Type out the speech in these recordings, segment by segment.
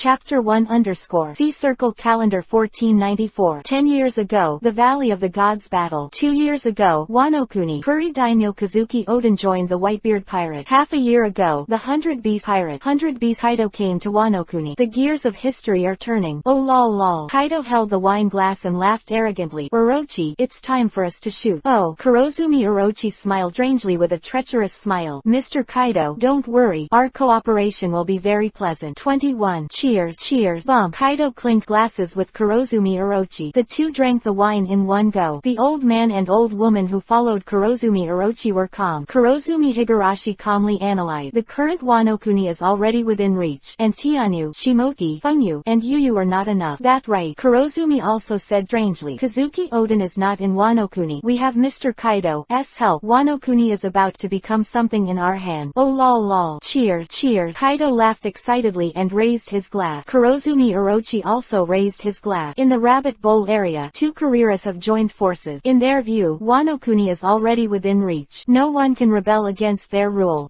Chapter 1 _ See Circle Calendar 1494. 10 years ago, the Valley of the Gods battle. 2 years ago, Wano-kuni. Puri Daimyo Kazuki Oden joined the Whitebeard pirate. Half a year ago, the 100 Bees pirate. 100 Bees Kaido came to Wano-kuni. The gears of history are turning. Oh lol lol. Kaido held the wine glass and laughed arrogantly. Orochi, it's time for us to shoot. Oh. Kurosumi. Orochi smiled strangely with a treacherous smile. Mr. Kaido, don't worry. Our cooperation will be very pleasant. 21. Cheers. Cheers. Bump. Kaido clinked glasses with Kurosumi Orochi. The two drank the wine in one go. The old man and old woman who followed Kurosumi Orochi were calm. Kurosumi Higurashi calmly analyzed. The current Wano-kuni is already within reach. And Tianyu, Shimoki, Fengyu, and Yuyu are not enough. That's right. Kurosumi also said strangely. Kazuki Oden is not in Wano-kuni. We have Mr. Kaido's help. Wano-kuni is about to become something in our hand. Oh lol lol. Cheers. Cheers. Kaido laughed excitedly and raised his glass. Kurosumi Orochi also raised his glass. In the rabbit bowl area, two careerists have joined forces. In their view, Wano-kuni is already within reach. No one can rebel against their rule. ...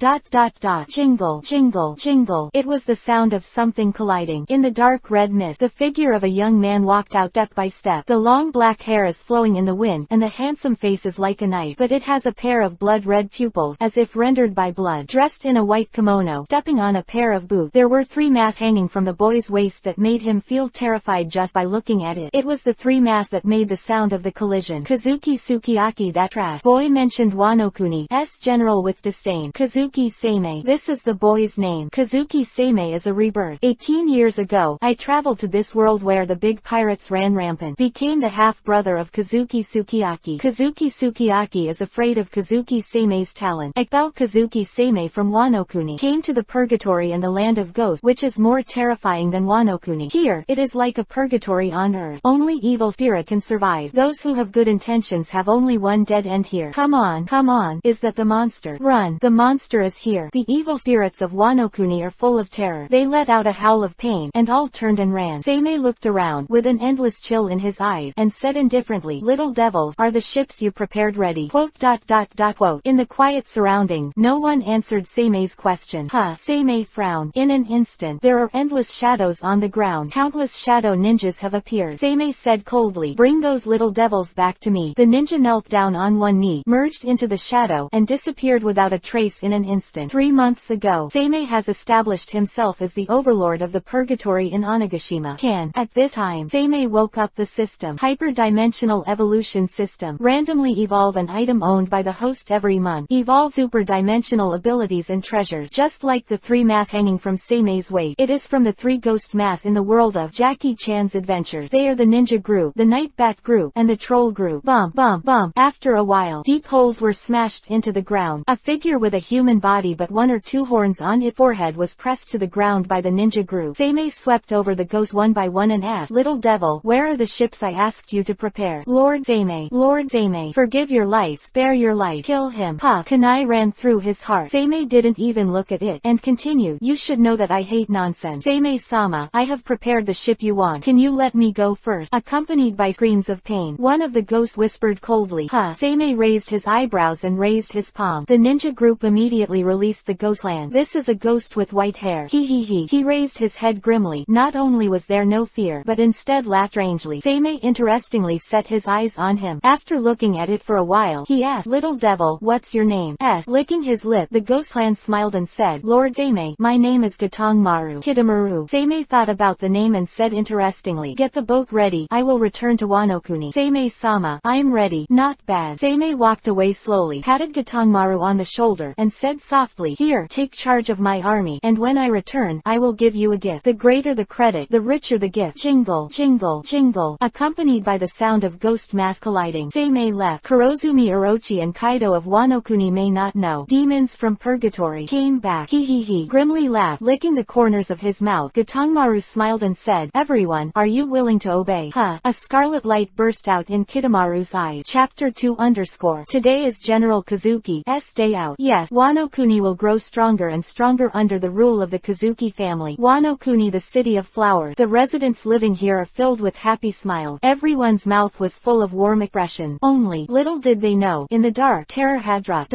Jingle, jingle, jingle. It was the sound of something colliding. In the dark red mist, the figure of a young man walked out step by step. The long black hair is flowing in the wind, and the handsome face is like a knife, but it has a pair of blood-red pupils, as if rendered by blood. Dressed in a white kimono, stepping on a pair of boots, there were 3 masks hanging from the boy's waist that made him feel terrified just by looking at it. It was the 3 masks that made the sound of the collision. Kazuki Sukiyaki, that trash boy, mentioned Wano-kuni's general with disdain. Kazuki Sei. This is the boy's name. Kazuki Sei is a rebirth. 18 years ago, I traveled to this world where the big pirates ran rampant. Became the half-brother of Kazuki Sukiyaki. Kazuki Sukiyaki is afraid of Kazuki Sei's talent. Expelled Kazuki Sei from Wano-kuni. Came to the Purgatory and the land of ghosts, which is more terrifying than Wano-kuni. Here, it is like a purgatory on earth. Only evil spirit can survive. Those who have good intentions have only one dead end here. Come on, come on. Is that the monster? Run. The monster is here. The evil spirits of Wano-kuni are full of terror. They let out a howl of pain, and all turned and ran. Sei looked around, with an endless chill in his eyes, and said indifferently, little devils, are the ships you prepared ready? Quote. Quote. In the quiet surroundings, no one answered Sei's question. Sei frowned. In an instant, there are endless shadows on the ground. Countless shadow ninjas have appeared. Sei said coldly, bring those little devils back to me. The ninja knelt down on one knee, merged into the shadow, and disappeared without a trace in an instant. 3 months ago, Sei has established himself as the overlord of the Purgatory in Onigashima. At this time, Sei woke up the system. Hyper-dimensional evolution system. Randomly evolve an item owned by the host every month. Evolve super-dimensional abilities and treasures. Just like the 3 masks hanging from Sei's waist. It is from the 3 ghost masks in the world of Jackie Chan's adventures. They are the ninja group, the night bat group, and the troll group. Bump, bump, bump. After a while, deep holes were smashed into the ground. A figure with a human body but 1 or 2 horns on its forehead was pressed to the ground by the ninja group. Sei swept over the ghosts one by one and asked, little devil, where are the ships I asked you to prepare? Lord Sei, forgive your life, spare your life, kill him. Kunai ran through his heart. Sei didn't even look at it, and continued, you should know that I hate nonsense. Sei-sama, I have prepared the ship you want. Can you let me go first? Accompanied by screams of pain, one of the ghosts whispered coldly. Sei raised his eyebrows and raised his palm. The ninja group immediately released the ghost land. This is a ghost with white hair. He raised his head grimly. Not only was there no fear, but instead laughed strangely. Sei interestingly set his eyes on him. After looking at it for a while, he asked, little devil, what's your name? Licking his lip, the ghostland smiled and said, Lord Sei, my name is Gatongmaru Kidamaru. Sei thought about the name and said interestingly, get the boat ready, I will return to Wano-kuni. Sei-sama, I'm ready. Not bad. Sei walked away slowly, patted Gatongmaru on the shoulder, and said softly, here, take charge of my army, and when I return, I will give you a gift. The greater the credit, the richer the gift. Jingle, jingle, jingle. Accompanied by the sound of ghost mask colliding, Sei left. Kurosumi Orochi and Kaido of Wano-kuni may not know. Demons from Purgatory came back. He grimly laughed, licking the corners of his mouth. Gatongmaru smiled and said, everyone, are you willing to obey? A scarlet light burst out in Kidamaru's eyes. Chapter 2 _ Today is General Kazuki's day out. Yes, Wano-kuni will grow stronger and stronger under the rule of the Kazuki family. Wano-kuni, the city of flowers. The residents living here are filled with happy smiles. Everyone's mouth was full of warm expression. Only, little did they know, in the dark, terror had dropped.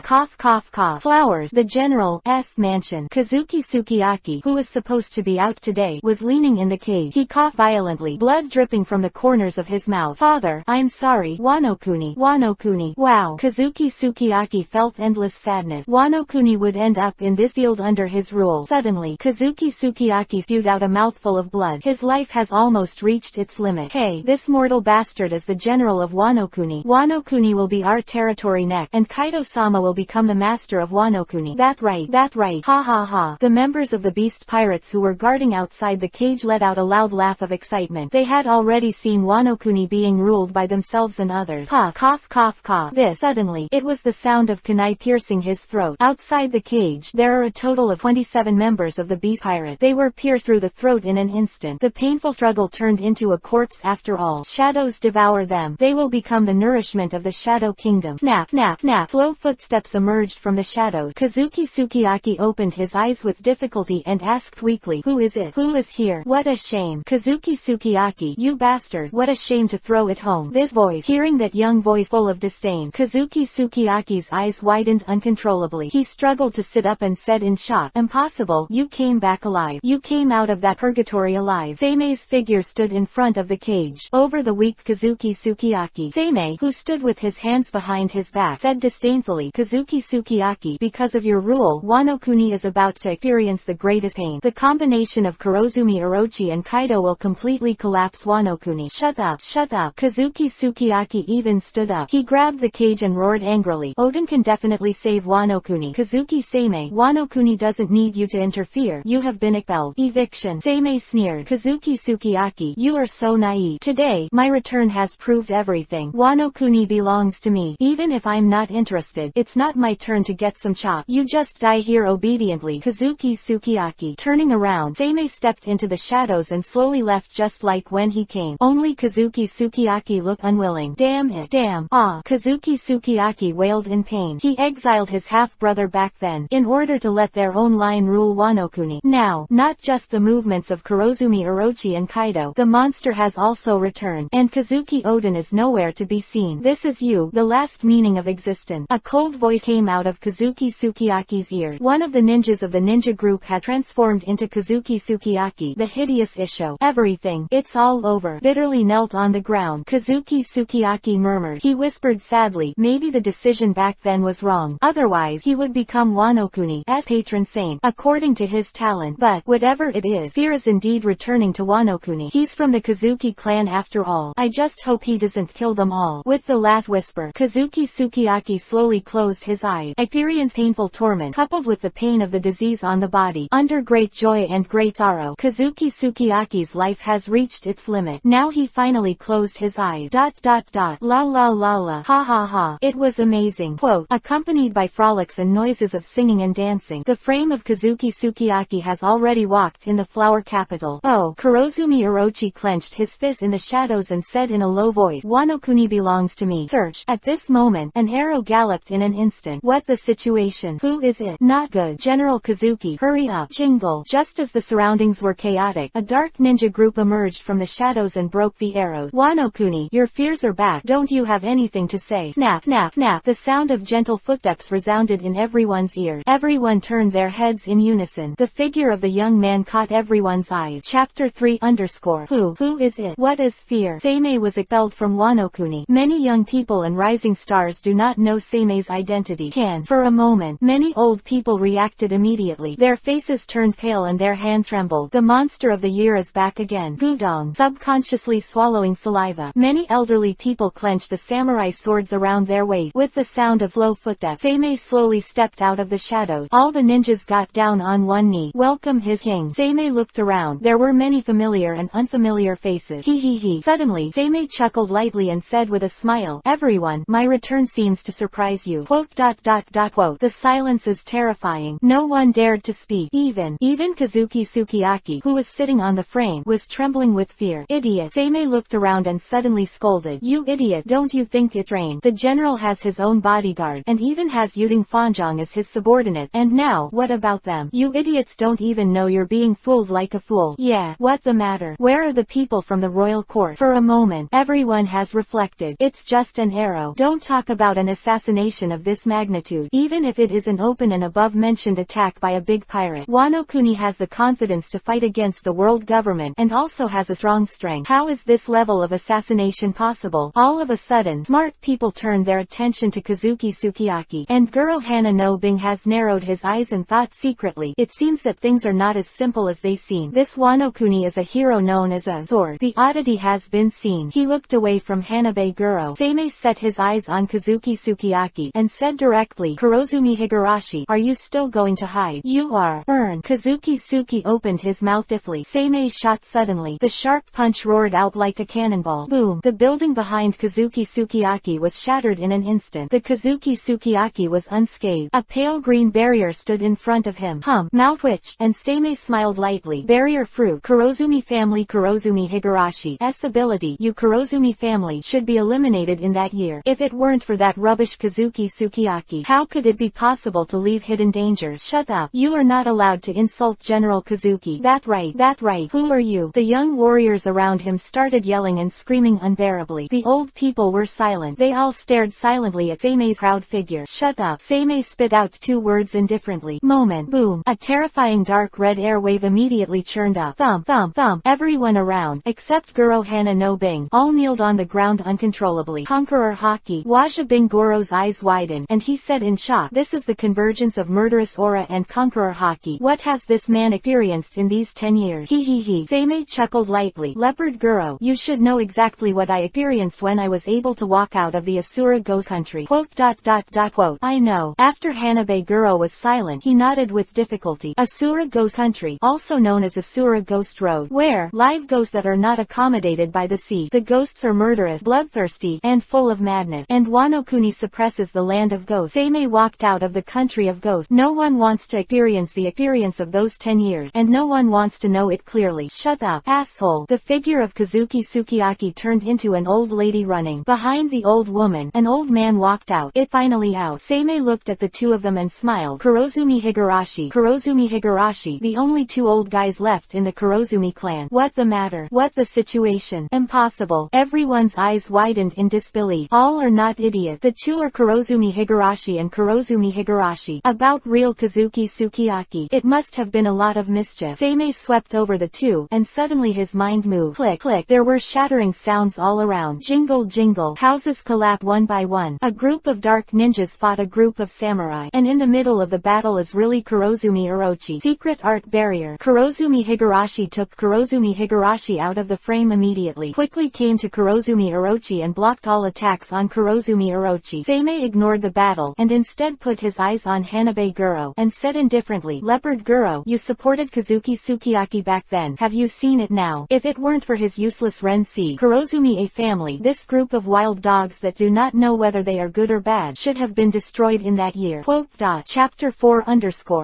Cough, cough, cough. Flowers, the general's mansion. Kazuki Sukiyaki, who was supposed to be out today, was leaning in the cage. He coughed violently, blood dripping from the corners of his mouth. Father, I'm sorry. Wano-kuni. Wano-kuni. Wow. Kazuki Sukiyaki felt endless sadness. Wano-kuni would end up in this field under his rule. Suddenly, Kazuki Sukiyaki spewed out a mouthful of blood. His life has almost reached its limit. Hey, this mortal bastard is the general of Wano-kuni. Wano-kuni will be our territory next, and Kaido-sama will become the master of Wano-kuni. That's right. That's right. Ha ha ha. The members of the beast pirates who were guarding outside the cage let out a loud laugh of excitement. They had already seen Wano-kuni being ruled by themselves and others. Cough, cough, cough, cough. This, suddenly, it was the sound of kunai piercing his throat. Outside the cage, there are a total of 27 members of the beast pirate. They were pierced through the throat in an instant. The painful struggle turned into a corpse after all. Shadows devour them. They will become the nourishment of the Shadow Kingdom. Snap, snap, snap. Slow footsteps emerged from the shadows. Kazuki Sukiyaki opened his eyes with difficulty and asked weakly, who is it? Who is here? What a shame. Kazuki Sukiyaki, you bastard. What a shame to throw it home. This voice. Hearing that young voice full of disdain, Kazuki Sukiyaki's eyes widened uncontrollably. He struggled to sit up and said in shock, impossible. You came back alive. You came out of that purgatory alive. Seimei's figure stood in front of the cage. Over the weak Kazuki Sukiyaki. Seimei, who stood with his hands behind his back, said disdainfully, Kazuki Sukiyaki, because of your rule, Wano-kuni is about to experience the greatest pain. The combination of Kurosumi Orochi and Kaido will completely collapse Wano-kuni. Shut up, shut up. Kazuki Sukiyaki even stood up. He grabbed the cage and roared angrily, Oden can definitely save Wano-kuni. Kazuki Seimei, Wano-kuni doesn't need you to interfere. You have been expelled. Eviction. Seimei sneered. Kazuki Sukiyaki, you are so naive. Today, my return has proved everything. Wano-kuni belongs to me. Even if I'm not interested, it's not my turn to get some chop. You just die here obediently. Kazuki Sukiyaki. Turning around, Seimei stepped into the shadows and slowly left just like when he came. Only Kazuki Sukiyaki looked unwilling. Damn it. Damn. Ah. Kazuki Sukiyaki wailed in pain. He exiled his half-brother back then, in order to let their own line rule Wano-kuni. Now, not just the movements of Kurosumi Orochi and Kaido, the monster has also returned, and Kazuki Oden is nowhere to be seen. This is you, the last meaning of existence. A cold voice came out of Kazuki Sukiyaki's ear. One of the ninjas of the ninja group has transformed into Kazuki Sukiyaki, the hideous Isho. Everything. It's all over. Bitterly knelt on the ground. Kazuki Sukiyaki murmured. He whispered sadly, maybe the decision back then was wrong. Otherwise, he would become Wano-kuni's patron saint, according to his talent. But, whatever it is, fear is indeed returning to Wano-kuni. He's from the Kazuki clan after all. I just hope he doesn't kill them all. With the last whisper, Kazuki Sukiyaki slowly closed his eyes, experienced painful torment, coupled with the pain of the disease on the body. Under great joy and great sorrow, Kazuki Sukiyaki's life has reached its limit. Now he finally closed his eyes. La la la la. Ha ha ha. It was amazing. Quote, accompanied by frolics and noises of singing and dancing, the frame of Kazuki Sukiyaki has already walked in the flower capital. Oh, Kurosumi Orochi clenched his fist in the shadows and said in a low voice, Wano-kuni belongs to me. Search. At this moment, an arrow galloped in an instant. What the situation? Who is it? Not good. General Kazuki, hurry up. Jingle. Just as the surroundings were chaotic, a dark ninja group emerged from the shadows and broke the arrows. Wano-kuni, your fears are back. Don't you have anything to say? Snap, snap, snap. The sound of gentle footsteps resounded in everyone's ears. Everyone turned their heads in unison. The figure of the young man caught everyone's eyes. Chapter 3 _ Who is it? What is fear? Seimei was expelled from Wano-kuni. Many young people and rising stars do not know Seimei's identity. For a moment, many old people reacted immediately. Their faces turned pale and their hands trembled. The monster of the year is back again. Gudong. Subconsciously swallowing saliva. Many elderly people clenched the samurai swords around their waist. With the sound of slow footsteps, Seimei slowly stepped out of the shadows. All the ninjas got down on one knee. Welcome his king. Seimei looked around. There were many familiar and unfamiliar faces. He. Suddenly, Seimei chuckled lightly and said with a smile, everyone, my return seems to surprise you. Quote. The silence is terrifying. No one dared to speak. Even Kazuki Sukiyaki, who was sitting on the frame, was trembling with fear. Idiot. Seimei looked around and suddenly scolded. You idiot, don't you think it's rain? The general has his own bodyguard, and even has Yuding Fanjong as his subordinate. And now, what about them? You idiots don't even know you're being fooled like a fool. Yeah, what the matter? Where are the people from the royal court? For a moment, everyone has reflected. It's just an arrow. Don't talk about an assassination of this magnitude, even if it is an open and above-mentioned attack by a big pirate. Wano-kuni Kurosumi has the confidence to fight against the world government and also has a strong strength. How is this level of assassination possible? All of a sudden, smart people turn their attention to Kazuki Sukiyaki, and Guro Hana no Bing has narrowed his eyes and thought secretly. It seems that things are not as simple as they seem. This Wano-kuni is a hero known as a sword. The oddity has been seen. He looked away from Hanabe Guro. Seimei set his eyes on Kazuki Sukiyaki and said directly, Kurosumi Higurashi, are you still going to hide? You are. Earn. Kazuki Suki opened his mouth stiffly. Seimei shot suddenly. The sharp punch roared out like a cannonball. Boom. The building behind Kazuki Sukiyaki was shattered in an instant. The Kazuki Sukiyaki was unscathed. A pale green barrier stood in front of him. Mouth twitched, and Seimei smiled lightly. Barrier fruit. Kurosumi family. Kurosumi Higurashi S ability. You Kurosumi family should be eliminated in that year. If it weren't for that rubbish Kazuki Sukiyaki, how could it be possible to leave hidden dangers? Shut up. You are not allowed to insult General Kazuki. That's right. That's right. Who are you? The young warriors around him started yelling and screaming unbearably. The old people were silent. They all stared silently at Seimei's proud figure. Shut up. Seimei spit out two words indifferently. Moment. Boom. A terrifying dark red air wave immediately churned up. Thump, thump, thump. Everyone around, except Guro Hana no Bing, all kneeled on the ground uncontrollably. Conqueror Haki. Waja Bing Goro's eyes widened, and he said in shock, this is the convergence of murderous aura and Conqueror Haki. What has this man experienced in these 10 years? He. Seimei chuckled lightly. Leopard Guro, you should know exactly what I experienced when I was able to walk out of the Asura ghost country. Quote. I know. After Hanabe Guro was silent, he nodded with difficulty. Asura ghost country, also known as Asura ghost road, where live ghosts that are not accommodated by the sea. The ghosts are murderous, bloodthirsty, and full of madness, and Wano-kuni suppresses the land of ghosts. Seimei walked out of the country of ghosts. No one wants to experience the experience of those 10 years, and no one wants to know it clearly. Shut up, asshole. The figure of Kazuki Sukiyaki turned into an old lady running. Behind the old woman, an old man walked out. It finally out. Seimei looked at the two of them and smiled. Kurosumi Higurashi. Kurosumi Higurashi, the only two old guys left in the Kurosumi clan. What the matter? What the situation? Impossible. Everyone's eyes widened in disbelief. All are not idiot. The two are Kurosumi Higurashi and Kurosumi Higurashi. About real Kazuki Sukiyaki. It must have been a lot of mischief. Seimei swept over the two, and suddenly his mind moved. Click, click. There were shattering sounds all around. Jingle, jingle. Houses collapsed one by one. A group of dark ninjas fought a group of samurai, and in the middle of the battle is really Kurosumi Orochi. Secret art barrier. Kurosumi Higurashi took Kurosumi Higurashi out of the frame immediately. Quickly came to Kurosumi Orochi and blocked all attacks on Kurosumi Orochi. Seimei ignored the battle, and instead put his eyes on Hanabe Guro, and said indifferently, Leopard Guro, you supported Kazuki Sukiyaki back then. Have you seen it now? If it weren't for his useless Ren-C, Kurosumi a family, this group of wild dogs that do not know whether they are good or bad should have been destroyed in that year. Quote. Chapter 4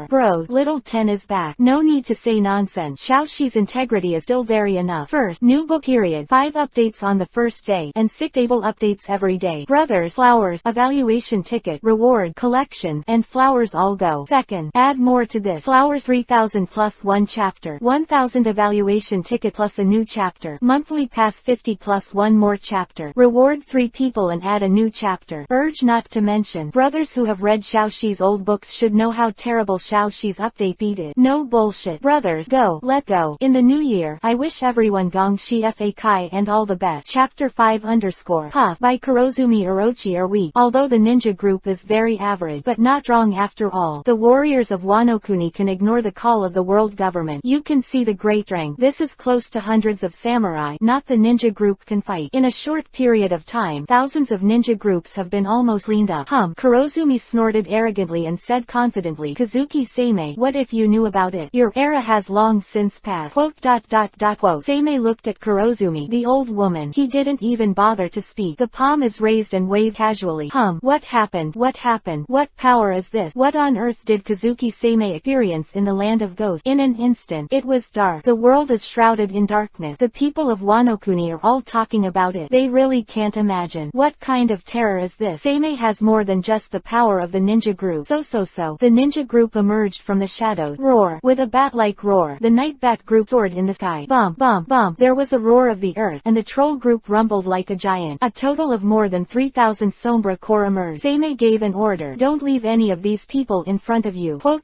Bro, Little 10 is back. No need to say nonsense. Xiaoxi's integrity is still very enough. First, new book period. 5 updates on the first day, and 6 table updates every day. Brothers, flowers, evaluation ticket, reward, collection, and flowers all go. Second, add more to this. Flowers 3000 plus 1 chapter. 1000 evaluation ticket plus a new chapter. Monthly pass 50 plus 1 more chapter. Reward 3 people and add a new chapter. Urge not to mention. Brothers who have read Xiaoxi's old books should know how terrible Xiaoxi's update beat it. No bullshit. Brothers, go. Let go. In the new year, I wish everyone Gongshi Fa Kai and all the best. Chapter 5 Puff by Kurosumi Orochi are weak. Although the ninja group is very average, but not wrong after all. The warriors of Wano-kuni can ignore the call of the world government. You can see the great strength. This is close to hundreds of samurai. Not the ninja group can fight. In a short period of time, thousands of ninja groups have been almost cleaned up. Kurosumi snorted arrogantly and said confidently, Kazuki Seimei, what if you knew about it? Your era has long since passed. Quote. Seimei looked at Kurosumi, the old woman. He didn't even bother to speak. The palm is raised and waved casually. What happened? What happened? What power is this? What on earth did Kazuki Seimei experience in the land of ghosts? In an instant, it was dark. The world is shrouded in darkness. The people of Wano-kuni are all talking about it. They really can't imagine. What kind of terror is this? Seimei has more than just the power of the ninja group. So. The ninja group emerged from the shadows. Roar. With a bat-like roar, the night bat group soared in the sky. Bum, bum, bum. There was a roar of the earth, and the troll group rumbled like a giant. A total of more than 3,000 Sombra core emerged. Seimei gave an order. Don't leave any of these people in front of you. Quote.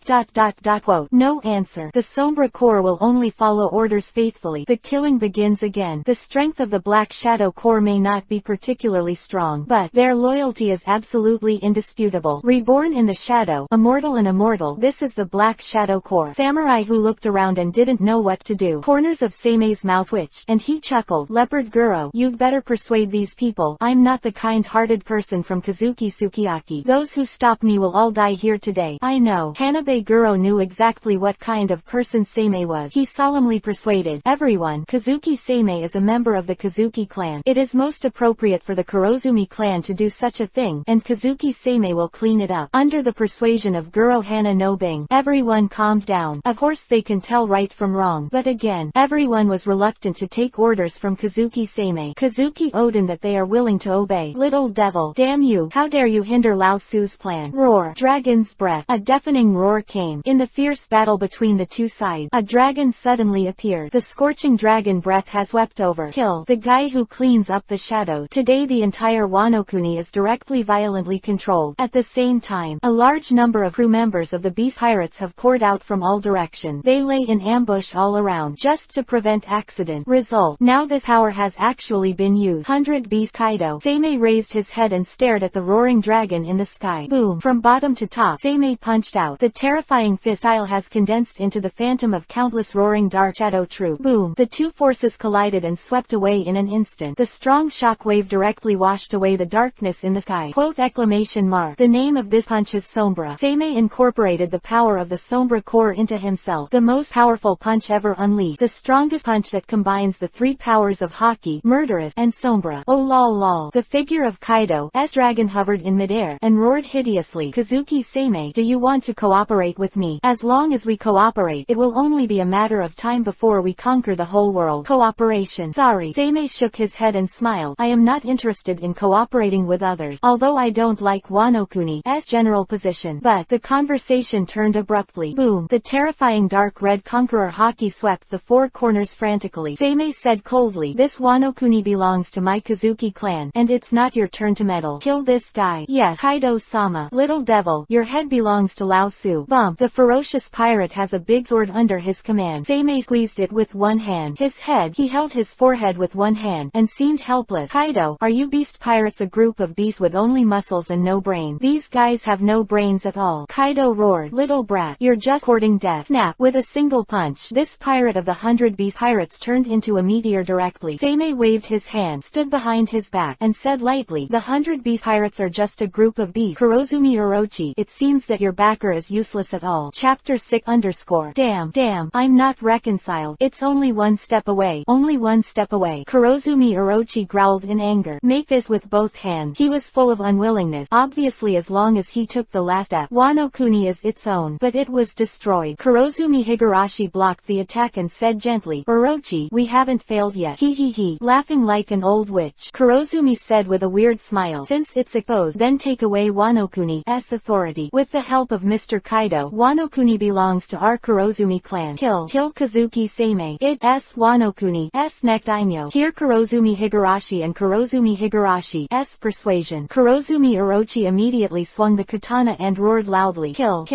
No No answer. The Sombra Corps will only follow orders faithfully. The killing begins again. The strength of the Black Shadow Corps may not be particularly strong, but their loyalty is absolutely indisputable. Reborn in the shadow, immortal and immortal, this is the Black Shadow Corps. Samurai who looked around and didn't know what to do. Corners of Seime's mouth twitched, and he chuckled. Leopard Guro, you'd better persuade these people. I'm not the kind-hearted person from Kazuki Sukiyaki. Those who stop me will all die here today. I know. Hanabe Guro knew exactly what kind of person Seimei was. He solemnly persuaded everyone. Kazuki Seimei is a member of the Kazuki clan. It is most appropriate for the Kurosumi clan to do such a thing, and Kazuki Seimei will clean it up. Under the persuasion of Guro Hana no Bing, everyone calmed down. Of course they can tell right from wrong, but again, everyone was reluctant to take orders from Kazuki Seimei. Kazuki Oden that they are willing to obey. Little devil, damn you, how dare you hinder Lao Su's plan. Roar. Dragon's breath. A deafening roar came. In the fierce battle between the two sides, a dragon suddenly appeared. The scorching dragon breath has swept over. Kill the guy who cleans up the shadow. Today the entire Wano Kuni is directly violently controlled. At the same time, a large number of crew members of the Beast Pirates have poured out from all directions. They lay in ambush all around, just to prevent accident. Result. Now this power has actually been used. 100 Beast Kaido. Seimei raised his head and stared at the roaring dragon in the sky. Boom. From bottom to top, Seimei punched out. The terrifying fist style has condensed into the phantom of countless roaring dark shadow troop. Boom. The two forces collided and swept away in an instant. The strong shock wave directly washed away the darkness in the sky. Quote exclamation mark. The name of this punch is Sombra. Seimei incorporated the power of the Sombra Corps into himself. The most powerful punch ever unleashed. The strongest punch that combines the three powers of Haki, Murderous, and Sombra. Oh lol lol. The figure of Kaido's dragon hovered in midair, and roared hideously. Kazuki Seimei, do you want to cooperate with me? As long as we cooperate, it will only be a matter of time before we conquer the whole world. Cooperation. Sorry. Seimei shook his head and smiled. I am not interested in cooperating with others, although I don't like Wano Kuni's general position. But the conversation turned abruptly. Boom. The terrifying dark red conqueror Haki swept the four corners frantically. Seimei said coldly, this Wano Kuni belongs to my Kazuki clan, and it's not your turn to meddle. Kill this guy. Yes, Kaido-sama. Little devil, your head belongs to Lao Su. Bump. The ferocious pirate has a big sword under his command. Seimei squeezed it with one hand. His head, he held his forehead with one hand, and seemed helpless. Kaido, are you beast pirates a group of beasts with only muscles and no brain? These guys have no brains at all. Kaido roared, little brat, you're just courting death. Snap. With a single punch, this pirate of the 100 beast pirates turned into a meteor directly. Seimei waved his hand, stood behind his back, and said lightly, the 100 beast pirates are just a group of beasts. Kurosumi Orochi, it seems that your backer is useless at all. Chapter 6 _ Damn, I'm not reconciled. It's only one step away. Only one step away. Kurosumi Orochi growled in anger. Make this with both hands. He was full of unwillingness. Obviously as long as he took the last step, Wano Kuni is its own. But it was destroyed. Kurosumi Higurashi blocked the attack and said gently, Orochi, we haven't failed yet. He, laughing like an old witch. Kurosumi said with a weird smile, since it's exposed, then take away Wano Kuni's authority. With the help of Mr. Kaido, Wano Kuni belongs to our Kurosumi clan. Kill Kazuki Seimei. It's Wano Kuni's next daimyo. Hear Kurosumi Higurashi and Kurosumi Higurashi's persuasion. Kurosumi Orochi immediately swung the katana and roared loudly, kill,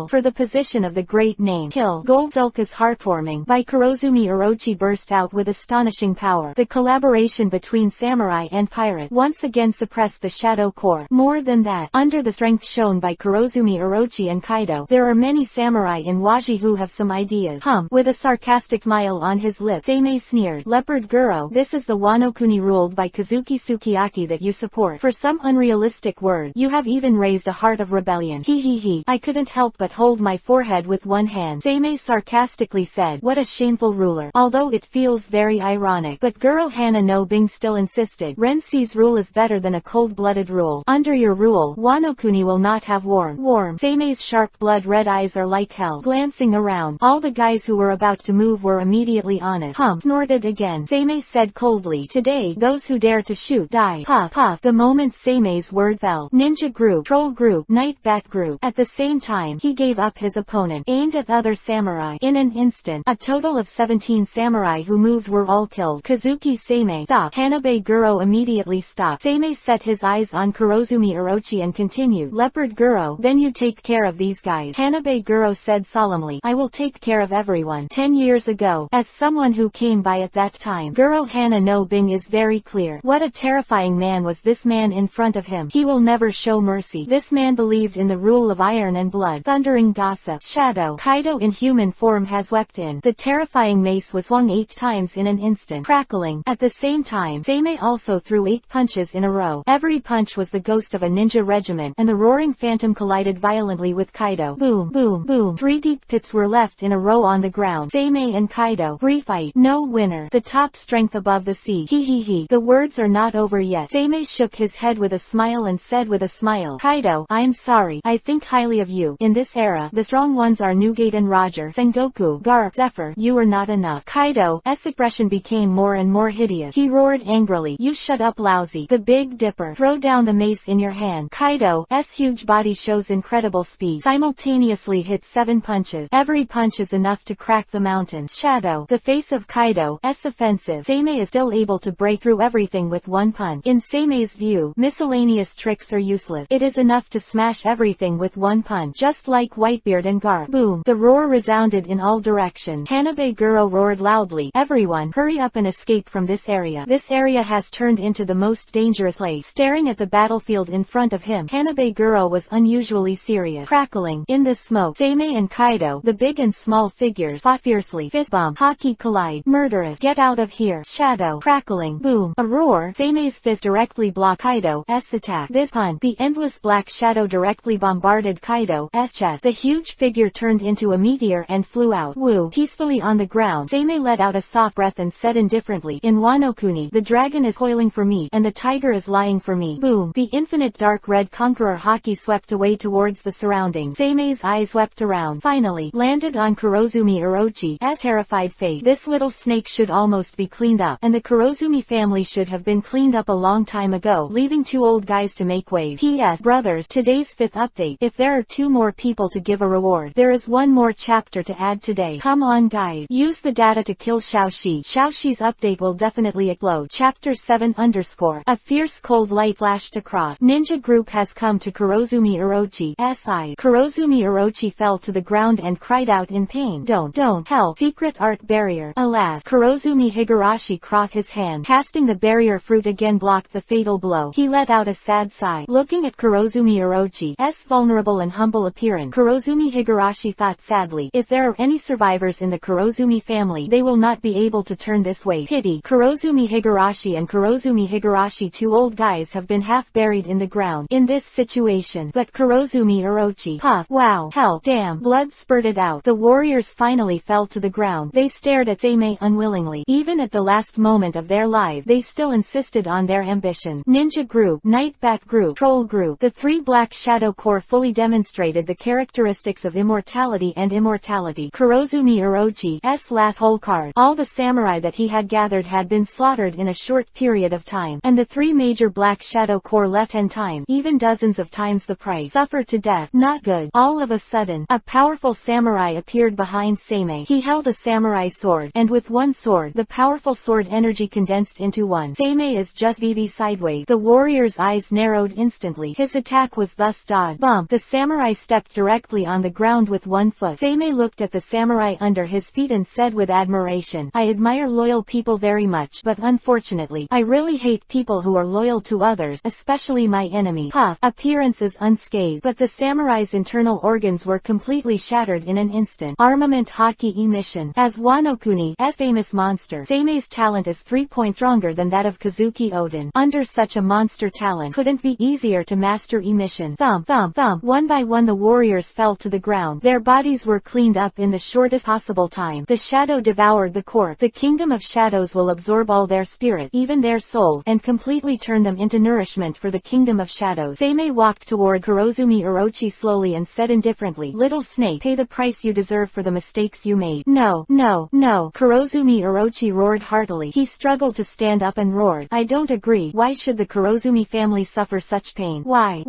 for the position of the great name. Kill. Gold Silk is heartwarming by Kurosumi Orochi burst out with astonishing power. The collaboration between samurai and pirate once again suppressed the Shadow Corps. More than that, under the strength shown by Kurosumi Orochi and Kaido, there are many samurai in Waji who have some ideas. With a sarcastic smile on his lips, Seimei sneered, Leopard Guro, this is the Wano Kuni ruled by Kazuki Sukiyaki that you support. For some unrealistic word, you have even raised a heart of rebellion. He. I couldn't help but hold my forehead with one hand. Seimei sarcastically said, what a shameful ruler. Although it feels very ironic, but Guro Hana no Bing still insisted, Rensi's rule is better than a cold-blooded rule. Under your rule, Wano Kuni will not have warm. Seimei's sharp blood-red eyes are like hell. Glancing around, all the guys who were about to move were immediately on it. Snorted again. Seimei said coldly, today, those who dare to shoot, die. Puff. The moment Seimei's word fell, ninja group, troll group, night bat group. At the same time, he gave up his opponent, aimed at other samurai. In an instant, a total of 17 samurai who moved were all killed. Kazuki Seimei, stop. Hanabe Guro immediately stopped. Seimei set his eyes on Kurosumi Orochi and continued, Leopard Guro, then you take care of these guys. Hanabe Guro said said solemnly, I will take care of everyone. 10 years ago, as someone who came by at that time, Guro Hana no Bing is very clear. What a terrifying man was this man in front of him. He will never show mercy. This man believed in the rule of iron and blood. Thundering gossip. Shadow. Kaido in human form has wept in. The terrifying mace was swung 8 times in an instant. Crackling. At the same time, Seimei also threw 8 punches in a row. Every punch was the ghost of a ninja regiment, and the roaring phantom collided violently with Kaido. Boom, boom, boom. 3 deep pits were left in a row on the ground. Seimei and Kaido. Refight. No winner. The top strength above the sea. He he he. The words are not over yet. Seimei shook his head with a smile and said with a smile, Kaido, I'm sorry. I think highly of you. In this era, the strong ones are Nugate and Roger, Sengoku, Garp, Zephyr. You are not enough. Kaido's expression became more and more hideous. He roared angrily, you shut up lousy. The Big Dipper. Throw down the mace in your hand. Kaido's huge body shows incredible speed. Simultaneously hit 7 punches. Every punch is enough to crack the mountain. Shadow. The face of Kaido's offensive. Seimei is still able to break through everything with 1 punch. In Seimei's view, miscellaneous tricks are useless. It is enough to smash everything with 1 punch. Just like Whitebeard and Garp. Boom. The roar resounded in all directions. Hanabe Guro roared loudly, everyone, hurry up and escape from this area. This area has turned into the most dangerous place. Staring at the battlefield in front of him, Hanabe Guro was unusually serious. Crackling. In the smoke, Seimei and Kaido, the big and small figures, fought fiercely. Fist bump. Hockey collide. Murderous. Get out of here. Shadow. Crackling. Boom. A roar. Seimei's fist directly blocked Kaido's attack. This punch. The endless black shadow directly bombarded Kaido's chest. The huge figure turned into a meteor and flew out. Woo. Peacefully on the ground, Seimei let out a soft breath and said indifferently, in Wano Kuni, the dragon is coiling for me, and the tiger is lying for me. Boom. The infinite dark red conqueror Haki swept away towards the surroundings. Seimei's eyes wept around. Finally, landed on Kurosumi Orochi's terrified face. This little snake should almost be cleaned up, and the Kurosumi family should have been cleaned up a long time ago, leaving 2 old guys to make waves. P.S. Brothers, today's 5th update. If there are 2 more people to give a reward, there is 1 more chapter to add today. Come on guys. Use the data to kill Xiaoxi. Xiaoxi's update will definitely explode. Chapter 7_. A fierce cold light flashed across. Ninja group has come to Kurosumi Orochi's eyes. Kurosumi Orochi fell to the ground and cried out in pain. Don't help. Secret art barrier. Alas. Kurosumi Higurashi crossed his hand. Casting the barrier fruit again blocked the fatal blow. He let out a sad sigh. Looking at Kurosumi Orochi's vulnerable and humble appearance, Kurosumi Higurashi thought sadly, if there are any survivors in the Kurosumi family, they will not be able to turn this way. Pity. Kurosumi Higurashi and Kurosumi Higurashi, 2 old guys, have been half buried in the ground in this situation. But Kurosumi Orochi, puff, wow, help, damn, blood spurted out. The warriors finally fell to the ground. They stared at Seimei unwillingly. Even at the last moment of their life, they still insisted on their ambition. Ninja group, Night Bat group, Troll group. The 3 Black Shadow Corps fully demonstrated the characteristics of immortality and immortality. Kurosumi Orochi's last whole card. All the samurai that he had gathered had been slaughtered in a short period of time, and the 3 major Black Shadow Corps left 10 times, even dozens of times the price, suffered to death. Not good. All of a sudden, a powerful samurai appeared behind Seimei. He held a samurai sword, and with one sword, the powerful sword energy condensed into one. Seimei is just BB sideways. The warrior's eyes narrowed instantly. His attack was thus dodged. Bump. The samurai stepped directly on the ground with 1 foot. Seimei looked at the samurai under his feet and said with admiration, I admire loyal people very much, but unfortunately, I really hate people who are loyal to others, especially my enemy. Puff. Appearance is unscathed, but the samurai's internal organs were completely shattered in an instant. Armament Haki emission. As Wano Kuni's famous monster, Seimei's talent is 3 points stronger than that of Kazuki Oden. Under such a monster talent, couldn't be easier to master emission. Thump, thump, thump. One by one the warriors fell to the ground. Their bodies were cleaned up in the shortest possible time. The shadow devoured the corpse. The kingdom of shadows will absorb all their spirit, even their souls, and completely turn them into nourishment for the kingdom of shadows. Seimei walked toward Kurosumi Orochi slowly and said indifferently, little snake, pay the price you deserve for the mistakes you made. No, no, no. Kurosumi Orochi roared heartily. He struggled to stand up and roared, I don't agree. Why should the Kurosumi family suffer such pain? Why?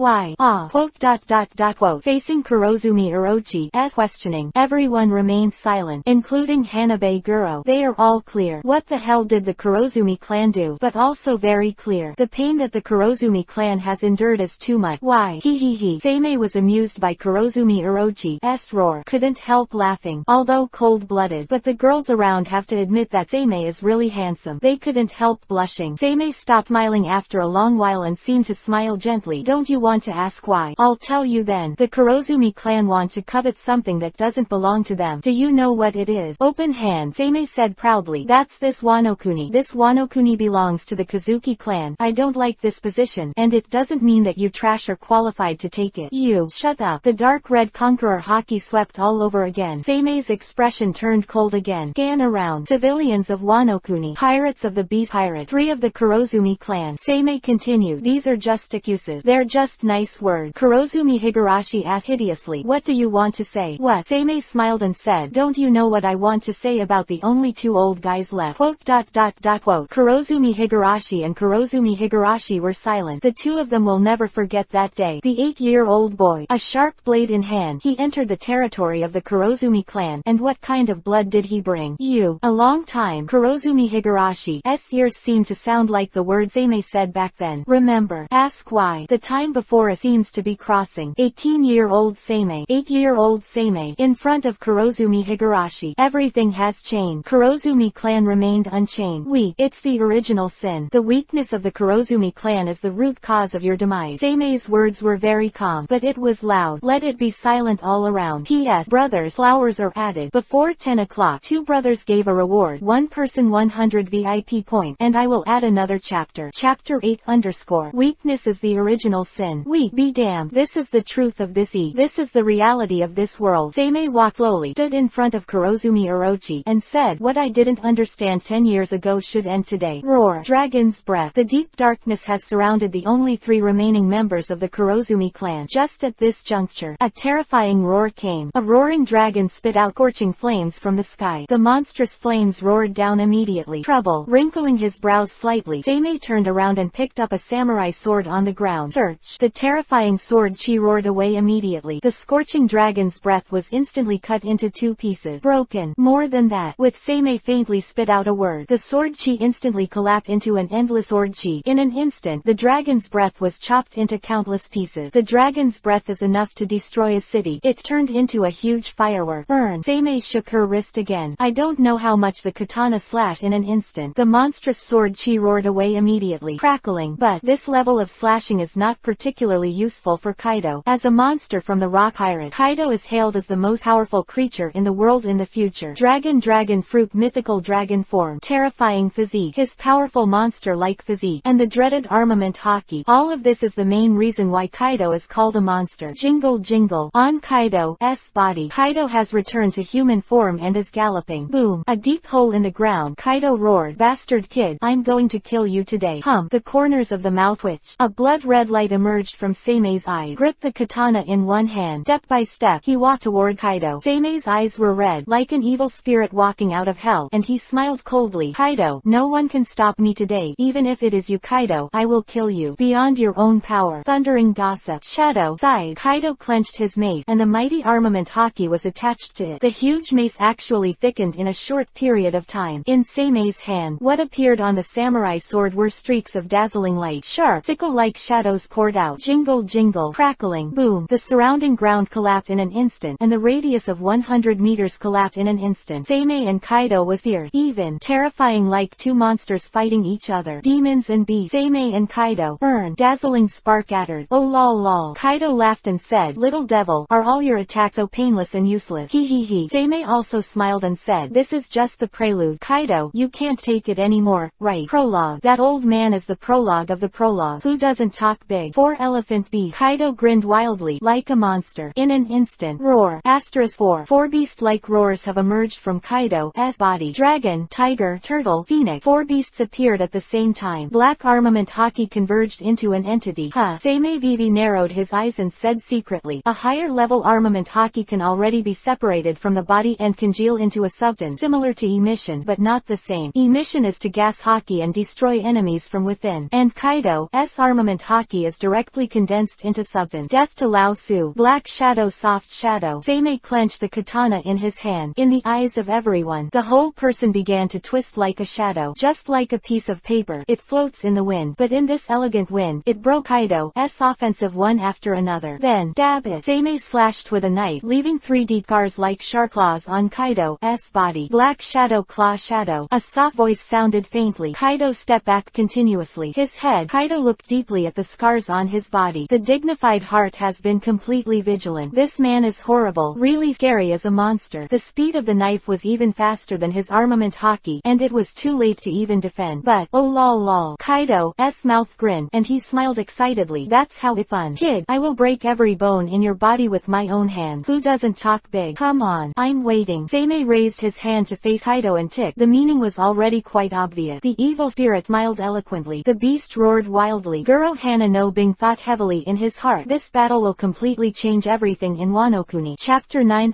Quote. Facing Kurosumi Orochi's questioning, everyone remained silent, including Hanabe Guro. They are all clear. What the hell did the Kurosumi clan do? But also very clear. The pain that the Kurosumi clan has endured is too much. Why? He. Seimei was amused by Kurosumi Orochi's Roar couldn't help laughing, although cold-blooded. But the girls around have to admit that Seimei is really handsome. They couldn't help blushing. Seimei stopped smiling after a long while and seemed to smile gently. Don't you want to ask why? I'll tell you then. The Kurosumi clan want to covet something that doesn't belong to them. Do you know what it is? Open hand, Seimei said proudly. That's this Wano-kuni. This Wano-kuni belongs to the Kazuki clan. I don't like this position, and it doesn't mean that you trash are qualified to take it. You shut up. The dark red conqueror haki swept all over again. Seimei's expression turned cold again. Scan around. Civilians of Wano-kuni. Pirates of the Beast Pirate. 3 of the Kurosumi clan. Seimei continued. These are just excuses. They're just nice words. Kurosumi Higurashi asked hideously. What do you want to say? What? Seimei smiled and said. Don't you know what I want to say about the only 2 old guys left? Quote. Kurosumi Higurashi and Kurosumi Higurashi were silent. The 2 of them will never forget that day. The 8-year-old boy, a sharp blade in hand, he entered the territory of the Kurosumi clan. And what kind of blood did he bring? You. A long time. Kurosumi Higurashi's ears seemed to sound like the words Seimei said back then. Remember. Ask why. The time before us seems to be crossing. 18-year-old Seimei. 8-year-old Seimei. In front of Kurosumi Higurashi. Everything has changed. Kurosumi clan remained unchanged. It's the original sin. The weakness of the Kurosumi clan is the root cause of your demise. Seimei's words were very calm, but it was loud. Let it be silent all around. P.S. Brothers, flowers are added. Before 10 o'clock, 2 brothers gave a reward. 1 person 100 VIP point. And I will add another chapter. Chapter 8 _ Weakness is the original sin. Be damned. This is the truth of this This is the reality of this world. Seimei walked slowly, stood in front of Kurosumi Orochi, and said, what I didn't understand 10 years ago should end today. Roar. Dragon's breath. The deep darkness has surrounded the only 3 remaining members of the Kurosumi clan. Just at this juncture, a terrifying roar came. A roaring dragon spit out scorching flames from the sky. The monstrous flames roared down immediately. Trouble. Wrinkling his brows slightly, Seimei turned around and picked up a samurai sword on the ground. Search. The terrifying sword chi roared away immediately. The scorching dragon's breath was instantly cut into 2 pieces. Broken. More than that. With Seimei faintly spit out a word, the sword chi instantly collapsed into an endless sword chi. In an instant, the dragon's breath was chopped into countless pieces. The dragon's breath is enough to destroy a city. It turned into a huge firework. Burn. Seimei shook her wrist again. I don't know how much the katana slashed in an instant. The monstrous sword chi roared away immediately, crackling. But this level of slashing is not particularly useful for Kaido. As a monster from the rock pirate, Kaido is hailed as the most powerful creature in the world in the future. Dragon fruit, mythical dragon form, terrifying physique, his powerful monster-like physique, and the dreaded armament haki. All of this is the main reason why Kaido is called a monster. Jingle jingle. On Kaido's body, Kaido has returned to human form and is galloping. Boom. A deep hole in the ground. Kaido roared, bastard kid, I'm going to kill you today. The corners of the mouth twitched. A blood-red light emerged from Seimei's eyes. Gripped the katana in one hand. Step by step, he walked toward Kaido. Seimei's eyes were red, like an evil spirit walking out of hell, and he smiled coldly. Kaido, no one can stop me today. Even if it is you, Kaido, I will kill you. Beyond your own power. Thundering gossip. Shadow. Sighed. Kaido clenched his mace, and the mighty armament haki was attached to it. The huge mace actually thickened in a short period of time. In Seimei's hand, what appeared on the samurai sword were streaks of dazzling light. Sharp, sickle-like shadows poured out. Jingle jingle. Crackling. Boom. The surrounding ground collapsed in an instant, and the radius of 100 meters collapsed in an instant. Seimei and Kaido was fierce, even, terrifying, like 2 monsters fighting each other. Demons and beasts. Seimei and Kaido. Burn. Dazzling spark uttered. Oh lol lol. Kaido laughed and said, little devil, are all your attacks so painless and useless? He he he. Seimei also smiled and said, this is just the prelude. Kaido, you can't take it anymore, right? Prologue. That old man is the prologue of the prologue. Who doesn't talk big? 4 elephant beast. Kaido grinned wildly, like a monster. In an instant. Roar. Asterisk 4. 4 beast-like roars have emerged from Kaido's body. Dragon, tiger, turtle, phoenix. 4 beasts appeared at the same time. Black armament haki converged into an entity. Seimei Vivi narrowed his eyes and said secretly, a higher level armament haki can already be separated from the body and congeal into a substance similar to emission but not the same. Emission is to gas haki and destroy enemies from within, and Kaido's armament haki is directly condensed into substance. Death to Lao Su. Black shadow, soft shadow. Seimei clenched the katana in his hand. In the eyes of everyone, the whole person began to twist like a shadow. Just like a piece of paper, it floats in the wind, but in this elegant wind, it broke Kaido's offensive one after another. Then, dab it. Seimei slashed with the night, leaving 3D scars like shark claws on Kaido's body. Black shadow, claw shadow. A soft voice sounded faintly. Kaido stepped back continuously. His head. Kaido looked deeply at the scars on his body. The dignified heart has been completely vigilant. This man is horrible, really scary as a monster. The speed of the knife was even faster than his armament hockey, and it was too late to even defend. But, oh lol. Kaido's mouth grinned, and he smiled excitedly. That's how it's fun. Kid, I will break every bone in your body with my own hand. Who doesn't talk big? Come on, I'm waiting. Seimei raised his hand to face Kaido and ticked. The meaning was already quite obvious. The evil spirit smiled eloquently. The beast roared wildly. Guro Hana no Bing thought heavily in his heart. This battle will completely change everything in Wano Kuni. Chapter 9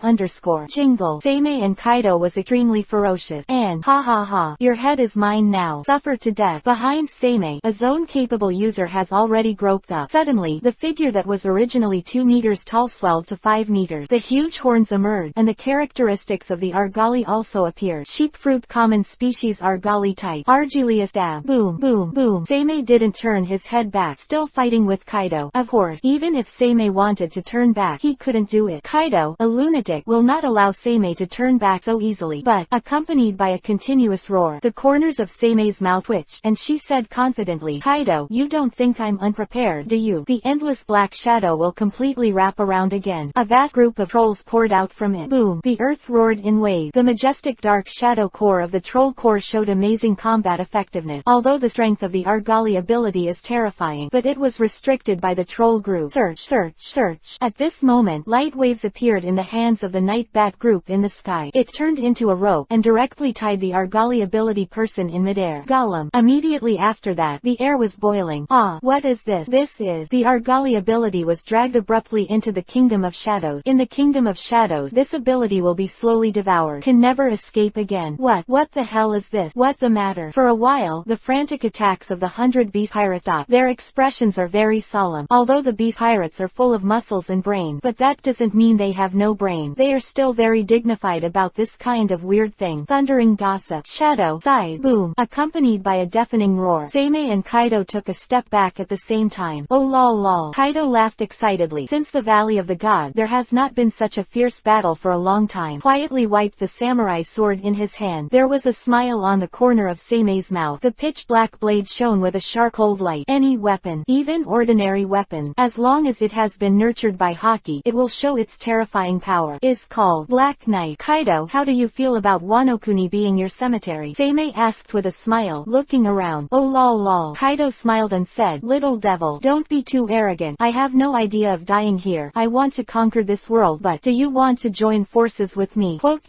Jingle. Seimei and Kaido was extremely ferocious, and ha, your head is mine now. Suffer to death. Behind Seimei, a zone-capable user has already groped up. Suddenly, the figure that was originally 2 meters tall swelled to 5 meters. The huge horns emerged, and the characteristics of the Argali also appeared. Sheep fruit, common species Argali type. Argelia stab. Boom. Seimei didn't turn his head back, still fighting with Kaido. Of course, even if Seimei wanted to turn back, he couldn't do it. Kaido, a lunatic, will not allow Seimei to turn back so easily. But, accompanied by a continuous roar, the corners of Seimei's mouth twitched, and she said confidently, Kaido, you don't think I'm unprepared, do you? The endless black shadow will completely wrap around again. A vast group of trolls poured out from it. Boom. The earth roared in waves. The majestic dark shadow core of the troll core showed amazing combat effectiveness. Although the strength of the Argali ability is terrifying, but it was restricted by the troll group. Search. At this moment, light waves appeared in the hands of the night bat group in the sky. It turned into a rope, and directly tied the Argali ability person in midair. Gollum. Immediately after that, the air was boiling. What is this? This is the Argali ability was dragged abruptly into the Kingdom of Shadows. In the Kingdom of Shadows, this ability will be slowly devoured. Can never escape again. What the hell is this? What's the matter? For a while, the frantic attacks of the 100 beast pirates stopped. Their expressions are very solemn. Although the beast pirates are full of muscles and brain, but that doesn't mean they have no brain. They are still very dignified about this kind of weird thing. Thundering gossip. Shadow. Side. Boom. Accompanied by a deafening roar. Seimei and Kaido took a step back at the same time. Oh lol. Kaido laughed excitedly. Since the Valley of the God, there has not been such a fierce battle for a long time. Quietly wiped the samurai sword in his hand. There was a smile on the corner of Seimei's mouth. The pitch black blade shone with a sharp cold light. Any weapon, even ordinary weapon, as long as it has been nurtured by Haki, it will show its terrifying power, is called Black Knight. Kaido, how do you feel about Wano Kuni being your cemetery? Seimei asked with a smile, looking around. Oh lol. Kaido smiled and said, little devil, don't be too arrogant. I have no idea of dying here. I want to conquer this world, but do you want to join forces with me? Quote.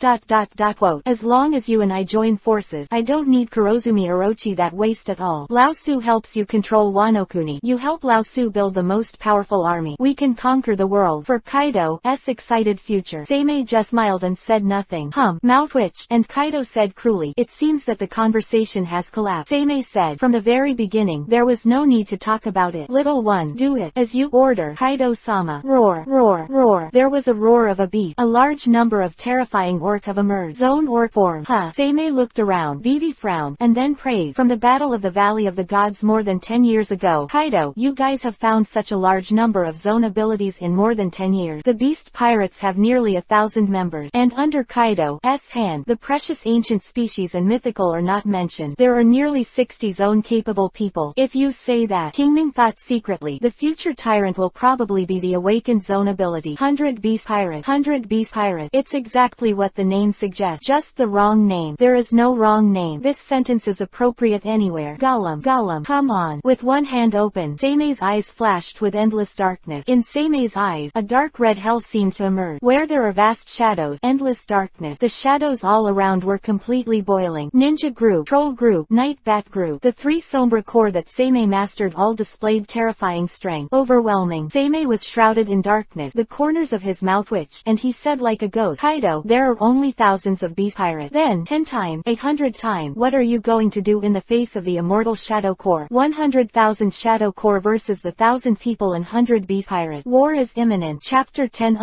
As long as you and I join forces, I don't need Kurosumi Orochi that waste at all. Lao Su helps you control Wano Kuni. You help Lao Su build the most powerful army. We can conquer the world. For Kaido's excited future, Seimei just smiled and said nothing. Mouth twitched, and Kaido said cruelly, it seems that the conversation has collapsed. Seimei said, from the very beginning, there was no need to talk about it. Little one, do it as you order. Kaido-sama. Roar. There was a roar of a beast. A large number of terrifying orc have emerged. Zone orc form. Seimei looked around. Vivi frowned, and then praised. From the Battle of the Valley of the Gods more than 10 years ago, Kaido, you guys have found such a large number of zone abilities in more than 10 years. The beast pirates have nearly 1,000 members, and under Kaido's hand, the precious ancient species and mythical are not mentioned. There are nearly 60 zone-capable people. If you say that, Kingming thought secretly, the future tyrant will probably be the awakened zone ability. 100 beast pirate. It's exactly what the name suggests. Just the wrong name. There is no wrong name. This sentence is appropriate anywhere. Gollum, come on. With one hand open, Seimei's eyes flashed with endless darkness. In Seimei's eyes, a dark red hell seemed to emerge. Where there are vast shadows, endless darkness. The shadows all around were completely boiling. Ninja group, troll group, night bat group. The 3 Sombra core that Seimei mastered all displayed terrifying strength. Overwhelming. Seimei was shrouded in darkness. The corners of his mouth twitched, and he said like a ghost, Kaido, there are only thousands of beast pirates. Then, 10 times, 100 times, what are you going to do in the face of the immortal shadow core? 100,000 shadow core versus the 1,000 people and 100 beast pirates. War is imminent. Chapter 10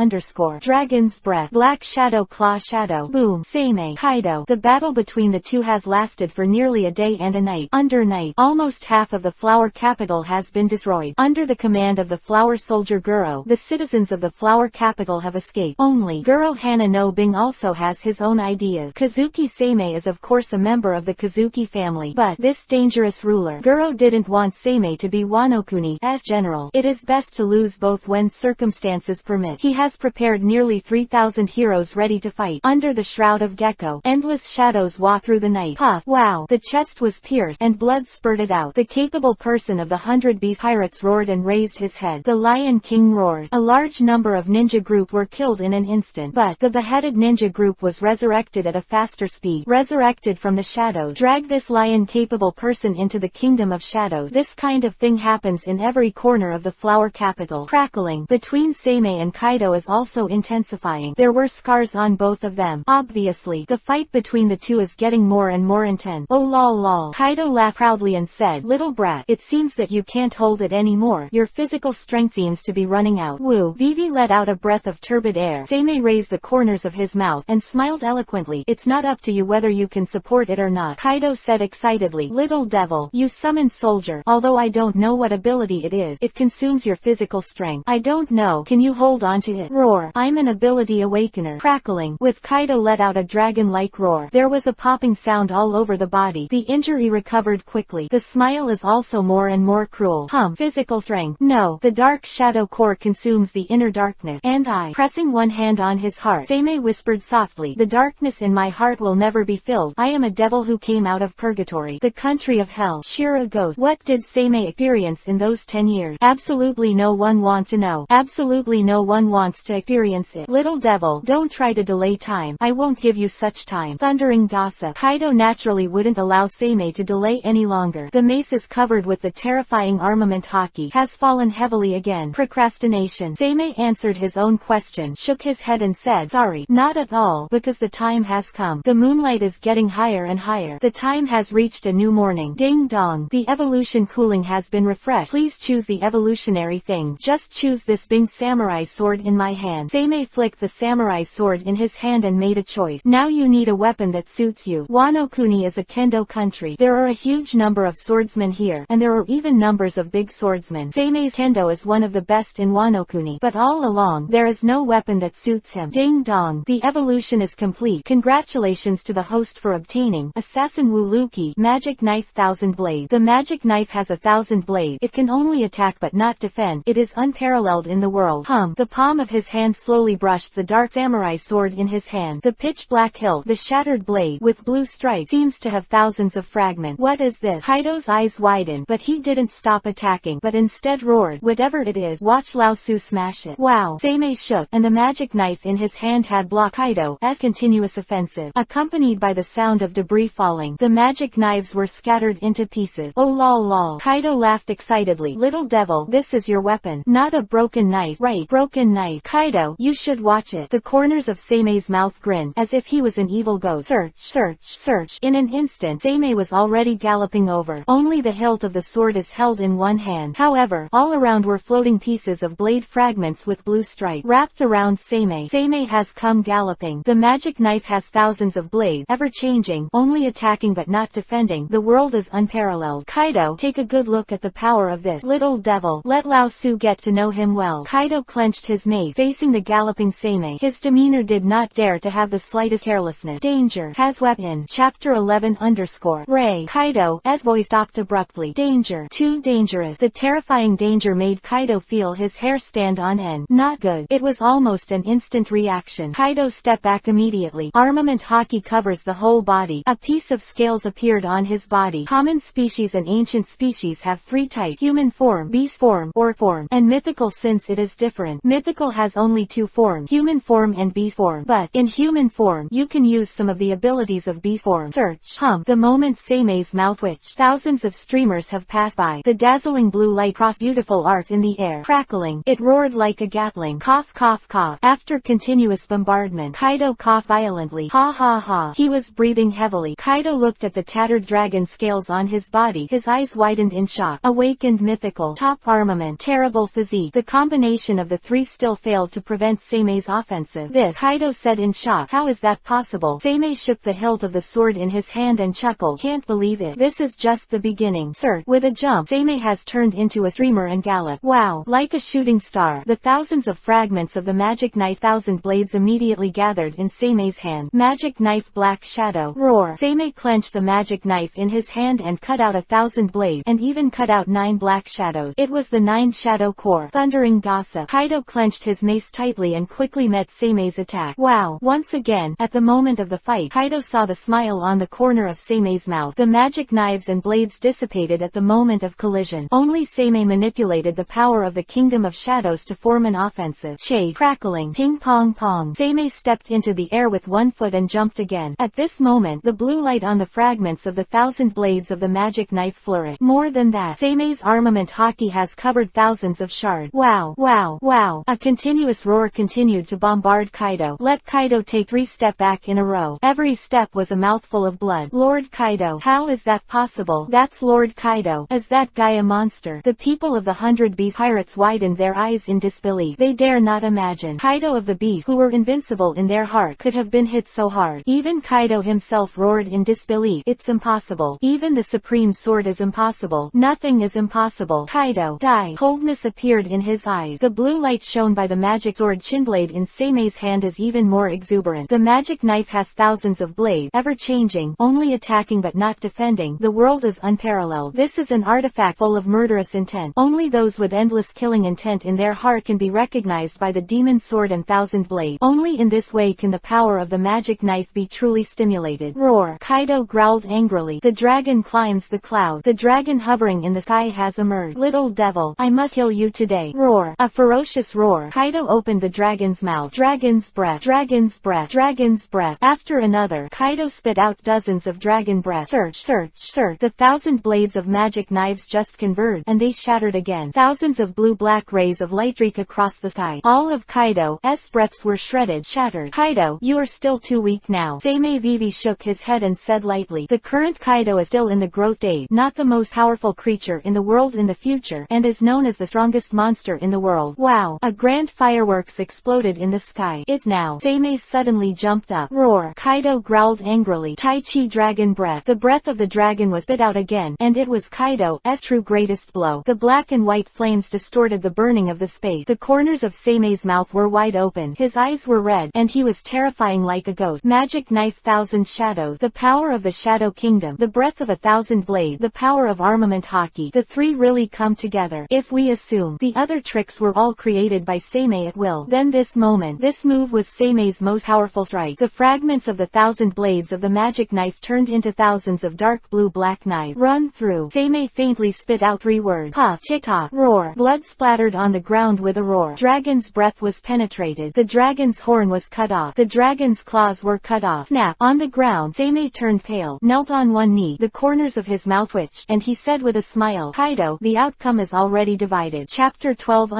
Dragon's Breath. Black shadow, claw shadow. Boom. Seimei. Kaido. The battle between the two has lasted for nearly a day and a night. Under night, almost half of the flower capital has been destroyed. Under the command of the flower soldier Guro, the citizens of the flower flower capital have escaped. Only Guro Hana no Bing also has his own ideas. Kazuki Sei is of course a member of the Kazuki family, but this dangerous ruler Guro didn't want Sei to be Wano-kuni as general. It is best to lose both when circumstances permit. He has prepared nearly 3,000 heroes ready to fight. Under the shroud of Gecko, endless shadows walk through the night. Puff! Wow! The chest was pierced, and blood spurted out. The capable person of the 100 Beast Pirates roared and raised his head. The Lion King roared. A large number of ninja group were killed in an instant, but the beheaded ninja group was resurrected at a faster speed. Resurrected from the shadows. Drag this lion-capable person into the kingdom of shadows. This kind of thing happens in every corner of the flower capital. Crackling between Sei and Kaido is also intensifying. There were scars on both of them. Obviously, the fight between the two is getting more and more intense. Oh lol lol. Kaido laughed proudly and said, "Little brat, it seems that you can't hold it anymore. Your physical strength seems to be running out." Woo. Vivi let out a breath of turbid air. Sei raised the corners of his mouth and smiled eloquently. "It's not up to you whether you can support it or not," Kaido said excitedly. "Little devil, you summoned soldier. Although I don't know what ability it is, it consumes your physical strength. I don't know. Can you hold on to it?" Roar. "I'm an ability awakener." Crackling. With Kaido let out a dragon-like roar. There was a popping sound all over the body. The injury recovered quickly. The smile is also more and more cruel. Physical strength. No. The dark shadow core consumes the inner darkness. And I. Pressing one hand on his heart, Sei whispered softly, "The darkness in my heart will never be filled. I am a devil who came out of Purgatory, the country of hell." Shira ghost. What did Sei experience in those 10 years? Absolutely no one wants to know. Absolutely no one wants to experience it. Little devil, don't try to delay time. I won't give you such time. Thundering gossip. Kaido naturally wouldn't allow Sei to delay any longer. The mace is covered with the terrifying armament Haki has fallen heavily again. Procrastination. Sei answered his own question, shook his head and said, "Sorry, not at all, because the time has come. The moonlight is getting higher and higher. The time has reached a new morning. Ding dong. The evolution cooling has been refreshed. Please choose the evolutionary thing. Just choose this Bing samurai sword in my hand." Sei flicked the samurai sword in his hand and made a choice. "Now you need a weapon that suits you. Wano-kuni is a kendo country. There are a huge number of swordsmen here, and there are even numbers of big swordsmen. Sei's kendo is one of the best in Wano-kuni, but all along, there is no weapon that suits him." Ding dong. The evolution is complete. Congratulations to the host for obtaining Assassin Wuluki Magic Knife 1000 Blade. The magic knife has 1000 blades. It can only attack but not defend. It is unparalleled in the world. The palm of his hand slowly brushed the dark samurai sword in his hand. The pitch black hilt, the shattered blade with blue stripes, seems to have thousands of fragments. What is this? Kaido's eyes widened, but he didn't stop attacking, but instead roared, "Whatever it is, watch Lao Su smash it." Wow. Sei shook, and the magic knife in his hand had blocked Kaido's continuous offensive. Accompanied by the sound of debris falling, the magic knives were scattered into pieces. Oh lol lol. Kaido laughed excitedly. "Little devil, this is your weapon. Not a broken knife. Right, broken knife. Kaido, you should watch it." The corners of Sei's mouth grinned, as if he was an evil ghost. Search, search, search. In an instant, Sei was already galloping over. Only the hilt of the sword is held in one hand. However, all around were floating pieces of blade fragments with blue stripe wrapped around Sei. Sei has come galloping. The magic knife has thousands of blades, ever changing, only attacking but not defending. The world is unparalleled. Kaido, take a good look at the power of this little devil. Let Lao Su get to know him well. Kaido clenched his mace, facing the galloping Sei. His demeanor did not dare to have the slightest carelessness. Danger has weapon. Chapter 11_ Ray. Kaido's voice stopped abruptly. Danger. Too dangerous. The terrifying danger made Kaido feel his hair stand on end. Not good. It was almost an instant reaction. Kaido stepped back immediately. Armament Haki covers the whole body. A piece of scales appeared on his body. Common species and ancient species have 3 types: human form, beast form, or form, and mythical since it is different. Mythical has only 2 forms, human form and beast form, but in human form, you can use some of the abilities of beast form. Search. The moment Sei's mouth twitched, thousands of streamers have passed by. The dazzling blue light crossed beautiful arcs in the air. Crackling, it roared like a gatling. Cough cough cough. After continuous bombardment, Kaido coughed violently. Ha ha ha. He was breathing heavily. Kaido looked at the tattered dragon scales on his body. His eyes widened in shock. Awakened mythical. Top armament. Terrible physique. The combination of the 3 still failed to prevent Sei's offensive. This, Kaido said in shock. How is that possible? Sei shook the hilt of the sword in his hand and chuckled. Can't believe it. This is just the beginning. Sir. With a jump, Sei has turned into a streamer and galloped. Wow. Like a shooting star. The thousands of of fragments of the magic knife. 1,000 blades immediately gathered in Seimei's hand. Magic knife, black shadow. Roar. Seimei clenched the magic knife in his hand and cut out 1,000 blades, and even cut out 9 black shadows. It was the 9 shadow core. Thundering gossip. Kaido clenched his mace tightly and quickly met Seimei's attack. Wow. Once again, at the moment of the fight, Kaido saw the smile on the corner of Seimei's mouth. The magic knives and blades dissipated at the moment of collision. Only Seimei manipulated the power of the Kingdom of Shadows to form an offensive. Chase. Crackling. Ping pong pong. Seimei stepped into the air with one foot and jumped again. At this moment, the blue light on the fragments of the 1,000 blades of the magic knife flourished. More than that, Seimei's armament haki has covered thousands of shards. Wow, wow, wow. A continuous roar continued to bombard Kaido. Let Kaido take 3 steps back in a row. Every step was a mouthful of blood. Lord Kaido. How is that possible? That's Lord Kaido. Is that guy a monster? The people of the 100 Beast Pirates widened their eyes in disbelief. They dare not imagine Kaido of the Beast, who were invincible in their heart, could have been hit so hard. Even Kaido himself roared in disbelief. It's impossible. Even the Supreme Sword is impossible. Nothing is impossible. Kaido, die. Coldness appeared in his eyes. The blue light shown by the magic sword Chinblade in Seimei's hand is even more exuberant. The magic knife has thousands of blades, ever changing, only attacking but not defending. The world is unparalleled. This is an artifact full of murderous intent. Only those with endless killing intent in their heart can be recognized by the demon sword and 1,000 blades. Only in this way can the power of the magic knife be truly stimulated. Roar. Kaido growled angrily. The dragon climbs the cloud. The dragon hovering in the sky has emerged. Little devil, I must kill you today. Roar. A ferocious roar. Kaido opened the dragon's mouth. Dragon's breath. Dragon's breath. Dragon's breath. After another, Kaido spit out dozens of dragon breath. Search, search, search. The 1,000 blades of magic knives just converged, and they shattered again. Thousands of blue-black rays of light streak across the sky. All of Kaido's breaths were shredded, shattered. Kaido, you are still too weak now. Seimei Vivi shook his head and said lightly, the current Kaido is still in the growth stage, not the most powerful creature in the world in the future, and is known as the strongest monster in the world. Wow. A grand fireworks exploded in the sky. It's now. Seimei suddenly jumped up. Roar. Kaido growled angrily. Tai Chi dragon breath. The breath of the dragon was spit out again, and it was Kaido's true greatest blow. The black and white flames distorted the burning of the space. The corners of Seimei's mouth were wide open. His eyes were red, and he was terrifying like a ghost. Magic knife, 1,000 shadows. The power of the Shadow Kingdom. The breath of 1,000 blades. The power of armament haki. The three really come together. If we assume the other tricks were all created by Seimei at will, then this move was Seimei's most powerful strike. The fragments of the 1,000 blades of the magic knife turned into thousands of dark blue-black knives. Run through. Seimei faintly spit out 3 words. Puff, tick-tock, roar. Blood splattered on the ground with a roar. Dragon's breath was penetrated. The dragon's horn was cut off. The dragon's claws were cut off. Snap. On the ground, Seimei turned pale, knelt on one knee. The corners of his mouth twitched, and he said with a smile, Kaido, the outcome is already divided. Chapter 12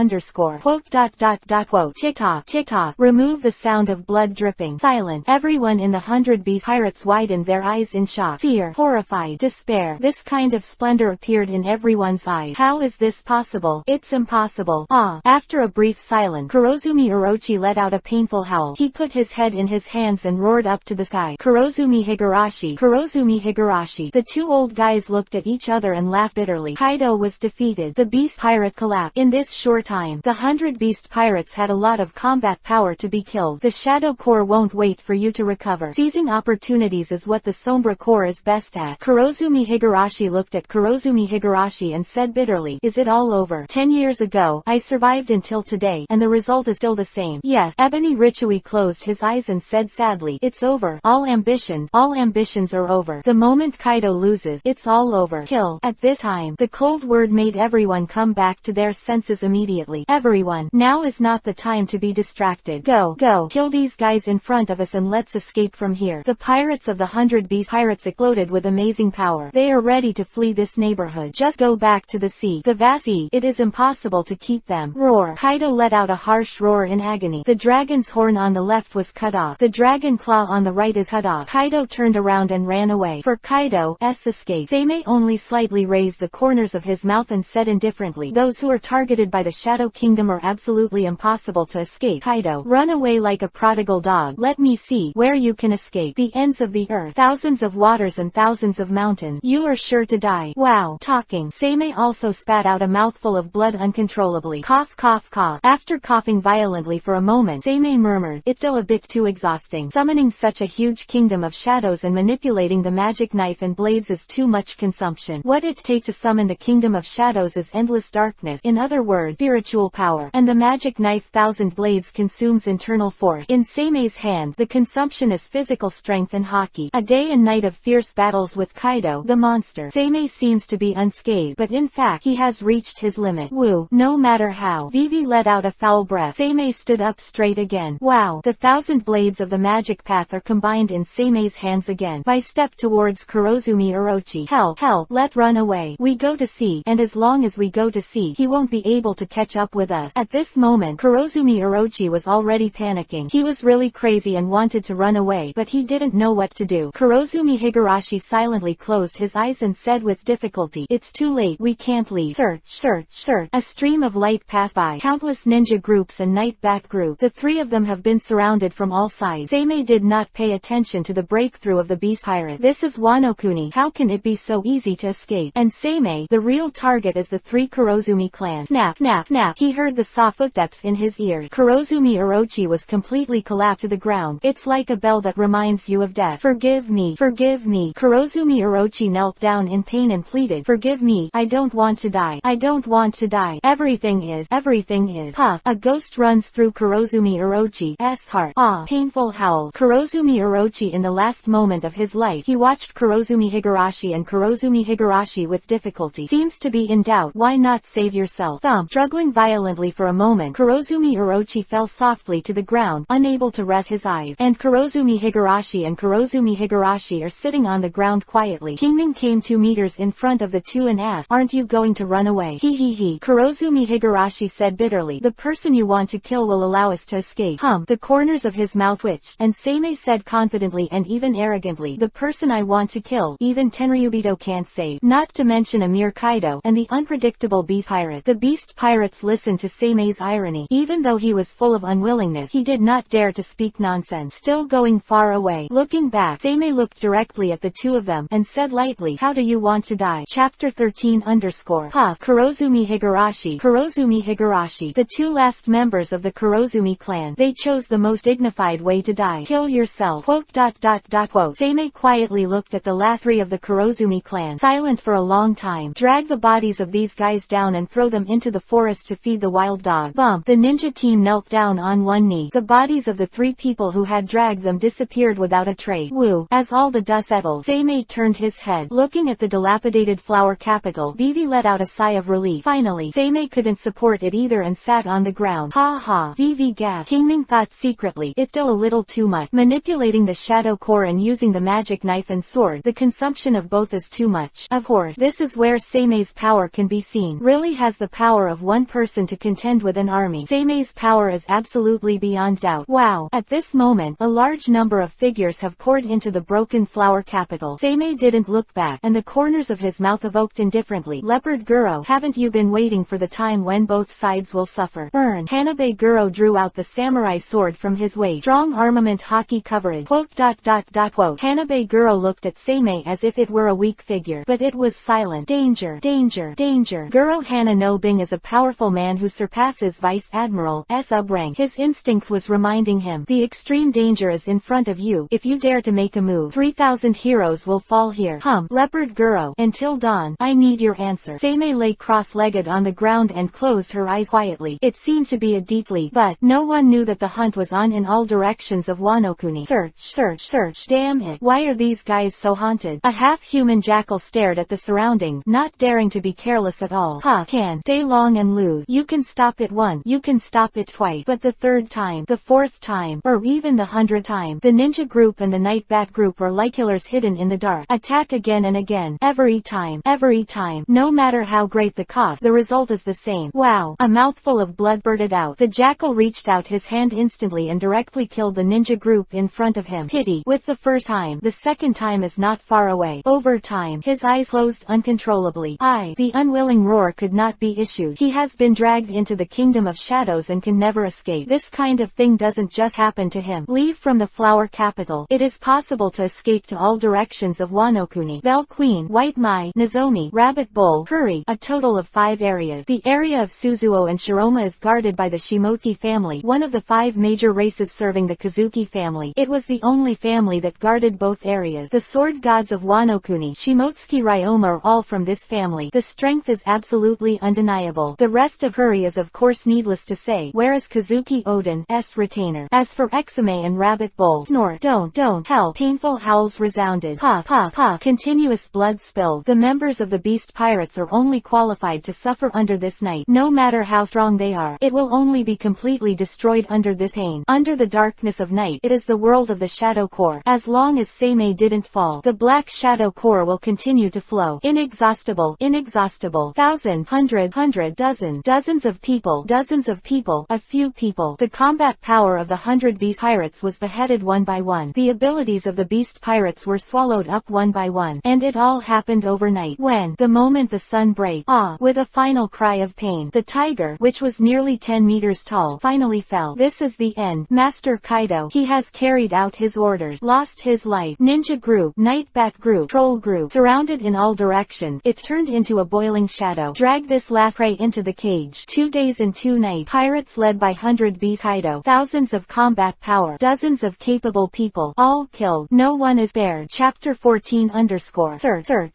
Quote. Tick-tock, tick-tock. Remove the sound of blood dripping. Silent. Everyone in the 100 Beast Pirates widened their eyes in shock. Fear. Horrified. Despair. This kind of splendor appeared in everyone's eyes. How is this possible? It's impossible. After a brief silence, Kurosumi Orochi let out a painful howl. He put his head in his hands and roared up to the sky. Kurosumi Higurashi. Kurosumi Higurashi. The 2 old guys looked at each other and laughed bitterly. Kaido was defeated. The Beast Pirate collapsed. In this short time, the 100 Beast Pirates had a lot of combat power to be killed. The Shadow Corps won't wait for you to recover. Seizing opportunities is what the Sombra Corps is best at. Kurosumi Higurashi looked at Kurosumi Higurashi and said bitterly, is it all over? 10 years ago, I survived until today, and the result is still the same. Yes. Ebony Richui closed his eyes and said sadly, it's over. All ambitions are over. The moment Kaido loses, it's all over. Kill. At this time, the cold word made everyone come back to their senses immediately. Everyone, now is not the time to be distracted. Go. Kill these guys in front of us and let's escape from here. The pirates of the 100 Beast Pirates exploded with amazing power. They are ready to flee this neighborhood. Just go back to the sea. The vast sea. It is impossible to keep them. Roar. Kaido let out a harsh roar in agony. The dragon's horn on the left was cut off. The dragon claw on the right is cut off. Kaido turned around and ran away. For Kaido's escape, Seimei only slightly raised the corners of his mouth and said indifferently, those who are targeted by the Shadow Kingdom are absolutely impossible to escape. Kaido, run away like a prodigal dog. Let me see where you can escape. The ends of the earth, thousands of waters and thousands of mountains. You are sure to die. Wow. Talking. Seimei also spat out a mouthful of blood uncontrollably. Cough, cough, cough. After coughing violently for a moment, Seimei murmured, "It's still a bit too exhausting. Summoning such a huge kingdom of shadows and manipulating the magic knife and blades is too much consumption. What it takes to summon the kingdom of shadows is endless darkness, in other words, spiritual power, and the magic knife thousand blades consumes internal force. In Seimei's hand, the consumption is physical strength and haki. A day and night of fierce battles with Kaido, the monster. Seimei seems to be unscathed, but in fact, he has reached his limit. Woo, no matter how." Vivi let out a foul breath. Seimei stood up straight again. Wow, the thousand blades of the magic path are combined in Seimei's hands again. "My step towards Kurosumi Orochi. Hell, let's run away. We go to sea, and as long as we go to sea, he won't be able to catch up with us." At this moment, Kurosumi Orochi was already panicking. He was really crazy and wanted to run away, but he didn't know what to do. Kurosumi Higurashi silently closed his eyes and said with difficulty, "It's too late. We can't leave. Search." A stream of light passed by. Countless ninja groups and night bat group. The three of them have been surrounded from all sides. Seimei did not pay attention to the breakthrough of the beast pirate. This is Wano Kuni. How can it be so easy to escape? And Seimei, the real target is the three Kurosumi clan. Snap. He heard the soft footsteps in his ears. Kurosumi Orochi was completely collapsed to the ground. It's like a bell that reminds you of death. Forgive me. Kurosumi Orochi knelt down in pain and pleaded, "Forgive me. I don't want to die. Everything is. Puff. A ghost runs through Kurosumi Orochi's heart. Painful howl. Kurosumi Orochi, in the last moment of his life, he watched Kurosumi Higurashi, and Kurosumi Higurashi with difficulty seems to be in doubt. Why not save yourself? Thump. Struggling violently for a moment, Kurosumi Orochi fell softly to the ground, unable to rest his eyes, and Kurosumi Higurashi are sitting on the ground quietly. Kingming came 2 meters in front of the two and asked, "Aren't you going to run away?" He. Kurosumi Higurashi said bitterly, "The person you want to kill will allow us to escape." The corners of his mouth twitched, and Seimei said confidently and even arrogantly, "The person I want to kill, even Tenryubito can't save. Not to mention a mere Kaido, and the unpredictable beast pirate." The beast pirates listened to Seimei's irony. Even though he was full of unwillingness, he did not dare to speak nonsense. Still going far away. Looking back, Seimei looked directly at the two of them, and said lightly, "How do you want to die?" Chapter 13 Puff. Kurosumi Higurashi. The two last members of the Kurosumi clan. They chose the most dignified way to die. Kill yourself. Seimei quietly looked at the last 3 of the Kurosumi clan, silent for a long time. Drag the bodies of these guys down and throw them into the forest to feed the wild dog. Bump. The ninja team knelt down on one knee. The bodies of the 3 people who had dragged them disappeared without a trace. Woo. As all the dust settled, Seimei turned his head. Looking at the dilapidated flower capital, Vivi let out a sigh of relief. Finally, Seimei couldn't support it either and sat on the ground. Ha. Vivi gasped. Kingming thought secretly, "It's still a little too much. Manipulating the shadow core and using the magic knife and sword, the consumption of both is too much." Of course, this is where Seimei's power can be seen. Really has the power of one person to contend with an army. Seimei's power is absolutely beyond doubt. Wow. At this moment, a large number of figures have poured into the broken flower capital. Seimei didn't look back, and the corners of his mouth evoked indifferently, "Leopard Guro, haven't you been waiting for the time when both sides will suffer?" Burn. Hanabe Guro drew out the samurai sword from his waist. Strong armament haki coverage. Hanabe Guro looked at Seimei as if it were a weak figure, but it was silent. Danger. Guro Hana no Bing is a powerful man who surpasses Vice Admiral's rank. His instinct was reminding him, "The extreme danger is in front of you. If you dare to make a move, 3,000 heroes will fall here." Leopard Guro. Until dawn, I need your answer. Seimei lay cross-legged on the ground and closed her eyes quietly. It seemed to be a deep sleep, but no one knew that the hunt was on in all directions of Wano Kuni. Search. Damn it. Why are these guys so haunted? A half-human jackal stared at the surroundings, not daring to be careless at all. Can stay long and lose. You can stop it once. You can stop it twice. But the 3rd time, the 4th time, or even the 100th time, the ninja group and the night bat group are like killers hidden in the dark. Attack again and again. Every time. No matter how great the cost, the result is the same. Wow. A mouthful of blood spurted out. The jackal reached out his hand instantly and directly killed the ninja group in front of him. Pity. With the 1st time, the 2nd time is not far away. Over time, his eyes closed uncontrollably. The unwilling roar could not be issued. He has been dragged into the kingdom of shadows and can never escape. This kind of thing doesn't just happen to him. Leave from the flower capital. It is possible to escape to all directions of Wano Kuni. Bell Queen, White Mai, Nozomi, Rabbit Bowl, Curry, a total of 5 areas. The area of Suzuo and Shirome Ryoma is guarded by the Shimoki family, one of the 5 major races serving the Kazuki family. It was the only family that guarded both areas. The sword gods of Wano Kuni, Shimotsuki Ryoma, are all from this family. The strength is absolutely undeniable. The rest of Huri is of course needless to say, whereas Kazuki Oden's retainer. As for Exame and Rabbit Bowl, snort, don't, help. Painful howls resounded. Pa, pa, pa. Continuous blood spilled. The members of the Beast Pirates are only qualified to suffer under this night. No matter how strong they are, it will only be completely destroyed under this pain. Under the darkness of night, it is the world of the Shadow Core. As long as Seimei didn't fall, the Black Shadow Core will continue to flow. Inexhaustible, thousand, hundred, dozens of people, a few people. The combat power of the 100 Beast Pirates was beheaded one by one. The abilities of the Beast Pirates were swallowed up one by one. And it all happened overnight. When, the moment the sun break, with a final cry of pain, the tiger, which was nearly 10 meters tall, finally fell. This is the end. Master Kaido, he has carried out his orders, lost his life. Ninja group, night bat group, troll group, surrounded in all directions, it turned into a boiling shadow. Drag this last prey into the cage. 2 days and 2 nights. Pirates led by 100 Beast Kaido, thousands of combat power, dozens of capable people, all killed. No one is spared. Chapter 14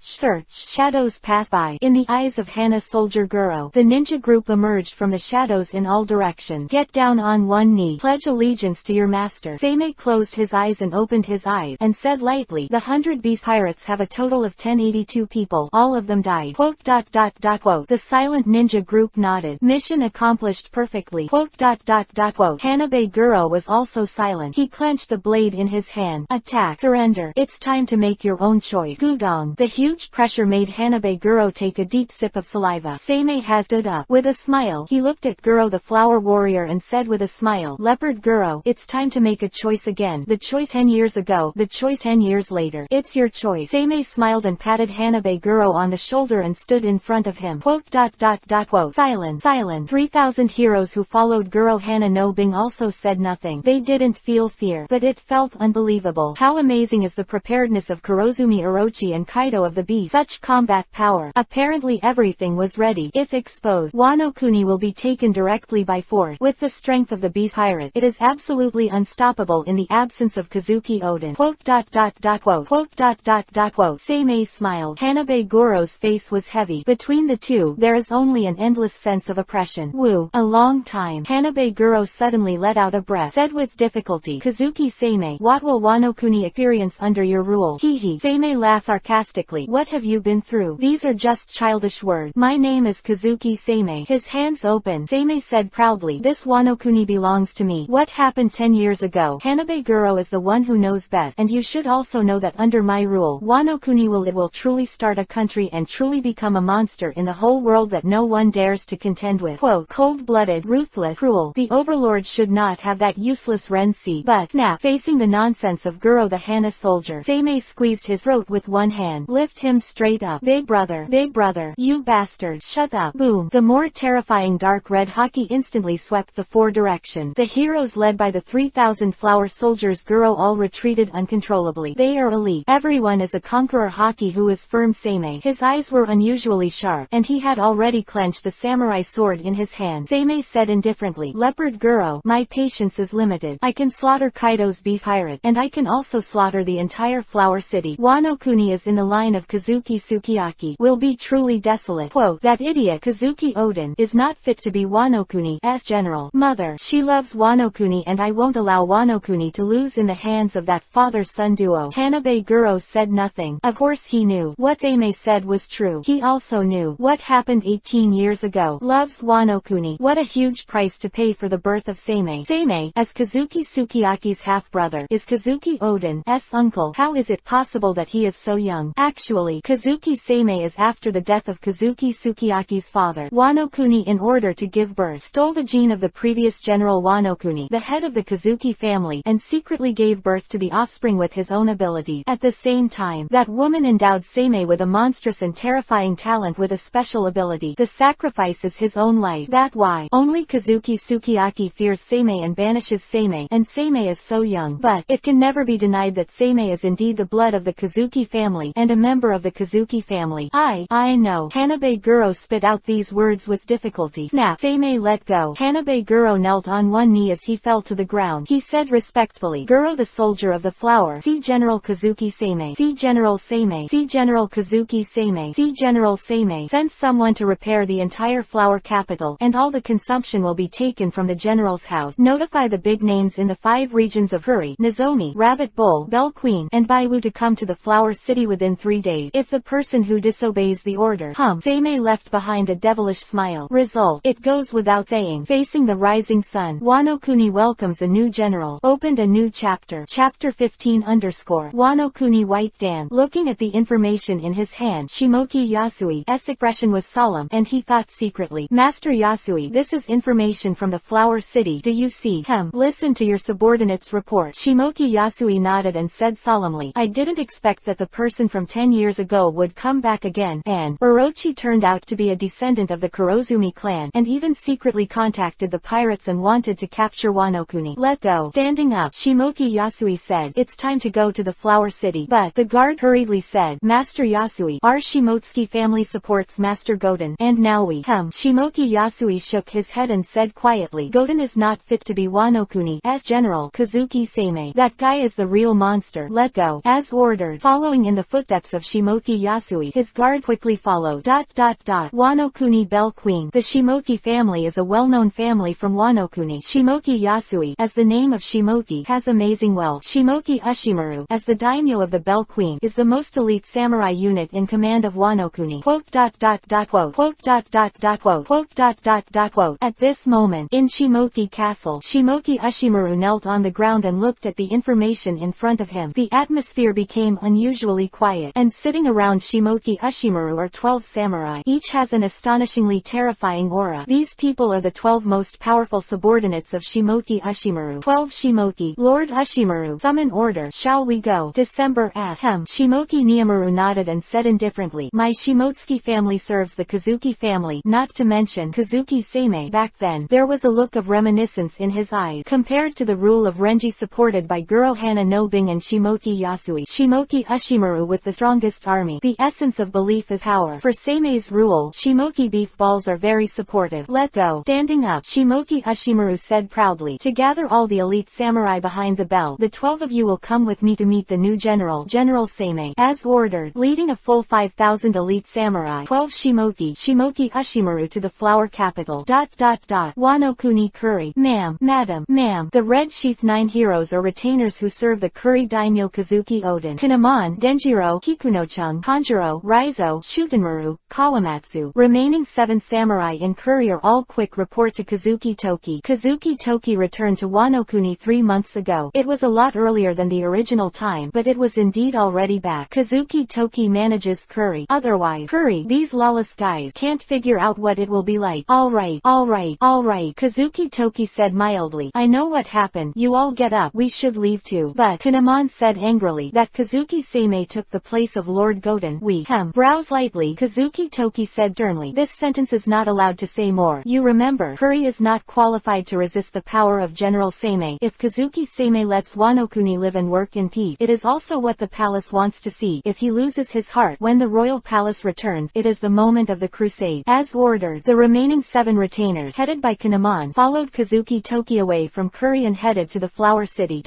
Search. Shadows pass by. In the eyes of Hana Soldier Guro, the ninja group emerged from the shadows in all directions. Get down on one knee. Pledge allegiance to your master. Seimei closed his eyes and opened his eyes, and said lightly, the 100 Beast Pirates have a total of 1082 people. All of them died. Quote. The silent ninja group nodded. Mission accomplished perfectly. Quote. Hanabe Guro was also silent. He clenched the blade in his hand. Attack. Surrender. It's time to make your own choice. Gudong. The huge pressure made Hanabe Guro take a deep sip of saliva. Seimei has stood up. With a smile, he looked at Guro the flower warrior and said with a smile, Leopard Guro, it's time to make a choice again. The choice 10 years ago, the choice 10 years later. It's your choice. Seimei smiled and patted Hanabe Guro on the shoulder and stood in front of him. Quote. Silence. 3,000 heroes who followed Guro Hana no Bing also said nothing. They didn't feel fear, but it felt unbelievable. How amazing is the preparedness of Kurosumi Orochi and Kaido of the Beast. Such combat power. Apparently everything was ready. If exposed, Wano Kuni will be taken directly by force. With the strength of the Beast Pirate, it is absolutely unstoppable in the absence of Kazuki Oden. Quote. Seimei smiled. Hanabe Guro's face was heavy. Between the two, there is only an endless sense of oppression. Woo. A long time. Hanabe Guro suddenly let out a breath. Said with difficulty, Kazuki Seimei, what will Wano Kuni experience under your rule? Hehe. Seimei laughed sarcastically. What have you been through? These are just childish words. My name is Kazuki Seimei. His hands open. Seimei said proudly, this Wano Kuni belongs to me. What happened 10 years ago? Hanabe Guro is the one who knows best, and you should also know that under my rule, Wano Kuni will truly start a country and truly become a monster in the whole world that no one dares to contend with. Quote, cold-blooded, ruthless, cruel. The overlord should not have that useless Rensi. But, snap, facing the nonsense of Guro the Hana soldier, Seimei squeezed his throat with one hand. Lift him straight up. Big brother, you bastard, shut up. Boom. The more terrifying dark red haki instantly swept the 4 directions. The heroes led by the 3,000 flower soldiers Guro all retreated uncontrollably. They are elite. Everyone is a conqueror haki who is firm. Seimei. His eyes were unusually sharp, and he had already clenched the samurai sword in his hand. Seimei said indifferently, Leopard Guro, my patience is limited. I can slaughter Kaido's Beast Pirate, and I can also slaughter the entire Flower City. Wano Kuni is in the line of Kazuki Sukiyaki. Will be truly desolate. Quote, that idiot Kazuki Oden is not fit to be Wano Kuni's general. Mother, she loves Wano Kuni and I won't allow Wano Kuni to lose in the hands of that father-son duo. Hanabe Guro said nothing. Of course he knew. What Seimei said was true. He also knew what happened 18 years ago. Loves Wano Kuni. What a huge price to pay for the birth of Seimei. Seimei, as Kazuki Sukiyaki's half-brother, is Kazuki Oden's uncle. How is it possible that he is so young? Actually, Kazuki Seimei is after the death of Kazuki Sukiyaki's father, Wano Kuni, in order to give birth, stole the gene of the previous general Wano Kuni, the head of the Kazuki family, and secretly gave birth to the offspring with his own abilities. At the same time, that woman endowed Seimei with a monstrous and terrifying talent with a special ability. The sacrifice is his own life. That's why only Kazuki Sukiyaki fears Seimei and banishes Seimei, and Seimei is so young. But it can never be denied that Seimei is indeed the blood of the Kazuki family, and a member of the Kazuki family. I know. Hanabe Guro spit out these words with difficulty. Snap. Snap. Seimei let go. Hanabe Guro knelt on one knee as he fell to the ground. He said respectfully, Guro the soldier of the flower. See General Kazuki Seimei. See General Seimei. See General Kazuki Seimei. See General Seimei. Send someone to repair the entire flower capital, and all the consumption will be taken from the general's house. Notify the big names in the 5 regions of Huri, Nozomi, Rabbit Bowl, Bell Queen, and Baiwu to come to the flower city within 3 days. If the person who disobeys the order, Seimei left behind a devilish smile. Result, it goes without saying. Facing the rising sun, Wano Kuni welcomes a new general. Opened a new chapter. Chapter 15 _ Wano Kuni White Dan. Looking at the information in his hand, Shimoki Yasui's expression was solemn, and he thought secretly, Master Yasui, this is information from the flower city. Do you see? Listen to your subordinate's report. Shimoki Yasui nodded and said solemnly, I didn't expect that the person from 10 years ago would come back again, and Orochi turned out to be a descendant of the Kurosumi clan, and even secretly contacted the pirates and wanted to capture Wano Kuni. Let go. Standing up, Shimoki Yasui said, it's time to go to the flower city. But the guard hurriedly said, Master Yasui, our Shimotsuki family supports Master Goten, and now we. Shimoki Yasui shook his head and said quietly, Goten is not fit to be Wano Kuni's general. Kazuki Seimei, that guy is the real monster. Let go. As ordered. Following in the footsteps of Shimoki Yasui, his guard quickly followed. Wano Kuni Bell Queen. The Shimoki family is a well-known family from Wano Kuni. Shimoki Yasui, as the name of Shimoki, has amazing wealth. Shimoki Ushimaru, as the daimyo of the Bell Queen, is the most elite samurai unit in command of Wano Kuni. At this moment, in Shimoki Castle, Shimoki Ushimaru knelt on the ground and looked at the information in front of him. The atmosphere became unusually quiet, and sitting around Shimoki Ushimaru are 12 samurai. Each has an astonishingly terrifying aura. These people are the 12 most powerful subordinates of Shimoki Ushimaru. 12 Shimoki. Lord Ushimaru, summon order. Shall we go? December asked. Shimoki Niyamaru nodded and said indifferently, my Shimotsuki family serves the Kazuki family, not to mention Kazuki Seimei. Back then, there was a look of reminiscence in his eyes, compared to the rule of Renji supported by Guro Hana no Bing and Shimoki Yasui. Shimoki Ushimaru with the strongest army. The essence of belief is power. For Seimei's rule, Shimoki beef balls are very supportive. Let go. Standing up, Shimoki Ushimaru said proudly, to gather all the elite samurai behind the bell, the 12 of you will come with me to meet the new general, General Seimei. As ordered, leading a full 5,000 elite samurai, 12 Shimoki Ushimaru to the flower capital. Wano Kuni Kuri. Ma'am, madam, ma'am. The Red Sheath 9 heroes or retainers who serve the Kuri daimyo Kazuki Oden, Kanamon, Denjiro, Kikunochung, Kanjuro, Raizo, Shutenmaru, Kawamatsu. Remaining 7 samurai in Kuri are all quick report to Kazuki Toki. Kazuki Toki returned to Wano Kuni 3 months ago. It was a lot earlier than the original time, but it was indeed already back. Kazuki Toki manages Kuri. Otherwise, Kuri, these lawless guys, can't figure out what it will be like. Alright. Kazuki Toki said mildly, I know what happened. You all get up. We should leave too. But Kanamon said angrily that Kazuki Seimei took the place of Lord Goten. We brows lightly. Kazuki Toki said sternly, this sentence is not allowed to say more. You remember, Kuri is not qualified to resist the power of General Seimei. If Kazuki Seimei lets Wano Kuni live and work in peace, it is also what the palace wants to see. If he loses his heart when the royal palace returns, it is the moment of the crusade. As ordered, the remaining 7 retainers, headed by Kanamon, followed Kazuki Toki away from Kuri and headed to the flower city.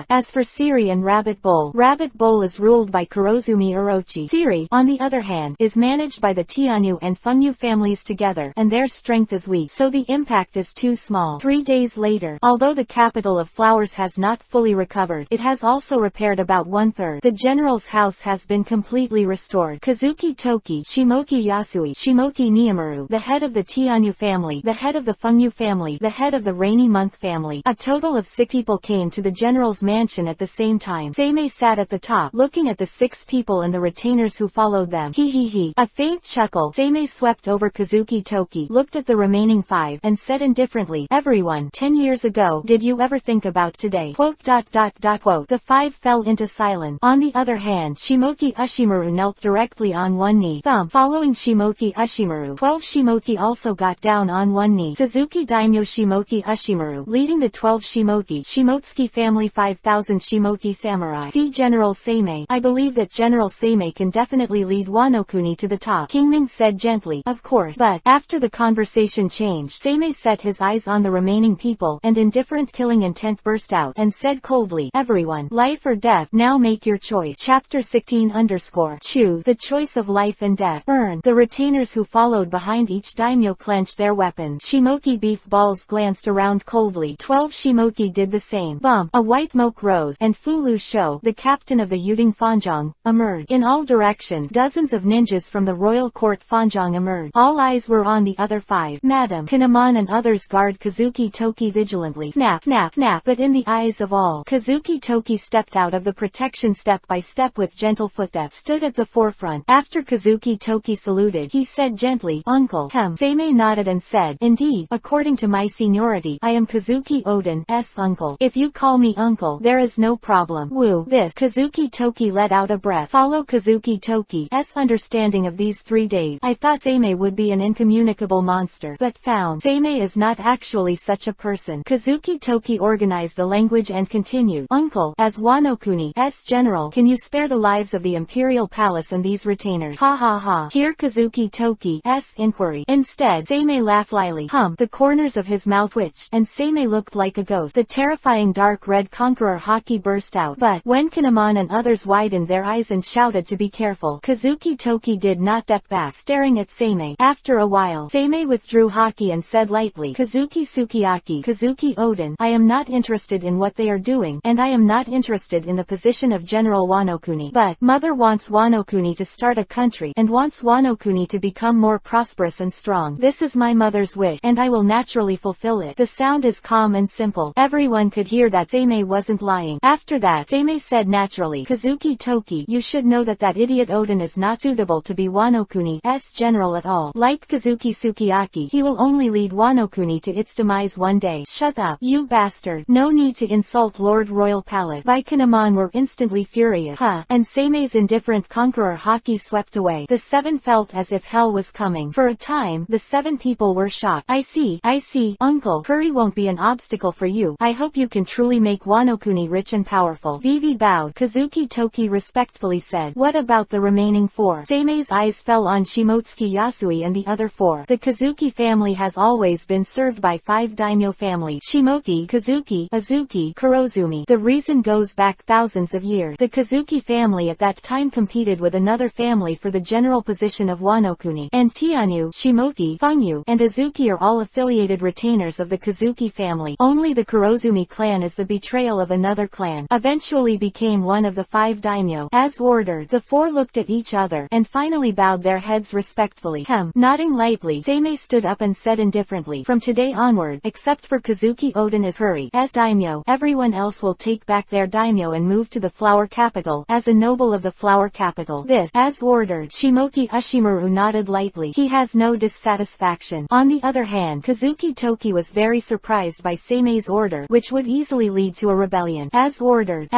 As for Siri and Rabbit Bowl is ruled by Kurosumi Orochi. Siri, on the other hand, is managed by the Tianyu and Fengyu families together, and their strength is weak, so the impact is too small. 3 days later, although the capital of flowers has not fully recovered, it has also repaired about 1/3. The general's house has been completely restored. Kazuki Toki, Shimoki Yasui, Shimoki Niyamaru, the head of the Tianyu family, the head of the Fengyu family, the head of the Rainy Month family. A total of 6 people came to the general's mansion at the same time. Seimei sat at the top, looking at the 6 people and the retainers who followed them. He. A faint chuckle. Seimei swept over Kazuki Toki, looked at the remaining 5, and said indifferently, everyone, 10 years ago, did you ever think about today? The 5 fell into silence. On the other hand, Shimoki Ushimaru knelt directly on one knee. Following Shimoki Ushimaru, 12 Shimoki also got down on one knee. Suzuki Daimyo Shimoki Ushimaru, leading the 12 Shimotsuki family 5,000 Shimoki samurai. See General Seimei. I believe that General Seimei can definitely lead Wano Kuni to the top. Kingming said gently, of course, but after the the conversation changed. Seimei set his eyes on the remaining people, and indifferent killing intent burst out, and said coldly, "Everyone, life or death, now make your choice." Chapter 16_. The choice of life and death. Burn. The retainers who followed behind each daimyo clenched their weapons. Shimoki Beef Balls glanced around coldly. 12 Shimoki did the same. Bump. A white smoke rose, and Fulu Sho, the captain of the Yuding Fanjong, emerged. In all directions, dozens of ninjas from the royal court Fanjong emerged. All eyes were on the other 5. Madam Kinemon and others guard Kazuki Toki vigilantly. Snap, snap, snap. But in the eyes of all, Kazuki Toki stepped out of the protection step by step with gentle footsteps, stood at the forefront. After Kazuki Toki saluted, he said gently, "Uncle." Seimei nodded and said, "Indeed, according to my seniority, I am Kazuki Odin's uncle. If you call me uncle, there is no problem." Woo. This. Kazuki Toki let out a breath. Follow Kazuki Toki's understanding of these 3 days. I thought Seimei would be an incommunicable monster, but found Seimei is not actually such a person. Kazuki Toki organized the language and continued, "Uncle, as Wano Kuni's general, can you spare the lives of the imperial palace and these retainers?" Ha ha ha. Hear Kazuki Toki's inquiry. Instead, Seimei laughed slyly. The corners of his mouth twitched, and Seimei looked like a ghost. The terrifying dark red conqueror haki burst out. But when Kinemon and others widened their eyes and shouted to be careful, Kazuki Toki did not step back, staring at Seimei. After a while, Seimei withdrew haki and said lightly, "Kazuki Sukiyaki, Kazuki Odin, I am not interested in what they are doing, and I am not interested in the position of General Wanokuni. But Mother wants Wanokuni to start a country, and wants Wanokuni to become more prosperous and strong. This is my mother's wish, and I will naturally fulfill it." The sound is calm and simple. Everyone could hear that Seimei wasn't lying. After that, Seimei said naturally, "Kazuki Toki, you should know that that idiot Odin is not suitable to be Wanokuni's general at all. Like Kazuki Sukiyaki, he will only lead Wanokuni to its demise one day." "Shut up, you bastard. No need to insult Lord Royal Palace." By Kinemon were instantly furious. And Seimei's indifferent conqueror haki swept away. The 7 felt as if hell was coming. For a time, the 7 people were shocked. I see, Uncle. Curry won't be an obstacle for you. I hope you can truly make Wanokuni rich and powerful." Vivi bowed. Kazuki Toki respectfully said, "What about the remaining 4? Seimei's eyes fell on Shimotsuki Yasui and the other 4. The Kazuki family has always been served by 5 daimyo families: Shimoki, Kazuki, Azuki, Kurosumi. The reason goes back thousands of years. The Kazuki family at that time competed with another family for the general position of Wanokuni, and Tianyu, Shimoki, Fungyu, and Azuki are all affiliated retainers of the Kazuki family. Only the Kurosumi clan is the betrayal of another clan. Eventually became one of the 5 daimyo. As ordered, the 4 looked at each other, and finally bowed their heads respectfully. Nodding lightly, Seimei stood up and said indifferently, "From today onward, except for Kazuki Odin as Huri's daimyo, everyone else will take back their daimyo and move to the flower capital, as a noble of the flower capital." This, as ordered. Shimoki Ushimaru nodded lightly. He has no dissatisfaction. On the other hand, Kazuki Toki was very surprised by Seimei's order, which would easily lead to a rebellion. As ordered.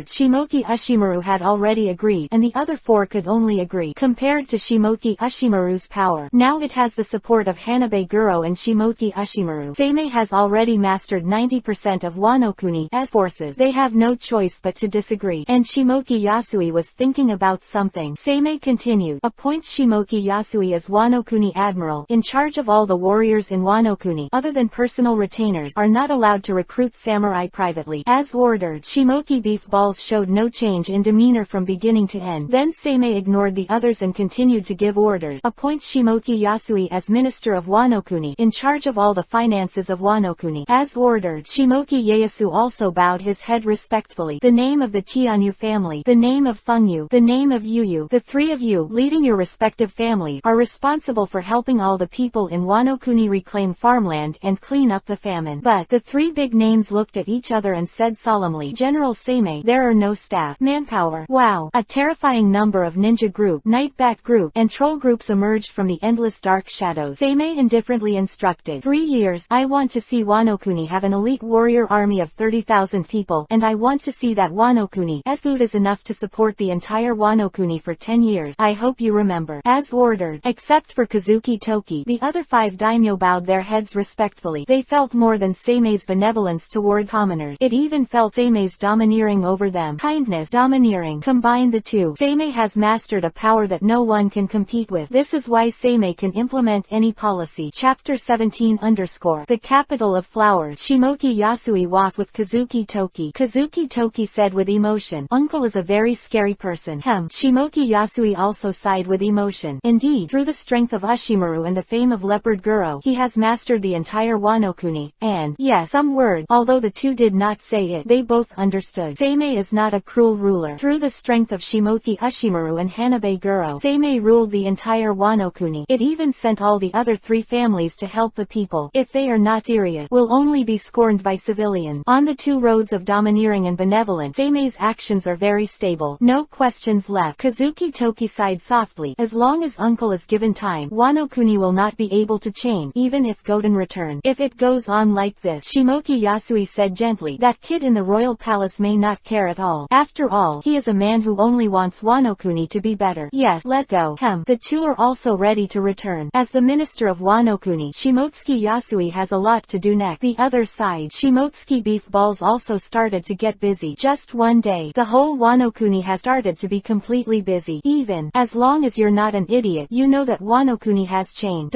Shimoki Ushimaru had already agreed, and the other 4 could only agree. Compared to Shimoki Ushimaru's power, now it has the support of Hanabe Guro and Shimoki Ushimaru. Seimei has already mastered 90% of Wanokuni's forces. They have no choice but to disagree. And Shimoki Yasui was thinking about something. Seimei continued, "Appoint Shimoki Yasui as Wanokuni admiral, in charge of all the warriors in Wanokuni, other than personal retainers, are not allowed to recruit samurai privately." As ordered. Shimoki Beef Balls showed no change in demeanor from beginning to end. Then Seimei ignored the others and continued to give orders. "Appoint Shimoki Yasui as minister of Wanokuni, in charge of all the finances of Wanokuni." As ordered. Shimoki Ieyasu also bowed his head respectfully. "The name of the Tianyu family, the name of Fungyu, the name of Yuyu, the 3 of you, leading your respective families, are responsible for helping all the people in Wanokuni reclaim farmland and clean up the famine." But the 3 big names looked at each other and said solemnly, "General Seimei, there are no staff manpower." Wow! A terrifying number of ninja group, night bat group, and troll groups emerged from the endless dark shadows. Seimei indifferently instructed, 3 years, I want to see Wanokuni have an elite warrior army of 30,000 people, and I want to see that Wanokuni's food is enough to support the entire Wanokuni for 10 years. I hope you remember." As ordered. Except for Kazuki Toki, the other 5 daimyo bowed their heads respectfully. They felt more than Seimei's benevolence toward commoners. It even felt Seimei's domineering over them. Kindness, domineering. Combine the two. Seimei has mastered a power that no one can compete with. This is why Seimei can implement implement any policy. Chapter 17 _ The Capital of Flowers. Shimoki Yasui walked with Kazuki Toki. Kazuki Toki said with emotion, "Uncle is a very scary person." Shimoki Yasui also sighed with emotion. Indeed, through the strength of Ushimaru and the fame of Leopard Guro, he has mastered the entire Wano-kuni, and, yes, some word, although the two did not say it, they both understood. Seimei is not a cruel ruler. Through the strength of Shimoki Ushimaru and Hanabe Guro, Seimei ruled the entire Wano-kuni. It even sent all the other three families to help the people. If they are not serious, will only be scorned by civilians. On the two roads of domineering and benevolence, Seimei's actions are very stable. No questions left. Kazuki Toki sighed softly. As long as uncle is given time, Wano-kuni will not be able to change, even if Goten return. If it goes on like this, Shimoki Yasui said gently, that kid in the royal palace may not care at all. After all, he is a man who only wants Wano-kuni to be better. Yes, let go. The two are also ready to return. As the minister of Wano-kuni, Shimotsuki Yasui has a lot to do next. The other side, Shimotsuki beef balls also started to get busy. Just one day, the whole Wano-kuni has started to be completely busy. Even, as long as you're not an idiot, you know that Wano-kuni has changed.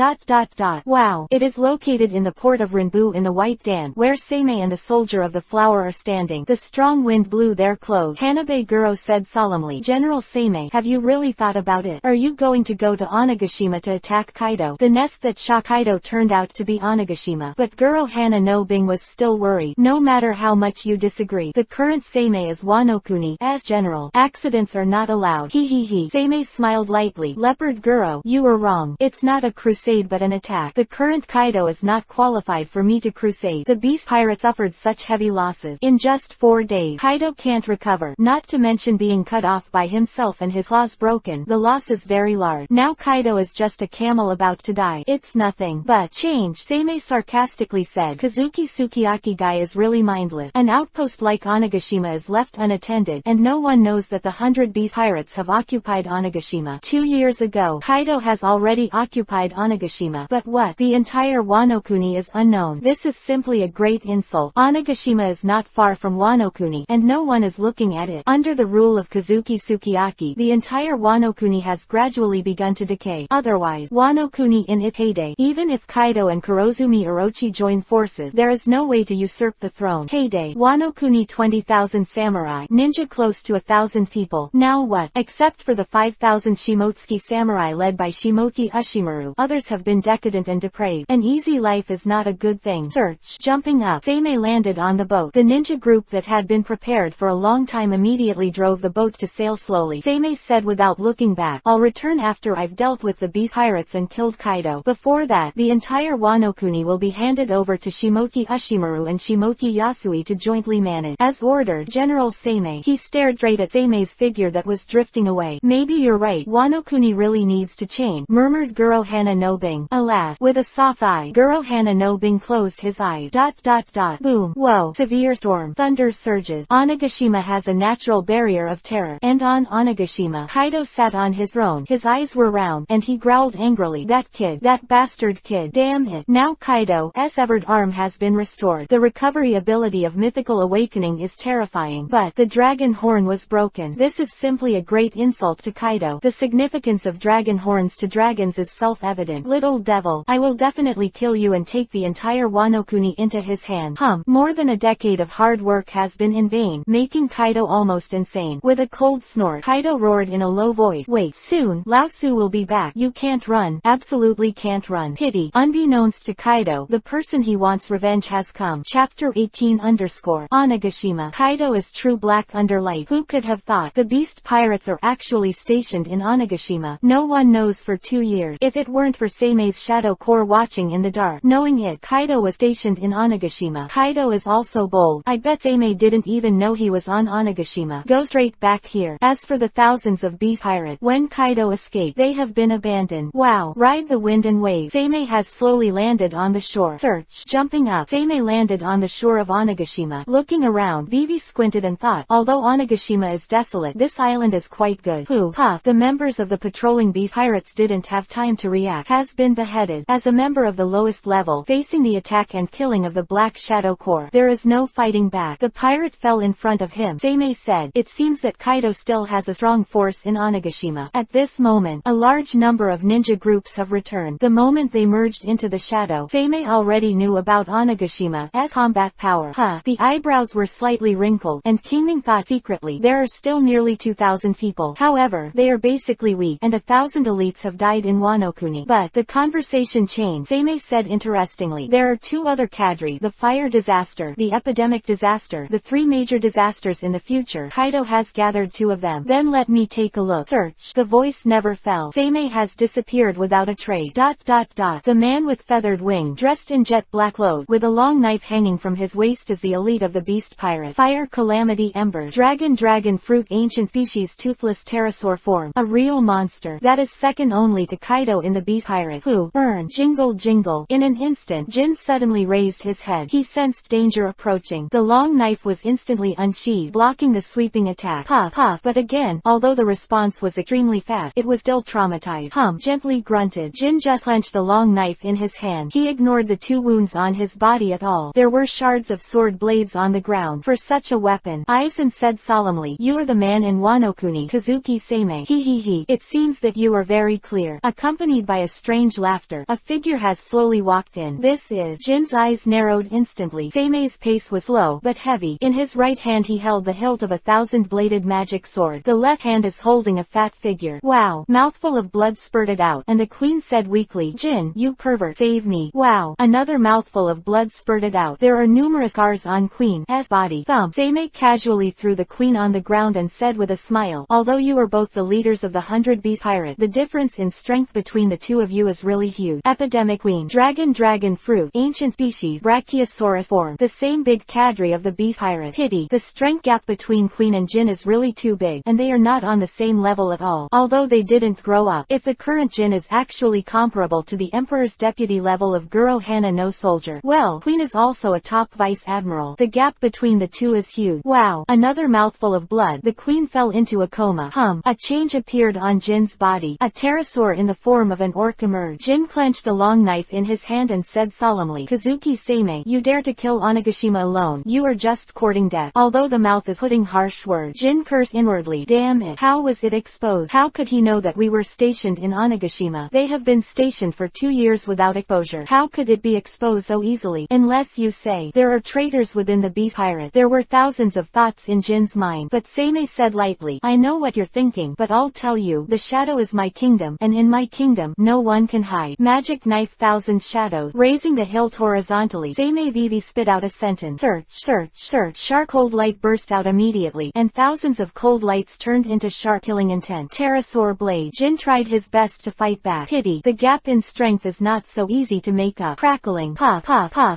Wow. It is located in the port of Rinbu in the White Dam, where Seimei and the soldier of the flower are standing. The strong wind blew their clothes. Hanabe Guro said solemnly, General Seimei, have you really thought about it? Are you going to go to Onigashima to attack Kaido? The nest that shot Kaido turned out to be Onigashima. But Guro Hana no Bing was still worried. No matter how much you disagree, the current Seimei is Wano-kuni. As general, accidents are not allowed. Seimei smiled lightly. Leopard Guro, you were wrong. It's not a crusade but an attack. The current Kaido is not qualified for me to crusade. The beast pirate suffered such heavy losses. In just 4 days, Kaido can't recover, not to mention being cut off by himself and his claws broken. The loss is very large. Now Kaido is just a camel about to die. It's nothing but change, Seimei sarcastically said. Kazuki Sukiyaki guy is really mindless. An outpost like Onigashima is left unattended, and no one knows that the 100 beast pirates have occupied Onigashima. 2 years ago, Kaido has already occupied Onigashima. But what? The entire Wano-kuni is unknown. This is simply a great insult. Onigashima is not far from Wano-kuni, and no one is looking at it. Under the rule of Kazuki Sukiyaki, the entire Wano-kuni has gradually begun to decay. Otherwise, Wano-kuni in its heyday, even if Kaido and Kurosumi Orochi join forces, there is no way to usurp the throne. Heyday, Wano-kuni 20,000 samurai, ninja close to 1,000 people. Now what? Except for the 5,000 Shimotsuki samurai led by Shimoki Ushimaru, others have been decadent and depraved. An easy life is not a good thing. Search. Jumping up, Seimei landed on the boat. The ninja group that had been prepared for a long time immediately drove the boat to sail slowly. Seimei said without looking back, I'll return after I've dealt with the beast pirates and killed Kaido. Before that, the entire Wano-kuni will be handed over to Shimoki Ushimaru and Shimoki Yasui to jointly manage. As ordered, General Seimei. He stared straight at Seimei's figure that was drifting away. Maybe you're right. Wano-kuni really needs to change, murmured Guro Hana no Bing. Alas, with a soft sigh, Guro Hana no Bing closed his eyes. Boom. Whoa. Severe storm. Thunder surges. Onigashima has a natural barrier of terror. And on Onigashima, Kaido sat on his throne. His eyes were round, and he growled angrily. That kid. That bastard kid. Damn it. Now Kaido's severed arm has been restored. The recovery ability of mythical awakening is terrifying. But the dragon horn was broken. This is simply a great insult to Kaido. The significance of dragon horns to dragons is self-evident. Little devil, I will definitely kill you and take the entire Wano-kuni into his hand. More than a decade of hard work has been in vain, making Kaido almost insane. With a cold snort, Kaido roared in a low voice. Wait, soon, Lao Su will be back. You can't run. Absolutely can't run. Pity. Unbeknownst to Kaido, the person he wants revenge has come. Chapter 18 _ Onigashima. Kaido is true black under light. Who could have thought? The beast pirates are actually stationed in Onigashima. No one knows for 2 years. If it weren't for Seimei's shadow corps watching in the dark, knowing it, Kaido was stationed in Onigashima. Kaido is also bold. I bet Seimei didn't even know he was on Onigashima. Go straight back here. As for the thousands of beast pirates, when Kaido escaped, they have been abandoned. Wow. Ride the wind and waves. Seimei has slowly landed on the shore. Search. Jumping up, Seimei landed on the shore of Onigashima. Looking around, Vivi squinted and thought, although Onigashima is desolate, this island is quite good. Pooh. Puff. The members of the patrolling beast pirates didn't have time to react. Has been beheaded. As a member of the lowest level, facing the attack and killing of the Black Shadow Corps, there is no fighting back. The pirate fell in front of him. Seimei said, it seems that Kaido still has a strong force in Onigashima. At this moment, a large number of ninja groups troops have returned. The moment they merged into the shadow, Seimei already knew about Onigashima combat power. The eyebrows were slightly wrinkled, and Kingming thought secretly, there are still nearly 2,000 people. However, they are basically weak, and 1,000 elites have died in Wano-kuni. But the conversation changed. Seimei said interestingly, there are 2 other cadre, the fire disaster, the epidemic disaster, the 3 major disasters in the future. Kaido has gathered 2 of them. Then let me take a look. Search. The voice never fell. Seimei has disappeared without a trace. The man with feathered wing, dressed in jet black clothes, with a long knife hanging from his waist is the elite of the beast pirate. Fire calamity ember. Dragon fruit ancient species toothless pterosaur form. A real monster. That is second only to Kaido in the beast pirate. Who? Jingle. In an instant, Jin suddenly raised his head. He sensed danger approaching. The long knife was instantly unsheathed, blocking the sweeping attack. Puff. But again, although the response was extremely fast, it was still traumatized. Gently grunted. Jin just clenched the long knife in his hand. He ignored the 2 wounds on his body at all. There were shards of sword blades on the ground. For such a weapon, Aizen said solemnly, you are the man in Wano-kuni, Kazuki Seimei. He. It seems that you are very clear. Accompanied by a strange laughter, a figure has slowly walked in. This is. Jin's eyes narrowed instantly. Seimei's pace was slow, but heavy. In his right hand he held the hilt of a 1,000-bladed magic sword. The left hand is holding a fat figure. Wow. Mouthful of blood spurted out, and the queen said weakly, Jin, you pervert, save me. Wow. Another mouthful of blood spurted out. There are numerous scars on Queen's body. Seimei casually threw the queen on the ground and said with a smile, although you are both the leaders of the 100 Beast Pirate, the difference in strength between the 2 of you is really huge. Epidemic queen. Dragon fruit. Ancient species. Brachiosaurus form. The same big cadre of the Beast Pirate. Pity. The strength gap between Queen and Jin is really too big, and they are not on the same level at all, although they didn't grow up. If the current Jin is actually comparable to the Emperor's deputy level of Guro Hana no soldier, well, Queen is also a top vice admiral. The gap between the 2 is huge. Wow. Another mouthful of blood. The queen fell into a coma. A change appeared on Jin's body. A pterosaur in the form of an orc emerged. Jin clenched the long knife in his hand and said solemnly, Kazuki Seimei, you dare to kill Onigashima alone. You are just courting death. Although the mouth is putting harsh words, Jin cursed inwardly. Damn it. How was it exposed? How could he know that we were stationed in Onigashima? They have been stationed for 2 years without exposure. How could it be exposed so easily? Unless you say, there are traitors within the Beast Pirate. There were thousands of thoughts in Jin's mind, but Seimei said lightly, I know what you're thinking, but I'll tell you, the shadow is my kingdom, and in my kingdom, no one can hide. Magic knife 1,000 shadows. Raising the hilt horizontally, Seimei Vivi spit out a sentence. Search. Sharp cold light burst out immediately, and thousands of cold lights turned into sharp killing intent. Pterosaur blade. Jin tried his best to fight back. Pity. The gap in strength is not so easy to make up. Crackling. Puff.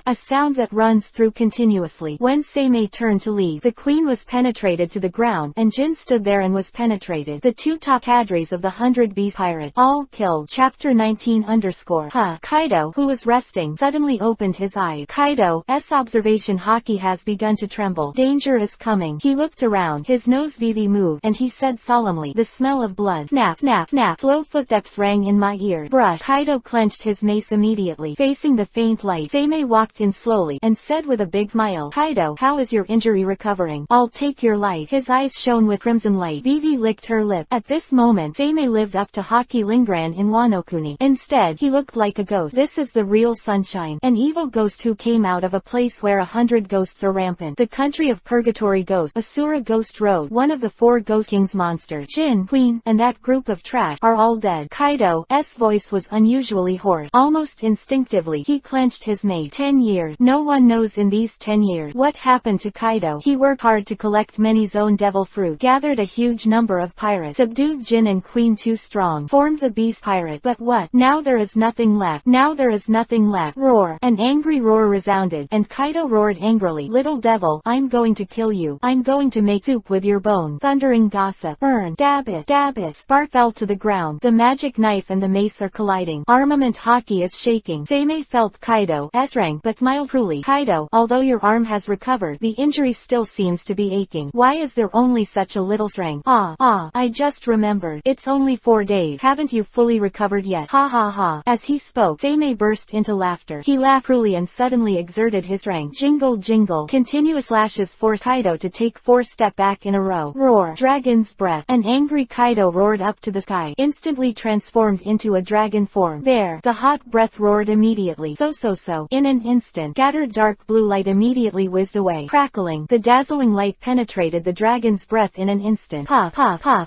A sound that runs through continuously. When Seimei turned to leave, the queen was penetrated to the ground, and Jin stood there and was penetrated. The 2 top cadres of the 100 Beast Pirate, all killed. Chapter 19 _ Kaido, who was resting, suddenly opened his eyes. Kaido's observation haki has begun to tremble. Danger is coming. He looked around, his nose Vivi moved, and he said solemnly, the smell of blood. Snap. Slow footsteps rang in my ear. Brush. Kaido clenched his mace immediately, facing the faint light. Seimei walked in slowly, and said with a big smile, Kaido, how is your injury recovering? I'll take your life. His eyes shone with crimson light. Vivi licked her lip. At this moment, Seimei lived up to Haki Lingran in Wano-kuni. Instead, he looked like a ghost. This is the real sunshine. An evil ghost who came out of a place where 100 ghosts are rampant. The country of Purgatory ghosts. Asura Ghost Road. One of the 4 Ghost King's monsters. Jin, Queen, and that group of trash are all dead. Kaido's voice was unusually hoarse. Almost instinctively, he clenched his mace. 10 years. No one knows in these 10 years what happened to Kaido. He worked hard to collect many zone devil fruit, gathered a huge number of pirates, subdued Jin and Queen too strong, formed the Beast Pirate. But what? Now there is nothing left. Roar. An angry roar resounded, and Kaido roared angrily, little devil, I'm going to kill you. I'm going to make soup with your bone. Thundering gossip. Burn. Dab it. Spark fell to the ground. The magic knife and the mace are colliding. Armament haki is shaking. Seimei felt Kaido's strength, but smiled cruelly. Kaido, although your arm has recovered, the injury still seems to be aching. Why is there only such a little strength? I just remembered. It's only 4 days. Haven't you fully recovered yet? Ha. As he spoke, Seimei burst into laughter. He laughed cruelly and suddenly exerted his strength. Jingle. Continuous lashes forced Kaido to take 4 steps back in a row. Roar. Dragon's breath. An angry Kaido roared up to the sky, instantly transformed into a dragon form. There, the hot breath roared immediately. So. In an instant, scattered dark blue light immediately whizzed away. Crackling, the dazzling light penetrated the dragon's breath in an instant. Puff.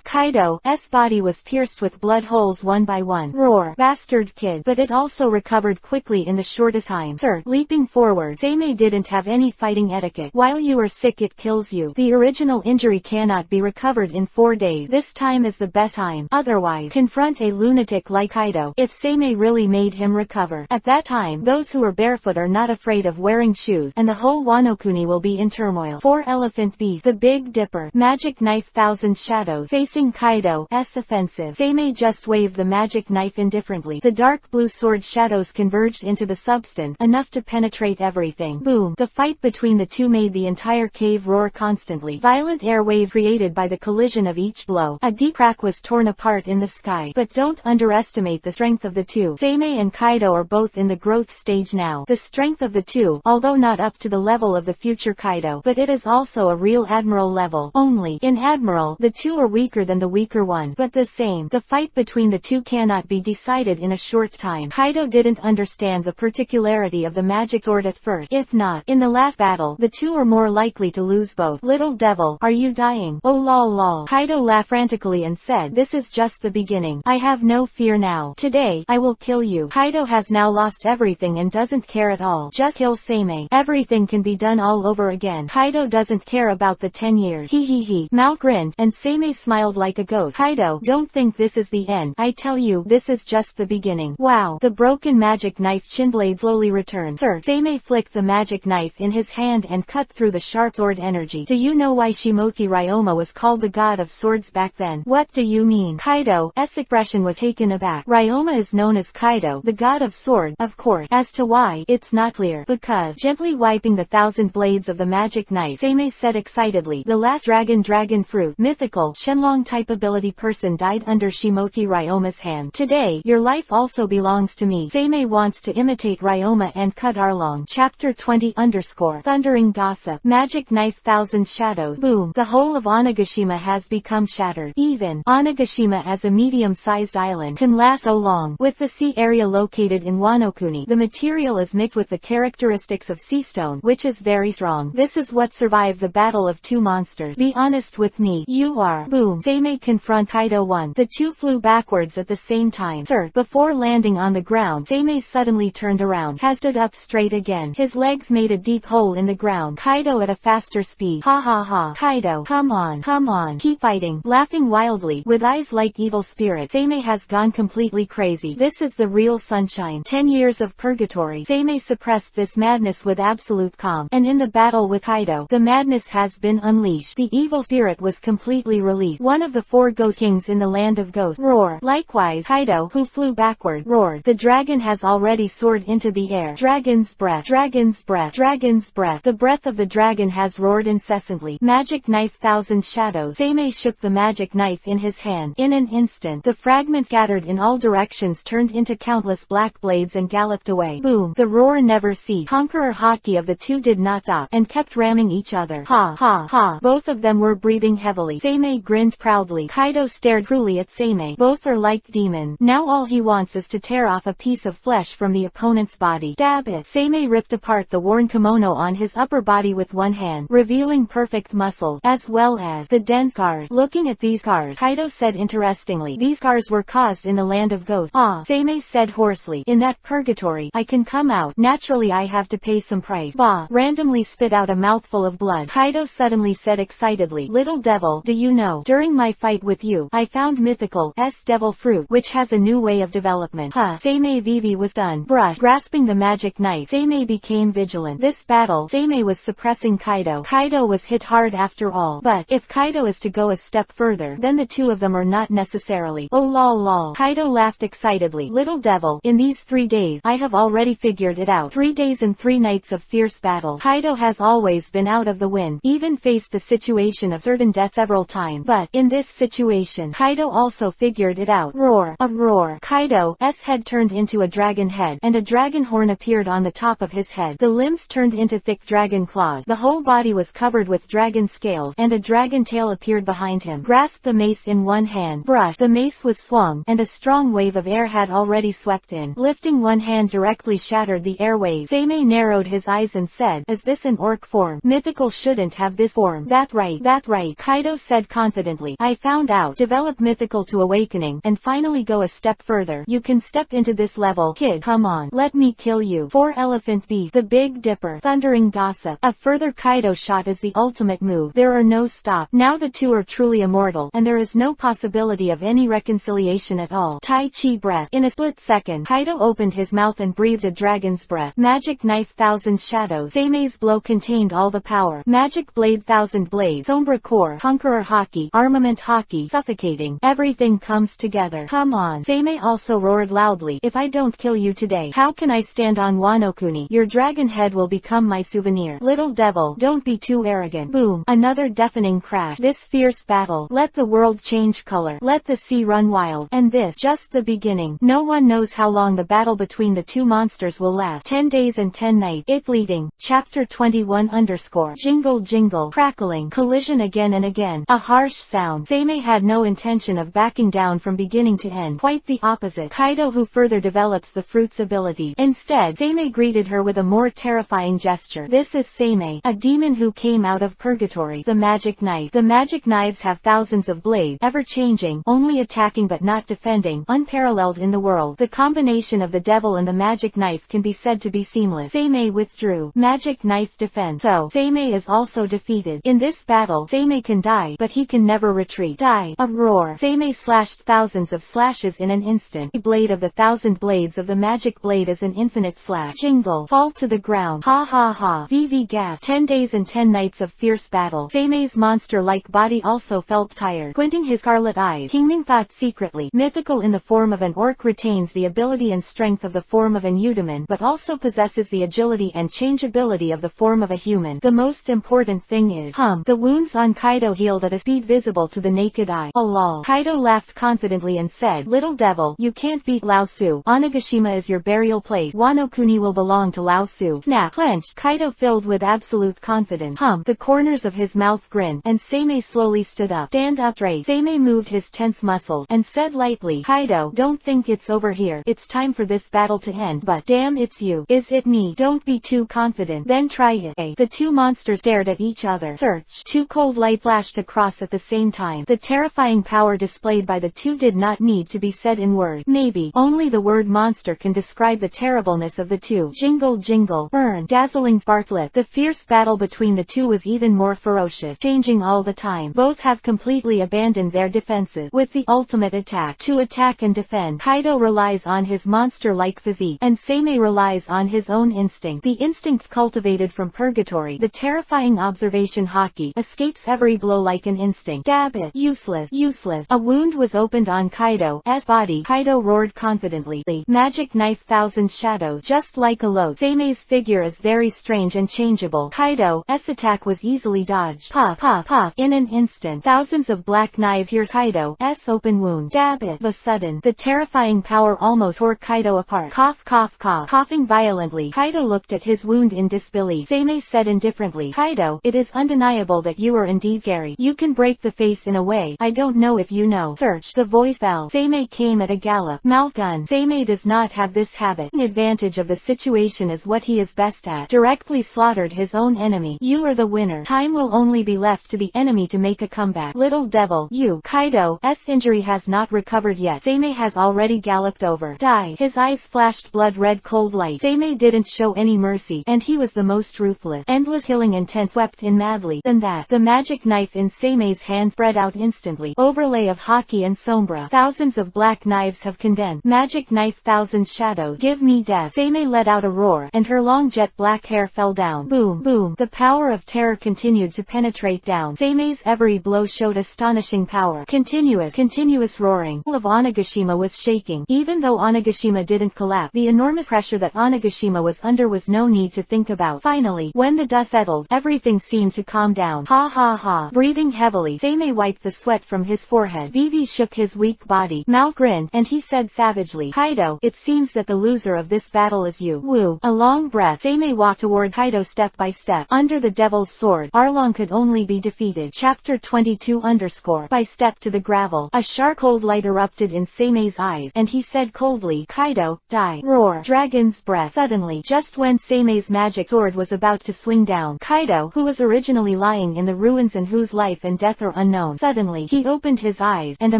Kaido's body was pierced with blood holes one by one. Roar, bastard kid. But it also recovered quickly in the shortest time. Sir, leaping forward, Seimei didn't have any fighting etiquette. While you are sick it kills you. The original injury cannot be recovered in 4 days. This time is the best time. Otherwise, confront a lunatic like Kaido. If Seimei really made him recover. At that time, those who are barefoot are not afraid of wearing shoes, and the whole Wano-kuni will be in turmoil. 4 Elephant Beast. The Big Dipper. Magic Knife Thousand Shadows. Facing Kaido's offensive, Seimei just waved the magic knife indifferently. The dark blue sword shadows converged into the substance, enough to penetrate everything. Boom. The fight between the two made the entire cave roar constantly. Violent air waves created by the collision of each blow. A deep crack was torn apart in the sky. But don't underestimate the strength of the two. Seimei and Kaido are both in the growth stage now. The strength of the two, although not up to the level of the future Kaido, but it is also a real admiral level. Only, in admiral, the two are weaker than the weaker one, but the same. The fight between the two cannot be decided in a short time. Kaido didn't understand the particularity of the magic sword at first. If not, in the last battle, the two are more likely to lose both. Little devil, are you dying? Oh lol. Kaido laughed frantically and said, this is just the beginning. I have no fear now. Today, I will kill you. Kaido has now lost everything and doesn't care at all. Just kill Seimei. Everything can be done all over again. Kaido doesn't care about the 10 years. He. Mao grinned, and Seimei smiled like a ghost. Kaido, don't think this is the end. I tell you, this is just the beginning. Wow. The broken magic knife chinblade slowly returned. Sir, Seimei flicked the magic knife in his hand and cut through the sharp sword energy. Do you know why Shimoki Ryoma was called the god of swords back then? What do you mean? Kaido's expression was taken aback. Ryoma is known as Kaido, the god of sword, of course. As to why, it's not clear. Because, gently wiping the 1,000 blades of the magic knife, Seimei said excitedly, the last dragon fruit, mythical, Shenlong type ability person died under Shimoki Ryoma's hand. Today, your life also belongs to me. Seimei wants to imitate Ryoma and cut Arlong. Chapter 20 _ Thundering Gossip. Magic Knife 1,000 Shadows. Boom. The whole of Onigashima has become shattered. Even Onigashima as a medium-sized island can last so long. With the sea area located in Wano-kuni, the material is mixed with the characteristics of sea stone, which is very strong. This is what survived the battle of two monsters. Be honest with me. You are. Boom. Seimei confronts Kaido 1. The two flew backwards at the same time. Sir. Before landing on the ground, Seimei suddenly turned around, has stood up straight again. His legs made a deep hole in the ground. Kaido at a faster speed. Ha. Kaido, come on. Keep fighting. Laughing wildly, with eyes like evil spirits. Seimei has gone completely crazy. This is the real sunshine. 10 years of purgatory. Seimei suppressed this madness with absolute calm. And in the battle with Kaido, the madness has been unleashed. The evil spirit was completely released. One of the 4 ghost kings in the land of ghosts. Roar. Likewise, Kaido, who flew backward, roared. The dragon has already soared into the air. Dragon's breath. The breath of the dragon has roared incessantly. Magic Knife 1,000 Shadows. Seimei shook the magic knife in his hand. In an instant, the fragments scattered in all directions turned into countless black blades and galloped away. Boom. The roar never ceased. Conqueror Haki of the two did not stop, and kept ramming each other. Ha. Both of them were breathing heavily. Seimei grinned proudly. Kaido stared cruelly at Seimei. Both are like demons. Now all he wants is to tear off a piece of flesh from the opponent's body. Stab it. Seimei ripped apart the worn kimono on his upper body with one hand, revealing perfect muscles, as well as the dense scars. Looking at these scars, Kaido said interestingly, these scars were caused in the land of ghosts. Seimei said hoarsely, in that purgatory, I can come out. Naturally I have to pay some price. Randomly spit out a mouthful of blood. Kaido suddenly said excitedly, little devil, do you know, during my fight with you, I found mythical devil fruit, which has a new way of development. Seimei Vivi was stunned. Grasping the magic knife, Seimei became vigilant. This battle, Seimei was suppressing Kaido. Kaido was hit hard after all. But, if Kaido is to go a step further, then the two of them are not necessarily. Oh lol. Kaido laughed excitedly. Little devil, in these 3 days, I have already figured it out. 3 days and 3 nights of fierce battle. Kaido has always been out of the wind, even faced the situation of certain death several times. But, in this situation, Kaido also figured it out. Roar. A roar. Kaido's head turned into a dragon head, and a dragon horn appeared on the top of his head. The limbs turned into thick dragon claws. The whole body was covered with dragon scales, and a dragon tail appeared behind him. Grasped the mace in one hand. The mace was swung, and a strong wave of air had already swept in. Lifting one hand directly shattered the airwaves. Sei narrowed his eyes and said, "Is this an orc form? Mythical shouldn't have this form." That right, Kaido said confidently. "I found out. Develop mythical to awakening, and finally go a step further. You can step into this level. Kid, come on. Let me kill you." 4 Elephant Beef. The Big Dipper. Thundering Gossip. A further Kaido shot is the ultimate move. There are no stop. Now the two are truly immortal, and there is no possibility of any reconciliation at all. Tai Chi Breath. In a split second, Kaido opened his mouth and breathed a dragon's breath. Magic Knife Thousand Shadows. Seime's blow contained all the power. Magic Blade Thousand Blades. Sombra Core. Conqueror Haki. Armament Haki. Suffocating. Everything comes together. Come on. Sei also roared loudly. "If I don't kill you today, how can I stand on Wano Kuni? Your dragon head will become my souvenir." "Little devil, don't be too arrogant." Boom. Another deafening crash. This fierce battle. Let the world change color. Let the sea run wild. And this, just the beginning. No one knows how long the battle between the two monsters will last. 10 days and 10 nights. It leading. Chapter 21 _ Jingle jingle. Crackling. Collision again and again. A harsh sound. Sei had no intention of backing down from beginning to end. Quite the opposite. Kaido who further develops the fruit's ability. Instead, Sei greeted her with a more terrifying gesture. "This is Sei, a demon who came out of Purgatory. The magic knife." The magic knives have thousands of blades, ever-changing, only attacking but not defending, unparalleled in the world. The combination of the devil and the magic knife can be said to be seamless. Sei withdrew. Magic knife defense. So, Sei is also defeated. In this battle, Sei can die, but he can never retreat. Die. A roar. Sei slashed thousands of slashes in an instant. The blade of the 1,000 blades of the magic blade is an infinite slash. Jingle. Fall to the ground. Ha ha ha. VV gas. 10 days and 10 nights of fierce battle. Seime's monster-like body also felt tired. Squinting his scarlet eyes, Kingling thought secretly. Mythical in the form of an orc retains the ability and strength of the form of an Udaman, but also possesses the agility and changeability of the form of a human. The most important thing is, the wounds on Kaido healed at a speed visible to the naked eye. Lol. Kaido laughed confidently and said, "Little devil, you can't beat Lao Su. Onigashima is your burial place. Wano Kuni will belong to Lao Su." Snap. Clenched. Kaido filled with absolute confidence. The corners of his mouth grinned, and Sei slowly stood up. "Stand up straight." Sei moved his tense muscles, and said lightly, "Kaido, don't think it's over here. It's time for this battle to end. But damn, it's you. Is it me? Don't be too confident. Then try it." The two monsters stared at each other. Search. Two cold light flashed across at the same time. The terrifying power displayed by the two did not need to be said in words. Maybe only the word monster can describe the terribleness of the two. Jingle jingle. Burn. Dazzling sparklet. The fierce battle between the two was even more ferocious, changing all the time. Both have completely abandoned their defenses. With the ultimate attack to attack and defend, Kaido relies on his monster-like physique, and Sei relies on his own instinct. The instinct cultivated from Purgatory, the terrifying observation haki, escapes every blow like an instinct. Dab it. Useless. Useless. A wound was opened on Kaido's body. Kaido roared confidently. Magic Knife Thousand Shadows. Just like a load. Seime's figure is very strange and changeable. Kaido's attack was easily dodged. Puff, puff, puff. In an instant, thousands of black knives pierced Kaido's open wound. Dab it. The sudden, the terrifying power almost tore Kaido apart. Cough, cough, cough. Coughing violently, Kaido looked at his wound in disbelief. Sei said indifferently, "Kaido, it is undeniable that you are indeed scary. You can break the face in a way I don't know if you know." Search. The voice fell. Sei came at a gallop. Mouth gun. Sei does not have this habit. Taking advantage of the situation is what he is best at. Directly slaughtered his own enemy. You are the winner. Time will only be left to the enemy to make a comeback. Little devil, you. Kaido's injury has not recovered yet. Sei has already galloped over. Die. His eyes flashed blood-red cold light. Sei didn't show any mercy, and he was the most ruthless. Endless killing intent swept in madly. Then that, the magic knife in Seime's hand spread out instantly. Overlay of Haki and Sombra. Thousands of black knives have condensed. Magic Knife Thousand Shadows. Give me death. Sei let out a roar, and her long jet black hair fell down. Boom, boom. The power of terror continued to penetrate down. Seime's every blow showed astonishing power. Continuous roaring. All of Onigashima was shaking. Even though Onigashima didn't collapse, the enormous pressure that Onigashima was under was no need to think about. Finally, when the dust settled, everything seemed to calm down. Ha ha ha. Breathing heavily, Sei wiped the sweat from his forehead. Vivi shook his weak body. Mouth grinned, and he said savagely, "Kaido, it seems that the loser of this battle is you." Woo. A long breath. Sei walked towards Kaido step by step. Under the devil's sword, Arlong could only be defeated. Chapter 22 _ By step to the gravel. A sharp cold light erupted reflected in Seimei's eyes, and he said coldly, "Kaido, die." Roar. Dragon's breath. Suddenly, just when Seimei's magic sword was about to swing down, Kaido, who was originally lying in the ruins and whose life and death are unknown, suddenly he opened his eyes, and a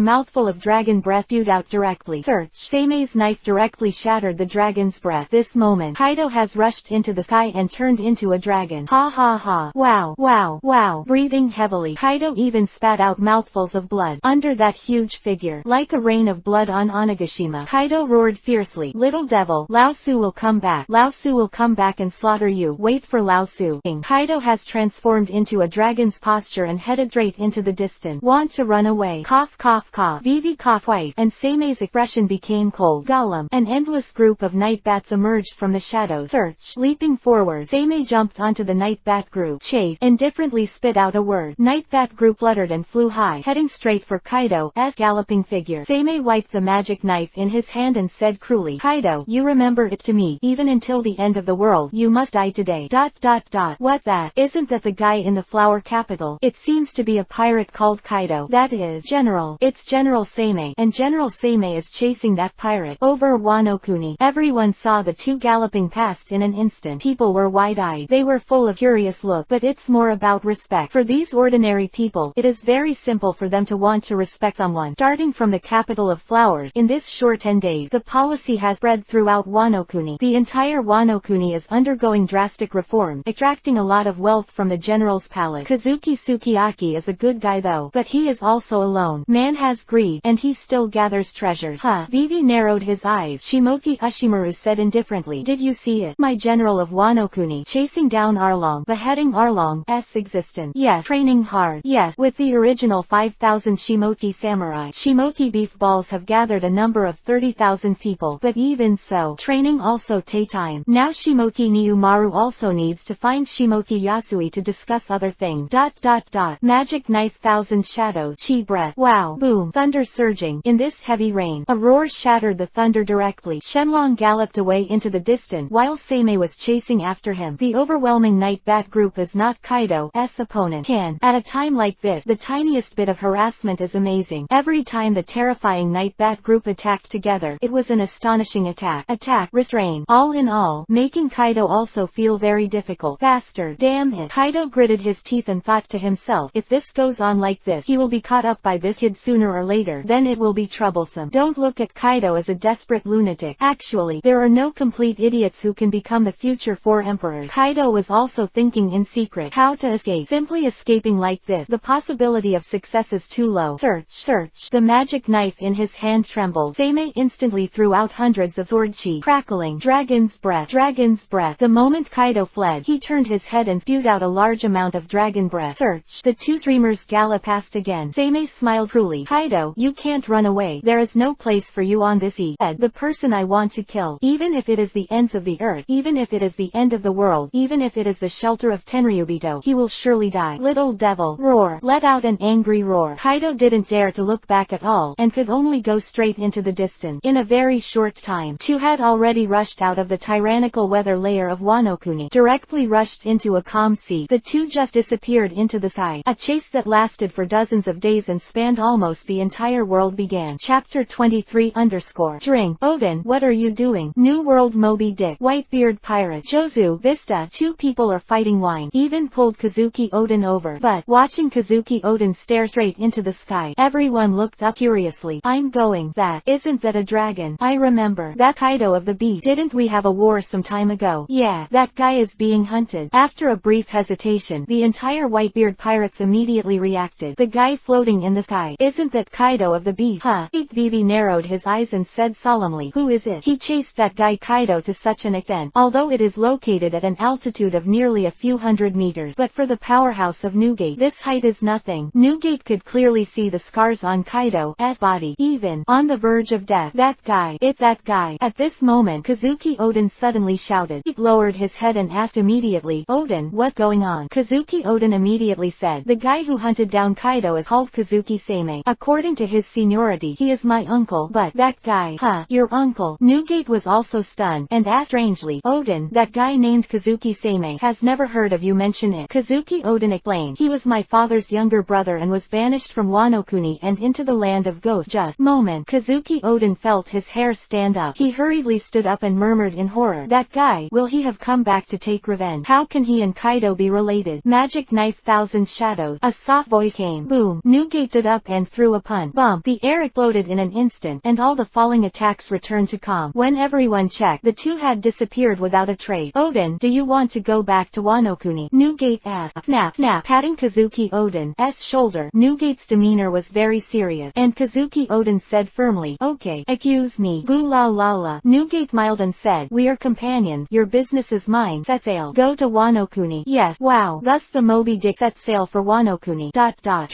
mouthful of dragon breath spewed out directly. Search. Seimei's knife directly shattered the dragon's breath. This moment, Kaido has rushed into the sky and turned into a dragon. Ha ha ha. Wow, wow, wow. Breathing heavily, Kaido even spat out mouthfuls of blood. Under that huge figure, like a rain of blood on Onigashima, Kaido roared fiercely, "Little devil, Lao Su will come back. Lao Su will come back and slaughter you. Wait for Lao Su." Kaido has transformed into a dragon's posture and headed straight into the distance. Want to run away. Cough cough cough. Vivi coughed twice, and Seimei's expression became cold. Gollum. An endless group of night bats emerged from the shadows. Search. Leaping forward, Seimei jumped onto the night bat group. Chase. Indifferently spit out a word. Night bat group fluttered and flew high, heading straight for Kaido's galloping figure. Seimei wiped the magic knife in his hand and said cruelly, "Kaido, you remember it to me. Even until the end of the world, you must die today." What that? Isn't that the guy in the flower capital? It seems to be a pirate called Kaido. That is General. It's General Seimei, and General Seimei is chasing that pirate over Wano Kuni. Everyone saw the two galloping past in an instant. People were wide-eyed. They were full of curious look, but it's more about respect. For these ordinary people, it is very simple for them to want to respect someone. Starting from the capital of flowers, in this short 10 days, the policy has spread throughout Wano Kuni. The entire Wano Kuni is undergoing drastic reform, extracting a lot of wealth from the general's palace. Kazuki Sukiyaki is a good guy though, but he is also alone. Man has greed, and he still gathers treasures. Vivi narrowed his eyes. Shimoki Ushimaru said indifferently, "Did you see it? My general of Wano Kuni, chasing down Arlong, beheading Arlong's existence. Yes. Training hard. Yes. With the original 5,000 Shimoki samurai. Shimoki beef balls have gathered a number of 30,000 people. But even so, training also takes time. Now Shimoki Niyumaru also needs to find Shimoki Yasui to discuss other things. Magic knife, thousand shadows. Chi breath. Wow. Boom. Thunder surging. In this heavy rain, a roar shattered the thunder directly. Shenlong galloped away into the distance, while Seimei was chasing after him. The overwhelming night bat group is not Kaido's opponent. At a time like this, the tiniest bit of harassment is amazing. Every time the terrifying night bat group attacked together, it was an astonishing attack, restrain. All in all, making Kaido also feel very difficult. Faster. Damn it. Kaido gritted his teeth and thought to himself, if this goes on like this, he will be caught up by this kid sooner or later. Then it will be troublesome. Don't look at Kaido as a desperate lunatic. Actually, there are no complete idiots who can become the future 4 emperors. Kaido was also thinking in secret how to escape. Simply escaping like this, the possibility of success is too low. Search. The magic knife in his hand trembled. Seimei instantly threw out hundreds of sword chi. Crackling. Dragon's breath. The moment Kaido fled, he turned his head and spewed out a large amount of dragon breath. Search. The two streamers galloped past again. Seimei smiled cruelly. Kaido, you can't run away. There is no place for you on this earth. The person I want to kill, even if it is the ends of the earth, even if it is the end of the world, even if it is the shelter of Tenryubito, he will surely die. Little devil. Roar. Let out an angry roar. Kaido didn't dare to look back at all, and could only go straight into the distance. In a very short time, two had already rushed out of the tyrannical weather layer of Wano Kuni, directly rushed into a calm sea. The two just disappeared into the sky. A chase that lasted for dozens of days and spanned almost the entire world began. Chapter 23 _ Drink. Odin, what are you doing? New World Moby Dick. Whitebeard pirate. Jozu Vista. Two people are fighting. Wine even pulled Kazuki Odin over. But, watching Kazuki Odin stare straight into the sky, everyone looked up curiously. I'm going. Isn't that a dragon? I remember. That Kaido of the beast. Didn't we have a war some time ago? Yeah, that guy is being hunted. After a brief hesitation, the entire Whitebeard pirates immediately reacted. The guy floating in the sky. Isn't that Kaido of the beast? Vivi narrowed his eyes and said solemnly, who is it? He chased that guy Kaido to such an extent, although it is located at an altitude of nearly a few hundred meters. But for the powerhouse of Newgate, this height is nothing. Newgate could clearly see the scars on Kaido's body, even on the verge of death. That guy. It's that guy. At this moment, Kazuki Odin suddenly shouted. He lowered his head and asked immediately, Odin, what's going on? Kazuki Odin immediately said, the guy who hunted down Kaido is called Kazuki Seimei. According to his seniority, he is my uncle. But that guy. Your uncle? Newgate was also stunned, and asked strangely, Odin, that guy named Kazuki Seimei has never heard of you mention it. Kazuki Odin explained, he was my father's younger brother and was banished from Wano Kuni and into the land of ghosts just moment. Kazuki Oden felt his hair stand up. He hurriedly stood up and murmured in horror, "That guy, will he have come back to take revenge? How can he and Kaido be related?" Magic knife, thousand shadows. A soft voice came. Boom. Newgate stood up and threw a punch. Bump. The air exploded in an instant, and all the falling attacks returned to calm. When everyone checked, the two had disappeared without a trace. "Oden, do you want to go back to Wano-kuni?" Newgate asked. Snap, snap. Patting Kazuki Oden's shoulder, Newgate's demeanor was very serious, and Kazuki Oden said firmly, "Okay, excuse me." Boo la la la. Newgate smiled and said, "We are companions. Your business is mine. Set sail. Go to Wano-kuni." Yes. Wow. Thus the Moby Dick set sail for Wano-kuni.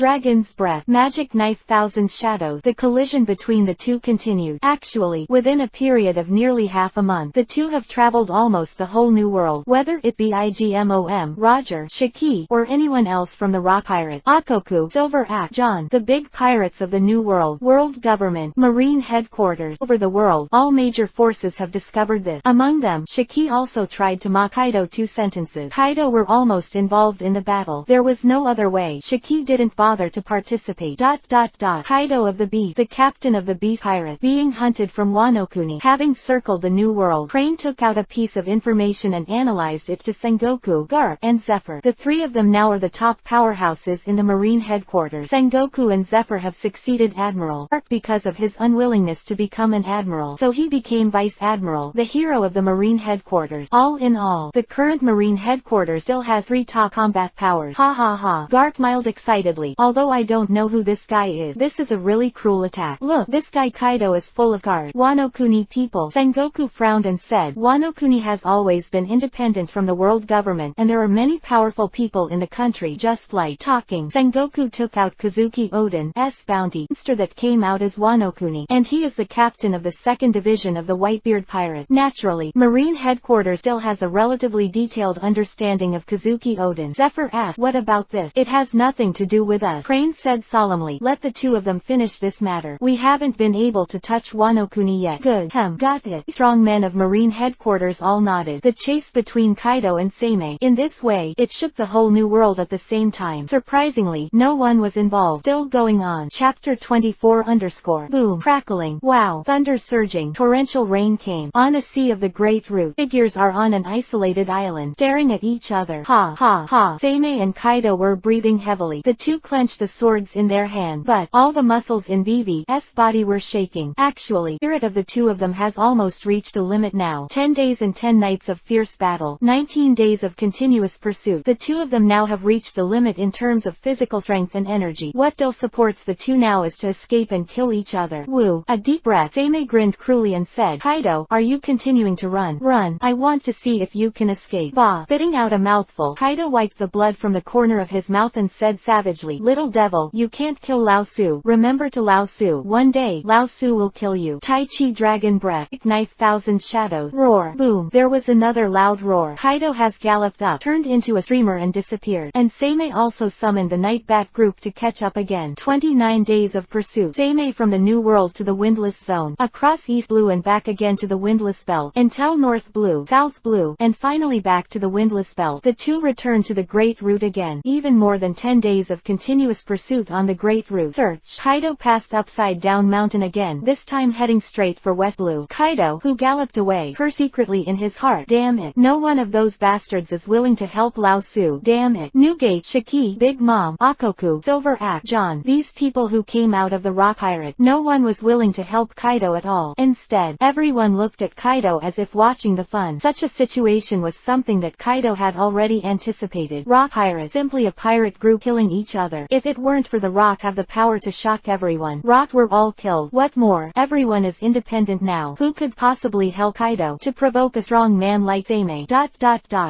Dragon's breath. Magic knife, thousand shadows. The collision between the two continued. Actually, within a period of nearly half a month, the two have traveled almost the whole new world, whether it be IGMOM, Roger, Shiki, or anyone else from the Rock Pirate, Akoku, Silver Axe, John, the big pirates of the new world, world government, marine headquarters, over the world. All major forces have discovered this. Among them, Shiki also tried to mock Kaido 2 sentences. Kaido were almost involved in the battle. There was no other way. Shiki didn't bother to participate. Kaido of the Beast, the captain of the Beast Pirate, being hunted from Wano-kuni, having circled the new world. Crane took out a piece of information and analyzed it to Sengoku, Garp, and Zephyr. The three of them now are the top powerhouses in the marine headquarters. Sengoku and Zephyr have succeeded Admiral Garp because of his unwillingness to become an admiral, so he became Vice Admiral, the hero of the marine headquarters. All in all, the current marine headquarters still has 3 top combat powers. Ha ha ha. Garp smiled excitedly. Although I don't know who this guy is, this is a really cruel attack. Look, this guy Kaido is full of cards. Wano-kuni people. Sengoku frowned and said, Wano-kuni has always been independent from the world government, and there are many powerful people in the country just like talking. Sengoku took out Kazuki Oden's bounty monster that came out as Wano-kuni, and he is the captain of the 2nd division of the Whitebeard pirate. Naturally, marine headquarters still has a relatively detailed understanding of Kazuki Oden. Zephyr asked, "What about this?" "It has nothing to do with us," Crane said solemnly. "Let the two of them finish this matter. We haven't been able to touch Wano-kuni yet." "Good. Got it." Strong men of marine headquarters all nodded. The chase between Kaido and Seimei. In this way, it shook the whole new world at the same time. Surprisingly, no one was involved. Still going on. Chapter 24 _ Boom. Crackling. Wow. Thunder surging. Torrential rain came. On a sea of the great root. Figures are on an isolated island, staring at each other. Ha ha ha. Seimei and Kaido were breathing heavily. The two clenched the swords in their hand, but all the muscles in Vivi's body were shaking. Actually, the spirit of the two of them has almost reached the limit now. 10 days and 10 nights of fierce battle. 19 days of continuous pursuit. The two of them now have reached the limit in terms of physical strength and energy. What still supports the two now is to escape and kill each other. Woo. A deep breath. Seimei grinned cruelly and said, "Kaido, are you continuing to run? Run. I want to see if you can escape." Bah. Spitting out a mouthful, Kaido wiped the blood from the corner of his mouth and said savagely, "Little devil, you can't kill Lao Su. Remember to Lao Su. One day, Lao Su will kill you." Tai Chi dragon breath. Knife, thousand shadows. Roar. Boom. There was another loud roar. Kaido has galloped up, turned into a streamer and disappeared. And Seimei also summoned the Night Bat group to catch up again. 29 days of pursuit. Seimei from the New World to the Windless Zone, across East Blue and back again to the Windless Belt, until North Blue, South Blue, and finally back to the Windless Belt. The two returned to the Great Route again. Even more than 10 days of continuous pursuit on the Great Route. Search. Kaido passed Upside Down Mountain again, this time heading straight for West Blue. Kaido, who galloped away, cursed secretly in his heart. Damn it. No one of those bastards is willing to help Lao Su. Damn it. Newgate, Shiki, Big Mom, Akoku, Silver Axe, John. These people who came out of the Rock Pirate. No one was willing to help Kaido at all. Instead, everyone looked at Kaido as if watching the fun. Such a situation was something that Kaido had already anticipated. Rock Pirate, simply a pirate group killing each other. If it weren't for the Rock have the power to shock everyone. Rock were all killed. What's more, everyone is independent now. Who could possibly help Kaido to provoke a strong man like Seimei?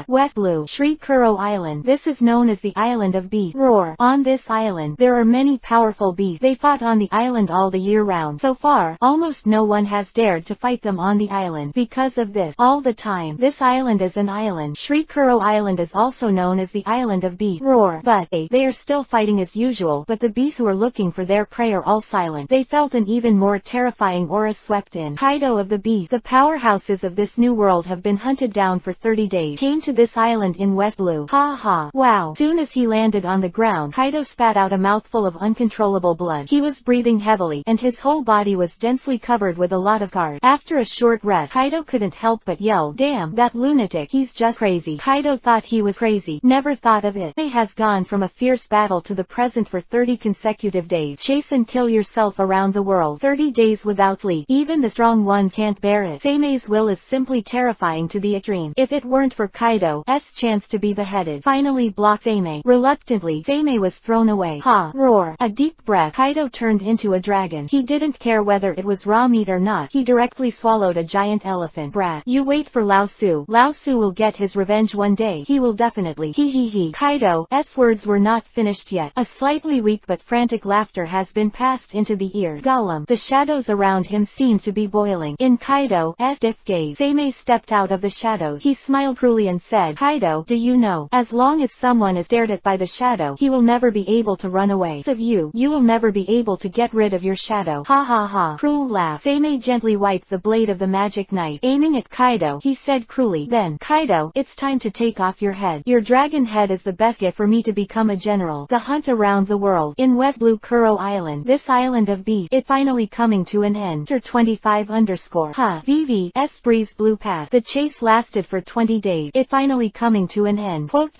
West Blue, Shirikuro Island. This is known as the Island of Beasts. Roar. On this island, there are many powerful beasts. They fought on the island all the year round. So far, almost no one has dared to fight them on the island. Because of this, all the time, this island is an island. Shirikuro Island is also known as the Island of Beasts. Roar. But, they are still fighting as usual, but the beasts who are looking for their prey are all silent. They felt an even more terrifying aura swept in. Kaido of the Beast. The powerhouses of this new world have been hunted down for 30 days. Came to this island in West Blue. Ha ha. Wow. Soon as he landed on the ground, Kaido spat out a mouthful of uncontrollable blood. He was breathing breathing heavily, and his whole body was densely covered with a lot of guard. After a short rest, Kaido couldn't help but yell, "Damn, that lunatic, he's just crazy." Kaido thought he was crazy, never thought of it. He has gone from a fierce battle to the present for 30 consecutive days. Chase and kill yourself around the world. 30 days without sleep. Even the strong ones can't bear it. Seime's will is simply terrifying to the extreme. If it weren't for Kaido's chance to be beheaded, finally blocked Seime. Reluctantly, Seime was thrown away. Ha! Roar! A deep breath. Kaido turned into a dragon. He didn't care whether it was raw meat or not. He directly swallowed a giant elephant. Brat. You wait for Lao Su. Lao Su will get his revenge one day. He will definitely. He. Kaido's words were not finished yet. A slightly weak but frantic laughter has been passed into the ear. Gollum. The shadows around him seemed to be boiling. In Kaido's stiff gaze, Seime stepped out of the shadows. He smiled cruelly and said, "Kaido, do you know, as long as someone is stared at by the shadow, he will never be able to run away. So you will never be able to get rid of your shadow." Ha ha ha. Cruel laugh. Seime gently wiped the blade of the magic knife. Aiming at Kaido, he said cruelly, "Then, Kaido, it's time to take off your head. Your dragon head is the best gift for me to become a general." The hunt around the world. In West Blue Kuro Island, this island of beef, it finally coming to an end. 25_ VV's breeze blue path. The chase lasted for 20 days. It finally coming to an end. Quote.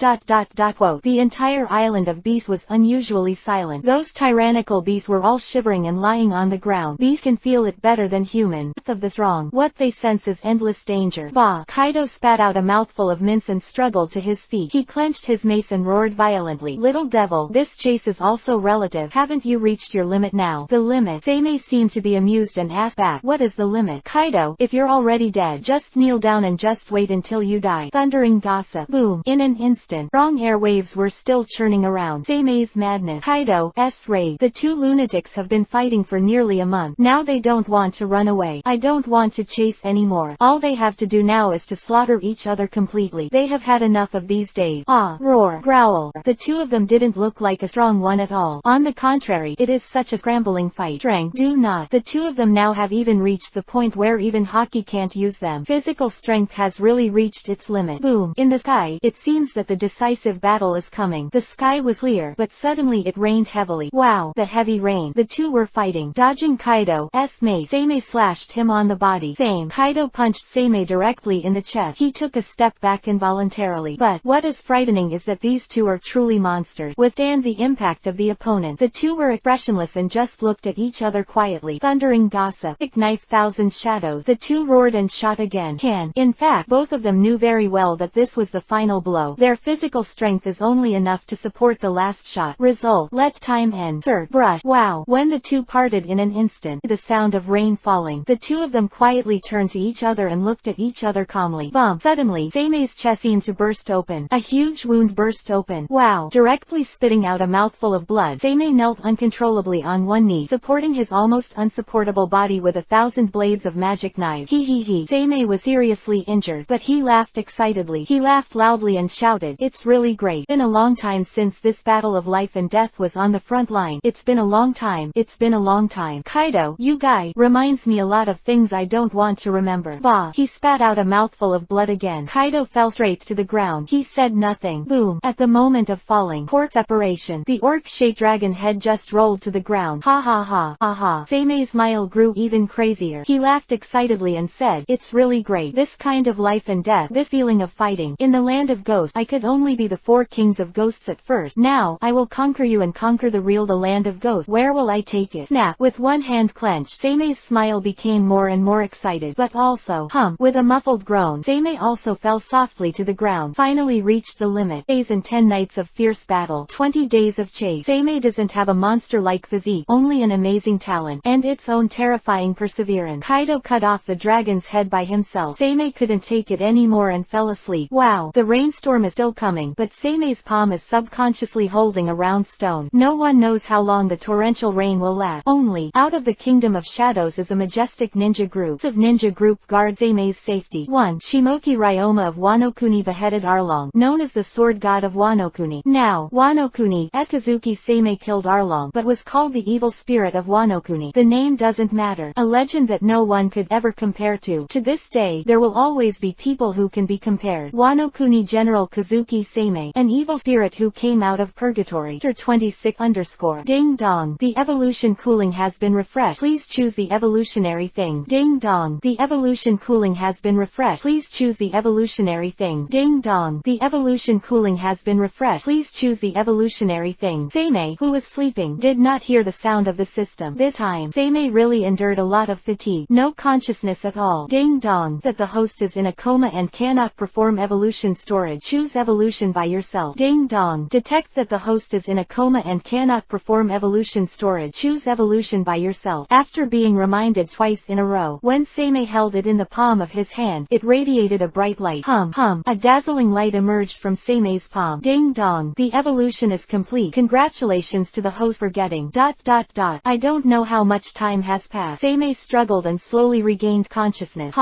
The entire island of beasts was unusually silent. Those tyrannical beasts were all shivering and lying on the ground. Beasts can feel it better than humans. Of the strong. What they sense is endless danger. Bah! Kaido spat out a mouthful of mince and struggled to his feet. He clenched his mace and roared violently. "Little devil, this chase is also relative. Haven't you reached your limit now?" The limit? Seime seemed to be amused and asked back, "What is the limit?" "Kaido, if you're already dead, just kneel down and just wait until you die." Thundering gossip. Boom. In an instant, strong airwaves were still churning around. Seime's madness. Kaido's rage. The two lunatics have been fighting for nearly a month. Now they don't want to run away. I don't want to chase anymore. All they have to do now is to slaughter each other completely. They have had enough of these days. Ah! Roar! Growl! The two of them didn't look like a strong one at all. On the contrary, it is such a scrambling fight. Strength. Do not. The two of them now have even reached the point where even hockey can't use them. Physical strength has really reached its limit. Boom. In the sky, it seems that the decisive battle is coming. The sky was clear, but suddenly it rained heavily. Wow! The heavy rain. The two were fighting. Dodging Kaido's mace. Seime slashed him on the body. Same. Kaido punched Seime directly in the chest. He took a step back involuntarily. But what is frightening is that these two are truly monsters. Withstand the impact of the opponent. The two were expressionless and just looked at each other quietly. Thundering gossip. Knife thousand shadows. The two roared and shot again. In fact, both of them knew very well that this was the final blow. Their physical strength is only enough to support the last shot. Result. Let time end. Sir. Brush. Wow. When the two parted in an instant, the sound of rain falling, the two of them quietly turned to each other and looked at each other calmly. Bump. Suddenly, Seime's chest seemed to burst open. A huge wound burst open. Wow. Directly spitting out a mouthful of blood, Seime knelt uncontrollably on one knee, supporting his almost unsupportable body with 1,000 blades of magic knife. He. Seime was seriously injured, but he laughed excitedly. He laughed loudly and shouted, "It's really great. Been a long time since this battle of life and death was on the front line. It's been a long time. It's been a long time. Kaido, you guy, reminds me a lot of things I don't want to remember." Bah! He spat out a mouthful of blood again. Kaido fell straight to the ground. He said nothing. Boom! At the moment of falling, port separation, the orc-shaped dragon head just rolled to the ground. Ha ha ha. Ha ha. Seime's smile grew even crazier. He laughed excitedly and said, "It's really great. This kind of life and death, this feeling of fighting. In the land of ghosts, I could only be the 4 kings of ghosts at first. Now, I will conquer you and conquer the land of ghosts. Where will I take it?" Snap! With one hand clenched, Seime's smile became more and more excited, but also, with a muffled groan, Seime also fell softly to the ground. Finally reached the limit. Days and 10 nights of fierce battle. 20 days of chase. Seime doesn't have a monster-like physique, only an amazing talent, and its own terrifying perseverance. Kaido cut off the dragon's head by himself. Seime couldn't take it anymore and fell asleep. Wow! The rainstorm is still coming, but Seime's palm is subconsciously holding a round stone. No one knows how long the torrential rain will last. Only, out of the kingdom of shadows is a majestic ninja group. Of ninja group guards Seime's safety. 1. Shimoki Ryoma of Wano Kuni beheaded Arlong, known as the sword god of Wano Kuni. Now, Wano Kuni's Kazuki Sei killed Arlong, but was called the evil spirit of Wano Kuni. The name doesn't matter. A legend that no one could ever compare to. To this day, there will always be people who can be compared. Wano Kuni General Kazuki Sei, an evil spirit who came out of Purgatory. 26_. Ding dong. The evolution evolution cooling has been refreshed. Please choose the evolutionary thing. Ding dong. The evolution cooling has been refreshed. Please choose the evolutionary thing. Ding dong. The evolution cooling has been refreshed. Please choose the evolutionary thing. Seimei, who was sleeping, did not hear the sound of the system. This time, Seimei really endured a lot of fatigue. No consciousness at all. Ding dong. That the host is in a coma and cannot perform evolution storage. Choose evolution by yourself. Ding dong. Detect that the host is in a coma and cannot perform evolution storage. Choose evolution by yourself. After being reminded twice in a row, when Seimei held it in the palm of his hand, it radiated a bright light. A dazzling light emerged from Seimei's palm. Ding dong. The evolution is complete. Congratulations to the host for getting ... I don't know how much time has passed. Seimei struggled and slowly regained consciousness.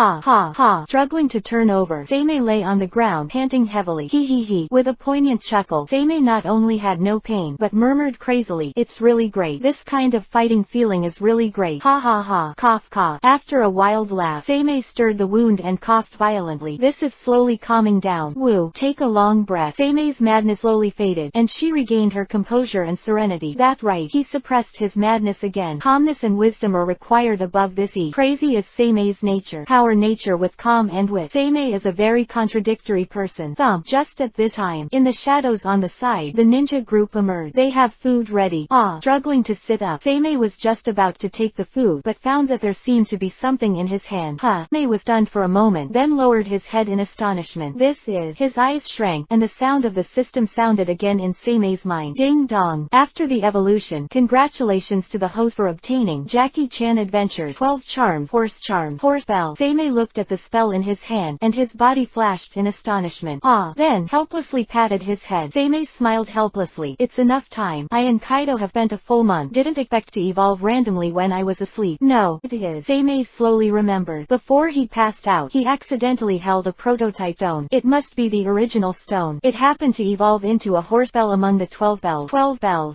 Struggling to turn over, Seimei lay on the ground, panting heavily. He. With a poignant chuckle, Seimei not only had no pain, but murmured crazily, "It's really great. This kind of fighting feeling is really great. Cough. After a wild laugh, Seimei stirred the wound and coughed violently. This is slowly calming down. Woo. Take a long breath. Seimei's madness slowly faded, and she regained her composure and serenity. That's right. He suppressed his madness again. Calmness and wisdom are required above this. Crazy is Seimei's nature. Power nature with calm and wit. Seimei is a very contradictory person. Just at this time, in the shadows on the side, the ninja group emerged. They have food ready. Struggling to sit up, Seimei was just about to take the food, but found that there seemed to be something in his hand. Seimei was stunned for a moment, then lowered his head in astonishment. This is... His eyes shrank, and the sound of the system sounded again in Seimei's mind. Ding dong. After the evolution, congratulations to the host for obtaining Jackie Chan Adventures 12 Charms, Horse Spell. Seimei looked at the spell in his hand, and his body flashed in astonishment. Then helplessly patted his head. Seimei smiled helplessly. It's enough time. I and Kaido have spent a full month. Didn't expect to evolve randomly when I was asleep. No, it is. Seimei slowly remembered. Before he passed out, he accidentally held a prototype stone. It must be the original stone. It happened to evolve into a horse bell among the 12 bells.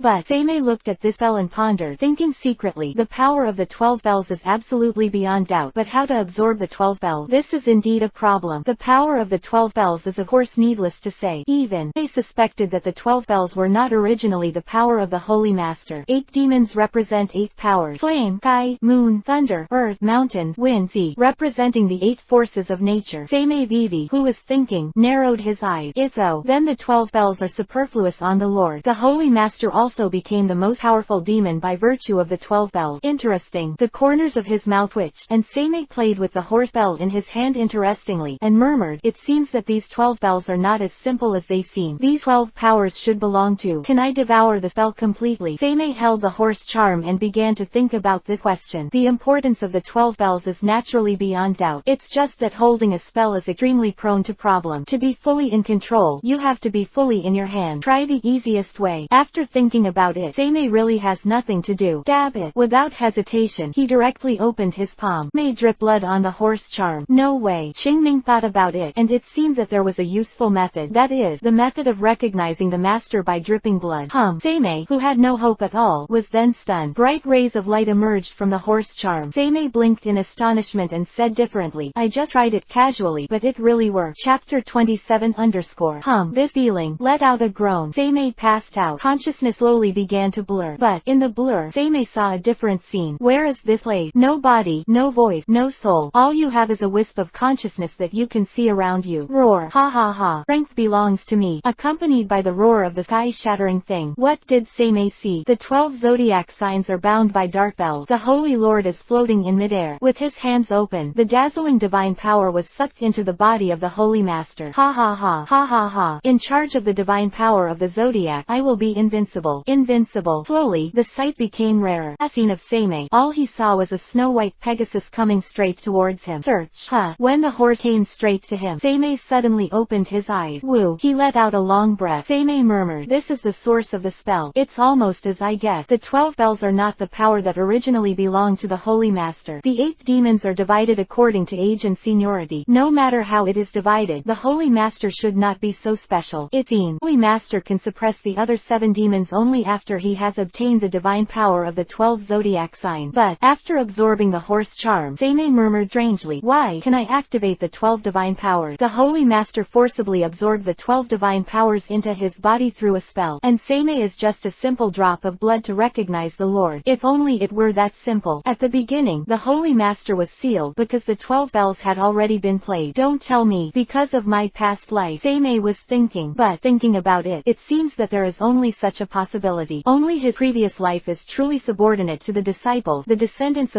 But Seimei looked at this bell and pondered, thinking secretly, the power of the 12 bells is absolutely beyond doubt, but how to absorb the 12 bells? This is indeed a problem. The power of the 12 bells is of course needless to say. Even they suspected that the 12 bells were not originally the power of the Holy Master. 8 demons represent 8 powers. Flame, sky, moon, thunder, earth, mountains, wind, sea, representing the 8 forces of nature. Seimei Vivi, who was thinking, narrowed his eyes. It's so. Then the 12 bells are superfluous on the Lord. The Holy Master also became the most powerful demon by virtue of the 12 bells. Interesting. The corners of his mouth twitched, and Seimei played with the horse bell in his hand interestingly, and murmured, it seems that these 12 bells are not as simple as they seem. These 12 powers should belong to. Can I devour the spell completely? Seimei held the horse charm and began to think about this question. The importance of the 12 bells is naturally beyond doubt. It's just that holding a spell is extremely prone to problem. To be fully in control, you have to be fully in your hand. Try the easiest way. After thinking about it, Seimei really has nothing to do. Dab it. Without hesitation, he directly opened his palm. May drip blood on the horse charm. No way. Qingming thought about it, and it seemed that there was a useful method. That is, the method of recognizing the master by dripping blood. Seimei, who had no hope at all, was then stunned. Bright rays of light emerged from the horse charm. Seimei blinked in astonishment and said differently, I just tried it casually, but it really worked. Chapter 27 This feeling let out a groan. Seimei passed out. Consciousness slowly began to blur. But, in the blur, Seimei saw a different scene. Where is this place? No body, no voice, no soul. All you have is a wisp of consciousness that you can see around you. Roar. Strength belongs to me. Accompanied by the roar of the sky-shattering thing. What did Seimei see? The 12 zodiac signs are bound by dark bells. The Holy Lord is floating in midair. With his hands open, the dazzling divine power was sucked into the body of the Holy Master. In charge of the divine power of the zodiac, I will be invincible. Slowly, the sight became rarer. A scene of Seimei. All he saw was a snow-white Pegasus coming straight towards him. Search. When the horse came straight to him, Seimei suddenly opened his eyes. Woo. He let out a long breath. Seimei murmured, this is the source of the spell. It's almost as I guessed. The 12 bells are not the power that originally belonged to the Holy Master. The 8 demons are divided according to age and seniority. No matter how it is divided, the Holy Master should not be so special. It's seen. Holy Master can suppress the other 7 demons only after he has obtained the divine power of the 12 zodiac sign. But, after absorbing the horse charm, Seimei murmured strangely, why can I activate the 12 divine powers? The Holy Master forcibly absorbed the 12 divine powers into his body through a spell, and Seimei is just a simple drop of blood to recognize recognize the Lord. If only it were that simple. At the beginning, the Holy Master was sealed because the 12 bells had already been played. Don't tell me, because of my past life, Seimei was thinking. But, thinking about it, it seems that there is only such a possibility. Only his previous life is truly subordinate to the disciples, the descendants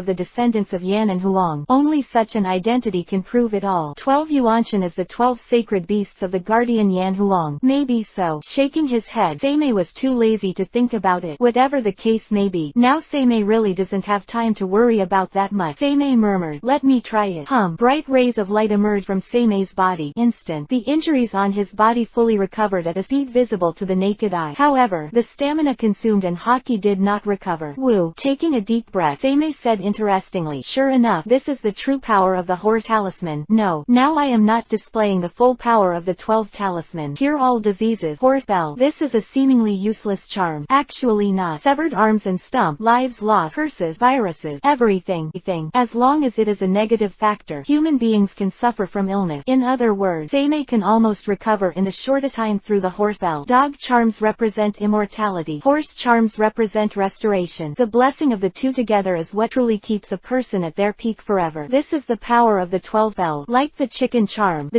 of Yan and Huang. Only such an identity can prove it all. 12 Yuanshan is the 12 sacred beasts of the guardian Yan Huang. Maybe so. Shaking his head, Seimei was too lazy to think about it. Whatever the case may be, now Seimei really doesn't have time to worry about that much. Seimei murmured, "Let me try it." Bright rays of light emerged from Seimei's body. Instant. The injuries on his body fully recovered at a speed visible to the naked eye. However, the stamina consumed and haki did not recover. Woo. Taking a deep breath, Seimei said interestingly, "Sure enough, this is the true power of the horse talisman. No, now I am not displaying the full power of the 12 talisman. Cure all diseases. Horse bell. This is a seemingly useless charm. Actually not. Severed arms and stump, lives lost, curses, viruses, everything. As long as it is a negative factor, human beings can suffer from illness. In other words, Seimei can almost recover in the shortest time through the horse bell. Dog charms represent immortality. Horse charms represent restoration. The blessing of the two together is what truly keeps a person at their peak forever. This is the power of the 12 bells. Like the chicken charm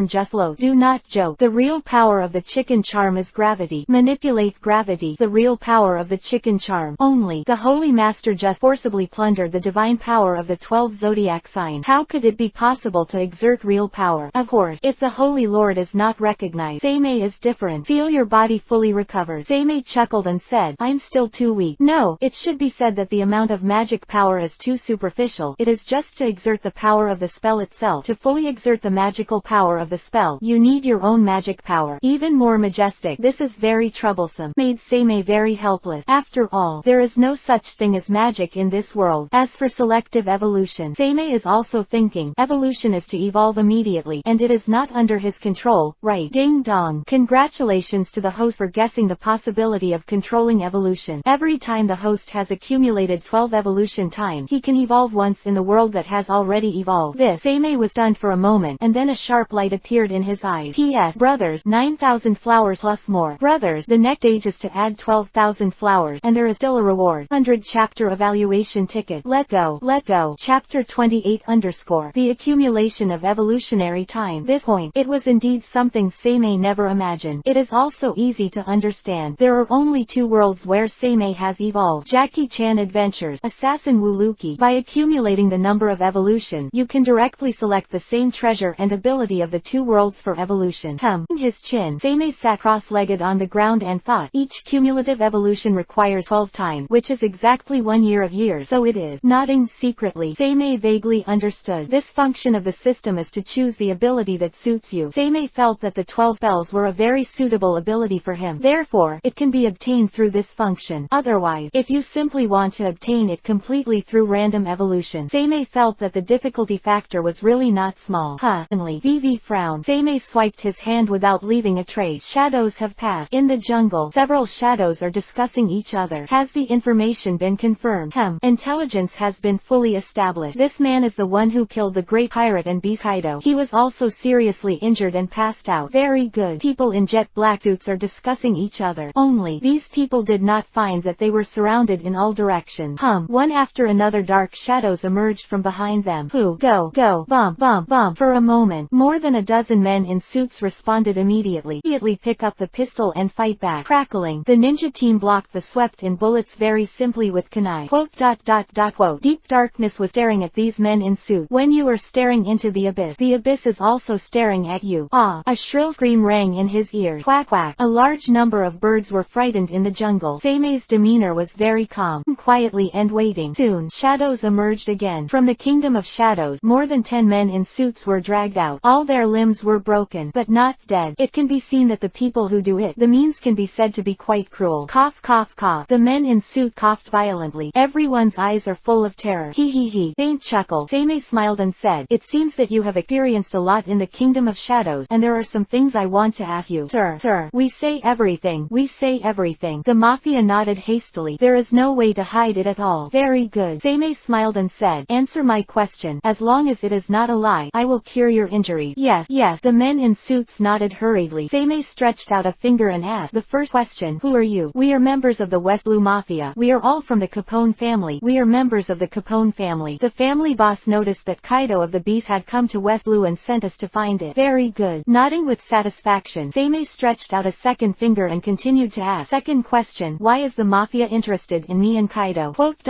just floats. Do not joke. The real power of the chicken charm is gravity. Manipulate gravity. The real power of the chicken charm. Only the Holy Master just forcibly plundered the divine power of the 12 zodiac signs. How could it be possible to exert real power? Of course, if the Holy Lord is not recognized, Seimei is different. Feel your body fully recovered. Seimei chuckled and said, "I'm still too weak." No, it should be said that the amount of magic power is too superficial. It is just to exert the power of the spell itself. To fully exert the magical power of the spell, you need your own magic power. Even more majestic. This is very troublesome. Made Seimei very helpless. After all, there is no such thing as magic in this world. As for selective evolution, Seimei is also thinking, evolution is to evolve immediately, and it is not under his control, right? Ding dong. Congratulations to the host for guessing the possibility of controlling evolution. Every time the host has accumulated 12 evolution time, he can evolve once in the world that has already evolved. This, Seimei was stunned for a moment, and then a sharp light appeared in his eyes. P.S. Brothers, 9,000 flowers plus more. Brothers, the next stage is to add 12,000 flowers, and there is still a reward. 100 chapter evaluation ticket. Let go. Chapter 28 _ The accumulation of evolutionary time. This point, it was indeed something Seimei never imagined. It is also easy to understand. There are only two worlds where Seimei has evolved. Jackie Chan Adventures, Assassin Wuluki. By accumulating the number of evolution, you can directly select the same treasure and ability of the two worlds for evolution. His chin, Seimei sat cross-legged on the ground and thought, each cumulative evolution requires 12 times, which is exactly 1 year of years. So it is. Nodding secretly, Seimei vaguely understood. This function of the system is to choose the ability that suits you. Seimei felt that the 12 spells were a very suitable ability for him. Therefore, it can be obtained through this function. Otherwise, if you simply want to obtain it completely through random evolution, Seimei felt that the difficulty factor was really not small. VV frowned. Seimei swiped his hand without leaving a trace. Shadows have passed. In the jungle, several shadows are discussing each other. Has the information been confirmed? Intelligence has been fully established. This man is the one who killed the great pirate and beast Kaido. He was also seriously injured and passed out. Very good. People in jet black suits are discussing each other. Only, these people did not find that they were surrounded in all directions. One after another dark shadows emerged from behind them. Go, bump. For a moment, more than a dozen men in suits responded immediately. Pick up the pistol and fight back. Crackling, the ninja team blocked the swept-in bullets very simply with kunai. Quote. Deep darkness was staring at these men in suit. When you are staring into the abyss is also staring at you. A shrill scream rang in his ears. Quack. A large number of birds were frightened in the jungle. Seimei's demeanor was very calm, quietly and waiting. Soon, shadows emerged again. From the kingdom of shadows, more than 10 men in suits were dragged out. All their limbs were broken, but not dead. It can be seen that the people who do it, the means can be said to be quite cruel. Cough. The men in suit coughed violently. Everyone's eyes are full of terror. He. Faint chuckle. Seimei smiled and said, "It seems that you have experienced a lot in the kingdom of shadows, and there are some things I want to ask you." Sir. We say everything. The Mafia nodded hastily. There is no way to hide it at all. Very good. Seimei smiled and said, "Answer my question. As long as it is not a lie, I will cure your injuries." Yes. The men in suits nodded hurriedly. Seimei stretched out a finger and asked, "The first question, who are you?" "We are members of the West Blue Mafia. We are all from the Capone family. We are members of the Capone family. The family boss noticed that Kaido of the Beast had come to West Blue and sent us to find it. Very good. Nodding with satisfaction, Sei stretched out a second finger and continued to ask. Second question. Why is the Mafia interested in me and Kaido? Quote.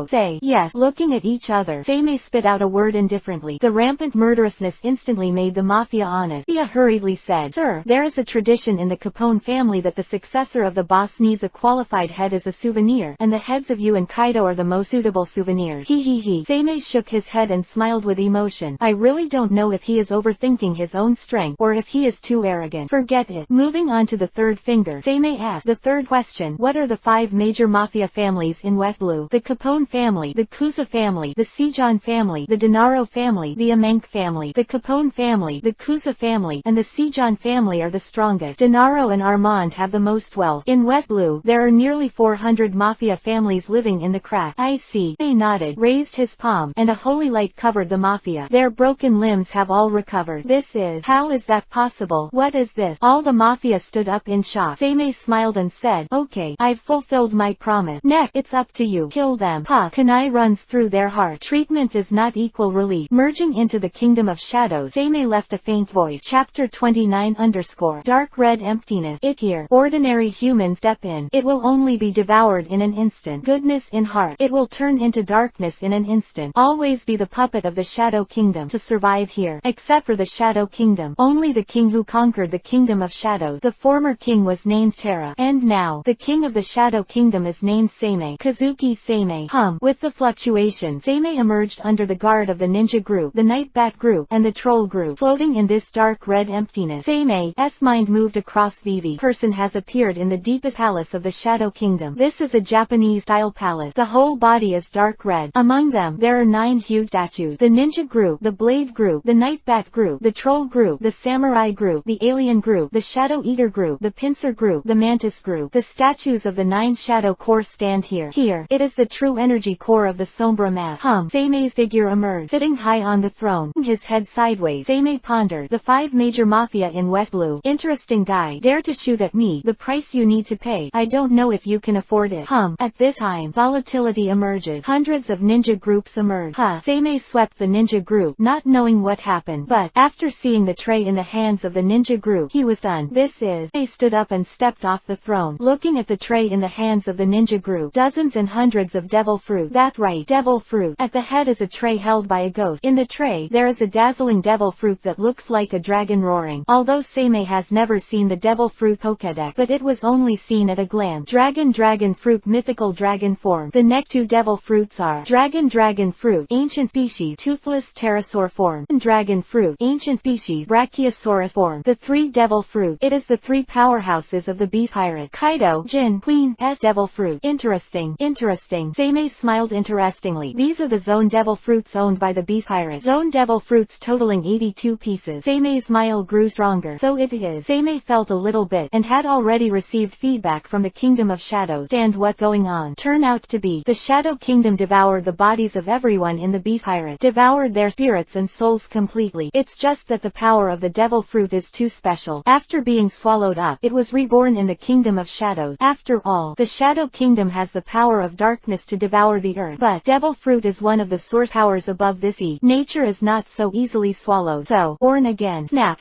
Sei. Yes. Looking at each other, Sei spit out a word indifferently. The rampant murderousness instantly made the Mafia honest. Mia hurriedly said, Sir, there is a tradition in the Capone family that the successor of the boss needs a qualified head as a souvenir, and the heads of you and Kaido are the most suitable souvenirs. He. Sei shook his head and smiled with emotion. I really don't know if he is overthinking his own strength, or if he is too arrogant. Forget it. Moving on to the third finger, Sei asked. The third question. What are the 5 major Mafia families in West Blue? The Capone family, the Kusa family, the Seijan family, the Denaro family, the Amank family, the Capone family, the Kusa family, and the Seijan family are the strongest. Denaro and Armand have the most wealth. In West Blue, there are nearly 400 Mafia families living in the crack. I see. Sei nodded, raised his palm, and a holy light covered the Mafia. Their broken limbs have all recovered. This is... How is that possible? What is this? All the Mafia stood up in shock. Sei smiled and said, Okay, I've fulfilled my promise. Next, it's up to you. Kill them. Kunai runs through their heart. Treatment is not equal relief. Merging into the kingdom of shadows, Sei left a faint voice. Chapter 29 _ Dark red emptiness. It here. Ordinary humans step in. It will only be devoured in an instant. Goodness in heart. It will turn into darkness in an instant. Always be the puppet of the Shadow Kingdom to survive here. Except for the Shadow Kingdom. Only the king who conquered the kingdom of shadows. The former king was named Terra. And now, the king of the Shadow Kingdom is named Sei. Kazuki Sei. With the fluctuation, Sei emerged under the guard of the ninja group, the night bat group, and the troll group. Floating in this dark red emptiness, Sei's mind moved across. Vivi person has appeared in the deepest palace of the Shadow Kingdom. This is a Japanese-style palace. The whole body is dark red. Among them, there are 9 huge statues. The ninja group, the blade group, the night bat group, the troll group, the samurai group, the alien group, the shadow eater group, the pincer group, the mantis group. The statues of the 9 shadow core stand here. Here, it is the true energy core of the Sombra mask. Sei's figure emerged, sitting high on the throne. His head sideways, Sei pondered. The 5 major Mafia in West Blue. Interesting guy. Dare to shoot at me. The price you need to pay. I don't know if you can afford it. At this time, volatility emerges. Hundreds of ninja groups emerge. Sei swept the ninja group, not knowing what happened, but, after seeing the tray in the hands of the ninja group, he was done. This is... Sei stood up and stepped off the throne, looking at the tray in the hands of the ninja group. Dozens and hundreds of devil fruit. That's right, devil fruit. At the head is a tray held by a ghost. In the tray, there is a dazzling devil fruit that looks like a dragon roaring. Although Sei has never seen the devil fruit Pokédex, but it was only seen at a glance. Dragon fruit, mythical dragon form. The next 2 devil fruits are dragon fruit, ancient species, toothless pterosaur form, and dragon fruit, ancient species, brachiosaurus form. The 3 devil fruit. It is the 3 powerhouses of the beast pirate. Kaido, Jin, Queen, S devil fruit. Interesting. Sei smiled interestingly. These are the zone devil fruits owned by the beast pirate. Zone devil fruits totaling 82 pieces. Sei's smile grew stronger. So it is. Sei felt a little bit, and had already received feedback from the Kingdom of Shadows. And what going on turned out to be, the Shadow Kingdom devoured the bodies of everyone in the beast pirate. Devoured their spirits and souls completely. It's just that the power of the devil fruit is too special. After being swallowed up, it was reborn in the Kingdom of Shadows. After all, the Shadow Kingdom has the power of darkness to devour the earth. But devil fruit is one of the source powers above this. Nature is not so easily swallowed. So, born again. Snap.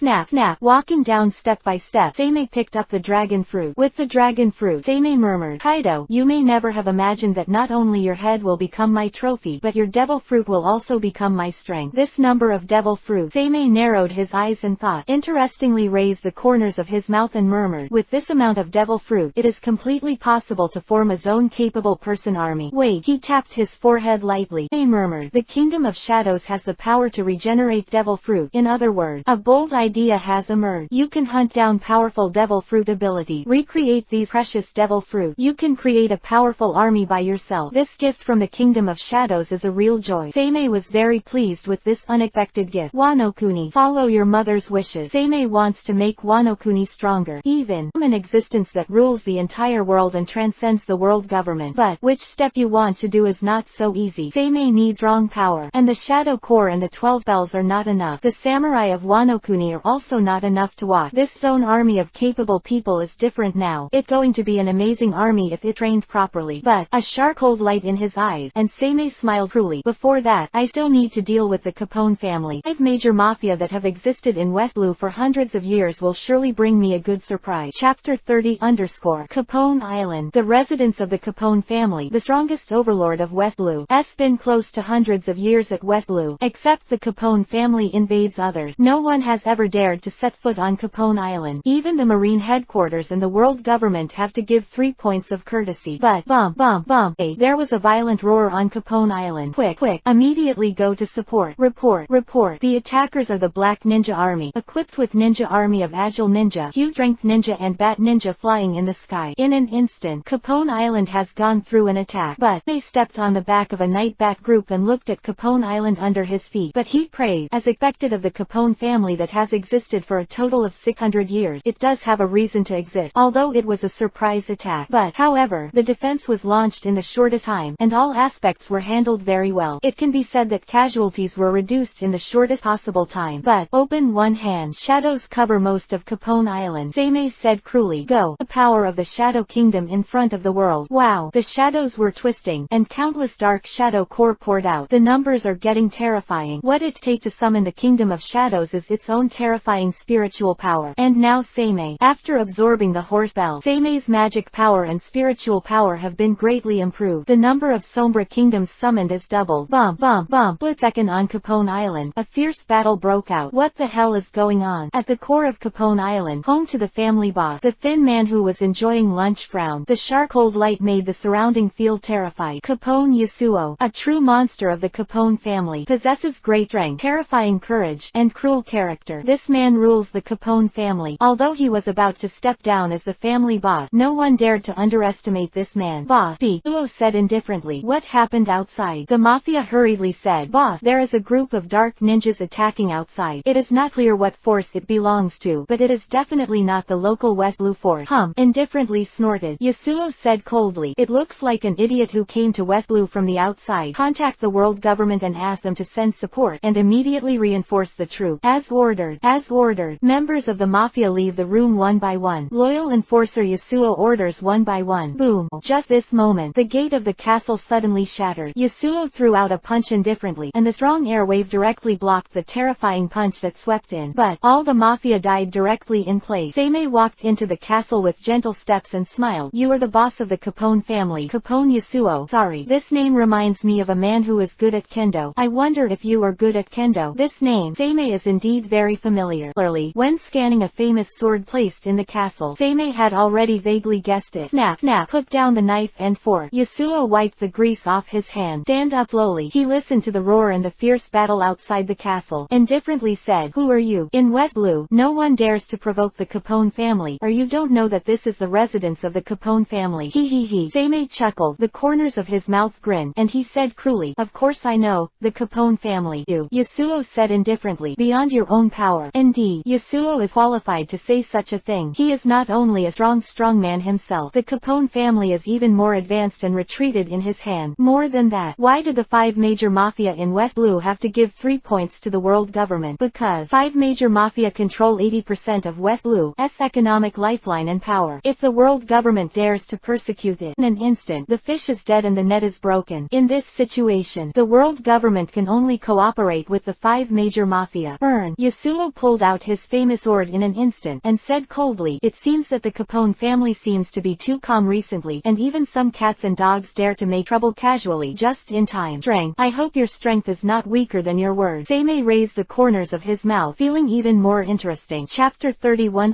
Walking down step by step, Sei picked up the dragon fruit. With the dragon fruit, Sei murmured, Kaido, you may never have imagined that not only your head will become my trophy, but your devil fruit will also become my strength. This number of devil fruit. Sei narrowed his eyes and thought. Interestingly raised the corners of his mouth and murmured, with this amount of devil fruit, it is completely possible to form a zone-capable person army. Wait, he tapped his forehead lightly. Sei murmured, the Kingdom of Shadows has the power to regenerate devil fruit. In other words, a bold idea has emerged. You can hunt down powerful devil fruit ability. Recreate these precious devil fruit. You can create a powerful army by yourself. This gift from the Kingdom of Shadows is a real joy. Sei was very pleased with this unexpected gift. Wano Kuni, follow your mother's wishes. Sei wants to make Wano Kuni stronger. Even even an existence that rules the entire world and transcends the world government. But which step you want to do is not so easy. Seimei needs strong power, and the Shadow Core and the 12 spells are not enough. The samurai of Wano Kuni are also not enough to watch. This zone army of capable people is different now. It's going to be an amazing army if it trained properly. But a sharp cold light in his eyes, and Seimei smiled cruelly. Before that, I still need to deal with the Capone family. 5 major mafia that have existed in West Blue for hundreds of years will surely bring me a good surprise. Chapter 30 Capone Island. The residents of the Capone family, the strongest overlord of West Blue, has been close to hundreds of years at West Blue. Except the Capone family invades others. No one has ever dared to set foot on Capone Island. Even the Marine headquarters and the world government have to give 3 points of courtesy. But there was a violent roar on Capone Island. Quick, immediately go to support. Report. The attackers are the Black Ninja Army, equipped with Ninja Army of Agile Ninja, Huge Strength Ninja and Bat Ninja flying in the sky. In an instant, Capone Island has gone through an attack. But they stepped on the back of a night bat group and looked at Capone Island under his feet. But he praised, as expected of the Capone family that has existed for a total of 600 years. It does have a reason to exist, although it was a surprise attack. But, however, the defense was launched in the shortest time, and all aspects were handled very well. It can be said that casualties were reduced in the shortest possible time. But, open one hand, shadows cover most of Capone Island. Seimei said cruelly, go. The power of the Shadow Kingdom in front of the world. Wow. The shadows were twisting, and countless dark shadow core poured out. The numbers are getting terrifying. What it takes to summon the Kingdom of Shadows is its own terrifying spiritual power. And now Seimei, after absorbing the horse bell, Seimei's magic power and spiritual power have been greatly improved. The number of Sombra kingdoms summoned is doubled. Split second on Capone Island, a fierce battle broke out. What the hell is going on? At the core of Capone Island, home to the family boss, the thin man who was enjoying lunch frowned. The sharp cold light made the surrounding field terrified. Capone Yasuo, a true monster of the Capone family, possesses great strength, terrifying courage, and cruel character. This man rules the Capone family. Although he was about to step down as the family boss, no one dared to underestimate this man. Boss, Yasuo said indifferently. What happened outside? The Mafia hurriedly said, boss, there is a group of dark ninjas attacking outside. It is not clear what force it belongs to, but it is definitely not the local West Blue force. Indifferently snorted. Yasuo said coldly, it looks like an idiot who came to West Blue from the outside. Contact the world government and ask them to send support, and immediately reinforce the troop. As ordered. Members of the Mafia leave the room one by one. Loyal enforcer Yasuo orders one by one. Boom. Just this moment, the gate of the castle suddenly shattered. Yasuo threw out a punch indifferently, and the strong air wave directly blocked the terrifying punch that swept in. But all the Mafia died directly in place. Seimei walked into the castle with gentle steps and smiled. You are the boss of the Capone family. Capone Yasuo. Sorry. This name reminds me of a man who is good at kendo. I wonder if you are good at kendo. This name, Seimei, is indeed very familiar. When scanning a famous sword placed in the castle, Seimei had already vaguely guessed it. Snap. Put down the knife and fork. Yasuo wiped the grease off his hand. Stand up slowly. He listened to the roar and the fierce battle outside the castle, indifferently said, who are you? In West Blue, no one dares to provoke the Capone family, or you don't know that this is the residence of the Capone family. He. Seimei chuckled. The corners of his mouth grinned, and he said cruelly, of course I know, the Capone family. You. Yasuo said indifferently, beyond your own power. Indeed, Yasuo is qualified to say such a thing. He is not only a strong man himself, the Capone family is even more advanced and retreated in his hand. More than that, why did the 5 major mafia in West Blue have to give 3 points to the world government? Because 5 major mafia control 80% of West Blue's economic lifeline and power. If the world government dares to persecute it, in an instant, the fish is dead and the net is broken. In this situation, the world government can only cooperate with the 5 major mafia. Yasuo pulled out his famous sword in an instant, and said coldly, it seems that the Capone family seems to be too calm recently, and even some cats and dogs dare to make trouble casually, just in time. Strength. I hope your strength is not weaker than your words. Seimei raised the corners of his mouth, feeling even more interesting. Chapter 31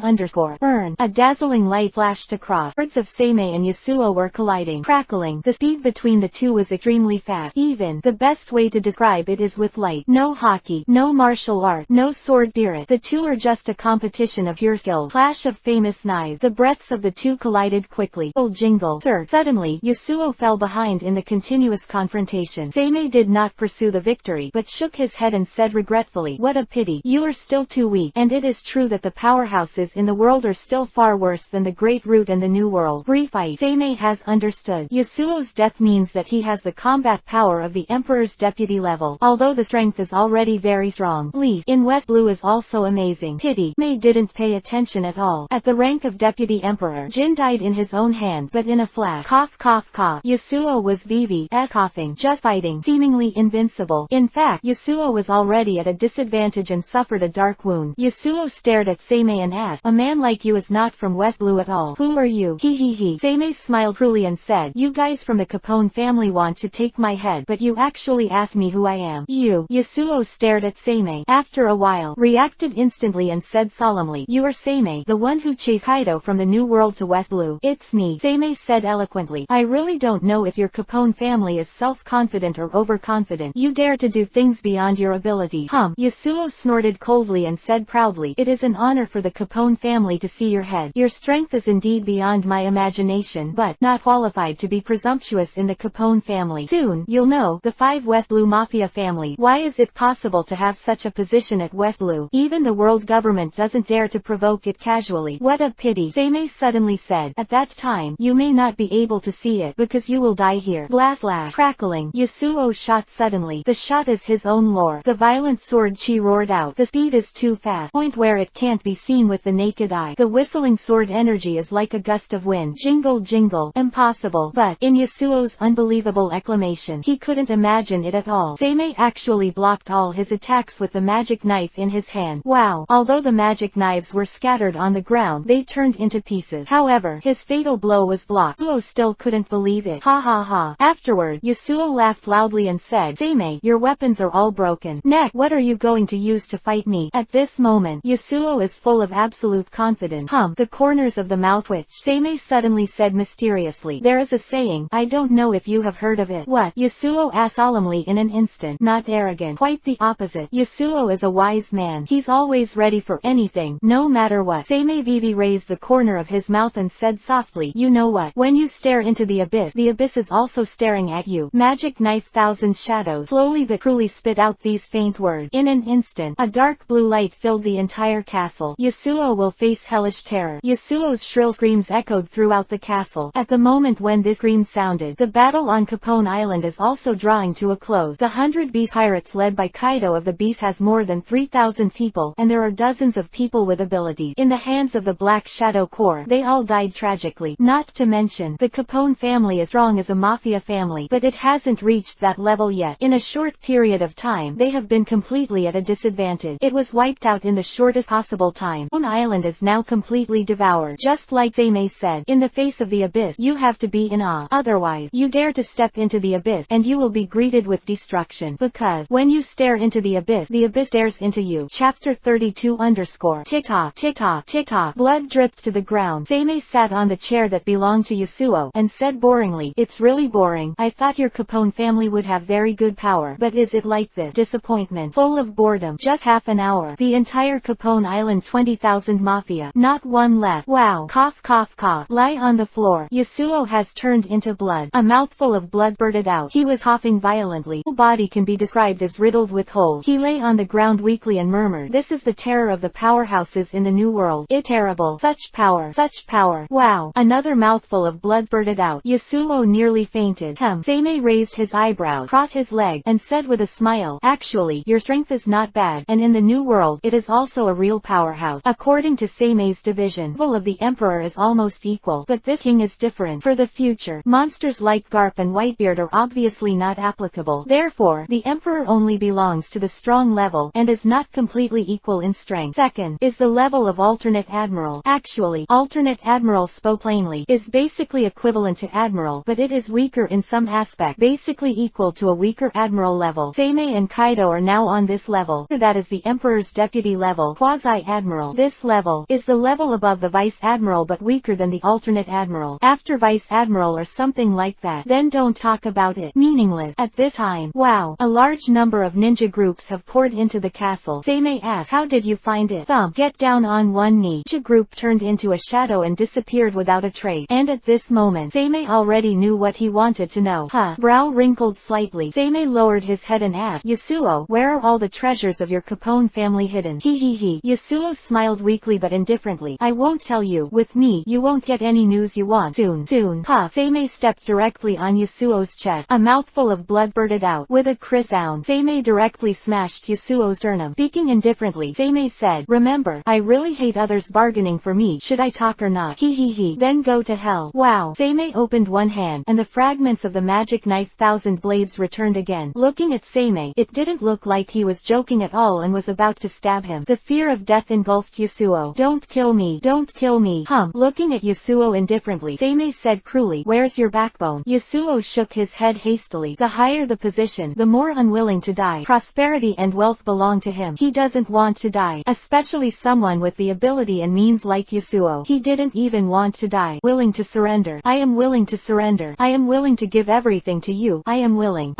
A dazzling light flashed across. Words of Seimei and Yasuo were colliding, crackling. The speed between the two was extremely fast. Even the best way to describe it is with light. No hockey, no martial art, no sword spirit. The two are just a competition of pure skill. Clash of famous knives. The breaths of the two collided quickly. Jingle. Sir. Suddenly, Yasuo fell behind in the continuous confrontation. Seimei did not pursue the victory, but shook his head and said regretfully, what a pity. You are still too weak. And it is true that the powerhouses in the world world are still far worse than the Great Root and the New World. Refight. Seimei has understood. Yasuo's death means that he has the combat power of the Emperor's deputy level, although the strength is already very strong. Leaf in West Blue is also amazing. Pity. Mei didn't pay attention at all. At the rank of deputy emperor, Jin died in his own hand, but in a flash. Cough cough cough. Yasuo was VV's coughing, just fighting, seemingly invincible. In fact, Yasuo was already at a disadvantage and suffered a dark wound. Yasuo stared at Seimei and asked, "A man like you is not from West Blue at all. Who are you?" He. Seimei smiled cruelly and said, "You guys from the Capone family want to take my head, but you actually asked me who I am." You. Yasuo stared at Seimei. After a while, reacted instantly and said solemnly, "You are Seimei, the one who chased Kaido from the New World to West Blue." "It's me," Seimei said eloquently. "I really don't know if your Capone family is self-confident or overconfident. You dare to do things beyond your ability." Yasuo snorted coldly and said proudly, "It is an honor for the Capone family to see your head. Your strength is indeed beyond my imagination, but not qualified to be presumptuous in the Capone family. Soon, you'll know, the 5 West Blue Mafia family. Why is it possible to have such a position at West Blue? Even the world government doesn't dare to provoke it casually. What a pity," Seimei suddenly said. "At that time, you may not be able to see it, because you will die here." Blast slash. Crackling. Yasuo shot suddenly. The shot is his own lore. The violent sword chi roared out. The speed is too fast, point where it can't be seen with the naked eye. The whistling sword energy is like a gust of wind. Jingle jingle. Impossible. But, in Yasuo's unbelievable exclamation, he couldn't imagine it at all. Seimei actually blocked all his attacks with the magic knife in his hand. Wow. Although the magic knives were scattered on the ground, they turned into pieces. However, his fatal blow was blocked. Yasuo still couldn't believe it. Ha ha ha. Afterward, Yasuo laughed loudly and said, "Seimei, your weapons are all broken. Next, what are you going to use to fight me?" At this moment, Yasuo is full of absolute confidence. The corners of the mouth twitched. Seimei suddenly said mysteriously, "There is a saying, I don't know if you have heard of it." "What?" Yasuo asked solemnly in an instant. "Not arrogant. Quite the opposite. Yasuo is a wise man. He's always ready for anything, no matter what." Seimei Vivi raised the corner of his mouth and said softly, "You know what? When you stare into the abyss is also staring at you." Magic knife thousand shadows slowly but cruelly spit out these faint words. In an instant, a dark blue light filled the entire castle. Yasuo will face hellish terror. Yasuo's shrill screams echoed throughout the castle. At the moment when this scream sounded, the battle on Capone Island is also drawing to a close. The 100 Beast Pirates led by Kaido of the Beast has more than 3,000 people, and there are dozens of people with abilities. In the hands of the Black Shadow Corps, they all died tragically. Not to mention, the Capone family is strong as a mafia family, but it hasn't reached that level yet. In a short period of time, they have been completely at a disadvantage. It was wiped out in the shortest possible time. Capone Island is now completely devoured. Just like Seimei said, in the face of the abyss, you have to be in awe. Otherwise, you dare to step into the abyss, and you will be greeted with destruction. Because, when you stare into the abyss stares into you. Chapter 32 _ Tick-tock, tick-tock, tick-tock. Blood dripped to the ground. Seimei sat on the chair that belonged to Yasuo, and said boringly, "It's really boring. I thought your Capone family would have very good power, but is it like this?" Disappointment. Full of boredom. Just half an hour. The entire Capone Island 20,000 Mafia. Not one left. Wow. Cough cough cough. Lie on the floor. Yasuo has turned into blood. A mouthful of blood spurted out. He was coughing violently. His body can be described as riddled with holes. He lay on the ground weakly and murmured, "This is the terror of the powerhouses in the New World. It's terrible. Such power. Such power. Wow." Another mouthful of blood spurted out. Yasuo nearly fainted. Seimei raised his eyebrows, crossed his leg, and said with a smile, "Actually, your strength is not bad, and in the New World, it is also a real powerhouse." According to Seimei's division, the level of the Emperor is almost equal, but this king is different. For the future, monsters like Garp and Whitebeard are obviously not applicable. Therefore, the Emperor only belongs to the strong level, and is not completely equal in strength. Second, is the level of Alternate Admiral. Actually, Alternate Admiral, spoke plainly, is basically equivalent to Admiral, but it is weaker in some aspect, basically equal to a weaker Admiral level. Seimei and Kaido are now on this level. That is the Emperor's deputy level, Quasi-Admiral. This level is the level above the Vice Admiral but weaker than the Alternate Admiral. After Vice Admiral or something like that, then don't talk about it. Meaningless. At this time, wow, a large number of ninja groups have poured into the castle. Seimei asked, "How did you find it?" Get down on one knee. Ninja group turned into a shadow and disappeared without a trace. And at this moment, Seimei already knew what he wanted to know. Brow wrinkled slightly. Seimei lowered his head and asked, "Yasuo, where are all the treasures of your Capone family hidden?" He. Yasuo smiled weakly but indifferently. I won't tell you. With me, you won't get any news you want. Soon. Puff. Seimei stepped directly on Yasuo's chest. A mouthful of blood spurted out. With a crisp sound, Seimei directly smashed Yasuo's sternum. Speaking indifferently, Seimei said, remember, I really hate others bargaining for me. Should I talk or not? He. Then go to hell. Wow. Seimei opened one hand, and the fragments of the magic knife thousand blades returned again. Looking at Seimei, it didn't look like he was joking at all and was about to stab him. The fear of death engulfed Yasuo. Don't kill me. Don't kill me. Looking at Yasuo indifferently, Seimei said cruelly, where's your backbone? Yasuo shook his head hastily. The higher the position, the more unwilling to die. Prosperity and wealth belong to him. He doesn't want to die. Especially someone with the ability and means like Yasuo. He didn't even want to die. Willing to surrender. I am willing to surrender. I am willing to give everything to you. I am willing.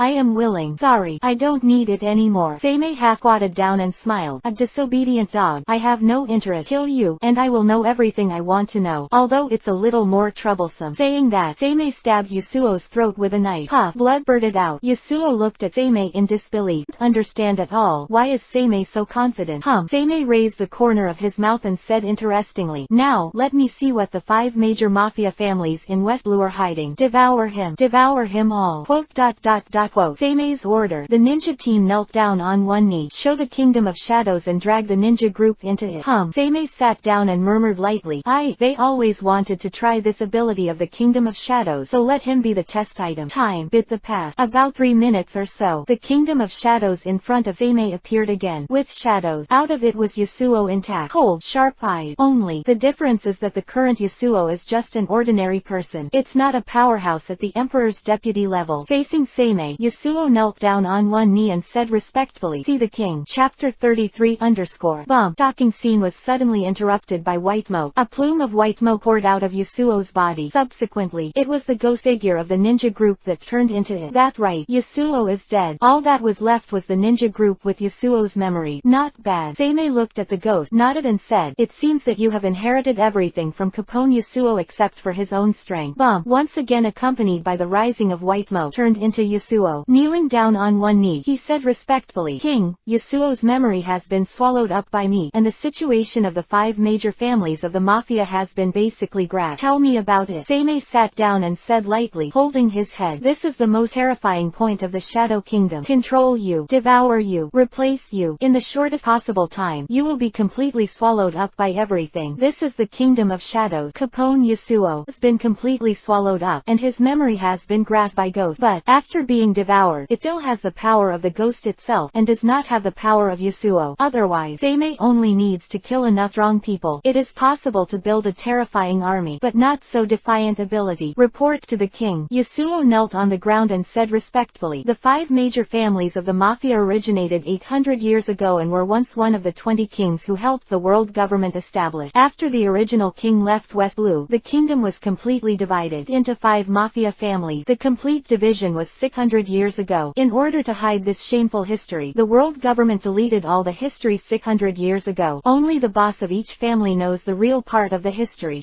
Sorry, I don't need it anymore. Seimei half squatted down and smiled. A disobedient dog. I have no interest. Kill you, and I will know everything I want to know. Although it's a little more troublesome. Saying that, Seimei stabbed Yasuo's throat with a knife. Puff. Blood spurted out. Yasuo looked at Seimei in disbelief. Understand at all. Why is Seimei so confident? Seimei raised the corner of his mouth and said interestingly, now, let me see what the 5 major mafia families in West Blue are hiding. Devour him. Devour him all. Quote. Seimei's order. The ninja team knelt down on one knee. Show the kingdom of shadows and drag the ninja group into it. Seimei sat down and murmured lightly, they always wanted to try this ability of the kingdom of shadows, so let him be the test item. Time bit the path. About 3 minutes or so, the kingdom of shadows in front of Seimei appeared again, with shadows. Out of it was Yasuo intact. Cold, sharp eyes. Only, the difference is that the current Yasuo is just an ordinary person. It's not a powerhouse at the Emperor's deputy level. Facing Seimei, Yasuo knelt down on one knee and said respectfully, see the king. Chapter 33 _ Bump. Talking scene was suddenly interrupted by white smoke. A plume of white smoke poured out of Yasuo's body. Subsequently, it was the ghost figure of the ninja group that turned into it. That's right, Yasuo is dead. All that was left was the ninja group with Yasuo's memory. Not bad. Seimei looked at the ghost, nodded and said, it seems that you have inherited everything from Capone. Yasuo except for his own strength. Bump. Once again accompanied by the rising of white smoke, turned into Yasuo. Kneeling down on one knee, he said respectfully, King, Yasuo's memory has been swallowed up by me, and the situation of the 5 major families of the Mafia has been basically grasped. Tell me about it. Seimei sat down and said lightly, holding his head, this is the most terrifying point of the Shadow Kingdom. Control you, devour you, replace you. In the shortest possible time, you will be completely swallowed up by everything. This is the kingdom of shadows. Capone Yasuo has been completely swallowed up, and his memory has been grasped by ghosts. But, after being devoured, it still has the power of the ghost itself, and does not have the power of Yasuo. Otherwise, Seimei only needs to kill enough strong people. It is possible to build a terrifying army, but not so defiant ability. Report to the king. Yasuo knelt on the ground and said respectfully, the 5 major families of the Mafia originated 800 years ago and were once one of the 20 kings who helped the world government establish. After the original king left West Blue, the kingdom was completely divided into 5 Mafia families. The complete division was 600 years ago. In order to hide this shameful history, the world government deleted all the history 600 years ago. Only the boss of each family knows the real part of the history.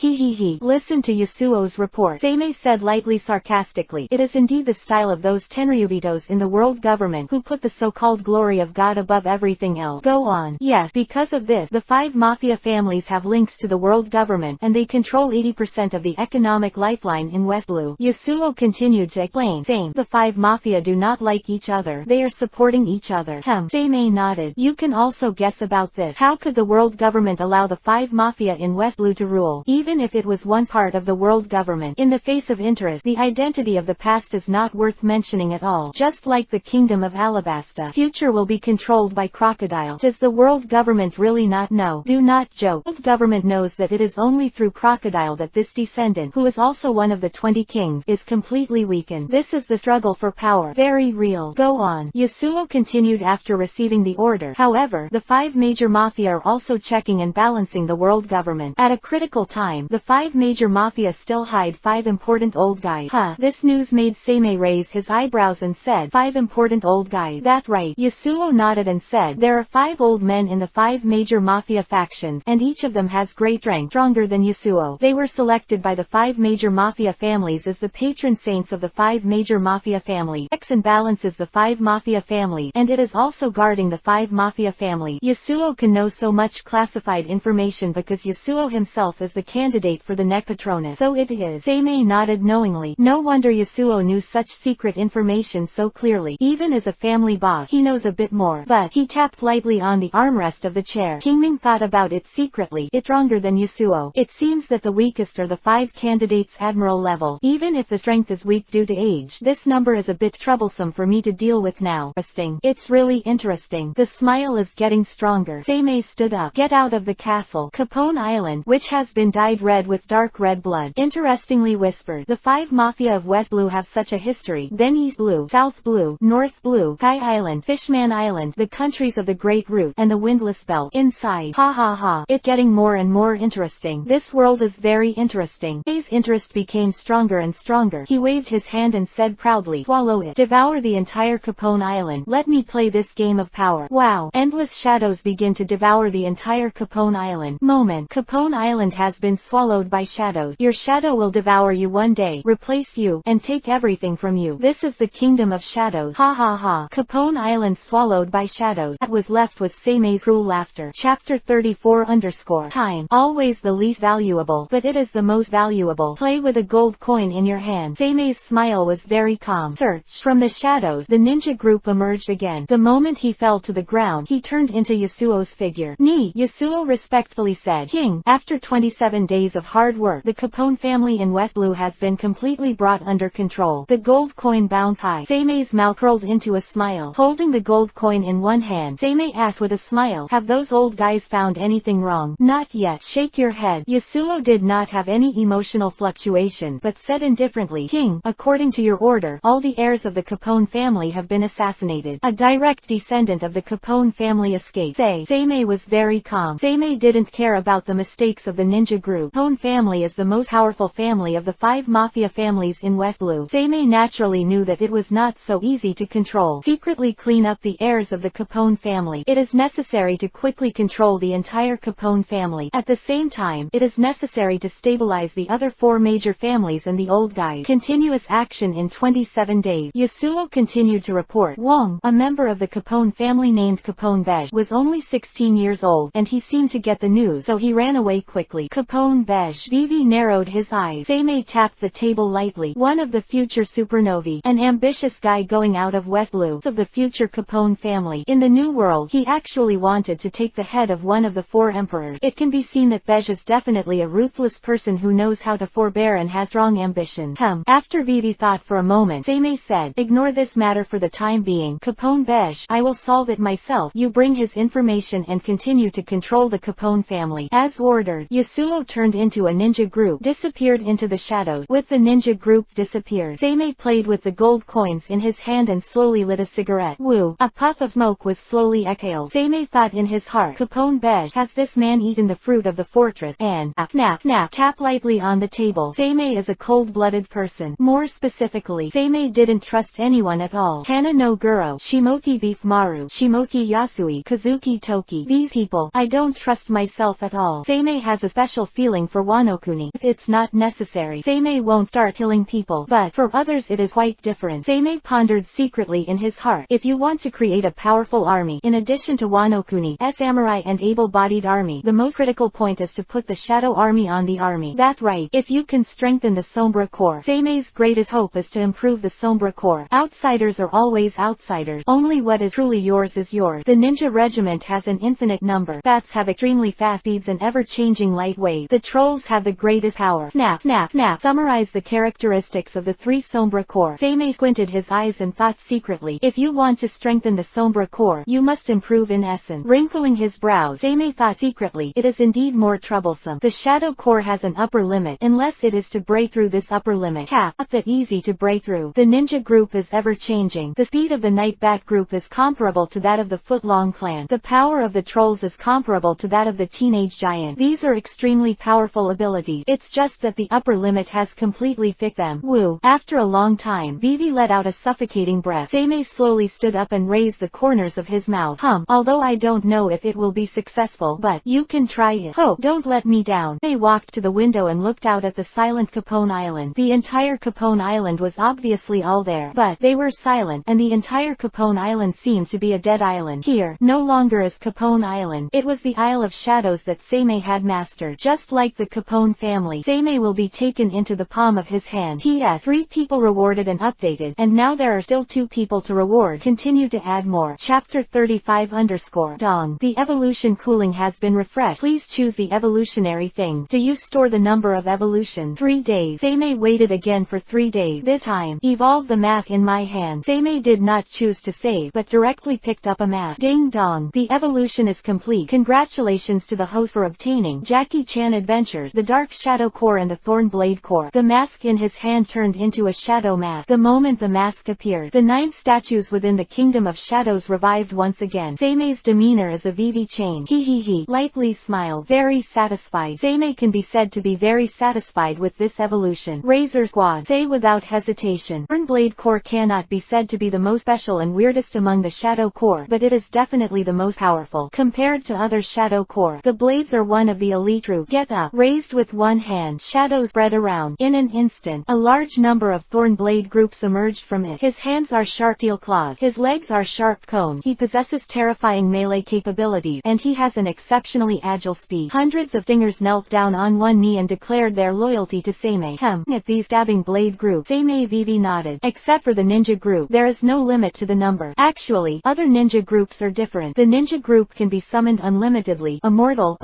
Listen to Yasuo's report. Seimei said lightly sarcastically, it is indeed the style of those Tenryubitos in the world government who put the so-called glory of God above everything else. Go on. Yes, because of this, the 5 Mafia families have links to the world government, and they control 80% of the economic lifeline in West Blue. Yasuo continued to explain. Same. The 5 Mafia do not like each other. They are supporting each other. Seimei nodded. You can also guess about this. How could the world government allow the 5 Mafia in West Blue to rule, even if it was once part of the world government? In the face of interest, the identity of the past is not worth mentioning at all. Just like the kingdom of Alabasta, future will be controlled by Crocodile. Does the world government really not know? Do not joke. The world government knows that it is only through Crocodile that this descendant, who is also one of the 20 kings, is completely weakened. This is the struggle for power. Very real. Go on. Yasuo continued after receiving the order. However, the 5 major Mafia are also checking and balancing the world government. At a critical time, the 5 major Mafia still hide 5 important old guys. This news made Seimei raise his eyebrows and said, 5 important old guys. That's right. Yasuo nodded and said, there are 5 old men in the 5 major Mafia factions, and each of them has great strength, stronger than Yasuo. They were selected by the 5 major Mafia families as the patron saints of the 5 major Mafia family. Checks and balances the 5 Mafia family, and it is also guarding the 5 Mafia family. Yasuo can know so much classified information information because Yasuo himself is the candidate for the neck Patronus. So it is. Seimei nodded knowingly. No wonder Yasuo knew such secret information so clearly. Even as a family boss, he knows a bit more. But he tapped lightly on the armrest of the chair. Kingming thought about it secretly. It's stronger than Yasuo. It seems that the weakest are the 5 candidates admiral level. Even if the strength is weak due to age, this number is a bit troublesome for me to deal with now. It's really interesting. The smile is getting stronger. Seimei stood up. Get out of the castle. Capone Island, which has been dyed red with dark red blood, interestingly whispered. The 5 Mafia of West Blue have such a history. Then East Blue, South Blue, North Blue, Kai Island, Fishman Island, the countries of the Great Root, and the Windless Belt. Inside. Ha ha ha. It getting more and more interesting. This world is very interesting. His interest became stronger and stronger. He waved his hand and said proudly, swallow it. Devour the entire Capone Island. Let me play this game of power. Wow. Endless shadows begin to devour the entire Capone Island. Moment. Capone Island has been swallowed by shadows. Your shadow will devour you one day, replace you, and take everything from you. This is the kingdom of shadows. Ha ha ha. Capone Island swallowed by shadows. What was left was Seimei's cruel laughter. Chapter 34 _ Time. Always the least valuable, but it is the most valuable. Play with a gold coin in your hand. Seimei's smile was very calm. Search. From the shadows, the ninja group emerged again. The moment he fell to the ground, he turned into Yasuo's figure. Ni. Yasuo respectfully said, King, after 27 days of hard work, the Capone family in West Blue has been completely brought under control. The gold coin bounced high. Seimei's mouth curled into a smile. Holding the gold coin in one hand, Seimei asked with a smile, have those old guys found anything wrong? Not yet. Shake your head. Yasuo did not have any emotional fluctuations, but said indifferently, King, according to your order, all the heirs of the Capone family have been assassinated. A direct descendant of the Capone family escaped. Seimei was very calm. Seimei didn't care about the mistakes of the ninja group. Capone family is the most powerful family of the 5 Mafia families in West Blue. Seimei naturally knew that it was not so easy to control. Secretly clean up the heirs of the Capone family. It is necessary to quickly control the entire Capone family. At the same time, it is necessary to stabilize the other 4 major families and the old guys. Continuous action in 27 days. Yasuo continued to report. Wong, a member of the Capone family named Capone Beige, was only 16 years old, and he seemed to get the news, so he ran away quickly. Capone Beige. Vivi narrowed his eyes. Seimei tapped the table lightly. One of the future supernovae, an ambitious guy going out of West Blue, of the future Capone family. In the new world, he actually wanted to take the head of one of the 4 emperors. It can be seen that Beige is definitely a ruthless person who knows how to forbear and has strong ambition. Come. After Vivi thought for a moment, Seimei said, ignore this matter for the time being. Capone Beige, I will solve it myself. You bring his information and continue to control the Capone family. As ordered. Yasuo turned into a ninja group, disappeared into the shadows. With the ninja group disappeared, Seimei played with the gold coins in his hand and slowly lit a cigarette. Woo. A puff of smoke was slowly exhaled. Seimei thought in his heart, Capone Beige, has this man eaten the fruit of the fortress? And, snap, snap, tap lightly on the table. Seimei is a cold-blooded person. More specifically, Seimei didn't trust anyone at all. Hana no Guro, Shimoki Beef Maru, Shimoki Yasui, Kazuki Toki. These people, I don't trust myself at all. Seimei has a special feeling for Wanokuni. If it's not necessary, Seimei won't start killing people, but for others it is quite different. Seimei pondered secretly in his heart. If you want to create a powerful army, in addition to Wanokuni, samurai and able-bodied army, the most critical point is to put the shadow army on the army. That's right. If you can strengthen the Sombra core. Seimei's greatest hope is to improve the Sombra core. Outsiders are always outsiders. Only what is truly yours is yours. The ninja regiment has an infinite number. Bats have extremely fast speeds and ever-changing light waves. The trolls have the greatest power. Snap, snap, snap. Summarize the characteristics of the 3 Sombra core. Seimei squinted his eyes and thought secretly. If you want to strengthen the Sombra core, you must improve in essence. Wrinkling his brows, Seimei thought secretly. It is indeed more troublesome. The shadow core has an upper limit, unless it is to break through this upper limit. Not that easy to break through. The ninja group is ever-changing. The speed of the night bat group is comparable to that of the Footlong clan. The power of the trolls is comparable to that of the teenage giant. These are extremely powerful abilities. It's just that the upper limit has completely fixed them. Woo. After a long time, Vivi let out a suffocating breath. Seimei slowly stood up and raised the corners of his mouth. Although I don't know if it will be successful, but you can try it. Hope. Don't let me down. They walked to the window and looked out at the silent Capone Island. The entire Capone Island was obviously all there, but they were silent, and the entire Capone Island seemed to be a dead island. Here, no longer is Capone Island. It was the Isle of shadows that Seimei had mastered. Just like the Capone family, Seimei will be taken into the palm of his hand. P.S. 3 people rewarded and updated, and now there are still 2 people to reward. Continue to add more. Chapter 35_ Dong. The evolution cooling has been refreshed. Please choose the evolutionary thing. Do you store the number of evolution? 3 days. Seimei waited again for 3 days. This time, evolve the mask in my hand. Seimei did not choose to save, but directly picked up a mask. Ding dong. The evolution is complete. Congratulations to the host for obtaining Jackie Chan Adventures, the Dark Shadow Core and the Thorn Blade Core. The mask in his hand turned into a shadow mask. The moment the mask appeared, the 9 statues within the Kingdom of Shadows revived once again. Seimei's demeanor is a VV chain. He lightly smiled, very satisfied. Seimei can be said to be very satisfied with this evolution. Razor Squad. Say without hesitation. Thorn Blade Core cannot be said to be the most special and weirdest among the Shadow Core, but it is definitely the most powerful. Compared to other Shadow Core, the blades are one of the elite troops. Get up. Raised with one hand, shadows spread around. In an instant, a large number of Thorn Blade groups emerged from it. His hands are sharp steel claws. His legs are sharp cones. He possesses terrifying melee capabilities, and he has an exceptionally agile speed. Hundreds of stingers knelt down on one knee and declared their loyalty to Seimei. At these stabbing blade groups, Seimei VV nodded. Except for the ninja group, there is no limit to the number. Actually, other ninja groups are different. The ninja group can be summoned unlimitedly, immortal,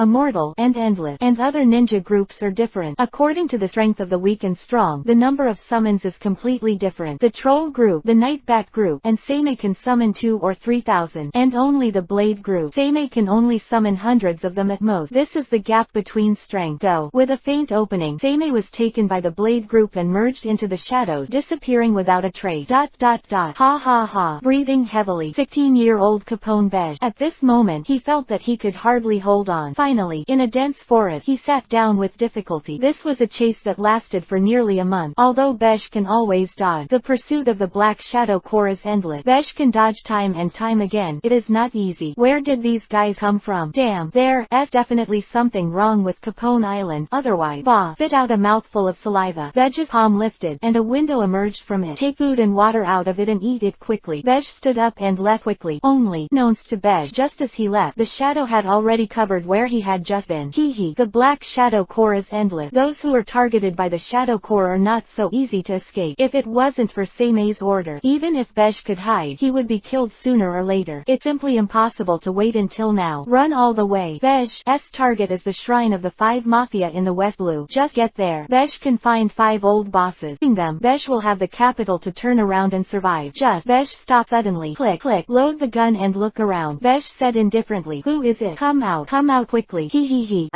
and endless. And other ninja groups are different. According to the strength of the weak and strong, the number of summons is completely different. The troll group, the night bat group, and Seimei can summon 2 or 3,000. And only the blade group, Seimei can only summon hundreds of them at most. This is the gap between strength. Go. With a faint opening, Seimei was taken by the blade group and merged into the shadows, disappearing without a trace. Ha. Breathing heavily, 16-year-old Capone begged. At this moment, he felt that he could hardly hold on. Finally, in a dense forest, he sat down with difficulty. This was a chase that lasted for nearly a month. Although Beige can always dodge, the pursuit of the Black Shadow Core is endless. Beige can dodge time and time again. It is not easy. Where did these guys come from? Damn, there's definitely something wrong with Capone Island. Otherwise, spit out a mouthful of saliva. Beige's palm lifted, and a window emerged from it. Take food and water out of it and eat it quickly. Beige stood up and left quickly. Only, knows to Beige, just as he left, the shadow had already covered where he had just been. The Black Shadow Core is endless. Those who are targeted by the Shadow Core are not so easy to escape. If it wasn't for Seimei's order, even if Beige could hide, he would be killed sooner or later. It's simply impossible to wait until now. Run all the way. Beige's target is the Shrine of the 5 Mafia in the West Blue. Just get there. Beige can find 5 old bosses. Them, Beige will have the capital to turn around and survive. Beige stopped suddenly. Click. Load the gun and look around. Beige said indifferently. Who is it? Come out quickly.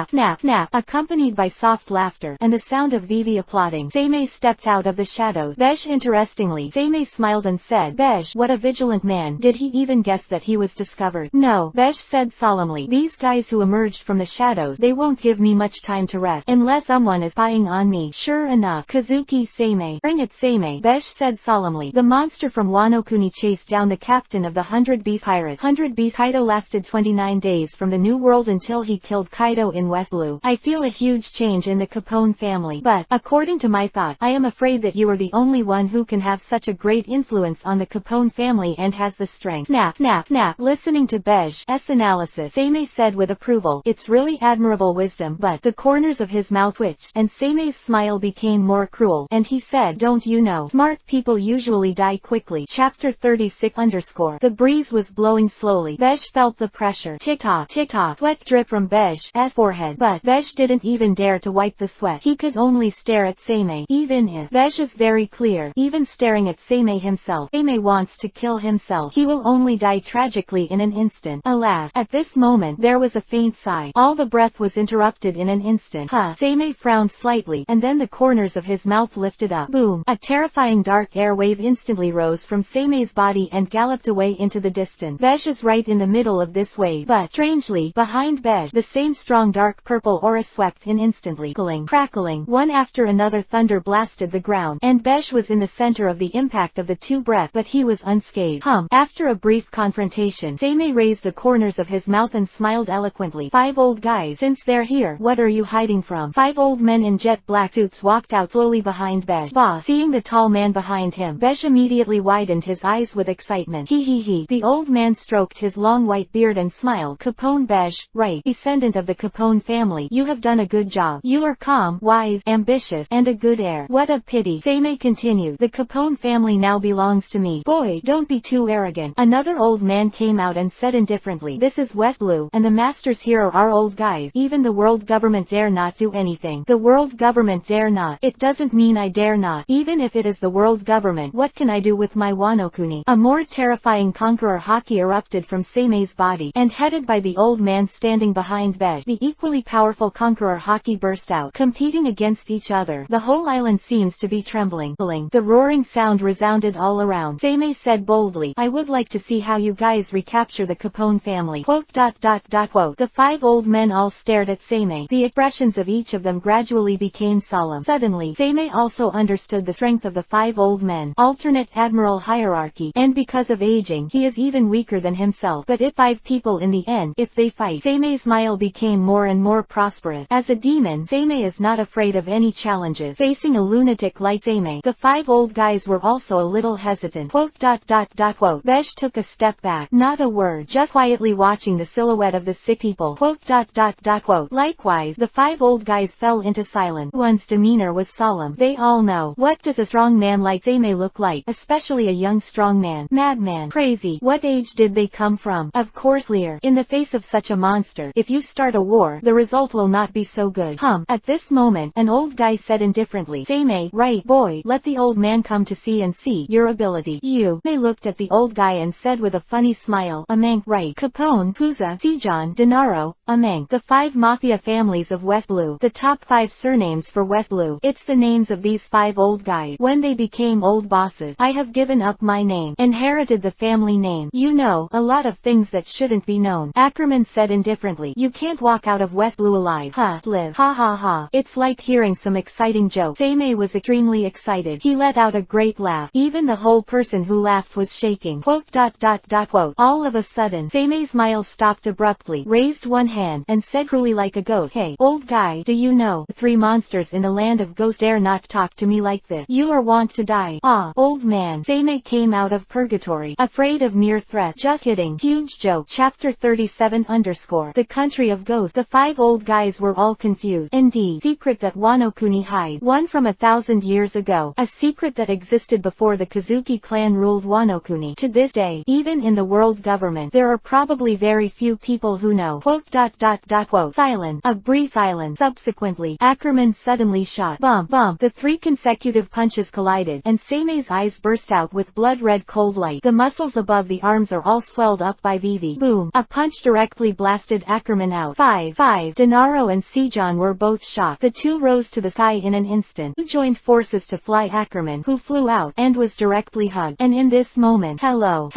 Snap. Accompanied by soft laughter and the sound of Vivi applauding, Seimei stepped out of the shadows. Beige interestingly, Seimei smiled and said, Beige, what a vigilant man. Did he even guess that he was discovered? No, Beige said solemnly. These guys who emerged from the shadows, they won't give me much time to rest, unless someone is spying on me. Sure enough, Kazuki Sei. Bring it, Seimei, Beige said solemnly. The monster from Wano Kuni chased down the captain of the 100 Beast pirate. 100 Beast Kaido lasted 29 days from the New World until he killed Kaido in West Blue. I feel a huge change in the Capone family, but, according to my thought, I am afraid that you are the only one who can have such a great influence on the Capone family and has the strength. Snap. Listening to Beige's analysis, Seimei said with approval, it's really admirable wisdom, but the corners of his mouth twitched, and Seimei's smile became more cruel, and he said, don't you know, smart people usually die quickly. Chapter 36_ The breeze was blowing slowly. Beige felt the pressure. Tick-tock. Sweat dripped from Beige's forehead, but Beige didn't even dare to wipe the sweat. He could only stare at Seimei. Even if Beige is very clear, even staring at Seimei himself, Seimei wants to kill himself. He will only die tragically in an instant. Alas, at this moment there was a faint sigh. All the breath was interrupted in an instant. Seimei frowned slightly, and then the corners of his mouth lifted up. Boom! A terrifying dark air wave instantly rose from Seimei's body and galloped away into the distance. Beige is right in the middle of this wave, but strangely, behind Beige, the same strong dark purple aura swept in instantly. Crackling, one after another thunder blasted the ground, and Beige was in the center of the impact of the 2 breath, but he was unscathed. After a brief confrontation, Seimei raised the corners of his mouth and smiled eloquently. 5 old guys, since they're here, what are you hiding from? 5 old men in jet black suits walked out slowly behind Beige. Seeing the tall man behind him, Beige immediately widened his eyes with excitement. The old man stroked his long white beard and smiled. Capone Beige, right, descendant of the Capone family. You have done a good job. You are calm, wise, ambitious, and a good heir. What a pity. Seimei continued. The Capone family now belongs to me. Boy, don't be too arrogant. Another old man came out and said indifferently, this is West Blue, and the masters here are old guys. Even the world government dare not do anything. The world government dare not. It doesn't mean I dare not. Even if it is the world government, what can I do with my Wano-kuni? A more terrifying conqueror haki erupted from Seimei's body, and headed by the old man standing behind Bej, the equally powerful conqueror haki burst out, competing against each other. The whole island seems to be trembling. The roaring sound resounded all around. Seimei said boldly, I would like to see how you guys recapture the Capone family. Quote. The 5 old men all stared at Seimei. The expressions of each of them gradually became solemn. Suddenly, Seimei also understood the strength of the 5 old men. Alternate admiral hierarchy, and because of aging, he is even weaker than himself. But if 5 people in the end, if they fight, Seimei's smile became more and more prosperous. As a demon, Seimei is not afraid of any challenges. Facing a lunatic like Seimei, the 5 old guys were also a little hesitant. Quote. Bej took a step back. Not a word, just quietly watching the silhouette of the sick people. Quote. Likewise, the 5 old guys fell into silence. One's demeanor was solemn. They all know. What does a strong man like Seimei look like? Especially a young strong man. Madman. Crazy. What age did they come from? Of course Lear. In the face of such a monster, if you start a war, the result will not be so good. At this moment, an old guy said indifferently, Seimei, right boy, let the old man come to see and see your ability. May looked at the old guy and said with a funny smile, Amang, right. Capone, Kuza, Sijon, Denaro, Amang. The 5 mafia families of West Blue. The top 5 surnames for West Blue. It's the names of these 5 old guys. When they became old bosses, I have given up my name. Inherited the family name. You know, a lot of things that shouldn't be known. Ackerman said indifferently, you can't walk out of West Blue alive. Live. Ha ha ha. It's like hearing some exciting joke. Seimei was extremely excited. He let out a great laugh. Even the whole person who laughed was shaking. Quote. All of a sudden, Seimei's smile stopped abruptly, raised one hand, and said cruelly like a ghost, hey, old guy, do you know, the 3 monsters in the land of ghosts dare not talk to me like this. You are wont to die. Old man. Seimei came out of purgatory, afraid of mere threat. Just kidding. Huge joke. Chapter 37 _ The country of ghosts. The 5 old guys were all confused. Indeed, secret that Wano-kuni hide. One from 1,000 years ago. A secret that existed before the Kazuki clan ruled Wano-kuni. To this day, even in the world government, there are probably very few people who know. Quote. Silence. A brief silence. Subsequently, Ackerman suddenly shot. Bump. The 3 consecutive punches collided, and Seimei's eyes burst out with blood-red cold light. The muscles above the arms are all swelled up by VV. Boom. A punch directly blasted Ackerman out. 5. Denaro and Sijon were both shot. The 2 rose to the sky in an instant. Who joined forces to fly Ackerman, who flew out, and was directly hugged. And in this moment, hello,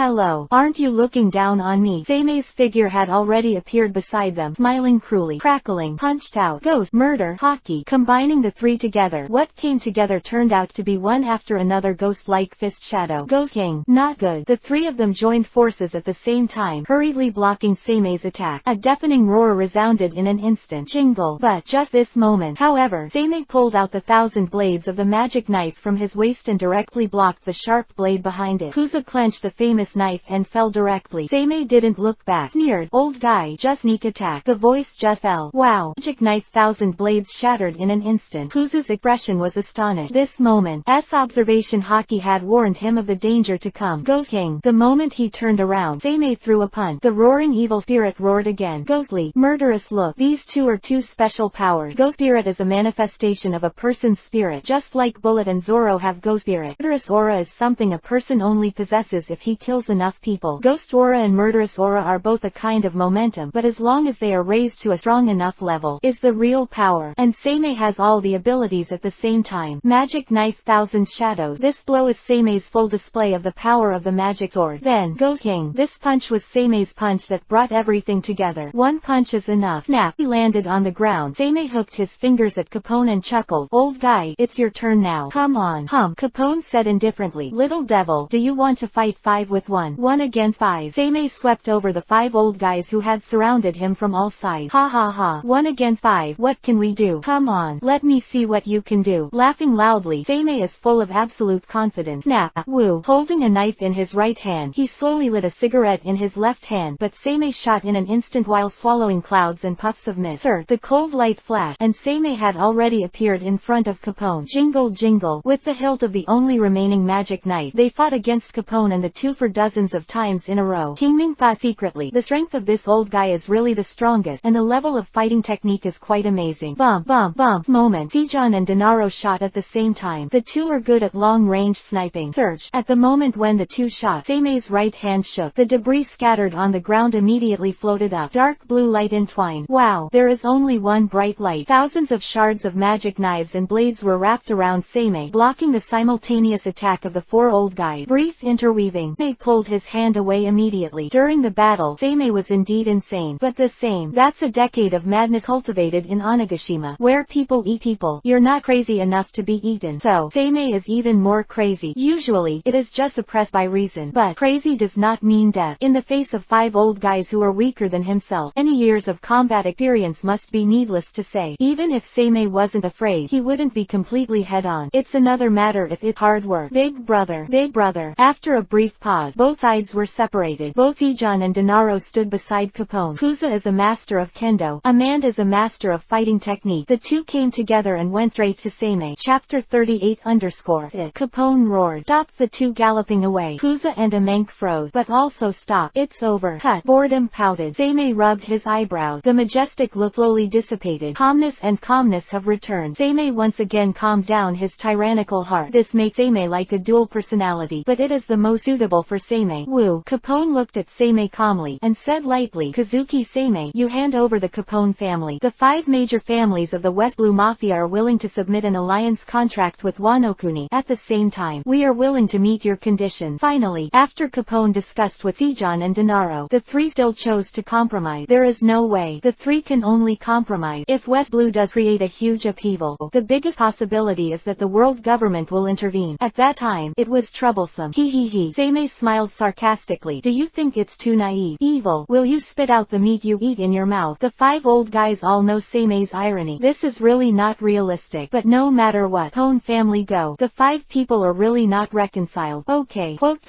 aren't you looking down on me? Seimei's figure had already appeared beside them, smiling cruelly, crackling, punched out, ghost, murder, hockey, combining the 3 together. What came together turned out to be one after another ghost-like fist shadow. Ghost King. Not good. The 3 of them joined forces at the same time, hurriedly blocking Seimei's attack. A deafening roar resounded in an instant. Jingle. But just this moment, however, Seimei pulled out the 1,000 blades of the magic knife from his waist and directly blocked the sharp blade behind it. Kuza clenched the famous knife and fell directly. Seimei didn't look back. Sneered, old guy, just sneak attack. The voice just fell. Wow. Magic knife. 1,000 blades shattered in an instant. Kuza's expression was astonished. This moment, observation hockey had warned him of the danger to come. Ghost King. The moment he turned around, Seimei threw a punch. The roaring evil spirit roared again. Ghostly, murderous look. These 2 are 2 special powers. Ghost spirit is a manifestation of a person's spirit, just like Bullet and Zoro have ghost spirit. Murderous aura is something a person only possesses if he kills enough people. Ghost aura and murderous aura are both a kind of momentum, but as long as they are raised to a strong enough level, is the real power. And Seimei has all the abilities at the same time. Magic knife. 1,000 shadows. This blow is Seimei's full display of the power of the magic sword. Then, Ghost King. This punch was Seimei's punch that brought everything together. One punch is enough. Snap. He landed on the ground. Seimei hooked his fingers at Capone and chuckled. Old guy, it's your turn now. Come on. Capone said indifferently. Little devil, do you want to fight 5 with 1? 1 against 5. Seimei swept over the 5 old guys who had surrounded him from all sides. Ha ha ha. 1 against 5. What can we do? Come on. Let me see what you can do. Laughing loudly, Seimei is full of absolute confidence. Snap. Woo. Holding a knife in his right hand, he slowly lit a cigarette in his left hand, but Seimei shot in an instant happened while swallowing clouds and puffs of mist. Sir, the cold light flashed, and Seimei had already appeared in front of Capone. Jingle jingle. With the hilt of the only remaining magic knife, they fought against Capone and the two for dozens of times in a row. King Ming thought secretly, the strength of this old guy is really the strongest, and the level of fighting technique is quite amazing. Bump, bump, bump. Moment. Tijan and Denaro shot at the same time. The two are good at long-range sniping. Search. At the moment when the two shot, Seimei's right hand shook. The debris scattered on the ground immediately floated up. Dark blue light entwined. Wow, there is only one bright light. Thousands of shards of magic knives and blades were wrapped around Seimei, blocking the simultaneous attack of the four old guys. Brief interweaving. Seimei pulled his hand away immediately. During the battle, Seimei was indeed insane. But the same. That's a decade of madness cultivated in Onigashima, where people eat people. You're not crazy enough to be eaten. So, Seimei is even more crazy. Usually, it is just suppressed by reason. But crazy does not mean death. In the face of five old guys who are weaker than himself, any years of combat experience must be needless to say. Even if Seimei wasn't afraid, he wouldn't be completely head-on. It's another matter if it's hard work. Big brother. Big brother. After a brief pause, both sides were separated. Both Tijan and Denaro stood beside Capone. Kuza is a master of kendo. Amanda is a master of fighting technique. The two came together and went straight to Seimei. Chapter 38 _ Capone roared. Stop. The two galloping away. Kuza and Amenk froze, but also stopped. It's over. Cut. Boredom pouted. Seimei rubbed his eyebrows. The majestic look slowly dissipated. Calmness have returned. Seimei once again calmed down his tyrannical heart. This makes Seimei like a dual personality, but it is the most suitable for Seimei. Woo. Capone looked at Seimei calmly, and said lightly, Kazuki Seimei, you hand over the Capone family. The 5 major families of the West Blue Mafia are willing to submit an alliance contract with Wano-kuni. At the same time, we are willing to meet your condition. Finally, after Capone discussed with Tijan and Denaro, the 3 still chose to compromise. There is no way. The 3 can only compromise if West Blue does create a huge upheaval. The biggest possibility is that the world government will intervene. At that time, it was troublesome. He. Seimei smiled sarcastically. Do you think it's too naive? Evil. Will you spit out the meat you eat in your mouth? The 5 old guys all know Seimei's irony. This is really not realistic. But no matter what, Capone family go. The 5 people are really not reconciled. Okay. Quote.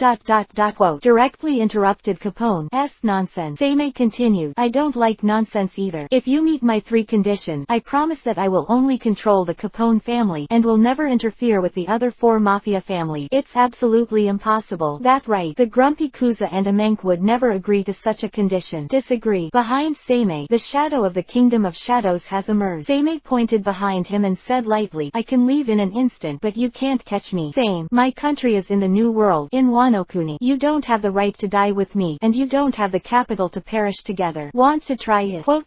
Directly interrupted Capone. Nonsense. Seimei continued. I don't like nonsense either. If you meet my 3 conditions, I promise that I will only control the Capone family, and will never interfere with the other 4 Mafia families. It's absolutely impossible. That's right. The grumpy Kuza and Amenk would never agree to such a condition. Disagree. Behind Seimei, the shadow of the Kingdom of Shadows has emerged. Seimei pointed behind him and said lightly, I can leave in an instant, but you can't catch me. Same. My country is in the New World, in Wano-kuni. You don't have the right to die with me, and you don't have the capital to perish together. Want to try it? Quote.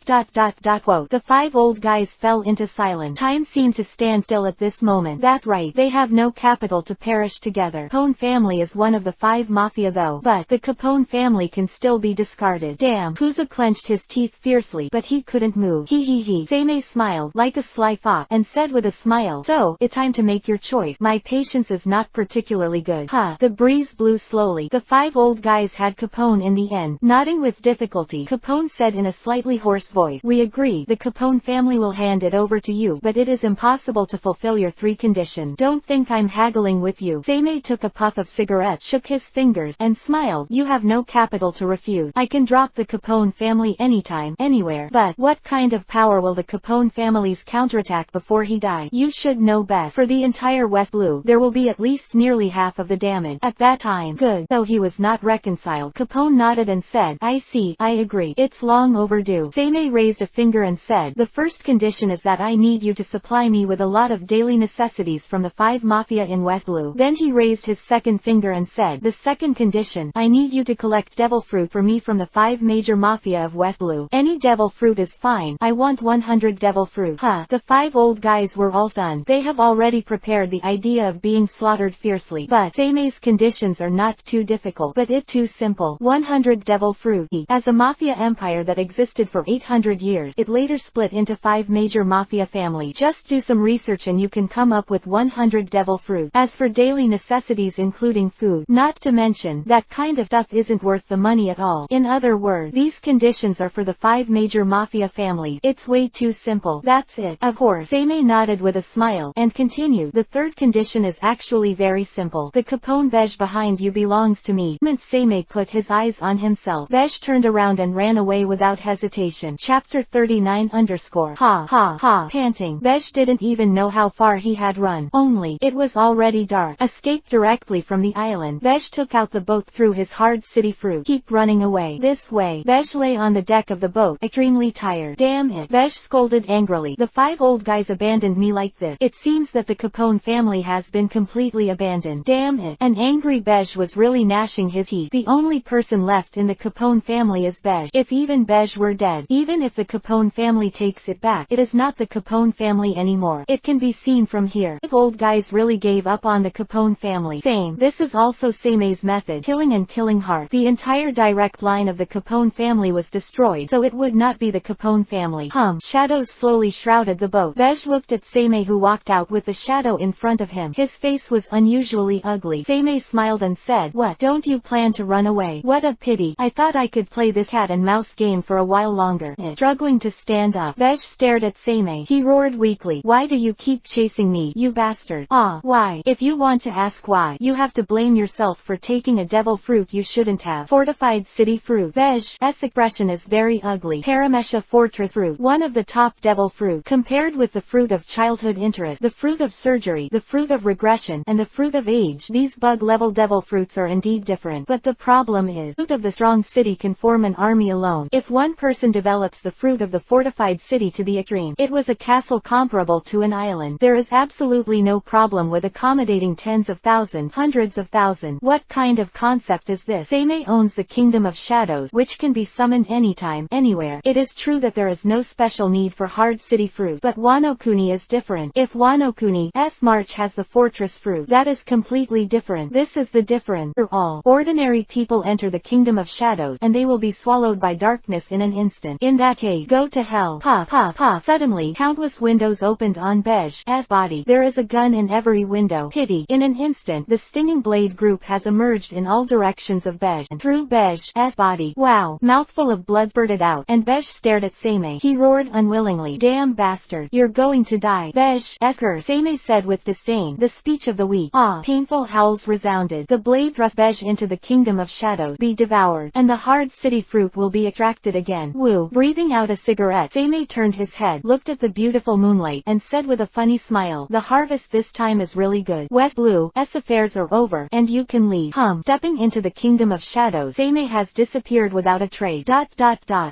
The 5 old guys fell into silence. Time seemed to stand still at this moment. That's right. They have no capital to perish together. Capone family is one of the 5 Mafia though, but the Capone family can still be discarded. Damn. Kuza clenched his teeth fiercely, but he couldn't move. He. Seimei smiled, like a sly fox, and said with a smile, so, it's time to make your choice. My patience is not particularly good. The breeze blew slowly. The 5 old guys had Capone in the end. Nodding with difficulty, Capone said in a slightly hoarse voice, we agree. The Capone family will hand it over to you, but it is impossible to fulfill your 3 conditions. Don't think I'm haggling with you. Seimei took a puff of cigarette, shook his fingers, and smiled. You have no capital to refuse. I can drop the Capone family anytime, anywhere. But, what kind of power will the Capone family's counterattack before he dies? You should know best. For the entire West Blue, there will be at least nearly half of the damage. At that time, good. Though he was not reconciled, Capone nodded and said, I see, I agree. It's long overdue. Seimei raised a finger and said, the first condition is that I need you to supply me with a lot of daily necessities from the 5 Mafia in West Blue. Then he raised his second finger and said, the second condition, I need you to collect devil fruit for me from the 5 major Mafia of West Blue. Any devil fruit is fine. I want 100 devil fruit. The 5 old guys were all stunned. They have already prepared the idea of being slaughtered fiercely. But Seimei's conditions are not too difficult, but it's too simple. 100 devil fruit. As a Mafia empire that existed for 800 years, it later split into 5 major Mafia families. Just do some research and you can come up with 100 devil fruit. As for daily necessities including food, not to mention, that kind of stuff isn't worth the money at all. In other words, these conditions are for the 5 major Mafia families. It's way too simple. That's it. Of course. Seimei nodded with a smile, and continued, the third condition is actually very simple. The Capone Vej behind you belongs to me. Seimei put his eyes on himself. Vej turned around and ran away without hesitation. Chapter 39 _ Ha ha ha. Panting, Bej didn't even know how far he had run. Only, it was already dark. Escape directly from the island. Bej took out the boat through his hard city fruit. Keep running away. This way. Bej lay on the deck of the boat, extremely tired. Damn it. Bej scolded angrily. The 5 old guys abandoned me like this. It seems that the Capone family has been completely abandoned. Damn it. An angry Bej was really gnashing his teeth. The only person left in the Capone family is Bej. If even Bej were dead, even if the Capone family takes it back, it is not the Capone family anymore. It can be seen from here. If old guys really gave up on the Capone family. Same. This is also Seime's method. Killing and killing hard. The entire direct line of the Capone family was destroyed, so it would not be the Capone family. Shadows slowly shrouded the boat. Bej looked at Seime, who walked out with the shadow in front of him. His face was unusually ugly. Seime smiled and said, "What? Don't you plan to run away? What a pity. I thought I could play this cat and mouse game for a while longer." Struggling to stand up, Bej stared at Seime. He roared weakly, "Why do you keep chasing me, you bastard?" Why? If you want to ask why, you have to blame yourself for taking a devil fruit you shouldn't have. Fortified city fruit. Bej's expression is very ugly. Paramesha fortress fruit. One of the top devil fruit. Compared with the fruit of childhood interest, the fruit of surgery, the fruit of regression, and the fruit of age, these bug-level devil fruits are indeed different. But the problem is, the fruit of the strong city can form an army alone. If one person develops the fruit of the fortified city to the extreme, it was a castle comparable to an island. There is absolutely no problem with accommodating tens of thousands, hundreds of thousands. What kind of concept is this? Seime owns the Kingdom of Shadows, which can be summoned anytime, anywhere. It is true that there is no special need for hard city fruit, but Wano Kuni is different. If Wano Kuni's march has the fortress fruit, that is completely different. This is the difference. For all ordinary people enter the Kingdom of Shadows, and they will be swallowed by darkness in an instant. In that case, go to hell. Pop, pop, pop. Suddenly, countless windows opened on Bej's body. There is a gun in every window. Pity. In an instant, the stinging blade group has emerged in all directions of Bej and through Bej's body. Wow. Mouthful of blood spurted out, and Bej stared at Seime. He roared unwillingly, "Damn bastard. You're going to die." Bej's curse, Seime said with disdain. The speech of the weak. Painful howls resounded. The blade thrust Bej into the Kingdom of Shadows. Be devoured, and the hard city fruit will be extracted again. Woo. Breathing out a cigarette, Seime turned his head, looked at the beautiful moonlight, and said with a funny smile, "The harvest this time is really good. West Blue's affairs are over, and you can leave." Stepping into the Kingdom of Shadows, Seime has disappeared without a trace.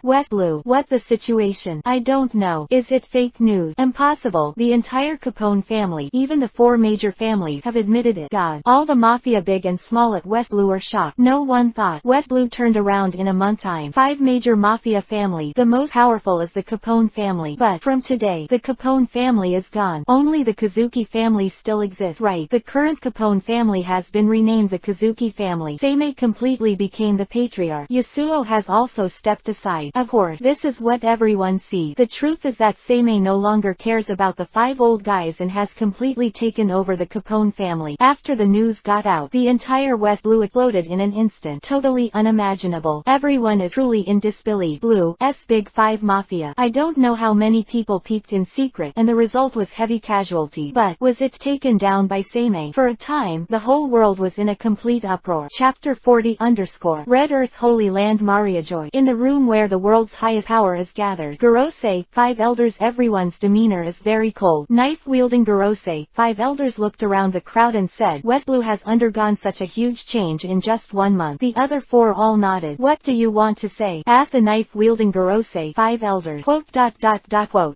West Blue. What the situation? I don't know. Is it fake news? Impossible. The entire Capone family, even the 4 major families, have admitted it. God. All the Mafia big and small at West Blue are shocked. No one thought West Blue turned around in a month time. 5 major Mafia families. The most powerful is the Capone family. But from today, the Capone family is gone. Only the Kazuki family still exists. Right. The current Capone family has been renamed the Kazuki family. Seime completely became the patriarch. Yasuo has also stepped aside. Of course, this is what everyone sees. The truth is that Seime no longer cares about the 5 old guys and has completely taken over the Capone family. After the news got out, the entire West Blue exploded in an instant. Totally unimaginable. Everyone is truly in disbelief. Blue's Big 5 Mafia. I don't know how many people peeped in secret, and the result was heavy casualty. But was it taken down by Seime? For a time, the whole world was in a complete uproar. Chapter 40 _ Red Earth Holy Land Mariajoy. In the room where the world's highest power is gathered, Kurosumi, 5 elders. Everyone's demeanor is very cold. Knife-wielding Kurosumi, 5 elders looked around the crowd and said, "West Blue has undergone such a huge change in just 1 month." The other 4 all nodded. "What do you want to say?" asked the knife-wielding Kurosumi, 5 elders. Quote.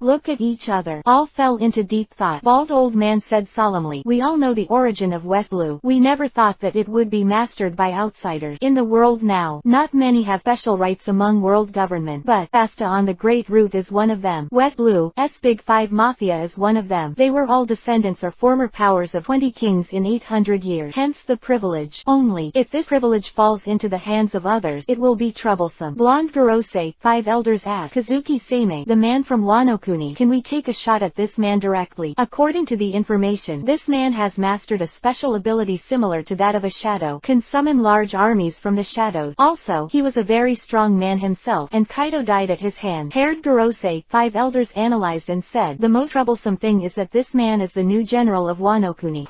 Look at each other. All fell into deep thought. Bald old man said solemnly, "We all know the origin of West Blue. We never thought that it would be mastered by outsiders. In the world now, not many have special rights among world government, but Asta on the Great Root is one of them. West Blue's Big 5 Mafia is one of them. They were all descendants or former powers of 20 kings in 800 years. Hence the privilege. Only, if this privilege falls into the hands of others, it will be troublesome." Blonde Kurosumi, 5 elders asked Kazuki Sei, the man from Wano Kuni, "Can we take a shot at this man directly?" According to the information, this man has mastered a special ability similar to that of a shadow, can summon large armies from the shadows. Also, he was a very strong man himself, and Kaido died at his hand. Haired Kurosumi, 5 elders analyzed and said, "The most troublesome thing is that this man is the new general of Wano Kuni."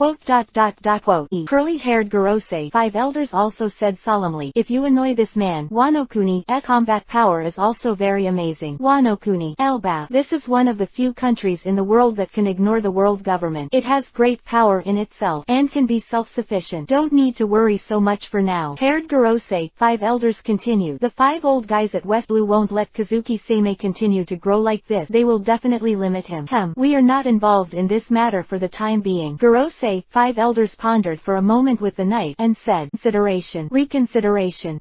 Curly-haired Kurosumi, 5 elders also said solemnly, "If you annoy this man, Wano Kuni's has combat power is also very amazing. Wano-kuni, Elbaf. This is one of the few countries in the world that can ignore the world government. It has great power in itself, and can be self-sufficient. Don't need to worry so much for now. Paired Kurosumi, 5 elders continued. The 5 old guys at West Blue won't let Kazuki Sei continue to grow like this. They will definitely limit him. We are not involved in this matter for the time being. Kurosumi, 5 elders pondered for a moment with the knight, and said, reconsideration.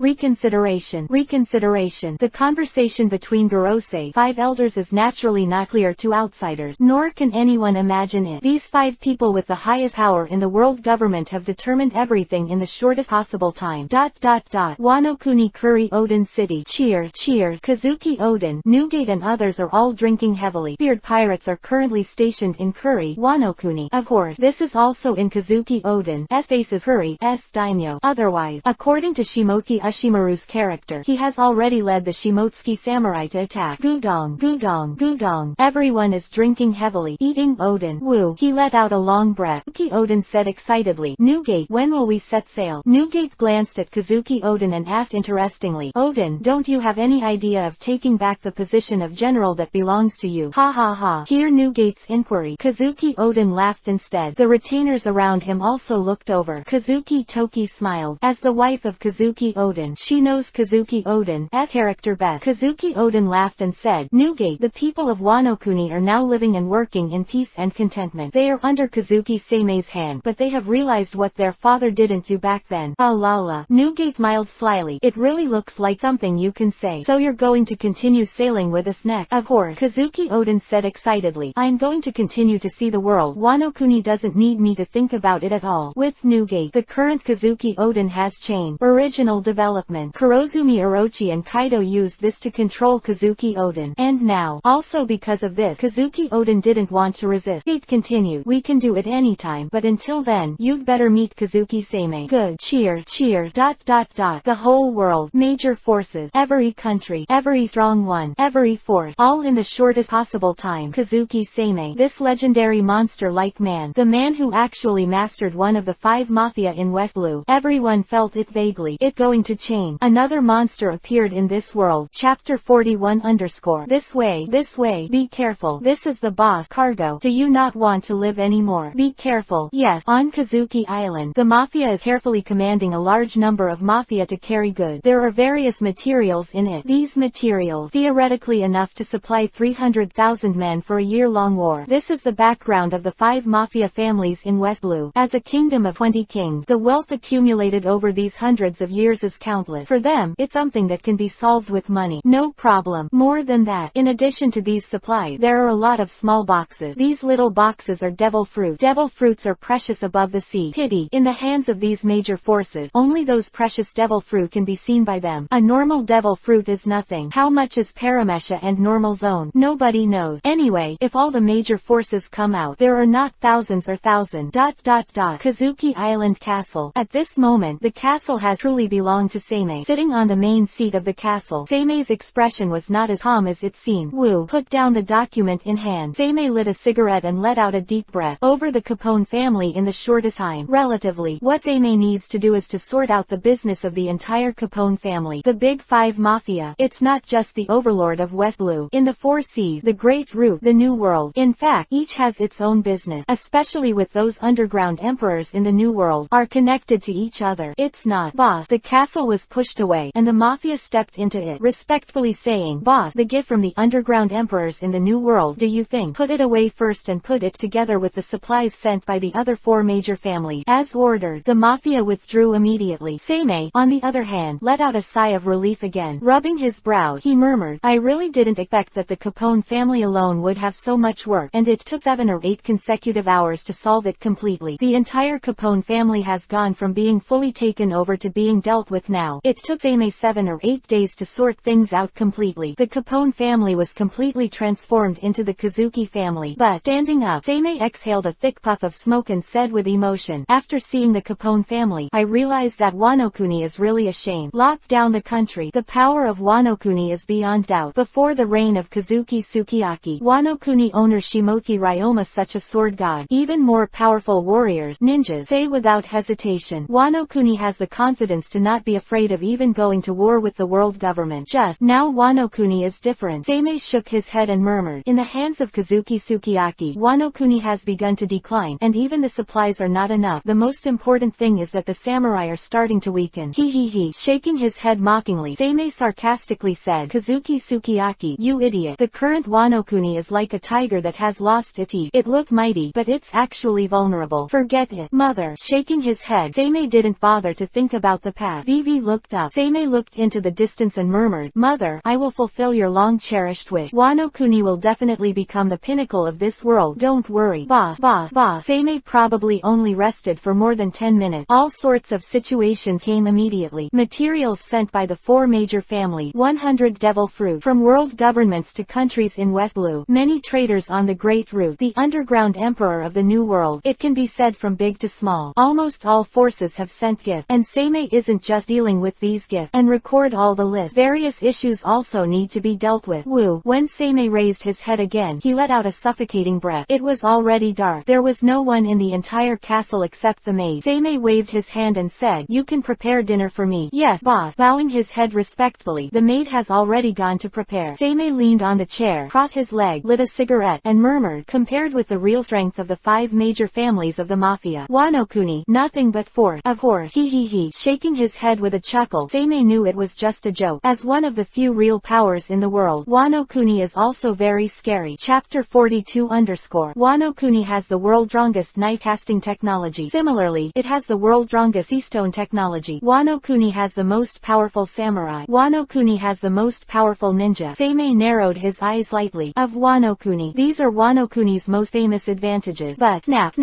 The conversation between Kurosumi, 5 elders is naturally not clear to outsiders, nor can anyone imagine it. These 5 people with the highest power in the world government have determined everything in the shortest possible time. Wano-kuni Kuri Odin City. Cheers. Kazuki Odin, Newgate and others are all drinking heavily. Beard pirates are currently stationed in Kuri, Wano-kuni. Of course, this is also in Kazuki Odin's face's Kuri's daimyo. Otherwise, according to Shimoki Ushimaru's character, he has already led the Shimotsuki samurai to attack. Gudong. Everyone is drinking heavily, eating Odin. Woo. He let out a long breath. Kazuki Odin said excitedly, Newgate, when will we set sail? Newgate glanced at Kazuki Odin and asked interestingly, Odin, don't you have any idea of taking back the position of general that belongs to you? Ha ha ha. Hear Newgate's inquiry. Kazuki Odin laughed instead. The retainers around him also looked over. Kazuki Toki smiled. As the wife of Kazuki Odin, she knows Kazuki Odin's character best. Kazuki Odin laughed and said, Newgate, the people of Wano-kuni are now living and working in peace and contentment. They are under Kazuki Sei's hand, but they have realized what their father didn't do back then. Ah la la. Newgate smiled slyly. It really looks like something you can say. So you're going to continue sailing with us next? Of course. Kazuki Odin said excitedly. I'm going to continue to see the world. Wano-kuni doesn't need me to think about it at all. With Newgate, the current Kazuki Odin has changed. Original development. Kurosumi Orochi and Kaido used this to control Kazuki Odin. And now, also because of this, Kazuki Odin didn't want to resist. Kate continued, we can do it anytime, but until then, you'd better meet Kazuki Sei. Good. Cheers. The whole world, major forces, every country, every strong one, every force, all in the shortest possible time. Kazuki Sei, this legendary monster-like man, the man who actually mastered one of the 5 Mafia in West Blue. Everyone felt it vaguely. It going to change. Another monster appeared in this world. Chapter 41 _ This way, be careful. This is the boss, Cargo. Do you not want to live anymore? Be careful. Yes, on Kazuki Island, the Mafia is carefully commanding a large number of Mafia to carry goods. There are various materials in it. These materials, theoretically enough to supply 300,000 men for a year-long war. This is the background of the 5 Mafia families in West Blue. As a kingdom of 20 kings, the wealth accumulated over these hundreds of years is countless. For them, it's something that can be solved with money. No problem. More than that, in addition to these supplies, there are a lot of small boxes. These little boxes are devil fruit. Devil fruits are precious above the sea. Pity. In the hands of these major forces, only those precious devil fruit can be seen by them. A normal devil fruit is nothing. How much is Paramesha and normal zone? Nobody knows. Anyway, if all the major forces come out, there are not thousands or thousands. Kazuki Island Castle. At this moment, the castle has truly belonged to Sei. Sitting on the main seat of the castle, Sei's expression was not as calm as it seemed. Wu put down the document in hand. Sei lit a cigarette and let out a deep breath. Over the Capone family in the shortest time, relatively, what Sei needs to do is to sort out the business of the entire Capone family. The Big 5 Mafia. It's not just the overlord of West Blue. In the 4 seas, the Great Root, the New World. In fact, each has its own business, especially with those underground emperors in the New World, are connected to each other. It's not. Boss. The castle was pushed away, and the Mafia stepped into it, respectfully saying, Boss, the gift from the underground emperors in the New World, do you think? Put it away first and put it together with the supplies sent by the other 4 major families. As ordered, the Mafia withdrew immediately. Sei, on the other hand, let out a sigh of relief again. Rubbing his brows, he murmured, I really didn't expect that the Capone family alone would have so much work, and it took 7 or 8 consecutive hours to solve it completely. The entire Capone family has gone from being fully taken over to being dealt with now. It took Sei 7 or 8 days to sort things out completely. The Capone family was completely transformed into the Kazuki family. But, standing up, Sei exhaled a thick puff of smoke and said with emotion, after seeing the Capone family, I realized that Wano-kuni is really a shame. Lock down the country. The power of Wano-kuni is beyond doubt. Before the reign of Kazuki Sukiyaki, Wano-kuni owner Shimoki Ryoma, such a sword god, even more powerful warriors, ninjas, say without hesitation, Wano-kuni has the confidence to not be afraid of even going to war with the world government. Just now Wano Kuni is different. Seimei shook his head and murmured, in the hands of Kazuki Sukiyaki, Wano Kuni has begun to decline, and even the supplies are not enough. The most important thing is that the samurai are starting to weaken. He. Shaking his head mockingly, Seimei sarcastically said, Kazuki Sukiyaki, you idiot. The current Wano Kuni is like a tiger that has lost its teeth. It looked mighty, but it's actually vulnerable. Forget it, mother. Shaking his head, Seimei didn't bother to think about the past. Vivi looked up. Seimei looked into the distance and murmured, Mother, I will fulfill your long-cherished wish. Wano Kuni will definitely become the pinnacle of this world. Don't worry. Boss. Seimei probably only rested for more than 10 minutes. All sorts of situations came immediately. Materials sent by the 4 major family, 100 devil fruit, from world governments to countries in West Blue, many traders on the Great Route, the underground emperor of the New World. It can be said from big to small. Almost all forces have sent gifts, and Seimei isn't just dealing with these gifts. And record all the list. Various issues also need to be dealt with. Woo. When Seimei raised his head again, he let out a suffocating breath. It was already dark. There was no one in the entire castle except the maid. Seimei waved his hand and said, You can prepare dinner for me. Yes, boss. Bowing his head respectfully, the maid has already gone to prepare. Seimei leaned on the chair, crossed his leg, lit a cigarette, and murmured, compared with the real strength of the 5 major families of the Mafia, Wano Kuni, nothing but force. Of course. He. Shaking his head with a chuckle, Seimei knew it was just a joke. As one of the few real powers in the world, Wano Kuni is also very scary. Chapter 42 Wano Kuni has the world's strongest knife casting technology. Similarly, it has the world's strongest seastone technology. Wano Kuni has the most powerful samurai. Wano Kuni has the most powerful ninja. Seimei narrowed his eyes lightly. Of Wano Kuni, these are Wano Kuni's most famous advantages. But snap,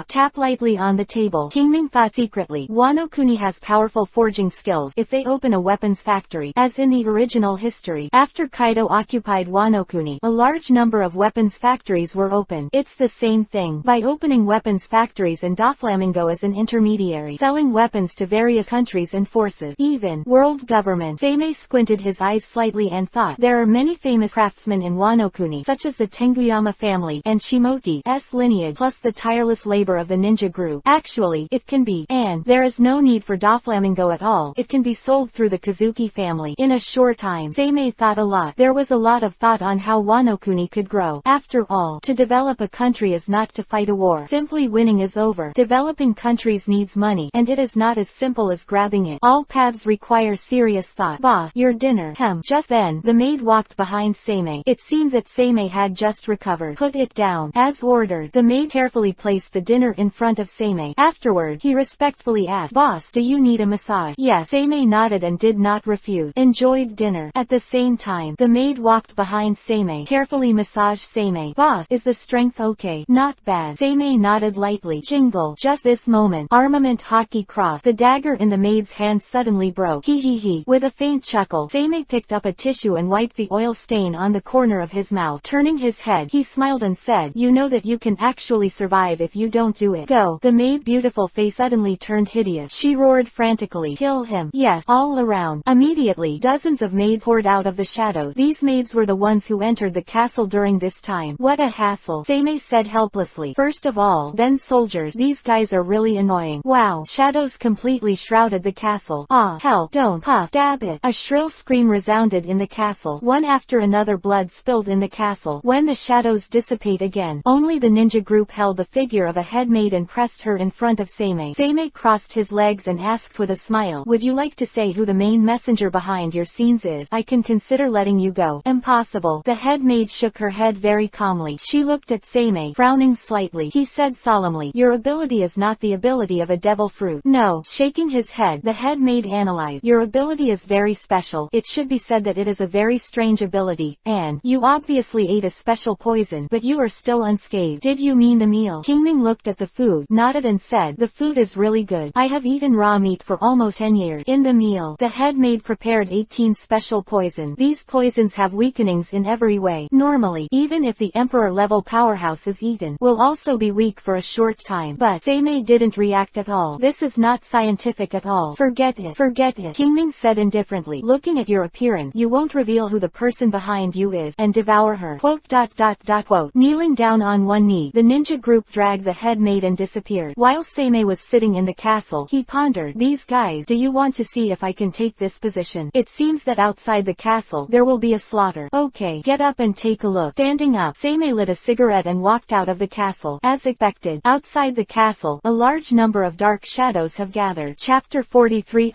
tap lightly on the table. Kingming thought secretly, Wano Kuni has powerful forging skills. If they open a weapons factory, as in the original history, after Kaido occupied Wano Kuni, a large number of weapons factories were opened. It's the same thing. By opening weapons factories and Doflamingo as an intermediary, selling weapons to various countries and forces, even world government. Seimei squinted his eyes slightly and thought, there are many famous craftsmen in Wano Kuni, such as the Tenguyama family and Shimoki's lineage, plus the tireless labor of the ninja group. Actually, it can be, and there is no need for Doflamingo at all. It can be sold through the Kazuki family. In a short time, Seimei thought a lot. There was a lot of thought on how Wano Kuni could grow. After all, to develop a country is not to fight a war. Simply winning is over. Developing countries needs money, and it is not as simple as grabbing it. All paths require serious thought. Boss, your dinner. Just then, the maid walked behind Seimei. It seemed that Seimei had just recovered. Put it down. As ordered, the maid carefully placed the dinner in front of Seimei. Afterward, he respectfully asked, Boss, do you need a massage? Yes. Seimei nodded and did not refuse. Enjoyed dinner. At the same time, the maid walked behind Seimei, carefully massaged Seimei. Boss, is the strength okay? Not bad. Seimei nodded lightly. Jingle. Just this moment, armament hockey cross. The dagger in the maid's hand suddenly broke. He. With a faint chuckle, Seimei picked up a tissue and wiped the oil stain on the corner of his mouth. Turning his head, he smiled and said, You know that you can actually survive if you don't do it. Go. The maid's beautiful face suddenly turned hideous. She roared frantically, Kill him. Yes. All around. Immediately, dozens of maids poured out of the shadows. These maids were the ones who entered the castle during this time. What a hassle, Seimei said helplessly. First of all, then soldiers. These guys are really annoying. Wow. Shadows completely shrouded the castle. Ah, hell, don't puff, dab it. A shrill scream resounded in the castle. One after another blood spilled in the castle. When the shadows dissipate again, only the ninja group held the figure of a head maid and pressed her in front of Seimei. Seimei crossed his legs and asked with a smile, Would you like to say who the main messenger behind your scenes is? I can consider letting you go. Impossible. The head maid shook her head very calmly. She looked at Seimei, frowning slightly. He said solemnly, Your ability is not the ability of a devil fruit. No. Shaking his head, the head maid analyzed. Your ability is very special. It should be said that it is a very strange ability, and you obviously ate a special poison, but you are still unscathed. Did you mean the meal? Kingming looked at the food, nodded and said, The food is really good. I have eaten raw meat for almost 10 years. In the meal, the head maid prepared 18 special poisons. These poisons have weakenings in every way. Normally, even if the emperor-level powerhouse is eaten, will also be weak for a short time. But Seimei didn't react at all. This is not scientific at all. Forget it. Kingming said indifferently. Looking at your appearance, you won't reveal who the person behind you is, and devour her. Quote. Kneeling down on one knee, the ninja group dragged the head maid and disappeared. While Seimei was sitting in the castle, he pondered, These guys, do you want to see if I can take this position? exposition. It seems that outside the castle there will be a slaughter. Okay, get up and take a look. Standing up, Seimei lit a cigarette and walked out of the castle. As expected, outside the castle, a large number of dark shadows have gathered. Chapter 43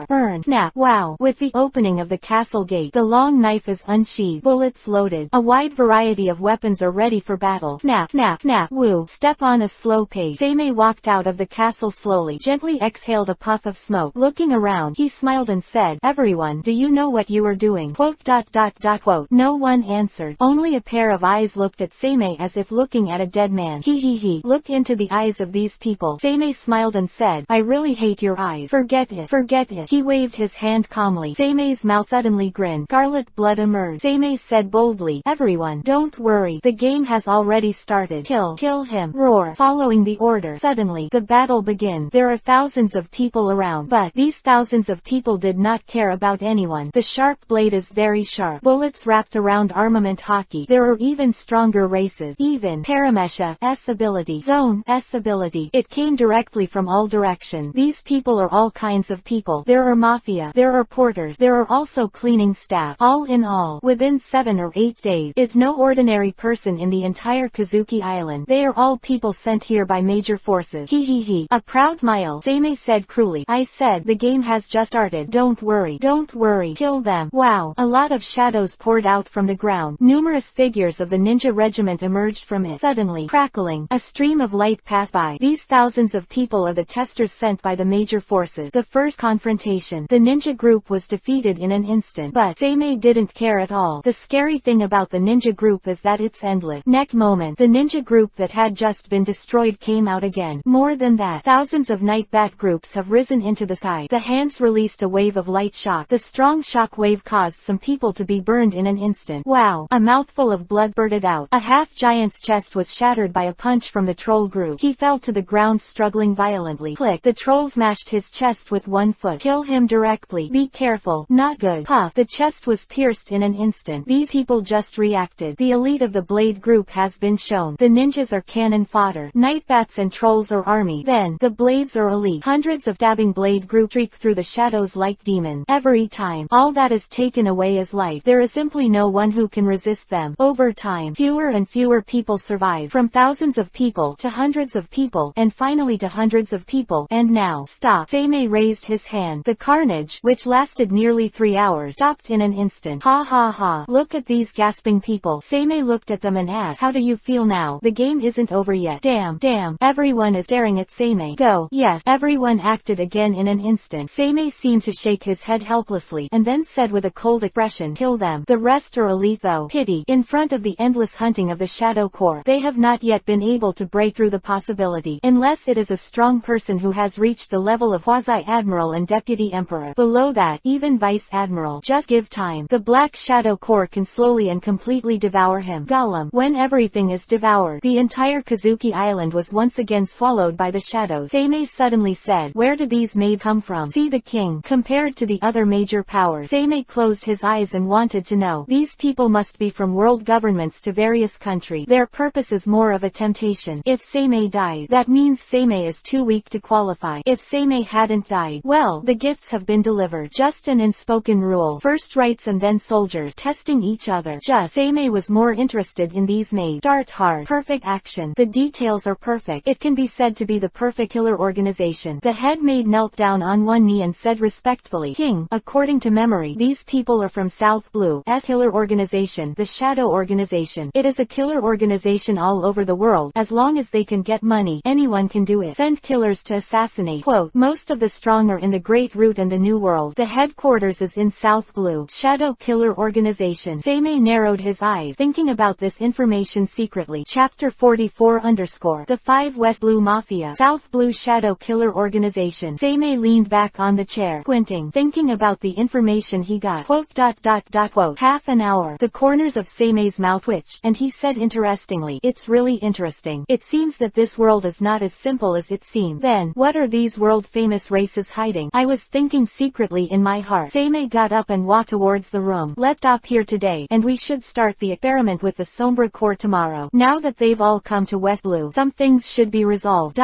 Burn. Snap. Wow. With the opening of the castle gate, the long knife is unsheathed. Bullets loaded. A wide variety of weapons are ready for battle. Snap, snap, snap. Woo. Step on a slow pace. Seimei walked out of the castle slowly, gently exhaled a puff of smoke. Looking around, he smiled and said, "Everyone, do you know what you are doing?" Quote. No one answered. Only a pair of eyes looked at Seimei as if looking at a dead man. He. Look into the eyes of these people. Seimei smiled and said, "I really hate your eyes. Forget it. He waved his hand calmly. Seimei's mouth suddenly grinned. Scarlet blood emerged. Seimei said boldly, "Everyone, don't worry. The game has already started. Kill him." Roar. Following the order, suddenly, the battle began. There are thousands of people around, but these thousands of people did not care about anyone. The sharp blade is very sharp. Bullets wrapped around armament hockey. There are even stronger races. Even Paramesha S ability. Zone S ability. It came directly from all directions. These people are all kinds of people. There are mafia. There are porters. There are also cleaning staff. All in all, within 7 or 8 days, is no ordinary person in the entire Kazuki Island. They are all people sent here by major forces. He. A proud smile. Seimei said cruelly, "I said the game has just started. Don't worry. Kill them." Wow. A lot of shadows poured out from the ground. Numerous figures of the ninja regiment emerged from it. Suddenly, crackling, a stream of light passed by. These thousands of people are the testers sent by the major forces. The first confrontation, the ninja group was defeated in an instant, but Seimei didn't care at all. The scary thing about the ninja group is that it's endless. Next moment, the ninja group that had just been destroyed came out again. More than that, thousands of night bat groups have risen into the sky. The hands released a wave of light shock. The strong shock wave caused some people to be burned in an instant. Wow. A mouthful of blood spurted out. A half-giant's chest was shattered by a punch from the troll group. He fell to the ground struggling violently. Click. The troll smashed his chest with one foot. Kill him directly. Be careful. Not good. Puff. The chest was pierced in an instant. These people just reacted. The elite of the blade group has been shown. The ninjas are cannon fodder. Night bats and trolls are army. Then, the blades are elite. Hundreds of stabbing blade group streak through the shadows like demons. Every time, all that is taken away is life. There is simply no one who can resist them. Over time, fewer and fewer people survive. From thousands of people to hundreds of people, and finally to hundreds of people. And now, stop. Seimei raised his hand. The carnage, which lasted nearly 3 hours, stopped in an instant. Ha. Look at these gasping people. Seimei looked at them and asked, "How do you feel now? The game isn't over yet." Damn. Everyone is staring at Seimei. Go. Yes. Everyone acted again in an instant. Seimei seemed to shake his head helplessly, and then said with a cold expression, "Kill them. The rest are elite though." Pity. In front of the endless hunting of the Shadow Corps, they have not yet been able to break through the possibility, unless it is a strong person who has reached the level of Quasi-Admiral and Deputy Emperor. Below that, even Vice Admiral. Just give time. The Black Shadow Corps can slowly and completely devour him. Gollum. When everything is devoured, the entire Kazuki Island was once again swallowed by the shadows. Seimei suddenly said, "Where did these maids come from?" See the king. Compared to the other major powers, Seimei closed his eyes and wanted to know. These people must be from world governments to various countries. Their purpose is more of a temptation. If Seimei dies, that means Seimei is too weak to qualify. If Seimei hadn't died, well, the gifts have been delivered. Just an unspoken rule. First rights and then soldiers, testing each other. Seimei was more interested in these maids. Start hard. Perfect action. The details are perfect. It can be said to be the perfect killer organization. The head maid knelt down on one knee and said respectfully, "King, according to memory, these people are from South Blue S killer organization, the Shadow Organization. It is a killer organization all over the world. As long as they can get money, anyone can do it. Send killers to assassinate." Quote, "Most of the strong are in the Great Root and the New World. The headquarters is in South Blue Shadow Killer Organization." Seimei narrowed his eyes, thinking about this information secretly. Chapter 44 The 5 West Blue Mafia South Blue Shadow Killer Organization. Seimei leaned back on the chair, squinting, thinking about the information he got. Quote. Half an hour. The corners of Seimei's mouth twitched, and he said interestingly, "It's really interesting. It seems that this world is not as simple as it seems. Then, what are these world-famous races hiding?" I was thinking secretly in my heart. Seimei got up and walked towards the room. "Let's stop here today, and we should start the experiment with the Sombra Corps tomorrow. Now that they've all come to West Blue, some things should be resolved.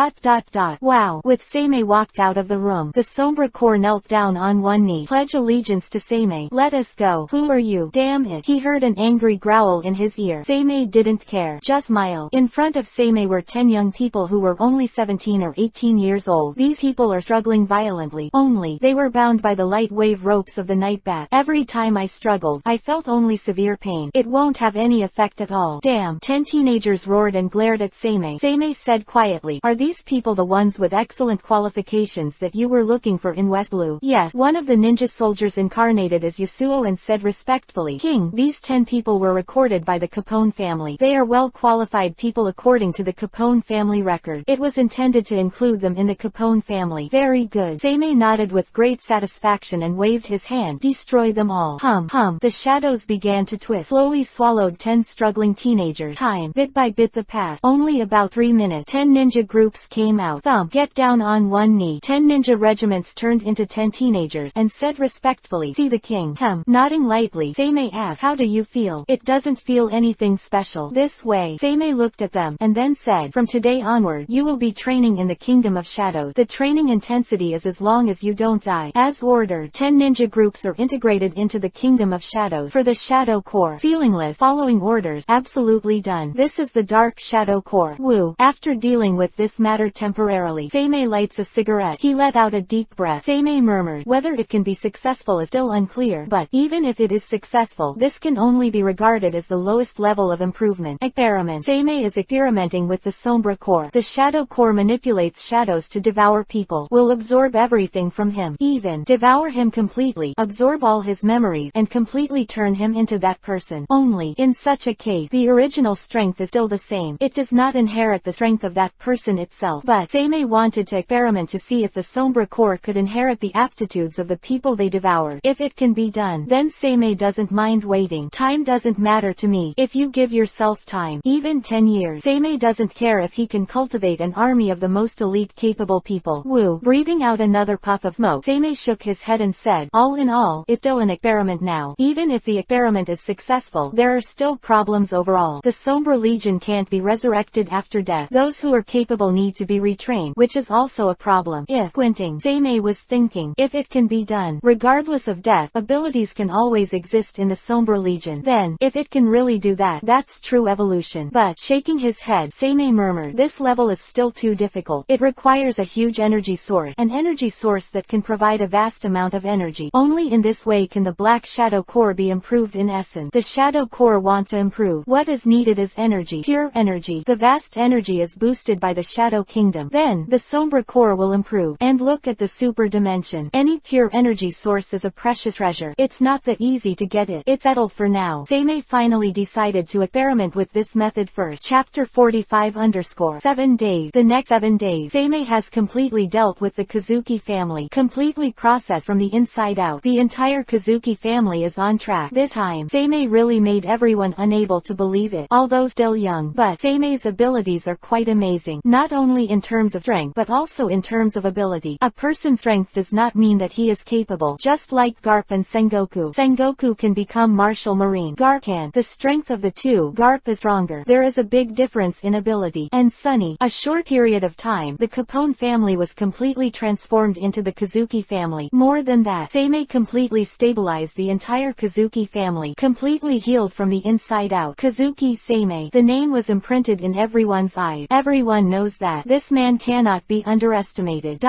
Wow. With Seimei walked out of the room, the Sombra Corps knelt down on one knee. Pledge allegiance to Seimei. Let us go. Who are you? Damn it. He heard an angry growl in his ear. Seimei didn't care. Just smile. In front of Seimei were 10 young people who were only 17 or 18 years old. These people are struggling violently. Only, they were bound by the light wave ropes of the night bat. Every time I struggled, I felt only severe pain. It won't have any effect at all. Damn. 10 teenagers roared and glared at Seimei. Seimei said quietly, are these people the ones with excellent qualifications that you were looking for in West Blue? Yes. One of the ninja soldiers incarnated as Yasuo and said respectfully, King, these 10 people were recorded by the Capone family. They are well-qualified people according to the Capone family record. It was intended to include them in the Capone family. Very good. Seimei nodded with great satisfaction and waved his hand. Destroy them all. The shadows began to twist. Slowly swallowed 10 struggling teenagers. Time. Bit by bit the path. Only about 3 minutes. 10 ninja groups came out. Thump. Get down on one knee. 10 ninja regiments turned into 10 teenagers and said respectfully, see the king. Nodding lightly, Seimei asked, how do you feel? It doesn't feel anything special. This way. Seimei looked at them and then said, from today onward, you will be training in the Kingdom of Shadows. The training intensity is as long as you don't die. As ordered, 10 ninja groups are integrated into the Kingdom of Shadows. For the Shadow Core, feelingless, following orders, absolutely done. This is the Dark Shadow Core. Woo. After dealing with this matter temporarily, Seimei lights a cigarette. He let out a deep breath. Seimei murmured, whether it can be successful is still unclear, but even if it is successful, this can only be regarded as the lowest level of improvement. Experiment. Seimei is experimenting with the Sombra Core. The Shadow Core manipulates shadows to devour people, will absorb everything from him, even devour him completely, absorb all his memories, and completely turn him into that person. Only, in such a case, the original strength is still the same. It does not inherit the strength of that person itself. But Seimei wanted to experiment to see if the Sombra Core could inherit the aptitudes of the people they devoured. If it can be done, then Seimei doesn't mind waiting. Time doesn't matter to me. If you give yourself time, even 10 years, Seimei doesn't care if he can cultivate an army of the most elite capable people. Woo. Breathing out another puff of smoke, Seimei shook his head and said, all in all, it's still an experiment now. Even if the experiment is successful, there are still problems overall. The Sombra Legion can't be resurrected after death. Those who are capable need to be retrained, which is also a problem. If squinting, Seimei was thinking, if it can be done, regardless of death, abilities can always exist in the Sombra Legion. Then, if it can really do that, that's true evolution. But, shaking his head, Seimei murmured, this level is still too difficult. It requires a huge energy source, an energy source that can provide a vast amount of energy. Only in this way can the Black Shadow Core be improved in essence. The Shadow Core want to improve. What is needed is energy, pure energy. The vast energy is boosted by the Shadow Kingdom. Then, the Sombra Core will improve. And look at the super dimension. Any pure energy source is a precious treasure. It's not that easy to get it. It's settled for now. Seimei finally decided to experiment with this method first. Chapter 45_7 days. The next 7 days, Seimei has completely dealt with the Kazuki family. Completely processed from the inside out. The entire Kazuki family is on track. This time, Seimei really made everyone unable to believe it. Although still young, but Seimei's abilities are quite amazing. Not only in terms of strength, but also in terms of ability. A person's strength does not mean that he is capable. Just like Garp and Sengoku. Sengoku can become martial marine. Garp can. The strength of the two, Garp is stronger. There is a big difference in ability. And Sunny, a short period of time, the Capone family was completely transformed into the Kazuki family. More than that, Seimei completely stabilized the entire Kazuki family. Completely healed from the inside out. Kazuki Seimei. The name was imprinted in everyone's eyes. Everyone knows that. This man cannot be underestimated.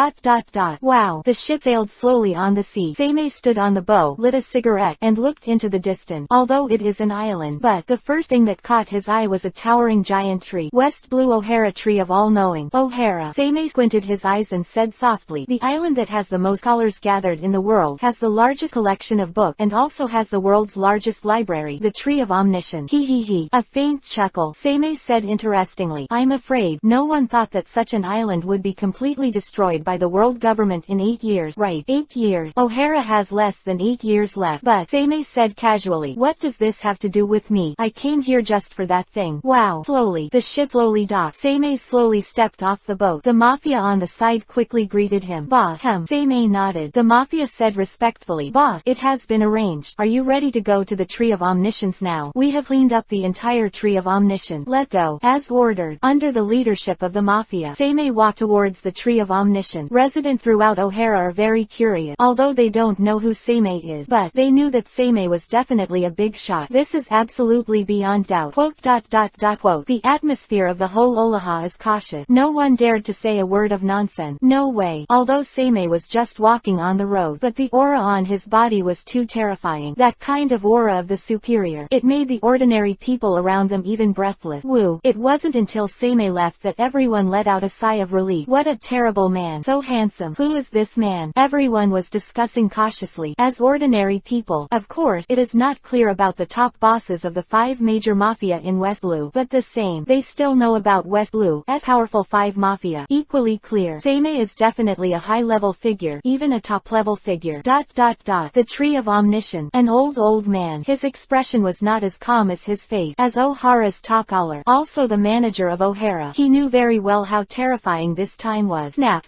Wow. The ship sailed slowly on the sea. Seimei stood on the bow, lit a cigarette, and looked into the distance. Although it is an island, but the first thing that caught his eye was a towering giant tree. West Blue O'Hara tree of all-knowing. O'Hara. Seimei squinted his eyes and said softly, the island that has the most scholars gathered in the world, has the largest collection of books, and also has the world's largest library, the Tree of Omniscience. He. A faint chuckle. Seimei said interestingly, I'm afraid, no one thought that such an island would be completely destroyed by the world government in 8 years. Right, 8 years. O'Hara has less than 8 years left. But, Seimei said casually, what does this have to do with me? I came here just for that thing. Wow. Slowly, the ship slowly docked. Seimei slowly stepped off the boat. The Mafia on the side quickly greeted him. Boss. Seimei nodded. The Mafia said respectfully, boss, it has been arranged. Are you ready to go to the Tree of Omniscience now? We have cleaned up the entire Tree of Omniscience. Let go. As ordered. Under the leadership of the Mafia, Seimei walked towards the Tree of Omniscience. Residents throughout O'Hara are very curious. serious. Although they don't know who Seimei is, but they knew that Seimei was definitely a big shot. This is absolutely beyond doubt. Quote. The atmosphere of the whole Oloha is cautious. No one dared to say a word of nonsense. No way. Although Seimei was just walking on the road, but the aura on his body was too terrifying. That kind of aura of the superior. It made the ordinary people around them even breathless. Woo. It wasn't until Seimei left that everyone let out a sigh of relief. What a terrible man. So handsome. Who is this man? Everyone was discussing cautiously. As ordinary people, of course, it is not clear about the top bosses of the 5 major mafia in West Blue, but the same, they still know about West Blue's powerful 5 mafia. Equally clear, Seimei is definitely a high-level figure, even a top-level figure. The Tree of Omniscience. An old man. His expression was not as calm as his face, as O'Hara's top caller, also the manager of O'Hara. He knew very well how terrifying this time was. Snap.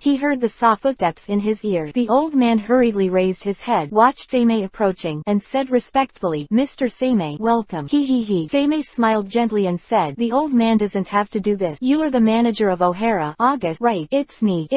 He heard the soft footsteps in his ear. The old man hurriedly raised his head, watched Seimei approaching, and said respectfully, "Mr. Seimei, welcome." Seimei smiled gently and said, "The old man doesn't have to do this. You are the manager of O'Hara, August, right?" It's me.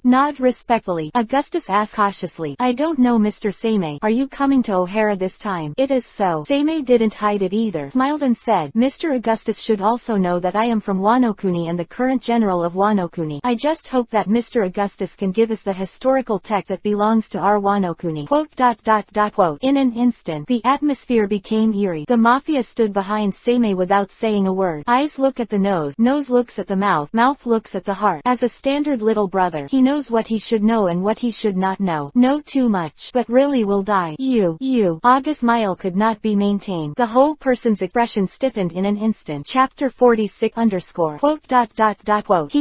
Nod respectfully. Augustus asked cautiously, "I don't know, Mr. Seimei. Are you coming to O'Hara this time?" "It is so." Seimei didn't hide it either. Smiled and said, "Mr. Augustus should also know that I am from Wanokuni and the current general of Wanokuni. I just hope that Mr. Augustus can give us the historical text that belongs to our Wanokuni." Quote. In an instant, the atmosphere became eerie. The mafia stood behind Seimei without saying a word. Eyes look at the nose looks at the mouth looks at the heart. As a standard little brother, he knows what he should know and what he should not know. Know too much, but really will die. You. August's smile could not be maintained. The whole person's expression stiffened in an instant. Chapter 46 _ Quote.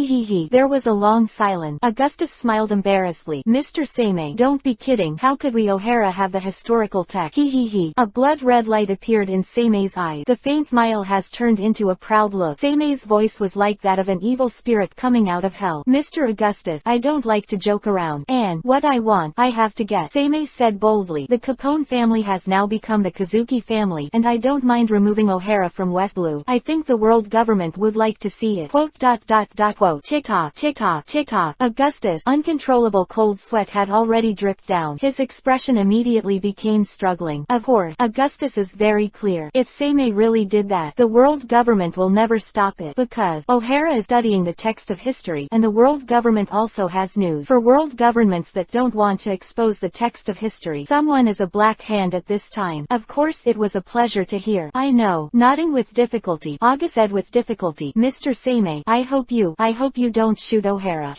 There was a long silence. Augustus smiled embarrassedly. "Mr. Seimei, don't be kidding. How could we O'Hara have the historical text?" A blood-red light appeared in Seimei's eyes. The faint smile has turned into a proud look. Seimei's voice was like that of an evil spirit coming out of hell. "Mr. Augustus, I don't like to joke around. And what I want, I have to get," Seimei said boldly. "The Capone family has now become the Kazuki family, and I don't mind removing O'Hara from West Blue. I think the world government would like to see it." Quote. Tick-tock. Augustus' uncontrollable cold sweat had already dripped down. His expression immediately became struggling. Of course, Augustus is very clear. If Seimei really did that, the world government will never stop it, because O'Hara is studying the text of history, and the world government also has news. For world governments that don't want to expose the text of history, someone is a black hand at this time. Of course it was a pleasure to hear. "I know." Nodding with difficulty, August said with difficulty, "Mr. Seimei, I hope you don't shoot O'Hara."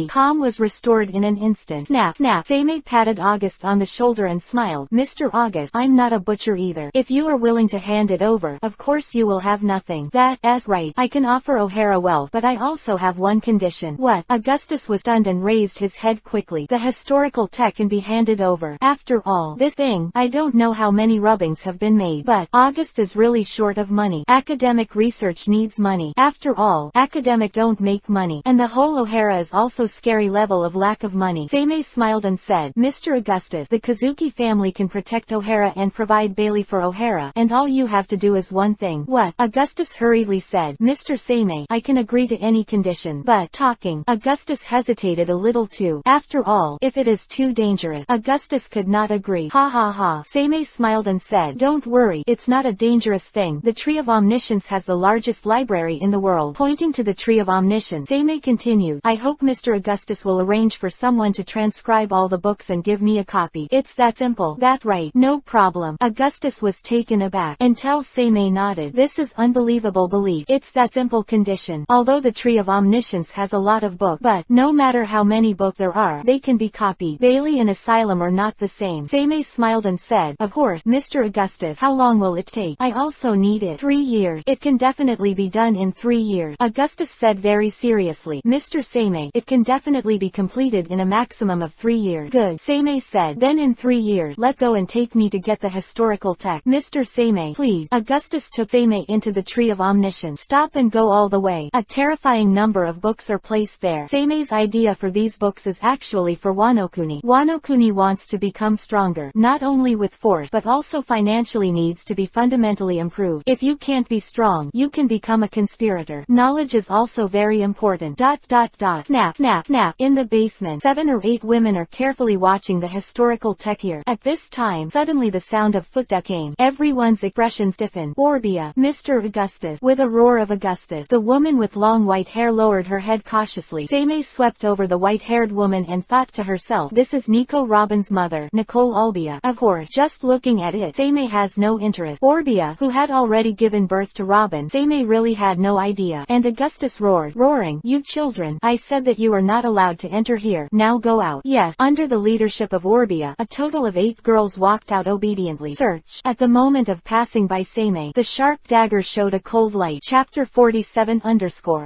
Calm was restored in an instant. Snap. Seimei patted August on the shoulder and smiled. "Mr. August, I'm not a butcher either. If you are willing to hand it over, of course you will have nothing. That's right. I can offer O'Hara wealth, but I also have one condition." "What?" Augustus was stunned and raised his head quickly. "The historical text can be handed over. After all, this thing, I don't know how many rubbings have been made, but August is really short of money. Academic research needs money. After all, academic don't make money, and the whole O'Hara is also scary level of lack of money." Seimei smiled and said, "Mr. Augustus, the Kazuki family can protect O'Hara and provide bail for O'Hara, and all you have to do is one thing." "What?" Augustus hurriedly said. "Mr. Seimei, I can agree to any condition, but talking." Augustus hesitated a little too. After all, if it is too dangerous, Augustus could not agree. Seimei smiled and said, "Don't worry, it's not a dangerous thing. The Tree of Omniscience has the largest library in the world." Pointing to the Tree of Omniscience, Seimei continued, "I hope Mr. Augustus will arrange for someone to transcribe all the books and give me a copy. It's that simple." "That's right. No problem." Augustus was taken aback, until Seimei nodded. "This is unbelievable belief. It's that simple condition. Although the Tree of Omniscience has a lot of books, but no matter how many books there are, they can be copied. Bailey and Asylum are not the same." Seimei smiled and said, "Of course, Mr. Augustus. How long will it take?" "I also need it." 3 years. "It can definitely be done in 3 years." Augustus said very seriously. "Mr. Seimei, it can definitely be completed in a maximum of 3 years." "Good," Seimei said. "Then in 3 years, let go and take me to get the historical text." "Mr. Seimei, please." Augustus took Seimei into the Tree of Omniscience. "Stop and go all the way." A terrifying number of books are placed there. Seimei's idea for these books is actually for Wanokuni. Wanokuni wants to become stronger, not only with force but also financially needs to be fundamentally improved. If you can't be strong, you can become a conspirator. Knowledge is also very important. Snap. In the basement, 7 or 8 women are carefully watching the historical text here. At this time, suddenly the sound of footsteps came. Everyone's expression stiffened. Orbia, Mr. Augustus. With a roar of Augustus, the woman with long white hair lowered her head cautiously. Seimei swept over the white-haired woman and thought to herself, this is Nico Robin's mother, Nicole Albia. Of course, just looking at it, Seimei has no interest. Orbia, who had already given birth to Robin, Seimei really had no idea. And Augustus roared, roaring, you children, I said that you are not allowed to enter here. Now go out. Yes, under the leadership of Orbia, a total of 8 girls walked out obediently. Search. At the moment of passing by Seimei, the sharp dagger showed a cold light. Chapter 47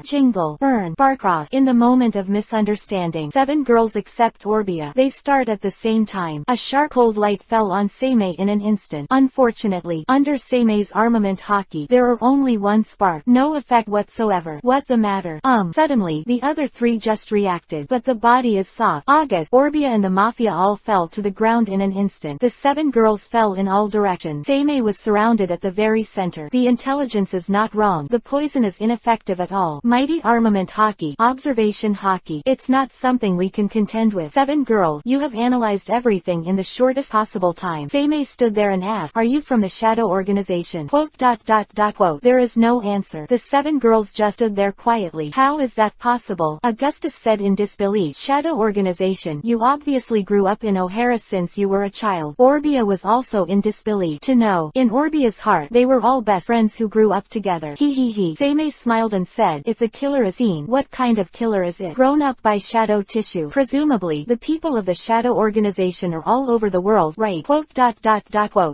Jingle, Burn, Barcroft. In the moment of misunderstanding, 7 girls except Orbia. They start at the same time. A sharp cold light fell on Seimei in an instant. Unfortunately, under Seimei's armament hockey, there are only 1 spark. No effect whatsoever. What the matter? Suddenly, the other 3 just reacted. But the body is soft. August, Orbia and the Mafia all fell to the ground in an instant. The 7 girls fell in all directions. Seimei was surrounded at the very center. The intelligence is not wrong. The poison is ineffective at all. Mighty armament hockey. Observation hockey. It's not something we can contend with. 7 girls, you have analyzed everything in the shortest possible time. Seimei stood there and asked, are you from the Shadow Organization? Quote. There is no answer. The 7 girls just stood there quietly. How is that possible? Augustus said in disbelief. Shadow Organization. You obviously grew up in O'Hara since you were a child. Orbia was also in disbelief. To know, in Orbia's heart, they were all best friends who grew up together. Seimei smiled and said, if the killer is seen, what kind of killer is it? Grown up by shadow tissue. Presumably, the people of the Shadow Organization are all over the world, right? Quote.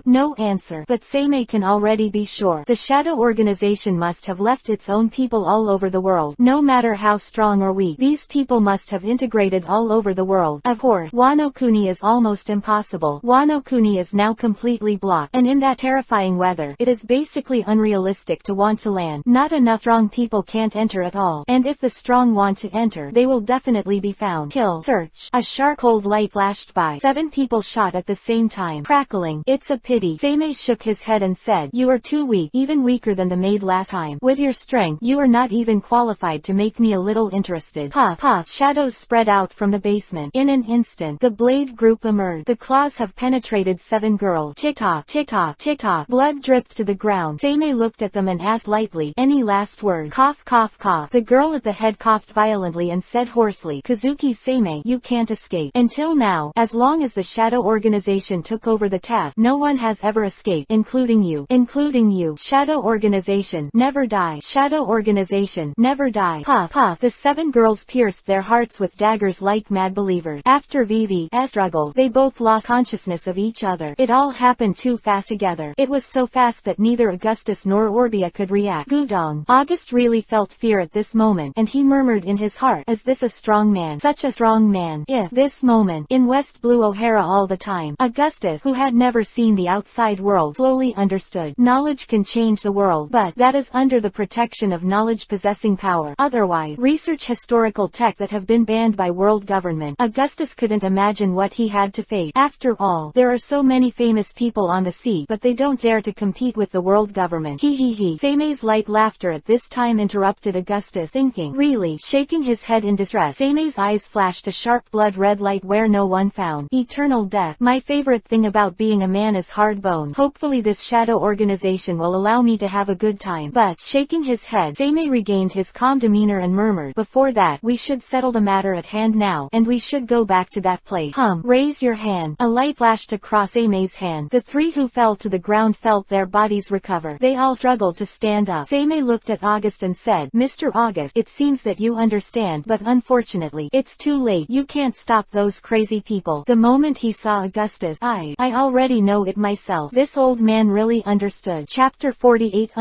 No answer. But Seimei can already be sure. The Shadow Organization must have left its own people all over the world. No matter how strong or weak, these people must have integrated all over the world. Of course, Wano Kuni is almost impossible. Wano Kuni is now completely blocked, and in that terrifying weather, it is basically unrealistic to want to land. Not enough strong people can't enter at all. And if the strong want to enter, they will definitely be found. Kill. Search. A sharp cold light flashed by. 7 people shot at the same time. Crackling. It's a pity. Seimei shook his head and said, you are too weak, even weaker than the maid last time. With your strength, you are not even qualified to make me a little interested. Puff. Puff. Shadows spread out from the basement. In an instant, the blade group emerged. The claws have penetrated 7 girls. Tick-tock, tick-tock, tick-tock. Blood dripped to the ground. Seimei looked at them and asked lightly, any last word? Cough, cough, cough. The girl at the head coughed violently and said hoarsely, Kazuki Seimei, you can't escape. Until now, as long as the Shadow Organization took over the task, no one has ever escaped, including you. Including you. Shadow Organization, never die. Shadow Organization, never die. Puff, puff. The 7 girls pierced their hearts with daggers like mad believers. After Vivi's struggle, they both lost consciousness of each other. It all happened too fast together. It was so fast that neither Augustus nor Orbia could react. Gudong. August really felt fear at this moment, and he murmured in his heart, is this a strong man? Such a strong man. If this moment, in West Blue O'Hara all the time. Augustus, who had never seen the outside world, slowly understood. Knowledge can change the world, but that is under the protection of knowledge possessing power. Otherwise, research historical texts that have been banned by world government. Augustus couldn't imagine what he had to face. After all, there are so many famous people on the sea, but they don't dare to compete with the world government. Seimei's light laughter at this time interrupted Augustus, thinking. Really, shaking his head in distress, Seimei's eyes flashed a sharp blood-red light where no one found. Eternal death. My favorite thing about being a man is hard bone. Hopefully this Shadow Organization will allow me to have a good time. But, shaking his head, Seimei regained his calm demeanor and murmured, before that, we should settle the matter at hand now, and we should go back to that place. Raise your hand. A light flashed across Seimei's hand. The 3 who fell to the ground felt their bodies recover. They all struggled to stand up. Seimei looked at August and said, Mr. August, it seems that you understand, but unfortunately, it's too late. You can't stop those crazy people. The moment he saw Augustus, I already know it myself. This old man really understood. Chapter 48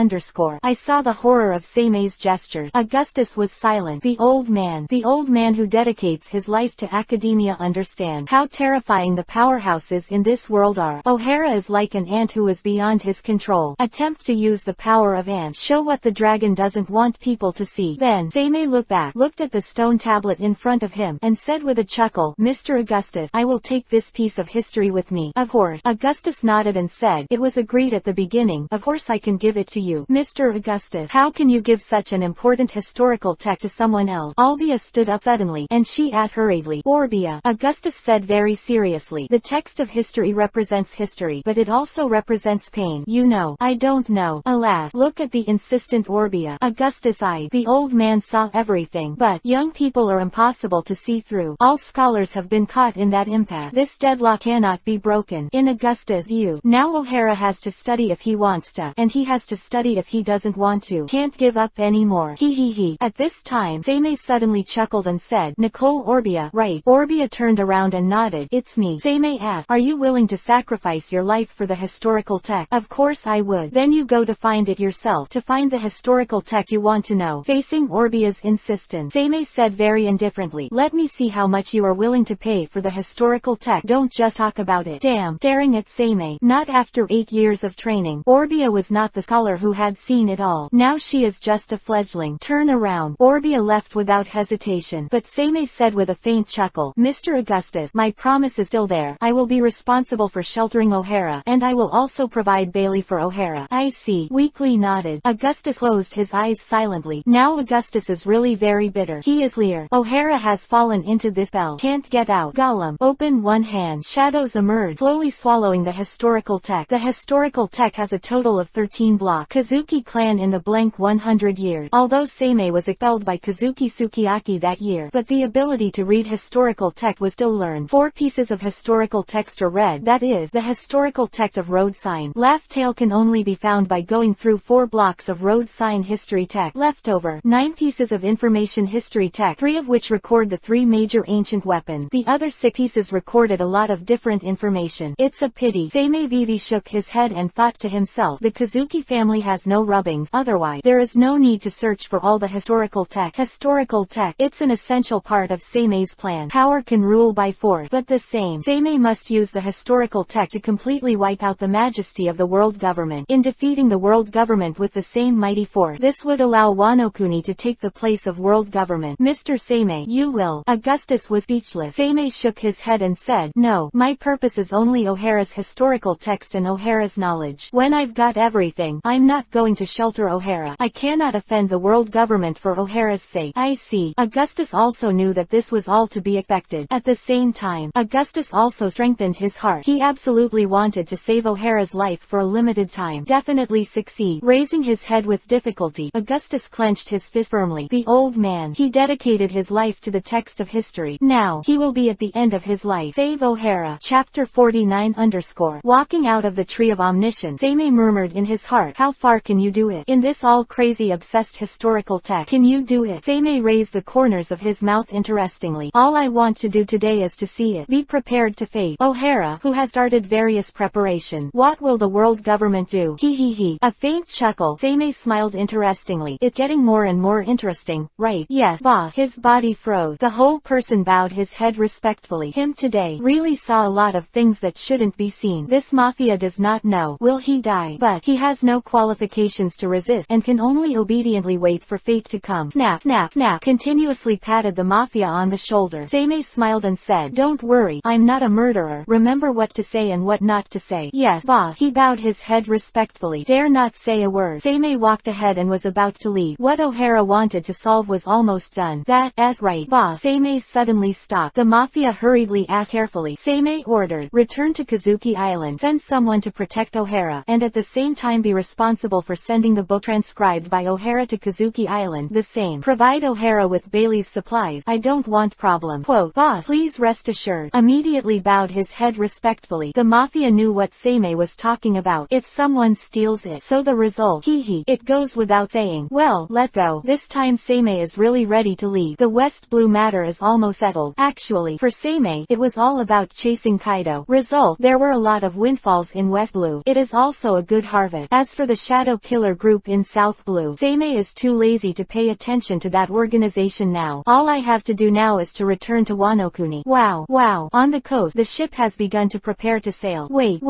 I saw the horror of Seimei's gestures. Augustus was silent. The old man who dedicates his life to academia understands how terrifying the powerhouses in this world are. O'Hara is like an ant who is beyond his control. Attempt to use the power of ant. Show what the dragon doesn't want people to see. Then, Seimei looked at the stone tablet in front of him, and said with a chuckle, Mr. Augustus, I will take this piece of history with me. Of course. Augustus nodded and said, it was agreed at the beginning. Of course I can give it to you. Mr. Augustus, how can you give such an important historical text to someone else? Albia stood up suddenly, and she asked hurriedly, Orbia, Augustus said very seriously. The text of history represents history, but it also represents pain. You know. I don't know. Alas. Look at the insistent Orbia. Augustus eyed. The old man saw everything, but young people are impossible to see through. All scholars have been caught in that impasse. This deadlock cannot be broken. In Augustus' view, now O'Hara has to study if he wants to, and he has to study if he doesn't want to. Can't give up anymore. He. At this time, Seimei suddenly chuckled and said, Nicole Orbia, right? Orbia turned around and nodded. It's me. Seimei asked, are you willing to sacrifice your life for the historical text? Of course I would. Then you go to find it yourself. To find the historical text you want to know. Facing Orbia's insistence, Seimei said very indifferently, let me see how much you are willing to pay for the historical text. Don't just talk about it. Damn. Staring at Seimei. Not after 8 years of training. Orbia was not the scholar who had seen it all. Now she is just a fledgling. Turn around. Orbia left without hesitation, but Seimei said with a faint chuckle, Mr. Augustus, my promise is still there. I will be responsible for sheltering O'Hara, and I will also provide bail for O'Hara. I see. Weakly nodded. Augustus closed his eyes silently. Now Augustus is really very bitter. He is Lear. O'Hara has fallen into this spell. Can't get out. Gollum. Open one hand. Shadows emerge, slowly swallowing the historical text. The historical text has a total of 13 blocks. Kazuki clan in the blank 100 years. Although Seimei was expelled by Kazuki Sukiyaki that year, but the ability to read historical text was still learned. 4 pieces of historical text are read, that is, the historical text of road sign. Laugh Tale can only be found by going through 4 blocks of road sign history text. Leftover, 9 pieces of information history text, 3 of which record the 3 major ancient weapons. The other 6 pieces recorded a lot of different information. It's a pity. Seimei Vivi shook his head and thought to himself, the Kazuki family has no rubbings, otherwise, there is no need to search for all the historical text. Historical text, it's an essential part of Seimei's plan. Power can rule by force, but the same. Seimei must use the historical text to completely wipe out the majesty of the world government. In defeating the world government with the same mighty force, this would allow Wano Kuni to take the place of world government. Mr. Seimei, you will. Augustus was speechless. Seimei shook his head and said, no, my purpose is only O'Hara's historical text and O'Hara's knowledge. When I've got everything, I'm not going to shelter O'Hara. I cannot offend the world government for O'Hara's sake. I see. Augustus also knew that this was all to be expected. At the same time, Augustus also strengthened his heart. He absolutely wanted to save O'Hara's life for a limited time. Definitely succeed. Raising his head with difficulty, Augustus clenched his fist firmly. The old man. He dedicated his life to the text of history. Now, he will be at the end of his life. Save O'Hara. Chapter 49 _ Walking out of the tree of omniscience, Seimei murmured in his heart, how far can you do it? In this all crazy obsessed historical text, can you do it? Seimei raised the corners of his mouth interestingly. All I want to do today is to see it. Be prepared to face O'Hara, who has started various preparations. What will the world government do? He. A faint chuckle. Seimei smiled interestingly. It's getting more and more interesting, right? Yes, boss. His body froze. The whole person bowed his head respectfully. Him today really saw a lot of things that shouldn't be seen. This Mafia does not know. Will he die? But he has no qualifications to resist, and can only obediently wait for fate to come. Snap, snap, snap. Continuously patted the Mafia on the shoulder. Seimei smiled and said, don't worry, I'm not a murderer. Remember what to say and what not to say. Yes, boss. He bowed his head respectfully. Dare not say a word. Seimei walked ahead and was about to leave. What O'Hara wanted to solve was almost done. That's right, boss. Seimei suddenly stopped. The Mafia hurriedly asked carefully. Seimei ordered, return to Kazuki Island. Send someone to protect O'Hara, and at the same time be responsible for sending the book transcribed by O'Hara to Kazuki Island. The same. Provide O'Hara with Bailey's supplies. I don't want problem. Quote, boss, please rest assured. Immediately bowed his head respectfully. The Mafia knew what Seimei was talking about. If someone steals it, so the result. It goes without saying. Well, let go. This time Seimei is really ready to leave. The West Blue matter is almost settled. Actually, for Seimei, it was all about chasing Kaido. Result, there were a lot of windfalls in West Blue. It is also a good harvest. As for the Shadow Killer group in South Blue, Seimei is too lazy to pay attention to that organization now. All I have to do now is to return to Wano Kuni. Wow. On the coast, the ship has begun to prepare to sail. Wait.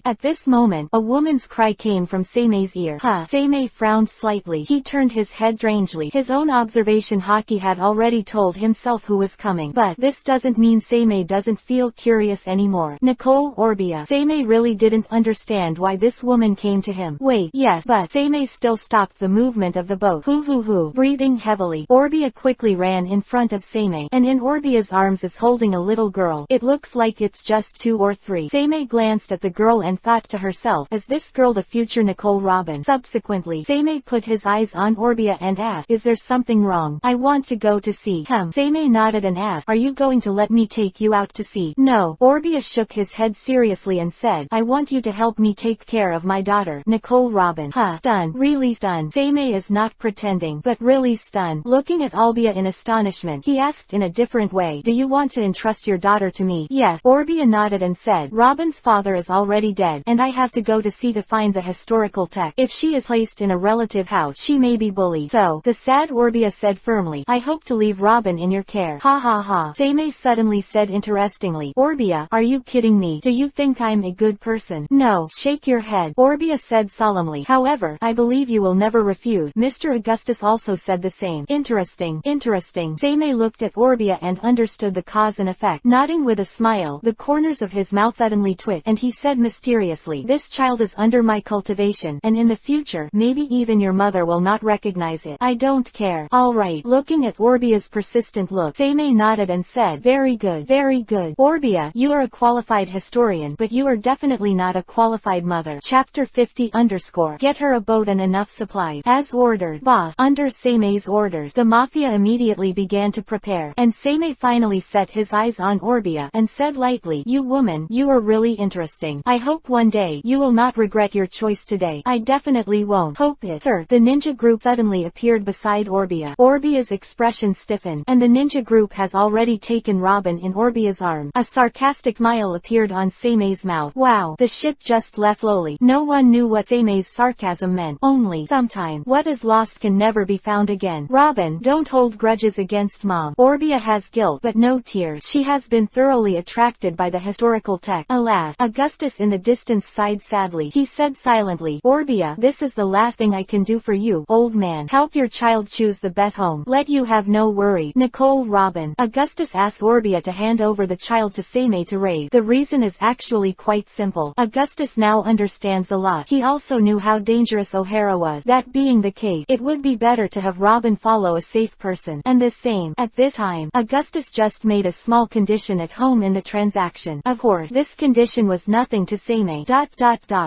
At this moment, a woman's cry came from Seimei's ear. Seimei frowned slightly. He turned his head strangely. His own observation Haki had already told himself who was coming. But this doesn't mean Seimei doesn't feel curious anymore. Nicole Orbia. Seimei really didn't understand why this woman came to him. Wait, yes, but Seimei still stopped the movement of the boat. Breathing heavily, Orbia quickly ran in front of Seimei, and in Orbia Orbia's arms is holding a little girl. It looks like it's just 2 or 3. Seimei glanced at the girl and thought to herself, is this girl the future Nicole Robin? Subsequently, Seimei put his eyes on Orbia and asked, is there something wrong? I want to go to sea. Seimei nodded and asked, are you going to let me take you out to sea? No. Orbia shook his head seriously and said, I want you to help me take care of my daughter, Nicole Robin. Stunned. Really stunned. Seimei is not pretending, but really stunned. Looking at Orbia in astonishment, he asked in a different way, do you want to entrust your daughter to me? Yes. Orbia nodded and said, Robin's father is already dead, and I have to go to sea to find the historical tech. If she is placed in a relative house, she may be bullied. So, the sad Orbia said firmly, I hope to leave Robin in your care. Ha ha ha. Seimei suddenly said interestingly, Orbia, are you kidding me? Do you think I'm a good person? No. Shake your head. Orbia said solemnly. However, I believe you will never refuse. Mr. Augustus also said the same. Interesting. Interesting. Seimei looked at Orbia and understood the cause and effect. Nodding with a smile, the corners of his mouth suddenly twitched, and he said mysteriously, this child is under my cultivation, and in the future, maybe even your mother will not recognize it. I don't care. Alright. Looking at Orbia's persistent look, Seimei nodded and said, very good. Very good. Orbia, you are a qualified historian, but you are definitely not a qualified mother. Chapter 50 _ Get her a boat and enough supplies. As ordered, boss. Under Seimei's orders, the Mafia immediately began to prepare, and Seimei finally set his eyes on Orbia, and said lightly, you woman, you are really interesting. I hope one day, you will not regret your choice today. I definitely won't. Hope it. Sir, the ninja group suddenly appeared beside Orbia. Orbia's expression stiffened, and the ninja group has already taken Robin in Orbia's arm. A sarcastic smile appeared on Seimei's mouth. Wow. The ship just left slowly. No one knew what Seimei's sarcasm meant. Only, sometime, what is lost can never be found again. Robin, don't hold grudges against mom. Orbia has guilt, but no tears. She has been thoroughly attracted by the historical tech. Alas. Augustus in the distance sighed sadly. He said silently, Orbia, this is the last thing I can do for you, old man. Help your child choose the best home. Let you have no worry. Nicole Robin. Augustus asked Orbia to hand over the child to Seimei to raise. The reason is actually quite simple. Augustus now understands a lot. He also knew how dangerous O'Hara was. That being the case, it would be better to have Robin follow a safe person. And the same. At this time, Augustus just made a small condition at home in the transaction. Of course, this condition was nothing to Seimei.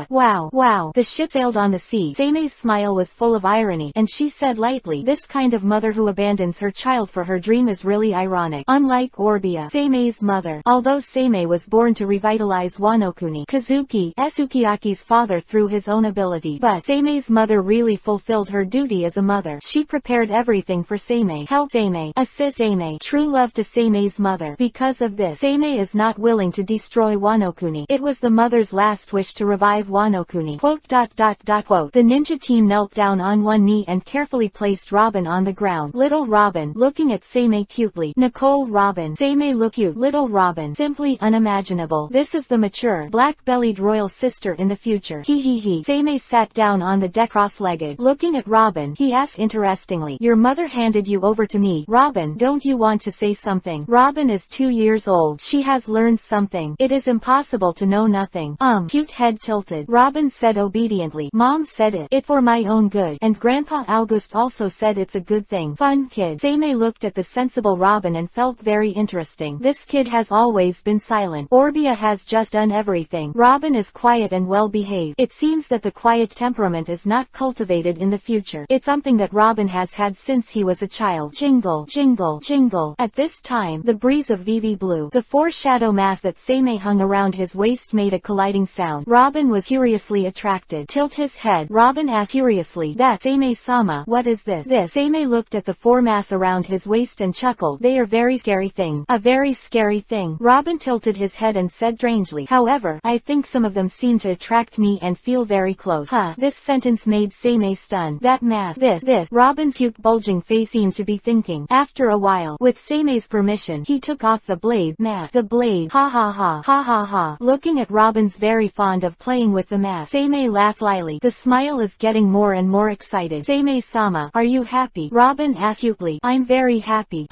Wow. Wow. The ship sailed on the sea. Seimei's smile was full of irony, and she said lightly, this kind of mother who abandons her child for her dream is really ironic. Unlike Orbia, Seimei's mother. Although Seimei was born to revitalize Wanokuni, Kazuki, Sukiyaki's father through his own ability, but Seimei's mother really fulfilled her duty as a mother. She prepared everything for Seimei, helped Seimei, assist Seimei, true love to Seimei's mother. Because of this, Seimei is not willing to destroy Wanokuni. It was the mother's last wish to revive Wanokuni. Quote. The ninja team knelt down on one knee and carefully placed Robin on the ground. Little Robin, looking at Seimei cutely. Nicole Robin. Seimei look cute. Little Robin. Simply unimaginable. This is the mature, black-bellied royal sister in the future. He. Seimei sat down on the deck cross-legged. Looking at Robin, he asked interestingly, your mother handed you over to me. Robin, don't you want to say something? Robin is 2 years old. She has learned something. It is impossible to know nothing. Cute head tilted. Robin said obediently, Mom said it for my own good, and Grandpa August also said it's a good thing. Fun kid. Seimei looked at the sensible Robin and felt very interesting. This kid has always been silent. Orbia has just done everything. Robin is quiet and well behaved. It seems that the quiet temperament is not cultivated in the future. It's something that Robin has had since he was a child. Jingle, jingle, jingle. At this time, the breeze of Vivi blew. The foreshadow mask that Seimei hung around his waist made a colliding sound. Robin was curiously attracted. Tilt his head. Robin asked curiously, that Seimei-sama, what is this? Seimei looked at the four masks around his waist and chuckled. They are very scary thing. A very scary thing. Robin tilted his head and said strangely, however, I think some of them seem to attract me and feel very close. This sentence made Seimei stunned. That mask. This. Robin's cute bulging face seemed to be thinking. After a while, with Seimei's permission, he took off the blade mask. The blade. Ha. Looking at Robin's very fond of playing with the mask, Seimei laughed slyly. The smile is getting more and more excited. Seimei-sama, are you happy? Robin asked cutely. I'm very happy.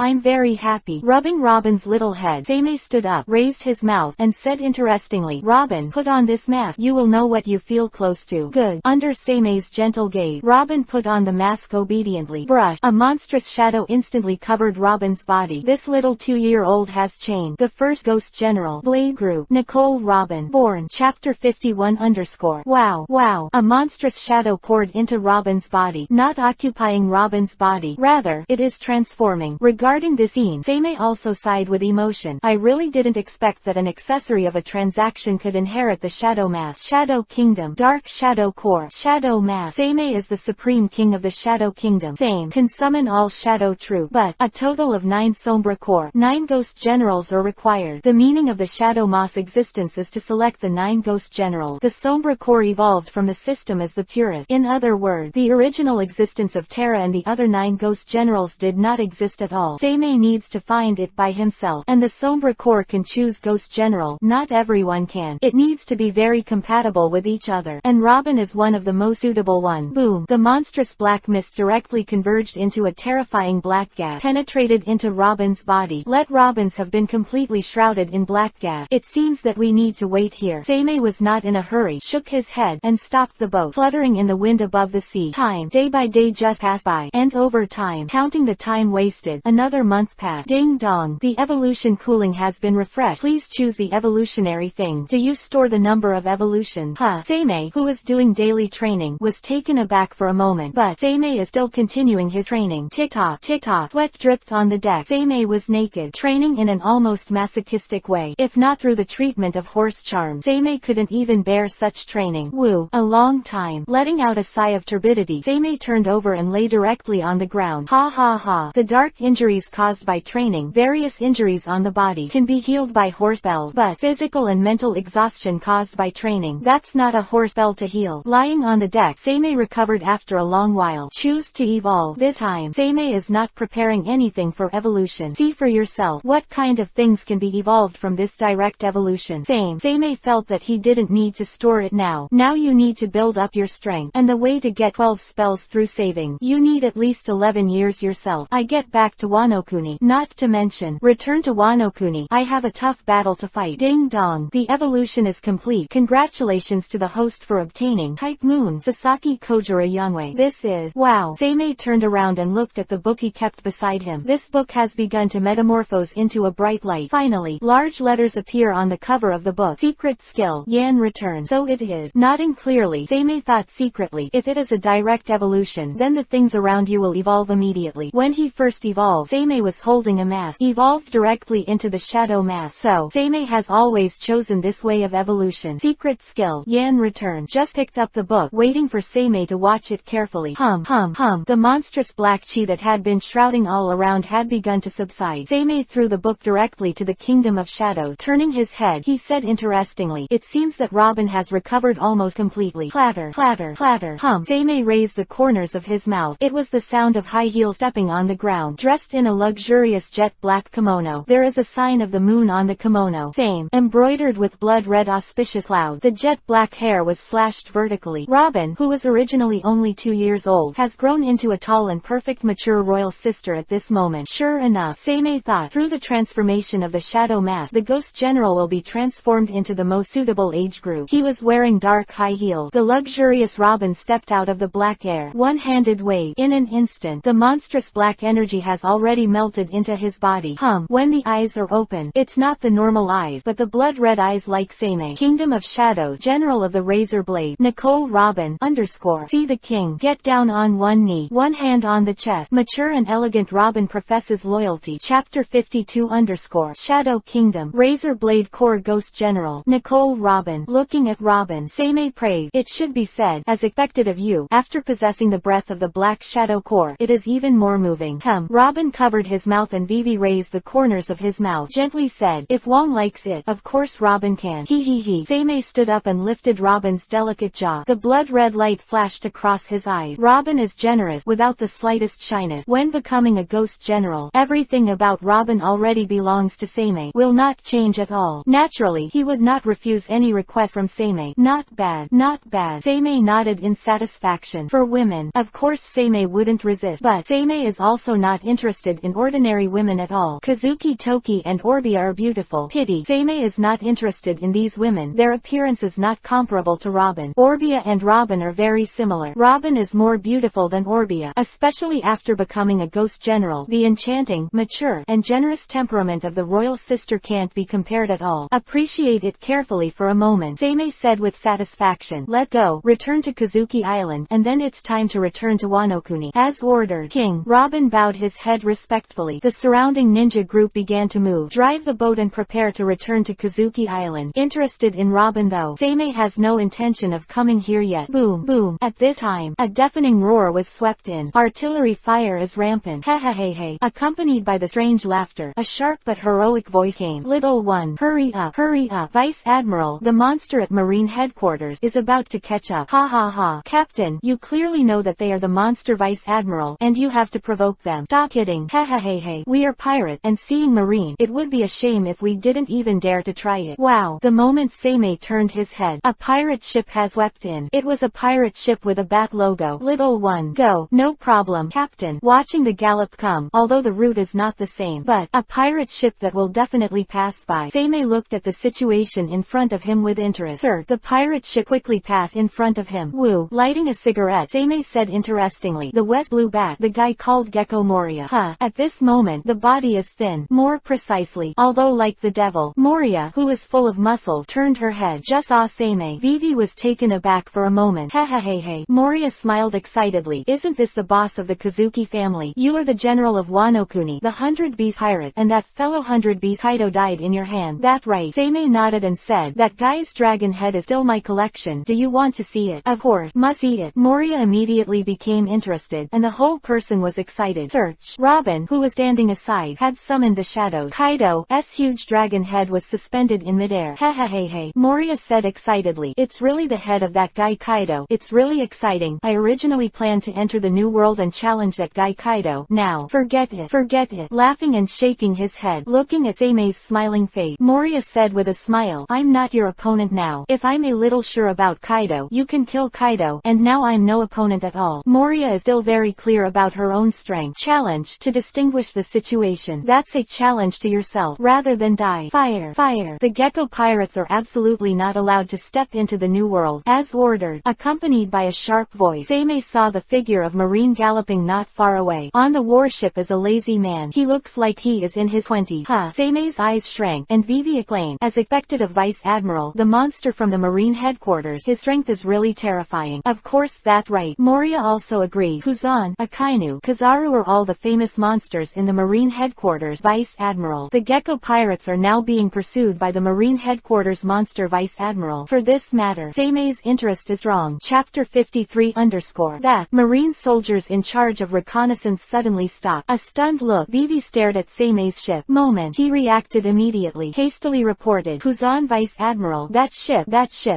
Rubbing Robin's little head, Seimei stood up, raised his mouth, and said interestingly, Robin, put on this mask. You will know what you feel close to. Good. Under Seimei's gentle gaze, Robin put on the mask obediently. Brush. A monstrous shadow instantly covered Robin's body. This This little 2-year-old has chained the first Ghost General Blade Group. Nicole Robin. Born. Chapter 51 _ Wow. A monstrous shadow poured into Robin's body, not occupying Robin's body. Rather, it is transforming. Regarding this scene, Seimei also sighed with emotion. I really didn't expect that an accessory of a transaction could inherit the Shadow Mask. Shadow Kingdom. Dark Shadow Core. Shadow Mask. Seimei is the supreme king of the Shadow Kingdom. Same can summon all Shadow Troop, but a total of 9 Sombra Core. 9 Ghost Generals are required. The meaning of the Shadow Mask's existence is to select the 9 Ghost Generals. The Sombra Core evolved from the system as the purest. In other words, the original existence of Terra and the other 9 Ghost Generals did not exist at all. Seimei needs to find it by himself, and the Sombra Core can choose Ghost General. Not everyone can. It needs to be very compatible with each other, and Robin is one of the most suitable one. Boom! The monstrous black mist directly converged into a terrifying black gas, penetrated into Robin's body. Let Robin's have been completely shrouded in black gas. It seems that we need to wait here. Seimei was not in a hurry, shook his head, and stopped the boat, fluttering in the wind above the sea. Time, day by day just passed by, and over time, counting the time wasted, another month passed. Ding dong, the evolution cooling has been refreshed. Please choose the evolutionary thing. Do you store the number of evolution? Seimei, who was doing daily training, was taken aback for a moment, but Seimei is still continuing his training. Tick-tock, tick-tock, sweat dripped on the deck. Seimei was naked, training in an almost masochistic way. If not through the treatment of horse charms, Seimei couldn't even bear such training. Woo! A long time. Letting out a sigh of turbidity, Seimei turned over and lay directly on the ground. Ha ha ha. The dark injuries caused by training, various injuries on the body, can be healed by horse spells, but physical and mental exhaustion caused by training, that's not a horse spell to heal. Lying on the deck, Seimei recovered after a long while. Choose to evolve. This time, Seimei is not preparing anything for evolution. See for yourself what kind of things can be evolved from this direct evolution. Seimei felt that he didn't need to store it now. Now you need to build up your strength, and the way to get 12 spells through saving, you need at least 11 years yourself. I get back to Wano-kuni, not to mention, return to Wano-kuni. I have a tough battle to fight. Ding dong, the evolution is complete. Congratulations to the host for obtaining Type Moon, Sasaki Kojiro Yangwei. This is, wow. Seimei turned around and looked at the book he kept beside him. This book has begun to metamorphose into a bright light. Finally, large letters appear on the cover of the book. Secret skill, Yan return. So it is. Nodding clearly, Seimei thought secretly, if it is a direct evolution, then the things around you will evolve immediately. When he first evolved, Seimei was holding a mask, evolved directly into the Shadow Mask. So, Seimei has always chosen this way of evolution. Secret skill, Yan return. Just picked up the book, waiting for Seimei to watch it carefully. The monstrous black chi that had been shrouding all around had begun to subside. Seimei threw the book directly to the Kingdom of Shadows. Turning his head, he said interestingly, it seems that Robin has recovered almost completely. Clatter, clatter, clatter. Seimei raised the corners of his mouth. It was the sound of high heels stepping on the ground. Dressed in a luxurious jet black kimono. There is a sign of the moon on the kimono. Embroidered with blood red auspicious cloud. The jet black hair was slashed vertically. Robin, who was originally only 2 years old, has grown into a tall and perfect mature royal sister at this moment. Sure enough, Seimei thought, through the transformation of the Shadow Mask, the Ghost General will be transformed into the most suitable age group. He was wearing dark high heels. The luxurious Robin stepped out of the black air. One-handed wave. In an instant, the monstrous black energy has already melted into his body. When the eyes are open, it's not the normal eyes, but the blood-red eyes like Seimei. Kingdom of Shadows, General of the Razor Blade, Nicole Robin, _ See the king. Get down on one knee, one hand on the chest. Mature and elegant Robin professes loyalty. Chapter 52 _ Shadow Kingdom, Razor Blade Core Ghost General, Nicole Robin. Looking at Robin, Seimei praised. It should be said, as expected of you, after possessing the breath of the Black Shadow Core, it is even more moving. Robin covered his mouth and Vivi raised the corners of his mouth. Gently said, if Wong likes it, of course Robin can. He. Seimei stood up and lifted Robin's delicate jaw. The blood-red light flashed across his eyes. Robin is generous, without the slightest shyness. When becoming a Ghost General, everything about Robin already belongs to Seimei. Will not change at all. Naturally, he would not refuse any request from Seimei. Not bad. Not bad. Seimei nodded in satisfaction. For women, of course Seimei wouldn't resist, but Seimei is also not interested in ordinary women at all. Kazuki, Toki and Orbia are beautiful. Pity. Seimei is not interested in these women. Their appearance is not comparable to Robin. Orbia and Robin are very similar. Robin is more beautiful than Orbia, especially after becoming a Ghost General. The enchanting, mature, and generous temperament of the royal sister can't be compared at all. Appreciate it carefully for a moment, Seimei said with satisfaction. Let go, return to Kazuki Island, and then it's time to return to Wano Kuni. As ordered, King. Robin bowed his head respectfully. The surrounding ninja group began to move, drive the boat and prepare to return to Kazuki Island. Interested in Robin though, Seimei has no intention of coming here yet. Boom, boom. At this time, a deafening roar was swept in. Artillery fire is rampant. Hey. Accompanied by the strange laughter, a sharp but heroic voice came. Little one, hurry up, hurry up. Vice Admiral, the monster at Marine headquarters, is about to catch up. Ha ha ha. Captain, you clearly know that they are the monster Vice Admiral, and you have to provoke them. Stop kidding. Hey. We are pirate, and seeing Marine, it would be a shame if we didn't even dare to try it. Wow. The moment Seimei turned his head, a pirate ship has swept in. It was a pirate ship with a bat logo. Little one, go. No problem, Captain. Watching the gallop come, although the route is not the same, but a pirate ship that will definitely pass by. Seimei looked at the situation in front of him with interest. Sir, the pirate ship quickly passed in front of him. Woo. Lighting a cigarette, Seimei said interestedly. The West Blue Bat, the guy called Gecko Moria. At this moment, the body is thin. More precisely, although like the devil, Moria, who is full of muscles, turned her head. Just saw Seimei. Vivi was taken aback for a moment. Hey. Moria smiled excitedly. Isn't this the boss of the Kazuki family? You are the general of Wano Kuni, the 100 Bees pirate, and that fellow 100 Bees Kaido died in your hand. That's right. Seimei nodded and said, that guy's dragon head is still my collection. Do you want to see it? Of course. Must see it. Moria immediately became interested, and the whole person was excited. Search. Robin, who was standing aside, had summoned the shadows. Kaido's huge dragon head was suspended in midair. Hey. Moria said excitedly. It's really the head of that guy Kaido. It's really exciting. I originally planned to enter the new world and challenge that guy Kaido. Now, forget it. Laughing and shaking his head, looking at Seimei's smiling face, Moria said with a smile, I'm not your opponent now. If I'm a little sure about Kaido, you can kill Kaido, and now I'm no opponent at all. Moria is still very clear about her own strength. Challenge, to distinguish the situation. That's a challenge to yourself, rather than die. Fire. The Gecko pirates are absolutely not allowed to step into the new world. As ordered, accompanied by a sharp voice, Seimei saw the figure of Marine galloping not far away. On the warship is a lazy man. He looks like he is in his 20s. Seimei's eyes shrank, and Vivi exclaimed, as expected of Vice Admiral, the monster from the Marine headquarters. His strength is really terrifying. Of course that's right. Moria also agreed. Kuzan, Akainu, Kizaru are all the famous monsters in the Marine headquarters. Vice Admiral. The Gecko pirates are now being pursued by the Marine headquarters monster Vice Admiral. For this matter, Seimei's interest is strong. Chapter 53 _ That Marine soldiers in charge of reconnaissance suddenly stopped. A stunned look. Vivi stared at Seimei's ship. Moment. He reacted immediately. Hastily reported. Kuzan Vice Admiral. That ship.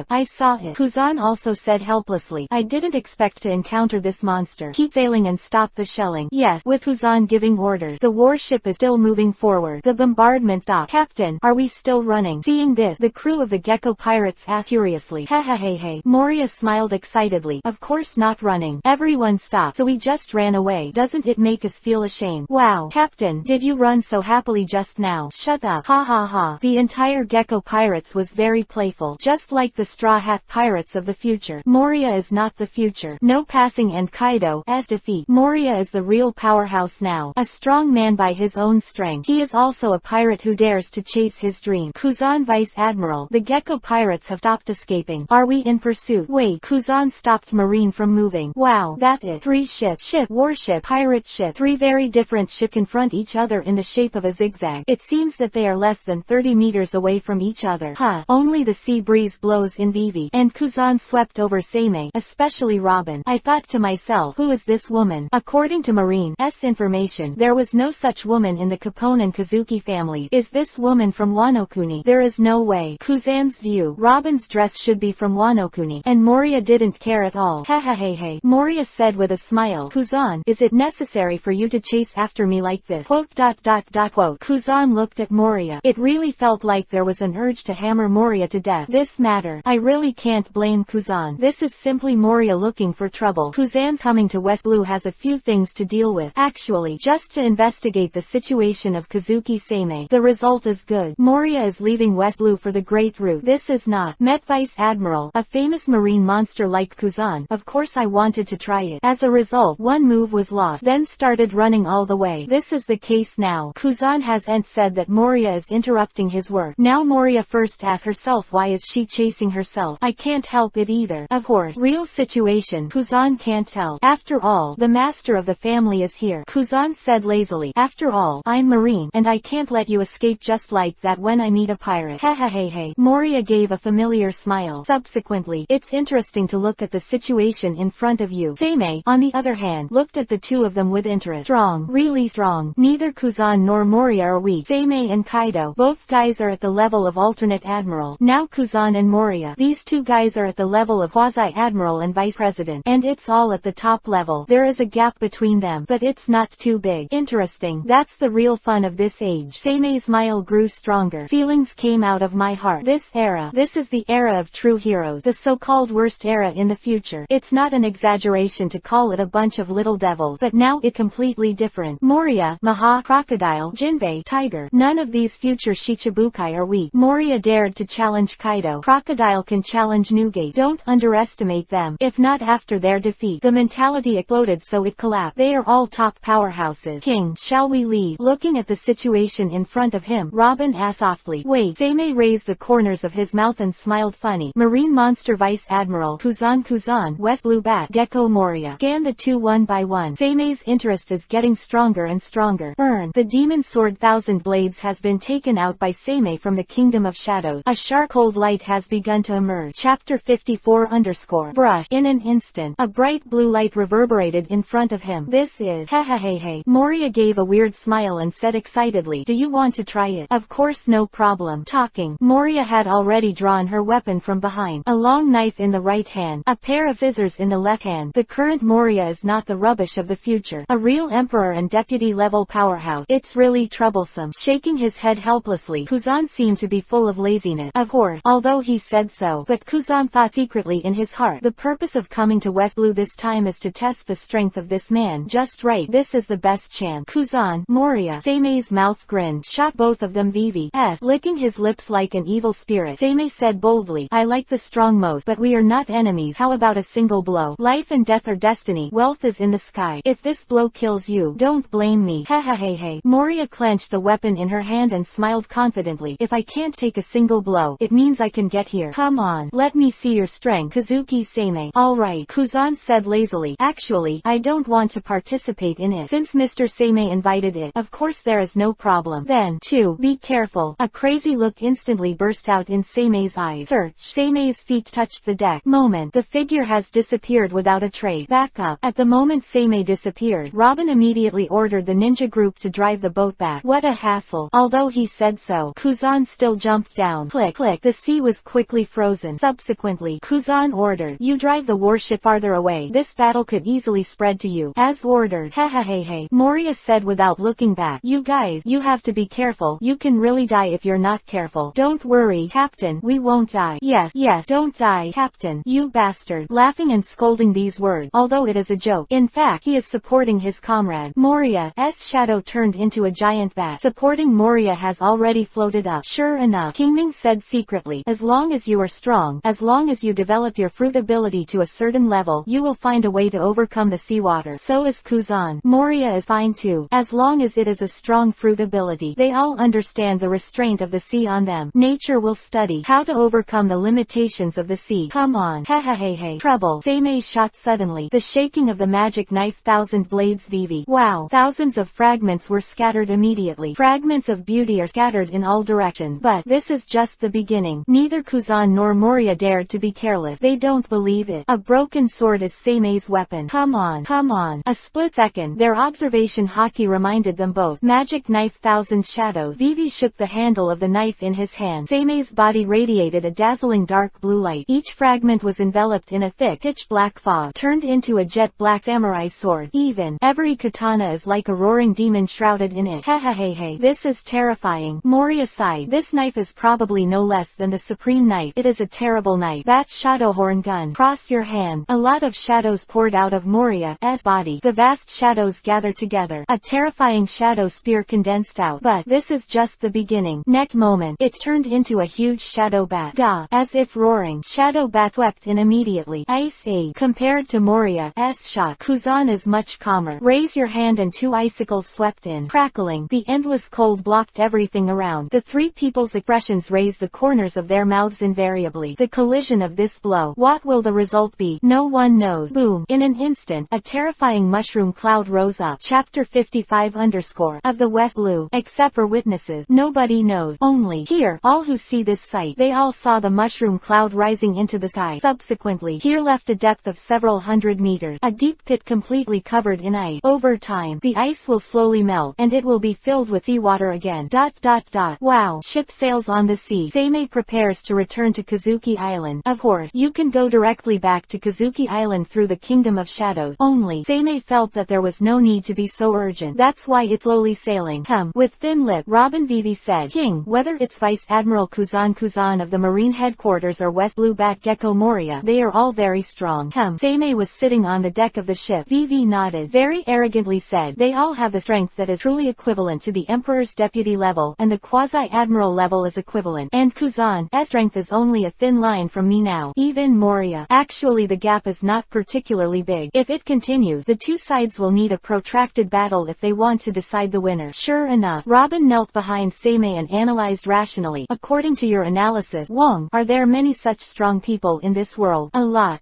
I saw it. Kuzan also said helplessly. I didn't expect to encounter this monster. Keep sailing and stop the shelling. Yes. With Kuzan giving orders. The warship is still moving forward. The bombardment stopped. Captain, are we still running? Seeing this, the crew of the Gecko pirates asked curiously. Hey. Moria smiled excitedly. Of course not running. Everyone stopped. So we just ran away. Doesn't it make us feel ashamed? Wow. Captain, did you run so happily just now? Shut up. Ha. The entire Gecko pirates was very playful. Just like the Straw Hat pirates of the future. Moria is not the future. No passing and Kaido's defeat. Moria is the real powerhouse now. A strong man by his own strength. He is also a pirate who dares to chase his dream. Kuzan Vice Admiral. The Gecko pirates have stopped escaping. Are we in pursuit? Wait. Kuzan stopped Marine from moving. Wow. That's it. 3 ships. Ship, warship, pirate ship. 3 very different ships confront each other in the shape of a zigzag. It seems that they are less than 30 meters away from each other. Only the sea breeze blows in Vivi, and Kuzan swept over Seimei, especially Robin. I thought to myself, who is this woman? According to Marine's information, there was no such woman in the Capone and Kazuki family. Is this woman from Wano Kuni? There is no way. Kuzan's view, Robin's dress should be from Wano Kuni, and Moria didn't care at all. Hey. Moria said with a smile. Kuzan, is it necessary for you to chase after me like this? Quote. Kuzan looked at Moria. It really felt like there was an urge to hammer Moria to death. This matter, I really can't blame Kuzan. This is simply Moria looking for trouble. Kuzan's coming to West Blue has a few things to deal with. Actually, just to investigate the situation of Kazuki Seimei. The result is good. Moria is leaving West Blue for the Great Route. This is not. Met Vice Admiral, a famous marine monster like Kuzan. Of course I wanted to try it. As a result, one move was lost, then started running all the way. This this is the case now. Kuzan has said that Moria is interrupting his work. Now Moria first asks herself, why is she chasing herself? I can't help it either. Of course, real situation. Kuzan can't tell. After all, the master of the family is here. Kuzan said lazily. After all, I'm Marine, and I can't let you escape just like that when I meet a pirate. Hey. Moria gave a familiar smile. Subsequently, it's interesting to look at the situation in front of you. Seimei, on the other hand, looked at the two of them with interest. Strong. Really strong. Neither Kuzan nor Moria are weak. Seimei and Kaido, both guys are at the level of alternate admiral. Now Kuzan and Moria, these two guys are at the level of quasi-admiral and vice president. And it's all at the top level. There is a gap between them, but it's not too big. Interesting. That's the real fun of this age. Seimei's smile grew stronger. Feelings came out of my heart. This is the era of true heroes. The so-called worst era in the future. It's not an exaggeration to call it a bunch of little devils, but now it's completely different. Moria, Maha, Crocodile, Jinbei, Tiger. None of these future Shichibukai are weak. Moria dared to challenge Kaido. Crocodile can challenge Newgate. Don't underestimate them. If not after their defeat. The mentality exploded, so it collapsed. They are all top powerhouses. King, shall we leave? Looking at the situation in front of him, Robin asked softly. Wait. Seimei raised the corners of his mouth and smiled funny. Marine Monster Vice Admiral Kuzan, West Blue Bat, Gecko Moria. Scan the two one by one. Seimei's interest is getting stronger and stronger. The demon sword Thousand Blades has been taken out by Seimei from the Kingdom of Shadows. A sharp cold light has begun to emerge. Chapter 54 Brush. In an instant, a bright blue light reverberated in front of him. This is hey. Moria gave a weird smile and said excitedly, do you want to try it? Of course, no problem. Talking. Moria had already drawn her weapon from behind. A long knife in the right hand, a pair of scissors in the left hand. The current Moria is not the rubbish of the future. A real emperor and deputy level powerhouse. It's really troublesome. Shaking his head helplessly, Kuzan seemed to be full of laziness. Of course, although he said so, but Kuzan thought secretly in his heart, the purpose of coming to West Blue this time is to test the strength of this man. Just right. This is the best chance. Kuzan, Moria. Seimei's mouth grinned. Shot both of them VVS. Licking his lips like an evil spirit. Seimei said boldly, I like the strong most, but we are not enemies. How about a single blow? Life and death are destiny. Wealth is in the sky. If this blow kills you, don't blame me. Hey. Moria clenched the weapon in her hand and smiled confidently. If I can't take a single blow, it means I can get here. Come on. Let me see your strength. Kazuki Seimei. Alright, Kuzan said lazily. Actually, I don't want to participate in it. Since Mr. Seimei invited it, of course there is no problem. Then, too, be careful. A crazy look instantly burst out in Seimei's eyes. Search. Seimei's feet touched the deck. Moment. The figure has disappeared without a trace. Back up. At the moment Seimei disappeared, Robin immediately ordered the ninja group to drive the boat back. What a hassle. Although he said so, Kuzan still jumped down. Click. The sea was quickly frozen. Subsequently, Kuzan ordered, you drive the warship farther away. This battle could easily spread to you. As ordered. Hey. Moria said without looking back. You guys, you have to be careful. You can really die if you're not careful. Don't worry, Captain. We won't die. Yes, don't die, Captain. You bastard. Laughing and scolding these words, although it is a joke. In fact, he is supporting his comrade. Moria's shadow turned into a giant bat. Supporting Moria has already floated up. Sure enough, Kingming said secretly, as long as you are strong, as long as you develop your fruit ability to a certain level, you will find a way to overcome the seawater. So is Kuzan. Moria is fine too, as long as it is a strong fruit ability. They all understand the restraint of the sea on them. Nature will study how to overcome the limitations of the sea. Come on. Hey. Trouble. Seimei shot suddenly. The shaking of the magic knife Thousand Blades VV. Wow. Thousands of fragments were scattered immediately. Fragments of beauty are scattered in all directions. But this is just the beginning. Neither Kuzan nor Moria dared to be careless. They don't believe it. A broken sword is Seimei's weapon. Come on. A split second, their observation haki reminded them both. Magic knife Thousand Shadows. Vivi shook the handle of the knife in his hand. Seimei's body radiated a dazzling dark blue light. Each fragment was enveloped in a thick, pitch-black fog, turned into a jet-black samurai sword. Even every katana is like a roaring demon shrouded in it. Hey. This is terrifying. Moria sighed. This knife is probably no less than the supreme knife. It is a terrible knife. That shadowhorn gun. Cross your hand. A lot of shadows poured out of Moria's body. The vast shadows gathered together. A terrifying shadow spear condensed out. But this is just the beginning. Next moment, it turned into a huge shadow bat. Gah! As if roaring, shadow bat swept in immediately. Ice Age. Compared to Moria's shot, Kuzan is much calmer. Raise your hand and two ice icicles swept in. Crackling, the endless cold blocked everything around. The three people's expressions raised the corners of their mouths invariably. The collision of this blow. What will the result be? No one knows. Boom. In an instant, a terrifying mushroom cloud rose up. Chapter 55 of the West Blue. Except for witnesses, nobody knows. Only here, all who see this sight. They all saw the mushroom cloud rising into the sky. Subsequently, here left a depth of several hundred meters. A deep pit completely covered in ice. Over time, the ice will slowly melt, and it will be filled with seawater again. Wow. Ship sails on the sea. Seimei prepares to return to Kazuki Island. Of course, you can go directly back to Kazuki Island through the Kingdom of Shadows. Only, Seimei felt that there was no need to be so urgent. That's why it's slowly sailing. With thin lip, Robin Vivi said, King, whether it's Vice Admiral Kuzan of the Marine Headquarters or West Blue Bat Gecko Moria, they are all very strong. Seimei was sitting on the deck of the ship. Vivi nodded, very arrogantly said, they all have a strength that is truly equivalent to the Emperor's deputy level, and the quasi-admiral level is equivalent. And Kuzan's strength is only a thin line from me now. Even Moria. Actually, the gap is not particularly big. If it continues, the two sides will need a protracted battle if they want to decide the winner. Sure enough, Robin knelt behind Seimei and analyzed rationally. According to your analysis, Wong, are there many such strong people in this world? A lot.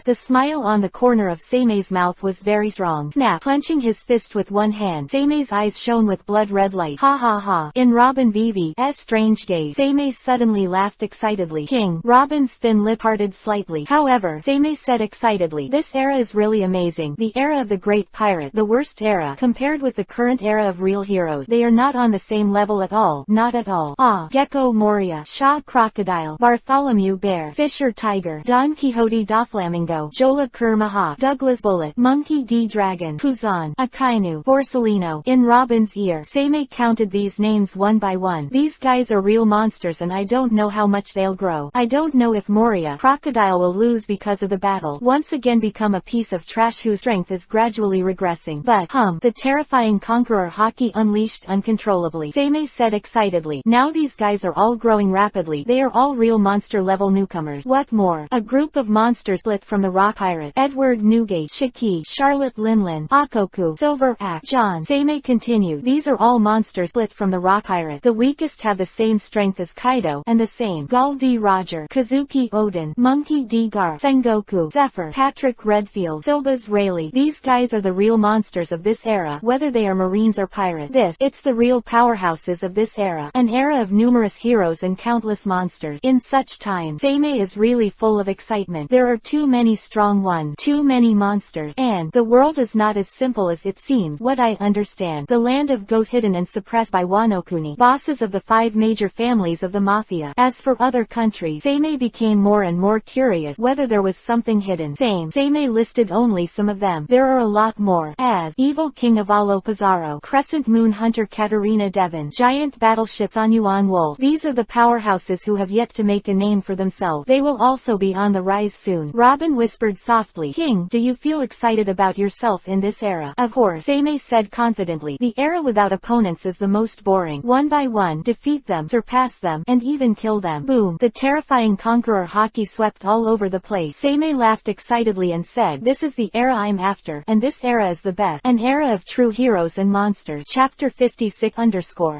The smile on the corner of Seimei's mouth was very strong. Snap. Clenching his fist with one hand, Seimei's eyes shone with blood-red light. Ha ha ha. In Robin Vivi's strange gaze, Seimei suddenly laughed excitedly. King. Robin's thin lip parted slightly. However, Seimei said excitedly, this era is really amazing. The era of the great pirate, the worst era, compared with the current era of real heroes. They are not on the same level at all. Not at all. Gecko Moria, Shaw Crocodile, Bartholomew Bear, Fisher Tiger, Don Quixote Doflamingo, Jola Kermaha, Douglas Bullet, Monkey D Dragon, Kuzan, Akainu, Borsalino. In Robin's ear, Seimei counted these names one by one. These guys are real monsters and I don't know how much they'll grow. I don't know if Moria Crocodile will lose because of the battle. Once again become a piece of trash whose strength is gradually regressing. But, the terrifying conqueror Haki unleashed uncontrollably. Seimei said excitedly, now these guys are all growing rapidly. They are all real monster level newcomers. What's more, a group of monsters split from the rock pirate. Edward Newgate, Shiki, Charlotte Linlin, Akoku, Silver Axe, John. Seimei continued, these are all monsters split from the rock pirate. The weakest have the same strength as Kaido, and the same. Gul D. Roger, Kazuki Odin, Monkey D. Gar, Sengoku, Zephyr, Patrick Redfield, Silba's Rayleigh. These guys are the real monsters of this era, whether they are marines or pirates. It's the real powerhouses of this era. An era of numerous heroes and countless monsters. In such times, Seimei is really full of excitement. There are too many strong ones, too many monsters, and the world is not as simple as it seems. What I understand, the land of ghosts hidden and suppressed by Wanokuni, bosses of the 5 major families of the Mafia. As for other countries, Seimei became more and more curious whether there was something hidden. Seimei listed only some of them. There are a lot more, as Evil King of Alo Pizarro, Crescent Moon Hunter Katarina Devon, Giant Battleship Sanyuan Wolf. These are the powerhouses who have yet to make a name for themselves. They will also be on the rise soon. Robin whispered softly, King, do you feel excited about yourself in this era? Of course, Seimei said confidently. The era without opponents is the most boring. One by one, defeat them, surpass them, and even kill them. Boom. The terrifying conqueror Haki swept all over the place. Seimei laughed excitedly and said, this is the era I'm after, and this era is the best. An era of true heroes and monsters. Chapter 56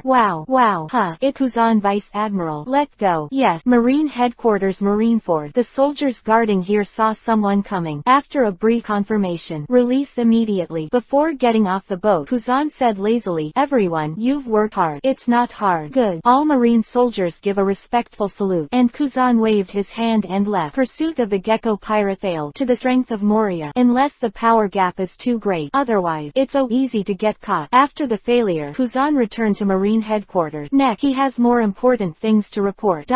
Wow. It Kuzan Vice Admiral. Let go. Yes. Marine Headquarters Marineford. The soldiers guarding here saw someone coming. After a brief confirmation, release immediately. Before getting off the boat, Kuzan said lazily, everyone, you've worked hard. It's not hard. Good. All marine soldiers give a respectful salute, and Kuzan waved his hand and left. Pursuit of the Gecko pirate failed to the strength of Moria, unless the power gap is too great. Otherwise, it's so easy to get caught. After the failure, Kuzan returned to Marine Headquarters. Next, he has more important things to report.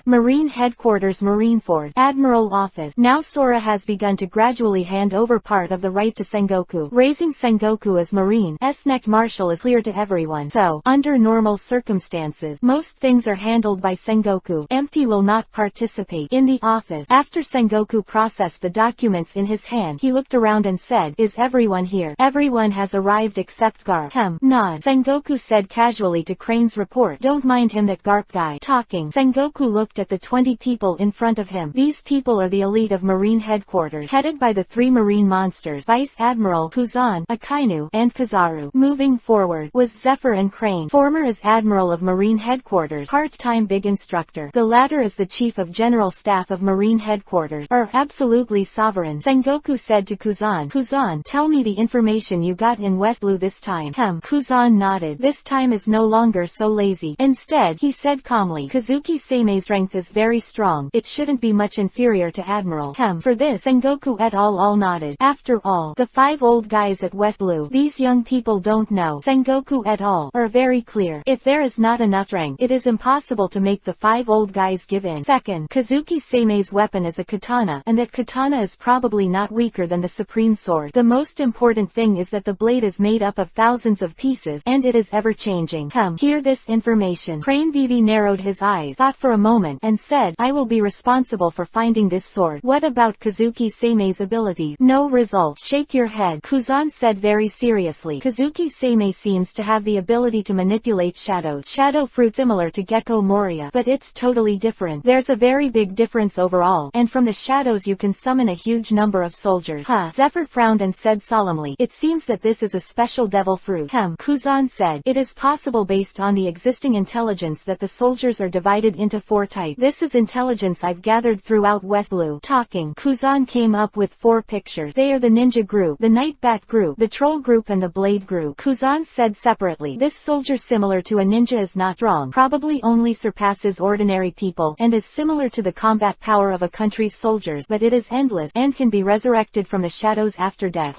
Marine Headquarters Marineford. Admiral Office. Now Sora has begun to gradually hand over part of the right to Sengoku. Raising Sengoku as Marine's next marshal is clear to everyone. So, under normal circumstances, most things are handled by Sengoku. Empty will not participate in the office. After Sengoku processed the documents in his hand, he looked around and said, is everyone here? Everyone has arrived except Garp. Nod. Sengoku said casually to Crane's report. Don't mind him, that Garp guy talking. Sengoku looked at the 20 people in front of him. These people are the elite of Marine Headquarters, headed by the 3 marine monsters, Vice Admiral Kuzan, Akainu, and Kizaru. Moving forward was Zephyr and Crane. Former is Admiral of Marine Headquarters, part-time big instructor. The latter is the Chief of General Staff of Marine Headquarters, absolutely sovereign. Sengoku said to Kuzan, "Kuzan, tell me the information you got in West Blue this time." Kuzan nodded. This time is no longer so lazy. Instead, he said calmly, "Kazuki Sei's strength is very strong. It shouldn't be much inferior to Admiral." For this, Sengoku et al. All nodded. After all, the 5 old guys at West Blue, these young people don't know, Sengoku et al. Are very clear. If there is not enough strength, it is impossible to make the 5 old guys give in. Second, Kazuki Sei's weapon is a katana, and that katana is probably not weaker than the supreme sword. The most important thing is that the blade is made up of thousands of pieces, and it is ever-changing. Hear this information. Crane Vivi narrowed his eyes, thought for a moment, and said, "I will be responsible for finding this sword. What about Kazuki Sei's abilities?" "No result." "Shake your head," Kuzan said very seriously. "Kazuki Sei seems to have the ability to manipulate shadows. Shadow fruit similar to Gecko Moria, but it's totally different. There's a very big difference overall, and from the shadows you can summon a huge number of soldiers." Zephyr frowned and said solemnly, "It seems that this is a special devil fruit." Kuzan said, "It is possible based on the existing intelligence that the soldiers are divided into 4 types. This is intelligence I've gathered throughout West Blue." Talking, Kuzan came up with 4 pictures. They are the ninja group, the night bat group, the troll group and the blade group. Kuzan said separately, "This soldier similar to a ninja is not strong, probably only surpasses ordinary people, and is similar to the combat power of a country's soldiers, but it is endless, and can be resurrected from the shadows after death."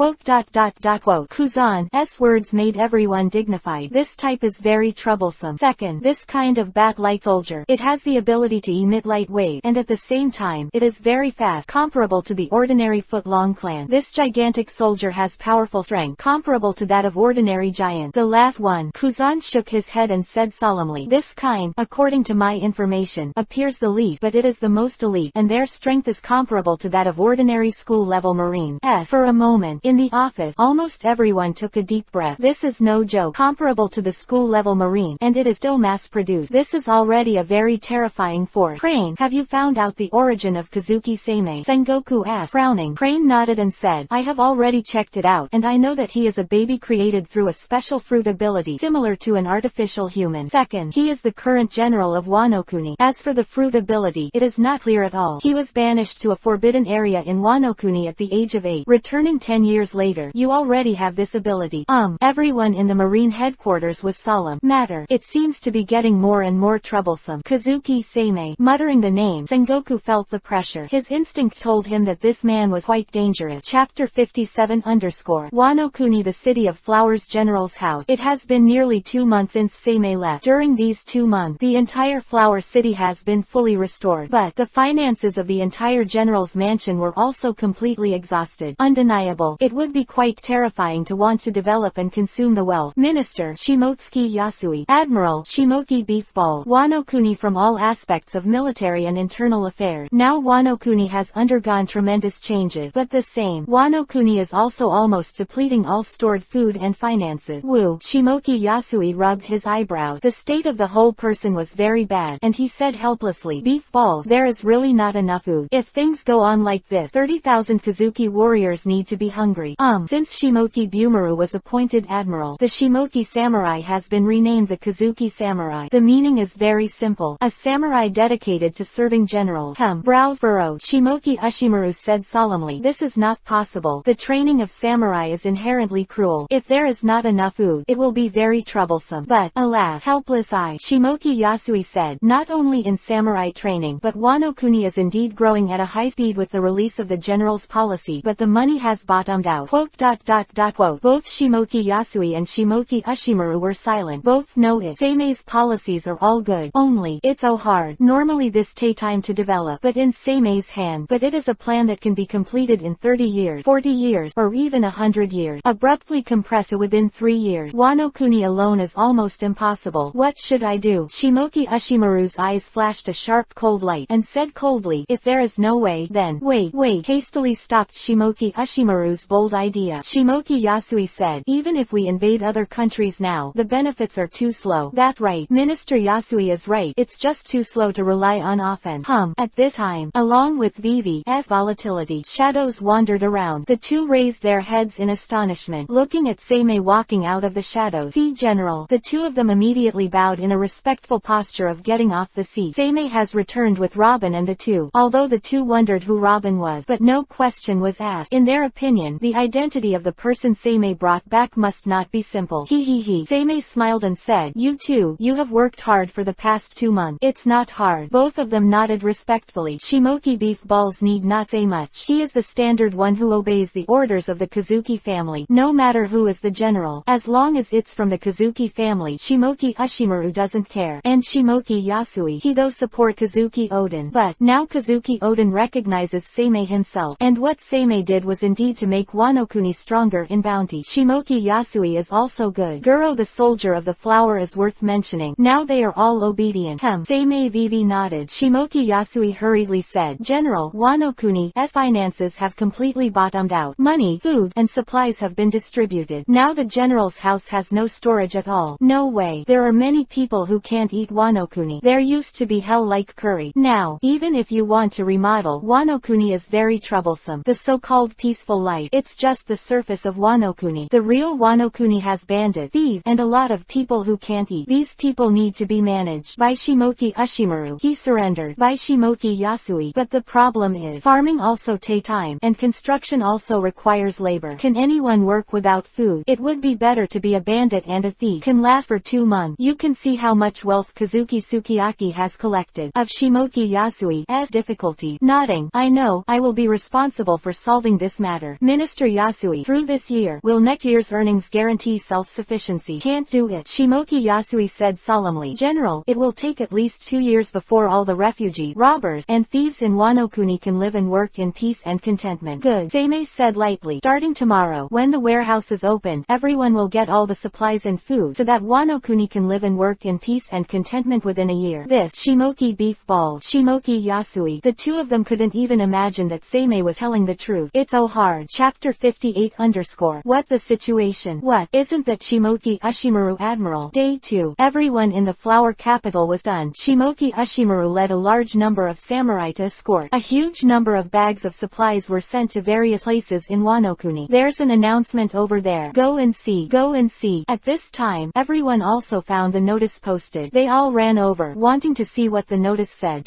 Kuzan's words made everyone dignified. "This type is very troublesome." Second, this kind of bat-like soldier, it has the ability to emit light waves, and at the same time, it is very fast, comparable to the ordinary foot-long clan. This gigantic soldier has powerful strength, comparable to that of ordinary giants. The last one, Kuzan shook his head and said solemnly, "This kind, according to my information, appears the least, but it is the most elite, and their strength is comparable to that of ordinary school-level marines." For a moment, in the office, almost everyone took a deep breath. This is no joke, comparable to the school-level marine, and it is still mass-produced. This is already a very terrifying force. "Crane, have you found out the origin of Kazuki Sei?" Sengoku asked. Frowning, Crane nodded and said, "I have already checked it out, and I know that he is a baby created through a special fruit ability, similar to an artificial human. Second, he is the current general of Wano-kuni. As for the fruit ability, it is not clear at all. He was banished to a forbidden area in Wano-kuni at the age of 8, returning 10 years later. You already have this ability." Everyone in the Marine headquarters was solemn. "Matter. It seems to be getting more and more troublesome." Kazuki Sei. Muttering the name, Sengoku felt the pressure. His instinct told him that this man was quite dangerous. Chapter 57 Wano-kuni, the city of flowers, general's house. It has been nearly 2 months since Sei left. During these 2 months, the entire flower city has been fully restored, but the finances of the entire general's mansion were also completely exhausted. Undeniable. It would be quite terrifying to want to develop and consume the wealth. Minister Shimotsuki Yasui, Admiral Shimoki Beefball, Wano-kuni from all aspects of military and internal affairs. Now Wano-kuni has undergone tremendous changes, but the same, Wano-kuni is also almost depleting all stored food and finances. Woo! Shimoki Yasui rubbed his eyebrows. The state of the whole person was very bad, and he said helplessly, "Beefballs, there is really not enough food. If things go on like this, 30,000 Kazuki warriors need to be hungry." Since Shimoki Bumaru was appointed admiral, the Shimoki samurai has been renamed the Kazuki samurai. The meaning is very simple, a samurai dedicated to serving generals. Brows furrowed. Shimoki Ushimaru said solemnly, "This is not possible. The training of samurai is inherently cruel. If there is not enough food, it will be very troublesome." "But, alas, helpless I," Shimoki Yasui said, "not only in samurai training, but Wano-kuni is indeed growing at a high speed with the release of the general's policy, but the money has bottomed out." Both Shimoki Yasui and Shimoki Ushimaru were silent. Both know it. Sei's policies are all good, only, it's so hard. Normally this takes time to develop, but in Sei's hand, but it is a plan that can be completed in 30 years, 40 years, or even 100 years. Abruptly compressed to within 3 years. Wano-kuni alone is almost impossible. What should I do? Shimoki Ushimaru's eyes flashed a sharp cold light, and said coldly, "If there is no way, then..." Wait, hastily stopped Shimoki Ushimaru's bold idea. Shimoki Yasui said, "Even if we invade other countries now, the benefits are too slow." "That's right. Minister Yasui is right. It's just too slow to rely on offense." At this time, along with Vivi's volatility, shadows wandered around. The two raised their heads in astonishment. moment, looking at Seimei walking out of the shadows. "See, General." The two of them immediately bowed in a respectful posture of getting off the seat. Seimei has returned with Robin and the two, although the two wondered who Robin was, but no question was asked. In their opinion, the identity of the person Seimei brought back must not be simple. He. Seimei smiled and said, "You two, you have worked hard for the past 2 months. It's not hard." Both of them nodded respectfully. Shimoki Beef Balls need not say much. He is the standard one who obeys the orders of the Kazuki family, no matter who is the general. As long as it's from the Kazuki family, Shimoki Ushimaru doesn't care. And Shimoki Yasui, he though support Kazuki Oden. But now Kazuki Oden recognizes Seimei himself, and what Seimei did was indeed to make Wano-kuni stronger in bounty. Shimoki Yasui is also good. Guro the soldier of the flower is worth mentioning. Now they are all obedient. Seimei Vivi nodded. Shimoki Yasui hurriedly said, "General, Wano-kuni's finances have completely bottomed out. Money, food, and supplies have been distributed. Now the general's house has no storage at all. No way. There are many people who can't eat Wano-kuni. There used to be hell-like curry. Now, even if you want to remodel, Wano-kuni is very troublesome. The so-called peaceful life, it's just the surface of Wano-kuni. The real Wano-kuni has bandits, thieves, and a lot of people who can't eat. These people need to be managed by Shimoki Ushimaru. He surrendered by Shimoki Yasui. But the problem is, farming also takes time, and construction also requires labor. Can anyone work without food? It would be better to be a bandit and a thief. Can last for 2 months. You can see how much wealth Kazuki Sukiyaki has collected." Of Shimoki Yasui's difficulty, nodding, "I know, I will be responsible for solving this matter. Minister Yasui, through this year, will next year's earnings guarantee self-sufficiency?" "Can't do it," Shimoki Yasui said solemnly. "General, it will take at least 2 years before all the refugees, robbers, and thieves in Wano-kuni can live and work in peace and contentment." "Good," Seimei said lightly. "Starting tomorrow, when the warehouse is open, everyone will get all the supplies and food so that Wano-kuni can live and work in peace and contentment within a year." This, Shimoki Beef Balls, Shimoki Yasui, the two of them couldn't even imagine that Seimei was telling the truth. It's so hard. Chapter 58 _ What the situation? What, isn't that Shimoki Ushimaru Admiral? Day 2. Everyone in the flower capital was done. Shimoki Ushimaru led a large number of samurai to escort. A huge number of bags of supplies were sent to various places in Wano-kuni. "There's an announcement over there. Go and see. Go and see." At this time, everyone also found the notice posted. They all ran over, wanting to see what the notice said.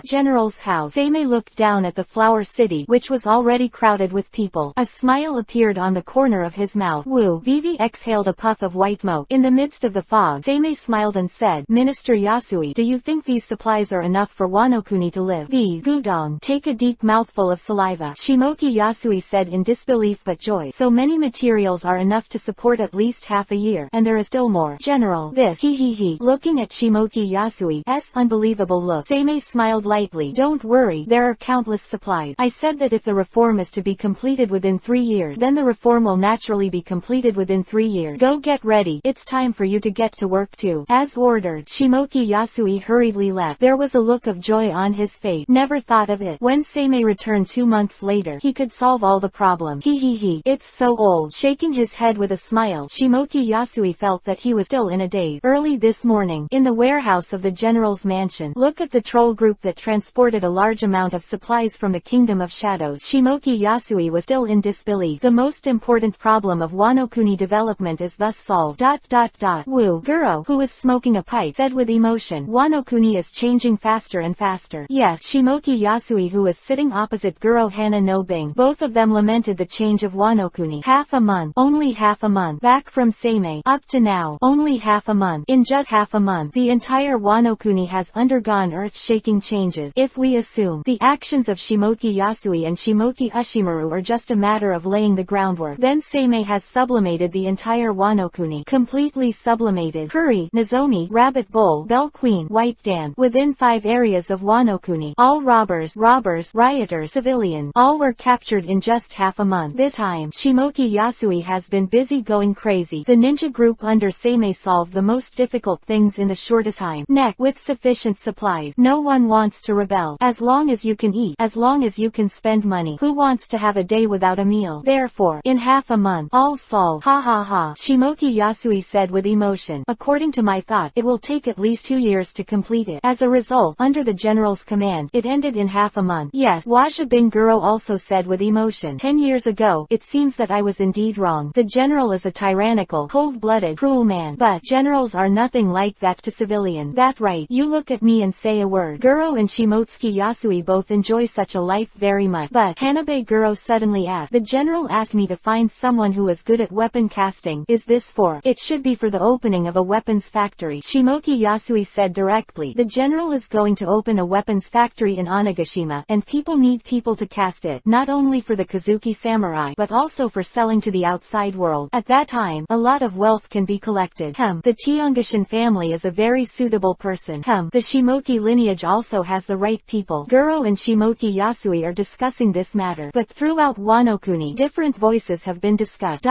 General's house. Seimei looked down at the flower city, which was already crowded with people. A smile appeared on the corner of his mouth. Woo! Vivi exhaled a puff of white smoke. In the midst of the fog, Seimei smiled and said, "Minister Yasui, do you think these supplies are enough for Wano-kuni to live?" "These, Gudong." Take a deep mouthful of saliva. Shimoki Yasui said in disbelief but joy. "So many materials are enough to support at least half a year, and there is still more." "General, this." He. Looking at Shimoki Yasui's unbelievable look, Seimei smiled lightly. "Don't worry, there are countless supplies. I said that if the reform is to be completed within 3 years, then the reform will naturally be completed within 3 years. Go get ready. It's time for you to get to work too." As ordered, Shimoki Yasui hurriedly left. There was a look of joy on his face. Never thought of it. When Seimei returned 2 months later, he could solve all the problems. He. It's so old. Shaking his head with a smile, Shimoki Yasui felt that he was still in a daze. Early this morning, in the warehouse of the general's mansion, look at the troll group that transported a large amount of supplies from the Kingdom of Shadows. Shimoki Yasui was still in disbelief. The most important problem of Wano-kuni development is thus solved. Woo! Guro, who was smoking a pipe, said with emotion, "Wano-kuni is changing faster and faster." Yes, Shimoki Yasui, who was sitting opposite Guro Hana no Bing, both of them lamented the change of Wano-kuni. Half a month. Only half a month. Back from Seimei. Up to now. Only half a month. In just half a month, the entire Wano-kuni has undergone earth-shaking changes. If we assume the actions of Shimoki Yasui and Shimoki Ushimaru are just a matter of laying the groundwork, then Seimei has sublimated the entire Wano-kuni. Completely sublimated. Curry, Nozomi, Rabbit Bowl, Bell Queen, White Dan, within 5 areas of Wano-kuni. All robbers, rioters, civilians, all were captured in just half a month. This time, Shimoki Yasui has been busy going crazy. The ninja group under Seimei solved the most difficult things in the shortest time. With sufficient supplies, no one wants to rebel. As long as you can eat, as long as you can spend money, who wants to have a day without a meal? Therefore, in half a month, all solved. Ha. Shimoki Yasui said with emotion. "According to my thought, it will take at least 2 years to complete it." As a result, under the general's command, it ended in half a month. Yes, Wajabing Guro also said with emotion. 10 years ago, it seems that I was indeed wrong. The general is a tyrannical, cold-blooded, cruel man. But generals are nothing like that to civilians. That's right. You look at me and say a word. Guro and Shimotsuki Yasui both enjoy such a life very much. But Hanabe Guro suddenly asked, the general asked me to find someone who is good at weapon casting. Is this for? It should be for the opening of a weapons factory. Shimoki Yasui said directly. The general is going to open a weapons factory in Onigashima, and people need people to cast it, not only for the Kazuki samurai, but also for selling to the outside world. At that time, a lot of wealth can be collected. The Tiangashin family is a very suitable person. The Shimoki lineage also has the right people. Guro and Shimoki Yasui are discussing this matter, but throughout Wano Kuni, different voices have been discussed.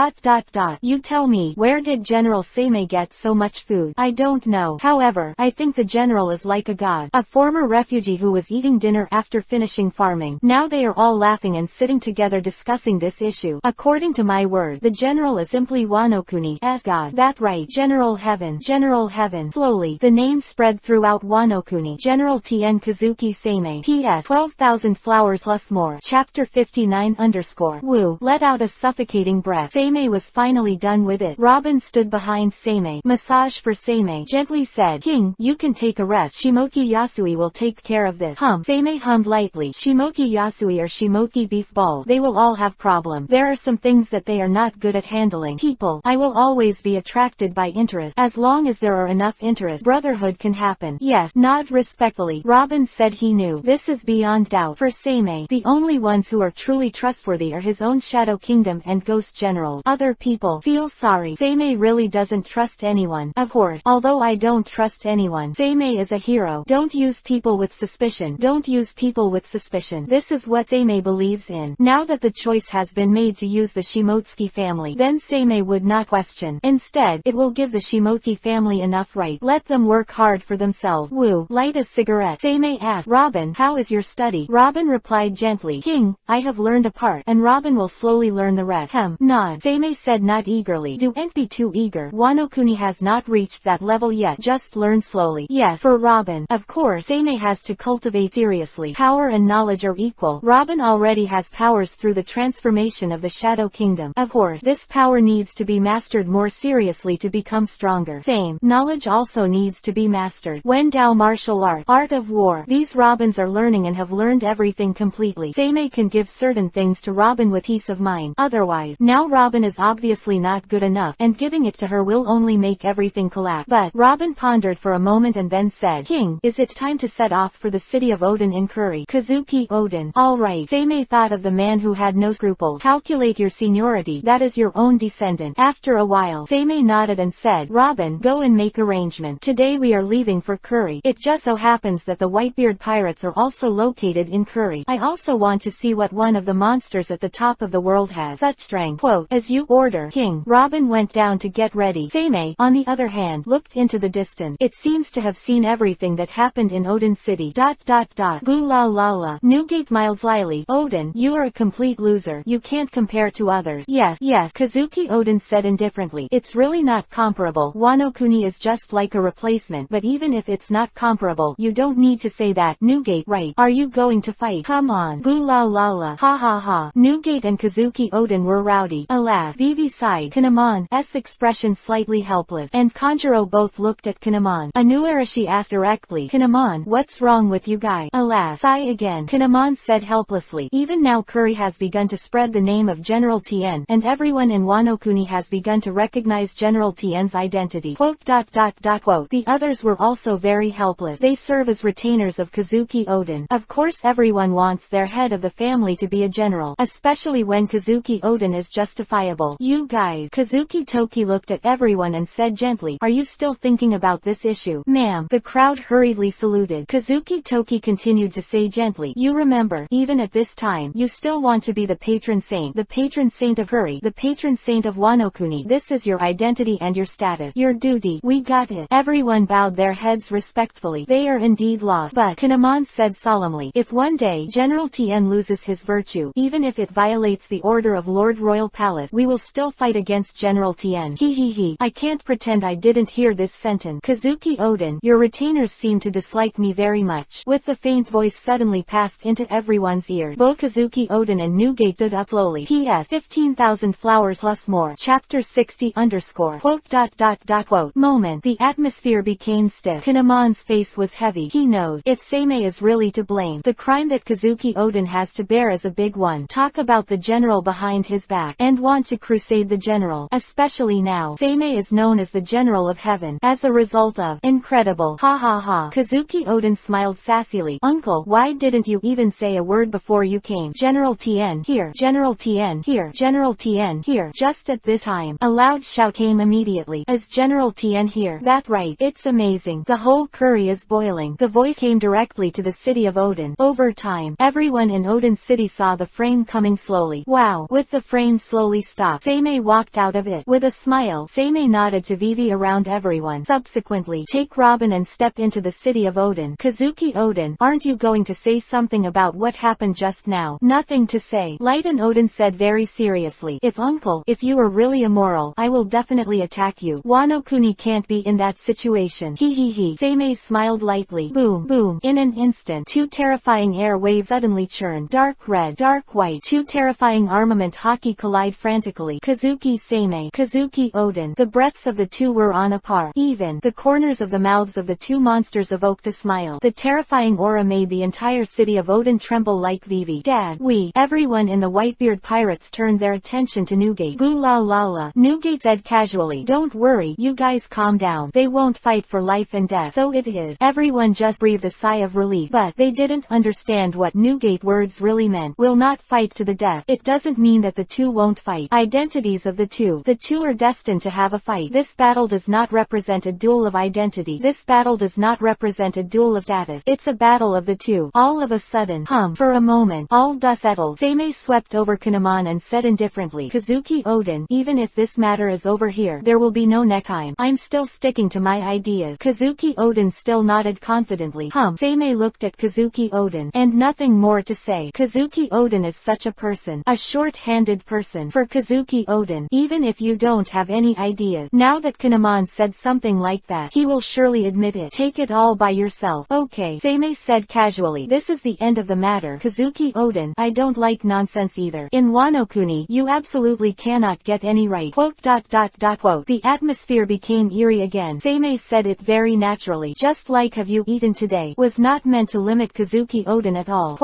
You tell me, where did General Seimei get so much food? I don't know. However, I think the general is like a god. A former refugee who was eating dinner after finishing farming. Now they are all laughing and sitting together discussing this issue. According to my word, the general is simply Wano Kuni's god. That's right. General Heaven. General Heaven. Slowly, the name spread throughout Wano Kuni. General Tien Kazuki Seimei. P.S. 12,000 flowers plus more. Chapter 59 _ Woo. Let out a suffocating breath. Seimei was finally done with it. Robin stood behind Seimei. Massage for Seimei. Gently said, King, you can take a rest. Shimoki Yasui will take care of this. Seimei hummed lightly. Shimoki Yasui or Shimoki beef balls. They will all have problem. There are some things that they are not good at handling. People. I will always be attracted by interest. As long as there are enough interest, brotherhood can happen. Yes. Nod respectfully. Robin said he knew. This is beyond doubt. For Seimei, the only ones who are truly trustworthy are his own Shadow Kingdom and Ghost General. Other people feel sorry. Seimei really doesn't trust anyone. Of course, although I don't trust anyone, Seimei is a hero. Don't use people with suspicion. Don't use people with suspicion. This is what Seimei believes in. Now that the choice has been made to use the Shimotsuki family, then Seimei would not question. Instead, it will give the Shimotsuki family enough right. Let them work hard for themselves. Woo. Light a cigarette. Seimei asked, Robin, how is your study? Robin replied gently, King, I have learned a part, and Robin will slowly learn the rest. Nod. Seimei said not eagerly. Don't be too eager. Wano Kuni has not reached that level yet. Just learn slowly. Yes. For Robin, of course, Seimei has to cultivate seriously. Power and knowledge are equal. Robin already has powers through the transformation of the Shadow Kingdom. Of course, this power needs to be mastered more seriously to become stronger. Same. Knowledge also needs to be mastered. Wendao martial art of war. These Robins are learning and have learned everything completely. Seimei can give certain things to Robin with peace of mind. Otherwise, now Robin is obviously not good enough, and giving it to her will only make everything collapse. But Robin pondered for a moment and then said, King, is it time to set off for the city of Odin in Kuri? Kazuki Odin. All right. Seimei thought of the man who had no scruples. Calculate your seniority. That is your own descendant. After a while, Seimei nodded and said, Robin, go and make arrangement. Today we are leaving for Kuri. It just so happens that the Whitebeard pirates are also located in Kuri. I also want to see what one of the monsters at the top of the world has such strength. Quote, as you order, King. Robin went down to get ready. Seimei, on the other hand, looked into the distance. It seems to have seen everything that happened in Odin City. Goo la la la. Newgate smiled slyly. Odin, you are a complete loser. You can't compare to others. Yes, Kazuki Odin said indifferently. It's really not comparable. Wano Kuni is just like a replacement, but even if it's not comparable, you don't need to say that. Newgate, right. Are you going to fight? Come on. Goo la la la. Ha ha ha. Newgate and Kazuki Odin were rowdy. Alas. Vivi sighed. Kinamon's expression slightly helpless, and Kanjuro both looked at Kinamon. Anuarashi asked directly, Kinamon, what's wrong with you guys? Alas. Sigh again. Kinamon said helplessly. Even now Kuri has begun to spread the name of General Tien, and everyone in Wano Kuni has begun to recognize General Tien's identity. Quote. The others were also very helpless. They serve as retainers of Kazuki Odin. Of course everyone wants their head of the family to be a general, especially when Kazuki Odin is justifiable. You guys. Kazuki Toki looked at everyone and said gently, are you still thinking about this issue? Ma'am. The crowd hurriedly saluted. Kazuki Toki continued to say gently, you remember, even at this time, you still want to be the patron saint of Kuri, the patron saint of Wano Kuni. This is your identity and your status, your duty. We got it. Everyone bowed their heads respectfully. They are indeed lost. But Kinamon said solemnly, if one day General Tien loses his virtue, even if it violates the order of Lord Royal Palace, we will still fight against General Tien. He. I can't pretend I didn't hear this sentence. Kazuki Odin, your retainers seem to dislike me very much. With the faint voice suddenly passed into everyone's ear. Both Kazuki Odin and Newgate stood up slowly. P.S. 15,000 flowers plus more. Chapter 60 _. Moment. The atmosphere became stiff. Kinemon's face was heavy. He knows. If Seimei is really to blame, the crime that Kazuki Oden has to bear is a big one. Talk about the general behind his back, and want to crusade the general. Especially now. Seimei is known as the General of Heaven, as a result of incredible. Ha ha ha. Kazuki Oden smiled sassily. Uncle, why didn't you even say a word before you came? General Tien here. General Tien here. General Tien here. Just at this time, a loud shout came immediately. Is General Tien here? That's right. It's amazing. The whole curry is boiling. The voice came directly to the city of Oden. Over time, everyone in Oden City saw the frame coming slowly. Wow. With the frame slowly stopped, Seimei walked out of it. With a smile, Seimei nodded to Vivi around everyone. Subsequently, take Robin and step into the city of Oden. Kazuki Oden, aren't you going to say something about what happened just now? Nothing to say. Light and Oden said very seriously. If you are really immoral, I will definitely attack you. Wano Kuni can't be in that situation. He. Seimei smiled lightly. Boom, boom. In an instant, two terrifying air waves suddenly churned. Dark red, dark white. Two terrifying armament hockey collide frantically. Kazuki Seimei, Kazuki Oden. The breaths of the two were on a par. Even the corners of the mouths of the two monsters evoked a smile. The terrifying aura made the entire city of Oden tremble like Vivi. Dad, everyone in the Whitebeard pirates turned their attention to Newgate. Boo la la la. Newgate said casually. Don't worry, you guys calm down. They won't fight for life and death. So it is. Everyone just breathed a sigh of relief. But they didn't understand what Newgate words really meant. Will not fight to the death. It doesn't mean that the two won't fight. Identities of the two. The two are destined to have a fight. This battle does not represent a duel of identity. This battle does not represent a duel of status. It's a battle of the two. All of a sudden, for a moment, all dust settled. Seimei swept over Kinemon and said indifferently, Kazuki Oden, even if this matter is over here, there will be no next time. I'm still sticking to my ideas. Kazuki Oden still nodded confidently. Seimei looked at Kazuki Oden, and nothing more to say. Kazuki Oden is such a person. A short-handed person. For Kazuki Oden, even if you don't have any ideas, now that Kinemon said something like that, he will surely admit it. Take it all by yourself. Okay, Seimei said casually. This is the end of the matter. Kazuki Oden, I don't like nonsense either. In Wano Kuni, you absolutely cannot get any right. The atmosphere became eerie again. Seimei said it very naturally. Just like have you eaten today, was not meant to limit Kazuki Oden at all.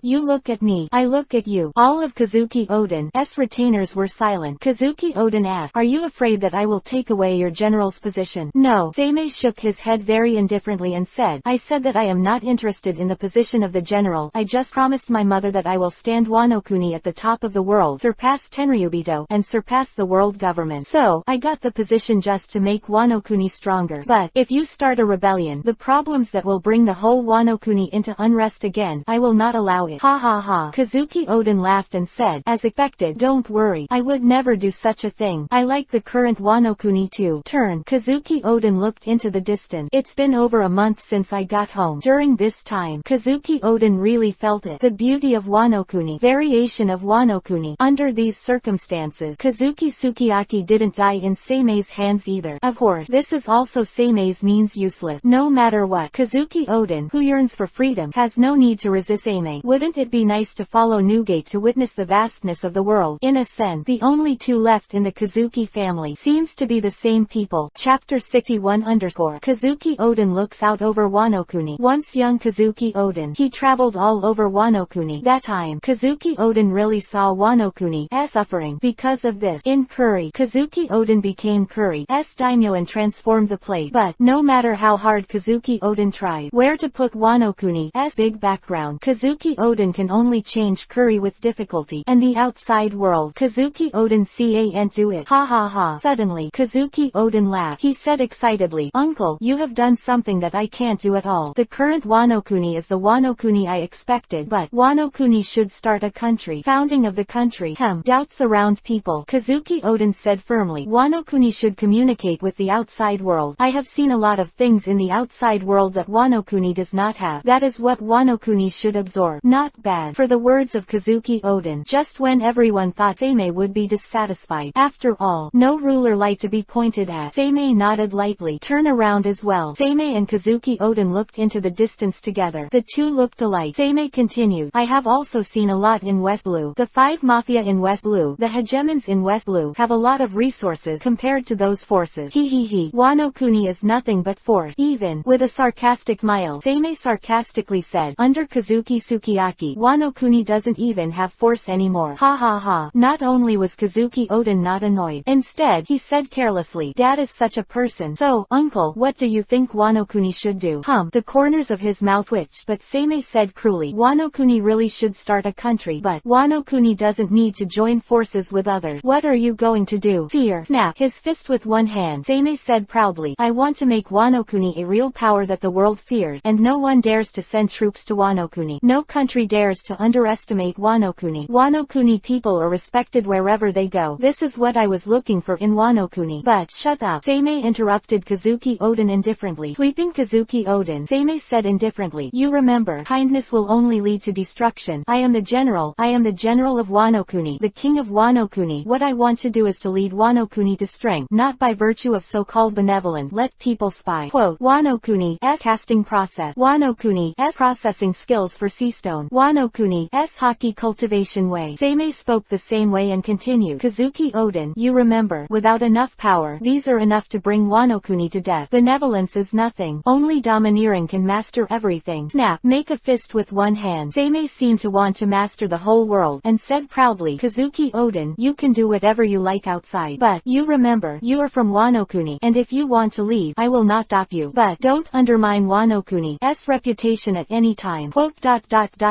You look at me, I look at you. All of Kazuki Oden's retainers were silent. Kazuki Oden asked, are you afraid that I will take away your general's position? No. Seimei shook his head very indifferently and said, I said that I am not interested in the position of the general. I just promised my mother that I will stand Wano Kuni at the top of the world, surpass Tenryubito, and surpass the world government. So, I got the position just to make Wano Kuni stronger. But, if you start a rebellion, the problems that will bring the whole Wano Kuni into unrest again, I will not allow it. Ha ha ha. Kazuki Oden laughed and said, as expected, don't worry, I would never do such a thing. I like the current Wano Kuni too. Kazuki Oden looked into the distance. It's been over a month since I got home. During this time, Kazuki Oden really felt it. The beauty of Wano Kuni. Variation of Wano Kuni. Under these circumstances, Kazuki Sukiyaki didn't die in Seimei's hands either. Of course, this is also Seimei's means useless. No matter what, Kazuki Oden, who yearns for freedom, has no need to resist Seimei. Wouldn't it be nice to follow Newgate to witness the vastness of the world? In a sense, the only two left in the Kazuki family seems to be the same people. Chapter 61 Kazuki Oden looks out over Wano Kuni. Once young Kazuki Oden, he traveled all over Wano Kuni. That time, Kazuki Oden really saw Wano Kuni's suffering. Because of this, in Curry, Kazuki Oden became Curry's daimyo and transformed the place. But, no matter how hard Kazuki Oden tried, where to put Wano Kuni's big background, Kazuki Oden can only change Curry with difficulty. And the outside world, Kazuki Oden can't do it. Ha ha ha. Suddenly, Kazuki Oden laughed. He said excitedly, Uncle, you have done something that I can't do at all. The current Wano Kuni is the Wano Kuni I expected, but Wano Kuni should start a country. Founding of the country. Doubts around people. Kazuki Oden said firmly, Wano Kuni should communicate with the outside world. I have seen a lot of things in the outside world that Wano Kuni does not have. That is what Wano Kuni should absorb. Not bad. For the words of Kazuki Oden, just when everyone thought Seimei would be dissatisfied. After all, no ruler light to be pointed at. Seimei nodded lightly. Turn around as well. Seimei and Kazuki Oden looked into the distance together. The two looked alike. Seimei continued, I have also seen a lot in West Blue. The 5 Mafia in West Blue, the hegemons in West Blue, have a lot of resources compared to those forces. Hehehe. Wano Kuni is nothing but force. Even. With a sarcastic smile, Seimei sarcastically said, under Kazuki Sukiyaki, Wano Kuni doesn't even have force anymore. Ha ha ha. Not only was Kazuki Oden not annoyed. Instead, he said carelessly, Dad is such a person. So, uncle, what do you think Wano Kuni should do? The corners of his mouth twitched, but Seimei said cruelly, Wano Kuni really should start a country, but Wano Kuni doesn't need to join forces with others. What are you going to do? Fear. Snap his fist with one hand. Seimei said proudly, I want to make Wano Kuni a real power that the world fears, and no one dares to send troops to Wano Kuni. No country dares to underestimate Wano Kuni. Wano Kuni people are respected wherever they go. This is what I was looking for in Wano Kuni. But shut up. Seimei interrupted Kazuki Oden indifferently. Sweeping Kazuki Oden, Seimei said indifferently, you remember, kindness will only lead to destruction. I am the general. I am the general of Wano Kuni, the king of Wano Kuni. What I want to do is to lead Wano Kuni to strength, not by virtue of so-called benevolence. Let people spy. Quote, Wano Kuni's casting process. Wano Kuni's processing skills for seastone. Wano Kuni's hockey cultivation way. Seimei spoke the same way and continued. Kazuki Oden, you remember, without enough power, these are enough to bring Wano Kuni to death. Benevolence is nothing. Only domineering can master everything. Snap. Make a fist with one hand. Seimei seemed to want to master the whole world, and said proudly, Kazuki Oden, you can do whatever you like outside. But, you remember, you are from Wano Kuni, and if you want to leave, I will not stop you. But, don't undermine Wano Kuni's reputation at any time. Quote.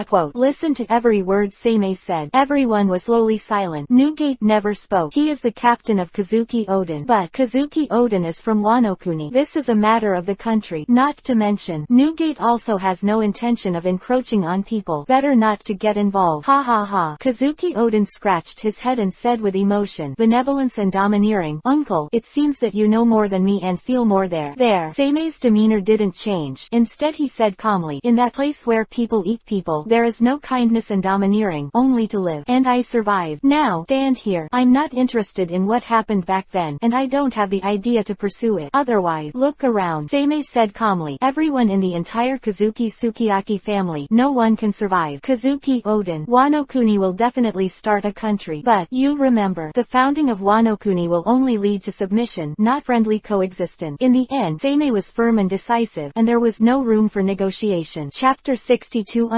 Quote. Listen to every word Seimei said. Everyone was slowly silent. Newgate never spoke. He is the captain of Kazuki Oden. But, Kazuki Oden is from Wano Kuni. This is a matter of the country. Not to mention, Newgate also has no intention of encroaching on people. Better not to get involved. Ha ha ha. Kazuki Oden scratched his head and said with emotion, benevolence and domineering. Uncle, it seems that you know more than me and feel more there. Seimei's demeanor didn't change. Instead he said calmly, in that place where people eat people, there is no kindness and domineering, only to live. And I survived. Now, stand here. I'm not interested in what happened back then, and I don't have the idea to pursue it. Otherwise, look around. Seimei said calmly, everyone in the entire Kazuki Sukiyaki family, no one can survive. Kazuki Oden, Wano Kuni will definitely start a country. But, you remember, the founding of Wano Kuni will only lead to submission, not friendly coexistence. In the end, Seimei was firm and decisive, and there was no room for negotiation. Chapter 62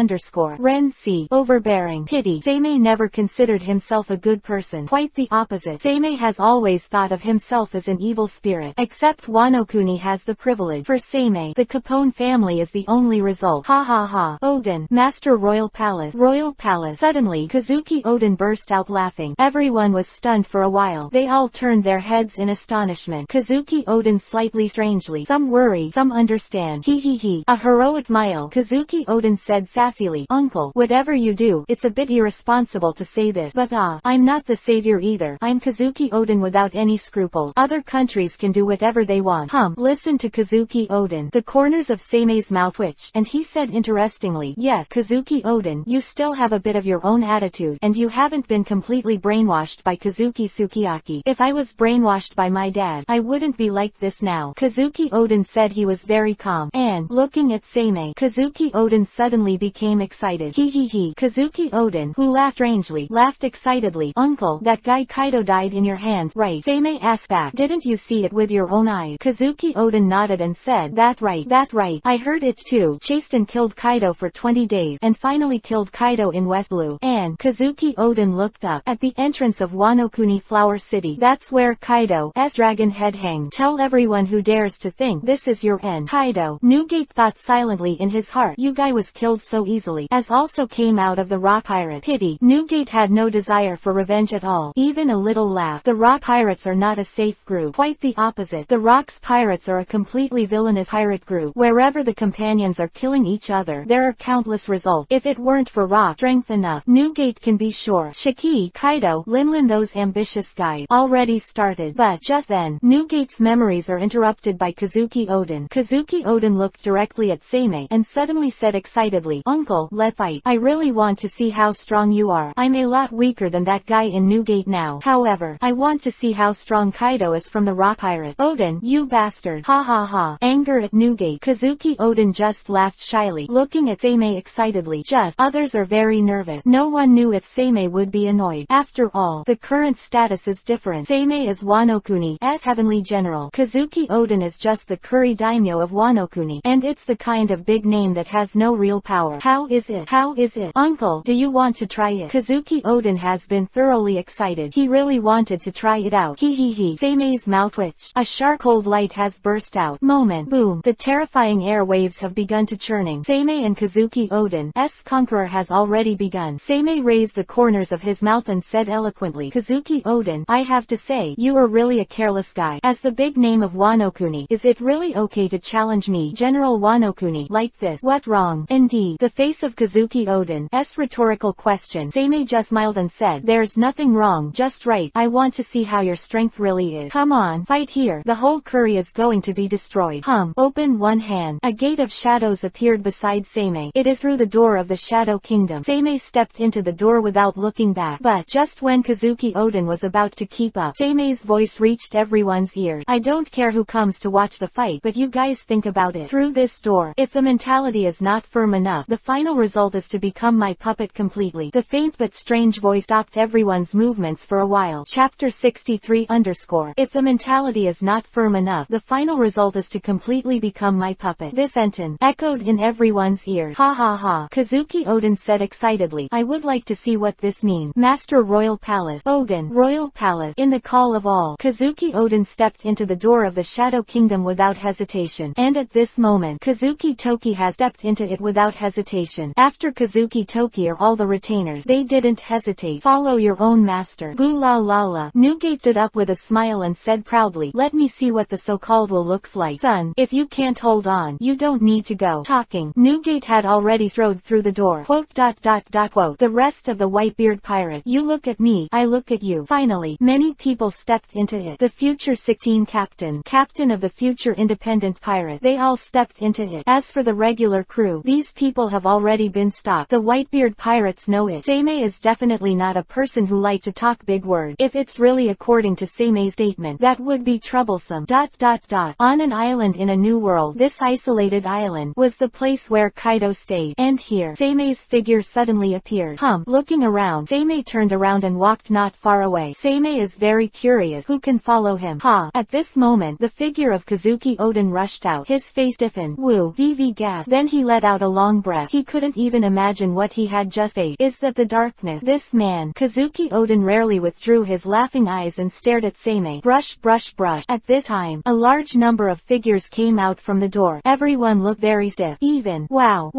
Ren C. Overbearing. Pity. Seimei never considered himself a good person. Quite the opposite. Seimei has always thought of himself as an evil spirit. Except Wano Kuni has the privilege. For Seimei, the Capone family is the only result. Ha ha ha. Oden. Master Royal Palace. Royal Palace. Suddenly, Kazuki Oden burst out laughing. Everyone was stunned for a while. They all turned their heads in astonishment. Kazuki Oden slightly strangely. Some worry, some understand. He. A heroic smile. Kazuki Oden said sassily, Uncle, whatever you do, it's a bit irresponsible to say this, but I'm not the savior either. I'm Kazuki Oden without any scruple. Other countries can do whatever they want. Listen to Kazuki Oden. The corners of Seimei's mouth twitched, and he said interestingly, yes, Kazuki Oden, you still have a bit of your own attitude, and you haven't been completely brainwashed by Kazuki Sukiyaki. If I was brainwashed by my dad, I wouldn't be like this now. Kazuki Oden said he was very calm, and, looking at Seimei, Kazuki Oden suddenly became excited. He. Kazuki Oden, who laughed strangely, laughed excitedly. Uncle, that guy Kaido died in your hands, right? Seimei asked back, didn't you see it with your own eyes? Kazuki Oden nodded and said, That's right. I heard it too. Chased and killed Kaido for 20 days, and finally killed Kaido in West Blue. And, Kazuki Oden looked up, at the entrance of Wano Kuni Flower City. That's where Kaido's dragon head hangs. Tell everyone who dares to think this is your end. Kaido. Newgate thought silently in his heart, you guy was killed so easily, as also came out of the Raw Pirate. Pity. Newgate had no desire for revenge at all. Even a little laugh. The Raw Pirates are not a safe group. Quite the opposite. The Rock's Pirates are a completely villainous pirate group. Wherever the companions are killing each other, there are countless results. If it weren't for Rock strength enough, Newgate can be sure. Shiki, Kaido, Linlin, those ambitious guys, already started. But just then, Newgate's memories are interrupted by Kazuki Oden. Kazuki Oden looked directly at Seimei, and suddenly said excitedly, Uncle, let's fight. I really want to see how strong you are. I'm a lot weaker than that guy in Newgate now. However, I want to see how strong Kaido is from the Rock Pirate. Oden, you bastard. Ha ha ha. Anger at Newgate. Kazuki Oden just laughed shyly, looking at Seimei excitedly. Just, others are very nervous. No one knew if Seimei would be annoyed. After all, the current status is different. Seimei is Wanokuni's heavenly general. Kazuki Oden is just the Kuri daimyo of Wanokuni, and it's the kind of big name that has no real power. How is it? How is it? Uncle, do you want to try it? Kazuki Oden has been thoroughly excited. He really wanted to try it out. He. Seimei's mouth twitched. A sharp cold light has burst out. Moment. Boom. The terrifying airwaves have begun to churning. Seimei and Kazuki Oden's conqueror has already begun. Seimei raised the corners of his mouth and said eloquently, Kazuki Oden, I have to say, you are really a careless guy. As the big name of Wanokuni, is it really okay to challenge me, General Wanokuni, like this? What wrong? Indeed. The face of Kazuki Oden's rhetorical question. Seimei just smiled and said, there's nothing wrong, just right. I want to see how your strength really is. Come on, fight here. The whole Kuri is going to be destroyed. Open one hand. A gate of shadows appeared beside Seimei. It is through the door of the Shadow Kingdom. Seimei stepped into the door without looking back. But just when Kazuki Oden was about to keep up, Seimei's voice reached everyone's ears. I don't care who comes to watch the fight, but you guys think about it. Through this door, if the mentality is not firm enough, the final result is to become my puppet completely. The faint but strange voice stopped everyone's movements for a while. Chapter 63 _ If the mentality is not firm enough, the final result is to completely become my puppet. This sentence echoed in everyone's ears. Ha ha ha. Kazuki Oden said excitedly, I would like to see what this means. Master Royal Palace. Oden. Royal Palace. In the call of all, Kazuki Oden stepped into the door of the Shadow Kingdom without hesitation. And at this moment, Kazuki Toki has stepped into it without hesitation. After Kazuki Toki are all the retainers. They didn't hesitate. Follow your own master. Gu la la la. Newgate stood up with a smile and said proudly, let me see what the so-called will looks like. Son, if you can't hold on, you don't need to go talking. Newgate had already strode through the door. Quote. The rest of the Whitebeard pirate. You look at me, I look at you. Finally, many people stepped into it. The future 16 captain of the future independent pirate. They all stepped into it. As for the regular crew, these people have already been stopped. The Whitebeard pirates know it. Seimei is definitely not a person who likes to talk big words. If it's really according to Seimei's statement, that would be troublesome. On an island in a new world, this isolated island was the place where Kaido stayed. And here, Seimei's figure suddenly appeared. Looking around, Seimei turned around and walked not far away. Seimei is very curious. Who can follow him? At this moment, the figure of Kazuki Oden rushed out. His face stiffened. Woo! VV gasped. Then he let out a long breath. He couldn't even imagine what he had just faced. Is that the darkness? This man? Kazuki Oden rarely withdrew his laughing eyes and stared at Seimei. Brush. At this time, a large number of figures came out from the door. Everyone looked very stiff. Even. Wow.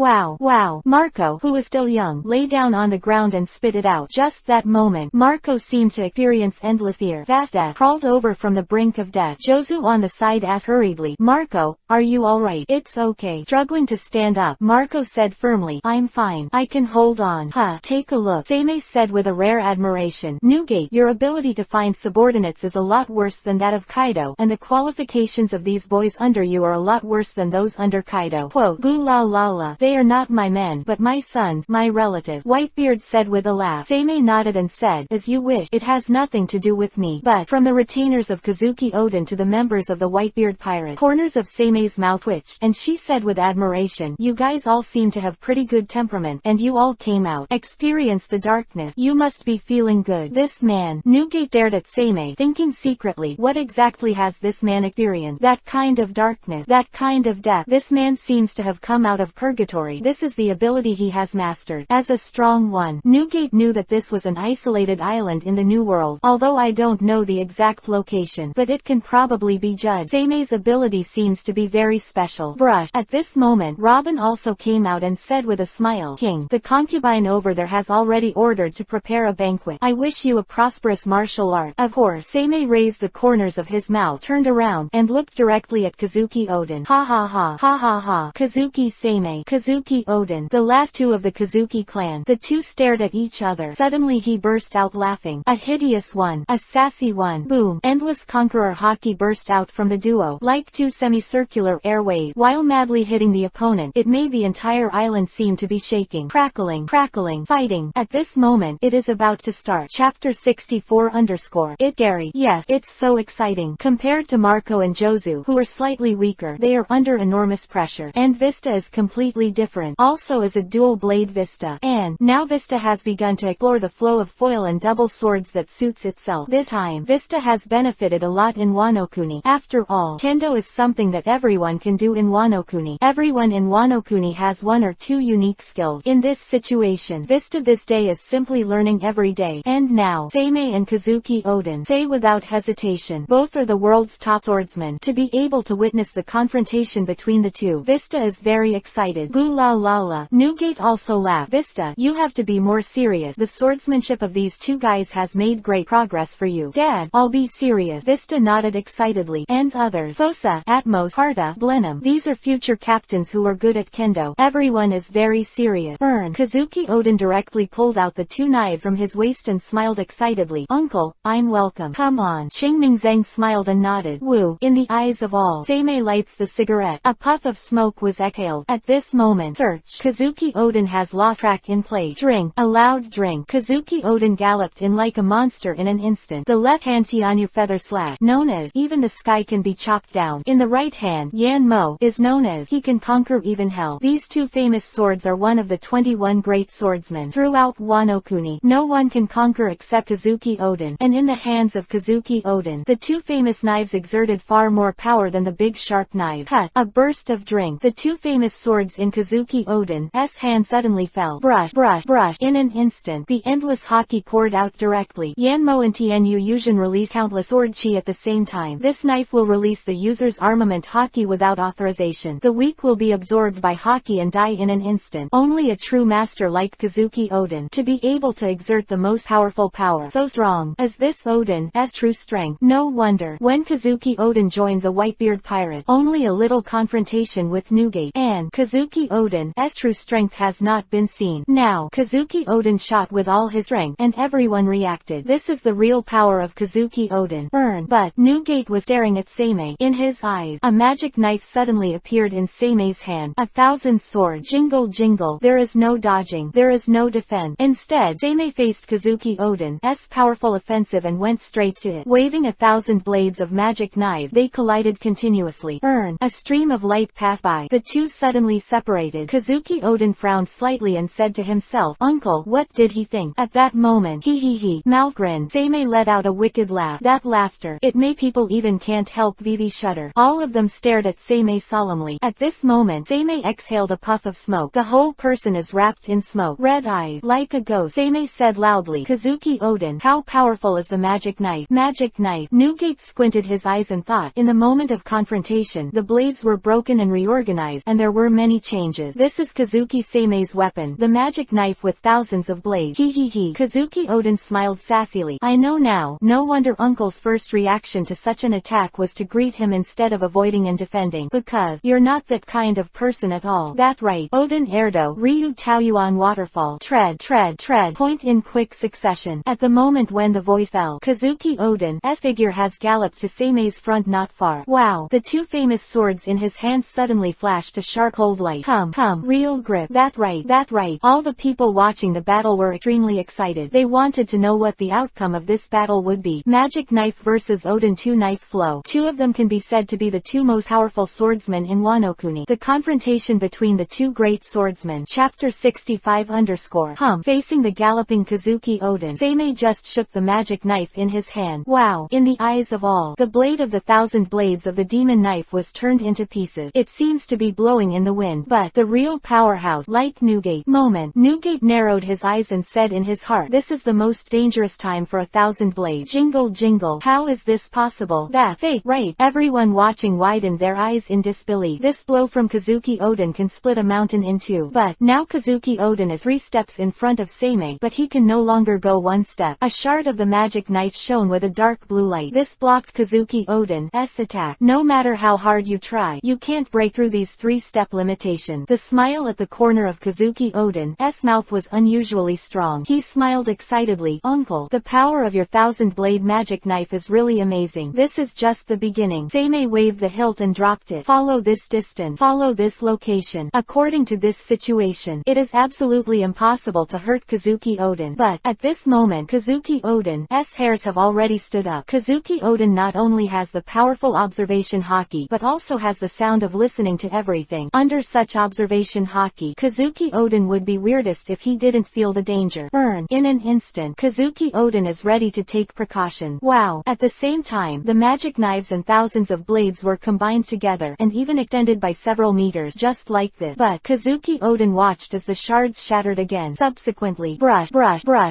Marco, who was still young, lay down on the ground and spit it out. Just that moment, Marco seemed to experience endless fear. Fast death crawled over from the brink of death. Jozu on the side asked hurriedly, Marco, are you alright? It's okay. Struggling to stand up, Marco said firmly, I'm fine. I can hold on. Take a look. Seimei said with a rare admiration. Newgate, your ability to find subordinates is a lot worse than that of Kaido, and the qualifications of these boys under you are a lot worse than those under Kaido. Quote, Gu la la la. They are not my men, but my sons, my relative. Whitebeard said with a laugh. Seimei nodded and said, as you wish. It has nothing to do with me. But, from the retainers of Kazuki Oden to the members of the Whitebeard pirate, corners of Seimei's mouth twitched, and she said with admiration, you guys all seem to have pretty good temperament, and you all came out. Experience the darkness. You must be feeling good. This man. Newgate stared at Seimei, thinking secretly, what exactly has this man experienced? That kind of darkness. That kind of death. This man seems to have come out of purgatory. This is the ability he has mastered. As a strong one. Newgate knew that this was an isolated island in the New World, although I don't know the exact location, but it can probably be judged. Seimei's ability seems to be very special. Brush. At this moment, Robin also came out and said with a smile, King, the concubine over there has already ordered to prepare a banquet. I wish you a prosperous martial art. Of course. Seimei raised the corners of his mouth, turned around, and looked directly at Kazuki Oden. Ha ha ha. Kazuki Seimei. Kazuki Oden. The last two of the Kazuki clan. The two stared at each other. Suddenly he burst out laughing. A hideous one. A sassy one. Boom. Endless conqueror haki burst out from the duo, like two semicircular air waves. While madly hitting the opponent, it made the entire island seem to be shaking. Crackling, fighting. At this moment, it is about to start. Chapter 64 _ It Gary. Yes, it's so exciting. Compared to Marco and Jozu, who are slightly weaker, they are under enormous pressure. And Vista is completely different. Also is a dual blade Vista. And, now Vista Vista has begun to explore the flow of foil and double swords that suits itself. This time, Vista has benefited a lot in Wano Kuni. After all, kendo is something that everyone can do in Wano Kuni. Everyone in Wano Kuni has one or two unique skills. In this situation, Vista this day is simply learning every day. And now, Seimei and Kazuki Oden say without hesitation, both are the world's top swordsmen. To be able to witness the confrontation between the two, Vista is very excited. Boo la la la. Newgate also laughed. Vista, you have to be more serious. The swordsmanship of these two guys has made great progress for you. Dad, I'll be serious. Vista nodded excitedly. And others. Fosa, Atmos, Harta, Blenheim. These are future captains who are good at kendo. Everyone is very serious. Kazuki Oden directly pulled out the two knives from his waist and smiled excitedly. Uncle, I'm welcome. Come on. Qingming Zhang smiled and nodded. Woo. In the eyes of all, Seimei lights the cigarette. A puff of smoke was exhaled. At this moment, search. Kazuki Oden has lost track in play. Drink. A loud drink. Kazuki Oden galloped in like a monster in an instant. The left hand Tianyu feather slash, known as even the sky can be chopped down. In the right hand, Yan Mo, is known as he can conquer even hell. These two famous swords are one of the 21 great swordsmen throughout Wano Kuni. No one can conquer except Kazuki Oden, and in the hands of Kazuki Oden, the two famous knives exerted far more power than the big sharp knife. Cut. A burst of drink. The two famous swords in Kazuki Oden's hand suddenly fell. Brush, brush, brush. In an instant, the endless haki poured out directly. Yanmo and Tianyu Yuzhen release countless sword chi at the same time. This knife will release the user's armament haki without authorization. The weak will be absorbed by haki and die in an instant. Only a true master like Kazuki Oden to be able to exert the most powerful power. So strong as this Oden's true strength. No wonder when Kazuki Oden joined the Whitebeard pirate, only a little confrontation with Newgate and Kazuki Oden's true strength has not been seen. Now, Kazuki Oden shot with all his strength and everyone reacted. This is the real power of Kazuki Oden. But Newgate was staring at Seimei. In his eyes, a magic knife suddenly appeared in Seimei's hand. 1,000 sword. Jingle jingle. There is no dodging. There is no defense. Instead, Seimei faced Kazuki Oden's powerful offensive and went straight to it. Waving 1,000 blades of magic knife, they collided continuously. A stream of light passed by. The two suddenly separated. Kazuki Oden frowned slightly and said to himself, Uncle, what did he think? At that moment, he mouth grin. Seimei let out a wicked laugh. That laughter, it made people even can't help Vivi shudder. All of them stared at Seimei solemnly. At this moment, Seimei exhaled a puff of smoke. The whole person is wrapped in smoke. Red eyes, like a ghost. Seimei said loudly, Kazuki Oden, how powerful is the magic knife? Magic knife. Newgate squinted his eyes and thought. In the moment of confrontation, the blades were broken and reorganized, and there were many changes. This is Kazuki Seimei's weapon, the magic knife with thousands of blades. Kazuki Oden smiled sassily. I know now. No wonder Uncle's first reaction to such an attack was to greet him instead of avoiding and defending. Because you're not that kind of person at all. That's right. Oden Erdo, Ryu Taoyuan waterfall. Tread, tread, tread. Point in quick succession. At the moment when the voice fell, Kazuki Oden's figure has galloped to Seimei's front not far. Wow. The two famous swords in his hands suddenly flashed a sharp cold light. Come, real grip. That's right, that's right. All the people watching the battle were extremely excited. They wanted to know what the outcome of this battle would be. Magic knife versus Oden 2 knife flow. Two of them can be said to be the two most powerful swordsmen in Wano Kuni. The confrontation between the two great swordsmen. Chapter 65 _ Facing the galloping Kazuki Oden, Seimei just shook the magic knife in his hand. Wow. In the eyes of all, the blade of the 1,000 blades of the demon knife was turned into pieces. It seems to be blowing in the wind. But the real powerhouse, like Newgate. Newgate narrowed his eyes and said in his heart, this is the most dangerous time for 1,000 blades. Jingle jingle. How is this possible? That's fake, right? Everyone watching widened their eyes in disbelief. This blow from Kazuki Oden can split a mountain in two. But now Kazuki Oden is 3 steps in front of Seimei, but he can no longer go 1 step. A shard of the magic knife shone with a dark blue light. This blocked Kazuki Oden's attack. No matter how hard you try, you can't break through these 3-step limitations. The smile at the corner of Kazuki Oden's mouth was unusually strong. He smiled excitedly. Uncle, the power of your 1,000-blade magic knife is really amazing. This is just the beginning. Seimei waved the hilt and dropped it. Follow this distance. Follow this location. According to this situation, it is absolutely impossible to hurt Kazuki Oden. But at this moment, Kazuki Oden's hairs have already stood up. Kazuki Oden not only has the powerful observation haki, but also has the sound of listening to everything. Under such observation haki, Kazuki Oden would be weirdest if he Seimei didn't feel the danger. In an instant, Kazuki Oden is ready to take precaution. Wow! At the same time, the magic knives and thousands of blades were combined together, and even extended by several meters just like this. But Kazuki Oden watched as the shards shattered again. Subsequently, brush,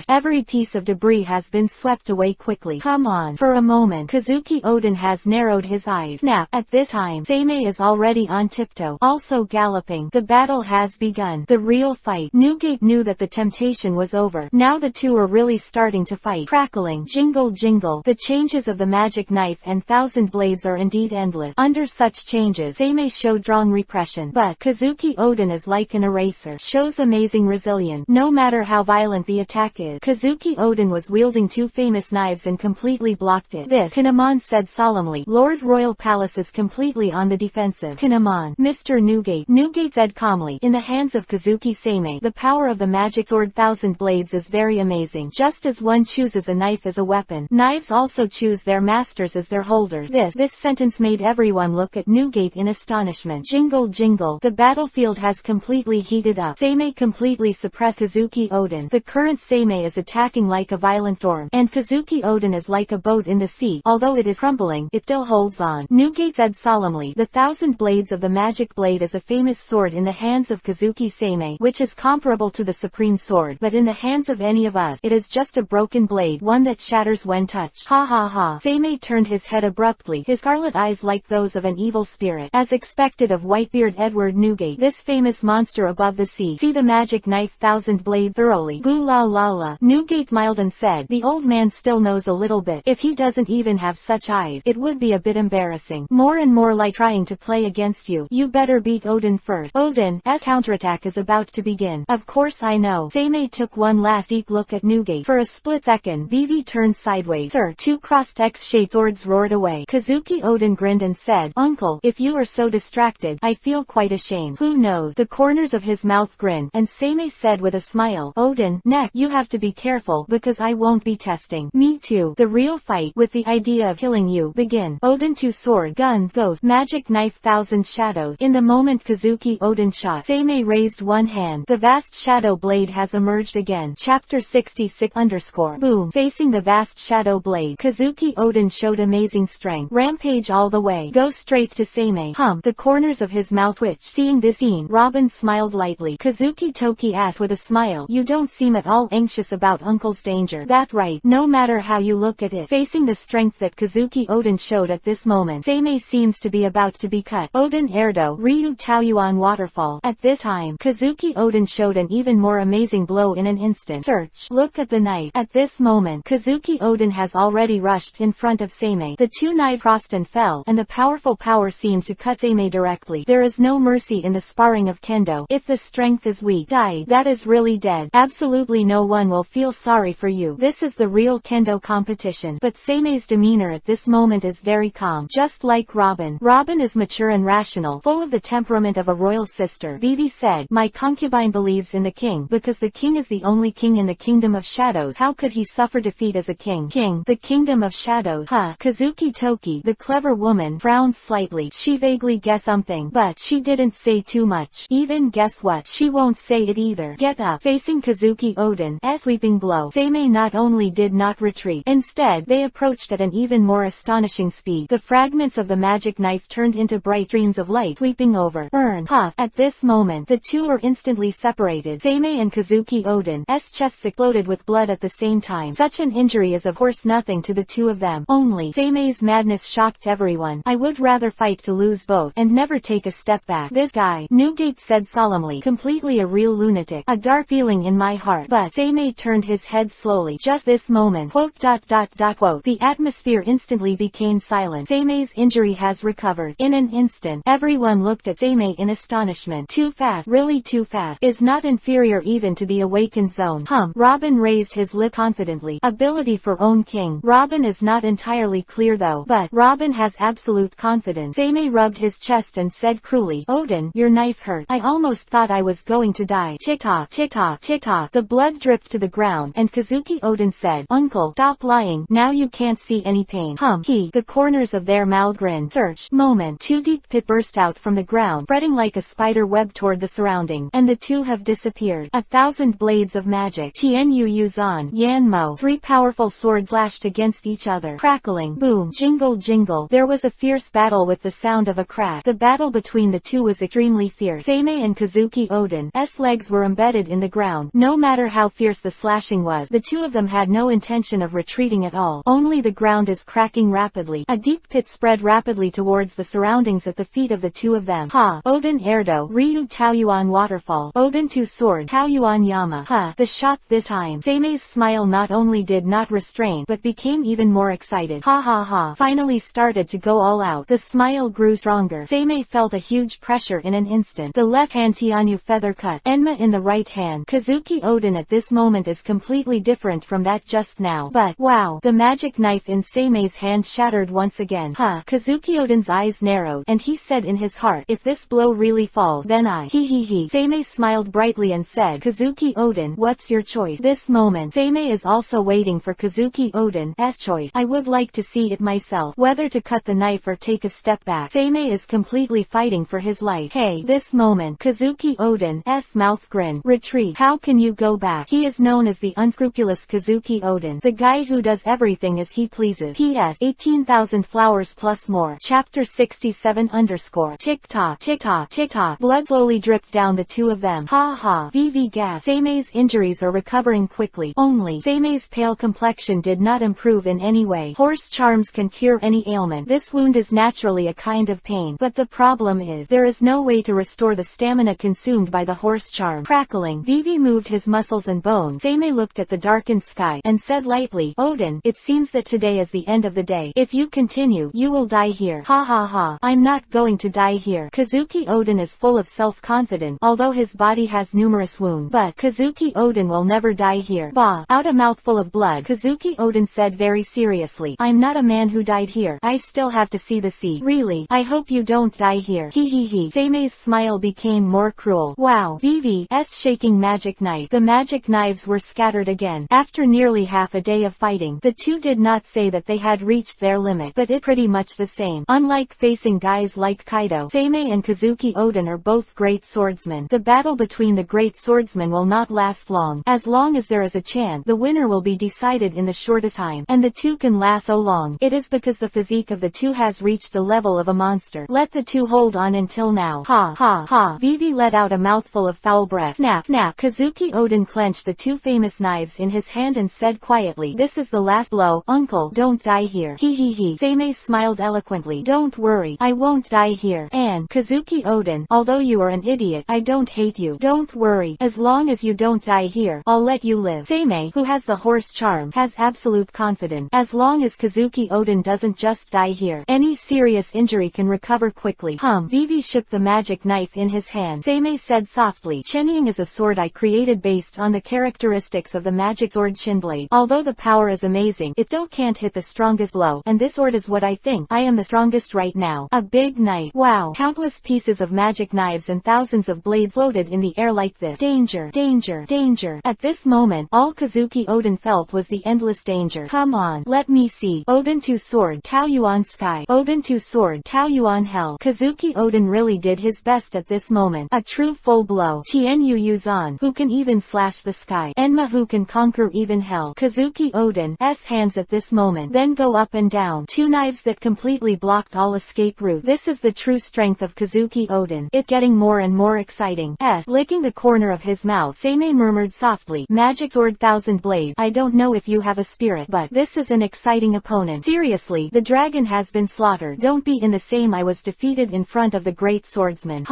every piece of debris has been swept away quickly. Come on. For a moment, Kazuki Oden has narrowed his eyes. Snap. At this time, Seimei is already on tiptoe, also galloping. The battle has begun. The real fight. Newgate knew that the temptation was over. Now the two are really starting to fight. Crackling, jingle jingle. The changes of the magic knife and thousand blades are indeed endless. Under such changes, Seimei showed strong repression. But Kazuki Oden is like an eraser. Shows amazing resilience. No matter how violent the attack is, Kazuki Oden was wielding two famous knives and completely blocked it. This, Kinemon said solemnly. Lord Royal Palace is completely on the defensive. Kinemon. Mr. Newgate. Newgate said calmly. In the hands of Kazuki Seimei, the power of the magic sword Thousand Blades is very amazing. Just as one chooses a knife as a weapon, knives also choose their masters as their holders. This sentence made everyone look at Newgate in astonishment. Jingle jingle. The battlefield has completely heated up. Seimei completely suppressed Kazuki Oden. The current Seimei is attacking like a violent storm, and Kazuki Oden is like a boat in the sea. Although it is crumbling, it still holds on. Newgate said solemnly. The Thousand Blades of the Magic Blade is a famous sword in the hands of Kazuki Seimei, which is comparable to the Supreme Sword, but in the hands of any of us, it is just a broken blade, one that shatters when touched. Ha ha ha. Seimei turned his head abruptly, his scarlet eyes like those of an evil spirit. As expected of Whitebeard Edward Newgate, this famous monster above the sea. See the magic knife Thousand Blade thoroughly. Boo la la la. Newgate smiled and said, the old man still knows a little bit. If he doesn't even have such eyes, it would be a bit embarrassing. More and more like trying to play against you. You better beat Oden first. Oden's counterattack is about to begin. Of course I know. Seimei took one last deep look at Newgate. For a split second, Vivi turned sideways. Sir, two crossed X-shaped swords roared away. Kazuki Oden grinned and said, Uncle, if you are so distracted, I feel quite ashamed. Who knows? The corners of his mouth grinned, and Seimei said with a smile, Oden, next, you have to be careful, because I won't be testing. Me too. The real fight, with the idea of killing you, begin. Oden two sword, guns, ghost, magic knife thousand shadows. In the moment Kazuki Oden shot, Seimei raised one hand. The vast shadow blade has emerged again. Chapter 66 _ Boom. Facing the vast shadow blade, Kazuki Oden showed amazing strength. Rampage all the way. Go straight to Seimei. The corners of his mouth twitched. Seeing this scene, Robin smiled lightly. Kazuki Toki asked with a smile, you don't seem at all anxious about Uncle's danger. That's right. No matter how you look at it. Facing the strength that Kazuki Oden showed at this moment, Seimei seems to be about to be cut. Oden Erdo, Ryu Taoyuan Waterfall. At this time, Kazuki Oden showed an even more amazing blow in an instant. Search. Look at the knife. At this moment, Kazuki Oden has already rushed in front of Seimei. The two knives crossed and fell, and the powerful power seemed to cut Seimei directly. There is no mercy in the sparring of kendo. If the strength is weak, die. That is really dead. Absolutely no one will feel sorry for you. This is the real kendo competition. But Seimei's demeanor at this moment is very calm. Just like Robin. Robin is mature and rational, full of the temperament of a royal sister. Vivi said, my concubine believes in the king, because the king is the only king in the kingdom of shadows. How could he suffer defeat as a king? The kingdom of shadows. Kazuki Toki, the clever woman, frowned slightly. She vaguely guessed something, but she didn't say too much. Even guess what? She won't say it either. Get up. Facing Kazuki Oden, a sweeping blow. Seimei not only did not retreat, instead, they approached at an even more astonishing speed. The fragments of the magic knife turned into bright streams of light, sweeping over. Puff. At this moment, the two were instantly separated. Seimei and Kazuki Oden's chests exploded with blood at the same time. Such an injury is of course nothing to the two of them. Only, Seimei's madness shocked everyone. I would rather fight to lose both, and never take a step back. This guy, Newgate said solemnly, completely a real lunatic. A dark feeling in my heart. But Seimei turned his head slowly. Just this moment. Quote. The atmosphere instantly became silent. Seimei's injury has recovered. In an instant, everyone looked at Seimei in astonishment. Too fast. Really too fast. Is not inferior even to the awakened zone. Robin raised his lip confidently. Ability for own king. Robin is not entirely clear though. But Robin has absolute confidence. Seimei rubbed his chest and said cruelly, Oden, your knife hurt. I almost thought I was going to die. Tick-tock, tick-tock, tick-tock. The blood dripped to the ground, and Kazuki Oden said, Uncle, stop lying. Now you can't see any pain. The corners of their mouth grinned. Search. Moment. Two deep pit burst out from the ground, spreading like a spider web toward the surrounding, and the two have disappeared. fired. 1,000 blades of magic. Tianyu Yuzan. Yanmo. 3 powerful swords lashed against each other. Crackling. Boom. Jingle jingle. There was a fierce battle with the sound of a crack. The battle between the two was extremely fierce. Seimei and Kazuki Oden's legs were embedded in the ground. No matter how fierce the slashing was, the two of them had no intention of retreating at all. Only the ground is cracking rapidly. A deep pit spread rapidly towards the surroundings at the feet of the two of them. Ha! Oden Erdo. Ryu Taoyuan Waterfall. Oden 2 Sword. Taoyuan Yama. Ha! The shot this time. Seimei's smile not only did not restrain but became even more excited. Ha ha ha! Finally started to go all out. The smile grew stronger. Seimei felt a huge pressure in an instant. The left hand Tianyu feather cut. Enma in the right hand. Kazuki Oden at this moment is completely different from that just now. But, wow! The magic knife in Seimei's hand shattered once again. Huh! Kazuki Oden's eyes narrowed, and he said in his heart, if this blow really falls, then I. He. Seimei smiled brightly and said, Kazuki Oden, what's your choice? This moment, Seimei is also waiting for Kazuki Oden's choice. I would like to see it myself. Whether to cut the knife or take a step back. Seimei is completely fighting for his life. Hey! This moment, Kazuki Oden's mouth grinned. Retreat. How can you go back? He is known as the unscrupulous Kazuki Oden. The guy who does everything as he pleases. P.S. 18,000 flowers plus more. Chapter 67 _ Tick tock, tick tock, tick tock. Blood slowly dripped down the two of them. Ha ha. VV gas. Seimei's injuries are recovering quickly. Only, Seimei's pale complexion did not improve in any way. Horse charms can cure any ailment. This wound is naturally a kind of pain. But the problem is, there is no way to restore the stamina consumed by the horse charm. Crackling. Vivi moved his muscles and bones. Seimei looked at the darkened sky, and said lightly, Oden, it seems that today is the end of the day. If you continue, you will die here. Ha ha ha. I'm not going to die here. Kazuki Oden is full of self-confidence, although his body has numerous wounds. But, Kazuki Oden will never die here. Bah! Out a mouthful of blood, Kazuki Oden said very seriously, I'm not a man who died here. I still have to see the sea. Really? I hope you don't die here. He. Seimei's smile became more cruel. Wow. VV's shaking magic knife. The magic knives were scattered again. After nearly half a day of fighting, the two did not say that they had reached their limit, but it pretty much the same. Unlike facing guys like Kaido, Seimei and Kazuki Oden are both great swordsmen. The battle between the great swordsmen will not last long. As long as there is a chance, the winner will be decided in the shortest time. And the two can last so long. It is because the physique of the two has reached the level of a monster. Let the two hold on until now. Ha ha ha. Vivi let out a mouthful of foul breath. Snap snap. Kazuki Oden clenched the two famous knives in his hand and said quietly, this is the last blow. Uncle, don't die here. He. Seimei smiled eloquently. Don't worry, I won't die here. And, Kazuki Oden, although you are an idiot, I don't hate you. Don't worry, as long as you don't die here, I'll let you live. Seimei, who has the horse charm, has absolute confidence. As long as Kazuki Oden doesn't just die here, any serious injury can recover quickly. Vivi shook the magic knife in his hand. Seimei said softly, Chenying is a sword I created based on the characteristics of the magic sword Chinblade. Although the power is amazing, it still can't hit the strongest blow, and this sword is what I think. I am the strongest right now. A big knife. Wow. Countless pieces of magic knives and thousands of blades floated in the air like this. Danger, danger, danger. At this moment, all Kazuki Oden felt was the endless danger. Come on, let me see. Oden 2 Sword, Taoyuan Sky. Oden 2 Sword, Taoyuan Hell. Kazuki Oden really did his best at this moment. A true full blow. Tianyu Yuzan, who can even slash the sky. Enma, who can conquer even hell. Kazuki Oden's hands at this moment then go up and down. Two knives that completely blocked all escape route. This is the true strength of Kazuki Oden. It getting more and more exciting. Licking the corner of his mouth, Seimei murmured softly, Magic Sword 1000 Blade. I don't know if you have a spirit, but this is an exciting opponent. Seriously, the dragon has been slaughtered. Don't be in the same. I was defeated in front of the great swordsman.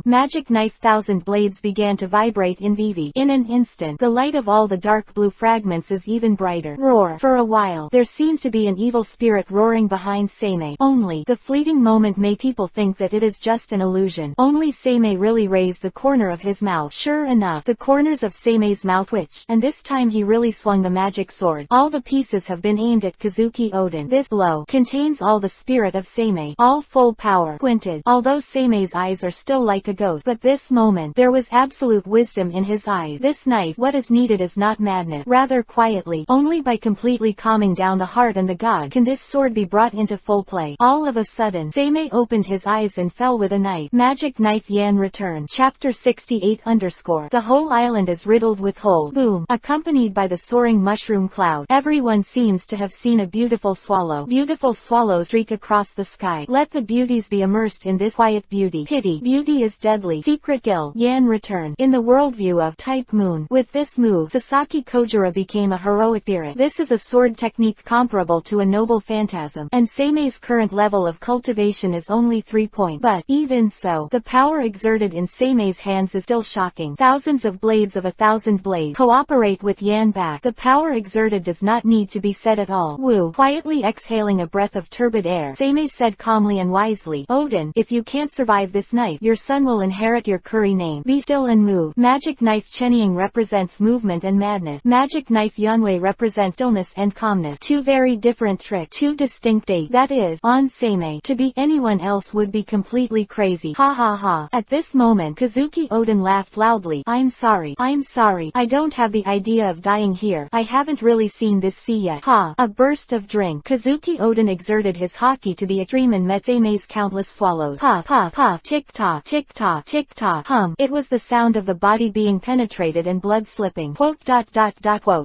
Magic knife 1000 blades began to vibrate in Vivi. In an instant, the light of all the dark blue fragments is even brighter. Roar. For a while, there seemed to be an evil spirit roaring behind Seimei. Only, the fleeting moment made people think that it is just an illusion. Only Seimei really raised the corner of his mouth. Sure enough, the corners of Seimei's mouth twitched, and this time he really swung the magic sword. All the pieces have been aimed at Kazuki Oden. This blow contains all the spirit of Seimei. All full power. Squinted. Although Seimei's eyes are still like a ghost, but this moment, there was absolute wisdom in his eyes. This knife, what is needed is not madness. Rather quietly, only by completely calming down the heart and the god, can this sword be brought into full play. All of a sudden, Seimei opened his eyes and fell with a knife. Magic knife Yan return. Chapter 68 _ The whole island is riddled with holes. Boom. Accompanied by the soaring mushroom cloud. Everyone seems to have seen a beautiful swallow. Beautiful swallows streak across the sky. Let the beauties be immersed in this quiet beauty. Pity. Beauty is deadly. Secret Guild. Yan return. In the worldview of Type Moon. With this move, Sasaki Kojira became a heroic spirit. This is a sword technique comparable to a noble phantasm, and Seime's current level of cultivation is only 3 points. But, even so, the power exerted in Seime's hands is still shocking. Thousands of blades of 1,000 blades cooperate with Yan back. The power exerted does not need to be said at all. Woo. Quietly exhaling a breath of turbid air, Seimei said calmly and wisely, Odin, if you can't survive this night, your son will inherit your curry name. Be still and move. Magic knife Chenying represents movement and madness. Magic knife Yunwei represents stillness and calmness. Two very different tricks. Two distinct dates. That is, on Seimei. To be anyone else would be completely crazy. Ha ha ha. At this moment, Kazuki Odin laughed loudly. I'm sorry. I don't have the idea of dying here. I haven't really seen this sea yet. Ha. A burst of drink. Kazuki Odin exerted his haki to the extreme and met Seimei's countless swallows. Puff, puff, puff, tick-tock, tick-tock, tick-tock, hum. It was the sound of the body being penetrated and blood slipping. Quote.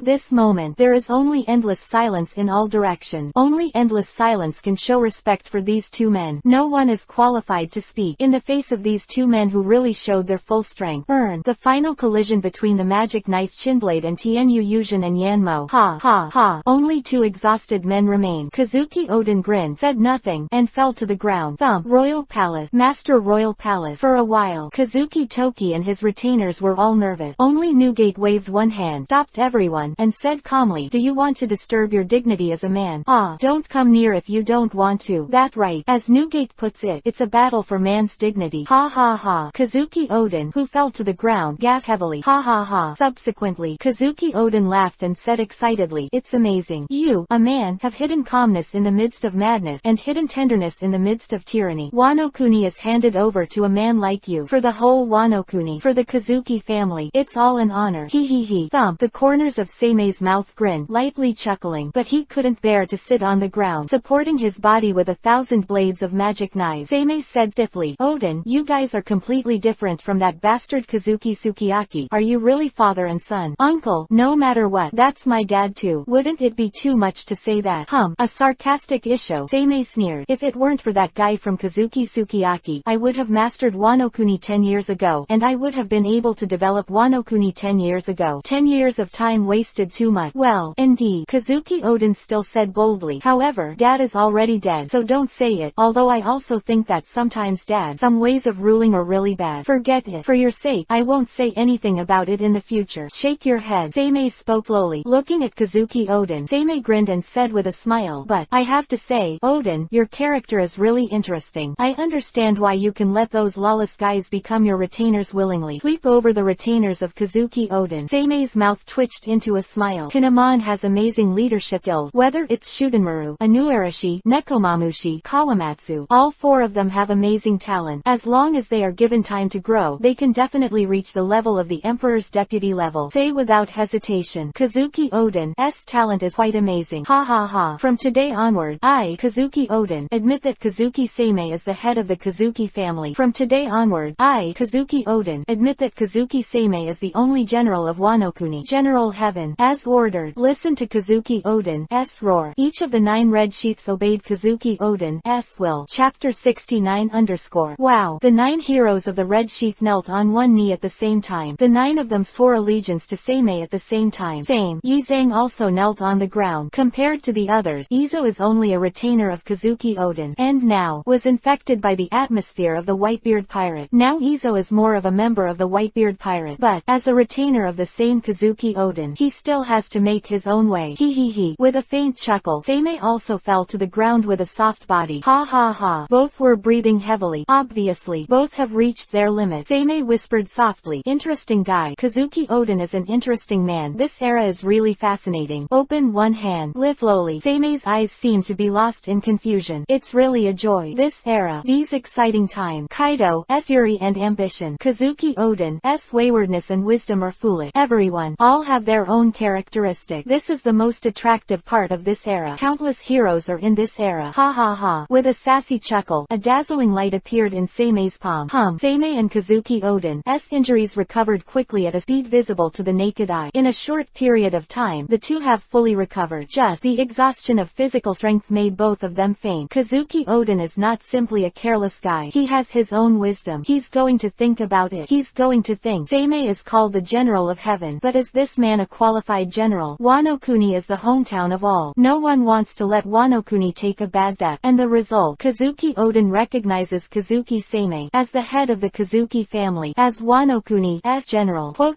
This moment, there is only endless silence in all directions. Only endless silence can show respect for these two men. No one is qualified to speak in the face of these two men who really showed their full strength. The final collision between the magic knife Chinblade and Tianyu Yuzhen and Yanmo. Ha ha ha. Only two exhausted men remained. Kazuki Odin grinned, said nothing, and fell to the ground. Thump. Royal Palace. Master Royal Palace. For a while, Kazuki Toki and his retainers were all nervous. Only Newgate waved one hand, stopped everyone, and said calmly, do you want to disturb your dignity as a man? Don't come near if you don't want to. That's right. As Newgate puts it, it's a battle for man's dignity. Ha ha ha. Kazuki Odin, who fell to the ground, gasped heavily. Ha ha ha. Subsequently, Kazuki Odin laughed and said excitedly, it's amazing. You, a man, have hidden calmness in the midst of madness, and hidden tenderness in the midst of tyranny. Wano Kuni is handed over to a man like you. For the whole Wano Kuni, for the Kazuki family, it's all an honor. He he he. Thump. The corners of Seimei's mouth grinned, lightly chuckling, but he couldn't bear to sit on the ground, supporting his body with 1,000 blades of magic knives. Seimei said stiffly, Odin, you guys are completely different from that bastard Kazuki Sukiyaki. Are you really father and son? Uncle, no matter what, that's my dad too. Wouldn't it be too much to say that? A sarcastic issue. Seimei sneered. If it weren't for that guy from Kazuki Sukiyaki, I would have mastered Wano Kuni 10 years ago, and I would have been able to develop Wano Kuni 10 years ago. 10 years of time wasted too much. Well, indeed, Kazuki Odin still said boldly. However, dad is already dead, so don't say it, although I also think that sometimes dad, some ways of ruling are really bad. Forget it. For your sake, I won't say anything about it in the future. Shake your head. Seimei spoke slowly, looking at Kazuki Odin. Seimei grinned and said with a smile, but, I have to say, Odin, your character is really interesting. I understand why you can let those lawless guys become your retainers willingly. Sweep over the retainers of Kazuki Odin. Seimei's mouth twitched into a smile. Kinemon has amazing leadership skills. Whether it's Shudenmaru, Anuarashi, Nekomamushi, Kawamatsu, all four of them have amazing talent. As long as they are given time to grow, they can definitely reach the level of the Emperor's deputy level. Say without hesitation, Kazuki Odin's talent is quite amazing. Ha ha ha. From today onward, I, Kazuki Odin, admit that Kazuki Seimei is the head of the Kazuki family. From today onward, I, Kazuki Odin, admit that Kazuki Seimei is the only general of Wano Kuni. General Heaven. As ordered. Listen to Kazuki Odin's roar. Each of the 9 red sheaths obeyed Kazuki Odin's will. Chapter 69 _ Wow. The 9 heroes of the red sheath knelt on one knee at the same time. The 9 of them swore allegiance to Seimei at the same time. Same. Yizang also knelt on the ground. Compared to the others, Izo is only a retainer of Kazuki Odin, and now, was infected by the atmosphere of the Whitebeard pirate. Now Izo is more of a member of the Whitebeard pirate, but, as a retainer of the same Kazuki Odin, he still has to make his own way. He he he. With a faint chuckle, Seimei also fell to the ground with a soft body. Ha ha ha. Both were breathing heavily. Obviously, both have reached their limit. Seimei whispered softly, interesting guy. Kazuki Odin is an interesting man. This era is really fascinating. Open one hand. Lift slowly. Seimei's eyes seem to be lost in confusion. It's really a joy. This era. These exciting times. Kaido's fury and ambition. Kazuki Odin's waywardness and wisdom are foolish. Everyone. All have their own characteristic. This is the most attractive part of this era. Countless heroes are in this era. Ha ha ha. With a sassy chuckle, a dazzling light appeared in Seimei's palm. Seimei and Kazuki Odin's injury injuries recovered quickly at a speed visible to the naked eye. In a short period of time, the two have fully recovered. Just the exhaustion of physical strength made both of them faint. Kazuki Oden is not simply a careless guy. He has his own wisdom. He's going to think about it. He's going to think. Seimei is called the General of Heaven. But is this man a qualified general? Wano Kuni is the hometown of all. No one wants to let Wano Kuni take a bad step. And the result, Kazuki Oden recognizes Kazuki Seimei as the head of the Kazuki family, as Wano Kuni as general. Quote.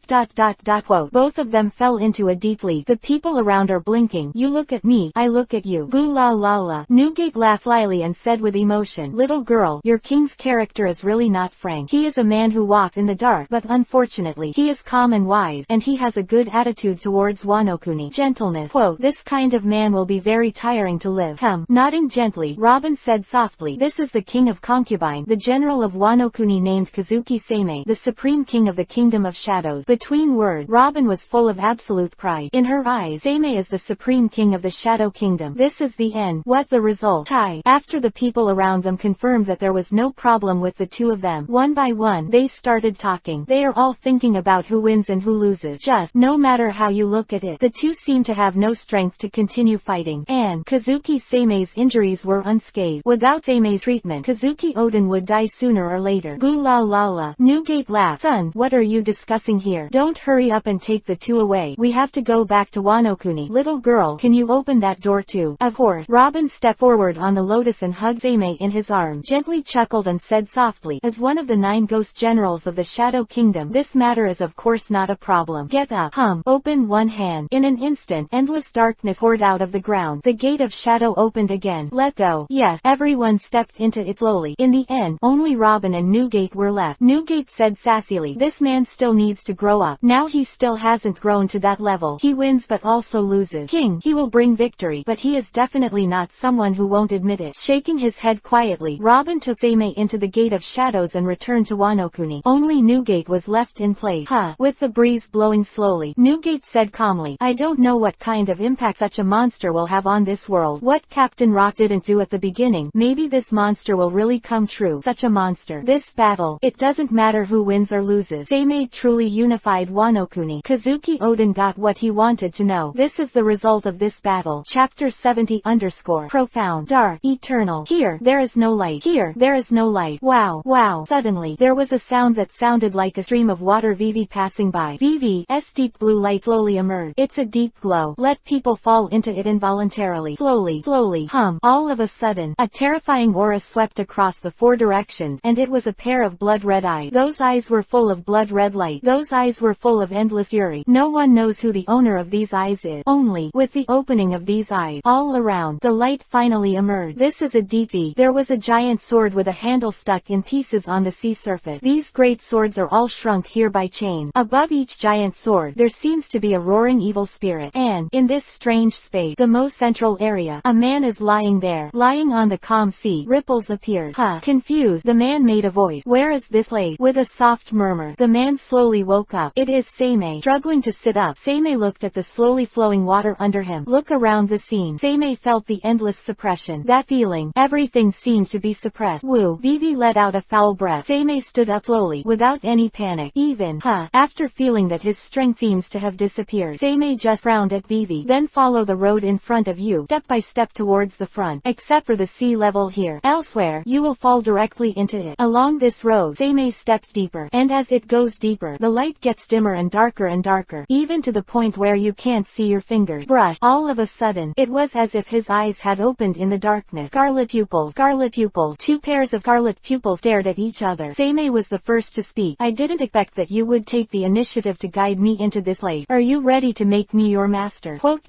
Both of them fell into a deep sleep. The people around are blinking. You look at me, I look at you. Goo la la la. Newgate laughed slyly and said with emotion, little girl, your king's character is really not frank. He is a man who walks in the dark, but unfortunately, he is calm and wise, and he has a good attitude towards Wano Kuni. Gentleness. Quote, this kind of man will be very tiring to live. Nodding gently, Robin said softly, this is the king of concubine, the general of Wano Kuni named Kazuki Seimei, the supreme king of the kingdom of shadows. Between words, Robin was full of absolute pride. In her eyes, Seimei is the supreme king of the shadow kingdom. This is the end. What the result? Tie. After the people around them confirmed that there was no problem with the two of them, one by one, they started talking. They are all thinking about who wins and who loses. Just, no matter how you look at it, the two seem to have no strength to continue fighting. And Kazuki Seimei's injuries were unscathed. Without Seimei's treatment, Kazuki Oden would die sooner or later. Goo la la la. Newgate laughed. Son, what are you discussing here? Don't hurry up and take the two away. We have to go back to Wano Kuni. Little girl, can you open that door too? Of course. Robin stepped forward on the lotus and hugged Seimei in his arms, gently chuckled and said softly, as one of the 9 ghost generals of the Shadow Kingdom, this matter is of course not a problem. Get up. Open one hand. In an instant, endless darkness poured out of the ground. The gate of shadow opened again. Let go. Yes, everyone stepped into it slowly. In the end, only Robin and Newgate were left. Newgate said sassily, this man still needs to grow up. Now he still hasn't grown to that level. He wins but also loses. King, he will bring victory, but he is definitely not someone who won't admit it. Shaking his head quietly, Robin took Seimei into the gate of shadows and returned to Wano Kuni. Only Newgate was left in place. With the breeze blowing slowly, Newgate said calmly, I don't know what kind of impact such a monster will have on this world. What Captain Rock didn't do at the beginning, maybe this monster will really come true. Such a monster. This battle, it doesn't matter who wins or loses. Seimei truly unified Wano Kuni. Kazuki Oden got what he wanted to know. This is the result of this battle. Chapter 70 _ Profound, dark, eternal. Here, there is no light. Here, there is no light. Wow, wow. Suddenly, there was a sound that sounded like a stream of water. Vivi passing by. Vivi's deep blue light slowly emerged. It's a deep glow. Let people fall into it involuntarily. Slowly, slowly. All of a sudden, a terrifying aura swept across the 4 directions, and it was a pair of blood-red eyes. Those eyes were full of blood-red light. Those eyes were full of endless fury. No one knows who the owner of these eyes is. Only, with the opening of these eyes, all around, the light finally emerged. This is a deep sea. There was a giant sword with a handle stuck in pieces on the sea surface. These great swords are all shrunk here by chain. Above each giant sword, there seems to be a roaring evil spirit. And, in this strange space, the most central area, a man is lying there. Lying on the calm sea, ripples appeared. Confused, the man made a voice. Where is this place? With a soft murmur, the man slowly woke up. It is Seimei. Struggling to sit up, Seimei looked at the slowly flowing water under him. Look around the scene. Seimei felt the endless suppression. That feeling, everything seemed to be suppressed. Woo. Vivi let out a foul breath. Seimei stood up slowly, without any panic. Even, after feeling that his strength seems to have disappeared, Seimei just frowned at Vivi. Then follow the road in front of you, step by step towards the front. Except for the sea level here. Elsewhere, you will fall directly into it. Along this road, Seimei stepped deeper. And as it goes deeper, the light gets dimmer and darker, even to the point where you can't see your fingers. Brush. All of a sudden, it was as if his eyes had opened in the darkness. Scarlet pupils. Scarlet pupils. 2 pairs of scarlet pupils stared at each other. Seimei was the first to speak. I didn't expect that you would take the initiative to guide me into this place. Are you ready to make me your master? Quote.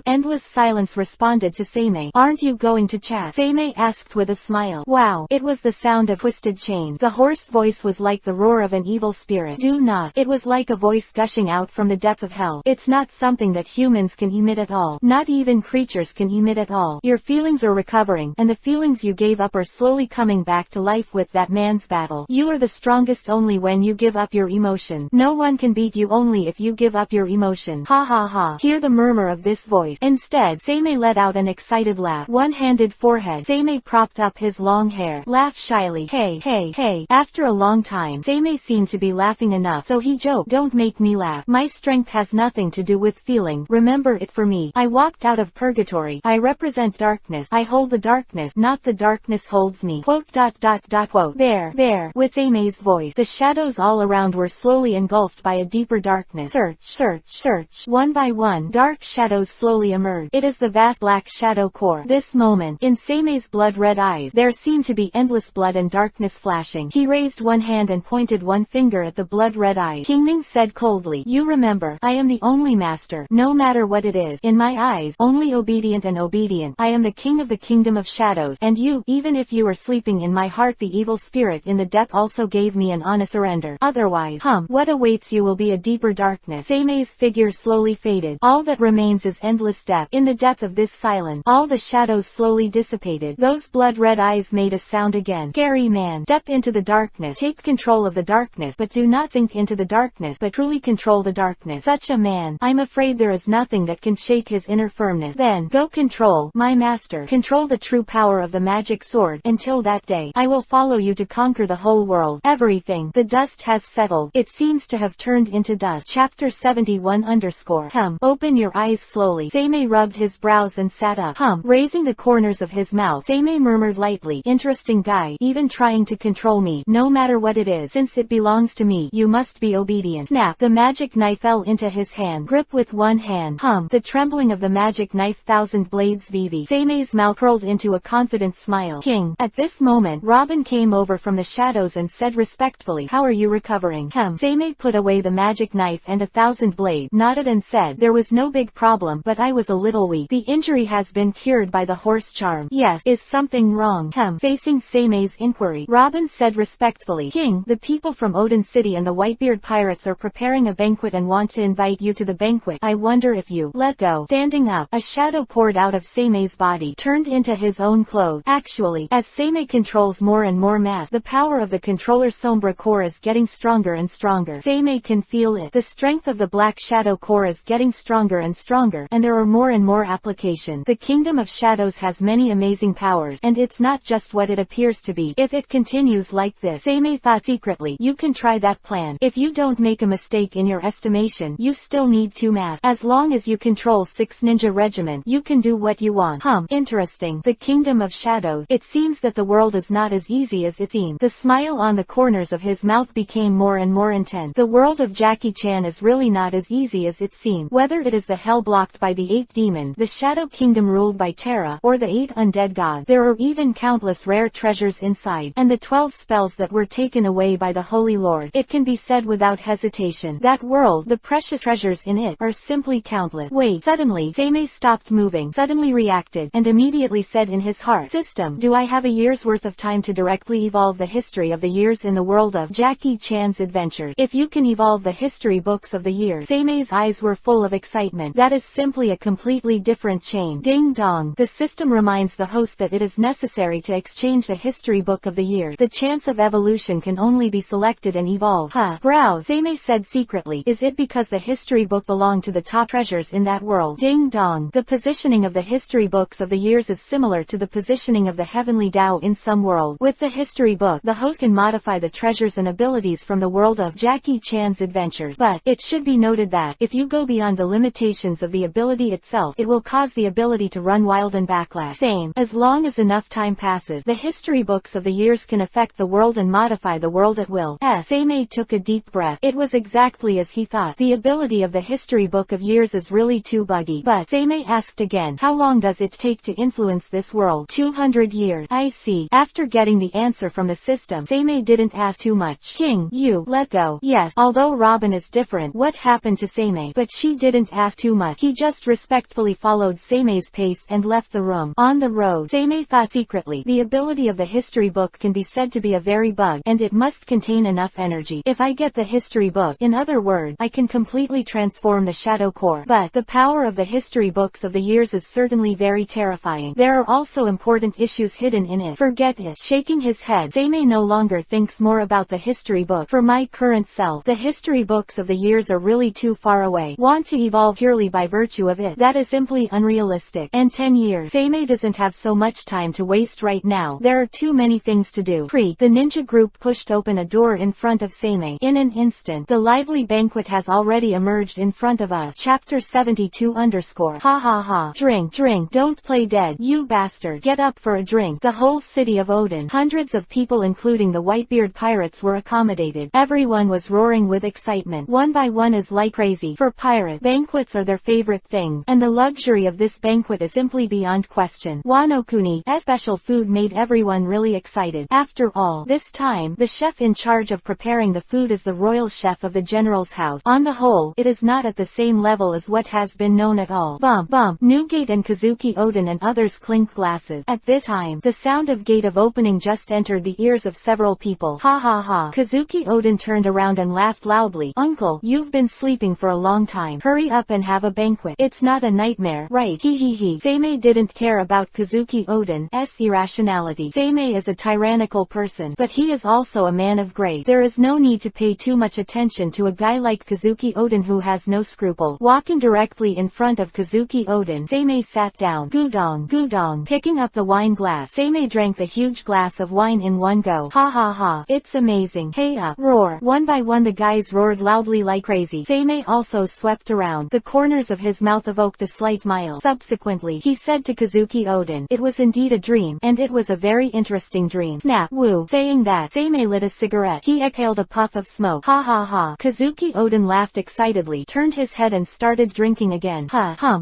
Endless silence responded to Seimei. Aren't you going to chat? Seimei asked with a smile. Wow. It was the sound of twisted chain. The hoarse voice was like the roar of an evil spirit. Do not. It was like a voice gushing out from the depths of hell. It's not something that humans can emit at all. Not even creatures can emit at all. Your feelings are recovering, and the feelings you gave up are slowly coming back to life with that man's battle. You are the strongest only when you give up your emotion. No one can beat you only if you give up your emotion. Ha ha ha. Hear the murmur of this voice. Instead, Seimei let out an excited laugh. One-handed forehead. Seimei propped up his long hair. Laughed shyly. Hey, hey, hey. After a long time, Seimei Seimei seemed to be laughing enough, so he joked, "Don't make me laugh. My strength has nothing to do with feeling. Remember it for me. I walked out of purgatory. I represent darkness. I hold the darkness, not the darkness holds me." Quote. Quote. There. With Seimei's voice, the shadows all around were slowly engulfed by a deeper darkness. Search. One by one, dark shadows slowly emerged. It is the vast black shadow core. This moment, in Seimei's blood-red eyes, there seemed to be endless blood and darkness flashing. He raised one hand and pointed one finger at the blood-red eyes. Kingming said coldly, "You remember, I am the only master, no matter what it is. In my eyes, only obedient and obedient. I am the king of the kingdom of shadows, and you, even if you are sleeping in my heart, the evil spirit in the depth also gave me an honest surrender. Otherwise, what awaits you will be a deeper darkness." Seimei's figure slowly faded. All that remains is endless depth. In the depth of this silence, all the shadows slowly dissipated. Those blood-red eyes made a sound again. "Scary man, step into the darkness. Take control of the darkness, but do not think into the darkness, but truly control the darkness. Such a man, I'm afraid there is nothing that can shake his inner firmness. Then, go control, my master. Control the true power of the magic sword. Until that day, I will follow you to conquer the whole world. Everything." The dust has settled. It seems to have turned into dust. Chapter 71 _ Open your eyes slowly. Seimei rubbed his brows and sat up. Raising the corners of his mouth, Seimei murmured lightly, "Interesting guy, even trying to control me. No matter what it is, since it belongs to me, you must be obedient." Snap! The magic knife fell into his hand. Grip with one hand. The trembling of the magic knife, thousand blades vivi. Seimei's mouth curled into a confident smile. "King." At this moment, Robin came over from the shadows and said respectfully, "How are you recovering?" Seimei put away the magic knife and a thousand blade, nodded and said, "There was no big problem, but I was a little weak. The injury has been cured by the horse charm." "Yes. Is something wrong?" Facing Seimei's inquiry, Robin said respectfully, "King, the people from Odin City and the Whitebeard pirates are preparing a banquet and want to invite you to the banquet. I wonder if you let go." Standing up, a shadow poured out of Seimei's body, turned into his own clothes. Actually, as Seimei controls more and more mass, the power of the controller Sombra core is getting stronger and stronger. Seimei can feel it. The strength of the black shadow core is getting stronger and stronger, and there are more and more applications. The kingdom of shadows has many amazing powers, and it's not just what it appears to be. If it continues like this, Seimei thought secretly, you can try that plan. If you don't make a mistake in your estimation, you still need 2 mass. As long as you control 6 ninja regiment, you can do what you want. Interesting. The kingdom of shadows. It seems that the world is not as easy as it seems. The smile on the corners of his mouth became more and more intense. The world of Jackie-chan is really not as easy as it seems. Whether it is the hell blocked by the 8 demons, the shadow kingdom ruled by Terra, or the 8 undead gods, there are even countless rare treasures inside, and the 12 spells that were taken away by the Holy Lord. It can be said without hesitation, that world, the precious treasures in it, are simply countless. Wait. Suddenly, Seimei stopped moving, suddenly reacted, and immediately said in his heart, "System, do I have a year's worth of time to directly evolve the history of the years in the world of Jackie-chan's adventures? If you can evolve the history books of the years." Seimei's eyes were full of excitement. That is simply a completely different chain. Ding dong. The system reminds the host that it is necessary to exchange the history book of the year. The chance of evolution can only be selected and evolved. Browse. Seimei said secretly, "Is it because the history book belonged to the top treasures in that world?" Ding dong. The positioning of the history books of the years is similar to the positioning of the heavenly Tao in some world. With the history book, the host can modify the treasures and abilities from the world of Jackie-chan's adventures. But, it should be noted that, if you go beyond the limitations of the ability itself, it will cause the ability to run wild and backlash. Same. As long as enough time passes, the history books of the years can affect the world and modify the world at will. Seimei took a deep breath. It was exactly as he thought. The ability of the history book of years is really too buggy. But, Seimei asked again, how long does it take to influence this world? 200 years. I see. After getting the answer from the system, Seimei didn't ask too much. King, you let go. Yes. Although Robin is different, what happened to Seimei? But she didn't ask too much. He just respectfully followed Seimei's pace and left the room. On the road, Seimei thought secretly, the ability of the history book can be said to be a very bug, and it must contain enough energy. If I get the history book, in other words, I can completely transform the shadow core. But, the power of the history books of the years is certainly very terrifying. There are also important issues hidden in it. Forget it. Shaking his head, Seimei no longer thinks more about the history book. For my current self, the history books of the years are really too far away. Want to evolve purely by virtue of it? That is simply unrealistic. And 10 years. Seimei doesn't have so much time to waste right now. There are too many things to do. The ninja group pushed open a door in front of Seimei. In an instant, the lively banquet has already emerged in front of us. Chapter 72 _ Ha ha ha. Drink, drink, don't play dead, you bastard. Get up for a drink. The whole city of Odin, hundreds of people including the Whitebeard pirates were accommodated. Everyone was roaring with excitement. One by one is like crazy. For pirate, banquets are their favorite thing, and the luxury of this banquet is simply beyond question. Wanokuni, a special food made everyone really excited. After all, this time, the chef in charge of preparing the food is the royal chef of the general's house. On the whole, it is not at the same level as what has been known at all. Bump, bump. Newgate and Kazuki Odin and others clink glasses. At this time, the sound of gate of opening just entered the ears of several people. Ha ha ha. Kazuki Odin turned around and laughed loudly. Uncle, you've been sleeping for a long time. Hurry up and have a banquet. It's not a nightmare, right? Hee hee hee. Seimei didn't care about Kazuki Odin's irrationality. Seimei is a tyrannical person, but he is also a man of grace. There is no need to pay too much attention to a guy like Kazuki Odin who has no scruple. Walking directly in front of Kazuki Odin, Seimei sat down. Gudong, gudong. Picking up the wine glass, Seimei drank the huge glass of wine in one go. Ha ha ha. It's amazing. Hey up. Roar. One by one the guys roared loudly like crazy. Seimei also swept around. The corners of his mouth evoked a slight smile. Subsequently, he said to Kazuki Odin, it was indeed a dream, and it was a very interesting dream. Snap. Woo. Saying that, Seimei lit a cigarette. He exhaled a puff of smoke. Ha ha ha. Kazuki Odin laughed excitedly, turned his head and started drinking again.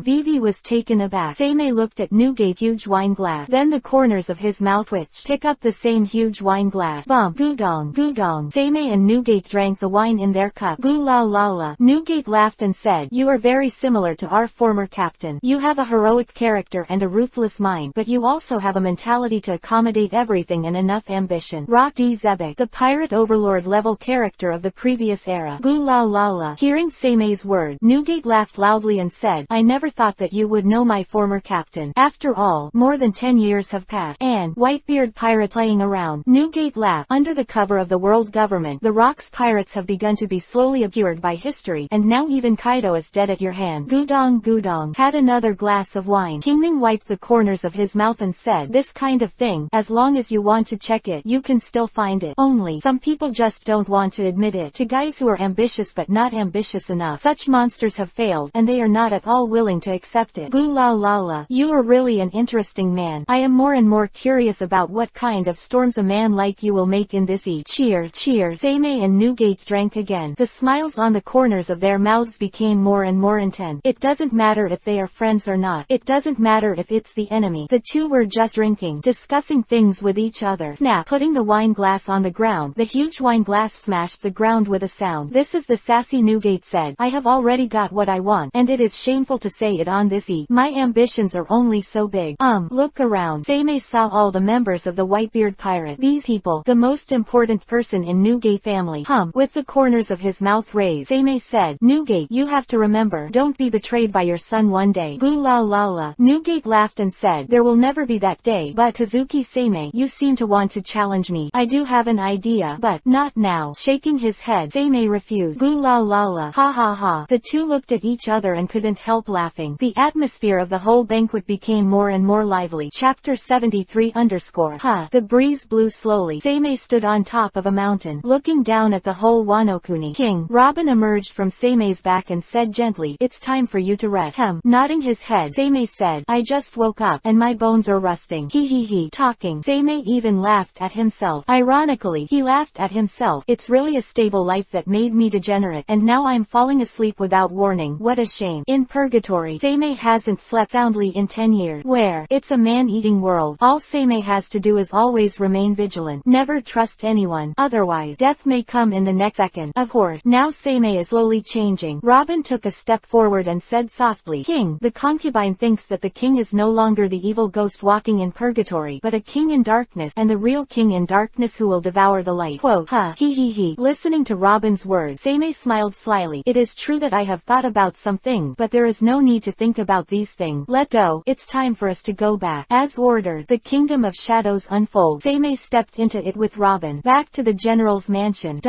Vivi was taken aback. Seimei looked at Newgate's huge wine glass. Then the corners of his mouth twitched. Pick up the same huge wine glass. Bump. Gudong, gudong. Seimei and Newgate drank the wine in their cup. Goo la la la. Newgate laughed and said, you are very similar to our former captain. You have a heroic character and a ruthless mind, but you also have a mentality to accommodate everything and enough ambition. Rock D. Zebek, the pirate overlord level character of the previous era. Goo la la la. Hearing Seimei's word, Newgate laughed loudly and said, I never thought that you would know my former captain. After all, more than 10 years have passed. And Whitebeard pirate playing around. Newgate laughed. Under the cover of the world government, the Rock's pirates have begun to be slowly obscured by history, and now even Kaido is dead at your hand. Gudong, gudong. Had another glass of wine. Kingming wiped the corners of his mouth and said, this kind of thing, as long as you want to check it, you can still find it. Only, some people just don't want to admit it. To guys who are ambitious but not ambitious enough, such monsters have failed, and they are not at all willing to accept it. Goo la la la. You are really an interesting man. I am more and more curious about what kind of storms a man like you will make in this eat. Cheers, cheers. Seimei and Newgate drank again. The smiles on the corners of their mouths became more and more intense. It doesn't matter if they are friends or not. It doesn't matter if it's the enemy. The two were just drinking, discussing things with each other. Snap. Putting the wine glass on the ground, the huge wine glass smashed the ground with a sound. This is the sassy Newgate said. I have already got what I want, and it is shameful to say it on this eat. My ambitions are only so big. Look around. Seimei saw all the members of the Whitebeard pirate. These people, the most important person in Newgate family. With the corners of his mouth raised, Seimei said, Newgate, you have to remember, don't be betrayed by your son one day. Goo la la la. Newgate laughed and said, there will never be that day, but Kazuki Seimei, you seem to want to challenge me. I do have an idea, but not now. Shaking his head, Seimei refused. Goo la la la. Ha ha ha. The two looked at each other and couldn't help laughing. The atmosphere of the whole banquet became more and more lively. Chapter 73 _ The breeze blew slowly. Seimei stood on top of a mountain, looking down at the whole Wanokuni. King Robin emerged from Seimei's back and said gently, it's time for you to rest. Nodding his head, Seimei said, I just woke up, and my bones are rusting. Hee hee hee. Talking. Seimei even laughed at himself. Ironically, he laughed at himself. It's really a stable life that made me degenerate, and now I'm falling asleep without warning. What a shame. In Purgatory, Seimei hasn't slept soundly in 10 years. Where it's a man-eating world, all Seimei has to do is always remain vigilant. Never trust anyone, otherwise death may come in the next second. Of course, now Seimei is slowly changing. Robin took a step forward and said softly, King, the concubine thinks that the king is no longer the evil ghost walking in Purgatory, but a king in darkness, and the real king in darkness who will devour the light. Quote, hee hee hee. Listening to Robin's words, Seimei smiled slyly. It is true that I have thought about some things, but there is no need to think about these things. Let go. It's time for us to go back. As ordered, the kingdom of shadows unfolds. Seimei stepped into it with Robin. Back to the general's mansion.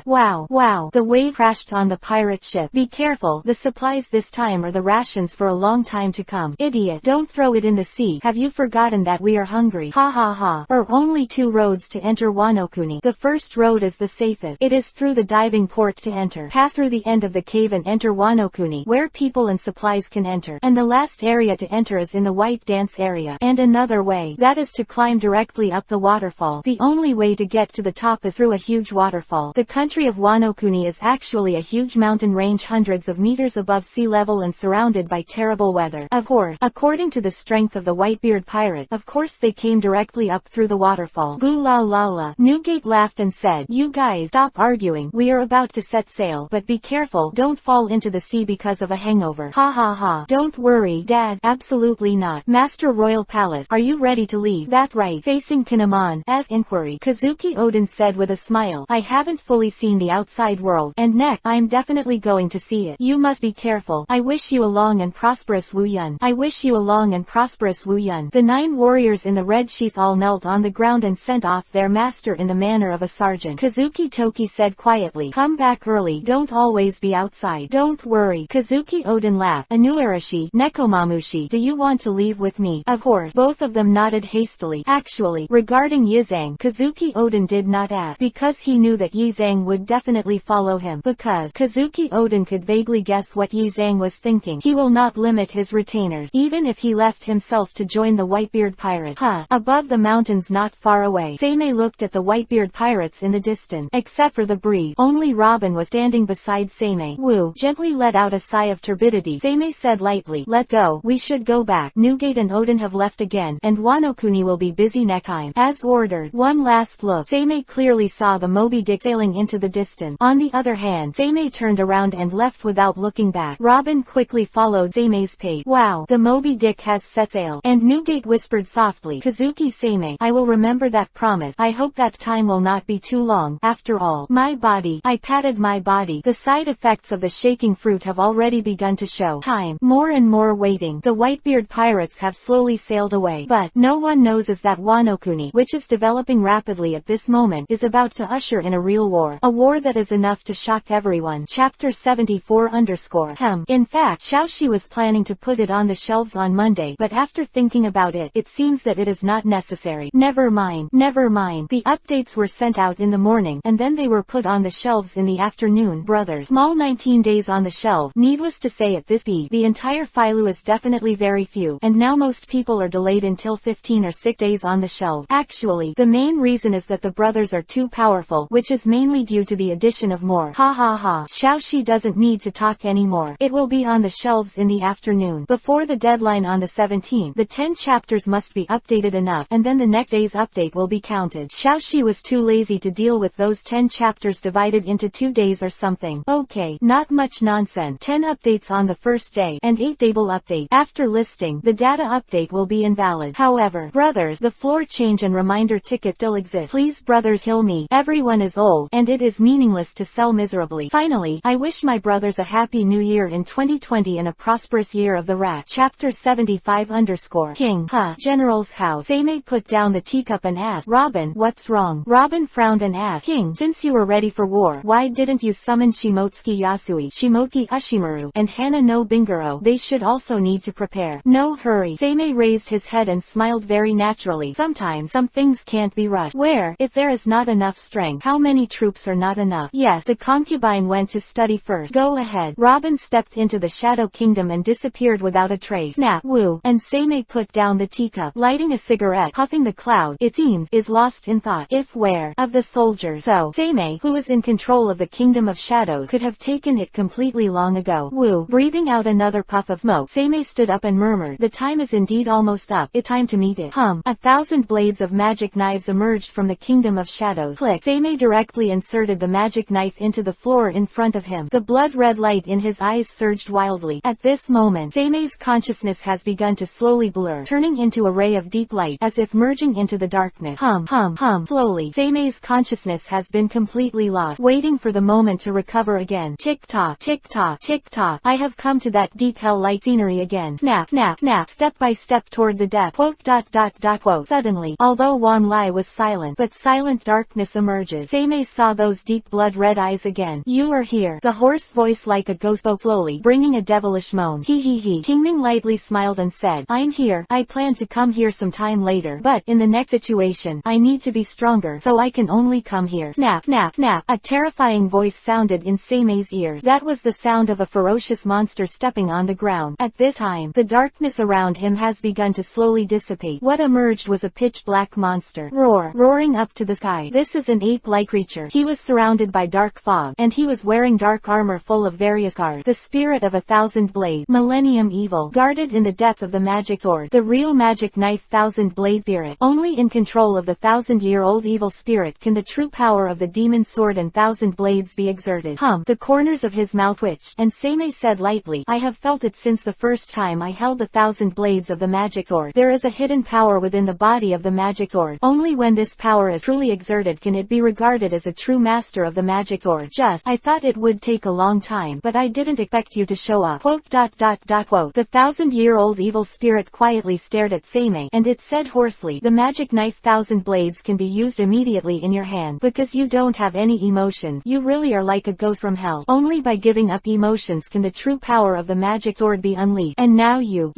Wow, wow. The wave crashed on the pirate ship. Be careful. The supplies this time are the rations for a long time to come. Idiot. Don't throw it in the sea. Have you forgotten that we are hungry? Ha ha ha. Only 2 roads to enter Wanokuni. Wano-kuni. The first road is the safest. It is through the diving port to enter. Pass through the end of the cave and enter Wano-kuni, where people and supplies can enter. And the last area to enter is in the white dance area. And another way, that is to climb directly up the waterfall. The only way to get to the top is through a huge waterfall. The country of Wano-kuni is actually a huge mountain range hundreds of meters above sea level and surrounded by terrible weather. Of course, according to the strength of the Whitebeard pirate, of course they came directly up through the waterfall. Boo la la la. Newgate laughed and said, "You guys, stop arguing. We are about to set sail, but be careful, don't fall into the sea because of a hangover." Ha ha ha. "Don't worry, Dad. Absolutely not. Master Royal Palace, are you ready to leave?" "That right." Facing Kinemon, as inquiry, Kazuki Oden said with a smile, "I haven't fully seen the outside world, and I'm definitely going to see it. You must be careful. I wish you a long and prosperous Wu Yun." "I wish you a long and prosperous Wu Yun." The 9 warriors in the red sheath all knelt on the ground and sent off their master in the manner of a sergeant. Kazuki Toki said quietly, "Come back early. Don't always be outside." "Don't worry." Kazuki Oden laughed. "Anuarashi, Nekomamushi, do you want to leave with me?" Of course. Both of them nodded hastily. Actually, regarding Yizang, Kazuki Oden did not ask, because he knew that Yizang would definitely follow him. Because Kazuki Oden could vaguely guess what Yizang was thinking. He will not limit his retainers, even if he left himself to join the Whitebeard pirate. Above the mountains not far away, Seimei looked at the Whitebeard pirates in the distance. Except for the breeze, only Robin was standing beside Seimei. Wu gently let out a sigh of turbidity. Seimei said lightly, "Let go. We should go back. Newgate and Oden have left again, and Wano-kuni will be busy next time." As ordered. One last look. Seimei clearly saw the Moby Dick sailing into the distance. On the other hand, Seimei turned around and left without looking back. Robin quickly followed Seimei's pace. "Wow, the Moby Dick has set sail." And Newgate whispered softly, "Kazuki Seimei, I will remember that promise. I hope that time will not be too long. After all, my body." I patted my body. The side effects of the shaking fruit have already begun to show. Time. More and more waiting. The Whitebeard pirates have slowly sailed away. But no one knows is that Wano-kuni, which is developing rapidly at this moment, is about to usher in a real war. A war that is enough to shock everyone. Chapter 74 _ In fact, Xiaoxi was planning to put it on the shelves on Monday, but after thinking about it, it seems that it is not necessary. Never mind. Never mind. The updates were sent out in the morning, and then they were put on the shelves in the afternoon. Brothers. Small 19 days on the shelf. Needless to say at this speed, the entire file is definitely very few, and now most people are delayed until 15 or 6 days on the shelf. Actually, the main reason is that the brothers are too powerful, which is mainly due to the addition of more. Ha ha ha. Xiaoxi doesn't need to talk anymore. It will be on the shelves in the afternoon. Before the deadline on the 17th, the 10 chapters must be updated enough, and then the next day's update will be counted. Xiaoxi was too lazy to deal with those 10 chapters divided into 2 days or something. Okay, not much nonsense. 10 updates on the first day, and 8 table update. After listing, the data update will be invalid. However, brothers, the floor change and reminder ticket still exists. Please brothers heal me. Everyone is old, and it is meaningless to sell miserably. Finally, I wish my brothers a happy new year in 2020 and a prosperous year of the rat. Chapter 75 _ King. General's house. Seimei put down the teacup and asked, "Robin, what's wrong?" Robin frowned and asked, "King, since you were ready for war, why didn't you summon Shimotsuki Yasui, Shimotsuki Ushimaru, and Hana no Bingaro? They should also need to prepare." "No hurry." Seimei raised his head and smiled very naturally. "Sometimes some things can't be rushed. Where, if there is not enough strength, how many troops are not enough?" "Yes, the concubine went to study first. Go ahead." Robin stepped into the Shadow Kingdom and disappeared without a trace. Snap. Woo. And Seimei put down the teacup, lighting a cigarette, puffing the cloud, it seems, is lost in thought. If where of the soldiers, so Seimei, who is in control of the Kingdom of Shadows, could have taken it completely long ago. Woo. Breathing out another puff of smoke, Seimei stood up and murmured, "The time is indeed almost up. It's time to meet it." 1,000 blades of magic knives emerged from the Kingdom of Shadows. Click. Seimei directly inserted the magic knife into the floor in front of him. The blood-red light in his eyes surged wildly. At this moment, Seimei's consciousness has begun to slowly blur, turning into a ray of deep light, as if merging into the darkness. Slowly, Seimei's consciousness has been completely lost, waiting for the moment to recover again. Tick-tock, tick-tock, tick-tock. I have come to that deep hell-light scenery again. Snap, snap, snap, step by step toward the depth. Quote. Suddenly, although Wan Lai was silent, but silent darkness emerges. Seimei saw those deep blood-red eyes again. "You are here." The hoarse voice like a ghost spoke slowly, bringing a devilish moan. He. Kingming lightly smiled and said, "I'm here. I plan to come here some time later, but in the next situation, I need to be stronger. forever, so I can only come here. Snap, snap, snap. A terrifying voice sounded in Seime's ear. That was the sound of a ferocious monster stepping on the ground. At this time, the darkness around him has begun to slowly dissipate. What emerged was a pitch-black monster, roaring up to the sky. This is an ape-like creature. He was surrounded by dark fog, and he was wearing dark armor full of various guards. The spirit of 1,000 blades, Millennium Evil, guarded in the depths of the magic sword, the real magic knife 1,000 blade spirit. Only in control of the 1,000-year-old evil spirit can the true power of the demon sword and 1,000 blades be exerted. The corners of his mouth twitched, and Seimei said lightly, I have felt it since the first time I held the 1,000 blades of the magic sword. There is a hidden power within the body of the magic sword. Only when this power is truly exerted can it be regarded as a true master of the magic sword. I thought it would take a long time, but I didn't expect you to show up. Quote. The 1,000-year-old evil spirit quietly stared at Seimei, and it said hoarsely, the magic knife 1,000 blades can be used immediately in your hand. Because you don't have any emotions, you really are like a ghost from hell. Only by giving up emotions can the true power of the magic sword be unleashed. And now you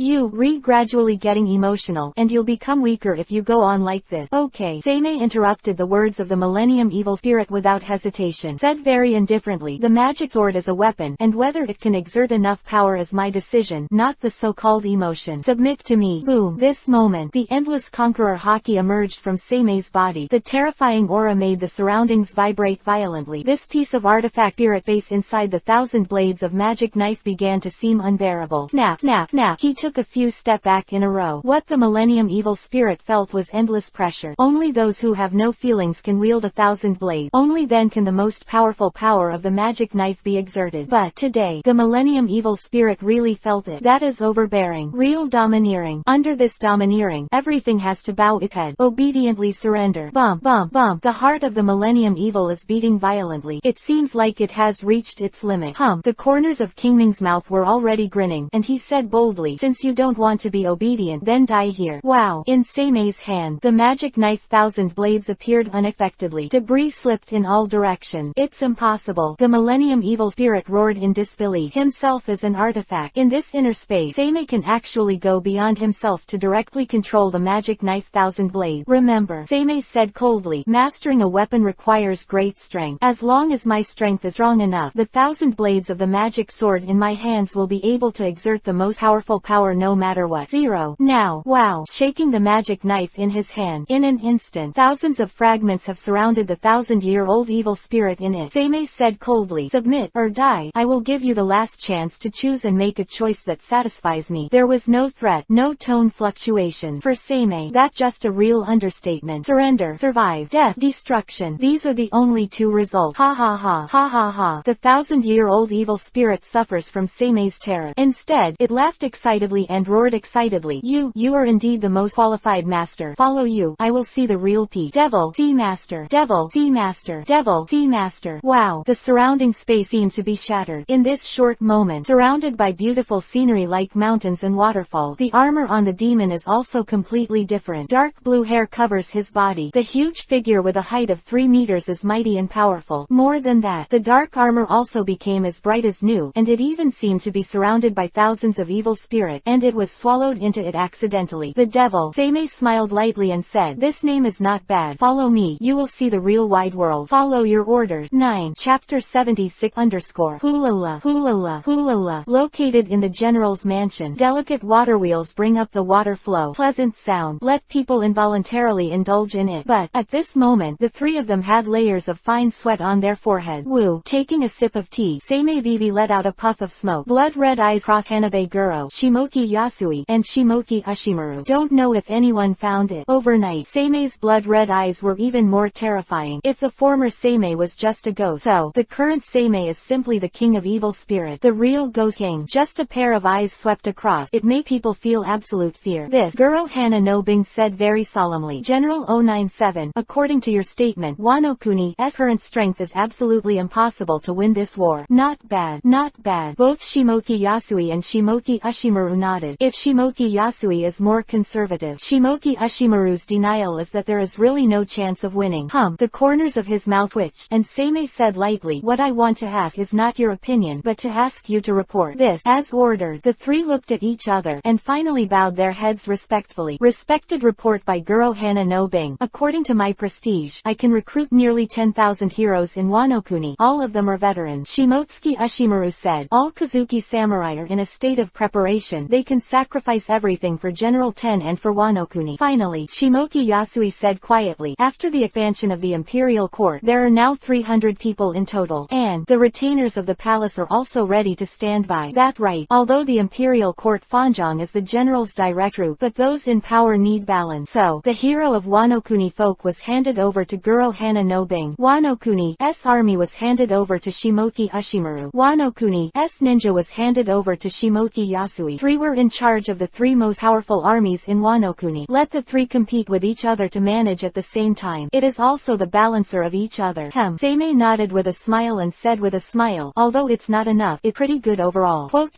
gradually getting emotional, and you'll become weaker if you go on like this. Okay. Seimei interrupted the words of the Millennium Evil Spirit without hesitation, said very indifferently, the magic sword is a weapon, and whether it can exert enough power is my decision, not the so-called emotion. Submit to me. Boom. This moment, the endless conqueror haki emerged from Seimei's body. The terrifying aura made the surroundings vibrate violently. This piece of artifact spirit base inside the 1,000 blades of magic knife began to seem unbearable. Snap, snap, snap. He took a few steps back in a row. What the Millennium Evil Spirit felt was endless pressure. Only those who have no feelings can wield 1,000 blades. Only then can the most powerful power of the magic knife be exerted. But today, the Millennium Evil Spirit really felt it. That is overbearing, real domineering. Under this domineering, everything has to bow its head, obediently surrender. Bump, bump, bump. The heart of the Millennium Evil is beating violently. It seems like it has reached its limit. The corners of King Ming's mouth were already grinning, and he said boldly, since you don't want to be obedient, then die here. Wow. In Seimei's hand, the magic knife 1,000 blades appeared unexpectedly. Debris slipped in all directions. It's impossible. The Millennium Evil Spirit roared in disbelief. Himself is an artifact. In this inner space, Seimei can actually go beyond himself to directly control the magic knife 1,000 blades. Remember, Seimei said coldly, mastering a weapon requires great strength. As long as my strength is strong enough, the 1,000 blades of the magic sword in my hands will be able to exert the most powerful power no matter what. Now, wow. Shaking the magic knife in his hand, in an instant, thousands of fragments have surrounded the 1,000-year-old evil spirit in it. Seimei said coldly, submit, or die. I will give you the last chance to choose and make a choice that satisfies me. There was no threat, no tone fluctuation. For Seimei, that's just a real understatement. Surrender, survive, death, destruction. These are the only two results. Ha ha ha, ha ha ha. The 1,000-year-old evil spirit suffers from Seimei's terror. Instead, it laughed excitedly and roared excitedly. You are indeed the most qualified master. Follow you. I will see the real peak. Devil, see master. Devil, see master. Devil, see master. Wow. The surrounding space seemed to be shattered. In this short moment, surrounded by beautiful scenery like mountains and waterfalls, the armor on the demon is also completely different. Dark blue hair covers his body. The huge figure with a height of 3 meters is mighty and powerful. More than that, the dark armor also became as bright as new, and it even seemed to be surrounded by thousands of evil spirits, and it was swallowed into it accidentally. The devil. Seimei smiled lightly and said, this name is not bad. Follow me. You will see the real wide world. Follow your orders. 9. Chapter 76 Hulala, hulala, hulala. Located in the general's mansion, delicate water wheels bring up the water flow. Pleasant sound. Let people involuntarily indulge in it. But, at this moment, the three of them had layers of fine sweat on their foreheads. Woo. Taking a sip of tea, Seimei Vivi let out a puff of smoke. Blood-red eyes cross Hanabe Guro, Shimoki Yasui, and Shimoki Ushimaru. Don't know if anyone found it. Overnight, Seimei's blood-red eyes were even more terrifying. If the former Seimei was just a ghost, so, the current Seimei is simply the king of evil spirit. The real ghost king. Just a pair of eyes swept across. It made people feel absolute fear. This, Guro Hana no Bing said very solemnly. General 097, according to your statement, Wano Kuni's current strength is absolutely impossible to win this war. Not bad. Not bad. Both Shimoki Yasui and Shimoki Ushimaru nodded. If Shimoki Yasui is more conservative, Shimoki Ushimaru's denial is that there is really no chance of winning. The corners of his mouth twitched, and Seimei said lightly, what I want to ask is not your opinion, but to ask you to report this, as ordered. The three looked at each other, and finally bowed their heads respectfully. Respected report by Guro Hana no Bing. According to my my prestige. I can recruit nearly 10,000 heroes in Wano Kuni. All of them are veterans. Shimotsuki Ushimaru said. All Kazuki samurai are in a state of preparation. They can sacrifice everything for General Ten and for Wano Kuni. Finally, Shimoki Yasui said quietly. After the expansion of the Imperial Court, there are now 300 people in total. And the retainers of the palace are also ready to stand by. That's right. Although the Imperial Court Fanjong is the general's direct route, but those in power need balance. So, the hero of Wano Kuni folk was handed over to Guro Hana no Bing. Wano Kuni's army was handed over to Shimoki Ushimaru. Wano Kuni's ninja was handed over to Shimoki Yasui. Three were in charge of the three most powerful armies in Wano Kuni. Let the three compete with each other to manage at the same time. It is also the balancer of each other. Seimei nodded with a smile and said with a smile, although it's not enough, it's pretty good overall. Quote.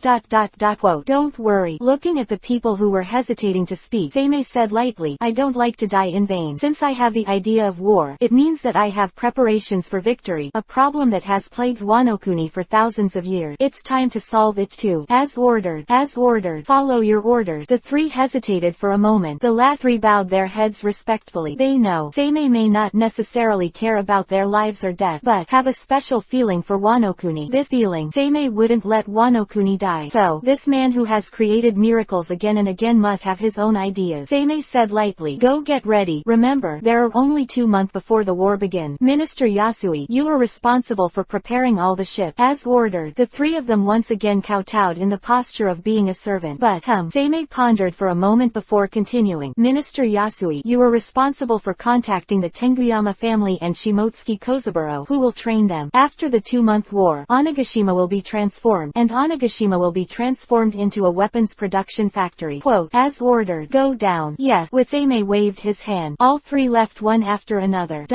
Don't worry. Looking at the people who were hesitating to speak, Seimei said lightly, I don't like to die in vain. Since I have the idea of war, it means that I have preparations for victory, a problem that has plagued Wano Kuni for thousands of years. It's time to solve it too. As ordered. As ordered. Follow your orders. The three hesitated for a moment. The last three bowed their heads respectfully. They know Seimei may not necessarily care about their lives or death, but have a special feeling for Wano Kuni. This feeling, Seimei wouldn't let Wano Kuni die. So, this man who has created miracles again and again must have his own ideas. Seimei said lightly, go get ready. Remember, there are only 2 months before the war begins. Minister Yasui, you are responsible for preparing all the ships. As ordered. The three of them once again kowtowed in the posture of being a servant. But, Seimei pondered for a moment before continuing. Minister Yasui, you are responsible for contacting the Tenguyama family and Shimotsuki Kozaburo, who will train them. After the 2-month war, Onigashima will be transformed, and Onigashima will be transformed into a weapons production factory. Quote, as ordered. Go down. Yes. With Seimei waved his hand. All three left one after another.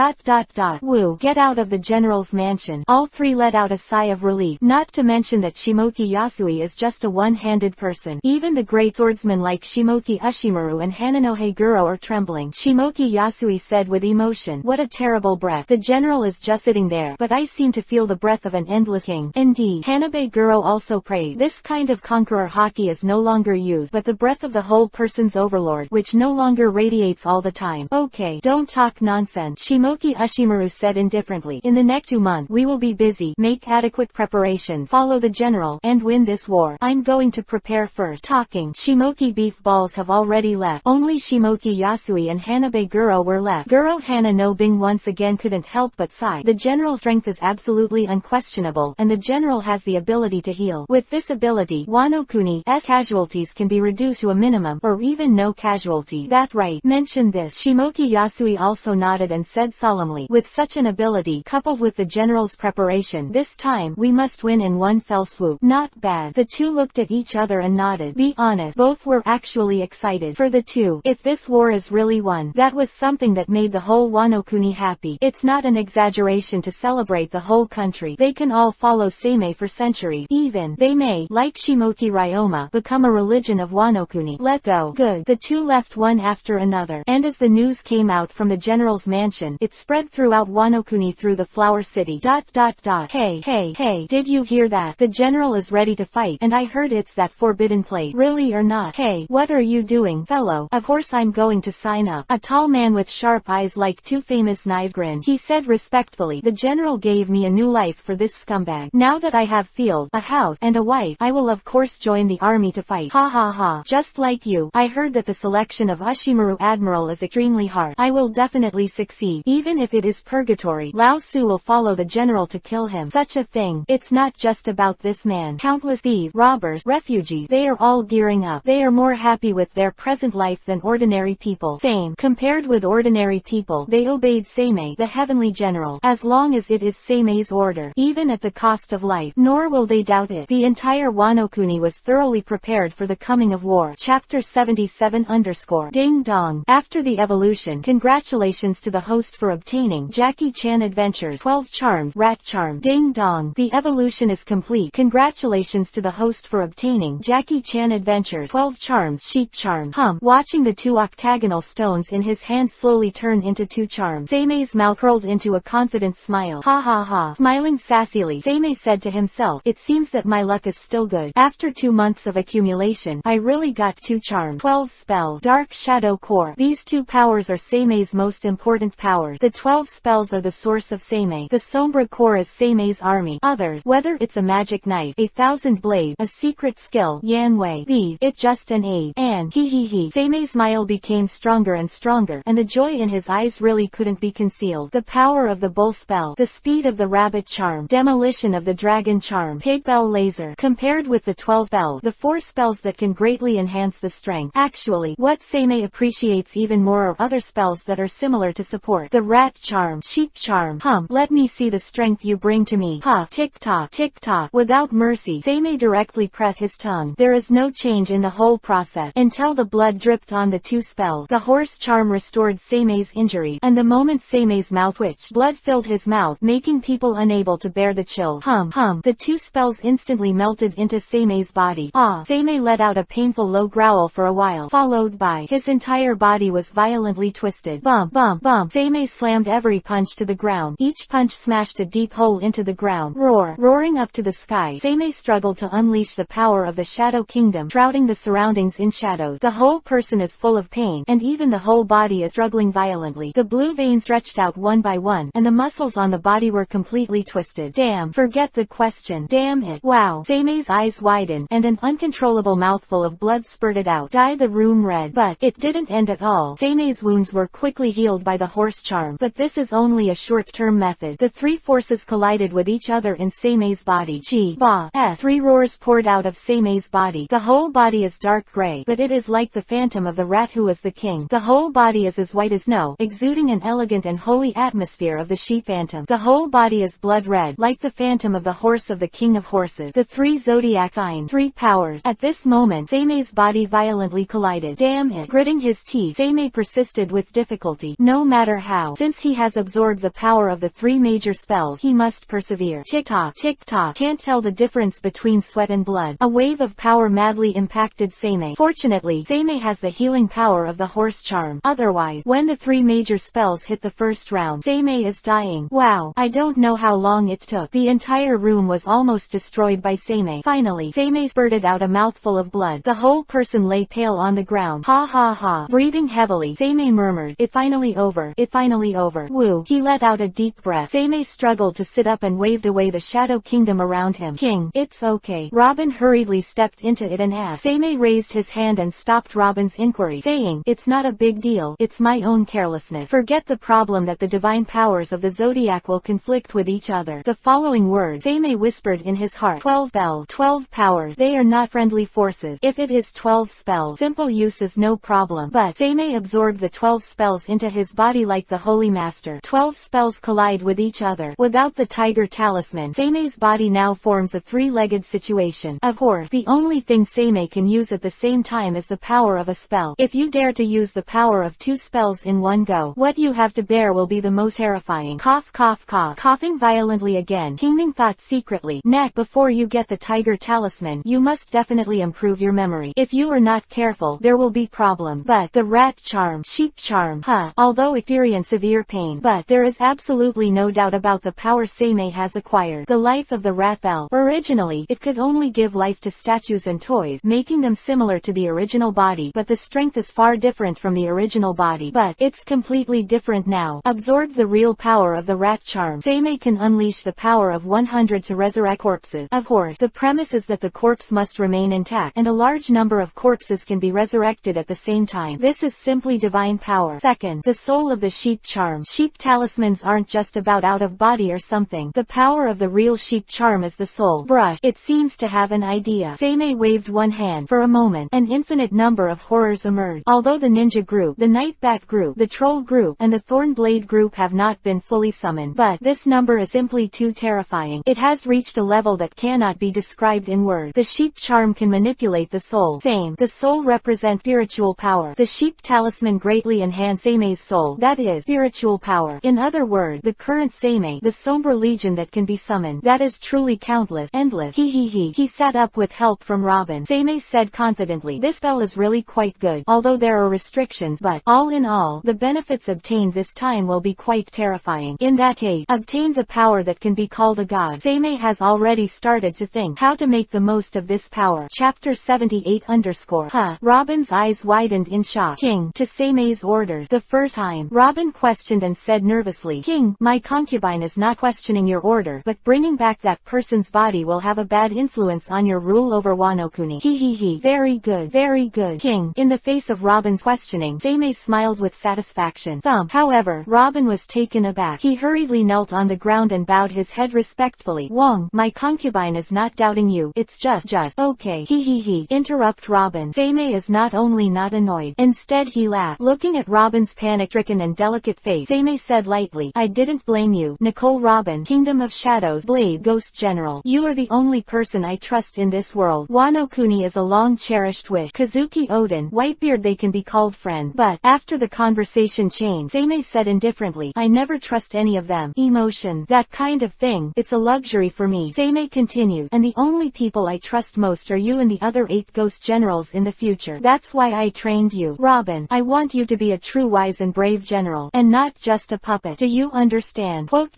Woo. Get out of the general's mansion. All three let out a sigh of relief. Not to mention that Shimoki Yasui is just a one-handed person. Even the great swordsmen like Shimoki Ushimaru and Hananohe Guro are trembling. Shimoki Yasui said with emotion. What a terrible breath. The general is just sitting there, but I seem to feel the breath of an endless king. Indeed. Hanabe Guro also prayed. This kind of conqueror haki is no longer used, but the breath of the whole person's overlord, which no longer radiates all the time. Okay, don't talk nonsense. Shimoki Ushimaru said indifferently. In the next 2 months, we will be busy. Make adequate preparation. Follow the general, and win this war. I'm going to prepare first. Talking. Shimoki beef balls have already left. Only Shimoki Yasui and Hanabe Guro were left. Guro Hana no Bing once again couldn't help but sigh. The general's strength is absolutely unquestionable, and the general has the ability to heal. With this ability, Wano Kuni's casualties can be reduced to a minimum, or even no casualty. That's right. Mention this. Shimoki Yasui also nodded and said solemnly, with such an ability, coupled with the general's preparation, this time, we must win in one fell swoop. Not bad. The two looked at each other and nodded. Be honest, both were actually excited. For the two, if this war is really won, that was something that made the whole Wano Kuni happy. It's not an exaggeration to celebrate the whole country. They can all follow Seimei for centuries. Even, they may, like Shimoki Ryoma, become a religion of Wano Kuni. Let go. Good. The two left one after another. And as the news came out from the general's mansion, it spread throughout Wano Kuni through the Flower City. Hey, did you hear that? The general is ready to fight, and I heard it's that forbidden plate. Really or not? Hey, what are you doing, fellow? Of course I'm going to sign up. A tall man with sharp eyes like two famous knives grinned. He said respectfully, the general gave me a new life for this scumbag. Now that I have field, a house, and a wife, I will of course join the army to fight. Ha ha ha. Just like you. I heard that the selection of Ushimaru Admiral is extremely hard. I will definitely succeed. Even if it is purgatory, Lao Su will follow the general to kill him. Such a thing. It's not just about this man. Countless thieves, robbers, refugees, they are all gearing up. They are more happy with their present life than ordinary people. Same. Compared with ordinary people, they obeyed Seimei, the heavenly general, as long as it is Seimei's order, even at the cost of life. Nor will they doubt it. The entire Wano Kuni was thoroughly prepared for the coming of war. Chapter 77 _ Ding dong. After the evolution, congratulations to the host for obtaining Jackie Chan Adventures 12 Charms, Rat Charm. Ding dong. The evolution is complete. Congratulations to the host for obtaining Jackie Chan Adventures 12 Charms, Sheep Charm. Watching the two octagonal stones in his hand slowly turn into 2 charms, Seimei's mouth curled into a confident smile. Ha ha ha. Smiling sassily, Seimei said to himself, it seems that my luck is still good. After 2 months of accumulation, I really got 2 charms. 12 spell. Dark Shadow Core. These 2 powers are Seimei's most important power. The 12 spells are the source of Seimei. The Sombra core is Seimei's army. Others, whether it's a magic knife, a thousand blade, a secret skill, Yanwei, these, it just an aid. And, Seimei's smile became stronger and stronger, and the joy in his eyes really couldn't be concealed. The power of the bull spell, the speed of the rabbit charm, demolition of the dragon charm, pig bell laser. Compared with the 12 spells, the 4 spells that can greatly enhance the strength. Actually, what Seimei appreciates even more are other spells that are similar to support. The rat charm, sheep charm, let me see the strength you bring to me. Puff, tick tock, tick tock. Without mercy, Seimei directly pressed his tongue. There is no change in the whole process, until the blood dripped on the 2 spells. The horse charm restored Seimei's injury, and the moment Seimei's mouth twitched, blood filled his mouth, making people unable to bear the chill. The 2 spells instantly melted into Seimei's body. Seimei let out a painful low growl for a while, followed by, his entire body was violently twisted. Bump. Seimei slammed every punch to the ground. Each punch smashed a deep hole into the ground. Roaring up to the sky, Seimei struggled to unleash the power of the Shadow Kingdom, shrouding the surroundings in shadows. The whole person is full of pain, and even the whole body is struggling violently. The blue veins stretched out one by one, and the muscles on the body were completely twisted. Damn, forget the question. Damn it. Wow. Seimei's eyes widened, and an uncontrollable mouthful of blood spurted out, dyed the room red. But it didn't end at all. Seimei's wounds were quickly healed by the horse charm, but this is only a short-term method. The 3 forces collided with each other in Seimei's body. Ba, 3 roars poured out of Seimei's body. The whole body is dark gray, but it is like the phantom of the rat who is the king. The whole body is as white as snow, exuding an elegant and holy atmosphere of the she-phantom. The whole body is blood red, like the phantom of the horse of the king of horses. The 3 zodiac signs, 3 powers. At this moment, Seimei's body violently collided. Damn it. Gritting his teeth, Seimei persisted with difficulty. No matter how, since he has absorbed the power of the 3 major spells, he must persevere. Tick-tock, tick-tock. Can't tell the difference between sweat and blood. A wave of power madly impacted Seimei. Fortunately, Seimei has the healing power of the horse charm. Otherwise, when the 3 major spells hit the first round, Seimei is dying. Wow. I don't know how long it took. The entire room was almost destroyed by Seimei. Finally, Seimei spurted out a mouthful of blood. The whole person lay pale on the ground. Ha. Breathing heavily, Seimei murmured, "It finally over. It finally over." Woo. He let out a deep breath. Seimei struggled to sit up and waved away the Shadow Kingdom around him. King, it's okay. Robin hurriedly stepped into it and asked. Seimei raised his hand and stopped Robin's inquiry, saying, "It's not a big deal. It's my own carelessness. Forget the problem that the divine powers of the zodiac will conflict with each other." The following words Seimei whispered in his heart. 12 spells, 12 powers. They are not friendly forces. If it is 12 spells, simple use is no problem. But Seimei absorbed the 12 spells into his body like the Holy Master. 12 spells collide with each other. Without the tiger talisman, Seimei's body now forms a 3-legged situation. Of course, the only thing Seimei can use at the same time is the power of a spell. If you dare to use the power of 2 spells in one go, what you have to bear will be the most terrifying. Cough. Coughing violently again, Kingding thought secretly. Neck, before you get the tiger talisman, you must definitely improve your memory. If you are not careful, there will be problem. But the rat charm, sheep charm, although experience severe pain, but there is absolutely no doubt about the power Seimei has acquired. The life of the rat bell. Originally, it could only give life to statues and toys, making them similar to the original body, but the strength is far different from the original body. But it's completely different now. Absorb the real power of the rat charm. Seimei can unleash the power of 100 to resurrect corpses. Of course, the premise is that the corpse must remain intact, and a large number of corpses can be resurrected at the same time. This is simply divine power. Second, the soul of the sheep charm. Sheep talismans aren't just about out of body or something. The power of the real sheep charm is the soul. Brush. It seems to have an idea. Seimei waved one hand. For a moment, an infinite number of horrors emerged. Although the ninja group, the night bat group, the troll group, and the thorn blade group have not been fully summoned, but this number is simply too terrifying. It has reached a level that cannot be described in words. The sheep charm can manipulate the soul. Same. The soul represents spiritual power. The sheep talisman greatly enhances Seimei's soul, that is, spiritual power. In other words, the current Seimei, the Sombra legion that can be summoned, that is truly countless, endless. He sat up with help from Robin. Seimei said confidently, "This spell is really quite good, although there are restrictions, but all in all, the benefits obtained this time will be quite terrifying. In that case, obtain the power that can be called a god." Seimei has already started to think how to make the most of this power. Chapter 78 _ Robin's eyes widened in shock. King, to Seimei's orders. The first time. Robin questioned and said nervously, "King, my concubine is not questioning your order, but bringing back that person's body will have a bad influence on your rule over Wano Kuni. He. Very good, King." In the face of Robin's questioning, Seimei smiled with satisfaction. However, Robin was taken aback. He hurriedly knelt on the ground and bowed his head respectfully. "Wong, my concubine is not doubting you, it's just okay." He. Interrupt Robin. Seimei is not only not annoyed, instead he laughed. Looking at Robin's panic-stricken and delicate face, Seimei said lightly, "I didn't blame you, Nicole Robin, Kingdom of Shadows, Blade Ghost General. You are the only person I trust in this world. Wano Kuni is a long-cherished wish. Kazuki Odin, Whitebeard, they can be called friend." But, after the conversation changed, Seimei said indifferently, "I never trust any of them. Emotion, that kind of thing, it's a luxury for me." Seimei continued, "And the only people I trust most are you and the other 8 ghost generals in the future. That's why I trained you. Robin, I want you to be a true wise and brave general, and not just a puppet. Do you understand?" Quote.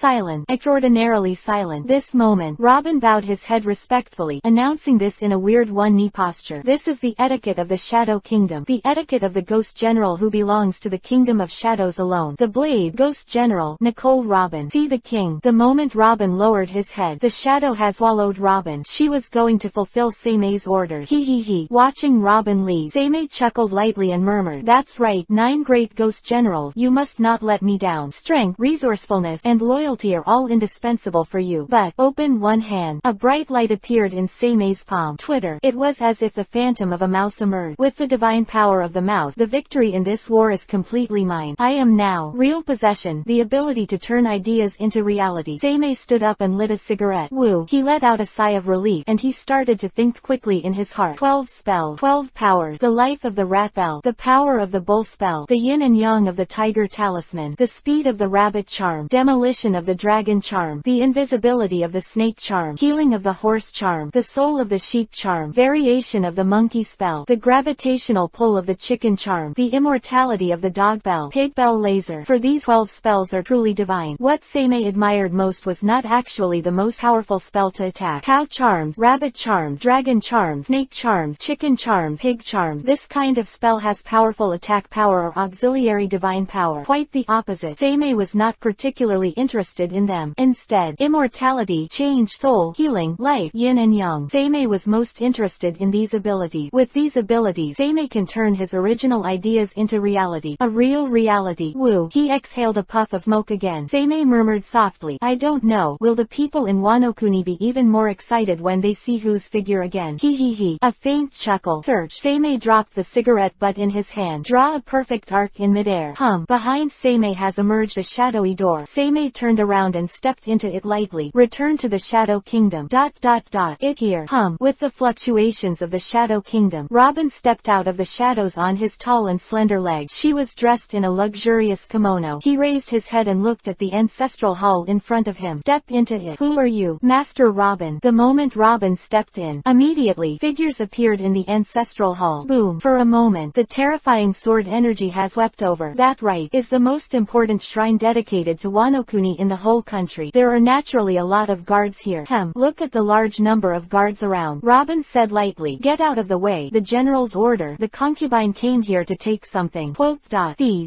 Silent. Extraordinarily silent. This moment, Robin bowed his head respectfully, announcing this in a weird one-knee posture. "This is the etiquette of the Shadow Kingdom. The etiquette of the Ghost General who belongs to the Kingdom of Shadows alone. The Blade Ghost General, Nicole Robin. See the king." The moment Robin lowered his head, the shadow has swallowed Robin. She was going to fulfill Seimei's order. He. Watching Robin leave, Seimei chuckled lightly and murmured, "That's right, 9 great ghost generals. You must not let me down. Strength, resourcefulness, and loyalty are all indispensable for you." But, open one hand. A bright light appeared in Seimei's palm. Twitter. It was as if the phantom of a mouse emerged. "With the divine power of the mouse, the victory in this war is completely mine. I am now real possession, the ability to turn ideas into reality." Seimei stood up and lit a cigarette. Woo. He let out a sigh of relief, and he started to think quickly in his heart. 12 spells, 12 powers, the life of the rat bell, the power of the bull spell, the yin and yang of the tiger talisman, the speed of the rabbit charm, demolition of the dragon charm, the invisibility of the snake charm, healing of the horse charm, the soul of the sheep charm, variation of the monkey spell, the gravitational pull of the chicken charm, the immortality of the dog bell, pig bell laser. For these 12 spells are truly divine. What Seimei admired most was not actually the most powerful spell to attack. Cow charms, rabbit charms, dragon charms, snake charms, chicken charms, pig charms. This kind of spell has powerful attack power or auxiliary divine power. Quite the opposite. Seimei was not particularly interested in them. Instead, immortality, change, soul, healing, life, yin and yang. Seimei was most interested in these abilities. With these abilities, Seimei can turn his original ideas into reality. A real reality. Woo. He exhaled a puff of smoke again. Seimei murmured softly, "I don't know. Will the people in Wano Kuni be even more excited when they see whose figure again?" He. A faint chuckle. "Search." Seimei dropped the cigarette butt in his hand. "Draw a perfect arc in midair." Behind Seimei has emerged a shadowy door. Seimei turned around and stepped into it lightly. "Return to the Shadow Kingdom. It here." With the fluctuations of the Shadow Kingdom, Robin stepped out of the shadows on his tall and slender legs. She was dressed in a luxurious kimono. He raised his head and looked at the ancestral hall in front of him. "Step into it." "Who are you?" "Master Robin." The moment Robin stepped in, immediately, figures appeared in the ancestral hall. Boom. For a moment, the terrifying sword energy has swept over. "That right, is the most important shrine dedicated to Wano Kuni in the whole country. There are naturally a lot of guards here." Look at the large number of guards around. Robin said lightly, "Get out of the way. The general's order. The concubine came here to take something." Quote.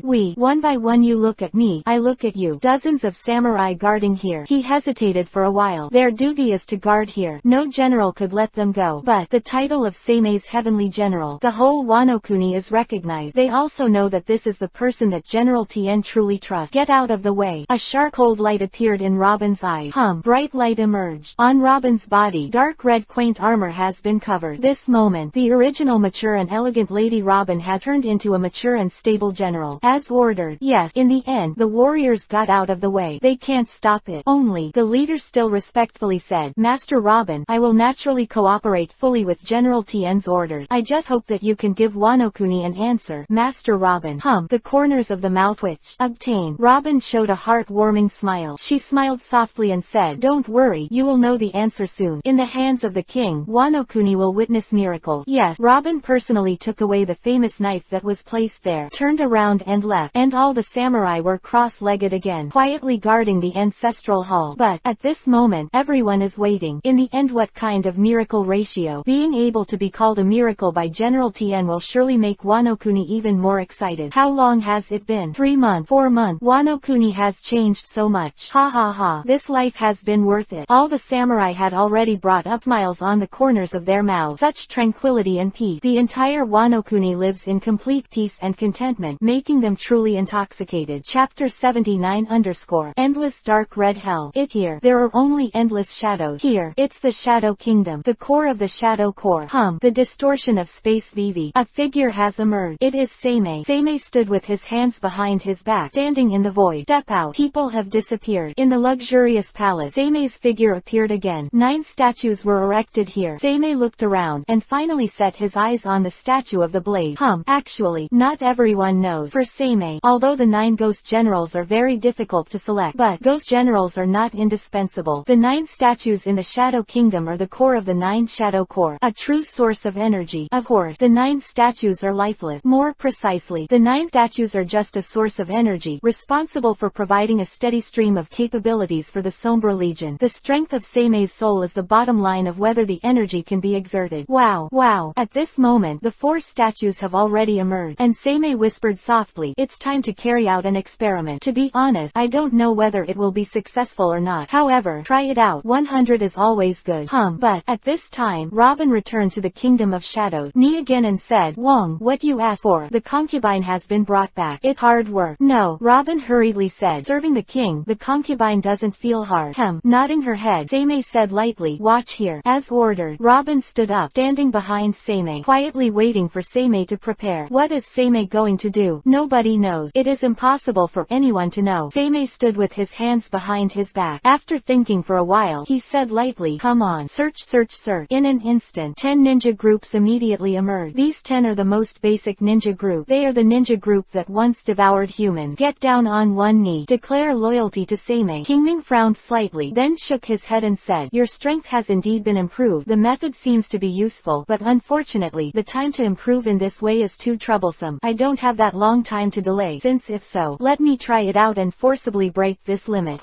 We, one by one, you look at me, I look at you. Dozens of samurai guarding here. He hesitated for a while. Their duty is to guard here. No general could let them go. But, the title of Seimei's heavenly general, the whole Wano Kuni is recognized. They also know that this is the person that General Tien truly trusts. Get out of the way. A sharp cold light appeared in Robin's eyes. Bright light emerged. On Robin's body, dark red quaint armor has been covered. This moment, the original mature and elegant Lady Robin has turned into a mature and stable general. As ordered. Yes, in the end, the warriors got out of the way. They can't stop it. Only, the leader still respectfully said, "Master Robin, I will naturally cooperate fully with General Tien's orders. I just hope that you can give Wano Kuni an answer." Master Robin. The corners of the mouth twitched. Obtain. Robin showed a heart-warming smile. She smiled softly and said, "Don't worry, you will know the answer soon. In the hands of the king, Wano Kuni will witness miracles." Yes, Robin personally took away the famous knife that was placed there, turned around and left, and all the samurai were cross-legged again, quietly guarding the ancestral hall. But, at this moment, everyone is waiting. In the end, what kind of miracle ratio? Being able to be called a miracle by General Tien will surely make Wano Kuni even more excited. How long has it been? 3 months. 4 months. Wano Kuni has changed so much. Ha ha ha. This life has been worth it. All the samurai had already brought up smiles on the corners of their mouths. Such tranquility and peace. The entire Wano Kuni lives in complete peace and contentment, making them truly intoxicated. Chapter 79 _ Endless Dark Red Hell. Here, there are only endless shadows. Here, it's the Shadow Kingdom. The core of the Shadow Core. The distortion of space Vivi. A figure has emerged. It is Seimei. Seimei stood with his hands behind his back, standing in the void. Step out. People have disappeared. In the luxurious palace, Seimei's figure appeared again. 9 statues were erected here. Seimei looked around, and finally set his eyes on the statue of the blade. Actually, not everyone knows. For Seimei, although the 9 ghost generals are very difficult to select, but ghost generals are not indispensable. The 9 statues in the Shadow Kingdom are the core of the 9 Shadow Core, a true source of energy. Of course, the 9 statues are lifeless. More precisely, the 9 statues are just a source of energy, responsible for providing a steady stream of capabilities for the Sombra Legion. The strength of Seimei's soul is the bottom line of whether the energy can be exerted. Wow, wow. At this moment, the 4 statues have already emerged, and Seimei whispered softly, "It's time to carry out an experiment. To be honest, I don't know whether it will be successful or not. However, try it out. 100 is always good." But, at this time, Robin returned to the Kingdom of Shadows. Ni again and said, "Wong, what you asked for? The concubine has been brought back. It's hard work." "No," Robin hurriedly said. "Serving the king, the concubine doesn't feel hard." Nodding her head, Seimei said lightly, "Watch here." As ordered, Robin stood up, standing behind Seimei, quietly waiting for Seimei to prepare. What is Seimei going to do? Nobody knows. It is impossible for anyone to know. Seimei stood with his hands behind his back. After thinking for a while, he said lightly, "Come on, search, search, search." In an instant, 10 ninja groups immediately emerged. These 10 are the most basic ninja group. They are the ninja group that once devoured humans. Get down on one knee. Declare loyalty to Seimei. Kingming frowned slightly, then shook his head and said, "Your strength has indeed been improved. The method seems to be useful, but unfortunately, the time to improve in this way is too troublesome. I don't have that long time to delay, since if so, let me try it out and forcibly break this limit."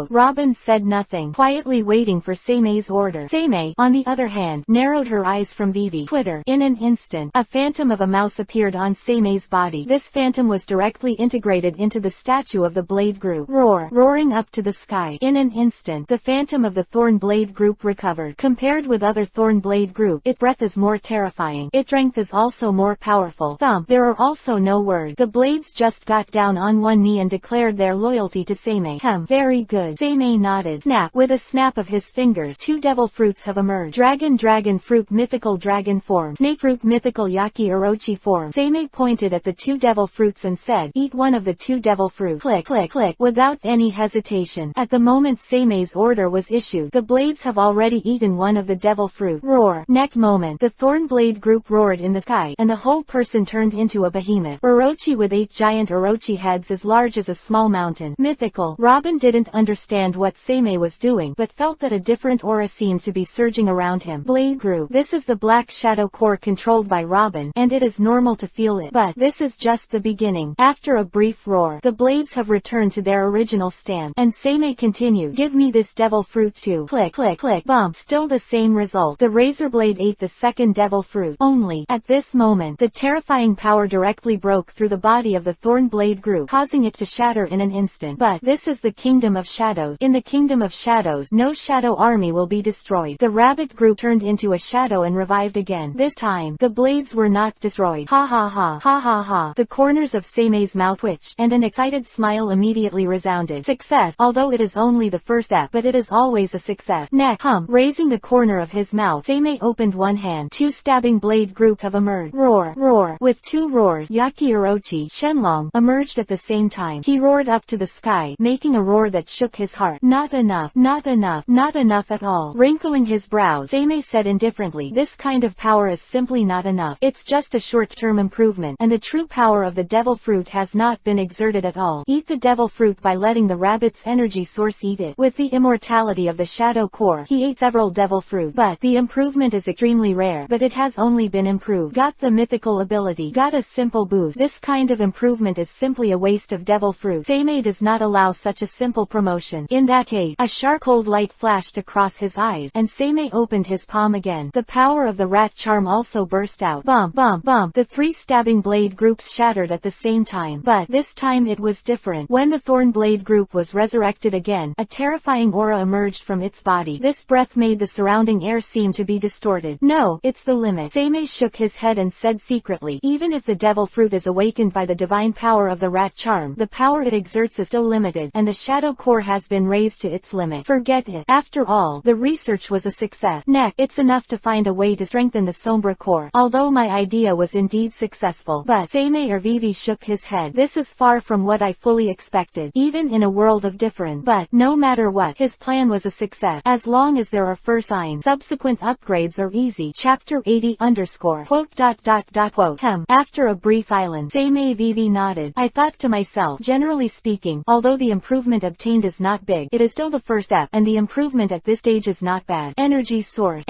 Robin said nothing, quietly waiting for Seimei's order. Seimei, on the other hand, narrowed her eyes from Vivi. Twitter. In an instant, a phantom of a mouse appeared on Seimei's body. This phantom was directly integrated into the statue of the Blade Group. Roaring up to the sky. In an instant, the phantom of the Thorn Blade Group recovered. Compared with other Thorn Blade Group, its breath is more terrifying. Its strength is also more powerful. There are also no words. The blades just got down on one knee and declared their loyalty to Seimei. Very good. Seimei nodded. Snap. With a snap of his fingers, 2 devil fruits have emerged. Dragon fruit mythical dragon form. Snake fruit mythical Yaki Orochi form. Seimei pointed at the 2 devil fruits and said, "Eat one of the 2 devil fruit." Click, click, click. Without any hesitation. At the moment Seimei's order was issued, the blades have already eaten one of the devil fruit. Roar. Next moment, the Thorn Blade Group roared in the sky, and the whole person turned into a behemoth. Orochi with 8 giant Orochi heads as large as a small mountain. Mythical. Robin didn't understand what Seimei was doing, but felt that a different aura seemed to be surging around him. Blade Group. This is the Black Shadow Core controlled by Robin, and it is normal to feel it. But this is just the beginning. After a brief roar, the blades have returned to their original stand, and Seimei continued, "Give me this devil fruit too." Click, click, click. Bump. Still the same result. The razor blade ate the second devil fruit. Only, at this moment, the terrifying power directly broke through the body of the Thorn Blade Group, causing it to shatter in an instant. But this is the Kingdom of Shadows. In the Kingdom of Shadows, no shadow army will be destroyed. The rabbit group turned into a shadow and revived again. This time, the blades were not destroyed. Ha ha ha. Ha ha ha. The corners of Seimei's mouth twitched, and an excited smile immediately resounded. Success. Although it is only the first step, but it is always a success. Next, raising the corner of his mouth, Seimei opened one hand. 2 stabbing blade group have emerged. Roar. Roar. With 2 roars, Yaki Orochi Shenlong emerged at the same time. He roared up to the sky, making a roar that shook his heart. Not enough. Not enough. Not enough at all. Wrinkling his brows, Seimei said indifferently, "This kind of power is simply not enough. It's just a short-term improvement, and the true power of the devil fruit has not been exerted at all. Eat the devil fruit by letting the rabbit's energy source eat it." With the immortality of the Shadow Core, he ate several devil fruit, but the improvement is extremely rare, but it has only been improved. Got the mythical ability. Got a simple boost. This kind of improvement is simply a waste of devil fruit. Seimei does not allow such a simple promotion. In that case, a sharp cold light flashed across his eyes, and Seimei opened his palm again. The power of the rat charm also burst out. Bump, bump, bump. The 3 stabbing blade groups shattered at the same time. But this time it was different. When the thorn blade group was resurrected again, a terrifying aura emerged from its body. This breath made the surrounding air seem to be distorted. No, it's the limit. Seimei shook his head and said secretly, even if the devil fruit is awakened by the divine power of the rat charm, the power it exerts is still limited, and the shadow core has been raised to its limit. Forget it. After all, the research was a success. Next, it's enough to find a way to strengthen the Sombra core. Although my idea was indeed successful, but Seimei Vivi shook his head. This is far from what I fully expected, even in a world of difference. But, no matter what, his plan was a success, as long as there are first signs. Subsequent upgrades are easy. Chapter 80 quote. After a brief silence, Seimei Vivi nodded. I thought to myself, generally speaking, although the improvement obtained is not big, it is still the first step, and the improvement at this stage is not bad. Energy source,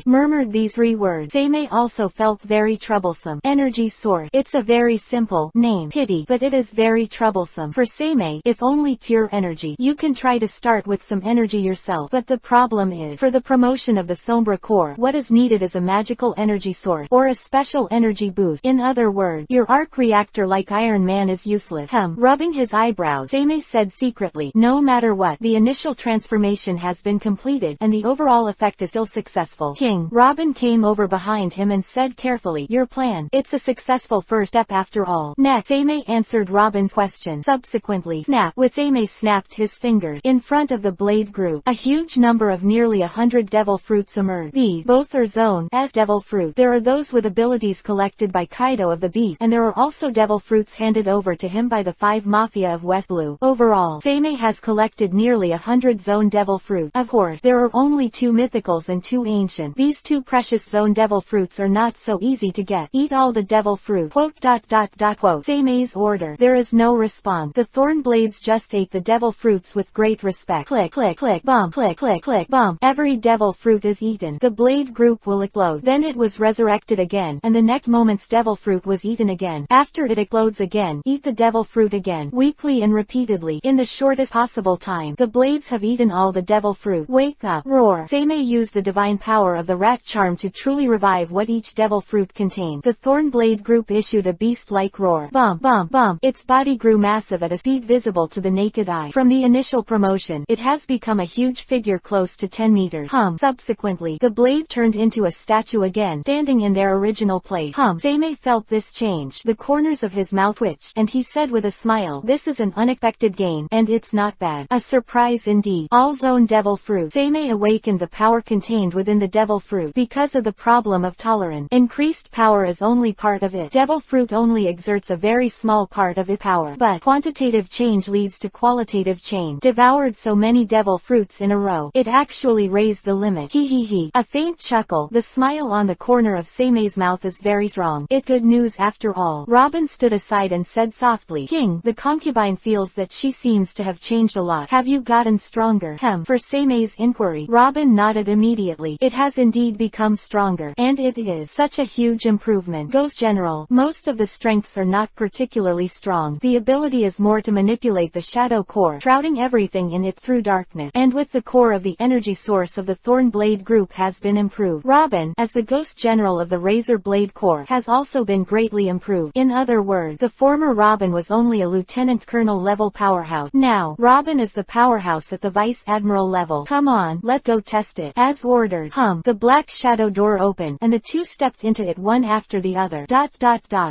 murmured these 3 words. Seimei also felt very troublesome. Energy source. It's a very simple name. Pity, but it is very troublesome. For Seimei, if only pure energy. You can try to start with some energy yourself, but the problem is, for the promotion of the Sombra core, what is needed is a magical energy source, or a special energy boost. In other words, your arc reactor like Iron Man is useless. Rubbing his eyebrows, Seimei said secretly, no matter what, the initial transformation has been completed, and the overall effect is still successful. King. Robin came over behind him and said carefully, your plan. It's a successful first step after all. Next, Seimei answered Robin's question. Subsequently, snap. With Seimei snapped his fingers. In front of the blade group, a huge number of nearly 100 devil fruits emerged. These, both are Zone S devil fruit. There are those with abilities collected by Kaido of the Beast, and there are also devil fruits handed over to him by the 5 Mafia of West Blue. Overall, Seimei has collected nearly 100 Zone devil fruit. Of course, there are only 2 mythicals and 2 ancient. These 2 precious Zone devil fruits are not so easy to get. Eat all the devil fruit. Quote. Seimei's order. There is no response. The thorn blades just ate the devil fruits with great respect. Click, click, click, bump, click, click, click, bump. Every devil fruit is eaten. The blade group will explode. Then it was resurrected again, and the next moment's devil fruit was eaten again. After it explodes again, eat the devil fruit again. Weekly and repeatedly, in the shortest possible time. The blades have eaten all the devil fruit. Wake up. Roar. Seimei used the divine power of the rat charm to truly revive what each devil fruit contained. The thorn blade group issued a beast-like roar. Bump, bump, bump. Its body grew massive at a speed visible to the naked eye. From the initial promotion, it has become a huge figure close to 10 meters. Subsequently, the blade turned into a statue again, standing in their original place. Seimei felt this change. The corners of his mouth twitched, and he said with a smile, this is an unexpected gain, and it's not bad. A surprise indeed. All Zone devil fruit. Seimei awakened the power contained within the devil fruit. Because of the problem of tolerance, increased power is only part of it. Devil fruit only exerts a very small part of its power, but quantitative change leads to qualitative change. Devoured so many devil fruits in a row, it actually raised the limit. He. A faint chuckle. The smile on the corner of Seimei's mouth is very strong. It's good news after all. Robin stood aside and said softly, King, the concubine feels that she seems to have changed a lot. Have you gotten stronger? For Seimei's inquiry, Robin nodded immediately. It has indeed become stronger, and it is such a huge improvement. Ghost General, most of the strengths are not particularly strong. The ability is more to manipulate the shadow core, shrouding everything in it through darkness, and with the core of the energy source of the Thorn Blade group has been improved. Robin, as the Ghost General of the Razor Blade Corps, has also been greatly improved. In other words, the former Robin was only a lieutenant colonel level powerhouse. Now, Robin is the powerhouse at the Vice Admiral level. Come on, let's go test it. As ordered. The black shadow door opened, and the two stepped into it one after the other.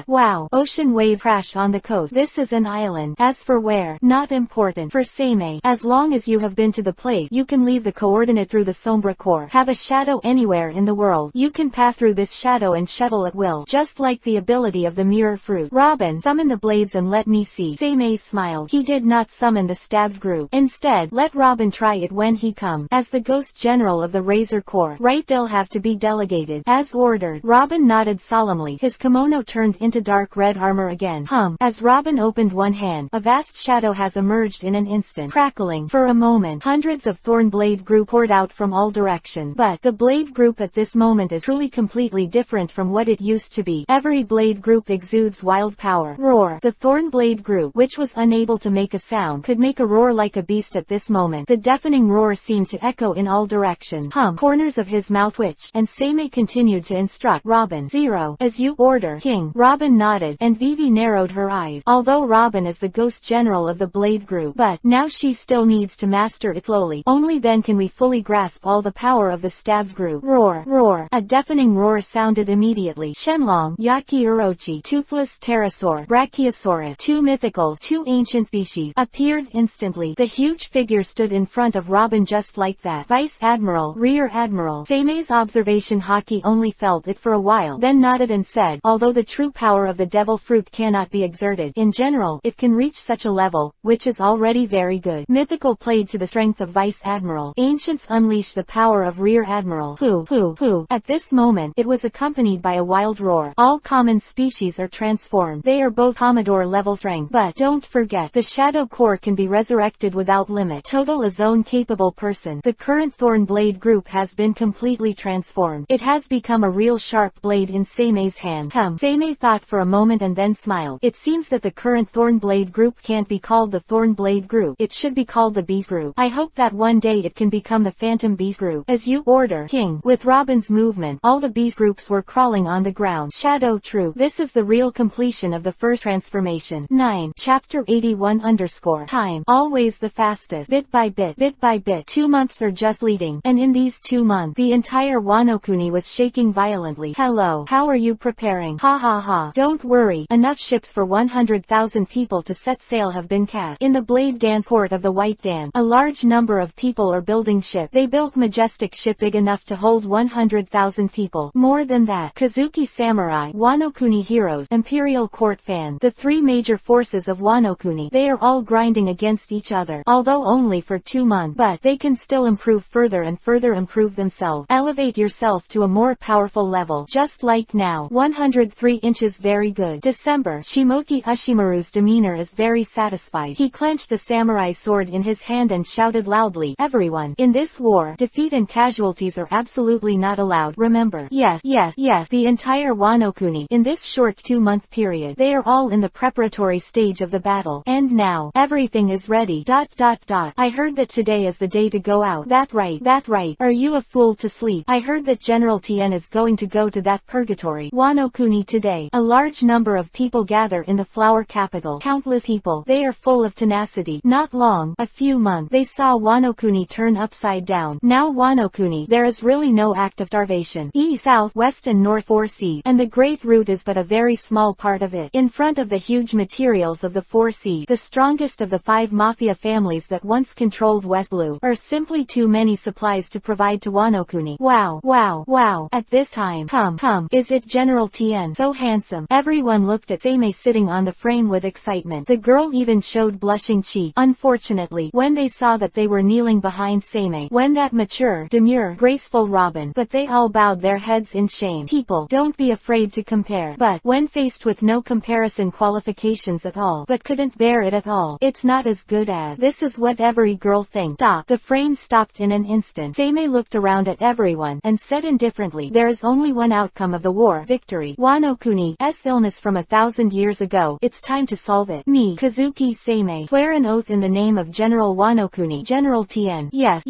Wow. Ocean waves crash on the coast. This is an island. As for where, not important. For Seimei, as long as you have been to the place, you can leave the coordinate through the Sombra core. Have a shadow anywhere in the world. You can pass through this shadow and shuttle at will, just like the ability of the mirror fruit. Robin, summon the blades and let me see. Seimei smiled. He did not summon the stabbed group. Instead, let Robin try it when he comes. As the Ghost General of the Razor Corps, right, they'll have to be delegated. As ordered. Robin nodded solemnly. His kimono turned into dark red armor again. As Robin opened one hand, a vast shadow has emerged in an instant. Crackling. For a moment, hundreds of Thorn Blade group poured out from all directions. But the Blade group at this moment is truly completely different from what it used to be. Every Blade group exudes wild power. Roar. The Thorn Blade group, which was unable to make a sound, could make a roar like a beast at this moment. The deafening roar seemed to echo in all directions. Corners of his mouth twitched, and Seimei continued to instruct Robin. 0. As you order, King. Robin nodded, and Vivi narrowed her eyes. Although Robin is the ghost general of the Blade group, but now she still needs to master it slowly. Only then can we fully grasp all the power of the stabbed group. Roar, roar. A deafening roar sounded immediately. Shenlong, Yaki Urochi, Toothless Pterosaur, Brachiosaurus, two mythical, two ancient species, appeared instantly. The huge figure stood in front of Robin just like that. Vice Admiral, Rear Admiral. Seime's observation Haki only felt it for a while, then nodded and said, although the true power of the devil fruit cannot be exerted, in general, it can reach such a level, which is already very good. Mythical played to the strength of Vice Admiral. Ancients unleash the power of Rear Admiral. Hoo, hoo, hoo. At this moment, it was accompanied by a wild roar. All common species are transformed. They are both Commodore level strength. But don't forget, the Shadow Core can be resurrected without limit. Total a zone capable person. The current Thorn Blade group has been completely transformed. It has become a real sharp blade in Seime's hand. Seimei thought for a moment and then smiled. It seems that the current Thorn Blade group can't be called the Thorn Blade group. It should be called the Beast group. I hope that one day it can become the Phantom Beast group. As you order, King. With Robin's movement, all the Beast groups were crawling on the ground. Shadow Troop. This is the real completion of the first transformation. 9. Chapter 81 _ Time. Always the fastest. Bit by bit. 2 months are just leading. And in these 2 months, the entire Wano Kuni was shaking violently. Hello. How are you preparing? Ha ha ha. Don't worry. Enough ships for 100,000 people to set sail have been cast. In the Blade Dance Court of the White Dance, a large number of people are building ships. They built majestic ship big enough to hold 100,000 people. More than that, Kazuki Samurai, Wano Kuni heroes, Imperial Court fans, the 3 major forces of Wano Kuni. They are all grinding against each other, although only for 2 months, but they can still improve further and further improve themselves. Elevate yourself to a more powerful level, just like now. 103 inches. Very good. December. Shimoki Ushimaru's demeanor is very satisfied. He clenched the samurai sword in his hand and shouted loudly, everyone, in this war, defeat and casualties are absolutely not allowed. Remember? Yes, the entire Wano Kuni. In this short 2-month period, they are all in the preparatory stage of the battle. And now, everything is ready. ... I heard that today is the day to go out. That right. Are you a fool to sleep? I heard that General Tien is going to go to that Purgatory. Wano Kuni today. A large number of people gather in the flower capital. Countless people. They are full of tenacity. Not long, a few months, they saw Wano Kuni turn upside down. Now Wano Kuni, there is really no act of starvation. East, south, west and north 4 seas. And the Great Root is but a very small part of it. In front of the huge materials of the 4 seas, the strongest of the 5 Mafia families that once controlled West Blue, are simply too many supplies to provide to Wano Kuni. Wow. At this time, come, is it General Tien? So handsome. Everyone looked at Seimei sitting on the frame with excitement. The girl even showed blushing cheek. Unfortunately, when they saw that they were kneeling behind Seimei, when that mature, demure, graceful Robin, but they all bowed their heads in shame. People, don't be afraid to compare. But, when faced with no comparison qualifications at all, but couldn't bear it at all, it's not as good as. This is what every girl thinks. Stop. The frame stopped in an instant. Seimei looked around at everyone, and said indifferently, there is only one outcome of the war, victory. Wano Kuni's illness from 1,000 years ago, it's time to solve it. Me, Kazuki Seimei, swear an oath in the name of General Wano Kuni. General Tien. Yes.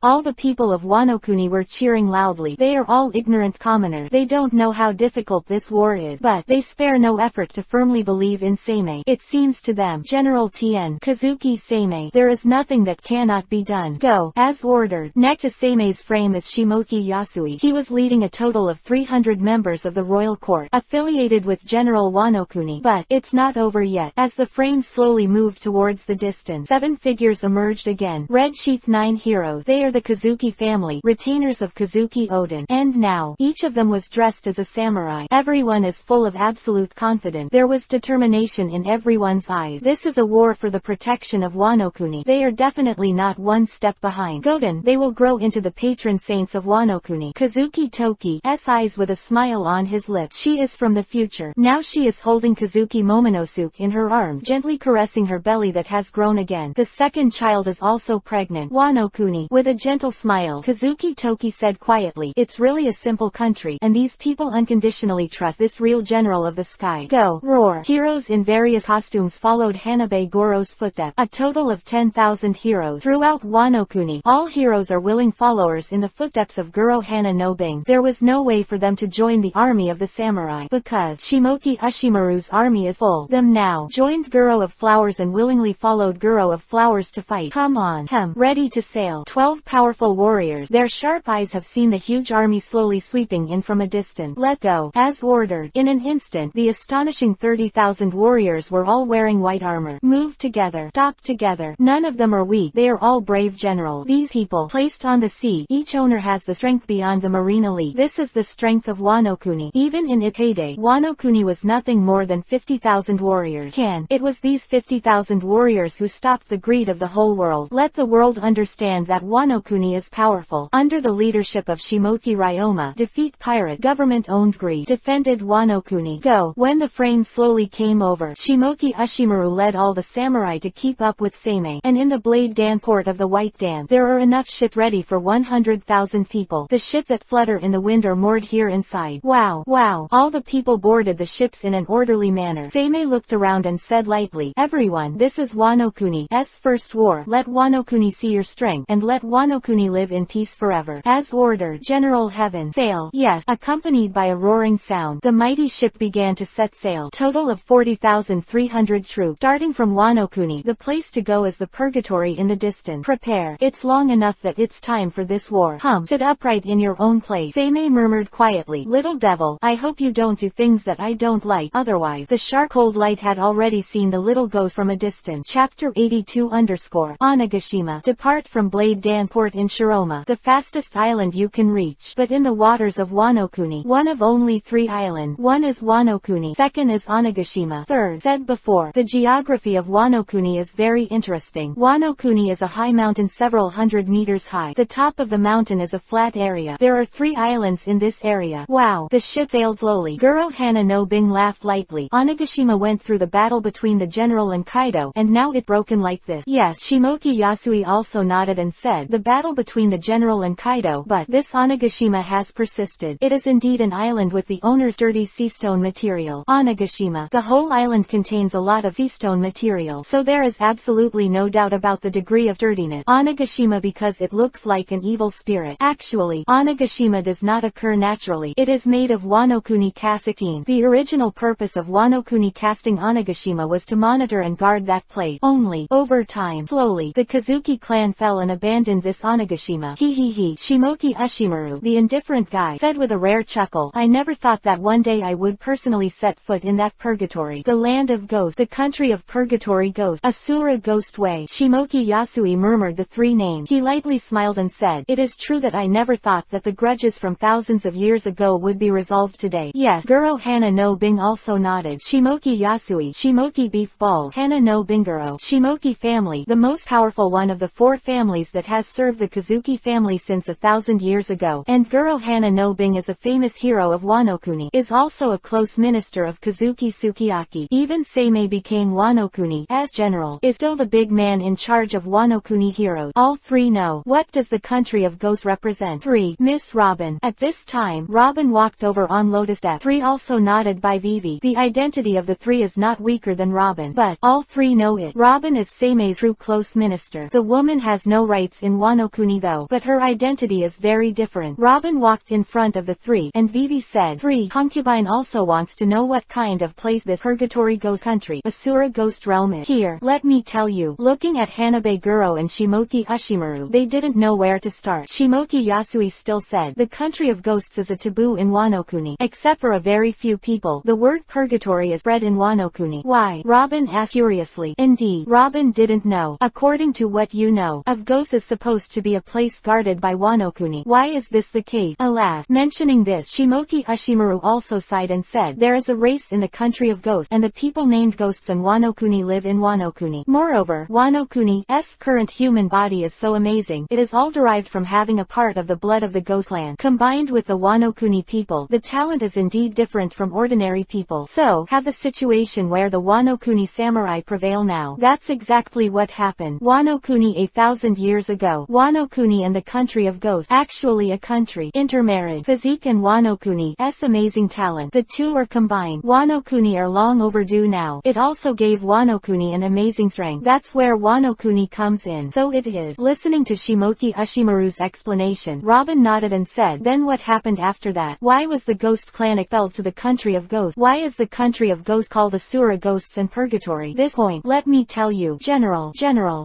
All the people of Wano Kuni were cheering loudly. They are all ignorant commoners. They don't know how difficult this war is, but they spare no effort to firmly believe in Seimei. It seems to them, General Tien, Kazuki Seimei, there is nothing that cannot be done. Go, as ordered. Next to Seimei's frame is Shimoki Yasui. He was leading a total of 300 members of the royal court, affiliated with General Wano Kuni. But, it's not over yet. As the frame slowly moved towards the distance, 7 figures emerged again. Red Sheath 9 heroes. They are the Kazuki family, retainers of Kazuki Oden. And now, each of them was dressed as a samurai. Everyone is full of absolute confidence. There was determination in everyone's eyes. This is a war for the protection of Wano Kuni. They are definitely not one step behind. Goden, they will grow into the patron saints of Wano Kuni. Kazuki Toki's eyes with a smile on his lips. She is from the future. Now she is holding Kazuki Momonosuke in her arms, gently caressing her belly that has grown again. The second child is also pregnant. Wano Kuni, with a gentle smile, Kazuki Toki said quietly, it's really a simple country, and these people unconditionally trust this real general of the sky. Go, roar. Heroes in various costumes followed Hanabe Goro's footsteps. A total of 10,000 heroes throughout Wano Kuni. All heroes are willing followers in the footsteps of Goro Hana no Bing. There was no way for them to join the army of the samurai. Because Shimoki Ushimaru's army is full. Them now joined Guro of Flowers and willingly followed Guro of Flowers to fight. Come on, ready to sail. 12 powerful warriors. Their sharp eyes have seen the huge army slowly sweeping in from a distance. Let go. As ordered. In an instant, the astonishing 30,000 warriors were all wearing white armor. Move together. Stop together. None of them are weak. They are all brave generals. These people, placed on the sea, each owner has the strength beyond the marine elite. This is the strength of Wano Kuni. Even in its heyday, Wano Kuni was nothing more than 50,000 warriors. It was these 50,000 warriors who stopped the greed of the whole world. Let the world understand that Wano Kuni is powerful. Under the leadership of Shimoki Ryoma, defeat pirate government-owned greed. Defended Wano Kuni. Go. When the frame slowly came over, Shimoki Ushimaru led all the samurai to keep up with Seimei. And in the Blade Dance Court of the White Dance, there are enough ships ready for 100,000 people. The ships that flutter in the wind are moored here inside. Wow. Wow. All the people boarded the ships in an orderly manner. Seimei looked around and said lightly, everyone, this is Wano Kuni's first war. Let Wano Kuni see your strength, and let Wano Kuni live in peace forever. As ordered. General Heaven. Sail. Yes. Accompanied by a roaring sound, the mighty ship began to set sail. Total of 40,300 troops. Starting from Wano Kuni, the place to go is the Purgatory in the distance. Prepare. It's long enough that it's time for this war. Sit upright in your own place. Seimei murmured quietly. Little devil, I hope you don't do things that I don't like. Otherwise, the sharp cold light had already seen the little ghost from a distance. Chapter 82 Onigashima. Depart from Blade Dance Port in Shiroma, the fastest island you can reach. But in the waters of Wano Kuni, one of only 3 islands. One is Wano Kuni. Second is Onigashima. Third, said before, the geography of Wano Kuni is very interesting. Wano Kuni is a high mountain several hundred meters high. The top of the mountain is a flat area. There are 3 islands in this area. Wow. The ship sailed slowly. Guro Hana no Bing laughed lightly. Onigashima went through the battle between the general and Kaido, and now it broken like this. Yes. Shimoki Yasui also nodded and said, the battle between the general and Kaido, but this Onigashima has persisted. It is indeed an island with the owner's dirty seastone material. Onigashima. The whole island contains a lot of seastone material, so there is absolutely no doubt about the degree of dirtiness. Onigashima because it looks like an evil spirit. Actually, Onigashima does not occur naturally. It is made of Wano Kuni casting. The original purpose of Wano Kuni casting Onigashima was to monitor and guard that place. Only, over time, slowly, the Kazuki clan fell and abandoned this Onigashima. He. Shimoki Ushimaru, the indifferent guy, said with a rare chuckle, I never thought that one day I would personally set foot in that Purgatory. The land of ghosts. The country of Purgatory ghosts. Asura Ghost Way. Shimoki Yasui murmured the 3 names. He lightly smiled and said, it is true that I never thought that the grudges from thousands of years ago would be resolved today. Yes. Guro Hana no Bing also nodded. Shimoki Yasui. Shimoki Beef Balls. Hana no Binguro. Shimoki family. The most powerful one of the 4 families that has served the Kazuki family since 1,000 years ago. And Guro Hana no Bing is a famous hero of Wano Kuni. Is also a close minister of Kazuki Sukiyaki. Even Seimei became Wano Kuni as general. Is still the big man in charge of Wano Kuni heroes. All 3 know. What does the country of ghosts represent? 3. Miss Robin. At this time, Robin walked over on Lotus Step. 3 also nodded by Vivi. The identity of the 3 is not weaker than Robin, but all 3 know it. Robin is Seimei's true close minister. The woman has no rights in Wano Kuni though, but her identity is very different. Robin walked in front of the 3, and Vivi said, 3. Concubine also wants to know what kind of place this Purgatory ghost country, Asura ghost realm is. Here, let me tell you. Looking at Hanabe Guro and Shimoki Ushimaru, they didn't know where to start. Shimoki Yasui still said, the country of ghosts is a taboo in Wano Kuni, except for a very few people. The word purgatory is spread in Wano Kuni. Why? Robin asked curiously. Indeed, Robin didn't know. According to what you know of ghosts is supposed to be a place guarded by Wano Kuni. Why is this the case? Alas. Mentioning this, Shimoki Ushimaru also sighed and said, there is a race in the country of ghosts, and the people named ghosts in Wano Kuni live in Wano Kuni. Moreover, Wano Kuni's current human body is so amazing. It is all derived from having a part of the blood of the ghost land. Combined with the Wano Kuni people, the talent is indeed different from ordinary people. So, have the situation where the Wano Kuni samurai prevail now. That's exactly what happened. Wano Kuni 1,000 years ago. Wano Kuni and the country of ghosts. Actually a country. Intermarriage. Physique and Wano Kuni's amazing talent. The 2 are combined. Wano Kuni are long overdue now. It also gave Wano Kuni an amazing strength. That's where Wano Kuni comes in. So it is. Listening to Shimoki Ushimaru's explanation, Robin nodded and said, then what happened after that? Why was the ghost clan expelled to the country of ghosts? Why is the country of ghosts called Asura Ghosts and Purgatory? This point, let me tell you, General,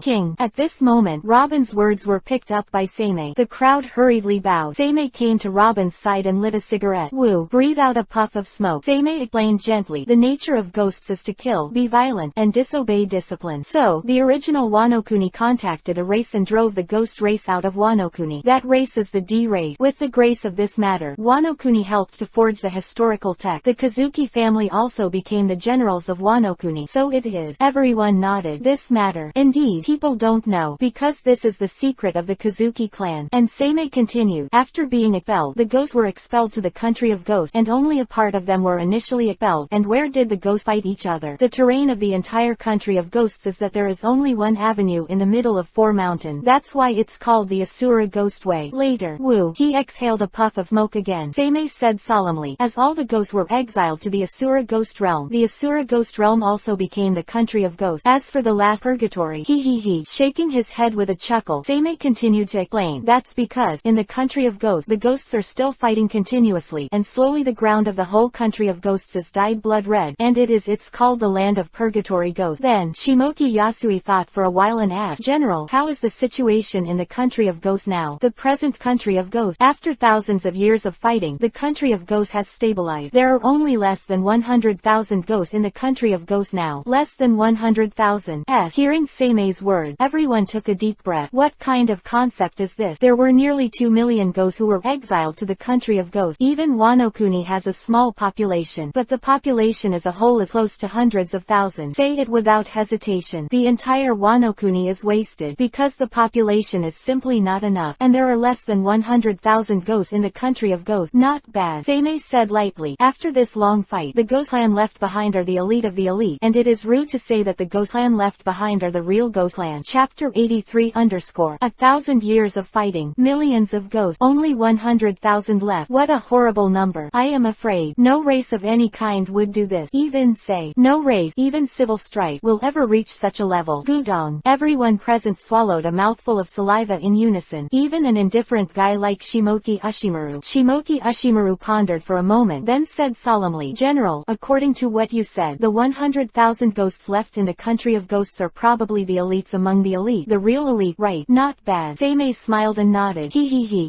King. At this moment, Robin's words were picked up by Seimei. The crowd hurriedly bowed. Seimei came to Robin's side and lit a cigarette. Woo, breathe out a puff of smoke. Seimei explained gently, the nature of ghosts is to kill, be violent, and disobey discipline. So, the original Wano-kuni contacted a race and drove the ghost race out of Wano-kuni. That race is the D race. With the grace of this matter, Wano-kuni helped to forge the historical text. The Kazuki family also became the generals of Wano-kuni. So it is. Everyone nodded. This matter. Indeed, people don't know, because this is the secret of the Kazuki clan. And Seimei continued, after being expelled, the ghosts were expelled to the country of ghosts, and only a part of them were initially expelled. And where did the ghosts fight each other? The terrain of the entire country of ghosts is that there is only one avenue in the middle of 4 mountains. That's why it's called the Asura Ghost Way. Later, Woo, he exhaled a puff of smoke again. Seimei said solemnly, as all the ghosts were exiled to the Asura Ghost Realm, the Asura Ghost Realm also became the country of ghosts. As for the last Purgatory, shaking his head with a chuckle, Seimei continued to explain, that's because, in the country of ghosts, the ghosts are still fighting continuously, and slowly the ground of the whole country of ghosts is dyed blood red, and it's called the land of Purgatory Ghosts. Then, Shimoki Yasui thought for a while and asked, General, how is the situation in the country of ghosts now? The present country of ghosts. After thousands of years of fighting, the country of ghosts has stabilized. There are only less than 100,000 ghosts in the country of ghosts now. Less than 100,000. Hearing Seimei's word, everyone took a deep breath. What kind of concept is this? There were nearly 2 million ghosts who were exiled to the country of ghosts. Even Wano-kuni has a small population, but the population as a whole is close to hundreds of thousands. Say it without hesitation. The entire Wano-kuni is wasted, because the population is simply not enough, and there are less than 100,000 ghosts in the country of ghosts. Not bad, Seimei said lightly. After this long fight, the ghost clan left behind are the elite of the elite, and it is rude to say that the ghost clan left behind are the real ghost clan. Chapter 83 _ 1,000 years of fighting, millions of ghosts, only 100,000 left. What a horrible number. I am afraid no race of any kind would do this. No race, even civil strife, will ever reach such a level. Gudong. Everyone present swallowed a mouthful of saliva in unison. Even an indifferent guy like Shimoki Ushimaru. Shimoki Ushimaru pondered for a moment, then said solemnly, General, according to what you said, the 100,000 ghosts left in the country of ghosts are probably the elites among the elite. The real elite, right? Not bad. Seimei smiled and nodded.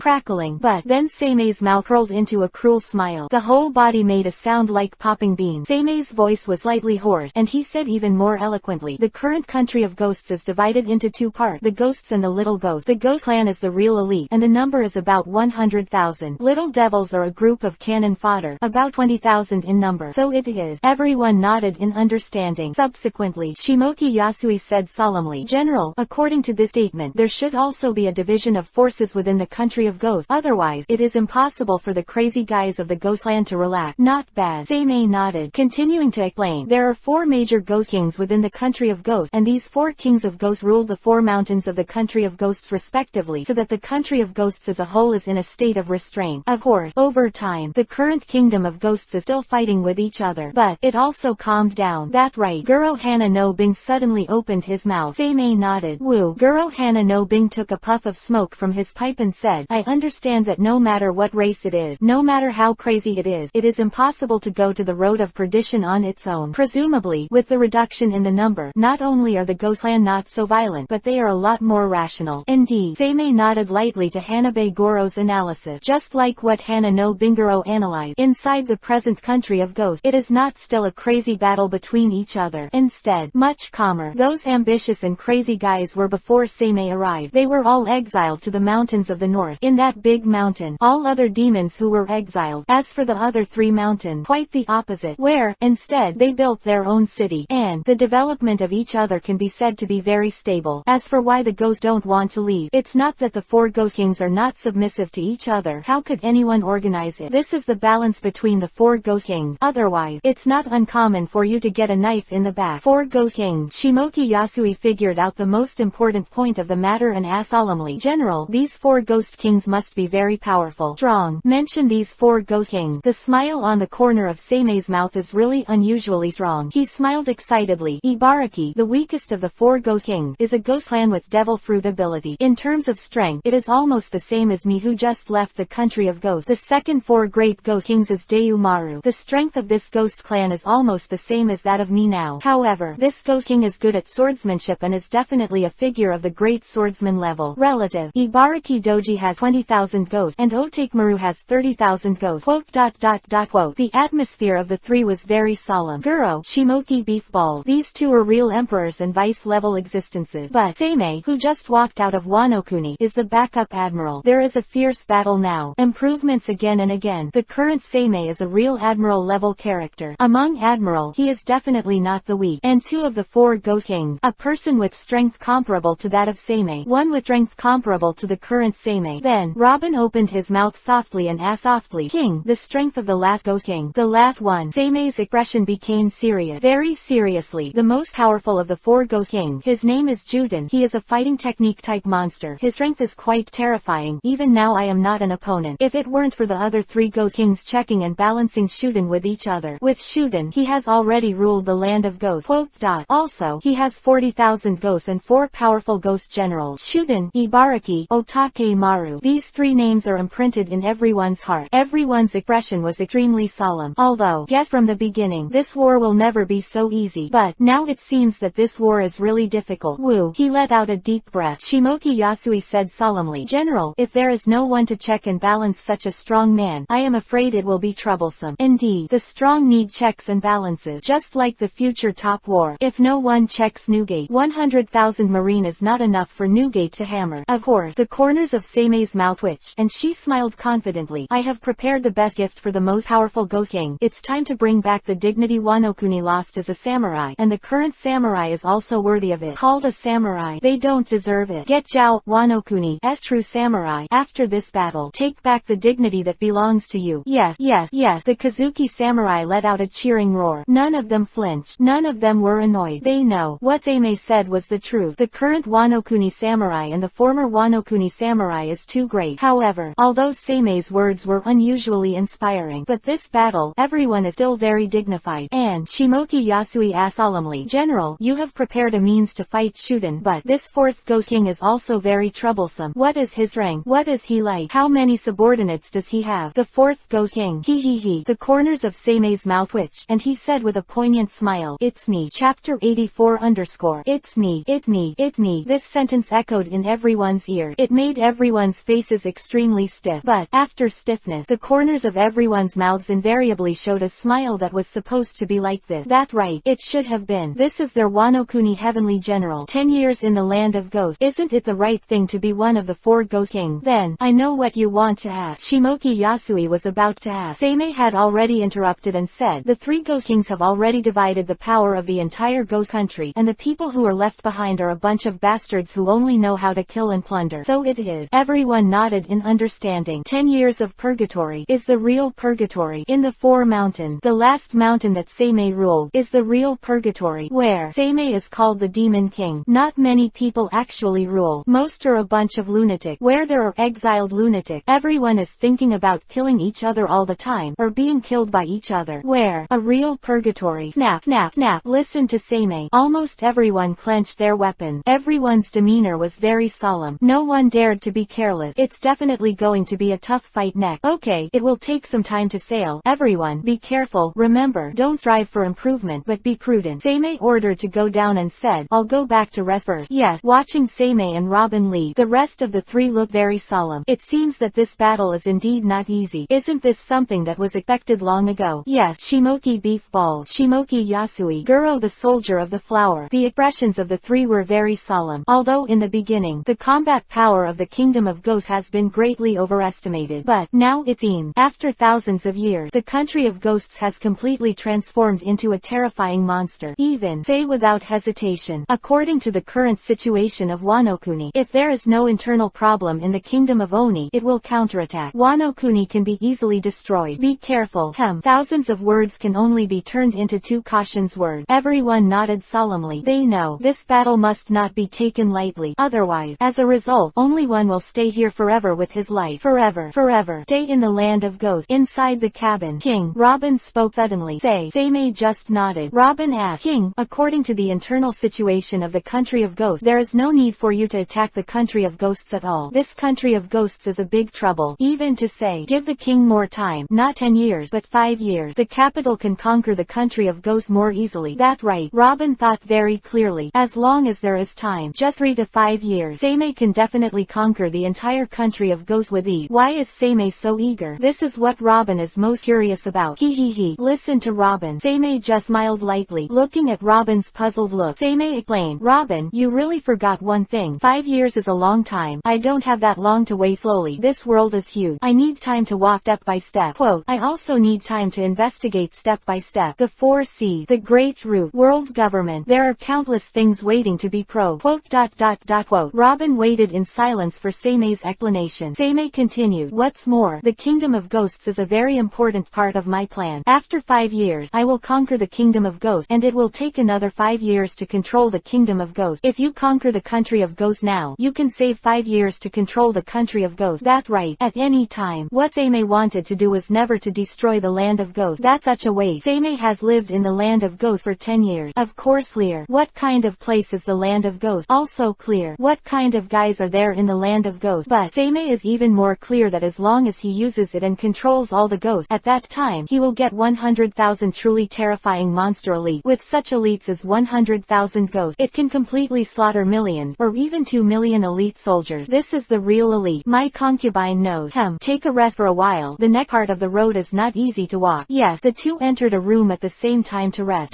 Crackling. But then Seimei's mouth curled into a cruel smile. The whole body made a sound like popping beans. Seimei's voice was slightly hoarse, and he said even more eloquently, the current country of ghosts is divided into 2 parts, the ghosts and the little ghosts. The ghost clan is the real elite, and the number is about 100,000. Little devils are a group of cannon fodder, about 20,000 in number. So it is. Everyone nodded in understanding. Subsequently, Shimoki Yasui said solemnly, General, according to this statement, there should also be a division of forces within the country of ghosts. Otherwise, it is impossible for the crazy guys of the ghost clan to relax. Not bad. Seimei nodded, continuing to explain, there are 4 major ghost kings within the country of ghosts, and these 4 kings of ghosts ruled the 4 mountains of the country of ghosts respectively, so that the country of ghosts as a whole is in a state of restraint. Of course, over time, the current kingdom of ghosts is still fighting with each other, but it also calmed down. That's right. Guro Hana no Bing suddenly opened his mouth. Seimei nodded. Woo. Guro Hana no Bing took a puff of smoke from his pipe and said, I understand that no matter what race it is, no matter how crazy it is impossible to go to the road of perdition on its own. Presumably, with the reduction in the number, not only are the ghost clan not so violent, but they are a lot more rational. Indeed. Seimei nodded lightly to Hanabe Goro's analysis. Just like what Hana no Binguro analyzed, inside the present country of ghosts, it is not still a crazy battle between each other. Instead, much calmer. Those ambitious and crazy guys were before Seimei arrived. They were all exiled to the mountains of the north. In that big mountain, all other demons who were exiled. As for the other 3 mountains, quite the opposite, where, instead, they built their own city, and the development of each other can be said to be very stable. As for why the ghosts don't want to leave, it's not that the 4 ghost kings are not submissive to each other. How could anyone organize it? This is the balance between the 4 ghost kings. Otherwise, it's not uncommon for you to get a knife in the back. 4 ghost kings. Shimoki Yasui figured out the most important point of the matter and asked solemnly, General, these 4 ghost kings must be very powerful. Strong. Mention these 4 ghost kings. The smile on the corner of Seimei's mouth is really unusually strong. He smiled excitedly. Ibaraki, the weakest of the 4 ghost kings, is a ghost clan with devil fruit ability. In terms of strength, it is almost the same as me who just left the country of ghosts. The second second 4 great ghost kings is Dayumaru. The strength of this ghost clan is almost the same as that of me now. However, this ghost king is good at swordsmanship and is definitely a figure of the great swordsman level. Relative. Ibaraki Doji has 20,000 ghosts, and Otakemaru has 30,000 ghosts. Quote. The atmosphere of the three was very solemn. Guro, Shimoki Beefball. These two are real emperors and vice-level existences. But Seimei, who just walked out of Wano-kuni, is the backup admiral. There is a fierce battle now. Improvements again and again. The current Seimei is a real admiral-level character. Among admiral, he is definitely not the weak. And 2 of the 4 ghost kings. A person with strength comparable to that of Seimei. 1 with strength comparable to the current Seimei. Then, Robin opened his mouth softly and asked softly, King, the strength of the last ghost king. The last one. Seimei's expression became serious. Very seriously. The most powerful of the 4 ghost kings. His name is Juden. He is a fighting technique type monster. His strength is quite terrifying. Even now I am not an opponent. If it weren't for the other 3 ghost kings checking and balancing Shuden with each other. With Shuden, he has already ruled the land of ghosts. Quote. Also, he has 40,000 ghosts and 4 powerful ghost generals. Shuden, Ibaraki, Otakemaru. These 3 names are imprinted in everyone's heart. Everyone's expression was extremely solemn. Although, guess from the beginning, this war will never be so easy. But, now it seems that this war is really difficult. Woo. He let out a deep breath. Shimoki Yasui said solemnly, General, if there is no one to check and balance such a strong man, I am afraid it will be troublesome. Indeed, the strong need checks and balances. Just like the future top war. If no one checks Newgate, 100,000 marine is not enough for Newgate to hammer. Of course, the corners of Seimei's mouth twitched, and she smiled confidently. I have prepared the best gift for the most powerful ghost king. It's time to bring back the dignity Wano-kuni lost as a samurai, and the current samurai is also worthy of it. Called a samurai, they don't deserve it. Get Jiao, Wano-kuni's true samurai. After this battle, take back the dignity that belongs to you. Yes. The Kazuki samurai let out a cheering roar. None of them flinched. None of them were annoyed. They know what Seimei said was the truth. The current Wano-kuni samurai and the former Wano-kuni samurai is too great. However, although Seimei's words were unusually inspiring, but this battle, everyone is still very dignified. And Shimoki Yasui asked solemnly, General, you have prepared a means to fight Shuden, but this 4th ghost king is also very troublesome. What is his rank? What is he like? How many subordinates does he have? The 4th ghost king. He. The corners of Seimei's mouth twitched, and he said with a poignant smile, It's me. Chapter 84 _ It's me. This sentence echoed in everyone's ear. It made everyone's faces extremely stiff. But, after stiffness, the corners of everyone's mouths invariably showed a smile that was supposed to be like this. That's right. It should have been. This is their Wano-kuni heavenly general. 10 years in the land of ghosts. Isn't it the right thing to be one of the 4 ghost kings? Then, I know what you want to ask. Shimoki Yasui was about to ask. Seimei had already interrupted and said, the 3 ghost kings have already divided the power of the entire ghost country, and the people who are left behind are a bunch of bastards who only know how to kill and plunder. So it is. Everyone nodded in understanding. 10 years of purgatory is the real purgatory. In the 4 mountain, the last mountain that Seimei ruled, is the real purgatory, where Seimei is called the demon king. Not many people actually rule. Most are a bunch of lunatic. Where there are exiled lunatic, everyone is thinking about killing each other all the time, or being killed by each other. Where a real purgatory. Snap. Listen to Seimei. Almost everyone clenched their weapon. Everyone's demeanor was very solemn. No one dared to be careless. It's definitely going to be a tough fight next. Okay, it will take some time to sail. Everyone, be careful. Remember, don't strive for improvement, but be prudent. Seimei ordered to go down and said, I'll go back to rest first. Yes. Watching Seimei and Robin leave, the rest of the 3 look very solemn. It seems that this battle is indeed not easy. Isn't this something that was expected long ago? Yes. Shimoki Beefball, Shimoki Yasui, Guro the soldier of the flower. The expressions of the 3 were very solemn. Although in the beginning, the combat power of the kingdom of ghosts has been greatly overestimated. But, now it seems, after thousands of years, the country of ghosts has completely transformed into a terrifying monster. Even, say without hesitation, according to the current situation of Wano-kuni, if there is no internal problem in the kingdom of Oni, it will counterattack. Wano-kuni can be easily destroyed. Be careful. Thousands of words can only be turned into 2 cautions words. Everyone nodded solemnly. They know, this battle must not be taken lightly. Otherwise, as a result, only one will stay here forever with his life. Forever. Stay in the land of ghosts. Inside the cabin. King. Robin spoke suddenly. Seimei just nodded. Robin asked, King, according to the internal situation of the country of ghosts, there is no need for you to attack the country of ghosts at all. This country of ghosts is a big trouble. Even to say, Seimei, give the king more time. Not 10 years, but 5 years. The capital can conquer the country of ghosts more easily. That's right, Robin thought very clearly. As long as there is time, just 3 to 5 years, Seimei can definitely conquer the entire country of ghosts with ease. Why is Seimei so eager? This is what Robin is most curious about. He. Listen to Robin. Seimei just smiled lightly, looking at Robin's puzzled look. Seimei explained, Robin, you really forgot one thing. 5 years is a long time. I don't have that long to wait. Slowly. This world is huge. I need time to walk step by step. Quote, I also need time to investigate step by step. The 4 C's. The Great Root. World government. There are countless things waiting to be probed. Quote. Robin waited in silence for Seimei's explanation. Seimei continued, what's more, the kingdom of ghosts is a very important part of my plan. After 5 years, I will conquer the kingdom of ghosts, and it will take another 5 years to control the kingdom of ghosts. If you conquer the country of ghosts now, you can save 5 years to control the country of ghosts. That's right, at any time. What Seimei wanted to do was never to destroy the land of ghosts. That's such a waste. Seimei has lived in the land of ghosts for 10 years. Of course clear. What kind of place is the land of ghosts? Also clear. What kind of guys are there in the land of ghosts? But Seimei is even more clear that as long as he uses it and controls all the ghosts, at that time, he will get 100,000 truly terrifying monster elite. With such elites as 100,000 ghosts, it can completely slaughter millions, or even 2 million elite soldiers. This is the real elite. My concubine knows. Take a rest for a while. The next part of the road is not easy to walk. Yes, the two entered a room at the same time to rest.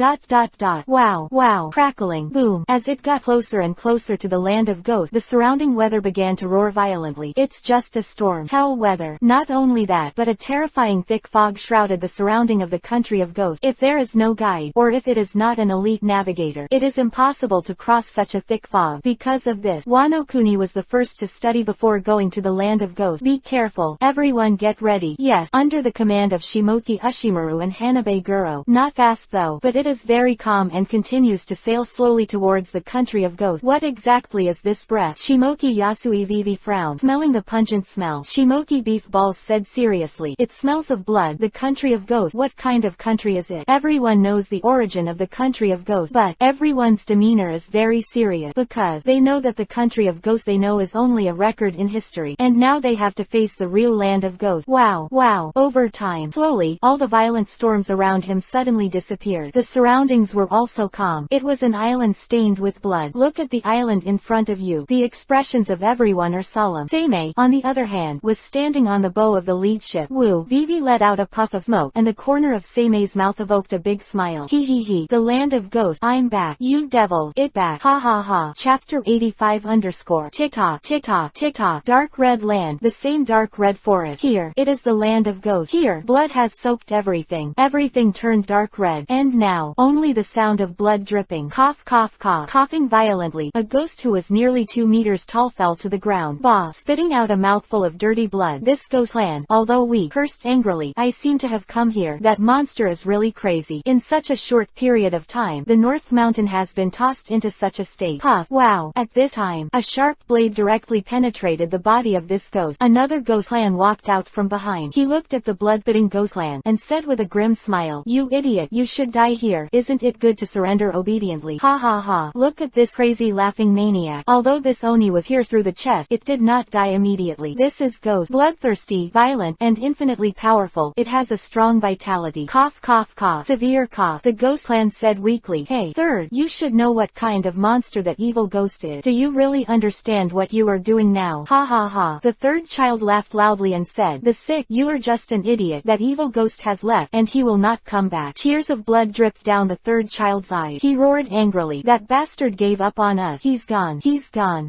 Wow. Crackling. Boom. As it got closer and closer to the land of ghosts, the surrounding weather began to roar violently. It's just a storm. Hell weather. Not only that, but a terrifying thick fog shrouded the surrounding of the country of ghosts. If there is no guide, or if it is not an elite navigator, it is impossible to cross such a thick fog. Because of this, Wano Kuni was the first to study before going to the land of ghosts. Be careful. Everyone get ready. Yes, under the command of Shimoki Ushimaru and Hanabe Guro. Not fast though, but it is very calm and continues to sail slowly towards the country of ghosts. What exactly is this breath? Shimoki Yasui Vivi frowned, smelling the pungent smell. Shimoki Beef Balls said seriously, it smells of blood. The country of ghosts. What kind of country is it? Everyone knows the origin of the country of ghosts, but everyone's demeanor is very serious, because they know that the country of ghosts they know is only a record in history, and now they have to face the real land of ghosts. Wow. Over time, slowly, all the violent storms around him suddenly disappeared. The surroundings were also calm. It was an island stained with blood. Look at the island in front of you. The expressions of everyone are solemn. Seimei, on the other hand, was standing on the bow of the lead ship. Woo. Vivi let out a puff of smoke, and the corner of Seimei's mouth evoked a big smile. He. The land of ghosts. I'm back. You devil. It back. Ha. Chapter 85 _ Tick-tock. Dark red land. The same dark red forest. Here, it is the land of ghosts. Here, blood has soaked everything. Everything turned dark red. And now, only the sound of blood dripping. Cough. Coughing violently, a ghost who was nearly 2 meters tall fell to the ground. Spitting out a mouthful of dirty blood. This ghost clan, although weak, cursed angrily. I seem to have come here. That monster is really crazy. In such a short period of time, the North Mountain has been tossed into such a state. Puff. Wow. At this time, a sharp blade directly penetrated the body of this ghost. Another ghost clan walked out from behind. He looked at the blood-spitting ghost clan, and said with a grim smile, you idiot, you should die here. Isn't it good to surrender obediently? Ha. Look at this crazy laughing maniac. Although this Oni was here through the chest, it did not die immediately. This is ghost. Bloodthirsty, violent, and infinitely powerful. It has a strong vitality. Cough. Severe cough. The ghost clan said weakly, hey, third, you should know what kind of monster that evil ghost is. Do you really understand what you are doing now? Ha. The third child laughed loudly and said, the sick, you are just an idiot. That evil ghost has left, and he will not come back. Tears of blood dripped down the third child's eyes. He roared angrily, that bastard gave up on us. He's gone.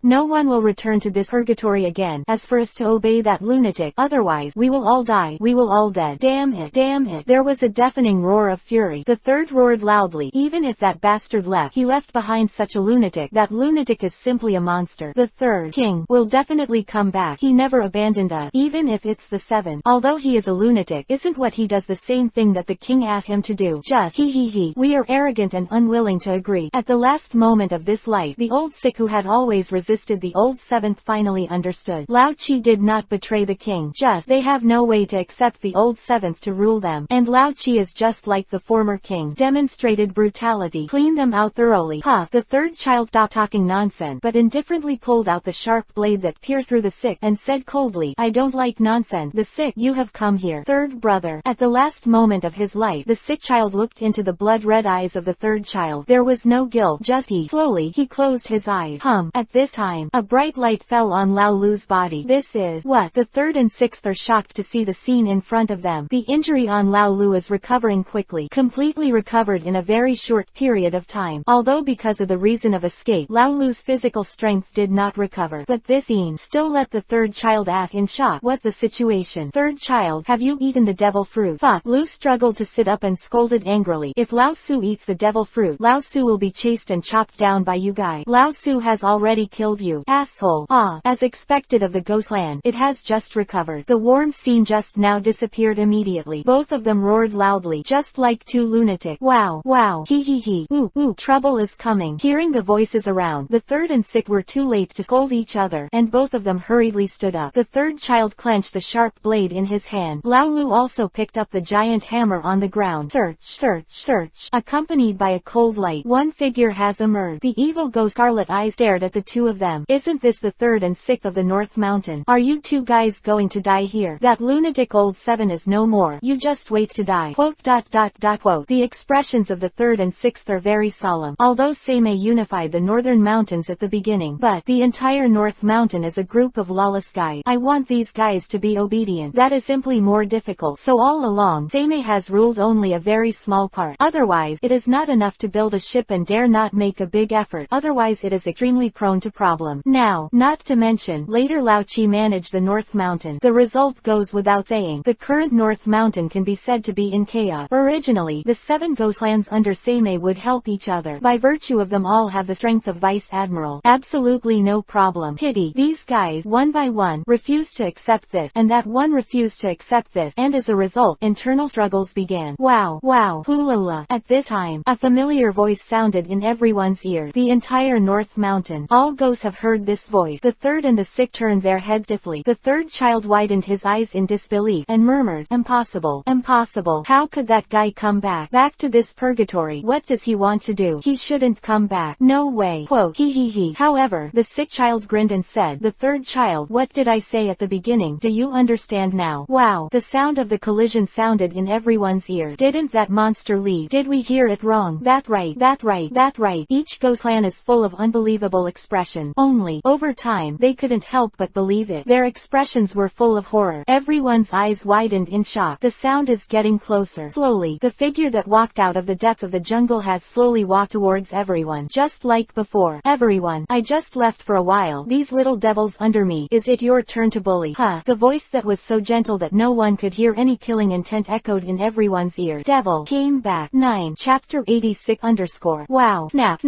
No one will return to this purgatory again. As for us to obey that lunatic, otherwise, we will all die. We will all dead. Damn it. There was a deafening roar of fury. The third roared loudly, even if that bastard left, he left behind such a lunatic. That lunatic is simply a monster. The third king will definitely come back. He never abandoned us, even if it's the seventh. Although he is a lunatic, isn't what he does the same thing that the king asked him to do? Just he. We are arrogant and unwilling to agree. At the last moment of this light, the old sick who had always resisted the old seventh finally understood. Lao Chi did not betray the king. Just they have no way to accept the old seventh to rule them. And Lao Chi is just like the former king. Demonstrated brutality. Clean them out thoroughly. Puff. The third child stopped talking nonsense, but indifferently pulled out the sharp blade that pierced through the sick, and said coldly, I don't like nonsense descend. The sick, you have come here. Third brother. At the last moment of his life, the sick child looked into the blood-red eyes of the third child. There was no guilt, just he. Slowly, he closed his eyes. At this time, a bright light fell on Lao Lu's body. This is what? The third and sixth are shocked to see the scene in front of them. The injury on Lao Lu is recovering quickly, completely recovered in a very short period of time. Although because of the reason of escape, Lao Lu's physical strength did not recover. But this scene still let the third child ask in shock, what the situation? Third child, have you eaten the devil fruit? Fuck. Lu struggled to sit up and scolded angrily. If Lao Su eats the devil fruit, Lao Su will be chased and chopped down by you guy. Lao Su has already killed you, asshole. As expected of the Ghostland, it has just recovered. The warm scene just now disappeared immediately. Both of them roared loudly, just like two lunatics. Wow, wow, hee hee hee, ooh, trouble is coming. Hearing the voices around, the third and sick were too late to scold each other, and both of them hurriedly stood up. The third child clenched the sharp blade in his hand. Lao Lu also picked up the giant hammer on the ground. Search, search, search. Accompanied by a cold light, one figure has emerged. The evil ghost scarlet eyes stared at the two of them. Isn't this the third and sixth of the North Mountain? Are you two guys going to die here? That lunatic old seven is no more. You just wait to die. Quote. The expressions of the third and sixth are very solemn. Although Seimei unified the northern mountains at the beginning, but the entire North Mountain is a group of lawless guys. I want these guys to be obedient. That is simply more difficult. So all along, Seimei has ruled only a very small part. Otherwise, it is not enough to build a ship and dare not make a big effort. Otherwise it is extremely prone to problem. Now, not to mention, later Lao Chi managed the North Mountain. The result goes without saying. The current North Mountain can be said to be in chaos. Originally, the 7 ghostlands under Seimei would help each other. By virtue of them all have the strength of Vice Admiral. Absolutely no problem. Pity. These guys, one by one, refused to accept this, and that one refused to accept this, and as a result, internal struggles began. Wow, wow, hula. At this time, a familiar voice sounded in everyone's ear. The entire North Mountain. All ghosts have heard this voice. The third and the sick turned their heads stiffly. The third child widened his eyes in disbelief, and murmured, impossible, impossible. How could that guy come back? Back to this purgatory. What does he want to do? He shouldn't come back. No way. Quote, hee. However, the sick child grinned and said, the third child, what did I say at the beginning? Do you understand now? Wow. The sound of the collision sounded in everyone's ear. Didn't that monster leave? Did we hear it wrong? That's right. Each ghostland is full of unbelievable expression. Only, over time, they couldn't help but believe it. Their expressions were full of horror. Everyone's eyes widened in shock. The sound is getting closer. Slowly, the figure that walked out of the depths of the jungle has slowly walked towards everyone. Just like before. Everyone, I just left for a while. These little devils under me. Is it your turn to bully? The voice that was so gentle that no one could hear any killing intent echoed in everyone's ear. Devil came back. 9. Chapter 86 _ Wow. Snap.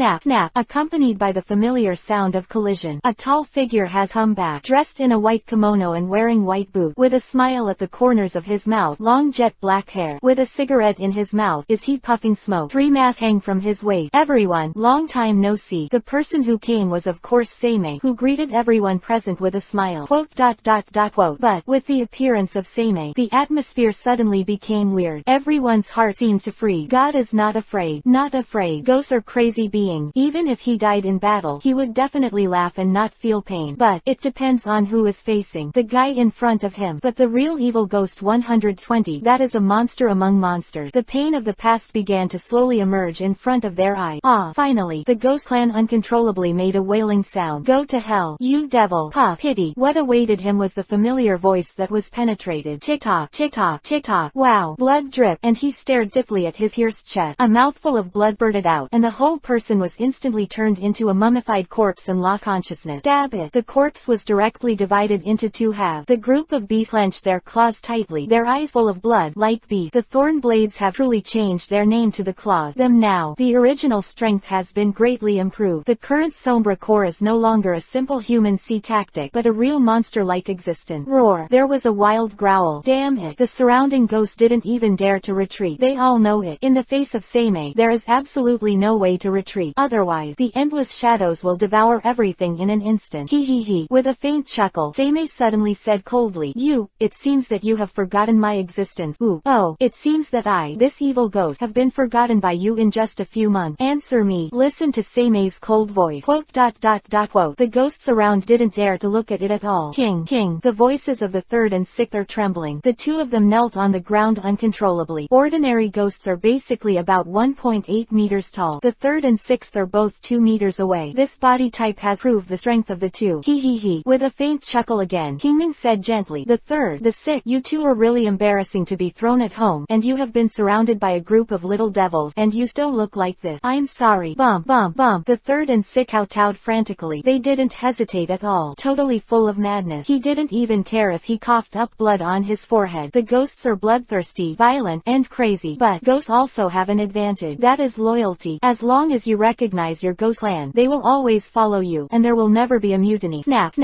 Accompanied by the familiar sound of collision. A tall figure has come back. Dressed in a white kimono and wearing white boots. With a smile at the corners of his mouth. Long jet black hair. With a cigarette in his mouth. Is he puffing smoke? 3 masks hang from his waist. Everyone, long time no see. The person who came was of course Seimei, who greeted everyone present with a smile. Quote. But, with the appearance of Seimei, the atmosphere suddenly became weird. Everyone's heart seemed to freeze. God is not afraid. Not afraid. Ghosts are crazy beings. Even if he died in battle, he would definitely laugh and not feel pain. But, it depends on who is facing the guy in front of him. But the real evil ghost 120, that is a monster among monsters. The pain of the past began to slowly emerge in front of their eyes. Finally, the ghost clan uncontrollably made a wailing sound. Go to hell, you devil. Pity. What awaited him was the familiar voice that was penetrated. Tick-tock, tick-tock, tick-tock. Wow. Blood drip, and he stared stiffly at his pierced chest. A mouthful of blood spurted out, and the whole person was instantly turned into a mummified corpse and lost consciousness. Stab it. The corpse was directly divided into 2 halves. The group of beasts clenched their claws tightly, their eyes full of blood, like beasts. The thorn blades have truly changed their name to the claws. Them now. The original strength has been greatly improved. The current Sombra core is no longer a simple human sea tactic, but a real monster-like existence. Roar. There was a wild growl. Damn it. The surrounding ghosts didn't even dare to retreat. They all know it. In the face of Seimei, there is absolutely no way to retreat. Otherwise, the endless shadows will devour everything in an instant. Hee. With a faint chuckle, Seimei suddenly said coldly, it seems that you have forgotten my existence. It seems that I, this evil ghost, have been forgotten by you in just a few months. Answer me. Listen to Seimei's cold voice. Quote. The ghosts around didn't dare to look at it at all. King. The voices of the third and sixth are trembling. The two of them knelt on the ground uncontrollably. Ordinary ghosts are basically about 1.8 meters tall. The third and sixth are both 2 meters away. This body type has proved the strength of the two. He. With a faint chuckle again, Kingming said gently, the third, the sixth, you two are really embarrassing to be thrown at home, and you have been surrounded by a group of little devils, and you still look like this. I'm sorry. Bump. The third and sixth kowtowed frantically. They didn't hesitate at all. Totally full of madness. He didn't even care if he coughed up blood on his forehead. The ghosts are bloodthirsty, violent, and crazy, but ghosts also have an advantage. That is loyalty. As long as you recognize your ghost clan, they will always follow you, and there will never be a mutiny. Snap.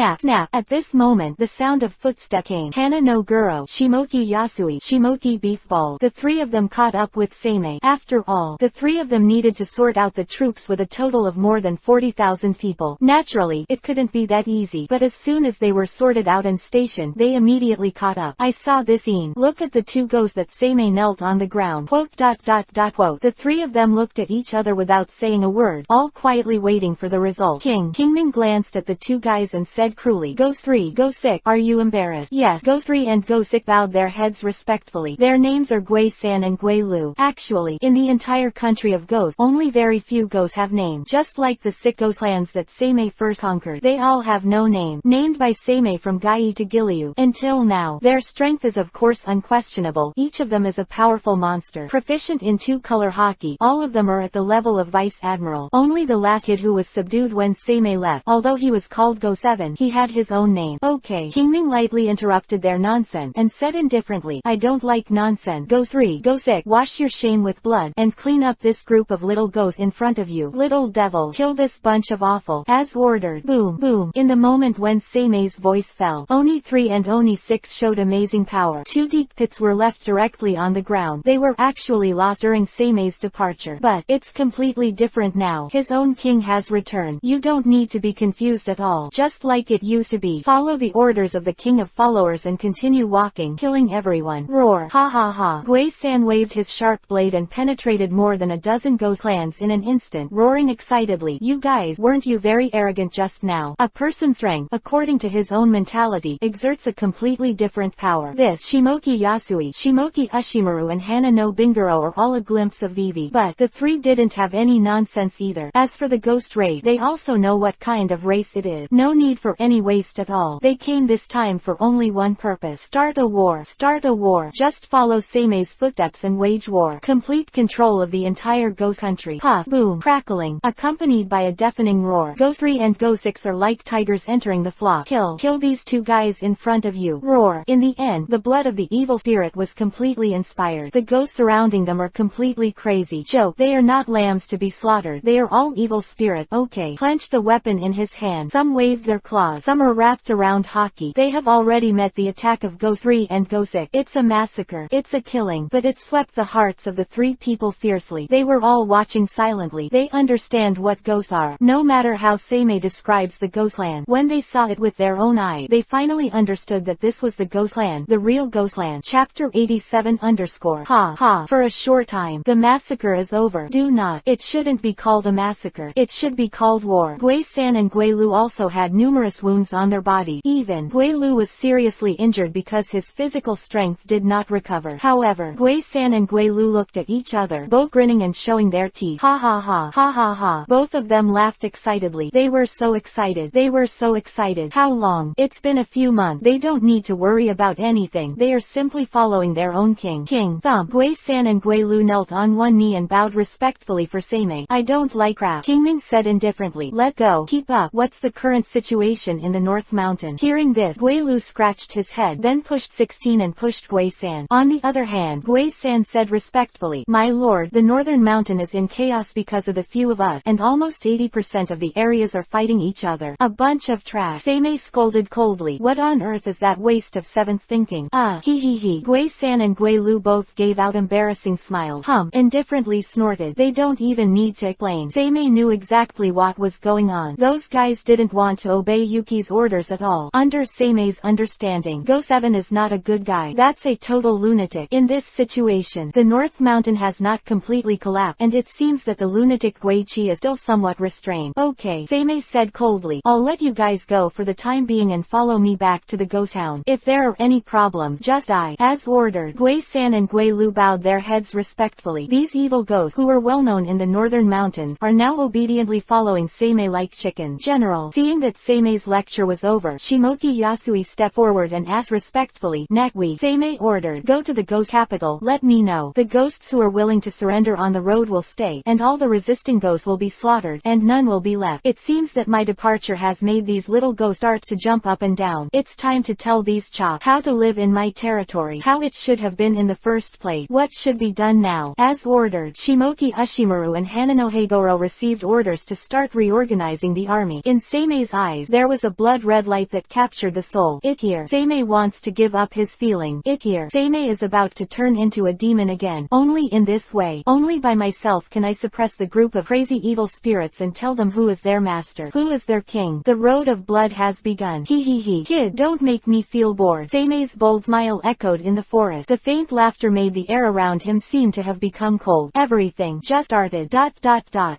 At this moment, the sound of footsteps came. Hana no Guro, Shimoki Yasui, Shimoki Beefball. The three of them caught up with Seimei. After all, the three of them needed to sort out the troops with a total of more than 40,000 people. Naturally, it couldn't be that easy, but as soon as they were sorted out and stationed, they immediately caught up. I saw this scene. Look at the two ghosts that Seimei knelt on the ground. Quote. The three of them looked at each other without saying a word, all quietly waiting for the result. Kingming glanced at the two guys and said cruelly, Ghost 3, Go 6, are you embarrassed? Yes. Ghost 3 and Go 6 bowed their heads respectfully. Their names are Gui-san and Gui-Lu. Actually, in the entire country of ghosts, only very few ghosts have names. Just like the 6 ghost clans that Seimei first conquered, they all have no name. Named by Seimei from Gai to Gilyu. Until now, their strength is of course unquestionable. Each of them is a powerful monster. Proficient in two-color hockey, all of them are at the level of Vice Admiral. Only the last kid who was subdued when Seimei left, although he was called Go 7, he had his own name. Okay. Kingming lightly interrupted their nonsense, and said indifferently, I don't like nonsense. Go 3, Go 6, wash your shame with blood, and clean up this group of little ghosts in front of you. Little devil, kill this bunch of awful. As ordered. Boom. In the moment when Seimei's voice fell, Oni 3 and Oni 6 showed amazing power. 2 deep pits were left directly on the ground. They were actually lost during Seimei's departure. But it's completely different now. His own king has returned. You don't need to be confused at all. Just like it used to be. Follow the orders of the king of followers and continue walking, killing everyone. Roar. Ha. Gui-san waved his sharp blade and penetrated more than a dozen ghost clans in an instant, roaring excitedly. You guys, weren't you very arrogant just now? A person's strength, according to his own mentality, exerts a completely different power. This Shimoki Yasui, Shimoki Ushimaru and Hana no Binguro are all a glimpse of Vivi. But the three didn't have any nonsense either. As for the ghost race, they also know what kind of race it is. No need for any waste at all. They came this time for only one purpose. Start a war. Just follow Seimei's footsteps and wage war. Complete control of the entire ghost country. Puff, boom, crackling, accompanied by a deafening roar. Go 3 and Go 6 are like tigers entering the flock. Kill these two guys in front of you. Roar. In the end, the blood of the evil spirit was completely inspired. The ghosts surrounding them are completely crazy. Joke. They are not lambs to be slaughtered. They are all evil spirit. Okay. Clenched the weapon in his hand. Some waved their claws. Some are wrapped around hockey. They have already met the attack of Go 3 and Go 6. It's a massacre. It's a killing. But it swept the hearts of the three people fiercely. They were all watching silently. They understand what ghosts are. No matter how Seimei describes the ghost clan, when they saw it with their own eye, they finally understood that this was the ghost clan, the real ghost clan. Chapter 87 _ Ha. For a short time, the massacre is over. Do not. It shouldn't be called a massacre. It should be called war. Gui-san and Gui-Lu also had numerous wounds on their body. Even Gui-Lu was seriously injured because his physical strength did not recover. However, Gui-san and Gui-Lu looked at each other, both grinning and showing their teeth. Ha. Both of them laughed excitedly. They were so excited. How long? It's been a few months. They don't need to worry about anything. They are simply following their own king. Thump. Gui-san and Gui-Lu knelt on one knee and bowed respectfully for Seimei. I don't like crap. Kingming said indifferently. Let go. Keep up. What's the current situation in the North Mountain? Hearing this, Gui-Lu scratched his head, then pushed 16 and pushed Gui-san. On the other hand, Gui-san said respectfully, My lord, the Northern Mountain is in chaos because of the few of us, and almost 80% of the areas are fighting each other. A bunch of trash. Seimei scolded coldly. What on earth is that waste of seventh thinking? He. Gui-san and Gui-Lu both gave out embarrassing smiles. Indifferently snorted. They don't even need to explain. Seimei knew exactly what was going on. Those guys didn't want to obey Yuki's orders at all. Under Seimei's understanding, Go 7 is not a good guy. That's a total lunatic. In this situation, the North Mountain has not completely collapsed, and it seems that the lunatic Guichi is still somewhat restrained. Okay, Seimei said coldly. I'll let you guys go for the time being and follow me back to the ghost town. If there are any problems, just die. As ordered. Gui-san and Gui-Lu bowed their heads respectfully. These evil ghosts, who were well known in the northern mountains, are now obediently following Seimei like chickens. General. Seeing that Seimei's lecture was over, Shimoki Yasui stepped forward and asked respectfully, Nekwi. Seimei ordered, go to the ghost capital, let me know. The ghosts who are willing to surrender on the road will stay, and all the resisting ghosts will be slaughtered, and none will be left. It seems that my departure has made these little ghosts start to jump up and down. It's time to tell these chop how to live in my territory, how it should have been in the first place, what should be done now. As ordered, Shimoki Ushimaru and Hananohegoro received orders to start reorganizing the army. In Seimei's eyes, there was a blood-red light that captured the soul. It here. Seimei wants to give up his feeling. It here. Seimei is about to turn into a demon again. Only in this way, only by myself can I suppress the group of crazy evil spirits and tell them who is their master, who is their king. The road of blood has begun. He. Kid, don't make me feel bored. Seimei's bold smile echoed in the forest. The faint laughter made the air around him seem to have become cold. Everything just started. ...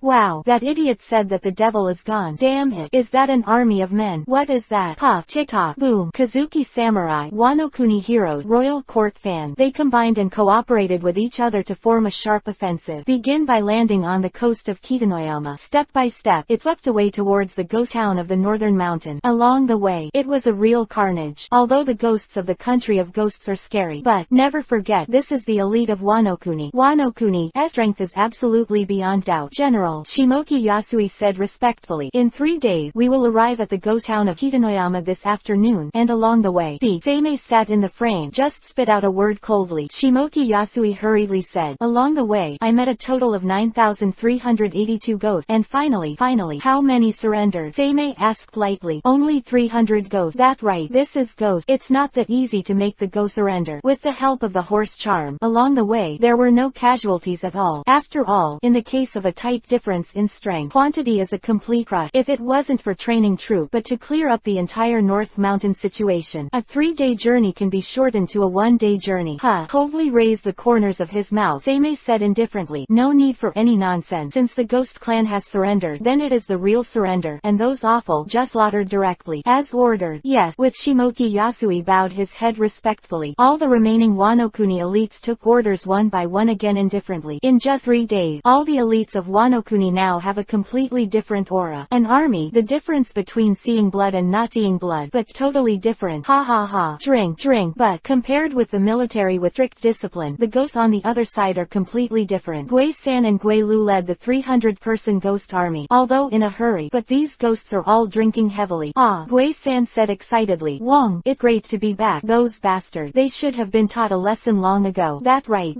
Wow, that idiot said that the devil is gone. Damn it. Is that an army of men? What is that? Puff, tick-tock, boom. Kazuki samurai, Wano-kuni heroes, royal court fan. They combined and cooperated with each other to form a sharp offensive. Begin by landing on the coast of Kitanoyama. Step by step, it swept away towards the ghost town of the northern mountain. Along the way, it was a real carnage. Although the ghosts of the country of ghosts are scary, but never forget, this is the elite of Wano-kuni. Wano-kuni's strength is absolutely beyond doubt. General, Shimoki Yasui said respectfully, in 3 days, we will arrive at the ghost town of Kitanoyama this afternoon, and along the way, Seimei sat in the frame, just spit out a word coldly. Shimoki Yasui hurriedly said, along the way, I met a total of 9,382 ghosts, and finally, how many surrendered? Seimei asked lightly. Only 300 ghosts. That's right, this is ghost. It's not that easy to make the ghost surrender. With the help of the horse charm, along the way, there were no casualties at all. After all, in the case of a tight difference in strength, quantity is a complete crush. If it wasn't for training troop, but to clear up the entire North Mountain situation, a 3-day journey can be shortened to a 1-day journey. Coldly raised the corners of his mouth, Seimei said indifferently, no need for any nonsense. Since the ghost clan has surrendered, then it is the real surrender, and those awful just slaughtered directly. As ordered. Yes. With Shimoki Yasui bowed his head respectfully, all the remaining Wano-kuni elites took orders one by one again indifferently. In just 3 days, all the elites of Wano-kuni now have a completely different aura. An army, the difference between seeing blood and not seeing blood, but totally different. Drink, but compared with the military with strict discipline, the ghosts on the other side are completely different. Gui-san and Gui-Lu led the 300-person ghost army, although in a hurry, but these ghosts are all drinking heavily. Gui-san said excitedly, Wong, it's great to be back. Those bastards, they should have been taught a lesson long ago. That's right.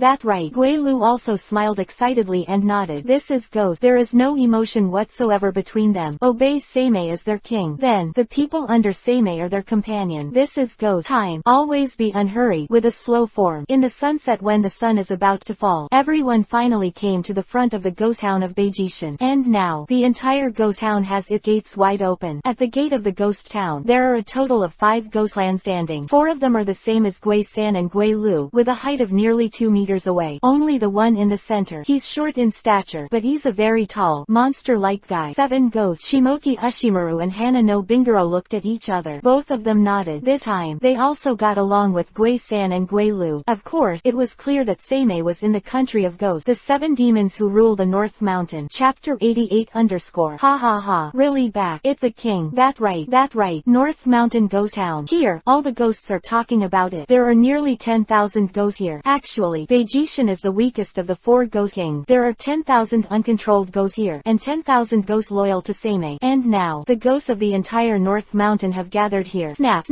Gui-Lu also smiled excitedly and nodded. This is ghost. There is no emotion whatsoever between them. Obey Seimei as their king. Then, the people under Seimei are their companion. This is ghost time. Always be unhurried, with a slow form. In the sunset when the sun is about to fall, everyone finally came to the front of the ghost town of Beijishan. And now, the entire ghost town has its gates wide open. At the gate of the ghost town, there are a total of 5 ghost clans standing. 4 of them are the same as Gui-san and Gui-Lu, with a height of nearly 2 meters away. Only the one in the center. He's short in stature, but he's a very tall, monster-like guy. 7 ghosts. Shimoki Ushimaru and Hana no Bingaro looked at each other. Both of them nodded. This time, they also got along with Gui-san and Gui-Lu. Of course, it was clear that Seimei was in the country of ghosts. The 7 demons who rule the North Mountain. Chapter 88 _ Really back. It's the king. That's right. North Mountain Ghost Town. Here, all the ghosts are talking about it. There are nearly 10,000 ghosts here. Actually, Beijishan is the weakest of the 4 ghost kings. There are 10,000 uncontrolled ghosts here, and 10,000 ghosts loyal to Seimei. And now, the ghosts of the entire North Mountain have gathered here. Snap.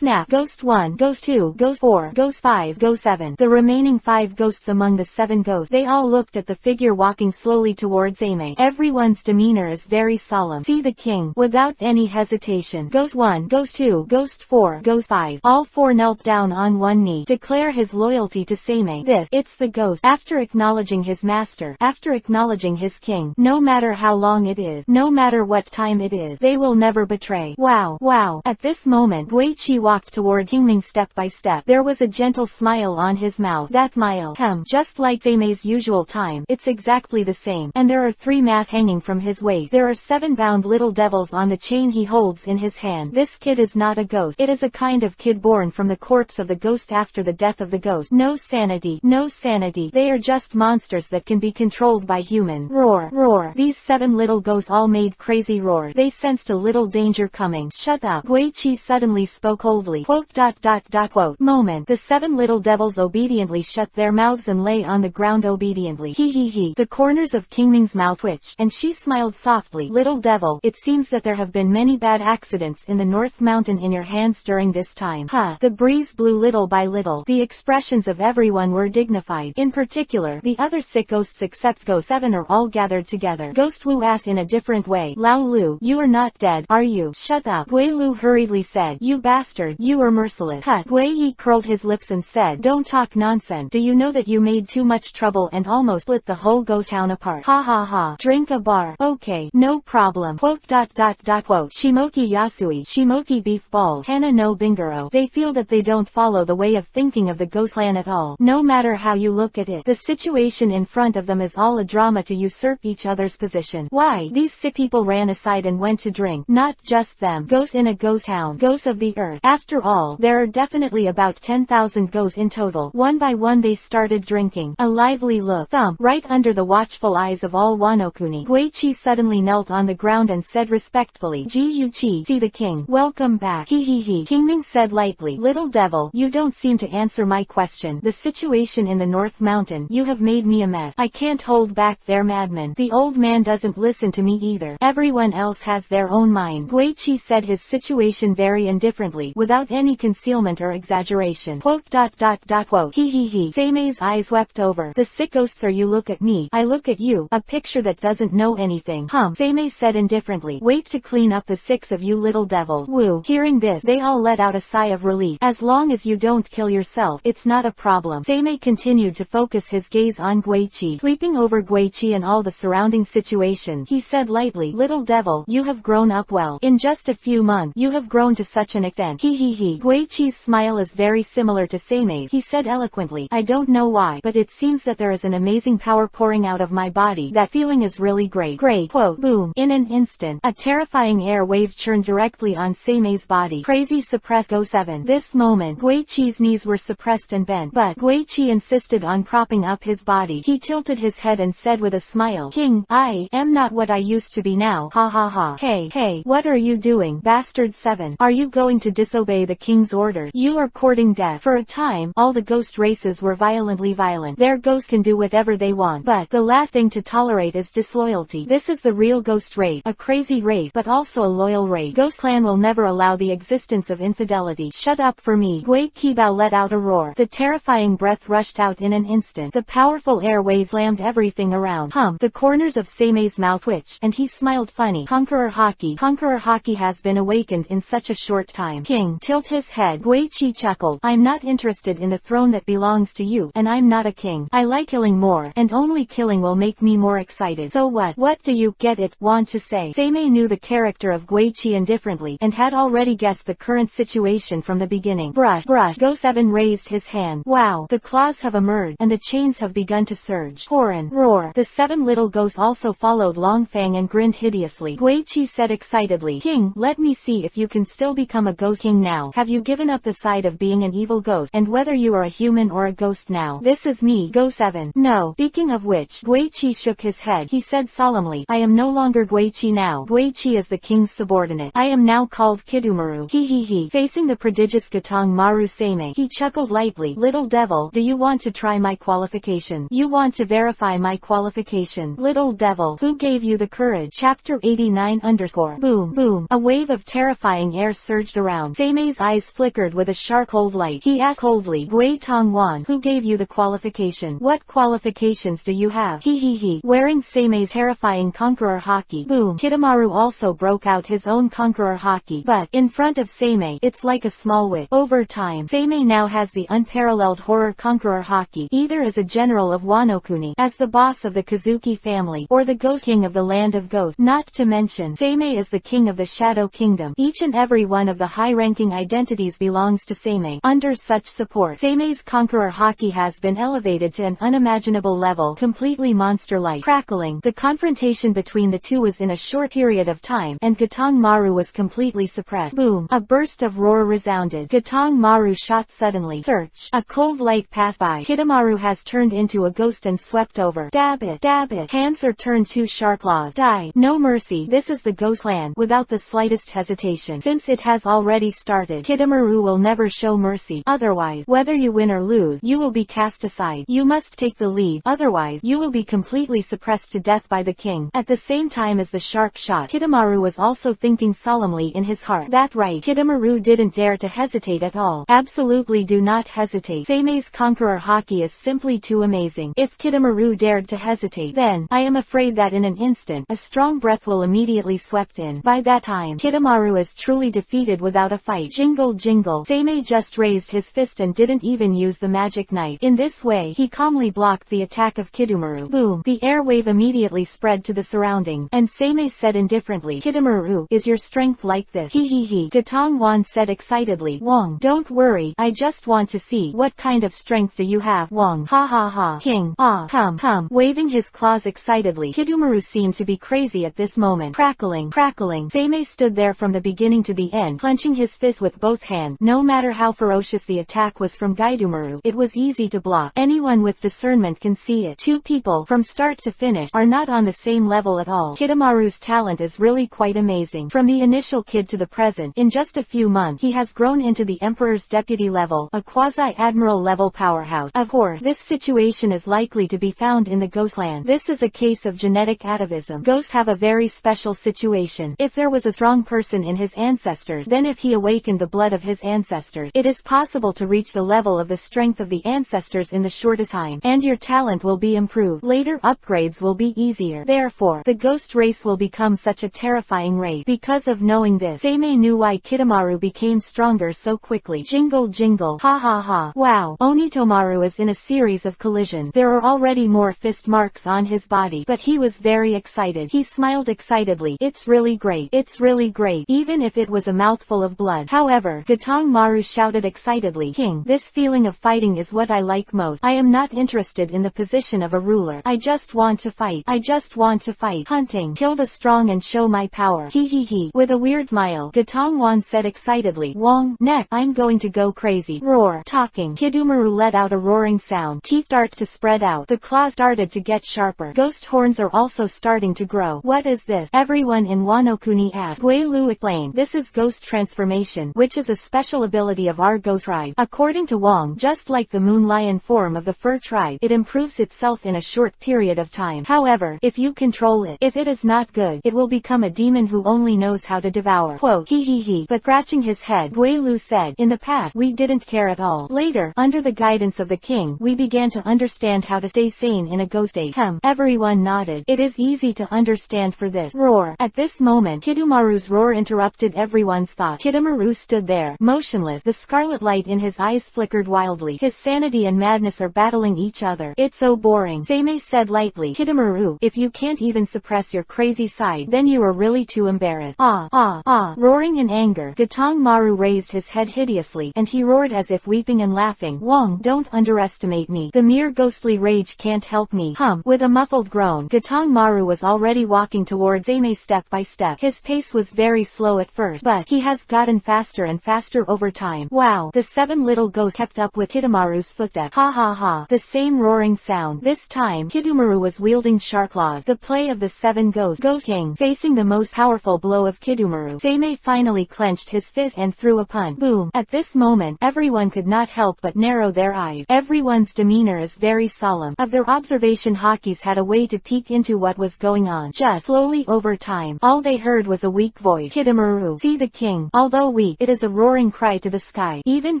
Ghost 1, Ghost 2, Ghost 4, Ghost 5, Ghost 7. The remaining 5 ghosts among the 7 ghosts. They all looked at the figure walking slowly towards Seimei. Everyone's demeanor is very solemn. See the king. Without any hesitation. Ghost 1, Ghost 2, Ghost 4, Ghost 5. All 4 knelt down on one knee. Declare his loyalty to Seimei. It's the ghost. After acknowledging his master, after acknowledging his king, no matter how long it is, no matter what time it is, they will never betray. Wow. At this moment, Guichi walked toward Kingming step by step. There was a gentle smile on his mouth. That smile, just like Seimei's usual time, it's exactly the same. And there are 3 masks hanging from his waist. There are 7 bound little devils on the chain he holds in his hand. This kid is not a ghost. It is a kind of kid born from the corpse of the ghost after the death of the ghost. No sanity, no sanity. They are just monsters that can be controlled by human. Roar, roar. These 7 little ghosts all made crazy roar. They sensed a little danger coming. Shut up. Guichi suddenly spoke coldly. Quote. Quote. Moment. The 7 little devils obediently shut their mouths and lay on the ground obediently. He. The corners of Kingming's mouth twitched, and she smiled softly. Little devil, it seems that there have been many bad accidents in the North Mountain in your hands during this time. The breeze blew little by little. The expressions of everyone were dignified. In particular, the other sick ghosts except Ghost 7 are all gathered together. Ghost Wu asked in a different way. Lao Lu, you are not dead, are you? Shut up. Gui Lu hurriedly said. You bastard, you are merciless. Gui Yi curled his lips and said, don't talk nonsense. Do you know that you made too much trouble and almost split the whole ghost town apart? Ha ha ha. Drink a bar. Okay, no problem. Quote. Quote. Shimoki Yasui, Shimoki beef balls, Hana no Bingaro. They feel that they don't follow the way of thinking of the ghost clan at all. No matter how you look at it, the situation in front of them is all a drama to usurp each other's position. Why? These sick people ran aside and went to drink. Not just them. Ghosts in a ghost town. Ghosts of the earth. After all, there are definitely about 10,000 ghosts in total. One by one they started drinking. A lively look. Thump. Right under the watchful eyes of all Wanokuni. Guichi suddenly knelt on the ground and said respectfully, Ji-Yu-Chi, see the king. Welcome back. He. Kingming said lightly, little devil, you don't seem to answer my question. The situation in the North Mountain, you have made me a mess. I can't hold back their madmen. The old man doesn't listen to me either. Everyone else has their own mind. Guichi said his situation very indifferently, without any concealment or exaggeration. Quote. Quote. He. Seimei's eyes wept over. The sick ghosts are you look at me, I look at you, a picture that doesn't know anything. Seimei said indifferently. Wait to clean up the 6 of you little devil. Woo. Hearing this, they all let out a sigh of relief. As long as you don't kill yourself, it's not a problem. Seimei continued to focus his gaze on Guichi. Sweeping over Guichi and all the surrounding situation, he said lightly, little devil, you have grown up well. In just a few months, you have grown to such an extent. He. Guichi's smile is very similar to Seimei's. He said eloquently, I don't know why, but it seems that there is an amazing power pouring out of my body. That feeling is really great. Great. Quote. Boom. In an instant, a terrifying air wave churned directly on Seimei's body. Crazy suppressed Go 7. This moment, Guichi's knees were suppressed and bent, but Guichi insisted on propping up his body. He tilted his head and said with a smile, King, I am not what I used to be now. Ha ha ha. Hey, what are you doing, bastard 7? Are you going to disobey the king's orders? You are courting death. For a time, all the ghost races were violently violent. Their ghosts can do whatever they want, but the last thing to tolerate is disloyalty. This is the real ghost race, a crazy race, but also a loyal race. Ghost clan will never allow the existence of infidelity. Shut up for me. Gui Kibao let out a roar. The terrifying breath rushed out in an instant. The powerful air wave slammed everything around. The corners of Seimei's mouth twitched, and he smiled funny. Conqueror Haki has been awakened in such a short time. King, tilt his head. Guichi chuckled. I'm not interested in the throne that belongs to you, and I'm not a king. I like killing more, and only killing will make me more excited. So what? What do you want to say? Seimei knew the character of Guichi indifferently, and had already guessed the current situation from the beginning. Brush. Go 7 raised his hand. Wow. The claws have emerged, and the chains have begun to surge. Horan. Roar. The 7 little ghosts also followed Longfang and grinned hideously. Guichi said excitedly, King, let me see if you can still become a ghost king now. Have you given up the side of being an evil ghost, and whether you are a human or a ghost now? This is me, Go 7. No. Speaking of which, Guichi shook his head. He said solemnly, I am no longer Guichi now. Guichi is the king's subordinate. I am now called Kidumaru. He. Facing the prodigious Gatong Maru Seimei, he chuckled lightly. Little devil, do you want to try my qualification? You want to verify my qualification? Little devil, who gave you the courage? Chapter 89 _ Boom. A wave of terrifying air surged around. Seimei's eyes flickered with a sharp cold light. He asked coldly, Gui Tongwan, who gave you the qualification? What qualifications do you have? He. Wearing Seimei's terrifying Conqueror Haki. Boom. Kidomaru also broke out his own Conqueror Haki, but in front of Seimei, it's like a small whip. Over time, Seimei now has the unparalleled horror Conqueror Haki, either as a general of Wanokuni, as the boss of the Kazuki family, or the Ghost King of the Land of Ghosts. Not to mention, Seimei is the king of the Shadow Kingdom. Each and every one of the high-ranking identities belongs to Seimei. Under such support, Seimei's Conqueror Haki has been elevated to an unimaginable level, completely monster-like. Crackling, the confrontation between the two was in a short period of time, and Gatong Maru was completely suppressed. Boom. A burst of roar resounded. Gatong Maru shot suddenly. Search. A cold light passed by. Kitamaru has turned into a ghost and swept over. Dab it, dab it. Hands are turned to sharp claws. Die. No mercy. This is the ghost clan. Without the slightest hesitation. Since it has already started, Kitamaru will never show mercy. Otherwise, whether you win or lose, you will be cast aside. You must take the lead. Otherwise, you will be completely suppressed to death by the king. At the same time as the sharp shot, Kitamaru was also thinking solemnly in his heart. That's right. Kitamaru didn't dare to hesitate at all. Absolutely do not hesitate. Seimei's conqueror haki is simply too amazing. If Kitamaru dared to hesitate, then, I am afraid that in an instant, a strong breath will immediately swept in. By that time, Kitamaru is truly defeated without a fight. Jingle jingle. Seimei just raised his fist and didn't even use the magic knife. In this way, he calmly blocked the attack of Kitamaru. Boom. The air wave immediately spread to the surrounding, and Seimei said indifferently, Kitamaru, is your strength like this? He. Gatong Wan said excitedly. Wong, don't worry, I just want to see, what kind of strength do you have? Wong, ha ha ha. King, ah, come. Waving his claws excitedly, Kitamaru seemed to be crazy at this moment. Crackling. Seimei stood there from the beginning to the end, clenching his fist with both hands. No matter how ferocious the attack was from Gaidumaru, it was easy to block. Anyone with discernment can see it. Two people, from start to finish, are not on the same level at all. Kitamaru's talent is really quite amazing. From the initial kid to the present, in just a few months, he has grown into the Emperor's deputy level, a quasi-admiral level powerhouse. Of course, this situation is likely to be found in the ghost land. This is a case of genetic atavism. Ghosts have a very special situation. If there was a strong person in his ancestors, then if he awakened the blood of his ancestors, it is possible to reach the level of the strength of the ancestors in the shortest time, and your talent will be improved. Later upgrades will be easier. Therefore, the ghost race will become such a terrifying race. Because of knowing this, Seimei knew why Kitamaru became stronger so quickly. Jingle jingle. Ha ha ha. Wow. Onitomaru is in a series of collisions. There are already more fist marks on his body, but he was very excited. He smiled excitedly. It's really great. It's really great. Even if it was a mouthful of blood. However, Gatong Maru shouted excitedly, King, this feeling of fighting is what I like most. I am not interested in the position of a ruler. I just want to fight. I just want to fight. Hunting. Kill the strong and show my power. He. With a weird smile, Gatong Wan said excitedly, Wong, neck, I'm going to go crazy. Roar. Talking. Kitamaru let out a roaring sound. Teeth start to spread out. The claws started to get sharper. Ghost horns are also starting to grow. What is this? Everyone in Wano-kuni asked. Gui Lu explained. This is ghost transformation, which is a special ability of our ghost tribe. According to Wong, just like the moon lion form of the fur tribe, it improves itself in a short period of time. However, if you control it, if it is not good, it will become a demon who only knows how to devour. Quote, he. But scratching his head, Gui Lu said, in the past, we didn't care at all. Later, under the guidance of the king, we began to understand how to stay sane in a ghost state. Everyone nodded. It is easy to understand for this. Roar. At this moment, Kitamaru's roar interrupted everyone's thought. Kitamaru stood there, motionless. The scarlet light in his eyes flickered wildly. His sanity and madness are battling each other. It's so boring. Seimei said lightly. Kitamaru, if you can't even suppress your crazy side, then you are really too embarrassed. Roaring in anger, Gatong Maru raised his head hideously, and he roared as if weeping and laughing. Wong, don't underestimate me. The mere ghostly rage can't help me. With a muffled groan, Gatong Maru was already walking towards Seimei step by step. His pace was very slow at first, but he has gotten faster and faster over time. Wow. The seven little ghosts kept up with Kitamaru's footsteps. Ha ha ha. The same roaring sound. This time, Kitamaru was wielding sharp claws. The play of the seven ghosts. Ghost King, facing the most powerful blow of Kitamaru. Seimei finally clenched his fist and threw a punch. Boom. At this moment, everyone could not help but narrow their eyes. Everyone's demeanor is very solemn. Of their observation, Hakis had a way to peek into what was going on. Just slowly over time, all they heard was a weak voice. Kitamaru, see the king. Although weak, it is a roaring cry to the sky. Even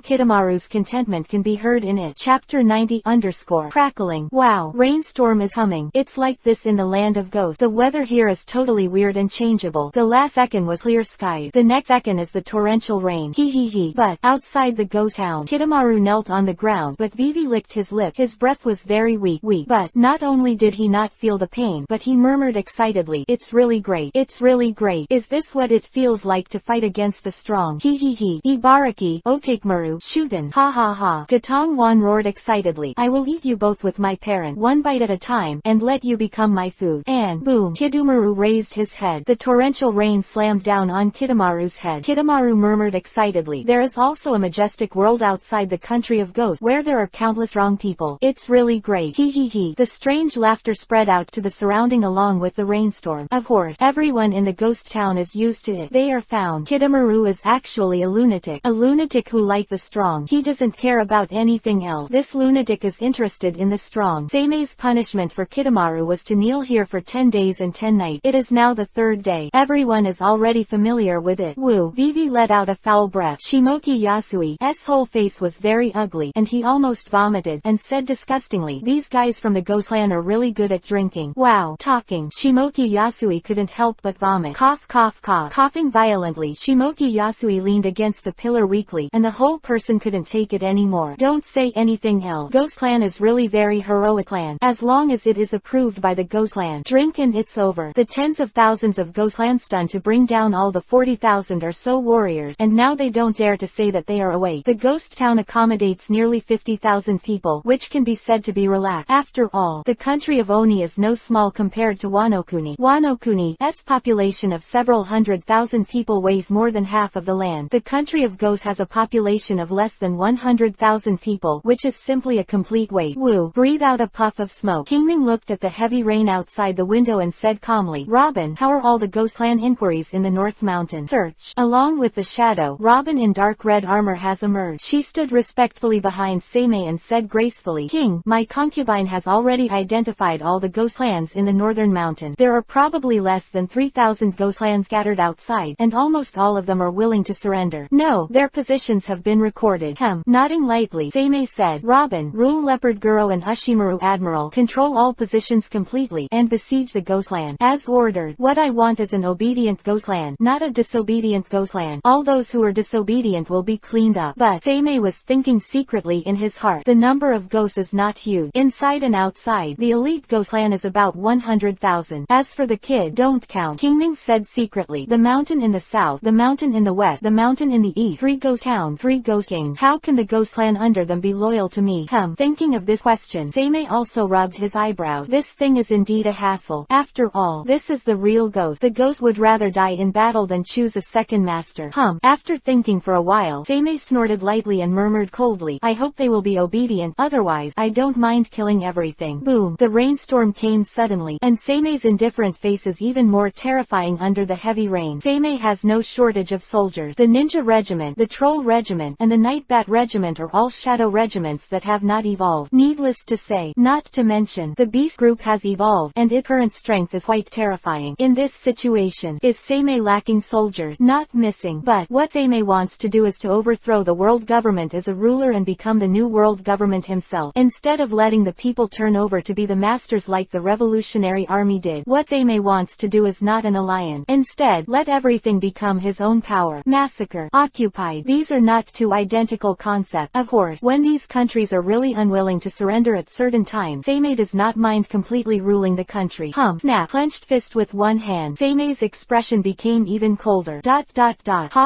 Kitamaru's contentment can be heard in it. Chapter 90 _ Crackling. Wow. Rainstorm is humming. It's like this in the land of ghosts. The weather here is totally weird and changeable. The last second was clear skies. The next second is the torrential rain. He. But, outside the ghost town, Kitamaru knelt on the ground, but Vivi licked his lip. His breath was very weak. But, not only did he not feel the pain, but he murmured excitedly, it's really great. It's really great. Is this what it feels like to fight against the strong? He. Ibaraki, Otakemaru, Shuten. Ha ha ha. Gatong Wan roared excitedly. I will eat you both with my parent, one bite at a time, and let you become my food. And, boom. Kitamaru raised his head. The torrential rain slammed down on Kitamaru's head. Kitamaru murmured excitedly. There is also a majestic world outside the country of ghosts, where there are countless wrong people. It's really great. Hee hee hee. The strange laughter spread out to the surrounding along with the rainstorm. Of course, everyone in the ghost town is used to it. They are found. Kitamaru is actually a lunatic who like the strong. He doesn't care about anything else. This lunatic is interested in the strong. Seimei's punishment for Kitamaru was to kneel here for 10 days and 10 nights. It is now the 3rd day. Everyone is already familiar with it. Woo. Vivi let out a foul breath. Shimoki Yasui's whole face was very ugly, and he almost vomited, and said disgustingly, "These guys from the ghost clan are really good at drinking." Wow. Talking. Shimoki Yasui couldn't help but vomit. Cough cough cough. Coughing violently, Shimoki Yasui leaned against the pillar weakly, and the whole person couldn't take it anymore. Don't say anything else. Ghost clan is really very heroic clan. As long as it is approved by the ghost clan. Drink and it's over. The tens of thousands of ghost clan stunned to bring down all the 40,000 or so warriors, and now they don't dare to say that they are awake. The ghost town accommodates nearly 50,000 people, which can be said to be relaxed. After all, the country of Oni is no small compared to Wanokuni. Wanokuni's population of several 100,000 people weighs more than half of the land. The country of ghosts has a population of less than 100,000 people, which is simply a complete waste. Woo. Breathe out a puff of smoke. Kingming looked at the heavy rain outside the window and said calmly, "Robin, how are all the ghost clan inquiries in the North Mountain search?" Along with the shadow, Robin in dark red armor has emerged. She stood respectfully behind Seimei and said gracefully, "King, my concubine has already identified all the ghost clans in the Northern Mountain. There are probably less than 3,000 ghost clans scattered outside, and almost all of them are willing to surrender. No, their positions have been recorded." Nodding lightly, Seimei said, "Robin, rule Leopard Guro and Ushimaru Admiral, control all positions completely, and besiege the ghost clan. As ordered. What I want is an obedient ghost clan, not a disobedient ghost clan. All those who are disobedient will be cleaned up." But Seimei was thinking secretly in his heart. The number of ghosts is not huge. Inside and outside, the elite ghost clan is about 100,000. As for the kid, don't count. Kingming said secretly, "The mountain in the south, the mountain in the west, the mountain in the east, 3 ghost towns, 3 ghost kings. How can the ghost clan under them be loyal to me?" Thinking of this question, Seimei also rubbed his eyebrows. This thing is indeed a hassle. After all, this is the real ghost. The ghost would rather die in battle than choose a second master. After thinking for a while, Seimei snorted lightly and murmured coldly, "I hope they will be obedient, otherwise, I don't mind killing everything." Boom. The rainstorm came suddenly, and Seimei's indifferent face is even more terrifying under the heavy rain. Seimei has no shortage of soldiers. The Ninja Regiment, the Troll Regiment, and the Night Bat Regiment are all shadow regiments that have not evolved. Needless to say, not to mention, the Beast Group has evolved, and its current strength is quite terrifying. In this situation, is Seimei lacking soldiers? Not missing. But what Seimei wants to do is to overthrow the world government as a ruler and become the new world government himself, instead of letting the people turn over to be the masters like the Revolutionary Army did. What Seimei wants to do is not an alliance. Instead, let everything become his own power. Massacre. Occupied. These are not two identical concepts. Of course, when these countries are really unwilling to surrender at certain times, Seimei does not mind completely ruling the country. Snap. Clenched fist with one hand. Seimei's expression became even colder. Ha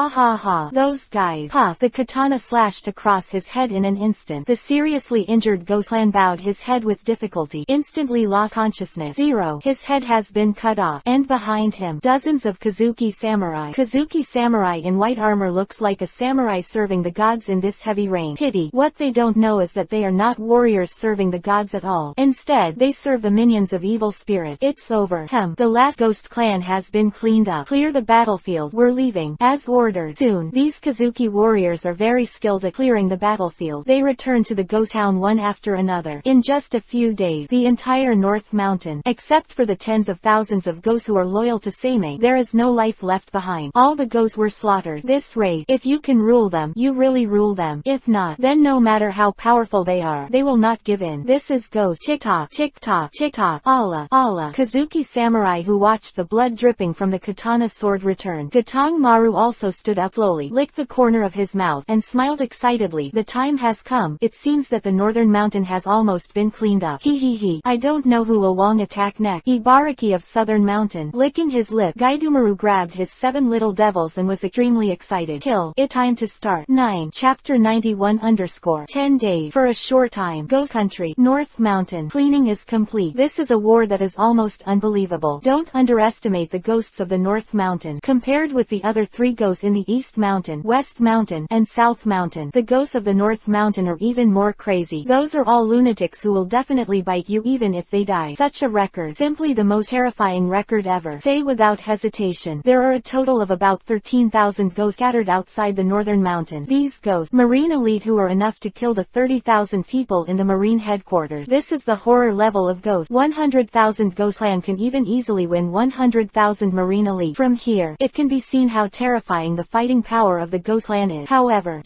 ha ha. Those guys. Puff. The katana slashed across his head in an instant. The seriously injured ghost clan bowed his head with difficulty. Instantly lost consciousness. 0. His head has been cut off. And behind him, dozens of Kazuki samurai. Kazuki samurai in white armor looks like a samurai serving the gods in this heavy rain. Pity. What they don't know is that they are not warriors serving the gods at all. Instead, they serve the minions of evil spirit. It's over. The last ghost clan has been cleaned up. Clear the battlefield. We're leaving. As ordered. Soon, these Kazuki warriors are very skilled at clearing the battlefield. They return to the ghost town one after another. In just a few days, the entire North Mountain, except for the tens of thousands of ghosts who are loyal to Seimei, there is no life left behind. All the ghosts were slaughtered. This race, if you can rule them, you really rule them. If not, then no matter how powerful they are, they will not give in. This is ghost. Tick-tock, tick-tock, tick-tock. Allah, Allah. Kazuki samurai who watched the blood dripping from the katana sword return. Gatong Maru also stood up slowly, licked the corner of his mouth, and smiled excitedly. The time has come. It seems that the northern mountain has almost been cleaned up. He. I don't know who will Wong attack next. Ibaraki of southern mountain. Licking his lip, Gaidumaru grabbed his 7 little devils and was extremely excited. Kill. It time to start. 9. Chapter 91_10 days. For a short time. Ghost country. North Mountain. Cleaning is complete. This is a war that is almost unbelievable. Don't underestimate the ghosts of the North Mountain. Compared with the other 3 3 ghosts in the East Mountain, West Mountain, and South Mountain. The ghosts of the North Mountain are even more crazy. Those are all lunatics who will definitely bite you even if they die. Such a record. Simply the most terrifying record ever. Say without hesitation. There are a total of about 13,000 ghosts scattered outside the Northern Mountain. These ghosts, Marine elite who are enough to kill the 30,000 people in the Marine headquarters. This is the horror level of ghosts. 100,000 Ghostland can even easily win 100,000 Marine elite. From here, it can be seen how terrifying the fighting power of the Ghostland is. However,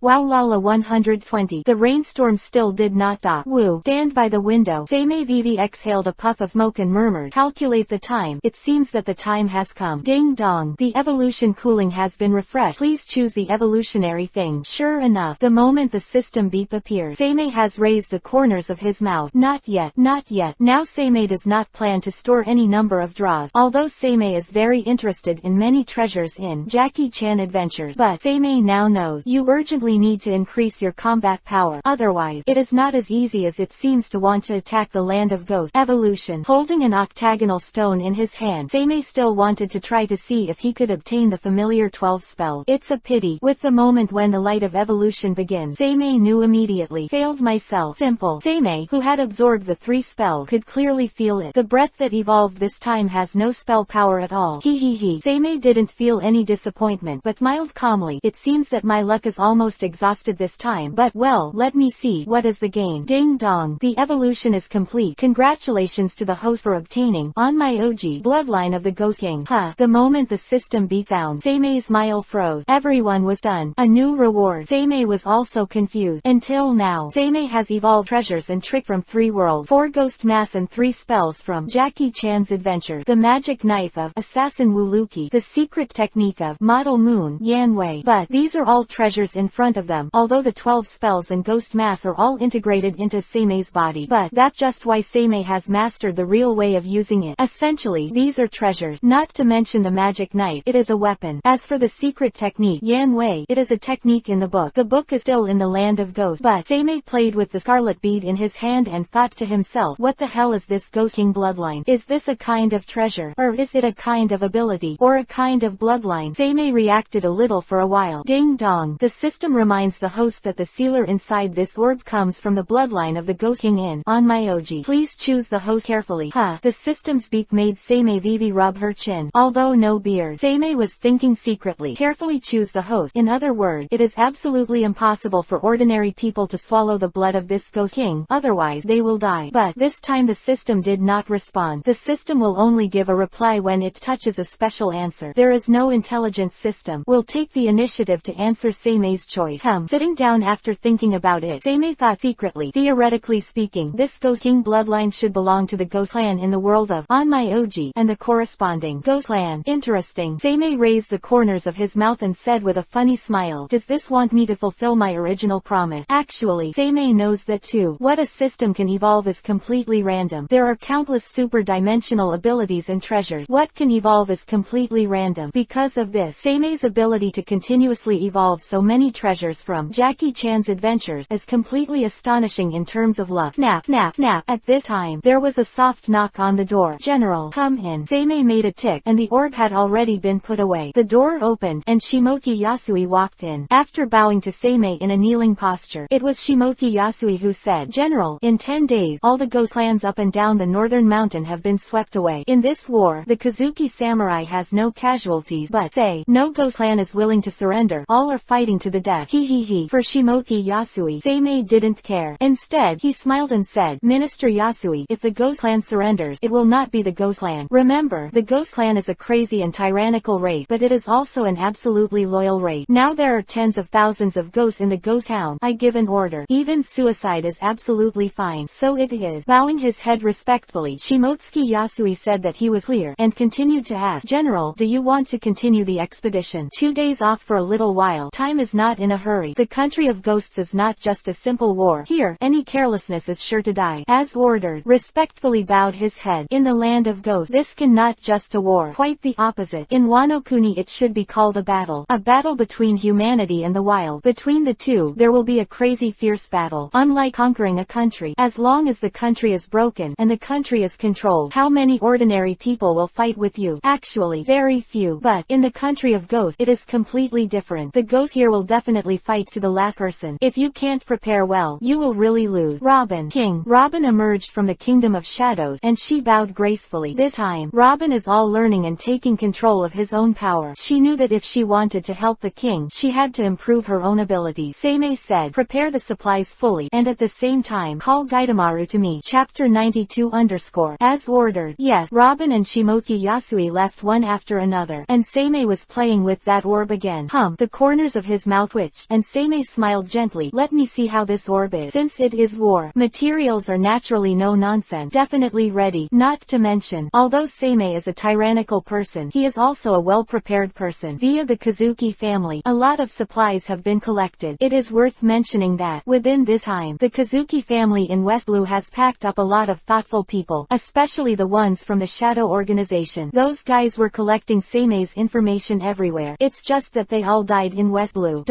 wow lala 120. The rainstorm still did not stop. Woo. Stand by the window. Seimei Vivi exhaled a puff of smoke and murmured, calculate the time. It seems that the time has come. Ding dong. The evolution cooling has been refreshed. Please choose the evolutionary thing. Sure enough, the moment the system beep appears, Seimei has raised the corners of his mouth. Not yet, not yet. Now Seimei does not plan to store any number of draws. Although Seimei is very interested in many treasures in Jackie Chan adventures, but Seimei now knows you urgently need to increase your combat power. Otherwise, it is not as easy as it seems to want to attack the land of ghosts. Evolution. Holding an octagonal stone in his hand, Seimei still wanted to try to see if he could obtain the familiar 12 spell. It's a pity. With the moment when the light of evolution begins, Seimei knew immediately. Failed myself. Simple. Seimei, who had absorbed the 3 spells, could clearly feel it. The breath that evolved this time has no spell power at all. He. Seimei didn't feel any disappointment, but smiled calmly. It seems that my luck is almost exhausted this time, but well, let me see. What is the gain? Ding dong. The evolution is complete. Congratulations to the host for obtaining on my OG bloodline of the Ghost King. The moment the system beat down, Seimei's smile froze. Everyone was done. A new reward. Seimei was also confused. Until now, Seimei has evolved treasures and trick from 3 worlds, 4 ghost mass and 3 spells from Jackie Chan's adventure. The magic knife of Assassin Wuluki, the secret technique of Model Moon Yanwei. But these are all treasures in front of them, although the 12 spells and ghost mass are all integrated into Seimei's body. But that's just why Seimei has mastered the real way of using it. Essentially, these are treasures. Not to mention the magic knife, it is a weapon. As for the secret technique, Yanwei, it is a technique in the book. The book is still in the land of ghosts, but Seimei played with the scarlet bead in his hand and thought to himself, what the hell is this Ghost King bloodline? Is this a kind of treasure? Or is it a kind of ability? Or a kind of bloodline? Seimei reacted a little for a while. Ding dong. The system reminds the host that the sealer inside this orb comes from the bloodline of the Ghost King in on my OG. Please choose the host carefully. The system's beep made Seimei Vivi rub her chin. Although no beard, Seimei was thinking secretly. Carefully choose the host. In other words, it is absolutely impossible for ordinary people to swallow the blood of this Ghost King, otherwise they will die. But this time the system did not respond. The system will only give a reply when it touches a special answer. There is no intelligent system will take the initiative to answer Seimei's choice. Sitting down after thinking about it, Seimei thought secretly. Theoretically speaking, this Ghost King bloodline should belong to the Ghost Clan in the world of On My OG and the corresponding Ghost Clan. Interesting. Seimei raised the corners of his mouth and said with a funny smile, does this want me to fulfill my original promise? Actually, Seimei knows that too. What a system can evolve is completely random. There are countless super-dimensional abilities and treasures. What can evolve is completely random. Because of this, Seimei's ability to continuously evolve so many treasures from Jackie Chan's adventures is completely astonishing in terms of luck. Snap, snap, snap. At this time, there was a soft knock on the door. General, come in. Seimei made a tick, and the orb had already been put away. The door opened, and Shimoki Yasui walked in. After bowing to Seimei in a kneeling posture, it was Shimoki Yasui who said, General, in 10 days, all the ghost lands up and down the northern mountain have been swept away. In this war, the Kazuki samurai has no casualties, but say, no ghost clan is willing to surrender. All are fighting to the death. For Shimoki Yasui, Seimei didn't care. Instead, he smiled and said, Minister Yasui, if the ghost clan surrenders, it will not be the ghost clan. Remember, the ghost clan is a crazy and tyrannical race, but it is also an absolutely loyal race. Now there are tens of thousands of ghosts in the ghost town. I give an order. Even suicide is absolutely fine. So it is. Bowing his head respectfully, Shimotsuki Yasui said that he was clear, and continued to ask, General, do you want to continue the expedition? 2 days off for a little while. Time is not in a hurry. The country of ghosts is not just a simple war. Here, any carelessness is sure to die. As ordered, respectfully bowed his head. In the land of ghosts, this cannot just a war. Quite the opposite. In Wano Kuni it should be called a battle. A battle between humanity and the wild. Between the two, there will be a crazy fierce battle. Unlike conquering a country, as long as the country is broken, and the country is controlled, how many ordinary people will fight with you? Actually, very few. But But in the country of ghosts, it is completely different. The ghost here will definitely fight to the last person. If you can't prepare well, you will really lose. Robin. King. Robin emerged from the kingdom of shadows, and she bowed gracefully. This time, Robin is all learning and taking control of his own power. She knew that if she wanted to help the king, she had to improve her own abilities. Seimei said, prepare the supplies fully, and at the same time, call Gaidamaru to me. Chapter 92 _ As ordered. Yes, Robin and Shimoki Yasui left one after another, and Seimei was playing with that orb again. The corners of his mouth twitched, and Seimei smiled gently. Let me see how this orb is. Since it is war, materials are naturally no nonsense. Definitely ready. Not to mention, although Seimei is a tyrannical person, he is also a well-prepared person. Via the Kazuki family, a lot of supplies have been collected. It is worth mentioning that, within this time, the Kazuki family in West Blue has packed up a lot of thoughtful people, especially the ones from the Shadow Organization. Those guys were collecting Seimei's information everywhere. It's just that they all died in West Blue.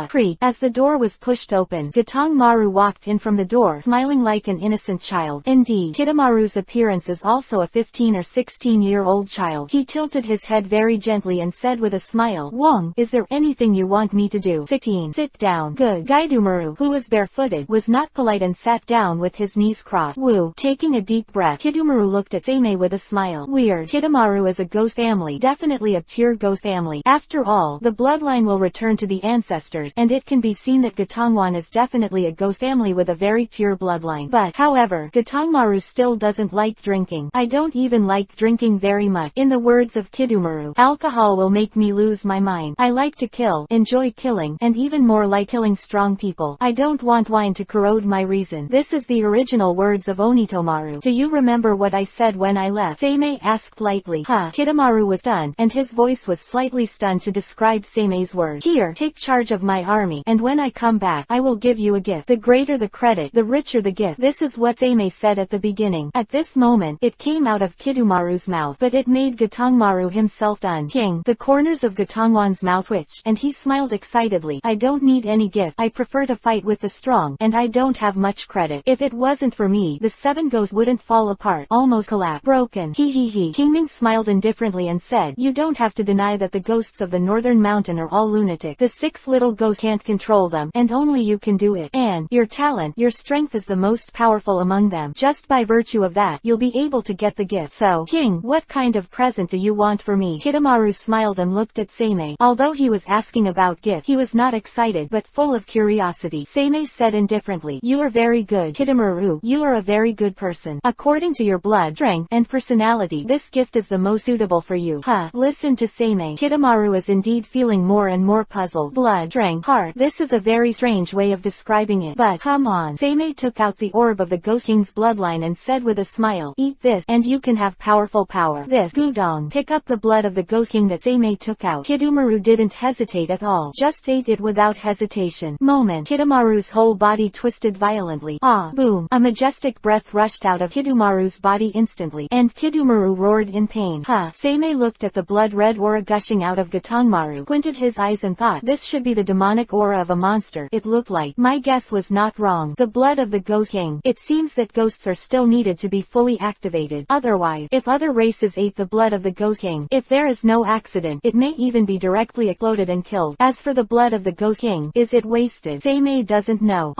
Creak. As the door was pushed open, Gatongmaru walked in from the door, smiling like an innocent child. Indeed, Kitamaru's appearance is also a 15 or 16-year-old child. He tilted his head very gently and said with a smile, Wong, is there anything you want me to do? 16. Sit down. Good. Gaidumaru, who was barefooted, was not polite and sat down with his knees crossed. Woo. Taking a deep breath, Kidumaru looked at Seimei with a smile. Weird. Kitamaru is a ghost family. Definitely a pure ghost family. After all, the bloodline will return to the ancestors, and it can be seen that Gatongwan is definitely a ghost family with a very pure bloodline. But, however, Gatongmaru still doesn't like drinking. I don't even like drinking very much. In the words of Kidumaru, alcohol will make me lose my mind. I like to kill, enjoy killing, and even more like killing strong people. I don't want wine to corrode my reason. This is the original words of Onitomaru. Do you remember what I said when I left? Seimei asked lightly. Kitamaru was stunned, and his voice was slightly stunned to describe Seimei's words. Here, take charge of my army, and when I come back, I will give you a gift. The greater the credit, the richer the gift. This is what Seimei said at the beginning. At this moment, it came out of Kidumaru's mouth, but it made Gatongmaru himself stunned. King. The corners of Gatongwan's mouth twitched, and he smiled excitedly. I don't need any gift. I prefer to fight with the strong, and I don't have much credit. If it wasn't for me, the 7 ghosts wouldn't fall apart, almost collapse. Broken. He. Kingming smiled indifferently and said, you don't have to deny that the ghosts of the northern mountain are all lunatic. The 6 little ghosts can't control them, and only you can do it. And, your talent, your strength is the most powerful among them. Just by virtue of that, you'll be able to get the gift. So, King, what kind of present do you want for me? Kitamaru smiled and looked at Seimei. Although he was asking about gift, he was not excited but full of curiosity. Seimei said indifferently, you are very good. Kitamaru, you are a very good person. According to your blood, strength, and personality, this gift is the most suitable for you. Listen to Seimei. Kitamaru is indeed feeling more and more puzzled. Blood, strength, heart. This is a very strange way of describing it. But, come on. Seimei took out the orb of the Ghost King's bloodline and said with a smile, eat this, and you can have powerful power. This, Gudong. Pick up the blood of the Ghost King that Seimei took out. Kidumaru didn't hesitate at all. Just ate it without hesitation. Moment. Kitamaru's whole body twisted violently. Boom. A majestic breath rushed out of Kidumaru's body instantly, and Kidumaru roared in pain. Seimei looked at the blood-red aura gushing out of Gatongmaru, squinted his eyes and thought, this should be the demonic aura of a monster. It looked like. My guess was not wrong. The blood of the Ghost King. It seems that ghosts are still needed to be fully activated. Otherwise, if other races ate the blood of the Ghost King, if there is no accident, it may even be directly exploded and killed. As for the blood of the Ghost King, is it wasted? Seimei doesn't know.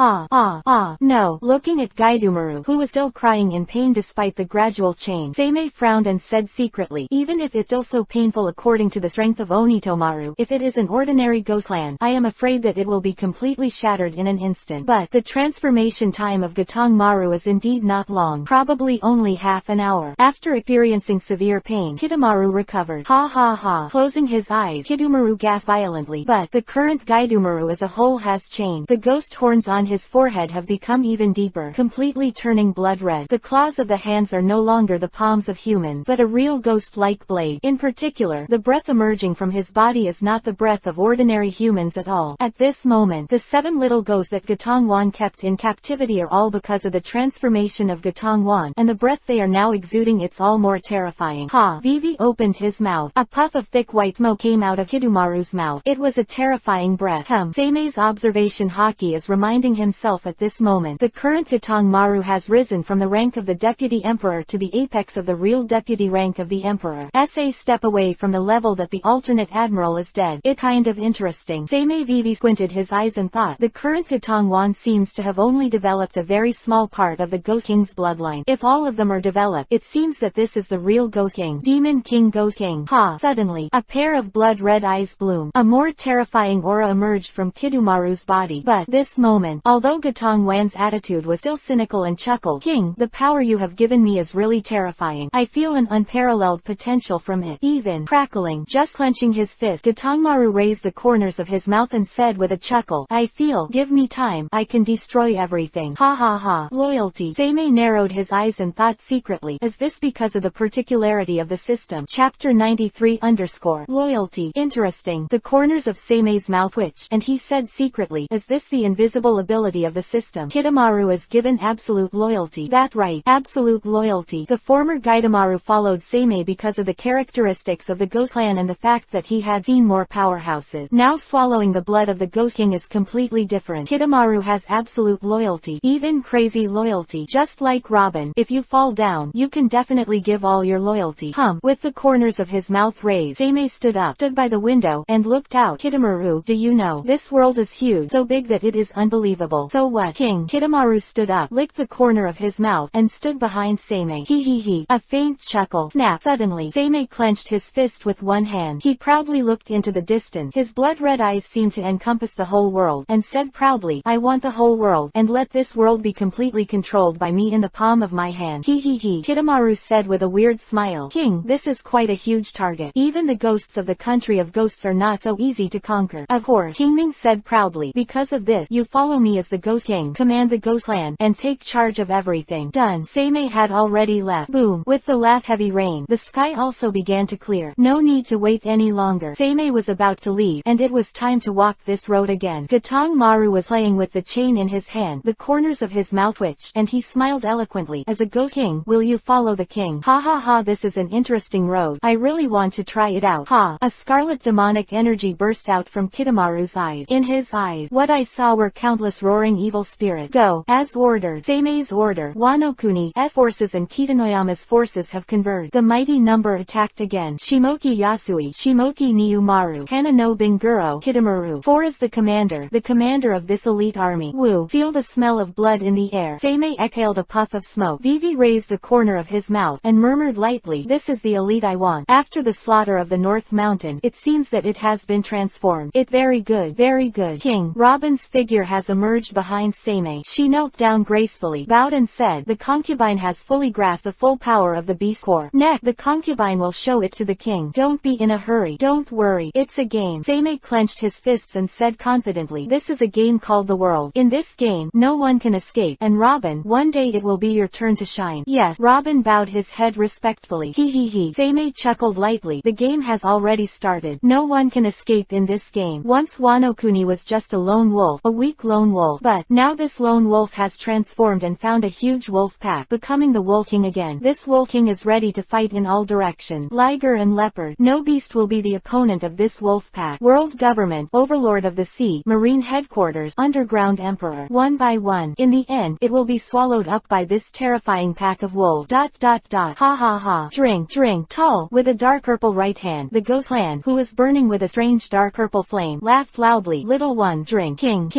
No. Looking at Gaidumaru, who was still crying in pain despite the gradual change, Seimei frowned and said secretly, even if it's still so painful according to the strength of Onitomaru, if it is an ordinary ghost land, I am afraid that it will be completely shattered in an instant. But, the transformation time of Gatongmaru is indeed not long, probably only half an hour. After experiencing severe pain, Kitamaru recovered. Closing his eyes, Kidumaru gasped violently. But, the current Gaidumaru as a whole has changed. The ghost horns on his forehead have become even deeper, completely turning blood red. The claws of the hands are no longer the palms of human, but a real ghost-like blade. In particular, the breath emerging from his body is not the breath of ordinary humans at all. At this moment, the 7 little ghosts that Gatongwan kept in captivity are all because of the transformation of Gatongwan, and the breath they are now exuding it's all more terrifying. Vivi opened his mouth. A puff of thick white smoke came out of Kidumaru's mouth. It was a terrifying breath. Seimei's observation haki is reminding himself at this moment. The current Gatongmaru has risen from the rank of the deputy emperor to the apex of the real deputy rank of the emperor. Step away away from the level that the alternate admiral is dead. It kind of interesting. Seimei Vivi squinted his eyes and thought, the current Gatong seems to have only developed a very small part of the Ghost King's bloodline. If all of them are developed, it seems that this is the real Ghost King. Demon King Ghost King. Ha! Suddenly, a pair of blood-red eyes bloom. A more terrifying aura emerged from Kidomaru's body. But, this moment, although Gatong Wan's attitude was still cynical and chuckled, King, the power you have given me is really terrifying. I feel an unparalleled potential from it. Even, crackling, just clenching his fist, Gatongmaru raised the corners of his mouth and said with a chuckle, I feel, give me time, I can destroy everything. Ha ha ha. Loyalty. Seimei narrowed his eyes and thought secretly, is this because of the particularity of the system? Chapter 93 _ Loyalty. Interesting. The corners of Seimei's mouth twitched, and he said secretly, is this the invisible ability of the system? Kidomaru is given absolute loyalty. That's right, absolute loyalty. The former Gaidamaru followed Seimei because of the characteristics of the Ghost Clan and the fact that he had seen more powerhouses. Now swallowing the blood of the Ghost King is completely different. Kidomaru has absolute loyalty, even crazy loyalty. Just like Robin, if you fall down, you can definitely give all your loyalty. With the corners of his mouth raised, Seimei stood by the window, and looked out. Kidomaru, do you know, this world is huge, so big that it is unbelievable. So what, King? Kidomaru stood up, licked the corner of his mouth, and stood behind Seimei. He. A faint chuckle. Snap. Suddenly, Seimei clenched his fist with one hand. He proudly looked into the distance. His blood-red eyes seemed to encompass the whole world, and said proudly, I want the whole world, and let this world be completely controlled by me in the palm of my hand. He. Kidomaru said with a weird smile, King, this is quite a huge target. Even the ghosts of the country of ghosts are not so easy to conquer. Of course, Kingming said proudly, because of this, you follow me as the Ghost King, command the Ghost Land, and take charge of everything. Done. Seimei had already left. Boom. With the last heavy rain, the sky also began to clear. No need to wait any longer. Seimei was about to leave, and it was time to walk this road again. Gatongmaru was playing with the chain in his hand. The corners of his mouth twitched, and he smiled eloquently. As a Ghost King, will you follow the king? Ha ha ha, this is an interesting road. I really want to try it out. Ha. A scarlet demonic energy burst out from Kidomaru's eyes. In his eyes, what I saw were countless roaring evil spirits. Go. As ordered. Seimei's order. Wano Kuni's forces and Kitanoyama's forces have converged. The mighty number attacked again. Shimoki Yasui. Shimoki Niumaru. Hana no Binguro. Kidomaru. 4 is the commander of this elite army. Woo. Feel the smell of blood in the air. Seimei exhaled a puff of smoke. Vivi raised the corner of his mouth, and murmured lightly, this is the elite I want. After the slaughter of the North Mountain, it seems that it has been transformed. It very good. King. Robin's figure has emerged behind Seimei. She knelt down gracefully, bowed and said, the concubine has fully grasped the full power of the beast core. Next, the concubine will show it to the king. Don't be in a hurry. Don't worry. It's a game. Seimei clenched his fists and said confidently, this is a game called the world. In this game, no one can escape. And Robin, one day it will be your turn to shine. Yes. Robin bowed his head respectfully. He. Seimei chuckled lightly. The game has already started. No one can escape in this game. Once Wano Kuni was just a lone wolf, a weak lone wolf. But, now this lone wolf has transformed and found a huge wolf pack, becoming the Wolf King again. This Wolf King is ready to fight in all directions. Liger and leopard. No beast will be the opponent of this wolf pack. World government, overlord of the sea, marine headquarters, underground emperor. One by one. In the end, it will be swallowed up by this terrifying pack of wolves. Ha ha ha. Drink. Tall, with a dark purple right hand, the Ghost Clan, who was burning with a strange dark purple flame, laughed loudly. Little one, drink. King.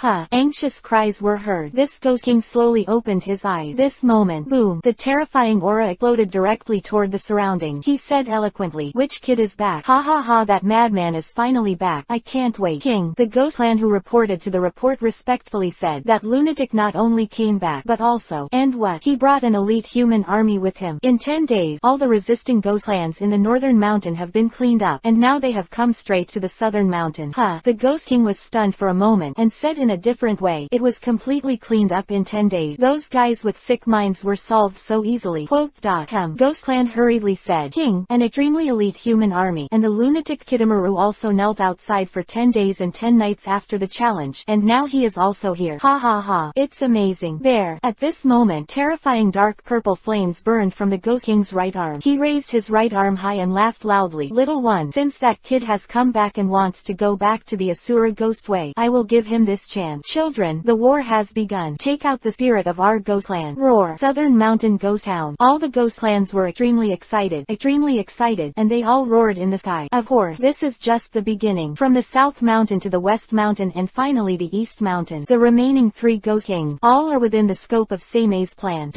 Ha. Anxious cries were heard. This Ghost King slowly opened his eyes. This moment, boom, the terrifying aura exploded directly toward the surrounding. He said eloquently, which kid is back? Ha ha ha, that madman is finally back. I can't wait. King. The Ghost Clan who reported to the report respectfully said, that lunatic not only came back, but also, and what? He brought an elite human army with him. In 10 days, all the resisting Ghost Clans in the northern mountain have been cleaned up, and now they have come straight to the southern mountain. The Ghost King was stunned for a moment, and said in a different way, it was completely cleaned up in 10 days. Those guys with sick minds were solved so easily. Ghost Clan hurriedly said, King, an extremely elite human army, and the lunatic Kidomaru also knelt outside for 10 days and 10 nights after the challenge, and now he is also here. Ha ha ha. It's amazing. There. At this moment, terrifying dark purple flames burned from the Ghost King's right arm. He raised his right arm high and laughed loudly. Little one, since that kid has come back and wants to go back to the Asura Ghost way, I will give him this chance. Children, the war has begun. Take out the spirit of our Ghost Clan. Roar. Southern Mountain Ghost Town. All the Ghost Clans were extremely excited excited, and they all roared in the sky. Of course, this is just the beginning. From the South Mountain to the West Mountain and finally the East Mountain, the remaining 3 Ghost Kings, all are within the scope of Seimei's plan.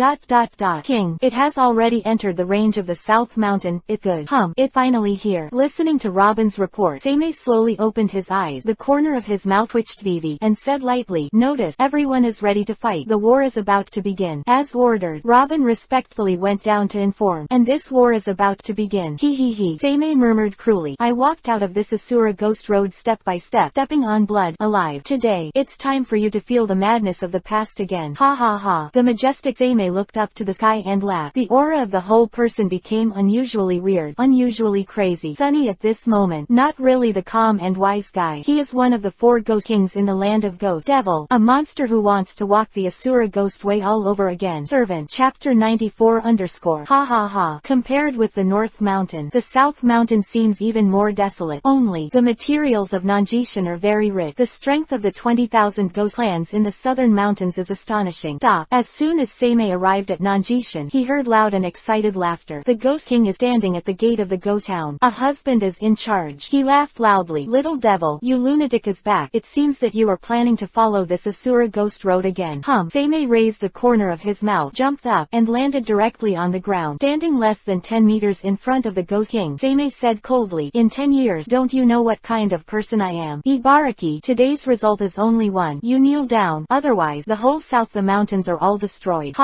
King, it has already entered the range of the South Mountain. It good. It finally here. Listening to Robin's report, Seimei slowly opened his eyes. The corner of his mouth twitched vivi, and said lightly, "Notice, everyone is ready to fight. The war is about to begin." As ordered, Robin respectfully went down to inform. "And this war is about to begin." Seimei murmured cruelly. "I walked out of this Asura ghost road step by step, stepping on blood, alive. Today, it's time for you to feel the madness of the past again." The majestic Seimei looked up to the sky and laughed. The aura of the whole person became unusually weird, unusually crazy. Sunny at this moment, not really the calm and wise guy. He is one of the 4 Ghost Kings in the land of Ghost Devil, a monster who wants to walk the Asura ghost way all over again. Servant. Chapter 94 _ Compared with the North Mountain, the South Mountain seems even more desolate. Only, the materials of Nanjishan are very rich. The strength of the 20,000 ghost clans in the Southern Mountains is astonishing. As soon as Seimei arrived at Nanjishan, he heard loud and excited laughter. The Ghost King is standing at the gate of the ghost town. A husband is in charge. He laughed loudly. "Little devil, you lunatic is back. It seems that you are planning to follow this Asura ghost road again." Seimei raised the corner of his mouth, jumped up, and landed directly on the ground. Standing less than 10 meters in front of the Ghost King, Seimei said coldly, "In 10 years, don't you know what kind of person I am? Ibaraki, today's result is only one. You kneel down, otherwise the whole south the mountains are all destroyed."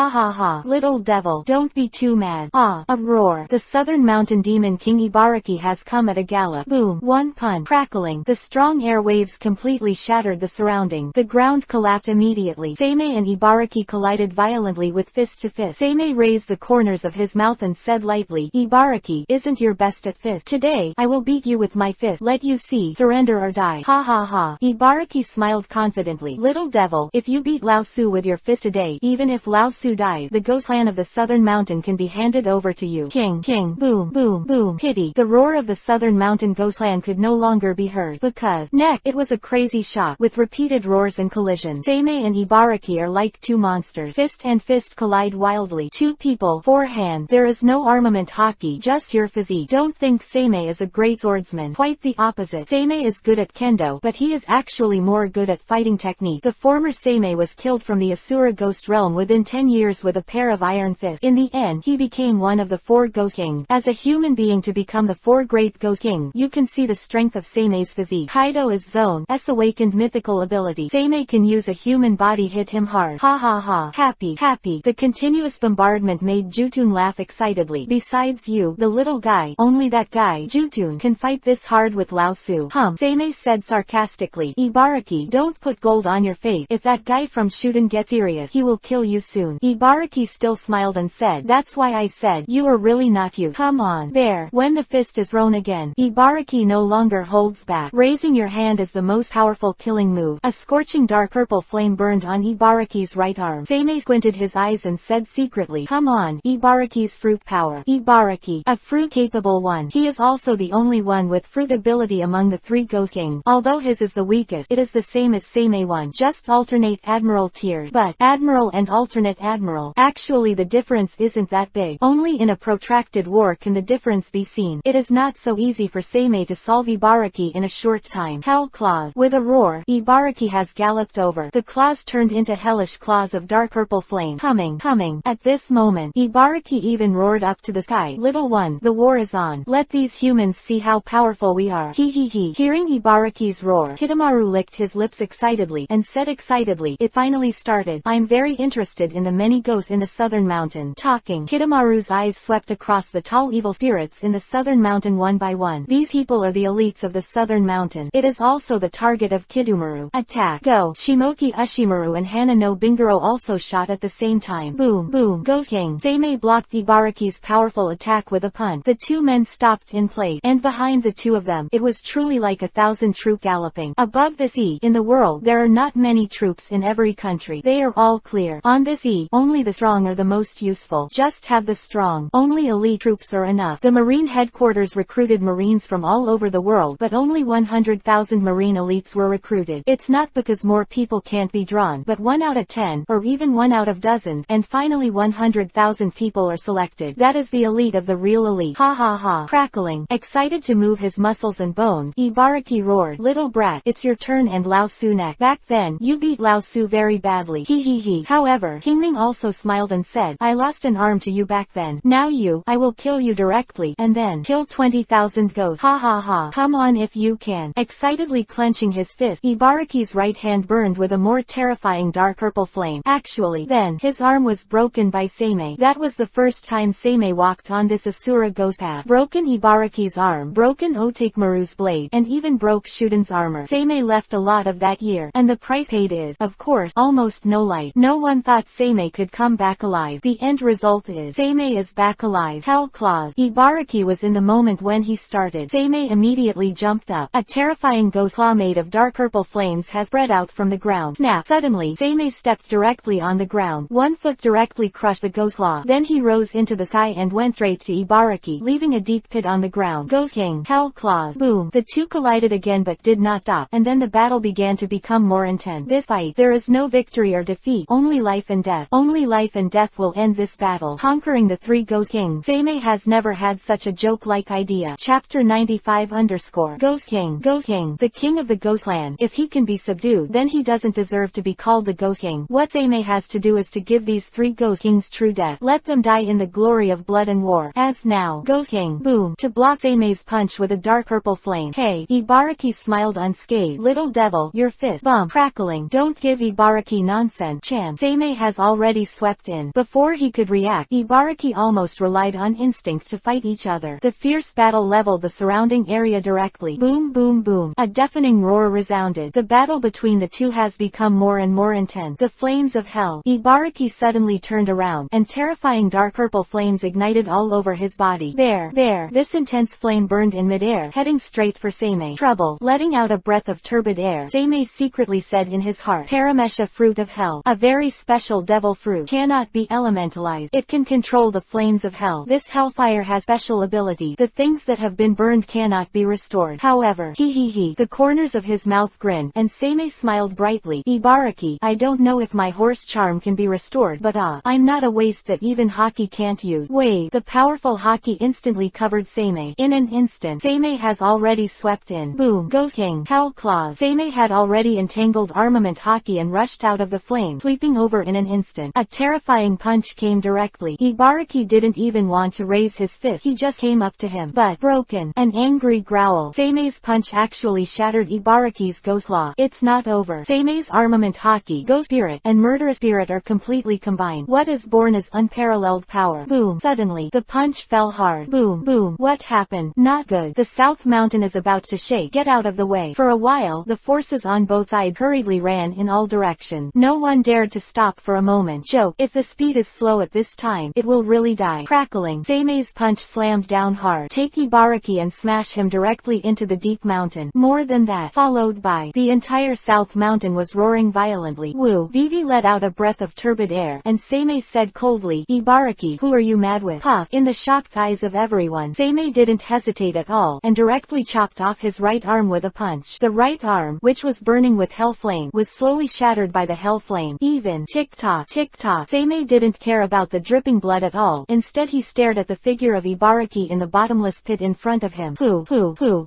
Little devil, don't be too mad. A roar. The Southern Mountain Demon King Ibaraki has come at a gallop. Boom. One punch. Crackling. The strong air waves completely shattered the surrounding. The ground collapsed immediately. Seimei and Ibaraki collided violently with fist to fist. Seimei raised the corners of his mouth and said lightly, "Ibaraki isn't your best at fist. Today, I will beat you with my fist. Let you see. Surrender or die." Ibaraki smiled confidently. "Little devil, if you beat Lao Su with your fist today, even if Lao Su dies, the ghost clan of the Southern Mountain can be handed over to you." King. Boom, boom, boom. Pity. The roar of the Southern Mountain ghost clan could no longer be heard, because it was a crazy shock, with repeated roars and collisions. Seimei and Ibaraki are like 2 monsters. Fist and fist collide wildly. 2 people, 4 hands. There is no armament hockey, just pure physique. Don't think Seimei is a great swordsman. Quite the opposite. Seimei is good at kendo, but he is actually more good at fighting technique. The former Seimei was killed from the Asura ghost realm within 10 years with a pair of iron fists. In the end, he became one of the 4 Ghost Kings. As a human being to become the 4 great Ghost Kings, you can see the strength of Seimei's physique. Kaido is Zone's awakened mythical ability. Seimei can use a human body hit him hard. Happy. The continuous bombardment made Jutun laugh excitedly. "Besides you, the little guy, only that guy, Jutun, can fight this hard with Lao Su." Seimei said sarcastically. "Ibaraki, don't put gold on your face. If that guy from Shuden gets serious, he will kill you soon." Ibaraki still smiled and said, "That's why I said, you are really not you. Come on." There. When the fist is thrown again, Ibaraki no longer holds back. Raising your hand is the most powerful killing move. A scorching dark purple flame burned on Ibaraki's right arm. Seimei squinted his eyes and said secretly, "Come on." Ibaraki's fruit power. Ibaraki, a fruit-capable one. He is also the only one with fruit ability among the 3 Ghost Kings. Although his is the weakest, it is the same as Seimei one. Just alternate admiral tiers. But, admiral and alternate admiral. Actually the difference isn't that big. Only in a protracted war can the difference be seen. It is not so easy for Seimei to solve Ibaraki in a short time. Hell claws. With a roar, Ibaraki has galloped over. The claws turned into hellish claws of dark purple flame. Coming. At this moment, Ibaraki even roared up to the sky. "Little one, the war is on. Let these humans see how powerful we are." Hearing Ibaraki's roar, Kitamaru licked his lips excitedly, and said excitedly, "It finally started. I'm very interested in the many ghosts in the Southern Mountain." Talking, Kitamaru's eyes swept across the tall evil spirits in the Southern Mountain one by one. These people are the elites of the Southern Mountain. It is also the target of Kidumaru. Attack. Go. Shimoki Ushimaru and Hana no Bingaro also shot at the same time. Boom. Ghost King. Seimei blocked Ibaraki's powerful attack with a punch. The 2 men stopped in place, and behind the 2 of them, it was truly like 1,000 troops galloping. Above this in the world there are not many troops in every country. They are all clear. On this only the strong are the most useful. Just have the strong. Only elite troops are enough. The Marine headquarters recruited Marines from all over the world, but only 100,000 Marine elites were recruited. It's not because more people can't be drawn, but 1 out of 10, or even 1 out of dozens, and finally 100,000 people are selected. That is the elite of the real elite. sleep. Ha ha ha. Crackling. Excited to move his muscles and bones, Ibaraki roared, "Little brat, it's your turn and Lao Su next. Back then, you beat Lao Su very badly. He he he." However, King Ning also smiled and said, "I lost an arm to you back then. Now I will kill you directly, and then kill 20,000 ghosts. Ha ha ha. Come on if you can." Excitedly clenching his fist, Ibaraki's right hand burned with a more terrifying dark purple flame. Actually, then, his arm was broken by Seimei. That was the first time Seimei walked on this Asura ghost path. Broken Ibaraki's arm, broken Otake blade, and even broke Shuden's armor. Seimei left a lot of that year, and the price paid is, of course, almost no light. No one thought Seimei could come back alive. The end result is, Seimei is back alive. Hell claws. Ibaraki was in the moment when he started. Seimei immediately jumped up. A terrifying ghost claw made of dark purple flames has spread out from the ground. Snap. Suddenly, Seimei stepped directly on the ground. One foot directly crushed the ghost claw. Then he rose into the sky and went straight to Ibaraki, leaving a deep pit on the ground. Ghost King. Hell claws. Boom. The two collided again but did not stop, and then the battle began to become more intense. This fight, there is no victory or defeat, only life and death. Only life and death will end this battle. Conquering the three Ghost Kings. Seimei has never had such a joke-like idea. Chapter 95 _ Ghost King. Ghost King, the king of the Ghost Clan. If he can be subdued, then he doesn't deserve to be called the Ghost King. What Seimei has to do is to give these three Ghost Kings true death. Let them die in the glory of blood and war. As now, Ghost King, boom, to block Seimei's punch with a dark purple flame. Hey, Ibaraki smiled unscathed. Little devil, your fist. Bump. Crackling. Don't give Ibaraki nonsense chance. Seimei has already swept in. Before he could react, Ibaraki almost relied on instinct to fight each other. The fierce battle leveled the surrounding area directly. Boom boom boom. A deafening roar resounded. The battle between the two has become more and more intense. The flames of hell. Ibaraki suddenly turned around, and terrifying dark purple flames ignited all over his body. There. This intense flame burned in midair, heading straight for Seimei. Trouble. Letting out a breath of turbid air, Seimei secretly said in his heart, Paramesha fruit of hell. A very special devil fruit. Cannot be elementalized. It can control the flames of hell. This hellfire has special ability. The things that have been burned cannot be restored. However, the corners of his mouth grinned, and Seimei smiled brightly. Ibaraki, I don't know if my horse charm can be restored, but I'm not a waste that even Haki can't use. Wait, the powerful Haki instantly covered Seimei. In an instant, Seimei has already swept in. Boom. Ghost King. Hell claws. Seimei had already entangled armament Haki and rushed out of the flame, sweeping over in an instant. A terrifying punch came directly. Ibaraki didn't even want to raise his fist. He just came up to him, but broken. An angry growl. Seimei's punch actually shattered Ibaraki's ghost claw. It's not over. Seimei's armament Haki, ghost spirit, and murderous spirit are completely combined. What is born is unparalleled power. Boom. Suddenly, the punch fell hard. Boom boom. What happened? Not good. The South Mountain is about to shake. Get out of the way. For a while, the forces on both sides hurriedly ran in all directions. No one dared to stop for a moment. Joke. If the speed is slow at this time, it will really die. Crackling. Seimei's punch slammed down hard. Take Ibaraki and smash him directly into the deep mountain. More than that, followed by the entire South Mountain was roaring violently. Woo. Vivi let out a breath of turbid air, and Seimei said coldly, Ibaraki, who are you mad with? Puff. In the shocked eyes of everyone, Seimei didn't hesitate at all, and directly chopped off his right arm with a punch. The right arm, which was burning with hell flame, was slowly shattered by the hell flame. Even tick-tock, tick-tock. Seimei didn't care about the dripping blood at all. Instead he stared at the figure of Ibaraki in the bottomless pit in front of him. Pooh.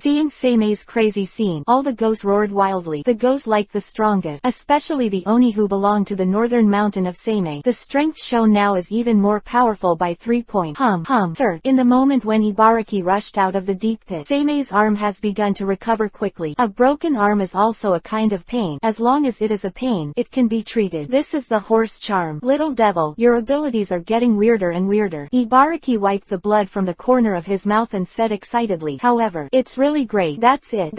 Seeing Seimei's crazy scene, all the ghosts roared wildly. The ghosts liked the strongest, especially the Oni who belonged to the northern mountain of Seimei. The strength shown now is even more powerful by 3 points. Sir. In the moment when Ibaraki rushed out of the deep pit, Seimei's arm has begun to recover quickly. A broken arm is also a kind of pain. As long as it is a pain, it can be treated. This is the horse charm. Little devil, your abilities are getting weirder and weirder. Ibaraki wiped the blood from the corner of his mouth and said excitedly, however, it's really great. That's it.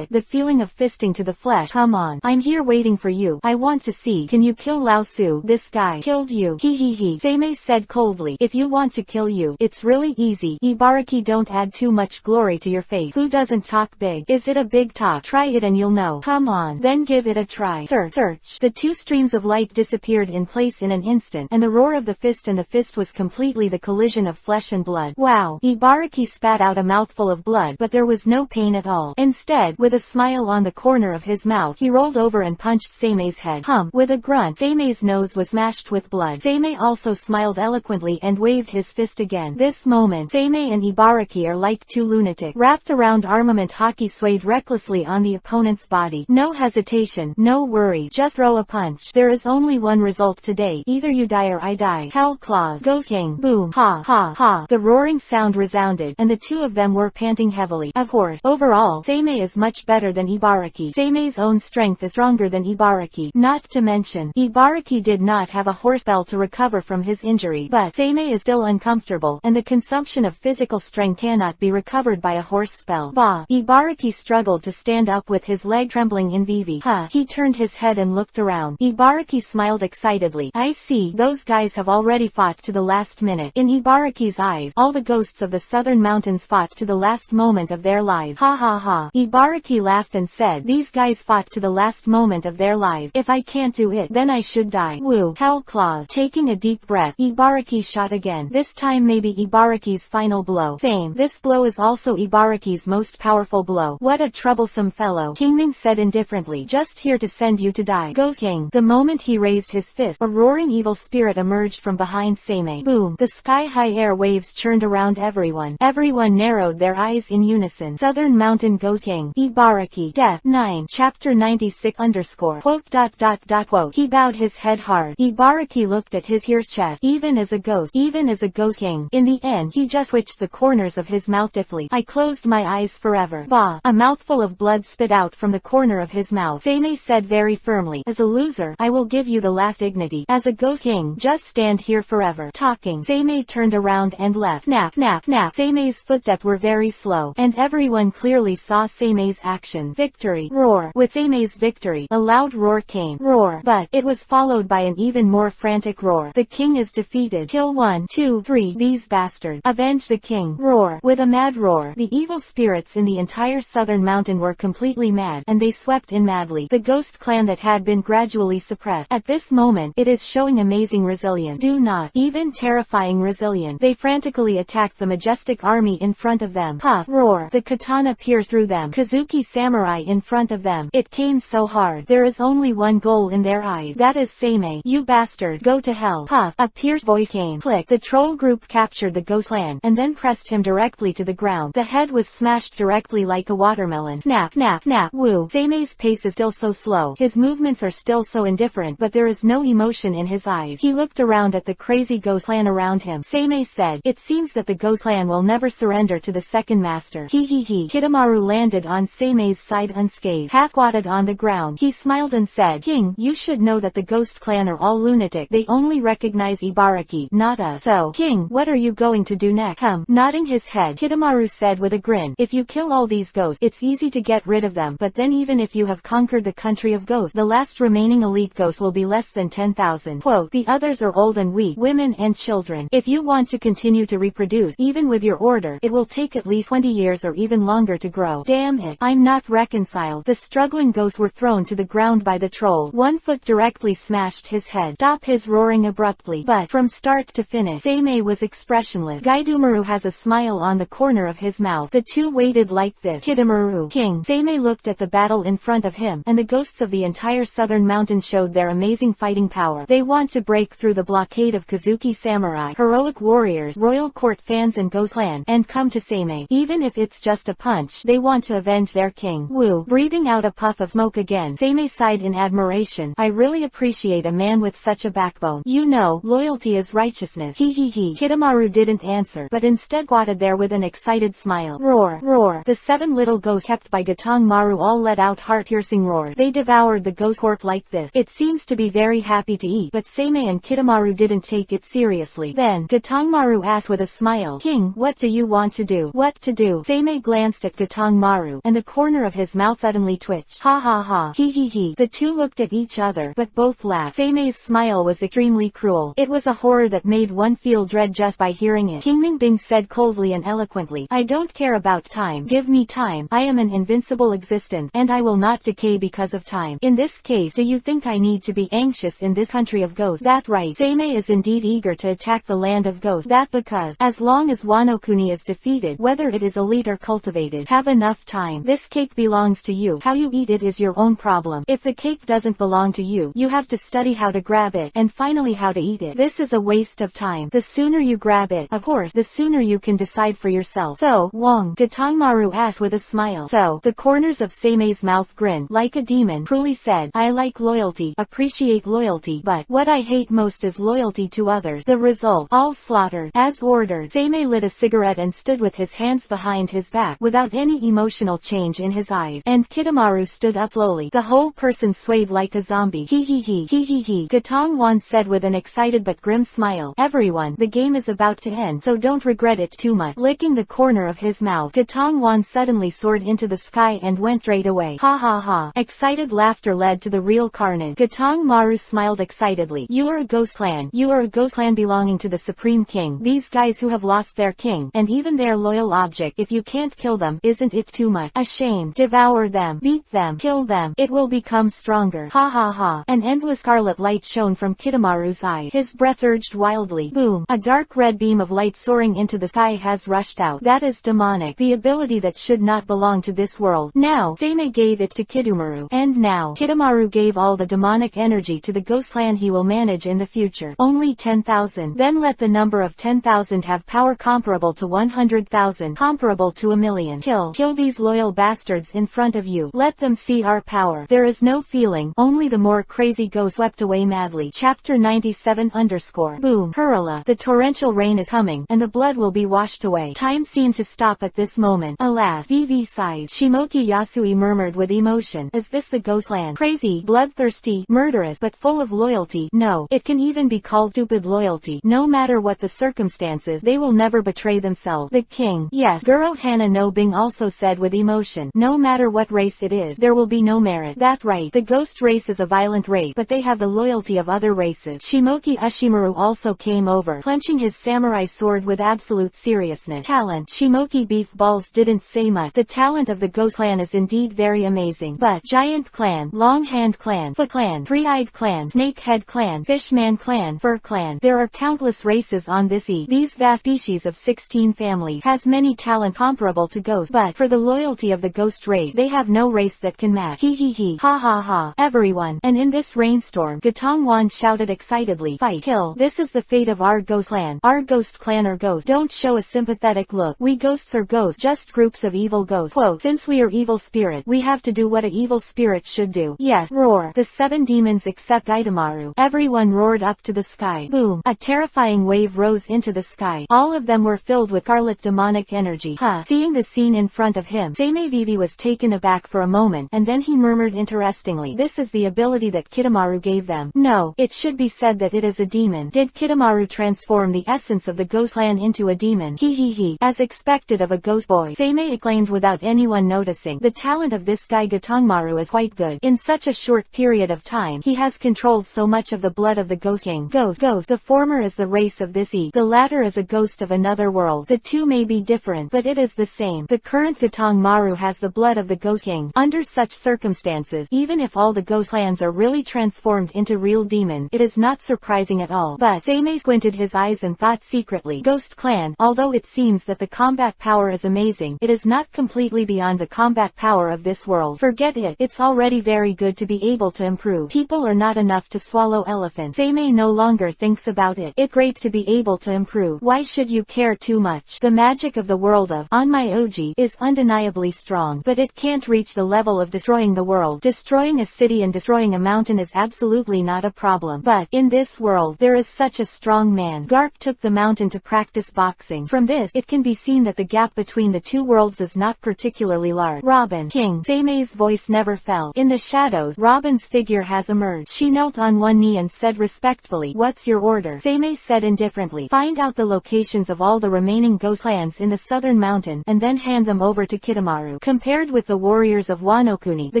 The feeling of fisting to the flesh. Come on. I'm here waiting for you. I want to see. Can you kill Lao Su? This guy killed you. Seimei said coldly. If you want to kill you, it's really easy. Ibaraki, don't add too much glory to your face. Who doesn't talk big? Is it a big talk? Try it and you'll know. Come on. Then give it a try. Search. The two streams of light disappeared in place in an instant, and the roar of the fist and the fist was completely the collision of flesh and blood. Wow. Ibaraki spat out a mouthful of blood, but there was no pain at all. Instead, with a smile on the corner of his mouth, he rolled over and punched Seimei's head. With a grunt, Seimei's nose was mashed with blood. Seimei also smiled eloquently and waved his fist again. This moment, moment, Seimei and Ibaraki are like two lunatics. Wrapped around armament, Haki swayed recklessly on the opponent's body. No hesitation, no worry, just throw a punch. There is only one result today. Either you die or I die. Hell claws. Ghost King. Boom. Ha ha ha. The roaring sound resounded, and the two of them were panting heavily. Of course, overall, Seimei is much better than Ibaraki. Seimei's own strength is stronger than Ibaraki. Not to mention, Ibaraki did not have a horse spell to recover from his injury, but Seimei is still uncomfortable, and the consumption of physical strength cannot be recovered by a horse spell. Bah! Ibaraki struggled to stand up with his leg trembling in Vivi. Huh. He turned his head and looked around. Ibaraki smiled excitedly. I see, those guys have already fought to the last minute. In Ibaraki's eyes, all the ghosts of the southern mountains fought to the last moment of their lives. Ha ha ha. Ibaraki laughed and said, these guys fought to the last moment of their lives. If I can't do it, then I should die. Woo. Hell claws. Taking a deep breath, Ibaraki shot again. This time maybe Ibaraki's final blow. Same. This blow is also Ibaraki's most powerful blow. What a troublesome fellow. Kingming said indifferently. Just here to send you to die. Ghost King. The moment he raised his fist, a roaring evil spirit emerged from behind Seimei. Boom. The sky-high air waves churned around everyone. Everyone narrowed their eyes in unison. Southern Mountain Ghost King. Ibaraki. Death. 9. Chapter 96 _ quote. He bowed his head hard. Ibaraki looked at his chest. Even as a ghost king. In the end, he just twitched the corners of his mouth stiffly. I closed my eyes forever. Bah! A mouthful of blood spit out from the corner of his mouth. Seimei said very firmly, as a loser, I will give you the last dignity. As a ghost king, just stand here forever. Talking. Seimei turned around and left. Snap, snap, snap. Seimei's footsteps were very slow, and everyone clearly saw Seimei's action. Victory. Roar. With Seimei's victory, a loud roar came. Roar. But it was followed by an even more frantic roar. The king is defeated. Kill 1, 2, 3. These bastards. Avenge the king. Roar. With a mad roar, the evil spirits in the entire southern mountain were completely mad, and they swept in madly. The ghost clan that had been gradually suppressed. At this moment, it is showing amazing resilience. Do not, even terrifying resilience. They frantically attacked the majestic army in front of them. Puff. Roar. The katana pierced through them. Kazuki samurai in front of them. It came so hard. There is only one goal in their eyes. That is Seimei. You bastard. Go to hell. Puff. A pierced voice came. Click. The troll group captured the ghost clan, and then pressed him directly to the ground. The head was smashed directly like a watermelon. Snap, snap, snap. Woo. Seimei's pace is still so slow. His movements are still so indifferent, but there is no emotion in his eyes. He looked around at the crazy ghost clan around him. Seimei said, it seems that the ghost clan will never surrender to the second master. He. Kitamaru landed on Seimei's side unscathed. Half squatted on the ground. He smiled and said, King, you should know that the ghost clan are all lunatic. They only recognize Ibaraki, not us. So, King, what are you going to do next? Nodding his head, Kitamaru said with a grin, if you kill all these ghosts, it's easy to get rid of them, but then even if you have conquered the country of ghosts, the last remaining elite ghosts will be less than 10,000. Quote, the others are old and weak, women and children. If you want to continue to reproduce, even with your order, it will take at least 20 years or even longer to grow. Damn it, I'm not reconciled. The struggling ghosts were thrown to the ground by the troll. One foot directly smashed his head. Stop his roaring abruptly. But, from start to finish, Seimei was expressionless. Gaidomaru has a smile on the corner of his mouth. The two waited like this. Kitamaru. King. Seimei looked at the battle in front of him, and the ghosts of the entire southern mountain showed their amazing fighting power. They want to break through the blockade of Kazuki samurai, heroic warriors, royal court fans and ghost clan, and come to Seimei. Even if it's just a punch, they want to avenge their king. Woo. Breathing out a puff of smoke again, Seimei sighed in admiration. I really appreciate a man with such a backbone. You know, loyalty is righteousness. He. Kitamaru didn't answer, but instead squatted there with an excited smile. Roar. Roar. The 7 little ghosts kept by Gatongmaru all let out heart-piercing roars. They devoured the ghost corpse like this. It seems to be very happy to eat, but Seimei and Kitamaru didn't take it seriously. Then, Gatongmaru asked with a smile, King, what do you want to do? What to do? Seimei glanced at Gatongmaru, and the corner of his mouth suddenly twitched. Ha ha ha. He. The two looked at each other, but both laughed. Seimei's smile was extremely cruel. It was a horror that made one feel dread just by hearing it. King Mingbing said coldly and eloquently, I don't care about time. Give me time. I am an invincible existence, and I will not decay because of time. In this case, do you think I need to be anxious in this country of ghosts? That's right. Seimei is indeed eager to attack the land of ghosts. That's because, as long as Wano Kuni is defeated, whether it is elite or cultivated, have enough time. This cake belongs to you. How you eat it is your own problem. If the cake doesn't belong to you, you have to study how to grab it, and finally how to eat it. This is a waste of time. The sooner you grab it, of course, course, the sooner you can decide for yourself. So, Wong, Gitangmaru asked with a smile. So, the corners of Seimei's mouth grinned. Like a demon, truly said, I like loyalty, appreciate loyalty, but what I hate most is loyalty to others. The result, all slaughtered. As ordered, Seimei lit a cigarette and stood with his hands behind his back, without any emotional change in his eyes, and Kitamaru stood up slowly. The whole person swayed like a zombie. Hee hee hee, hee hee hee, Gitangwan said with an excited but grim smile. Everyone, the game is about to end, so don't regret it too much. Licking the corner of his mouth, Gitangwan suddenly soared into the sky and went straight away. Ha ha ha. Excited laughter led to the real carnage. Gitangmaru smiled excitedly. You are a ghost clan. You are a ghost clan belonging to the Supreme King. These guys who have lost their king, and even their loyal object, if you can't kill them, isn't it too much? Ashamed. Devour them. Beat them. Kill them. It will become stronger. Ha ha ha. An endless scarlet light shone from Kitamaru's eye. His breath surged wildly. Boom. A dark red beam of light soaring into the sky has rushed out. That is demonic. The ability that should not belong to this world. Now, Seimei gave it to Kitamaru. And now, Kitamaru gave all the demonic energy to the ghost clan he will manage in the future. Only 10,000. Then let the number of 10,000 have power comparable to 100,000. Comparable to a million. Kill these loyal bastards in front of you. Let them see our power. There is no feeling, only the more crazy ghost swept away madly. Chapter 97 _ Boom. Hurrah. The torrential rain is coming, and the blood will be washed away. Time seemed to stop at this moment. Alas. VV sighs. Shimoki Yasui murmured with emotion. Is this the ghost clan? Crazy, bloodthirsty, murderous, but full of loyalty. No, it can even be called stupid loyalty. No matter what the circumstances, they will never betray themselves. The king. Yes. Guro Hana no Bing also said with emotion. No matter what race it is, there will be no merit. That's right. The ghost race is a violent race, but they have the loyalty of other races. Shimoki Ushimaru also came over, clenching his samurai sword with absolute seriousness. Talent. Shimoki Beef Balls didn't say much. The talent of the ghost clan is indeed very amazing. But Giant Clan, Long Hand Clan, Foot Clan, Three-Eyed Clan, Snakehead Clan, Fishman Clan, Fur Clan. There are countless races on this These vast species of 16 family has many talents comparable to ghosts, but for the loyalty of the ghost race, they have no race that can match. Hee hee hee. Ha ha ha. Everyone. And in this rainstorm, Gitangwan shouted excitedly. Fight. Kill. This is the fate of our ghost clan. Our ghost clan or ghost. Don't show a sympathetic look. We ghosts are ghosts, just groups of evil ghosts. Quote, since we are evil spirit, we have to do what a evil spirit should do. Yes. Roar. The 7 demons except Itamaru. Everyone roared up to the sky. Boom. A terrifying wave rose into the sky. All of them were filled with scarlet demonic energy. Seeing the scene in front of him, Seimei Vivi was taken aback for a moment, and then he murmured interestingly. This is the ability that Kitamaru gave them. No, it should be said that it is a demon. Did Kitamaru transform the essence of the ghost clan into a demon? Hee hee hee. As expected of a ghost boy, Seimei exclaimed without anyone noticing. The talent of this guy Gitangmaru is quite good. In such a short period of time, he has controlled so much of the blood of the ghost king. Ghost. The former is the race of this the latter is a ghost of another world. The two may be different, but it is the same. The current Gitangmaru has the blood of the ghost king. Under such circumstances, even if all the ghost clans are really transformed into real demons, it is not surprising at all. But Seimei squinted his eyes and thought secretly, ghost clan, although it seems that the combat power is amazing, it is not completely beyond the combat power of this world. Forget it. It's already very good to be able to improve. People are not enough to swallow elephants. Seimei no longer thinks about it. It's great to be able to improve. Why should you care too much? The magic of the world of On My Oji is undeniably strong, but it can't reach the level of destroying the world. Destroying a city and destroying a mountain is absolutely not a problem. But in this world, there is such a strong man. Garp took the mountain to practice boxing. From this, it can be seen that the gap between the two worlds is not particularly large. Robin, King. Seimei's voice never fell. In the shadows, Robin's figure has emerged. She knelt on one knee and said respectfully, what's your order? Seimei said indifferently, find out the locations of all the remaining ghost clans in the southern mountain, and then hand them over to Kitamaru. Compared with the warriors of Wanokuni, the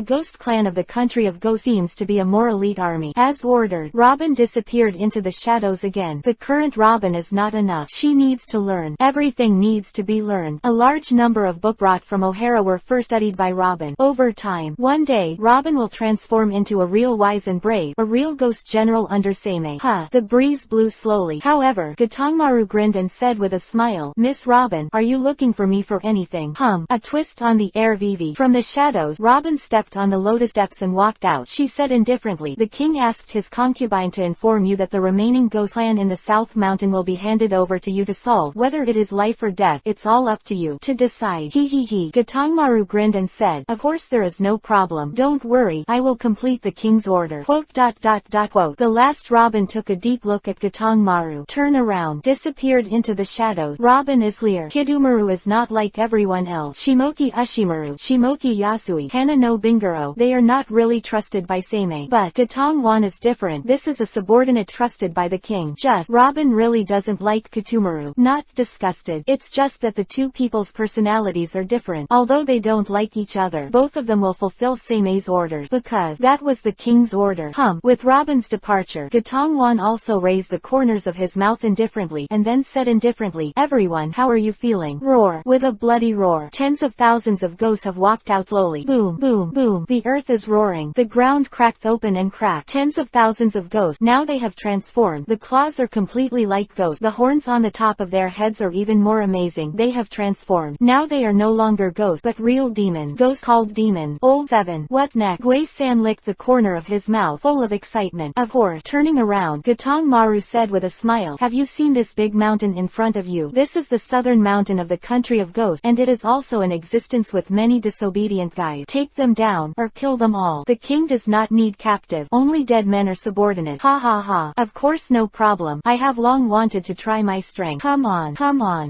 ghost clan of the country of Go seems to be a more elite army. As ordered, Robin disappeared into the shadows again. The current Robin is not enough. She needs to learn. Everything needs to be learned. A large number of books brought from O'Hara were first studied by Robin. Over time, one day, Robin will transform into a real wise and brave, a real ghost general under Seimei. The breeze blew slowly. However, Gitangmaru grinned and said with a smile, Miss Robin, are you looking for me for anything? A twist on the air. Vivi. From the shadows, Robin stepped on the lotus steps and walked out. She said indifferently, the king asked his concubine to inform you that the remaining ghost clan in the South Mountain will be handed over over to you to solve. Whether it is life or death, it's all up to you to decide. He. Gotongmaru grinned and said, of course there is no problem. Don't worry, I will complete the king's order. Quote. Quote. The last Robin took a deep look at Gotongmaru, turned around, disappeared into the shadows. Robin is clear. Kidomaru is not like everyone else. Shimoki Ushimaru, Shimoki Yasui, Hana no Bingaro, they are not really trusted by Seimei. But Gotongwan is different. This is a subordinate trusted by the king. Just, Robin really doesn't like Kitumaru. Not disgusted. It's just that the two people's personalities are different. Although they don't like each other, both of them will fulfill Seimei's orders, because that was the king's order. With Robin's departure, Gotongwan also raised the corners of his mouth indifferently, and then said indifferently, everyone, how are you feeling? Roar. With a bloody roar, tens of thousands of ghosts have walked out slowly. Boom, boom, boom. The earth is roaring. The ground cracked open and cracked. Tens of thousands of ghosts. Now they have transformed. The claws are completely like ghosts. The horns on the top of their heads are even more amazing. They have transformed. Now they are no longer ghosts, but real demon. Ghosts called demon. Old 7. What next? Wei-san licked the corner of his mouth, full of excitement. Of course. Turning around, Gotongmaru said with a smile, have you seen this big mountain in front of you? This is the southern mountain of the country of ghosts, and it is also in existence with many disobedient guys. Take them down, or kill them all. The king does not need captive. Only dead men are subordinate. Ha ha ha. Of course, no problem. I have long wanted to try my strength. Come on.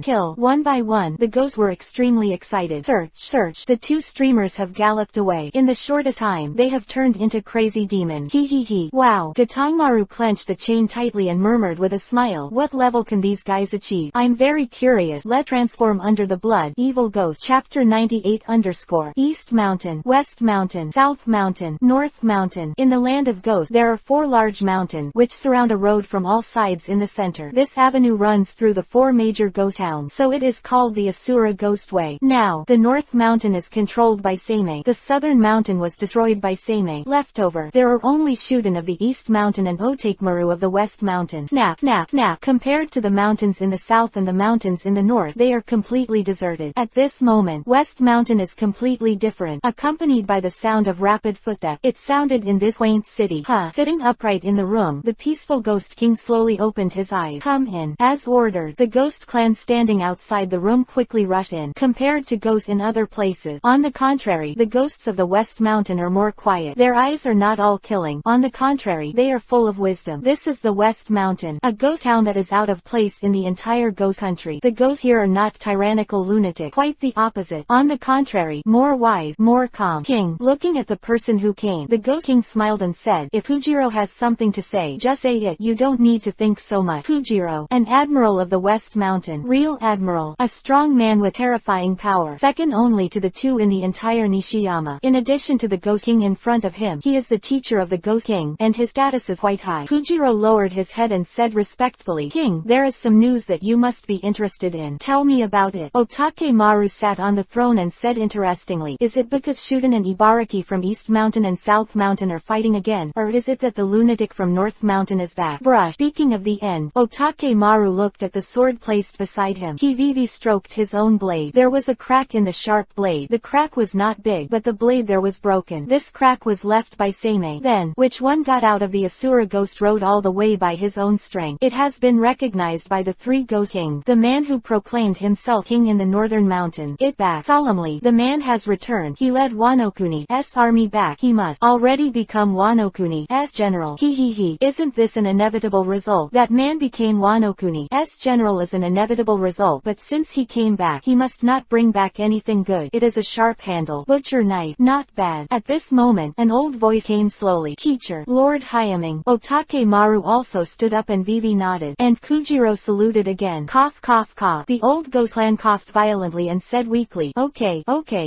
Kill. One by one. The ghosts were extremely excited. Search. The two streamers have galloped away. In the shortest time, they have turned into crazy demon. He. Wow. Gotongmaru clenched the chain tightly and murmured with a smile, what level can these guys achieve? I'm very curious. Let transform under the blood. Evil Ghost. Chapter 98 _ East Mountain, West Mountain, South Mountain, North Mountain. In the land of ghosts, there are 4 large mountains, which surround a road from all sides in the center. This avenue runs through the 4 major ghost towns, so it is called the Asura Ghost Way. Now, the North Mountain is controlled by Seimei. The Southern Mountain was destroyed by Seimei. Leftover, there are only Shuden of the East Mountain and Otakemaru of the West Mountain. Snap. Compared to the mountains in the south and the mountains in the north, they are completely deserted. At this moment, West Mountain is completely different, accompanied by the sound of rapid footsteps. It sounded in this quaint city. Sitting upright in the room, the peaceful Ghost King slowly opened his eyes. Come in. As ordered, the Ghost Clan standing outside the room quickly rushed in. Compared to ghosts in other places, on the contrary, the ghosts of the West Mountain are more quiet. Their eyes are not all killing. On the contrary, they are full of wisdom. This is the West Mountain, a ghost town that is out of place in the entire ghost country. The ghosts here are not tyrannical lunatic. Quite the opposite. On the contrary, more wise, more calm. King, looking at the person who came, the Ghost King smiled and said, if Fujiro has something to say, just say it. You don't need to think so much. Fujiro, an admiral of the West Mountain. Real admiral. A strong man with terrifying power. Second only to the 2 in the entire Nishiyama. In addition to the Ghost King in front of him, he is the teacher of the Ghost King, and his status is quite high. Fujiro lowered his head and said respectfully, King, there is some news that you must be interested in. Tell me about it. Otakemaru sat on the throne and said interestingly, is it because Shuden and Ibaraki from East Mountain and South Mountain are fighting again, or is it that the lunatic from North Mountain is back? Bruh. Speaking of the end, Otakemaru looked at the sword placed beside him. He VV stroked his own blade. There was a crack in the sharp blade. The crack was not big, but the blade there was broken. This crack was left by Seimei. Then, which one got out of the Asura Ghost Road all the way by his own strength? It has been recognized by the 3 Ghost Kings. The man who proclaimed himself king in the Northern Mountain. It back. Solemnly, the man has returned. He led Wanokuni's army back. He must already become Wanokuni's general. He. Isn't this an inevitable result? That man became Wanokuni's general is an inevitable result, but since he came back, he must not bring back anything good. It is a sharp handle. Butcher knife. Not bad. At this moment, an old voice came slowly. Teacher. Lord Hyaming. Otakemaru also stood up and Vivi nodded. And Kujiro saluted again. Cough. The old ghost clan coughed violently and said weakly, Okay,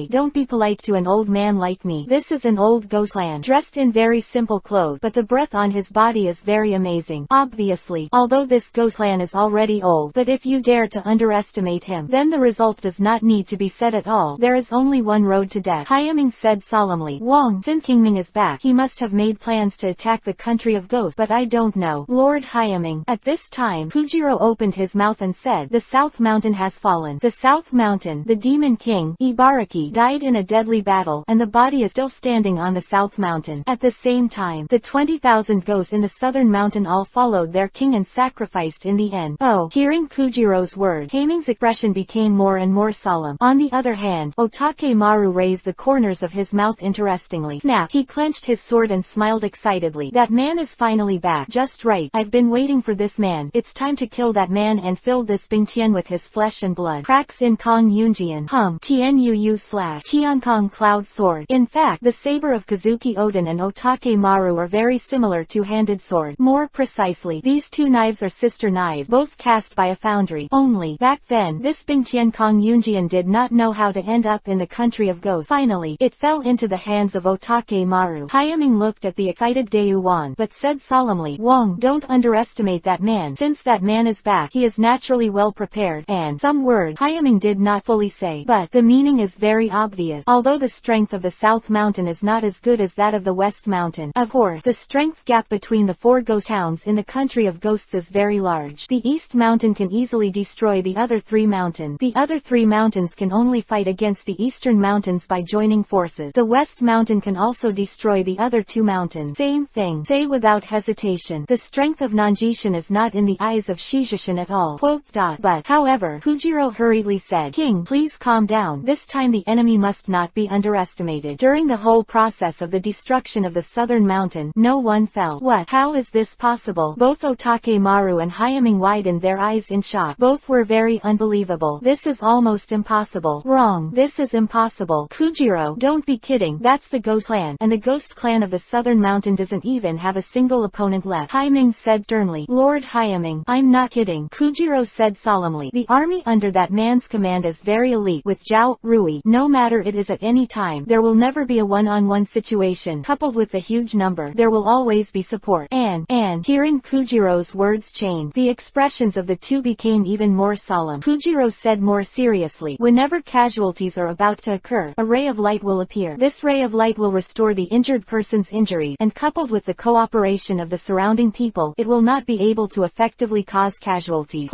don't be polite to an old man like me. This is an old ghost clan, dressed in very simple clothes, but the breath on his body is very amazing. Obviously, although this ghost clan is already old, but if you dare to underestimate him, then the result does not need to be said at all. There is only one road to death. Hyaming said solemnly. Wong, since King Ming is back, he must have made plans to attack the country of ghosts, but I don't know. Lord Hyaming. At this time, Kujiro opened his mouth and said, the South Mountain has fallen. The South Mountain, the Demon King, Ibaraki, died in a deadly battle, and the body is still standing on the South Mountain. At the same time, the 20,000 ghosts in the Southern Mountain all followed their king and sacrificed in the end. Oh, hearing Kujiro's word, Haiming's expression became more and more solemn. On the other hand, Otakemaru raised the corners of his mouth interestingly. Snap! He clenched his sword and smiled excitedly. That man is finally back. Just right. I've been waiting for this man. It's time to kill that man and fill this Bingtian with his flesh and blood. Cracks in Kong Yunjian. Tianuu / Tiankong Cloud Sword. In fact, the saber of Kazuki Oden and Otakemaru are very similar two-handed sword. More precisely, these two knives are sister knives, both cast by a foundry. Only, back then, this Bingtian Kong Yunjian did not know how to end up in the country of ghosts. Finally, it fell into the hands of Otakemaru. Haiming looked at the excited Daewon, but said solemnly, Wong, don't underestimate that man. Since that man is back, he is naturally well prepared, and some word Haiming did not fully say, but the meaning is very obvious. Although the strength of the South Mountain is not as good as that of the West Mountain, of course, the strength gap between the four ghost towns in the country of ghosts is very large. The East Mountain can easily destroy the other three mountains. The other three mountains can only fight against the Eastern Mountains by joining forces. The West Mountain can also destroy the other two mountains. Same thing. Say without hesitation. The strength of Nanjishin is not in the eyes of Shijishin at all. But, however, Kujiro hurriedly said, King, please calm down. This time the enemy must not be underestimated. During the whole process of the destruction of the Southern Mountain, no one fell. What? How is this possible? Both Otakemaru and Haiming widened their eyes in shock. Both were very unbelievable. This is almost impossible. Wrong. This is impossible. Kujiro, don't be kidding. That's the Ghost Clan, and the Ghost Clan of the Southern Mountain doesn't even have a single opponent left. Haiming said sternly. Lord Haiming, I'm not kidding. Kujiro said solemnly. The army under that man's command is very elite. With Zhao, Rui, no matter it is at any time, there will never be a one-on-one situation. Coupled with the huge number, there will always be support. And, hearing Kujiro's words change, the expressions of the two became even more solemn. Kujiro said more seriously, whenever casualties are about to occur, a ray of light will appear. This ray of light will restore the injured person's injury, and coupled with the cooperation of the surrounding people, it will not be able to effectively cause casualties.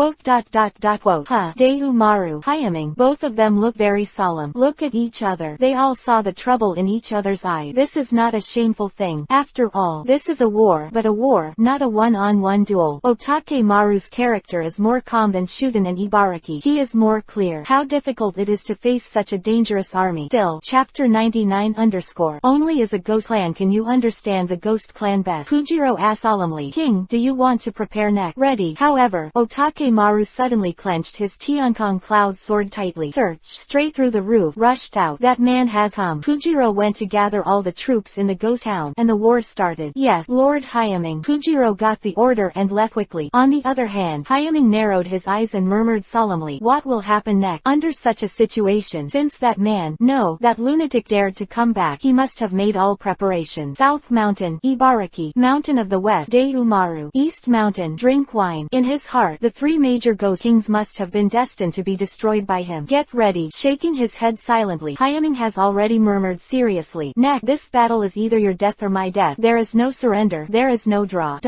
Daewmaru, Haiming, both of them look very solemn. Look at each other. They all saw the trouble in each other's eyes. This is not a shameful thing. After all, this is a war, but a war, not a one-on-one duel. Otakemaru's character is more calm than Shuden and Ibaraki. He is more clear how difficult it is to face such a dangerous army. Still, chapter 99 _ only as a ghost clan can you understand the Ghost Clan best. Kujiro asked solemnly, King, do you want to prepare next? Ready. However, Otakemaru suddenly clenched his Tiankong Cloud Sword tightly. Searched straight through the roof, rushed out. That man has hum. Kujiro went to gather all the troops in the ghost town, and the war started. Yes, Lord Haiming. Kujiro got the order and left quickly. On the other hand, Haiming narrowed his eyes and murmured solemnly, what will happen next? Under such a situation, since that man, no, that lunatic dared to come back, he must have made all preparations. South Mountain, Ibaraki, Mountain of the West, Daewmaru, East Mountain, drink wine. In his heart, the three major ghost kings must have been destined to be destroyed by him. Get ready. Shaking his head silently, Haiming has already murmured seriously, next, this battle is either your death or my death. There is no surrender. There is no draw.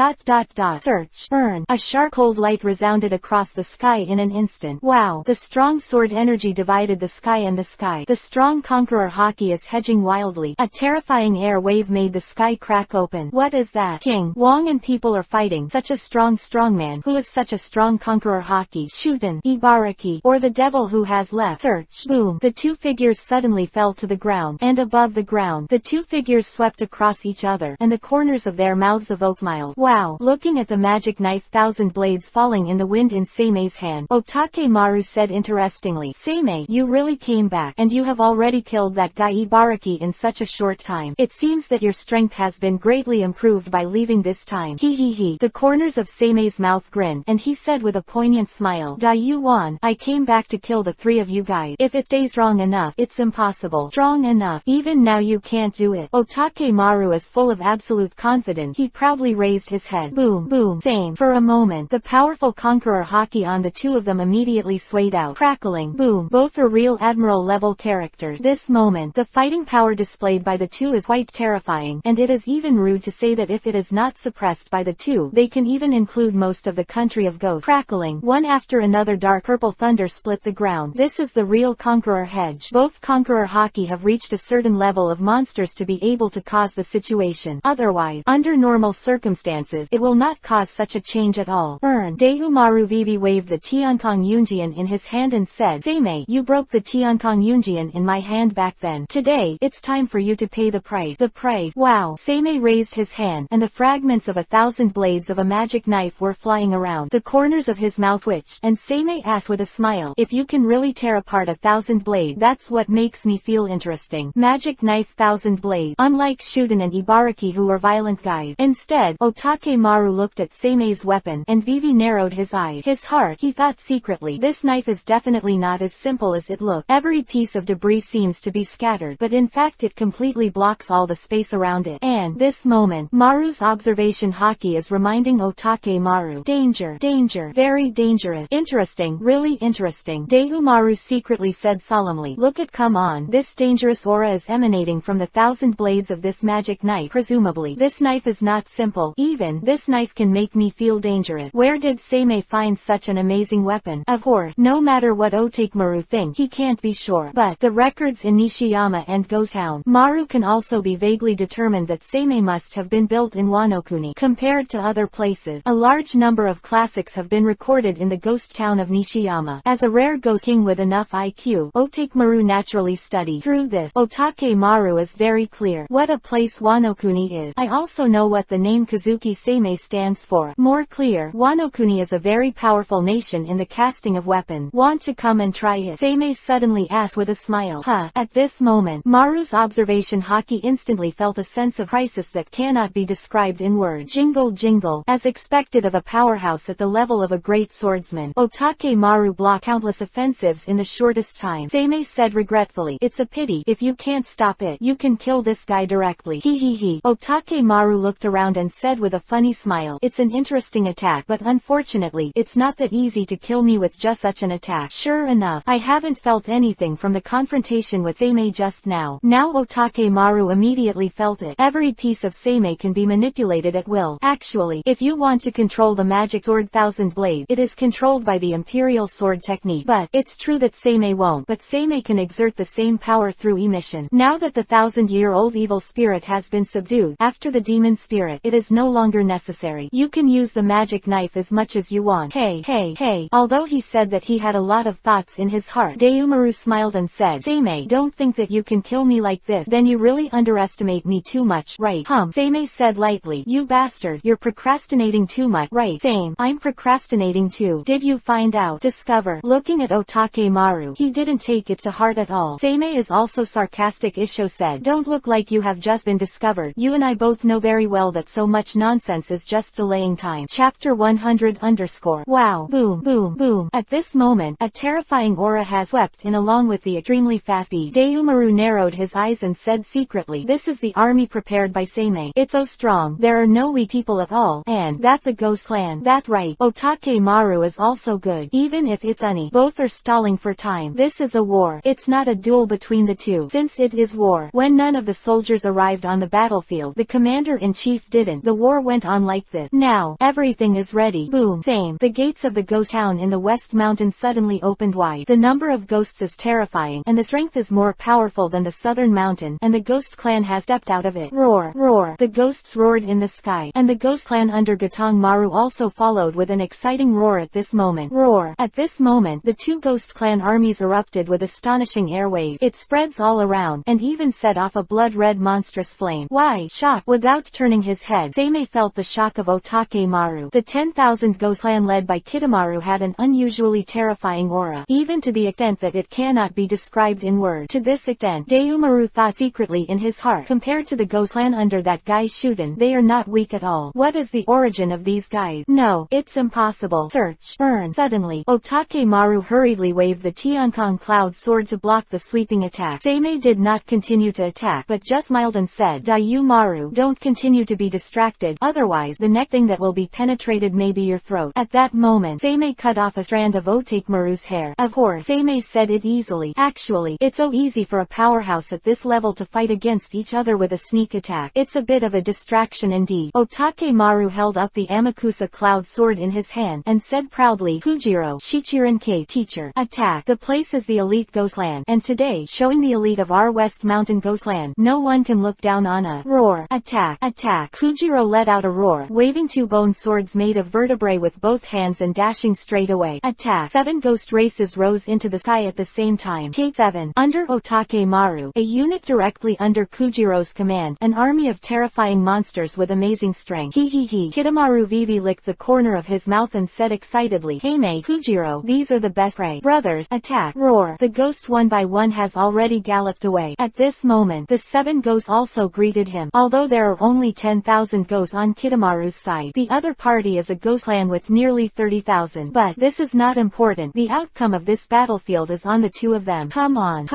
Search. Burn. A sharp cold light resounded across the sky in an instant. Wow. The strong sword energy divided the sky and the sky. The strong conqueror Haki is hedging wildly. A terrifying air wave made the sky crack open. What is that? King Wong and people are fighting. Such a strong man. Who is such a strong conqueror Haki? Shuden, Ibaraki, or the devil who has left? Search. Boom. The two figures suddenly fell to the ground, and above the ground, the two figures swept across each other, and the corners of their mouths evoked smiles. Wow. Looking at the magic knife, thousand blades falling in the wind in Seimei's hand, Otakemaru said interestingly, Seimei, you really came back, and you have already killed that guy Ibaraki in such a short time. It seems that your strength has been greatly improved by leaving this time. He. The corners of Seimei's mouth grinned, and he said with a poignant smile, Daewon, I came back to kill the three of you guys. If it stays strong enough, it's impossible. Strong enough. Even now you can't do it. Otakemaru is full of absolute confidence. He proudly raised his head. Boom, boom. Same. For a moment, the powerful conqueror Haki on the two of them immediately swayed out. Crackling. Boom. Both are real admiral level characters. This moment, the fighting power displayed by the two is quite terrifying, and it is even rude to say that if it is not suppressed by the two, they can even include most of the country of ghosts. Crackling. One after another dark purple thunder split the ground. This is the real conqueror hedge. Both conqueror Haki have reached a certain level of monsters to be able to cause the situation. Otherwise, under normal circumstances, it will not cause such a change at all. Burn. Daegumaru Vivi waved the Tiankong Yunjian in his hand and said, Seimei, you broke the Tiankong Yunjian in my hand back then. Today, it's time for you to pay the price. The price. Wow. Seimei raised his hand, and the fragments of 1,000 blades of a magic knife were flying around. The corners of his mouth twitched, and Seimei asked with a smile, if you can really tear apart 1,000 blades, that's what makes me feel interesting. Magic knife 1,000 blades. Unlike Shuden and Ibaraki who were violent guys. Instead, Otakemaru looked at Seimei's weapon, and Vivi narrowed his eyes. His heart, he thought secretly, this knife is definitely not as simple as it looks. Every piece of debris seems to be scattered, but in fact it completely blocks all the space around it. And, this moment, Maru's observation haki is reminding Otakemaru. Danger. Danger. Very dangerous. Interesting. Really interesting. Daegumaru secretly said solemnly. Look at, come on. This dangerous aura is emanating from the 1,000 blades of this magic knife. Presumably, this knife is not simple. Even, this knife can make me feel dangerous. Where did Seimei find such an amazing weapon? Of course, no matter what Otakemaru thinks, he can't be sure. But, the records in Nishiyama and Ghost Town, Maru can also be vaguely determined that Seimei must have been built in Wano-kuni. Compared to other places, a large number of classics have been recorded in the ghost town of Nishiyama. As a rare ghost king with enough IQ, Otakemaru naturally studied. Through this, Otakemaru is very clear what a place Wano-kuni is. I also know what the name Kazuki Sei stands for. More clear, Wano-kuni is a very powerful nation in the casting of weapons. Want to come and try it? Seimei suddenly asked with a smile. Huh. At this moment, Maru's observation haki instantly felt a sense of crisis that cannot be described in words. Jingle jingle. As expected of a powerhouse at the level of a great swordsman, Otakemaru blocked countless offensives in the shortest time. Seimei said regretfully, it's a pity. If you can't stop it, you can kill this guy directly. He. Otakemaru looked around and said with a funny smile, it's an interesting attack, but unfortunately, it's not that easy to kill me with just such an attack. Sure enough, I haven't felt anything from the confrontation with Seimei just now. Now Otakemaru immediately felt it. Every piece of Seimei can be manipulated at will. Actually, if you want to control the magic sword 1,000 blade, it is controlled by the imperial sword technique. But, it's true that Seimei won't, but Seimei can exert the same power through emission. Now that the 1,000-year-old evil spirit has been subdued, after the demon spirit, it is no longer necessary. You can use the magic knife as much as you want. Hey. Although he said that he had a lot of thoughts in his heart, Daegumaru smiled and said, Seimei, don't think that you can kill me like this. Then you really underestimate me too much, right? Seimei said lightly, you bastard, you're procrastinating too much, right? Same, I'm procrastinating too. Did you find out? Discover. Looking at Otakemaru, he didn't take it to heart at all. Seimei is also sarcastic. Isho said, don't look like you have just been discovered. You and I both know very well that so much nonsense is just delaying time. Chapter 100 _ Wow. Boom, boom, boom. At this moment, a terrifying aura has swept in along with the extremely fast beat. Daegumaru narrowed his eyes and said secretly, this is the army prepared by Seimei. It's so strong, there are no weak people at all, and that the ghost clan. That's right. Otakemaru is also good. Even if it's Uni, both are stalling for time. This is a war. It's not a duel between the two. Since it is war, when none of the soldiers arrived on the battlefield, the commander-in-chief didn't. The war went on like this. Now, everything is ready. Boom. Same. The gates of the ghost town in the West Mountain suddenly opened wide. The number of ghosts is terrifying, and the strength is more powerful than the southern mountain, and the ghost clan has stepped out of it. Roar. Roar. The ghosts roared in the sky, and the ghost clan under Gatong Maru also followed with an exciting roar at this moment. Roar. At this moment, the two ghost clan armies erupted with astonishing airwave. It spreads all around, and even set off a blood-red monstrous flame. Why? Shock. Without turning his head, Seimei felt the shock of Otakemaru. The 10,000 ghost clan led by Kitamaru had an unusually terrifying aura, even to the extent that it cannot be described in words. To this extent, Daegumaru thought secretly in his heart, compared to the ghost clan under that guy Shuden, they are not weak at all. What is the origin of these guys? No, it's impossible. Search. Burn. Suddenly, Otakemaru hurriedly waved the Tiankong cloud sword to block the sweeping attack. Seimei did not continue to attack, but just smiled and said, Daegumaru, don't continue to be distracted, otherwise the next thing that will be penetrated may be your throat. At that moment, Seimei cut off a strand of Otakemaru's hair. Of course, Seimei said it easily. Actually, it's so easy for a powerhouse at this level to fight against each other with a sneak attack. It's a bit of a distraction indeed. Otakemaru held up the Amakusa cloud sword in his hand, and said proudly, Fujiro, Shichirin-kei, teacher, attack. The place is the elite ghostland, and today, showing the elite of our West Mountain ghostland, no one can look down on us. Roar. Attack. Attack. Fujiro let out a roar, waving two bone swords made of vertebrae with with both hands and dashing straight away. Attack! 7 ghost races rose into the sky at the same time. K7. Under Otakemaru, a unit directly under Kujiro's command, an army of terrifying monsters with amazing strength. He. Kitamaru Vivi licked the corner of his mouth and said excitedly, "Hey mate, Kujiro, these are the best prey. Brothers, attack!" Roar! The ghost one by one has already galloped away. At this moment, the 7 ghosts also greeted him. Although there are only 10,000 ghosts on Kitamaru's side, the other party is a ghost clan with nearly 30,000. But this is not important. The outcome of this battlefield is on the two of them. Come on,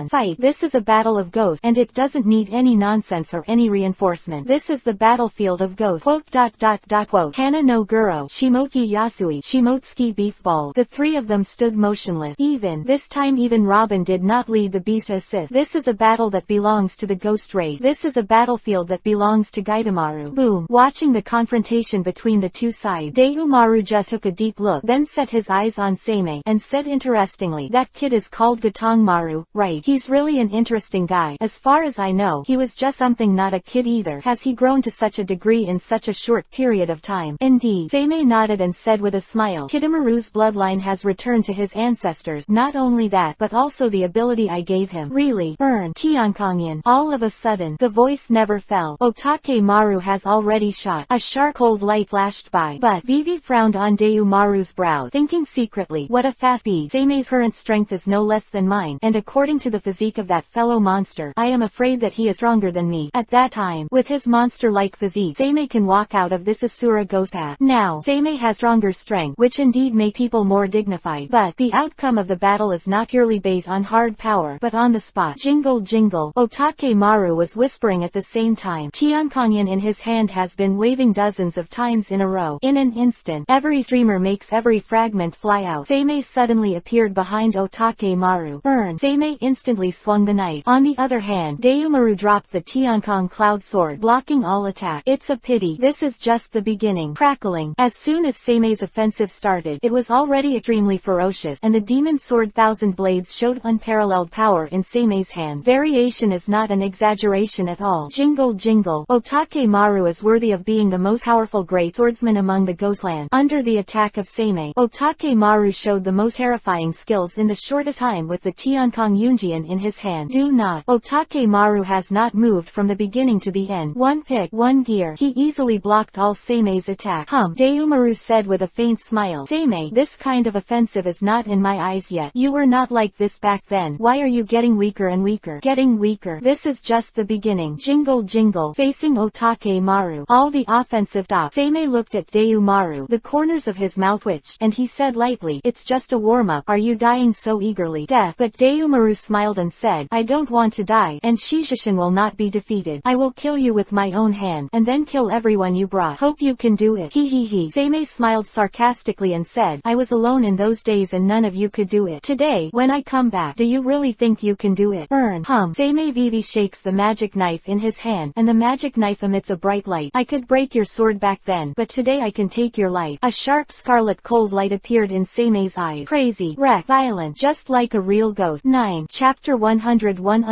fight! This is a battle of ghosts, and it doesn't need any nonsense or any reinforcement. This is the battlefield of ghosts. Quote. Hana no Guro, Shimoki Yasui, Shimotsuki Beefball. The three of them stood motionless. This time even Robin did not lead the beast to assist. This is a battle that belongs to the ghost race. This is a battlefield that belongs to Gaidamaru. Boom! Watching the confrontation between the two sides, Deumaru just took a deep look, then set his eyes on Seimei, and said interestingly, "That kid is called Gatongmaru, right? He's really an interesting guy. As far as I know, he was just something, not a kid either. Has he grown to such a degree in such a short period of time?" Indeed. Seimei nodded and said with a smile, "Kitamaru's bloodline has returned to his ancestors. Not only that, but also the ability I gave him. Really? Earn Tiankongan." All of a sudden, the voice never fell. Otakemaru has already shot. A sharp cold light flashed by, but Vivi frowned on Deumaru's brow, thinking secretly, what a fast beast. Seimei's current strength is no less than mine, and according to the physique of that fellow monster, I am afraid that he is stronger than me. At that time, with his monster-like physique, Seimei can walk out of this Asura ghost path. Now, Seimei has stronger strength, which indeed make people more dignified, but the outcome of the battle is not purely based on hard power, but on the spot. Jingle jingle. Otakemaru was whispering at the same time. Tiankongan in his hand has been waving dozens of times in a row. In an instant, every streamer makes every fragment fly out. Seimei suddenly appeared behind Otakemaru. Burn! Seimei instantly swung the knife. On the other hand, Deumaru dropped the Tiankong cloud sword, blocking all attack. It's a pity. This is just the beginning. Crackling. As soon as Seimei's offensive started, it was already extremely ferocious, and the demon sword Thousand Blades showed unparalleled power in Seimei's hand. Variation is not an exaggeration at all. Jingle jingle. Otakemaru is worthy of being the most powerful great swordsman among the ghost clan. Under the attack of Seimei, Otakemaru showed the most terrifying skills in the shortest time with the Tiankong Yunjian in his hand. Do not. Otakemaru has not moved from the beginning to the end. One pick, one gear. He easily blocked all Seimei's attack. Deumaru said with a faint smile. Seimei, this kind of offensive is not in my eyes yet. You were not like this back then. Why are you getting weaker and weaker? Getting weaker. This is just the beginning. Jingle jingle. Facing Otakemaru, all the offensive stopped. Seimei looked at Deumaru. The corners of his mouth twitched, and he said lightly, "It's just a warm-up. Are you dying so eagerly?" Death. But Deumaru smiled and said, "I don't want to die, and Shishushin will not be defeated. I will kill you with my own hand, and then kill everyone you brought. Hope you can do it." He. Seimei smiled sarcastically and said, "I was alone in those days and none of you could do it. Today, when I come back, do you really think you can do it?" Burn. Seimei Vivi shakes the magic knife in his hand, and the magic knife emits a bright light. "I could break your sword back then, but today I can take your life." A sharp scarlet cold light appeared in Seimei's eyes. Crazy, wrecked, violent, just like a real ghost. 9. Chapter 101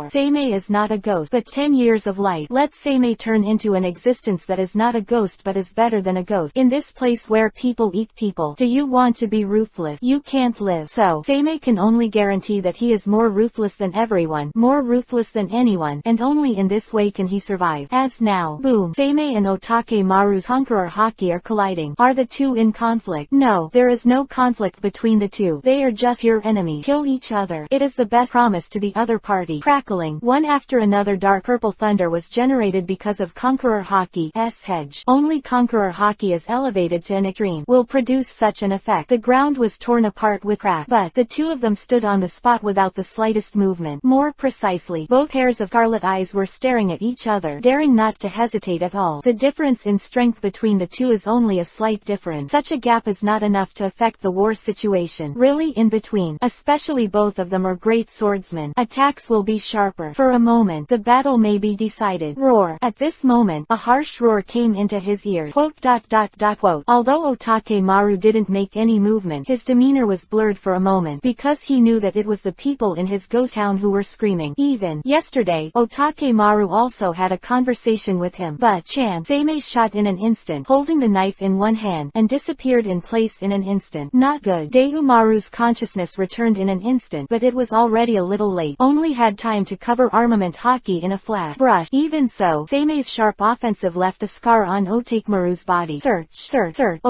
Seimei is not a ghost, but 10 years of life. Let Seimei turn into an existence that is not a ghost but is better than a ghost. In this place where people eat people, do you want to be ruthless? You can't live. So, Seimei can only guarantee that he is more ruthless than everyone, more ruthless than anyone, and only in this way can he survive. As now, boom, Seimei and Otakemaru's conqueror Haki are colliding. Are the two in conflict? No, there is no conflict between the two. They are just pure enemies. Kill each other. It is the best promise to the other party. Crackling. One after another dark purple thunder was generated because of Conqueror Haki's hedge. Only Conqueror Haki is elevated to an extreme will produce such an effect. The ground was torn apart with crack, but the two of them stood on the spot without the slightest movement. More precisely, both pairs of scarlet eyes were staring at each other, daring not to hesitate at all. The difference in strength between the two is only a slight difference. Such a gap is not enough to affect the war situation. Really in between, especially both of them are great swordsmen. Attacks will be sharper. For a moment, the battle may be decided. Roar. At this moment, a harsh roar came into his ears. Quote. Although Otakemaru didn't make any movement, his demeanor was blurred for a moment, because he knew that it was the people in his ghost town who were screaming. Even yesterday, Otakemaru also had a conversation with him, but Seimei shot in an instant, holding the knife in one hand, and disappeared in place in an instant. Not good. Deumaru's consciousness returned in an instant, but it was already a little late. Only had time to cover armament hockey in a flash. Brush. Even so, Seime's sharp offensive left a scar on Otake-maru's body. Search.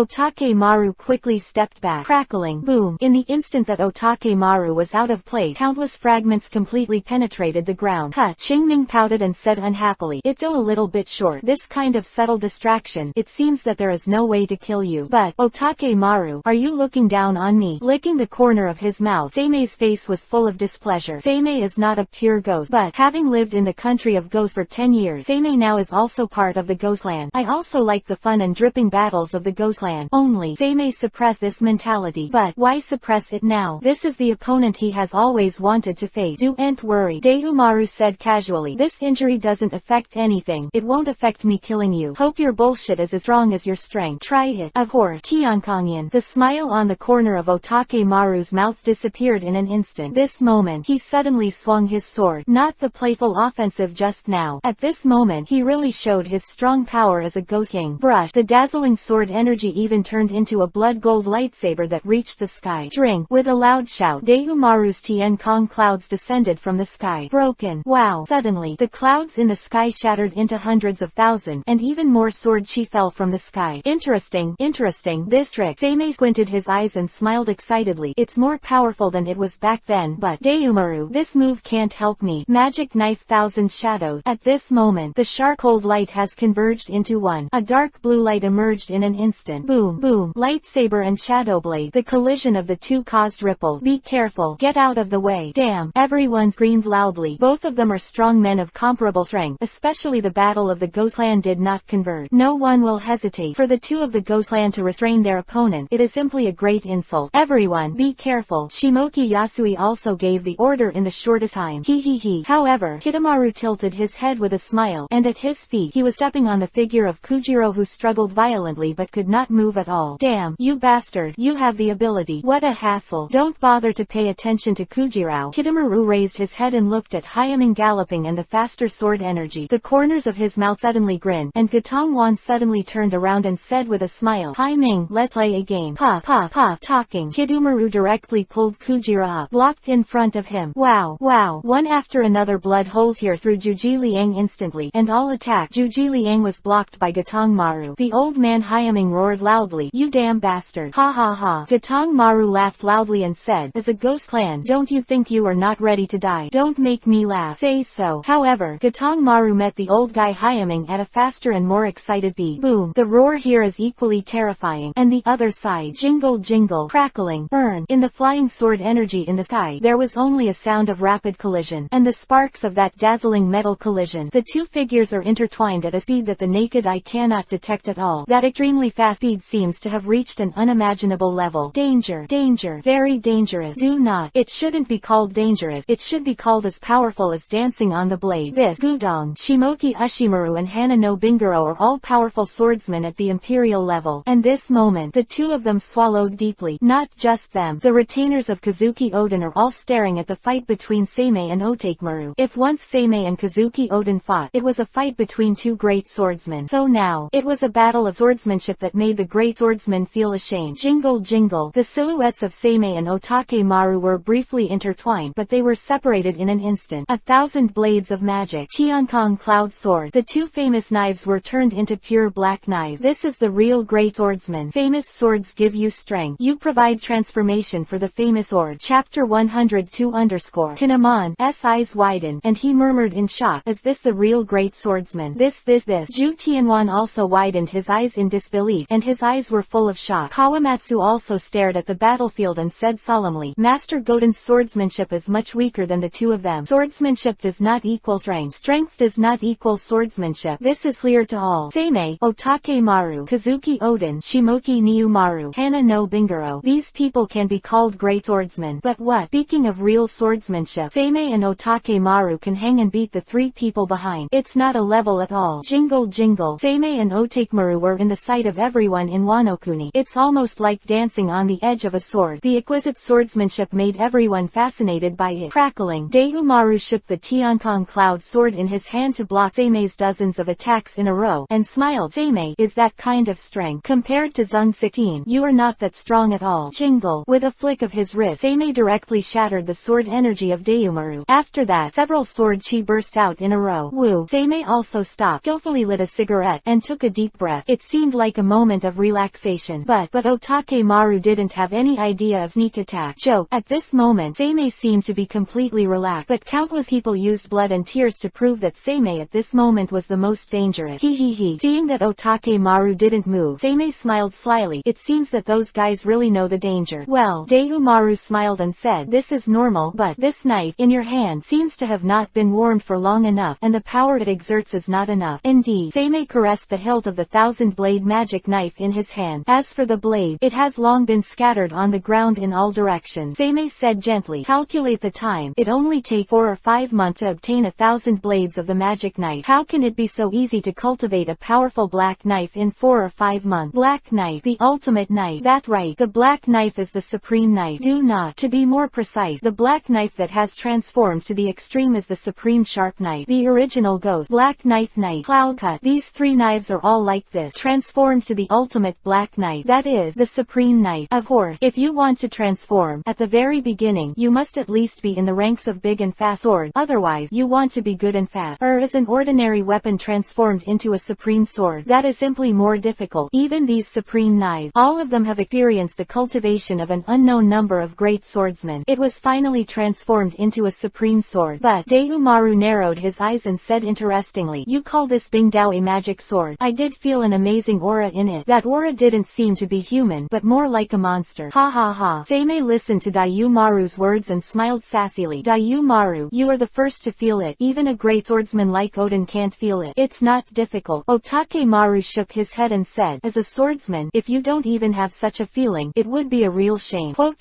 Otake-maru quickly stepped back. Crackling. Boom. In the instant that Otake-maru was out of place, countless fragments completely penetrated the ground. Cut. Qingming pouted and said unhappily, "It's still a little bit short. This kind of subtle distraction, it seems that there is no way to kill you." But, Otake-maru, are you looking down on me? Licking the corner of his mouth, Seime's face was full of displeasure. Seime is not a pure ghost, but, having lived in the country of ghosts for 10 years, Seime now is also part of the Ghostland. I also like the fun and dripping battles of the Ghostland. Only, Seime suppress this mentality. But, why suppress it now? This is the opponent he has always wanted to face. Don't worry, Deumaru said casually. This injury doesn't affect anything. It won't affect me killing you. Hope your bullshit is as strong as your strength. Try it. Of course. Tiankongyun. The smile on the corner of Otake-maru's mouth disappeared in an instant. This moment, he suddenly swung his sword. Not the playful offensive just now. At this moment, he really showed his strong power as a ghost king. Brush. The dazzling sword energy even turned into a blood gold lightsaber that reached the sky. Drink. With a loud shout, Deumaru's Tiankong clouds descended from the sky. Broken. Wow. Suddenly, the clouds in the sky shattered into hundreds of thousands, and even more sword chi fell from the sky. Interesting. This trick. Seime squinted his eyes and smiled excitedly. It's more powerful than it was back then, but, Deumaru, this move can't help me. Magic knife thousand shadows. At this moment, the sharp-cold light has converged into one. A dark blue light emerged in an instant. Boom, boom. Lightsaber and shadow blade. The collision of the two caused ripples. Be careful. Get out of the way. Damn. Everyone screamed loudly. Both of them are strong men of comparable strength. Especially the battle of the Ghostland did not converge. No one will hesitate. For the two of the Ghostland to restrain their opponent, it is simply a great insult. Everyone, be careful. Shimoki Yasui also gave the order in the shortest time. He. However, Kitamaru tilted his head with a smile, and at his feet, he was stepping on the figure of Kujiro, who struggled violently but could not move at all. Damn, you bastard. You have the ability. What a hassle. Don't bother to pay attention to Kujiro. Kitamaru raised his head and looked at Hyaming galloping and the faster sword energy. The corners of his mouth suddenly grinned, and Gatongwan suddenly turned around and said with a smile, Hyaming, let's play a game. Puff. Talking. Kitamaru directly pulled Kujiro up, blocked in front of him. Wow. One after another blood holes here through Juji Liang instantly, and all attack. Juji Liang was blocked by Gatongmaru. The old man Hyaming roared loudly, you damn bastard. Ha. Gatongmaru laughed loudly and said, as a Ghostland, don't you think you are not ready to die? Don't make me laugh. Say so. However, Gatongmaru met the old guy Hyaming at a faster and more excited beat. Boom. The roar here is equally terrifying. And the other side, jingle, crackling, burn. In the flying sword energy in the sky, there was only a sound of rapid collision, and the sparks of that dazzling metal collision. The two figures are intertwined at a speed that the naked eye cannot detect at all. That extremely fast speed seems to have reached an unimaginable level. Danger, very dangerous. Do not. It shouldn't be called dangerous. It should be called as powerful as dancing on the blade. This, Gudong, Shimoki Ushimaru and Hana no Bingaro are all powerful swordsmen at the imperial level. And this moment, the two of them swallowed deeply. Not just them. The retainers of Kazuki Oden are all staring at the fight between Seime and Otake-maru. If once Seime and Kazuki Oden fought, it was a fight between two great swordsmen. So now, it was a battle of swordsmanship that made the great swordsmen feel ashamed. Jingle. The silhouettes of Seime and Otake-maru were briefly intertwined, but they were separated in an instant. 1,000 blades of magic. Tiankong Cloud Sword. The two famous knives were turned into pure black knives. This is the real great swordsman. Famous swords give you strength. You provide transformation for the famous sword. Chapter 102 _ Kinemon's eyes widened, and he murmured in shock, is this the real great swordsman? This. Ju Tianwan also widened his eyes in disbelief, and his eyes were full of shock. Kawamatsu also stared at the battlefield and said solemnly, Master Goten's swordsmanship is much weaker than the two of them. Swordsmanship does not equal strength. Strength does not equal swordsmanship. This is clear to all. Seime, Otake-maru, Kazuki Oden, Shimoki Niumaru, Hana no Bingaro. These people can be called great swordsmen. But what? Speaking of real swordsmanship, Seime and Otake-maru can hang and beat the three people behind. It's not a level at all. Jingle. Seime and Otake-maru were in the sight of everyone in Wano-kuni. It's almost like dancing on the edge of a sword. The exquisite swordsmanship made everyone fascinated by it. Crackling, Deumaru shook the Tiankong Cloud Sword in his hand to block Seime's dozens of attacks in a row, and smiled. Seime, is that kind of of strength. Compared to Zung 16, you are not that strong at all. Jingle. With a flick of his wrist, Seimei directly shattered the sword energy of Dayumaru. After that, several sword chi burst out in a row. Woo. Seimei also stopped, skillfully lit a cigarette, and took a deep breath. It seemed like a moment of relaxation. But Otakemaru didn't have any idea of sneak attack. Joke. At this moment, Seimei seemed to be completely relaxed, but countless people used blood and tears to prove that Seimei at this moment was the most dangerous. He. Seeing that Otakemaru didn't move, Seimei smiled slyly. It seems that those guys really know the danger. Well, Dayumaru smiled and said, this is normal, but this knife in your hand seems to have not been warmed for long enough, and the power it exerts is not enough. Indeed. Seimei caressed the hilt of the thousand-blade magic knife in his hand. As for the blade, it has long been scattered on the ground in all directions. Seimei said gently, calculate the time. It only take 4 or 5 months to obtain 1,000 blades of the magic knife. How can it be so easy to cultivate a powerful black knife in 4 or 5 months? Black knife, the ultimate knife. That's right, the black knife is the supreme knife. Do not. To be more precise, the black knife that has transformed to the extreme is the supreme sharp knife. The original ghost, black knife, cloud cut. These 3 knives are all like this, transformed to the ultimate black knife. That is, the supreme knife. Of course, if you want to transform, at the very beginning, you must at least be in the ranks of big and fast sword. Otherwise, you want to be good and fast. Is an ordinary weapon transformed into a supreme sword. That is simply more difficult. Even these supreme knives, all of them have experienced the cultivation of an unknown number of great swordsmen. It was finally transformed into a supreme sword. But Dayumaru narrowed his eyes and said interestingly, you call this Bingdao a magic sword? I did feel an amazing aura in it. That aura didn't seem to be human, but more like a monster. Ha ha ha. Seimei listened to Dayumaru's words and smiled sassily. Dayumaru, you are the first to feel it. Even a great swordsman like Odin can't feel it. It's not difficult. Otakemaru shook his head and said, as a swordsman, if you don't even have such a feeling, it would be a real shame. Quote.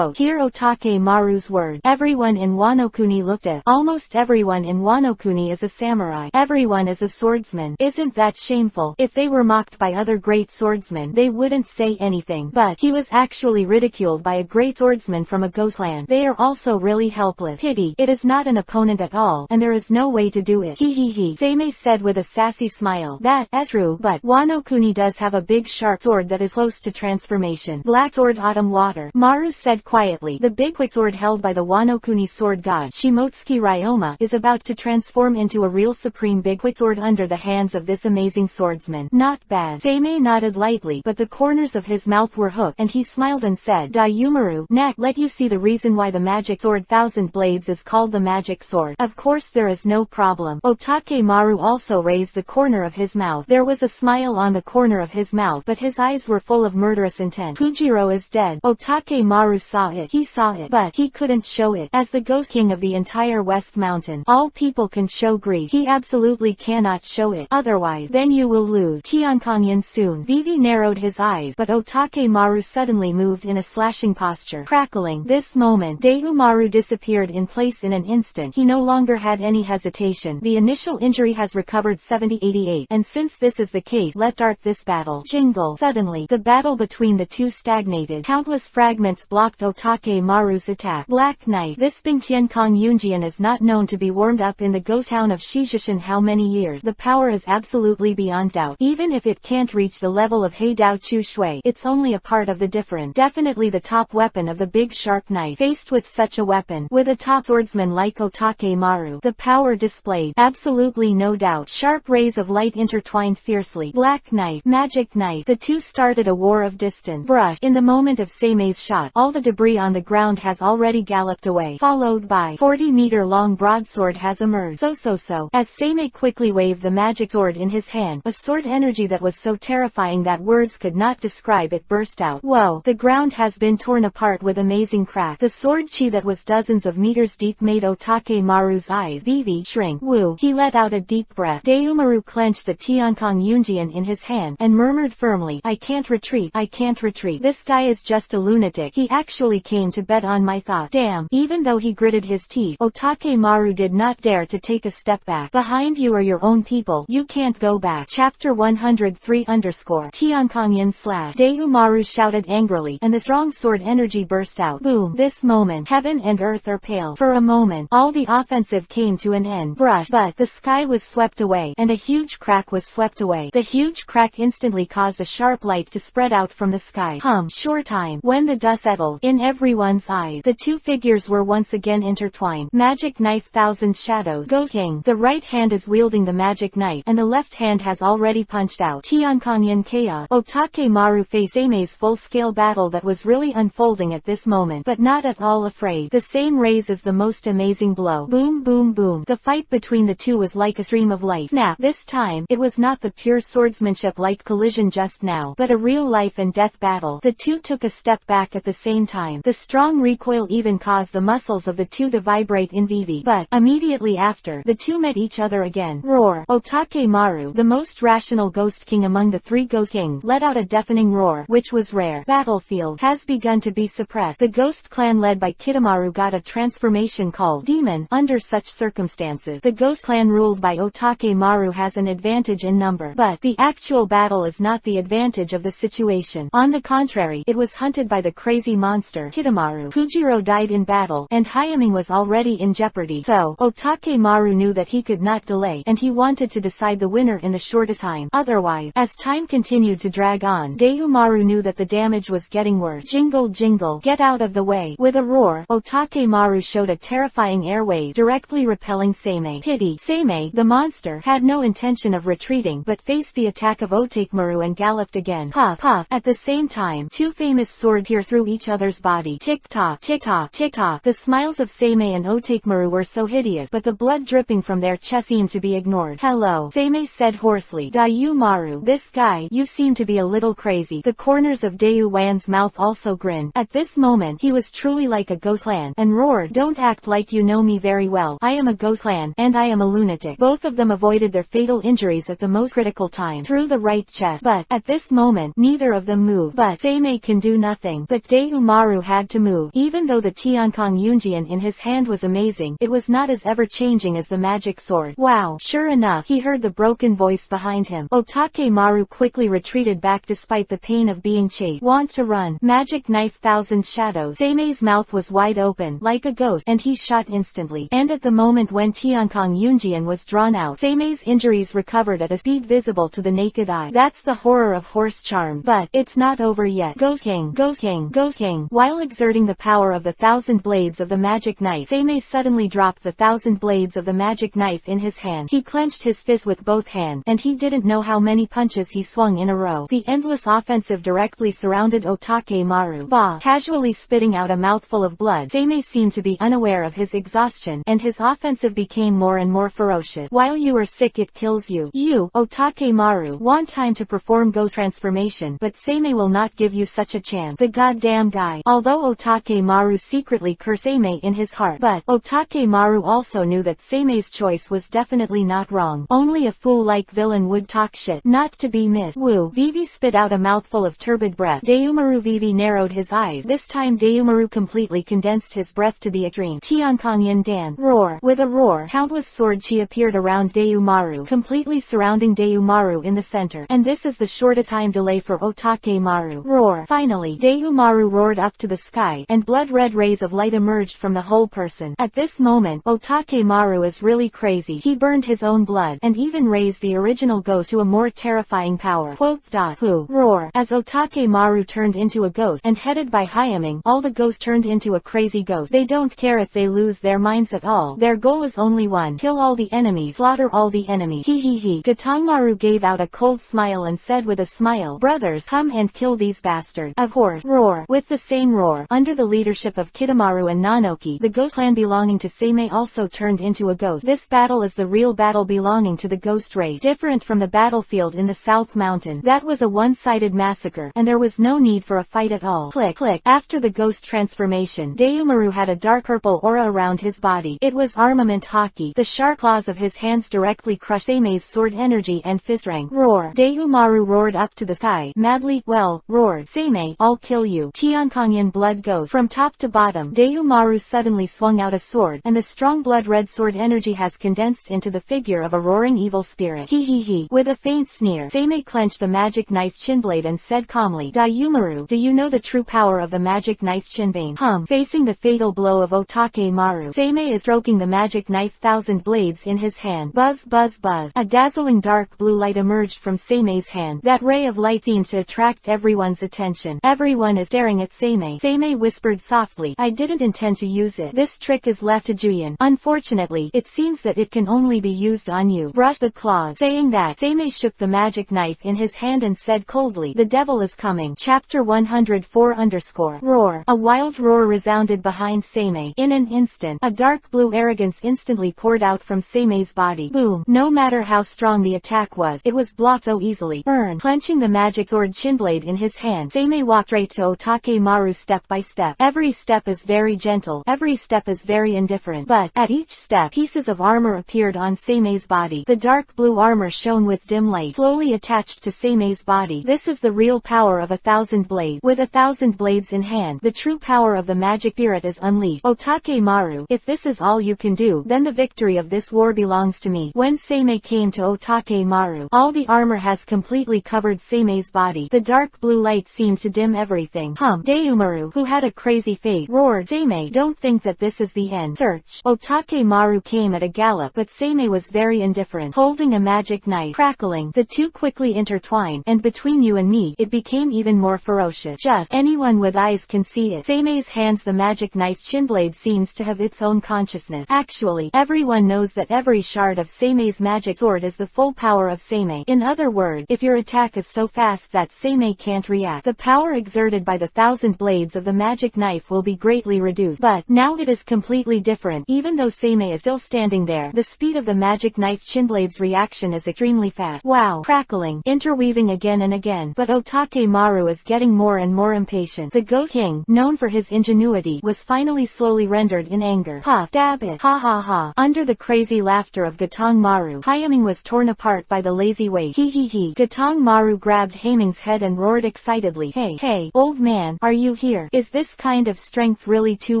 Hear Otakemaru's word. Everyone in Wano-kuni looked at. Almost everyone in Wano-kuni is a samurai. Everyone is a swordsman. Isn't that shameful? If they were mocked by other great swordsmen, they wouldn't say anything. But he was actually ridiculed by a great swordsman from a ghost land. They are also really helpless. Pity. It is not an opponent at all, and there is no way to do it. He. Seimei said with a sassy smile. That's true, but Wano-kuni does have a big sharp sword that is close to transformation. Black sword autumn water. Maru said quietly. The big quick sword held by the Wano-kuni sword god, Shimotsuki Ryoma, is about to transform into a real supreme big quick sword under the hands of this amazing swordsman. Not bad. Seimei nodded lightly, but the corners of his mouth were hooked, and he smiled and said, Dayumaru, next, let you see the reason why the magic sword Thousand Blades is called the magic sword. Of course there is no problem. Otakemaru also raised the corner of his mouth. There was a smile on the corner of his mouth, but his eyes were full of murderous intent. Fujiro is dead. Otakemaru saw it. He saw it, but he couldn't show it. As the ghost king of the entire West Mountain, all people can show grief. He absolutely cannot show it. Otherwise, then you will lose. Tiankongyun soon. Vivi narrowed his eyes, but Otakemaru suddenly moved in a slashing posture. Crackling. This moment, Dayumaru disappeared in place in an instant. He no longer had any hesitation. The initial injury has recovered 70-88, and since this is the case, let's start this battle. Jingle. Suddenly, the battle between the two stagnated. Countless fragments blocked Otakemaru's attack. Black Knight. This Bingtiankong Yunjian is not known to be warmed up in the ghost town of Shizhishan how many years. The power is absolutely beyond doubt. Even if it can't reach the level of Heidao Chu Shui, it's only a part of the difference. Definitely the top weapon of the big sharp knife. Faced with such a weapon, with a top swordsman like Otakemaru, the power displayed, absolutely no doubt. Sharp rays of light intertwined fiercely. Black knife, magic knife. The two started a war of distance. Brush. In the moment of Seimei's shot, all the debris on the ground has already galloped away, followed by 40-meter-long broadsword has emerged. So. As Seimei quickly waved the magic sword in his hand, a sword energy that was so terrifying that words could not describe it burst out. Whoa! The ground has been torn apart with amazing crack. The sword chi that was dozens of meters deep made Otakemaru's eyes shrink. Woo! He let out a deep breath. Dayumaru clenched the Tiankong Yunjian in his hand, and murmured firmly, I can't retreat. This guy is just a lunatic. He actually came to bet on my thought. Damn. Even though he gritted his teeth, Otakemaru did not dare to take a step back. Behind you are your own people. You can't go back. Chapter 103 Tiankongyan / Dayumaru shouted angrily, and the strong sword energy burst out. Boom. This moment, heaven and earth are pale. For a moment, all the offensive came to an end. But the sky was swept away, and a huge crack was swept away. The huge huge crack instantly caused a sharp light to spread out from the sky. Short time. When the dust settled in everyone's eyes, the two figures were once again intertwined. Magic knife, thousand shadows. Ghost King. The right hand is wielding the magic knife, and the left hand has already punched out. Tiankongan Chaos. Otake Maru face Seime's full-scale battle that was really unfolding at this moment, but not at all afraid. The same raise is the most amazing blow. Boom boom boom. The fight between the two was like a stream of light. Snap. This time, it was not the pure swordsmanship-like collision just now, but a real life and death battle. The two took a step back at the same time. The strong recoil even caused the muscles of the two to vibrate in vivi. But, immediately after, the two met each other again. Roar. Otake Maru, the most rational Ghost King among the three Ghost Kings, let out a deafening roar, which was rare. Battlefield has begun to be suppressed. The Ghost Clan led by Kitamaru got a transformation called Demon. Under such circumstances, the Ghost Clan ruled by Otake Maru has an advantage in number, but the actual battle is not the advantage of the situation. On the contrary, it was hunted by the crazy monster, Kitamaru. Fujiro died in battle, and Hyaming was already in jeopardy, so Otake Maru knew that he could not delay, and he wanted to decide the winner in the shortest time. Otherwise, as time continued to drag on, Maru knew that the damage was getting worse. Jingle jingle, get out of the way. With a roar, Otake Maru showed a terrifying air wave, directly repelling Seimei. Pity. Seimei, the monster, had no intention of retreating, but faced the attack of Otake-maru and galloped again. Puff, puff. At the same time, two famous swords peer through each other's body. Tick-tock, tick-tock, tick-tock. The smiles of Seimei and Otake-maru were so hideous, but the blood dripping from their chests seemed to be ignored. Hello, Seimei said hoarsely. Maru, this guy, you seem to be a little crazy. The corners of Wan's mouth also grinned. At this moment, he was truly like a ghost clan, and roared, don't act like you know me very well. I am a ghost clan, and I am a lunatic. Both of them avoided their fatal injuries at the most critical time, through the right chest. But, at this moment, neither of them moved. But, Seimei can do nothing. But Maru had to move. Even though the Tiankong Yunjian in his hand was amazing, it was not as ever-changing as the magic sword. Wow. Sure enough, he heard the broken voice behind him. Otake Maru quickly retreated back despite the pain of being chased. Want to run. Magic knife, thousand shadows. Seimei's mouth was wide open, like a ghost, and he shot instantly. And at the moment when Tiankong Yunjian was drawn out, Seimei's injuries recovered at a speed visible to the naked eye. That's the horror of horse charm. But, it's not over yet. Ghost King, Ghost King, Ghost King. While exerting the power of the 1,000 blades of the magic knife, Seimei suddenly dropped the 1,000 blades of the magic knife in his hand. He clenched his fist with both hands, and he didn't know how many punches he swung in a row. The endless offensive directly surrounded Otake Maru. Bah! Casually spitting out a mouthful of blood, Seimei seemed to be unaware of his exhaustion, and his offensive became more and more ferocious. While you are sick it kills you. You, Otake Maru, want time to perform ghost transformation, but Seimei will not give you such a chance. The goddamn guy. Although Otake Maru secretly cursed Seimei in his heart, but Otake Maru also knew that Seimei's choice was definitely not wrong. Only a fool like villain would talk shit. Not to be missed. Woo. Vivi spit out a mouthful of turbid breath. Vivi narrowed his eyes. This time Maru completely condensed his breath to the extreme. Tiankongyan Dan. Roar. With a roar, countless sword chi appeared around Maru, completely surrounding Maru in the center. And this is the shortest time delay for Otake Maru. Roar. Finally, Maru roared up to the sky, and blood-red rays of light emerged from the whole person. At this moment, Otake Maru is really crazy. He burned his own blood, and even raised the original ghost to a more terrifying power. Who. Roar. As Otake Maru turned into a ghost, and headed by Hyaming, all the ghosts turned into a crazy ghost. They don't care if they lose their minds at all. Their goal is only one. Kill all the enemies. Slaughter all the enemies. He. Gatongmaru gave out a cold smile and said with a smile, brothers, come and kill these bastards. Of course. Roar. With the same roar, under the leadership of Kitamaru and Nanoki, the ghost clan belonging to Seimei also turned into a ghost. This battle is the real battle belonging to the ghost race. Different from the battlefield in the South Mountain. That was a one-sided massacre, and there was no need for a fight at all. Click, click. After the ghost transformation, Maru had a dark purple aura around his body. It was armament hockey. The sharp claws of his hands directly crushed Seimei's sword energy and fist strength. Roar. Maru roared up to the sky. Madly, well, roared. Seimei, I'll kill you. Tiankongyan blood goes from top to bottom. Maru suddenly swung out a sword, and the strong blood-red sword energy has condensed into the figure of a roaring evil spirit. He. With a faint sneer, Seimei clenched the magic knife chinblade and said calmly, Maru, do you know the true power of the magic knife chinbane? Facing the fatal blow of Otake Maru, Seimei is stroking the magic knife 1,000 blades in his hand. Buzz buzz buzz. A dazzling dark blue light emerged emerged from Seimei's hand. That ray of light seemed to attract everyone's attention. Everyone is staring at Seimei. Seimei whispered softly, I didn't intend to use it. This trick is left to Juyin. Unfortunately, it seems that it can only be used on you. Brush the claws. Saying that, Seimei shook the magic knife in his hand and said coldly, the devil is coming. Chapter 104 Roar. A wild roar resounded behind Seimei. In an instant, a dark blue arrogance instantly poured out from Seimei's body. Boom. No matter how strong the attack was, it was blocked so easily. Clenching the magic sword chinblade in his hand, Seimei walked right to Otakemaru step by step. Every step is very gentle. Every step is very indifferent. But, at each step, pieces of armor appeared on Seimei's body. The dark blue armor shone with dim light, slowly attached to Seimei's body. This is the real power of 1,000 blades. With 1,000 blades in hand, the true power of the magic spirit is unleashed. Otakemaru, if this is all you can do, then the victory of this war belongs to me. When Seimei came to Otakemaru, all the armor has completely covered Seimei's body. The dark blue light seemed to dim everything. Deumaru, who had a crazy face, roared, Seimei, don't think that this is the end. Search. Otakemaru came at a gallop, but Seimei was very indifferent, holding a magic knife. Crackling, the two quickly intertwined, and between you and me, it became even more ferocious. Just anyone with eyes can see it. Seimei's hands, the magic knife chinblade seems to have its own consciousness. Actually, everyone knows that every shard of Seimei's magic sword is the full power of Seimei. In other words, if your attack is so fast that Seimei can't react, the power exerted by the 1,000 blades of the magic knife will be greatly reduced. But, now it is completely different. Even though Seimei is still standing there, the speed of the magic knife chinblade's reaction is extremely fast. Wow. Crackling, interweaving again and again. But Otakemaru is getting more and more impatient. The Ghost King, known for his ingenuity, was finally slowly rendered in anger. Puff. Dab it. Ha ha ha. Under the crazy laughter of Gatongmaru, Hyaming was torn apart by the lazy weight. Hee hee hee. Gatongmaru grabbed Haiming's head and roared excitedly, hey, old man, are you here? Is this kind of strength really too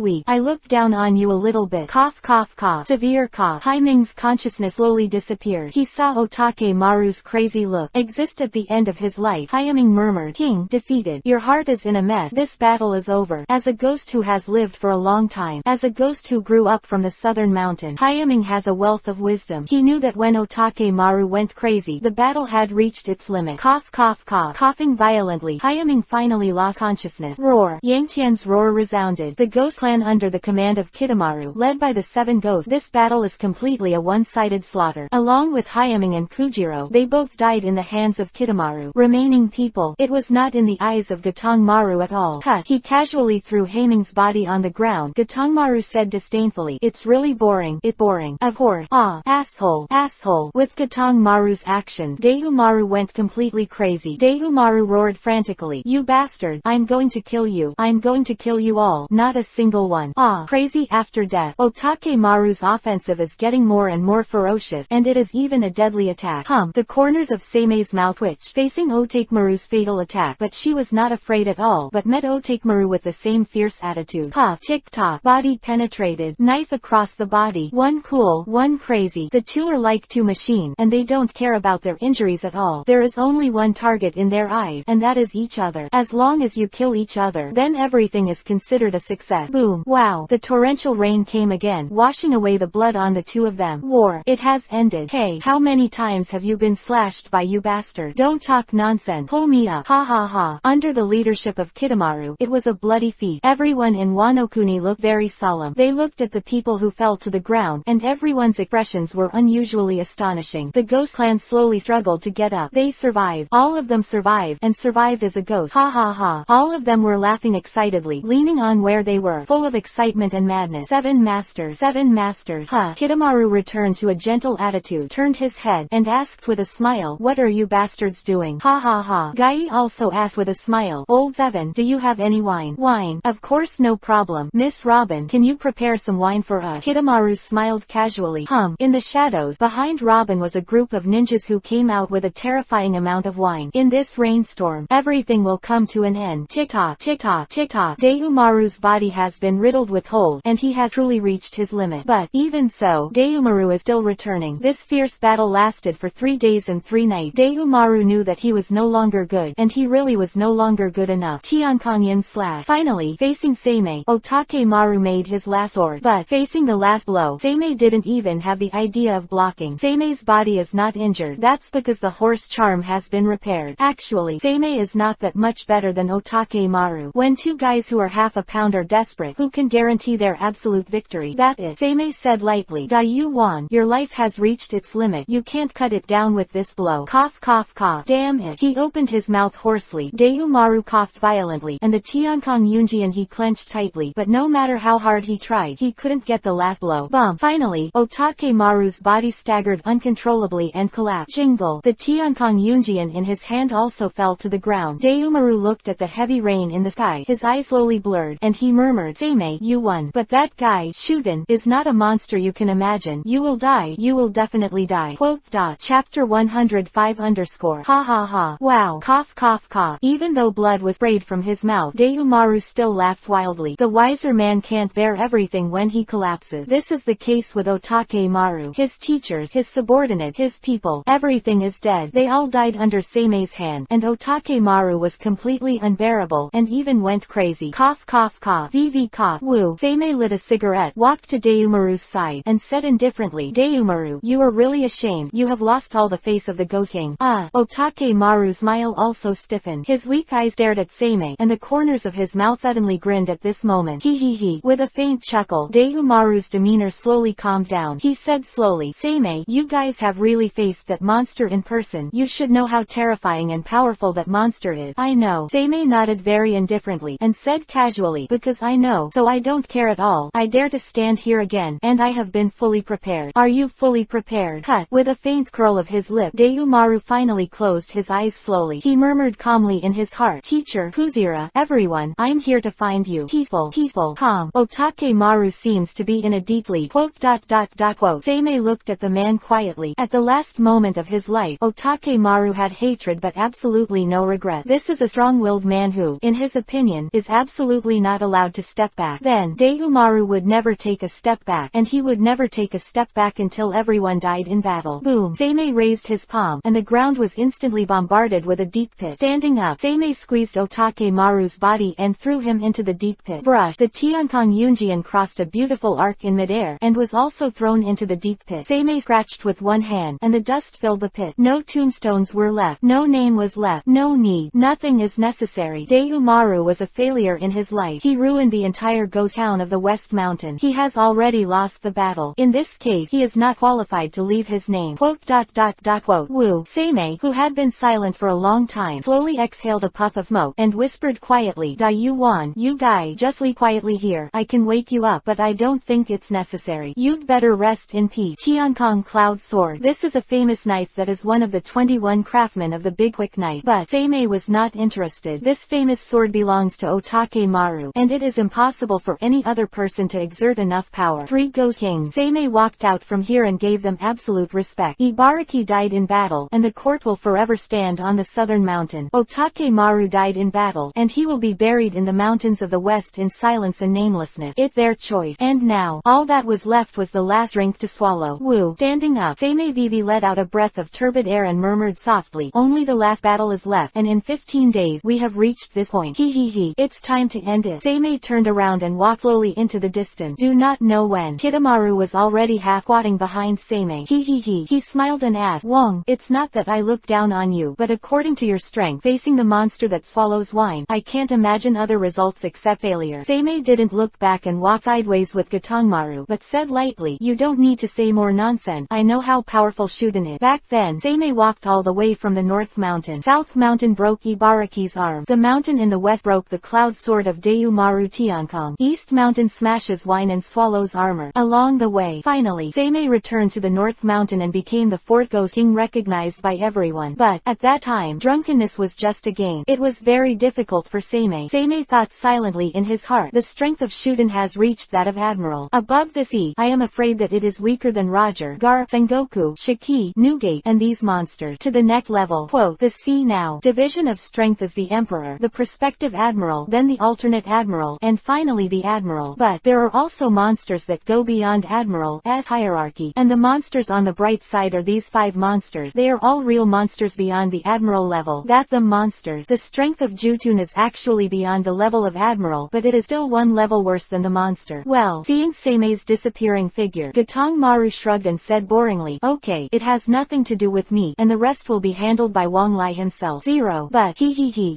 weak? I looked down on you a little bit. Cough cough cough. Severe cough. Haiming's consciousness slowly disappeared. He saw Otakemaru's crazy look exist at the end of his life. Hyaming murmured, King, defeated. Your heart is in a mess. This battle is over. As a ghost who has lived for a long time, as a ghost who grew up from the southern mountain, Hyaming has a wealth of wisdom. He knew that when Otakemaru went crazy, the battle had reached its limit. Cough cough cough. Coughing violently, Hyaming finally lost consciousness. Roar. Yangtian's roar resounded. The ghost clan under the command of Kitamaru, led by the 7 ghosts. This battle is completely a one-sided slaughter. Along with Hyaming and Kujiro, they both died in the hands of Kitamaru. Remaining people, it was not in the eyes of Gatongmaru at all. Cut. He casually threw Haiming's body on the ground. Gatongmaru said disdainfully, it's really boring. It's boring. Of course. Asshole. Asshole. With Gatongmaru's actions, Deumaru went completely crazy. Deumaru roared frantically, you bastard. I'm going to kill you. I'm going to kill you all. Not a single one. Crazy after death. Otakemaru's offensive is getting more and more ferocious, and it is even a deadly attack. The corners of Seimei's mouth twitched, facing Otakemaru's fatal attack, but she was not afraid at all, but met Otakemaru with the same fierce attitude. Puff. Tick-tock. Body penetrated. Knife across the body. One cool, one crazy. The two are like two machines, and they don't care about their injuries at all. There is only one target in their eyes, and that is each other. As long as you kill each other, then everything is considered a success. Boom. Wow. The torrential rain came again, washing away the blood on the two of them. War. It has ended. Hey, how many times have you been slashed by, you bastard? Don't talk nonsense. Pull me up. Ha ha ha. Under the leadership of Kitamaru, it was a bloody feast. Everyone in Wano-kuni looked very solemn. They looked at the people who fell to the ground, and everyone's expressions were unusually astonishing. The ghost clan slowly struggled to get up. They survived. All of them survived, and survived as a ghost. Ha ha ha. All of them were laughing excitedly, leaning on where they were, full of excitement and madness. 7 masters. 7 masters. Kitamaru returned to a gentle attitude, turned his head, and asked with a smile, what are you bastards doing? Ha ha ha. Gai also asked with a smile, Old 7, do you have any wine? Wine. Of course, no problem. Miss Robin, can you prepare some wine for us? Kitamaru smiled casually. In the shadows, behind Robin was a group of ninjas who came out with a terrifying amount of wine. In this rainstorm, everything will come to an end. Tick-tock, tick-tock, tick-tock. Deumaru's body has been riddled with holes, and he has truly reached his limit. But, even so, Deumaru is still returning. This fierce battle lasted for 3 days and 3 nights. Deumaru knew that he was no longer good, and he really was no longer good enough. Tiankongyan slash. Finally, facing Seimei, Otakemaru made his last sword. But, facing the last blow, Seimei didn't even have the idea of blocking. Seimei's body is not injured. That's because the horse charm has been repaired. Actually, Seimei is not that much better than Otake-maru. When two guys who are half a pound are desperate, who can guarantee their absolute victory? That's it, Seimei said lightly. Daiyu-wan, your life has reached its limit. You can't cut it down with this blow. Cough cough cough. Damn it. He opened his mouth hoarsely. Daiyu-maru coughed violently, and the Tiankong Yunjian he clenched tightly, but no matter how hard he tried, he couldn't get the last blow. Bump. Finally, Otake-maru's body staggered uncontrollably and collapsed. Jingle. The Tiankong Yunjian in his hand also fell to the ground. Daiyu-maru looked at the heavy rain in the sky. His eyes slowly blurred, and he murmured, Seimei, you won. But that guy, Shuden, is not a monster you can imagine. You will die. You will definitely die. Quote. Chapter 105 _ Ha ha ha. Wow. Cough cough cough. Even though blood was sprayed from his mouth, Daiyu-maru still laughed wildly. The wiser man can't bear everything when he collapses. This is the case with Otake-maru. His teachers, his subordinate, his people, everything is dead. They all died under Seimei's hand, and Otake-maru was completely unbearable, and even went crazy. Cough cough cough. VV cough. Woo. Seimei lit a cigarette, walked to Daiyu-maru's side, and said indifferently, Daiyu-maru, you are really ashamed. You have lost all the face of the Ghost King. Ah. Otake-maru's smile also stiffened. His weak eyes stared at Seimei, and the corners of his mouth suddenly grinned at this moment. He. With a faint chuckle, Daiyu-maru's demeanor slowly calmed down. He said slowly, Seimei, you guys have really faced that monster in person. You should know how terrifying and powerful that monster is. I know. Seimei nodded very indifferently, and said casually, because I know, so I don't care at all. I dare to stand here again, and I have been fully prepared. Are you fully prepared? Cut. With a faint curl of his lip, Daiyu-maru finally closed his eyes slowly. He murmured calmly in his heart, Teacher, Kuzira, everyone, I'm here to find you. Peaceful, calm. Otake-maru seems to be in a deep sleep. Quote. Seimei looked at the man quietly. At the last moment of his life, Otake-maru had hatred but absolutely no regret. This is a strong-willed man who, in his opinion, is absolutely not allowed to step back. Then, Daiyu-maru would never take a step back, and he would never take a step back until everyone died in battle. Boom. Seimei raised his palm, and the ground was instantly bombarded with a deep pit. Standing up, Seimei squeezed Otake-maru's body and threw him into the deep pit. Brush. The Tiankong Yunjian crossed a beautiful arc in midair, and was also thrown into the deep pit. Seimei scratched with one hand, and the dust filled the pit. No tombstones were left. No name was left. No need. Nothing is necessary. Daiyu-maru was a failure in his life. He ruined the entire ghost town of the West Mountain. He has already lost the battle. In this case, he is not qualified to leave his name. Quote. Woo. Seimei, who had been silent for a long time, slowly exhaled a puff of smoke, and whispered quietly, Daiyu-wan, you guy, just leave quietly here. I can wake you up, but I don't think it's necessary. You'd better rest in peace. Tiankong Cloud Sword. This is a famous knife that is one of the 21 craftsmen of the Big Quick Knife. But Seimei was not interested. This famous sword belongs to Otake-maru, and it is impossible for any other person to exert enough power. 3 Ghost Kings. Seimei walked out from here and gave them absolute respect. Ibaraki died in battle, and the court will forever stand on the southern mountain. Otake-maru died in battle, and he will be buried in the mountains of the west in silence and namelessness. It's their choice. And now, all that was left was the last drink to swallow. Woo. Standing up, Seimei Vivi let out a breath of turbid air and murmured softly, only the last battle is left, and in 15 days, we have reached this point. It's time to end it. Seimei turned around and walked slowly into the distance. Do not know when. Kitamaru was already half squatting behind Seimei. He smiled and asked, Wong, it's not that I look down on you, but according to your strength, facing the monster that swallows wine, I can't imagine other results except failure. Seimei didn't look back and walked sideways with Kitamaru, but said lightly, you don't need to say more nonsense. I know how powerful Shuden is. Back then, Seimei walked all the way from the North Mountain. South Mountain broke Ibaraki's arm. The mountain in the west broke the cloud sword of Daiyu-maru Tiankong. East Mountain smashes wine and swallows armor. Along the way, finally, Seimei returned to the North Mountain and became the 4th Ghost King recognized by everyone. But, at that time, drunkenness was just a game. It was very difficult for Seimei. Seimei thought silently in his heart, the strength of Shuden has reached that of Admiral. Above the sea, I am afraid that it is weaker than Roger, Gar, Sengoku, Shiki, Newgate, and these monsters. To the next level. Quote, the sea now. Division of strength is the Emperor, the prospective Admiral, then the alternate Admiral, and finally the Admiral. But, there are also monsters that go beyond Admiral, as hierarchy, and the monsters on the bright side are these 5 monsters. They are all real monsters beyond the Admiral level. That's the monsters. The strength of Jutun is actually beyond the level of Admiral, but it is still 1 level worse than the monster. Well, seeing Seimei's disappearing figure, Gatong Maru shrugged and said boringly, okay, it has nothing to do with me, and the rest will be handled by Wang Lai himself. 0. But he.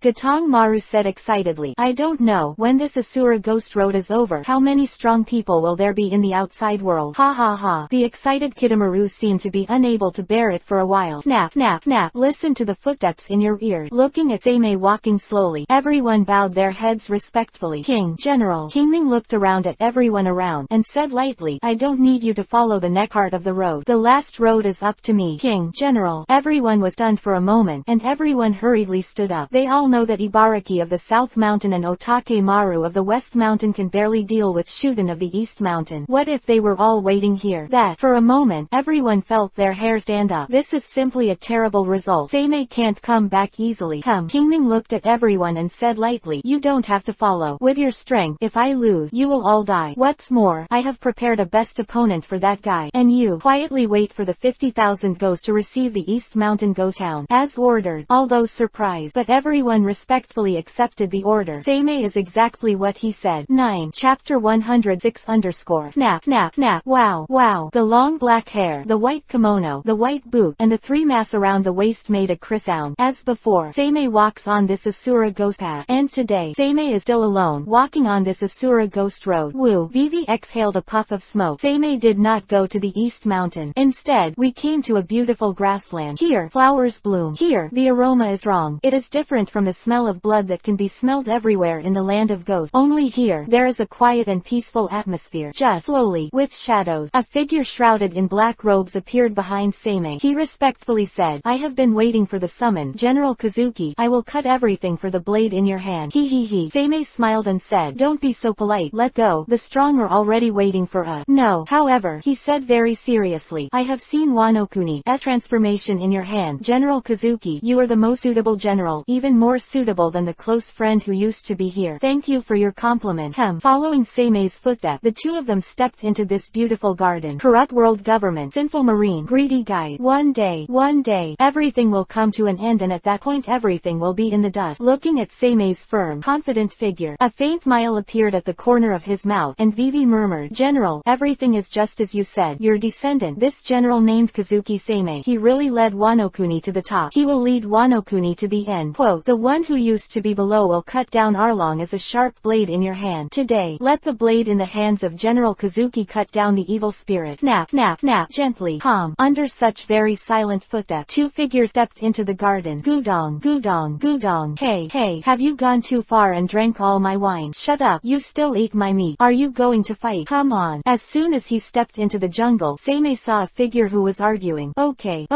Gatong Maru said excitedly. I don't know, when this Asura Ghost Road is over, how many strong people will there be in the outside world? Ha ha ha. The excited Kitamaru seemed to be unable to bear it for a while. Snap, snap, snap. Listen to the footsteps in your ear. Looking at Seimei walking slowly, everyone bowed their heads respectfully. King, General. Kingming looked around at everyone around, and said lightly, I don't need you to follow the neck part of the road. The last road is up to me. King, General. Everyone was stunned for a moment, and everyone hurriedly stood up. They all know that Ibaraki of the South Mountain and Otake Maru of the West Mountain can barely deal with Shuden of the East Mountain. What if they were all waiting here? That, for a moment, everyone felt their hair stand up. This is simply a terrible result. Seimei can't come back easily. Kingming looked at everyone and said lightly, you don't have to follow. With your strength, if I lose, you will all die. What's more, I have prepared a best opponent for that guy. And you, quietly wait for the 50,000 ghosts to receive the East Mountain Ghost Town. As ordered. Although surprised, but everyone respectfully accepted the order. Seimei is exactly what he said. 9. Chapter 106 _ Snap, snap, snap. Wow, wow. The long black hair, the white kimono, the white boot, and the 3 mass around the waist made a crisp sound. As before, Seimei walks on this Asura ghost path. And today, Seimei is still alone, walking on this Asura ghost road. Woo. Vivi exhaled a puff of smoke. Seimei did not go to the East Mountain. Instead, we came to a beautiful grassland. Here, flowers bloom. Here, the aroma is strong. It is different from the smell of blood that can be smelled everywhere in the land of ghosts. Only here, there is a quiet and peaceful atmosphere. Just slowly, with shadows, a figure shrouded in black robes appeared behind Seimei. He respectfully said, I have been waiting for the summon. General Kazuki, I will cut everything for the blade in your hand. He. Seimei smiled and said, don't be so polite. Let go. The strong are already waiting for us. No. However, he said very seriously, I have seen Wano-kuni's transformation in your hand. General Kazuki, you are the most suitable general, even more suitable than the close friend who used to be here. Thank you for your compliment. Following Seimei's footstep, the two of them stepped into this beautiful garden. Corrupt world government, sinful marine, greedy guys. One day, everything will come to an end, and at that point everything will be in the dust. Looking at Seimei's firm, confident figure, a faint smile appeared at the corner of his mouth, and Vivi murmured, General, everything is just as you said. Your descendant, this general named Kazuki Seimei, he really led Wano-kuni to the top. He will lead Wano-kuni to the end. Quote, the one who used to be below will cut down Arlong as a sharp blade in your hand. Today, let the blade in the hands of General Kazuki cut down the evil spirit. Snap, snap, snap. Gently, calm. Under such very silent footsteps, 2 figures stepped into the garden. Gudong, Gudong, Gudong. Hey, have you gone too far and drank all my wine? Shut up. You still ate my meat. Are you going to fight? Come on. As soon as he stepped into the jungle, Seimei saw a figure who was arguing. Okay,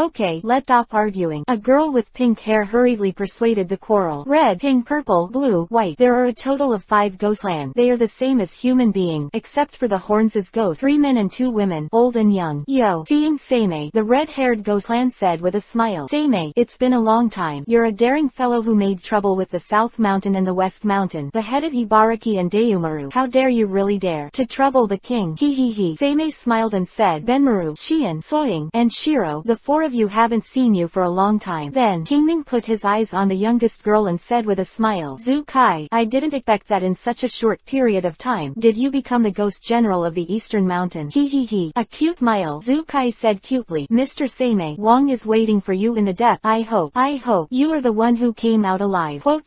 let's stop arguing. A girl with pink hair hurriedly persuaded the quarrel. Red, pink, purple, blue, white. There are a total of 5 ghostlands. They are the same as human beings, except for the horns as ghosts. 3 men and 2 women, old and young. Yo. Seeing Seimei, the red-haired ghostland said with a smile. Seimei, it's been a long time. You're a daring fellow who made trouble with the South Mountain and the West Mountain, beheaded Ibaraki and Dayumaru. How dare you really dare to trouble the king? He. Seimei smiled and said, Benmaru, Shion, Soying, and Shiro, the 4 of you haven't seen you for a long time. Then, Kingming put his eyes on the youngest girl and said with a smile, Zukai, I didn't expect that in such a short period of time. Did you become the ghost general of the Eastern Mountain? He. A cute smile. Zukai said cutely, Mr. Seimei, Wang is waiting for you in the depth. I hope you are the one who came out alive. Quote.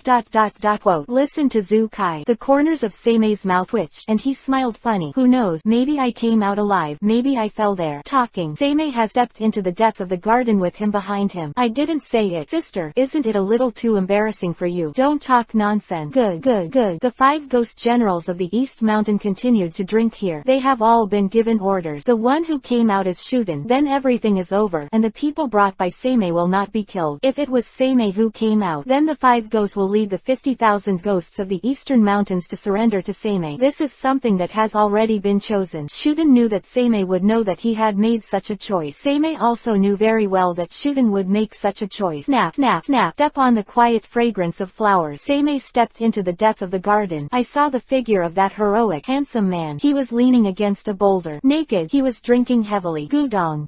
Listen to Zukai. The corners of Seimei's mouth twitched, and he smiled funny. Who knows, maybe I came out alive, maybe I fell there. Talking. Seimei has stepped into the depths of the garden with him behind him. I didn't say it. Sister, isn't it a little too embarrassing for you? Don't talk nonsense. Good. The 5 ghost generals of the East Mountain continued to drink here. They have all been given orders. The one who came out is Shuden. Then everything is over, and the people brought by Seimei will not be killed. If it was Seimei who came out, then the 5 ghosts will lead the 50,000 ghosts of the Eastern Mountains to surrender to Seimei. This is something that has already been chosen. Shuden knew that Seimei would know that he had made such a choice. Seimei also knew very well that Shuden would make such a choice. Snap, snap, snap. Step on the quiet fragrance of flowers. Seimei stepped into the depths of the garden. I saw the figure of that heroic, handsome man. He was leaning against a boulder. Naked, he was drinking heavily. Gudong.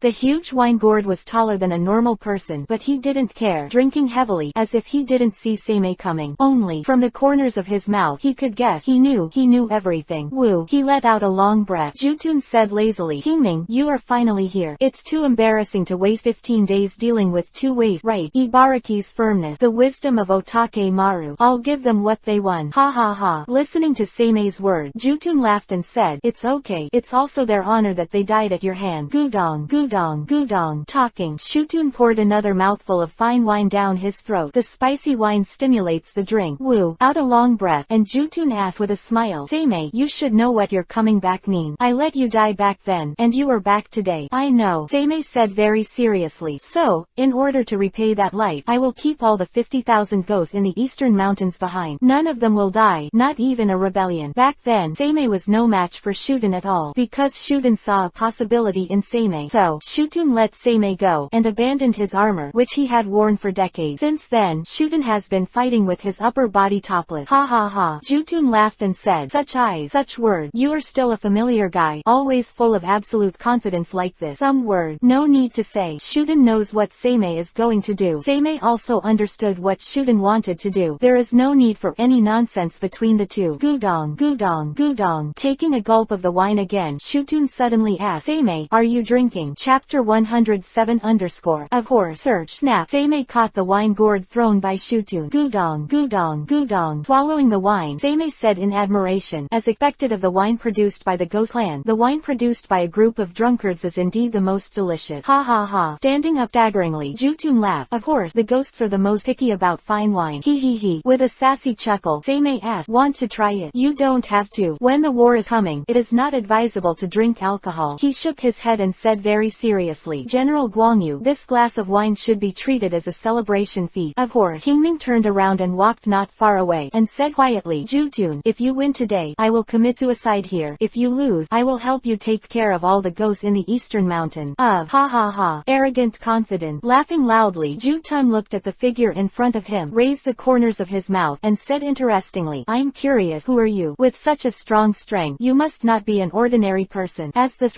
The huge wine gourd was taller than a normal person, but he didn't care. Drinking heavily, as if he didn't see Seimei coming. Only, from the corners of his mouth, he could guess. He knew everything. Woo. He let out a long breath. Jutun said lazily, Kingming, you are finally here. It's It's too embarrassing to waste 15 days dealing with two ways. Right. Ibaraki's firmness. The wisdom of Otake Maru. I'll give them what they want. Ha ha ha. Listening to Seime's word, Jutun laughed and said, it's okay. It's also their honor that they died at your hand. Gudong, gudong, gudong. Talking, Shutun poured another mouthful of fine wine down his throat. The spicy wine stimulates the drink. Woo. Out a long breath, and Jutun asked with a smile, Seimei, you should know what your coming back means. I let you die back then, and you are back today. I know, Seimei said very seriously. So, in order to repay that life, I will keep all the 50,000 ghosts in the eastern mountains behind. None of them will die, not even a rebellion. Back then, Seimei was no match for Shuten at all, because Shuten saw a possibility in Seimei. So, Shutun let Seimei go, and abandoned his armor, which he had worn for decades. Since then, Shuten has been fighting with his upper body topless. Ha ha ha. Jutun laughed and said, such eyes, such word. You are still a familiar guy, always full of absolute confidence like this. Some word. No need to say. Shuten knows what Seimei is going to do. Seimei also understood what Shuten wanted to do. There is no need for any nonsense between the two. Gudong, gudong, gudong. Taking a gulp of the wine again, Shutun suddenly asked, Seimei, are you drinking? Chapter 107 _ Of course. Search. Snap. Seimei caught the wine gourd thrown by Shutun. Gudong, gudong, gudong. Swallowing the wine, Seimei said in admiration, as expected of the wine produced by the ghost clan, the wine produced by a group of drunkards is indeed the most delicious. Ha ha ha. Standing up staggeringly, Jutun laughed. Of course, the ghosts are the most picky about fine wine. He he he. With a sassy chuckle, Seimei asked, want to try it? You don't have to. When the war is coming, it is not advisable to drink alcohol. He shook his head and said very seriously, General Guangyu, this glass of wine should be treated as a celebration feast. Of course. Kingming turned around and walked not far away, and said quietly, Jutun, if you win today, I will commit suicide here. If you lose, I will help you take care of all the ghosts in the eastern mountain. Ha ha ha. Arrogant, confident. Laughing loudly, Jutun looked at the figure in front of him, raised the corners of his mouth, and said interestingly, I'm curious, who are you? With such a strong strength, you must not be an ordinary person. As the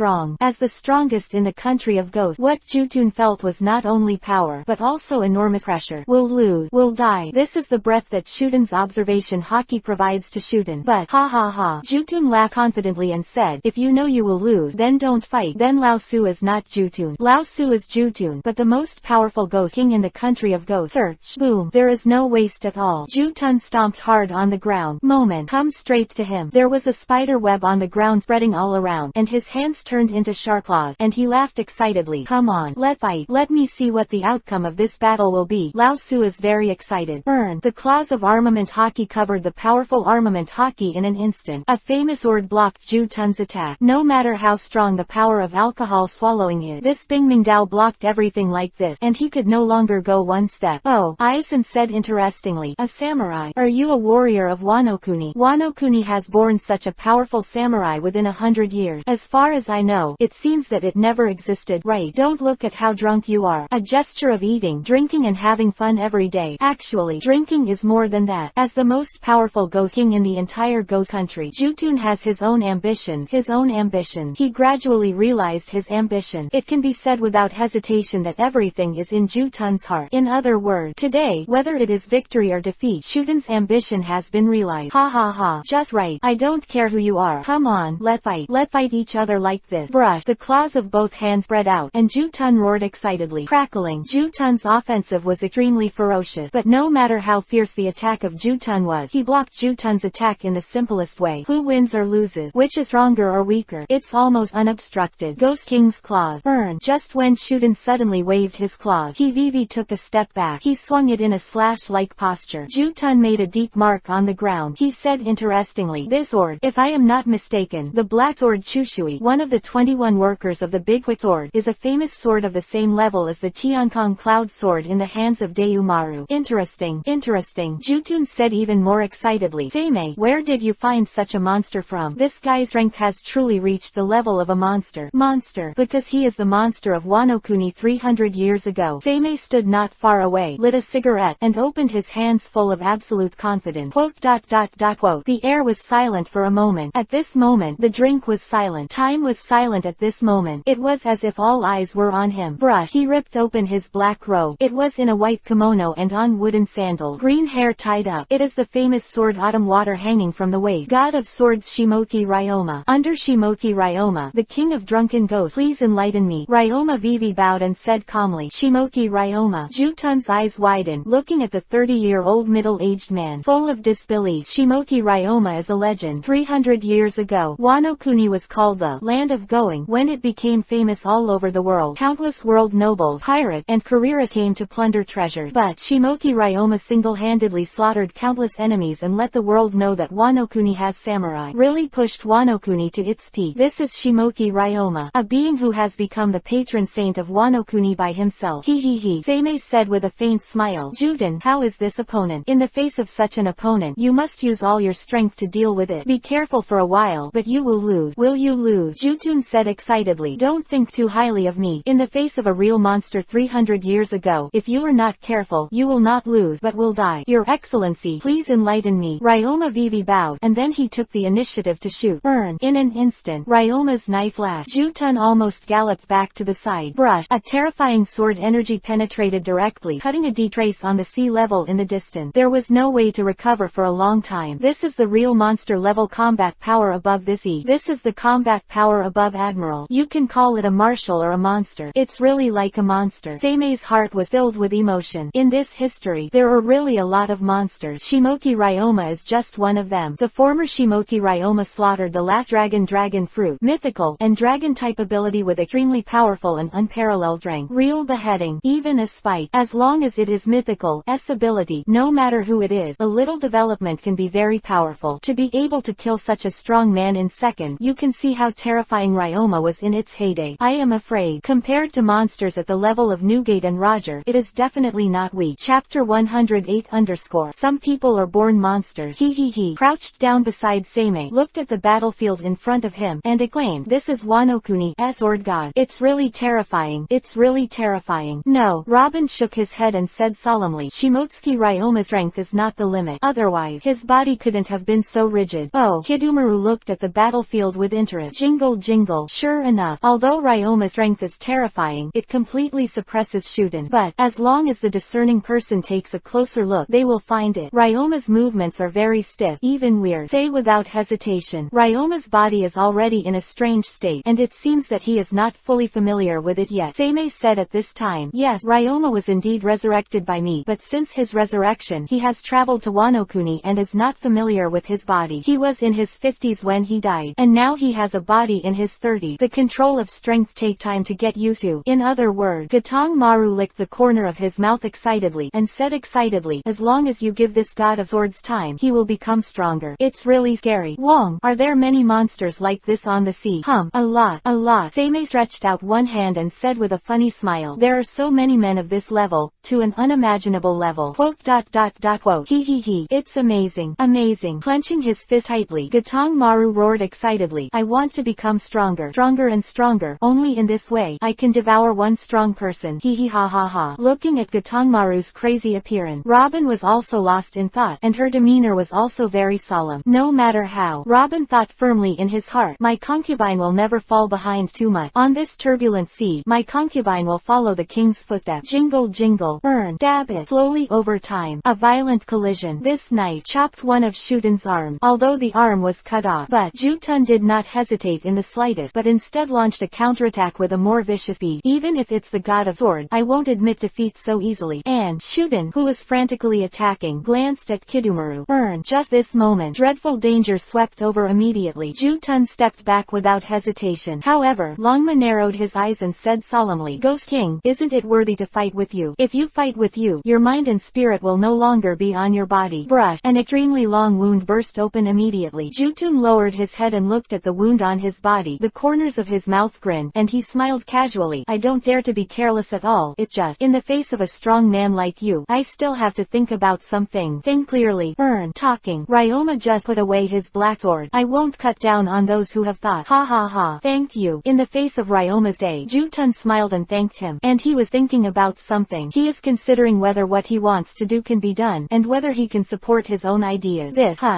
strongest in the country of ghosts. What Jutun felt was not only power, but also enormous pressure. Will lose, will die. This is the breath that Shuten's observation haki provides to Shuten. But, ha ha ha. Jutun laughed confidently and said, if you know you will lose, then don't fight. Then Lao Su is not Jutun. Lao Su is Jutun, but the most powerful ghost king in the country of ghosts. Search. Boom. There is no waste at all. Jutun stomped hard on the ground. Moment. Come straight to him. There was a spider web on the ground spreading all around, and his hands turned into sharp claws, and he laughed excitedly. Come on. Let's fight. Let me see what the outcome of this battle will be. Lao Su is very excited. Burn. The claws of armament haki covered the powerful armament haki in an instant. A famous sword blocked Jutun's attack. No matter how strong the power of alcohol swallowing is, this Bingming Dao blocked everything like this, and he could no longer go one step. Oh, Aizen said interestingly, a samurai. Are you a warrior of Wanokuni? Wanokuni has born such a powerful samurai within 100 years. As far as I know, it seems that it never existed. Right. Don't look at how drunk you are. A gesture of eating, drinking and having fun every day. Actually, drinking is more than that. As the most powerful ghost king in the entire ghost country, Jutun has his own ambitions. He gradually realized his ambition. It can be said without hesitation that everything is in Jutun's heart. In other words, today, whether it is victory or defeat, Shuten's ambition has been realized. Ha ha ha. Just right. I don't care who you are. Come on, let's fight. Let's fight each other like this. Brush. The claws of both hands spread out, and Jutun roared excitedly. Crackling. Jutun's offensive was extremely ferocious, but no matter how fierce the attack of Jutun was, he blocked Jutun's attack in the simplest way. Who wins or loses? Which is stronger or weaker? It's almost unobstructed. Ghost King's claws. Burn. Just when Shuten suddenly waved his claws, he took a step back. He swung it in a slash-like posture. Jutun made a deep mark on the ground. He said interestingly, this sword, if I am not mistaken, the black sword Chushui, one of the 21 workers of the Big Quick sword, is a famous sword of the same level as the Tiankong Cloud sword in the hands of Deumaru. Interesting. Jutun said even more excitedly, Seimei, where did you find such a monster from? This guy's strength has truly reached the level of a monster. Because he is the monster of Wanokuni 300 years ago. Seimei stood not far away, lit a cigarette, and opened his hands full of absolute confidence. Quote. The air was silent for a moment. At this moment, the drink was silent. Time was silent at this moment. It was as if all eyes were on him. Brush. He ripped open his black robe. It was in a white kimono and on wooden sandals. Green hair tied up. It is the famous sword Autumn Water hanging from the waist. God of swords Shimoki Ryoma. Under Shimoki Ryoma, the king of drunken ghosts, please enlighten enlighten me. Ryoma Vivi bowed and said calmly, Shimoki Ryoma. Jutun's eyes widened, looking at the 30-year-old middle-aged man, full of disbelief. Shimoki Ryoma is a legend. 300 years ago, Wano Kuni was called the Land of Going when it became famous all over the world. Countless world nobles, pirates, and careerists came to plunder treasure. But Shimoki Ryoma single-handedly slaughtered countless enemies and let the world know that Wano Kuni has samurai. Really pushed Wano Kuni to its peak. This is Shimoki Ryoma, a being who has become the patron saint of Wano Kuni by himself. He. Seimei said with a faint smile. Juden, how is this opponent? In the face of such an opponent, you must use all your strength to deal with it. Be careful for a while, but you will lose. Will you lose? Juden said excitedly. Don't think too highly of me. In the face of a real monster 300 years ago, if you are not careful, you will not lose but will die. Your Excellency, please enlighten me. Ryoma Vivi bowed, and then he took the initiative to shoot. In an instant, Ryoma's knife flashed. Juten almost galloped back to the side. Brush. A terrifying sword energy penetrated directly, cutting a deep trace on the sea level in the distance. There was no way to recover for a long time. This is the real monster level combat power above this E. This is the combat power above Admiral. You can call it a martial or a monster. It's really like a monster. Seimei's heart was filled with emotion. In this history, there are really a lot of monsters. Shimoki Ryoma is just one of them. The former Shimoki Ryoma slaughtered the last dragon fruit, mythical, and dragon-type ability with extremely powerful and unparalleled strength. Real beheading, even a spite. As long as it is mythical, S ability, no matter who it is, a little development can be very powerful. To be able to kill such a strong man in seconds, you can see how terrifying Ryoma was in its heyday. I am afraid, compared to monsters at the level of Newgate and Roger, it is definitely not weak. Chapter 108 _ Some people are born monsters. He crouched down beside Seimei, looked at the battlefield in front of him, and exclaimed, this is Wano Kuni, sword god. It's really terrifying. It's really terrifying. No. Robin shook his head and said solemnly, Shimotsuki Ryoma's strength is not the limit. Otherwise, his body couldn't have been so rigid. Oh. Kidomaru looked at the battlefield with interest. Jingle jingle. Sure enough, although Ryoma's strength is terrifying, it completely suppresses Shuden. But, as long as the discerning person takes a closer look, they will find it. Ryoma's movements are very stiff, even weird. Say without hesitation. Ryoma's body is already in a strange state, and it seems that he is not fully familiar with it yet. Seimei said at this time, yes, Ryoma was indeed resurrected by me, but since his resurrection, he has traveled to Wano Kuni and is not familiar with his body. He was in his 50s when he died, and now he has a body in his 30s. The control of strength take time to get used to. In other words, Gatong Maru licked the corner of his mouth excitedly, and said excitedly, as long as you give this god of swords time, he will become stronger. It's really scary. Wong, are there many monsters like this on the sea? A lot. Seimei stretched out one hand and said with a funny smile, there are so many men of this level, to an unimaginable level. Quote. He. It's amazing. Clenching his fist tightly, Gatong Maru roared excitedly, I want to become stronger and stronger. Only in this way, I can devour one strong person. Ha. Looking at Gatong Maru's crazy appearance, Robin was also lost in thought, and her demeanor was also very solemn. No matter how, Robin thought firmly in his heart, my concubine will never fall behind too much. On this turbulent sea, my concubine will follow the king's footsteps. Jingle jingle. Dab it. Slowly over time, a violent collision. This knife chopped one of Shuden's arm, although the arm was cut off. But Juten did not hesitate in the slightest, but instead launched a counterattack with a more vicious speed. Even if it's the god of sword, I won't admit defeat so easily. And Shuden, who was frantically attacking, glanced at Kidomaru. Just this moment, dreadful danger swept over immediately. Juten stepped back without hesitation. However, Longma narrowed his eyes and said solemnly, Ghost King, isn't it worthy to fight with you? If you fight with you, your mind and spirit will no longer be on your body. Brush. An extremely long wound burst open immediately. Juten lowered his head and looked at the wound on his body. The corners of his mouth grinned, and he smiled casually. I don't dare to be careless at all. It's just, in the face of a strong man like you, I still have to think about something. Think clearly. Talking. Ryoma just put away his black sword. I won't cut down on those who have thought. Ha. Thank you. In the face of Ryoma's day, Juten smiled and thanked him. And he was thinking about something. He is considering whether what he wants to do can be done, and whether he can support his own ideas.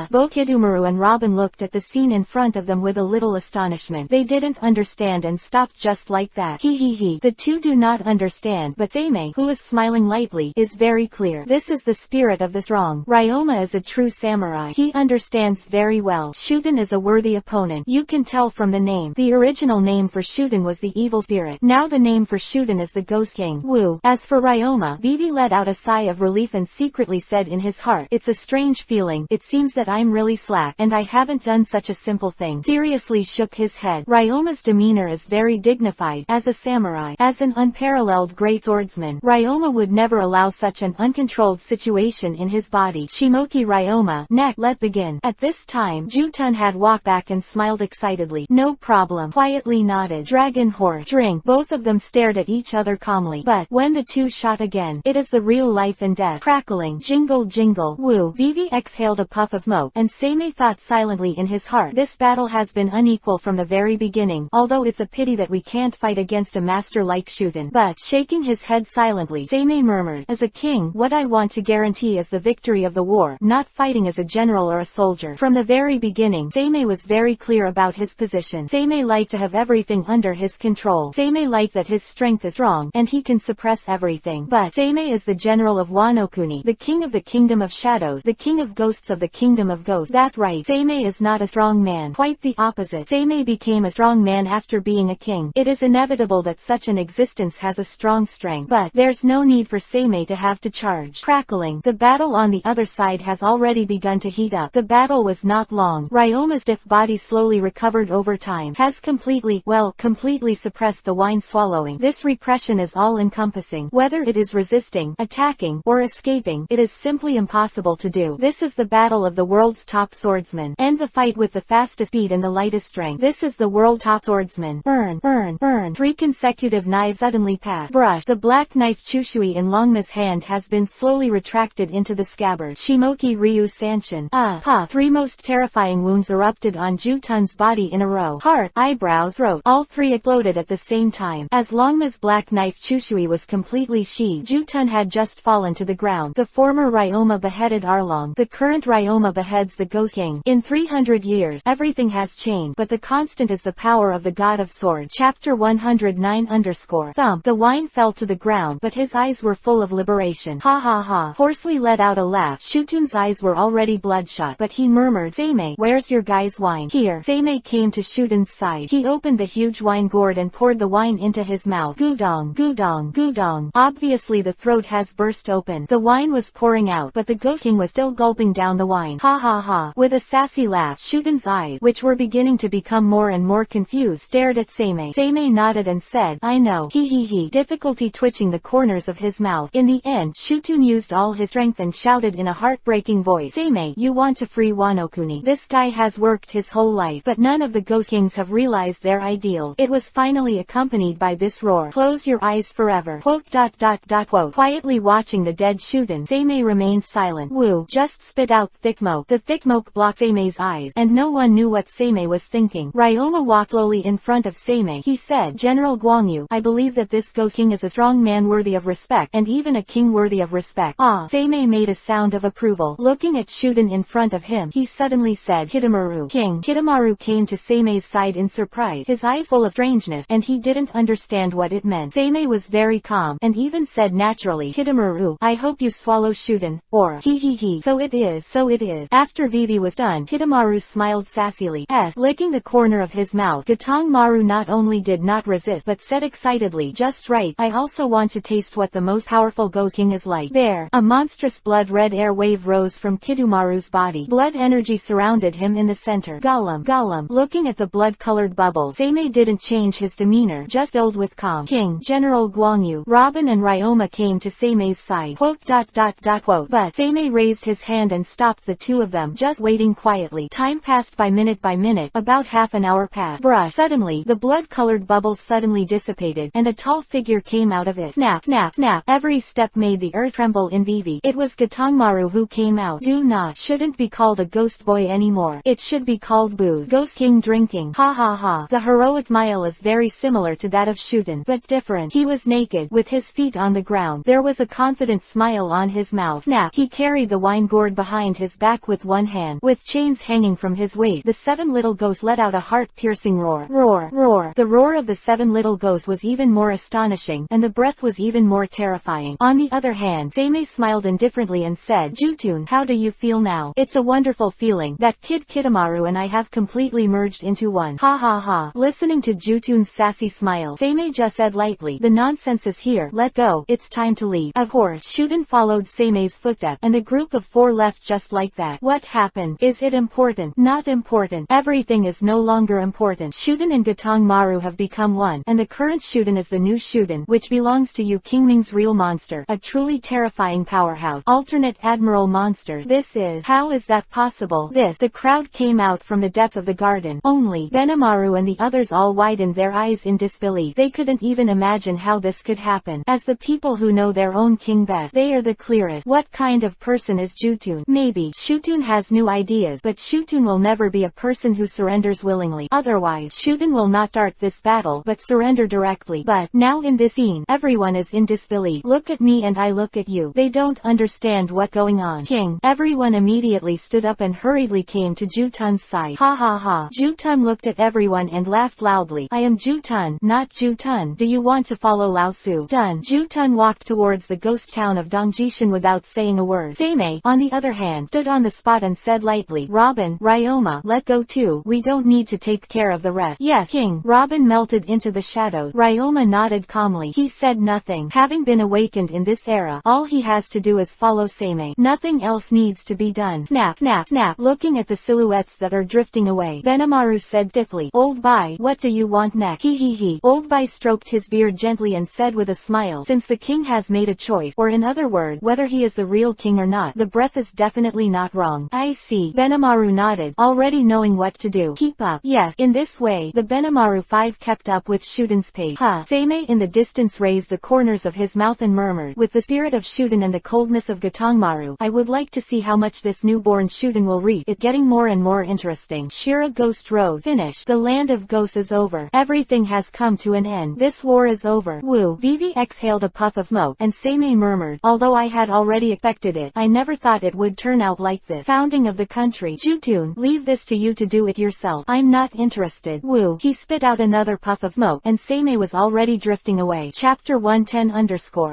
Both Kidomaru and Robin looked at the scene in front of them with a little astonishment. They didn't understand and stopped just like that. The two do not understand, but Seimei, who is smiling lightly, is very clear. This is the spirit of the strong. Ryoma is a true samurai. He understands very well. Shuden is a worthy opponent. You can tell from the name. The original name for Shuden Shuden was the evil spirit. Now the name for Shuden is the Ghost King. Woo. As for Ryoma, Vivi let out a sigh of relief and secretly said in his heart, it's a strange feeling, it seems that I'm really slack, and I haven't done such a simple thing. Seriously shook his head. Ryoma's demeanor is very dignified. As a samurai, as an unparalleled great swordsman, Ryoma would never allow such an uncontrolled situation in his body. Shimoki Ryoma, neck, let begin. At this time, Jutun had walked back and smiled excitedly. No problem. Quietly nodded. Dragon horse. Drink. Both of them stared at each other calmly. But, when the two shot again, it is the real life and death. Crackling. Jingle jingle. Woo. Vivi exhaled a puff of smoke, and Seimei thought silently in his heart. This battle has been unequal from the very beginning, although it's a pity that we can't fight against a master like Shuden. But, shaking his head silently, Seimei murmured, as a king, what I want to guarantee is the victory of the war, not fighting as a general or a soldier. From the very beginning, Seimei was very clear about his position. Seimei liked to have everything under his control. Seimei liked that his strength is strong, and he can suppress everything. But, Seimei is the general of Wano Kuni, the king of the kingdom of shadows, the king of ghosts of the kingdom of ghosts. That's right, Seimei is not a strong man. Quite the opposite. Seimei became a strong man after being a king. It is inevitable that such an existence has a strong strength. But, there's no need for Seimei to have to charge. Crackling. The battle on the other side has already begun to heat up. The battle was not long. Ryoma's stiff body slowly recovered over time. Has completely suppressed the wine swallowing. This repression is all-encompassing. Whether it is resisting, attacking, or escaping, it is simply impossible to do. This is the battle of the world's top swordsman. End the fight with the fastest speed and the lightest strength. This is the world top swordsman. Burn. 3 consecutive knives suddenly passed. Brush. The black knife Chushui in Longma's hand has been slowly retracted into the scabbard. Shimoki Ryu Sanshin. Puff. 3 most terrifying wounds erupted on Jutun's body in a row. Heart, eyebrows, throat. All 3 exploded at the same time. As Longma's black knife Chushui was completely sheathed, Jutun had just fallen to the ground. The former Ryoma beheaded Arlong. The current Ryoma beheads the Ghost King. In 300 years, everything has changed, but the constant is the power of the God of Swords. Chapter 109 Thump. The wine fell to the ground, but his eyes were full of liberation. Ha ha ha. Hoarsely let out a laugh. Shutun's eyes were already bloodshot, but he murmured, Seimei, where's your guy's wine? Here. Seimei came to Shutun's side. He opened the huge wine gourd and poured the wine into his mouth. Gudong, gudong, gudong. Obviously the throat has burst open. The wine was pouring out, but the Ghost King was still gulping down the wine. Ha ha ha. With a sassy laugh, Shutun's eyes, which were beginning to become more and more confused, stared at Seimei. Seimei nodded and said, I know. He. Difficulty twitching the corners of his mouth. In the end, Shutun used all his strength and shouted in a heartbreaking voice, Seimei, you want to free Wano Kuni. This guy has worked his whole life, but none of the Ghost Kings have realized their ideal. It was finally accompanied by this roar. Close your eyes forever. Quote. Quietly watching the dead Shuten, Seimei remained silent. Woo. Just spit out thick smoke. The thick smoke blocked Seimei's eyes, and no one knew what Seimei was thinking. Ryoma walked slowly in front of Seimei. He said, General Guangyu, I believe that this Ghost King is a strong man worthy of respect, and even a king worthy of respect. Seimei made a sound of approval. Looking at Shuten in front of him, he suddenly said, Hidemaru. King. Hidemaru came to Seimei's side in surprise, his eyes full of strangeness, and he didn't understand what it meant. Seimei was very calm, and even said naturally, Hidemaru, I hope you swallow Shuten, or he. So it is. After Vivi was done, Hidemaru smiled sassily, licking the corner of his mouth. Gatong Maru not only did not resist, but said excitedly, just right, I also want to taste what the most powerful Ghost King is like. There, a monstrous blood-red air wave rose from Kidumaru's body. Blood energy surrounded him in the center. Gollum. Looking at the blood-colored bubbles, Seimei didn't change his demeanor, just filled with calm. King, General Guangyu, Robin and Ryoma came to Seimei's side. Quote. But Seimei raised his hand and stopped the two of them, just waiting quietly. Time passed by minute, about half an hour passed. Brush. Suddenly, the blood-colored bubbles suddenly dissipated, and a tall figure came out of it. Snap. Every step made the earth tremble in Vivi. It was Gatongmaru who came out. Shouldn't be called a ghost boy anymore. It should be called booze. Ghost King drinking. Ha ha ha. The heroic smile is very similar to that of Shuten, but different. He was naked, with his feet on the ground. There was a confident smile on his mouth. Snap. He carried the wine gourd behind his back with one hand. With chains hanging from his waist, the 7 little ghosts let out a heart-piercing roar. Roar. The roar of the 7 little ghosts was even more astonishing, and the breath was even more terrifying. On the other hand, Seimei smiled indifferently and said, Jutun, how do you feel now? It's a wonderful feeling. That kid Kitamaru and I have completely merged into one. Ha ha ha. Listening to Jutun's sassy smile. Seimei just said lightly, "The nonsense is here, let go, it's time to leave." Of course, Shuden followed Seimei's footstep, and the group of 4 left just like that. What happened? Is it important? Not important. Everything is no longer important. Shuden and Gatong Maru have become one, and the current Shuden is the new Shuden, which belongs to Yu Qingming's real monster, a truly terrifying powerhouse. Alternate Admiral monster. This is, how is that possible? The crowd came out from the depth of the garden. Only Benamaru and the others all widened their eyes in disbelief. They couldn't even imagine how this could happen. As the people who know their own king best, they are the clearest. What kind of person is Jutun? Maybe Shutun has new ideas, but Shutun will never be a person who surrenders willingly. Otherwise, Shuden will not start this battle, but surrender directly. But now in this scene, everyone is in disbelief. Look at me and I look at you. They don't understand what's going on. King. Everyone immediately stood up and hurriedly came to Jutun's side. Ha ha ha. Jutun looked at everyone and laughed loudly. I am Jutun, not Jutun. Do you want to follow Lao Su? Done. Jutun walked towards the ghost town of Dongjishan without saying a word. Seimei, on the other hand, stood on the spot and said lightly, Robin, Ryoma, let go too. We don't need to take care of the rest. Yes, King. Robin melted into the shadows. Ryoma nodded calmly. He said nothing. Having been awakened in this era, all he has to do is follow Seimei. Nothing else needs to be done. Snap, snap, snap. Looking at the silhouettes that are drifting away, Benamaru said stiffly, Old Bai, what do you want next? He. Old Bai stroked his beard gently and said with a smile, since the king has made a choice, or in other words, whether he is the real king or not, the breath is definitely not wrong. I see. Benamaru nodded, already knowing what to do. Keep up. Yes. In this way, the Benamaru 5 kept up with Shuden's pace. Seimei in the distance raised the corners of his mouth and murmured, with the spirit of Shuden and the coldness of Gatongmaru, I would like to see how much this newborn Shuden will reach. It's getting more and more interesting. Shira Ghost Road. Finished. The land of ghosts is over. Everything has come to an end. This war is over. Woo. Vivi exhaled a puff of smoke, and Seimei murmured, although I had already expected it, I never thought it would turn out like this. Founding of the country. Jutun, leave this to you to do it yourself. I'm not interested. Woo. He spit out another puff of smoke, and Seimei was already drifting away. Chapter 110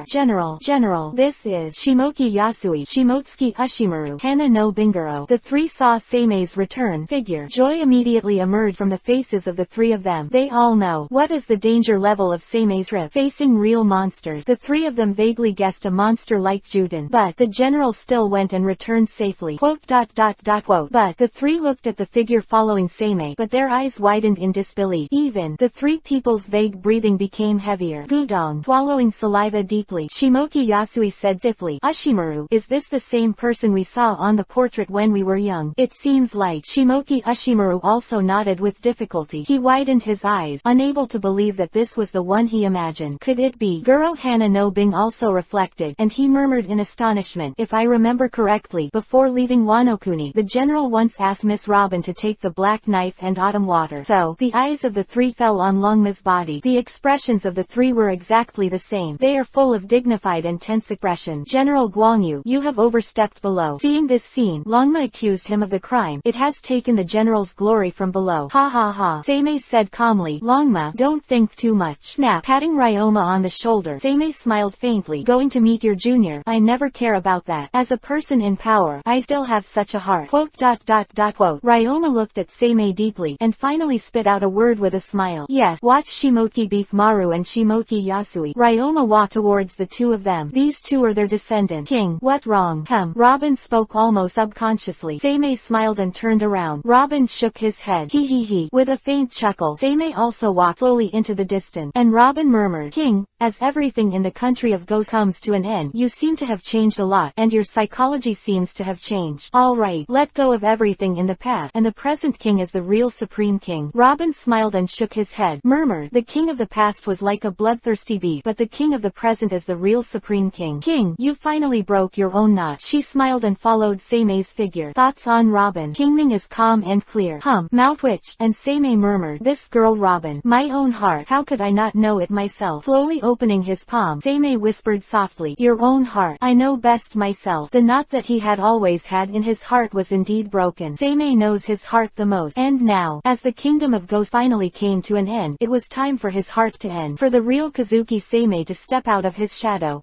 General, this is Shimoki Yasui, Shimotsuki Ushimaru, Hana no Bingaro. The 3 saw Seimei's return figure. Joy immediately emerged from the faces of the 3 of them. They all know. What is the danger level of Seimei's trip? Facing real monsters. The 3 of them vaguely guessed a monster like Juden. But the general still went and returned safely. Quote. But the 3 looked at the figure following Seimei, but their eyes widened in disbelief. Even the 3 people's vague breathing became heavier. Gudong, swallowing saliva deeply. Shimoki Yasui said stiffly, Ushimaru, is this the same person we saw on the portrait when we were young? It seems like. Shimoki Ushimaru also nodded with difficulty. He widened his eyes, unable to believe that this was the one he imagined. Could it be? Guro Hana no Bing also reflected, and he murmured in astonishment, if I remember correctly, before leaving Wanokuni, the general once asked Miss Robin to take the black knife and autumn water. So, the eyes of the 3 fell on Longma's body. The expressions of the 3 were exactly the same. They are full of dignified and tense expression. General Guangyu, you have overstepped below. Seeing this scene, Longma accused him of the crime. It has taken the general's glory from below. Ha ha ha. Seimei said calmly, Longma, don't think too much. Snap. Patting Ryoma on the shoulder, Seimei smiled faintly. Going to meet your junior? I never care about that. As a person in power, I still have such a heart. Quote. Ryoma looked at Seimei deeply, and finally spit out a word with a smile. Yes. Watch Shimoki Beef Maru and Shimoki Yasui. Ryoma walked towards the 2 of them. These 2 are their descendants. King. What wrong? Robin spoke almost subconsciously. Seimei smiled and turned around. Robin shook his head. He. With a faint chuckle, Seimei also walked slowly into the distance, and Robin murmured, King, as everything in the country of ghosts comes to an end, you seem to have changed a lot, and your psychology seems to have changed. Alright, let go of everything in the past, and the present king is the real supreme king. Robin smiled and shook his head, murmured, the king of the past was like a bloodthirsty beast, but the king of the present is the real supreme king. King, you finally broke your own knot. She smiled and followed Seimei's figure. Thoughts on Robin. Kingming is calm and clear. Mouth twitched, and Seimei murmured, this girl Robin, my own heart, how could I not know it myself? Slowly opening his palm, Seimei whispered softly, your own heart, I know best myself. The knot that he had always had in his heart was indeed broken. Seimei knows his heart the most. And now, as the kingdom of ghosts finally came to an end, it was time for his heart to end. For the real Kazuki Seimei to step out of his shadow.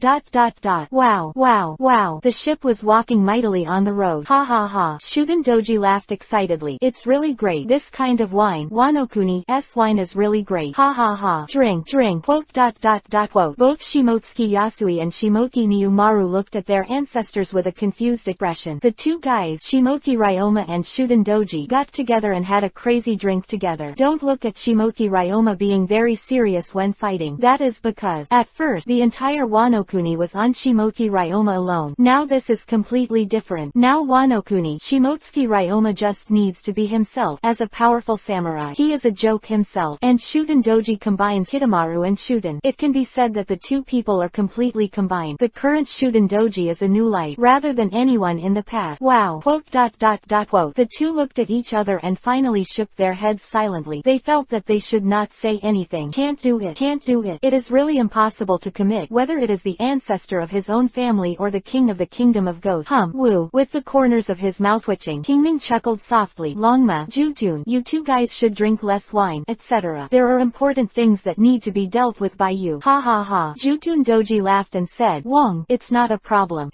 Wow. The ship was walking mightily on the road. Ha ha ha. Shuden Doji laughed excitedly. It's really great. This kind of wine. Wanokuni, wine is really great. Ha ha ha. Drink. Quote. Quote. Both Shimotsuki Yasui and Shimoki Niyumaru looked at their ancestors with a confused expression. The two guys, Shimoki Ryoma and Shuden Doji, got together and had a crazy drink together. Don't look at Shimoki Ryoma being very serious when fighting. That is because, at first, the entire Wano-kuni was on Shimoki Ryoma alone. Now this is completely different. Now Wano-kuni, Shimotsuki Ryoma just needs to be himself. As a powerful samurai, he is a joke himself. And Shuden Doji combines Hitamaru and Shuden. It can be said that the two people are completely combined. The current Shuden Doji is a new life, rather than anyone in the past. Wow. Quote. Quote. The two looked at each other and finally shook their heads silently. They felt that they should not say anything. Can't do it. It is really impossible to commit whether it is the ancestor of his own family or the king of the kingdom of ghosts. Woo. With the corners of his mouth twitching, Kingming chuckled softly. Longma, Jutun, you two guys should drink less wine, etc. There are important things that need to be dealt with by you. Ha ha ha. Jutun Doji laughed and said, Wong, it's not a problem.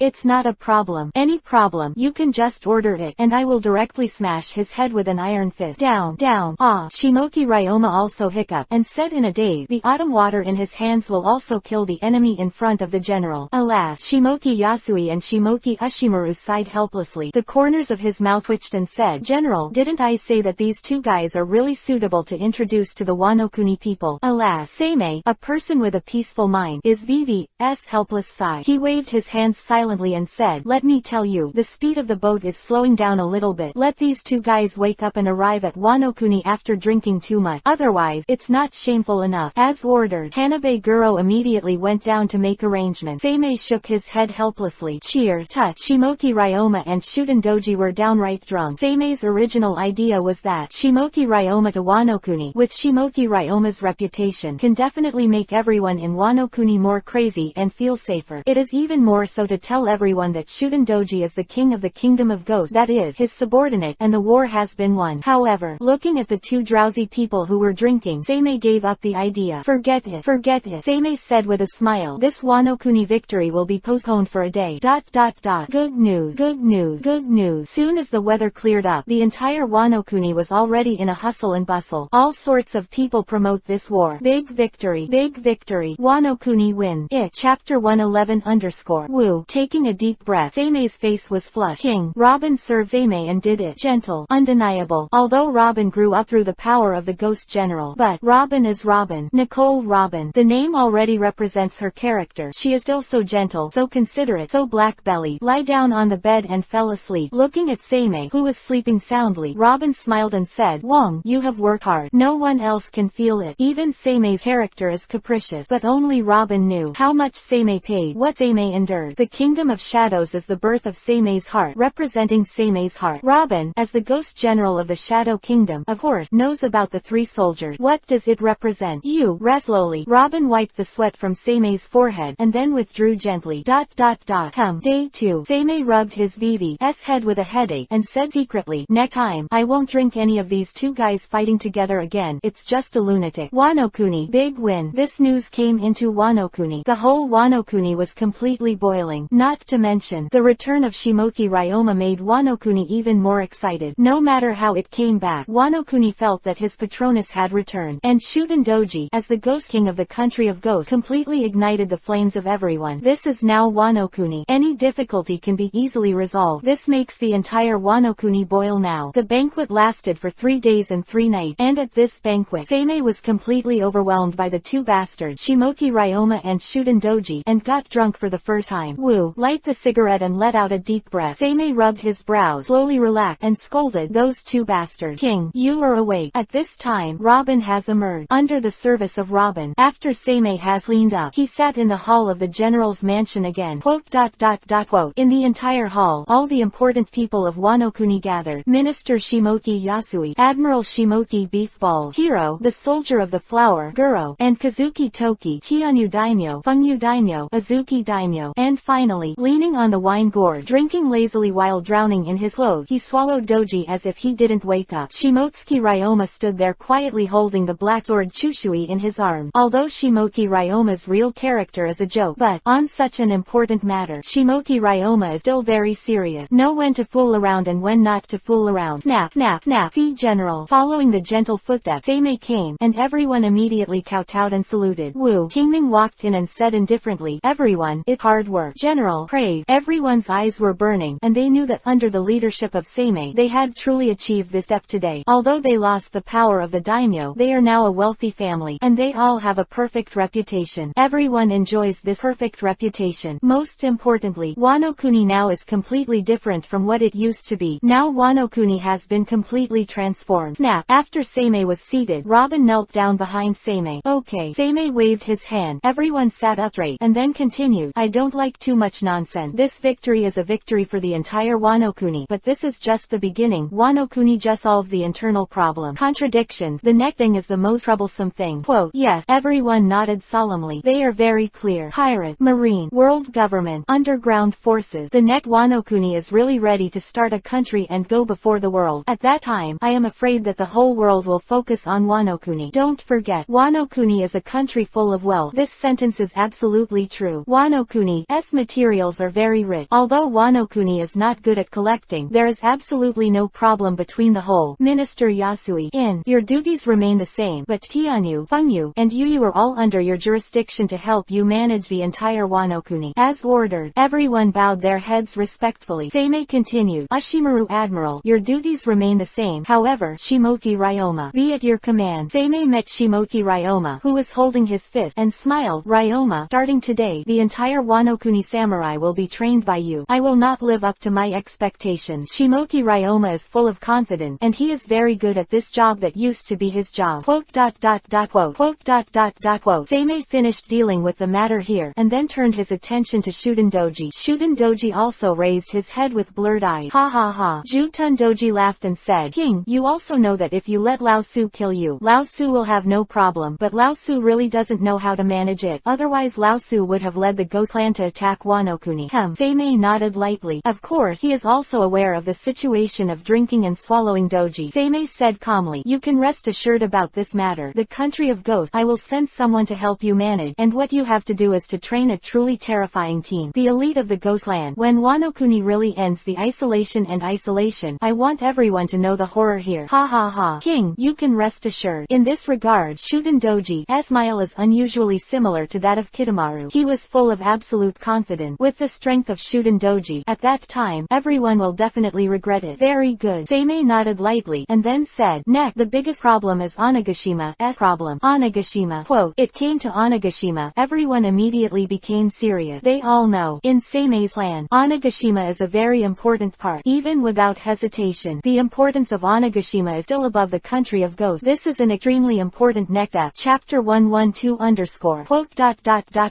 Any problem, you can just order it, and I will directly smash his head with an iron fist. Down. Ah. Shimoki Ryoma also hiccuped, and said in a daze, the autumn water in his hands will also kill the enemy in front of the general. Alas. Shimoki Yasui and Shimoki Ushimaru sighed helplessly. The corners of his mouth twitched and said, General, didn't I say that these two guys are really suitable to introduce to the Wano-kuni people? Alas. Seimei, a person with a peaceful mind, is Vivi's helpless sigh. He waved his hands silently and said, let me tell you, the speed of the boat is slowing down a little bit. Let these two guys wake up and arrive at Wano-kuni after drinking too much. Otherwise, it's not shameful enough. As ordered, Hanabe Guro immediately went down to make arrangements. Seimei shook his head helplessly. Cheer. Touch. Shimoki Ryoma and Shuden Doji were downright drunk. Seimei's original idea was that Shimoki Ryoma to Wano-kuni, with Shimoki Ryoma's reputation, can definitely make everyone in Wano-kuni more crazy and feel safer. It is even more so to tell everyone that Shuden Doji is the king of the kingdom of ghosts, that is, his subordinate, and the war has been won. However, looking at the two drowsy people who were drinking, Seimei gave up the idea. Forget it. Seimei said with a smile, this Wano-kuni victory will be postponed for a day. Good news. Soon as the weather cleared up, the entire Wano-kuni was already in a hustle and bustle. All sorts of people promote this war. Big victory. Wano-kuni win. Chapter 111 _ Woo. Taking a deep breath, Seimei's face was flushed. King. Robin served Seimei and did it. Gentle. Undeniable. Although Robin grew up through the power of the Ghost General. But, Robin is Robin. Nicole Robin. The name already represents her character. She is still so gentle, so considerate, so black-bellied. Lie down on the bed and fell asleep. Looking at Seimei, who was sleeping soundly, Robin smiled and said, Wong, you have worked hard. No one else can feel it. Even Seimei's character is capricious. But only Robin knew how much Seimei paid, what Seimei endured. The Kingdom of Shadows is the birth of Seimei's heart, representing Seimei's heart. Robin, as the Ghost General of the Shadow Kingdom, of course, knows about the three soldiers. What does it represent? You. Rest slowly. Robin wiped the sweat from Seimei's forehead, and then withdrew gently. Day 2. Seimei rubbed his Vivi's head with a headache, and said secretly, next time, I won't drink any of these two guys fighting together again. It's just a lunatic. Wano-kuni. Big win. This news came into Wano-kuni. The whole Wano-kuni was completely boiling. Not to mention, the return of Shimoki Ryoma made Wano-kuni even more excited. No matter how it came back, Wano-kuni felt that his Patronus had returned. And Shuden Doji, as the Ghost King of the country of ghosts, completely ignited the flames of everyone. This is now Wano-kuni. Any difficulty can be easily resolved. This makes the entire Wano-kuni boil now. The banquet lasted for 3 days and 3 nights, and at this banquet, Seimei was completely overwhelmed by the two bastards, Shimoki Ryoma and Shuden Doji, and got drunk for the first time. Woo. Light the cigarette and let out a deep breath. Seimei rubbed his brows, slowly relaxed, and scolded, those two bastards. King, you are awake. At this time, Robin has emerged. Under the service of Robin, after Seimei has cleaned up, he sat in the hall of the general's mansion again. Quote. In the entire hall, all the important people of Wano-kuni gathered. Minister Shimoki Yasui, Admiral Shimoki Beefballs, Hiro, the soldier of the flower, Guro, and Kazuki Toki, Tianyu Daimyo, Fengyu Daimyo, Azuki Daimyo, and finally, leaning on the wine gourd, drinking lazily while drowning in his clothes, he swallowed Doji as if he didn't wake up. Shimotsuki Ryoma stood there quietly holding the black sword Chushui in his arm. Although Shimoki Ryoma's real character is a joke, but, on such an important matter, Shimoki Ryoma is still very serious. Know when to fool around and when not to fool around. Snap. See General. Following the gentle footsteps footsteps. Seimei came, and everyone immediately kowtowed and saluted. Woo. Kingming walked in and said indifferently, "Everyone, it's hard work. General, praise." Everyone's eyes were burning, and they knew that under the leadership of Seimei, they had truly achieved this step today. Although they lost the power of the daimyo, they are now a wealthy family, and they all have a perfect reputation. Everyone enjoys this perfect reputation. Most importantly, Wano Kuni now is completely different from what it used to be. Now Wano Kuni has been completely transformed. Snap. After Seimei was seated, Robin knelt down behind Seimei. Okay. Seimei waved his hand. Everyone sat up straight, and then continued, "I don't like too much nonsense. This victory is a victory for the entire Wano Kuni, but this is just the beginning. Wano Kuni just solved the internal problem. Contradictions. The next thing is the most troublesome thing." Quote, "Yes." Everyone nodded solemnly. "They are very clear. Pirate, marine, world government, underground forces. The next Wano Kuni is really ready to start a country and go before the world. At that time, I am afraid that the whole world will focus on Wano Kuni. Don't forget, Wano Kuni is a country full of wealth." This sentence is absolutely true. Wano Kuni's materials are very rich. Although Wano Kuni is not good at collecting, there is absolutely no problem between the whole. Minister Yasui, your duties remain the same, but Tianyu, Fengyu, and Yuyu are all under your jurisdiction to help you manage the entire Wano Kuni. As ordered. Everyone bowed their heads respectfully. Seimei continued, "Ashimaru Admiral, your duties remain the same. However, Shimoki Ryoma, be at your command." Seimei met Shimoki Ryoma, who was holding his fist, and smiled. "Ryoma, starting today, the entire Wano Kuni samurai will be trained by you. I will not live up to my expectations." Shimoki Ryoma is full of confidence, and he is very good at this job that used to be his job. Quote. Seimei finished dealing with the matter here, and then turned his attention to Shuden Doji. Shuden Doji also raised his head with blurred eyes. "Ha ha ha." Jutun Doji laughed and said, "King, you also know that if you let Lao Su kill you, Lao Su will have no problem, but Lao Su really doesn't know how to manage it. Otherwise Lao Su would have led the Ghost Clan to attack Wano Kuni." Seimei nodded lightly. Of course, he is also aware of the situation of drinking and swallowing Doji. Seimei said calmly, "You can rest assured about this matter. The country of ghosts, I will send someone to help you manage, and what you have to do is to train a truly terrifying team. The elite of the Ghost Clan. When Wano Kuni really ends the isolation, I want everyone to know the horror here. Ha ha ha. King, you can rest assured." In this regard, Shuden Doji's smile is unusually similar to that of Kitamaru. He was full of absolute confidence. With the strength of Shuden Doji, at that time, everyone will definitely regret it. Very good. Seimei nodded lightly, and then said, "Next, the biggest problem is Onigashima." Problem. Onigashima. Quote, "It came to Onigashima. Everyone immediately became serious. They all know, in Seimei's clan, Onigashima is a very important part. Even without hesitation, the importance of Onigashima is still above the country of ghosts. This is an extremely important next step." Chapter 112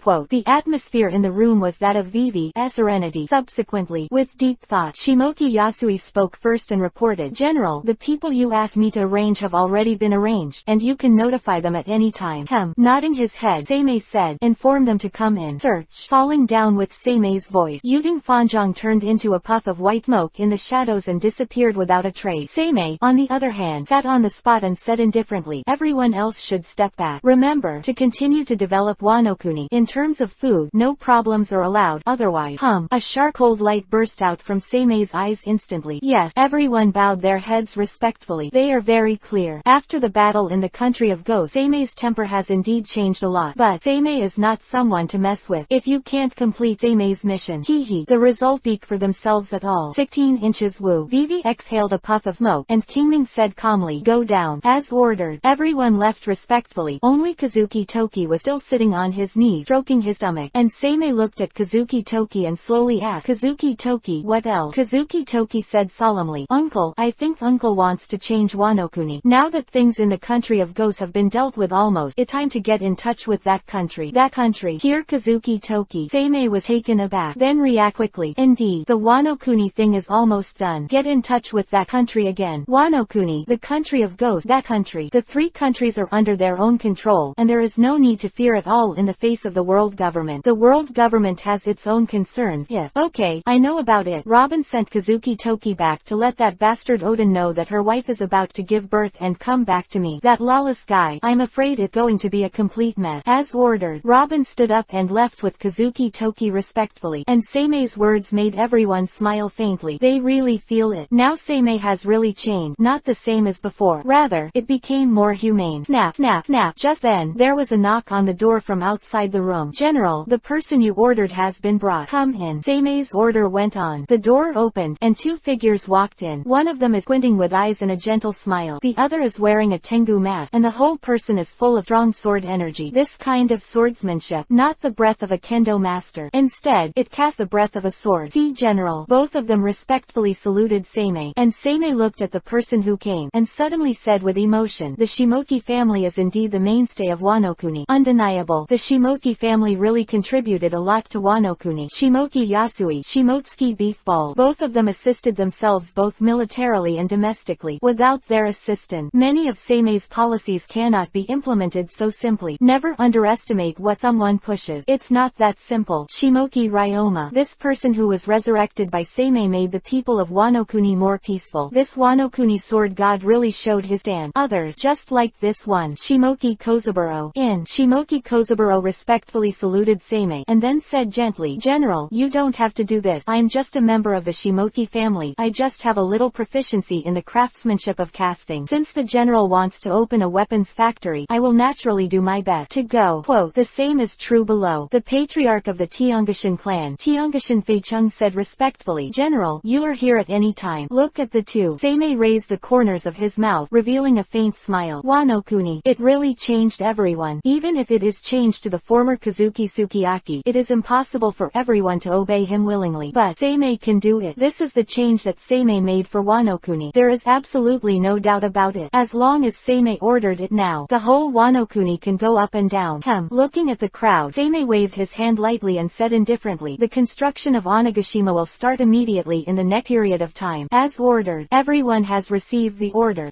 Quote. The atmosphere in the room was that of Vivi's serenity. Subsequently, with deep thought, Shimoki Yasui spoke first and reported, "General, the people you asked me to arrange have already been arranged, and you can notify them at any time." Nodding his head, Seimei said, "Inform them to come in." Search. Falling down with Seimei's voice, Yuding Fanjong turned into a puff of white smoke in the shadows and disappeared without a trace. Seimei, on the other hand, sat on the spot and said indifferently, "Everyone else should step back. Remember, to continue to develop Wano Kuni. In terms of food, no problems are allowed, otherwise." A sharp cold light burst out from Seimei's eyes instantly. Yes, everyone bowed their heads respectfully. They are very clear. After the battle in the country of ghosts, Seimei's temper has indeed changed a lot, but Seimei is not someone to mess with. If you can't complete Seimei's mission, the result speak for themselves at all. 16 inches. Woo. Vivi exhaled a puff of smoke, and Kingming said calmly, "Go down." As ordered. Everyone left respectfully. Only Kazuki Toki was still sitting on his knees, stroking his stomach, and Seimei looked at Kazuki Toki and slowly asked, "Kazuki Toki, what else?" Kazuki Toki said solemnly, "Uncle, I think Uncle wants to change Wano Kuni. Now that things in the country of ghosts have been dealt with almost, it's time to get in touch with that country." That country. Here Kazuki Toki. Seimei was taken aback, then react quickly. "Indeed, the Wano Kuni thing is almost done. Get in touch with that country again. Wano Kuni, the country of ghosts, that country. The three countries are under their own control, and there is no need to fear at all in the face of the world government. The world government has its own concerns. Okay, I know about it." Robin sent Kazuki Toki back to let that bastard Odin know that her wife is about to give birth and come back to me. That lawless guy, I'm afraid it's going to be a complete mess. As ordered. Robin stood up and left with Kazuki Toki respectfully, and Seimei's words made everyone smile faintly. They really feel it. Now Seimei has really changed. Not the same as before. Rather, it became more humane. Snap, snap, snap. Just then, there was a knock on the door from outside the room. General, the person you ordered has been brought. Come in. Seimei's order went on. The door opened, and two figures walked in. One of them is squinting with eyes and a gentle smile. The other is wearing a tengu mask, and the whole person is full of strong sword energy. This kind of swordsmanship, not the breath of a kendo master. Instead, it casts the breath of a sword. See General. Both of them respectfully saluted Seimei, and Seimei looked at the person who came, and suddenly said with emotion, the Shimoki family is indeed the mainstay of Wano-kuni. Undeniable. The Shimoki family really contributed a lot to Wano-kuni. Shimoki Yasui, Shimotsuki Beefball. Both of them assisted themselves both militarily and domestically. Without their assistance, many of Seimei's policies cannot be implemented so simply. Never underestimate what someone pushes. It's not that simple. Shimoki Ryoma. This person who was resurrected by Seimei made the people of Wano-kuni more peaceful. This Wano-kuni sword god really showed his stand. Others, just like this one, Shimoki Kozaburo. Shimoki Kozaburo respectfully saluted Seimei, and then said gently, General, you don't have to do this. I'm just a member of the Shimoki family. I just have a little proficiency in the craftsmanship of casting. Since the general wants to open a weapons factory, I will naturally do my best to go. Quote, the same is true below. The patriarch of the Tiangashan clan, Tiangashan Feichung, said respectfully, General, you are here at any time. Look at the two. Seimei raised the corners of his mouth, revealing a faint smile. Wano-kuni. It really changed everyone. Even if it is changed to the former Kazuki Sukiyaki, it is impossible for everyone to obey him willingly. But Seimei can do it. This is the change that Seimei made for Wano-kuni. There is absolutely no doubt about it. As long as Seimei ordered it now, the whole Wano-kuni can go up and down. Looking at the crowd, Seimei waved his hand lightly and said indifferently, the construction of Onigashima will start immediately in the next period of time. As ordered. Everyone has received the order.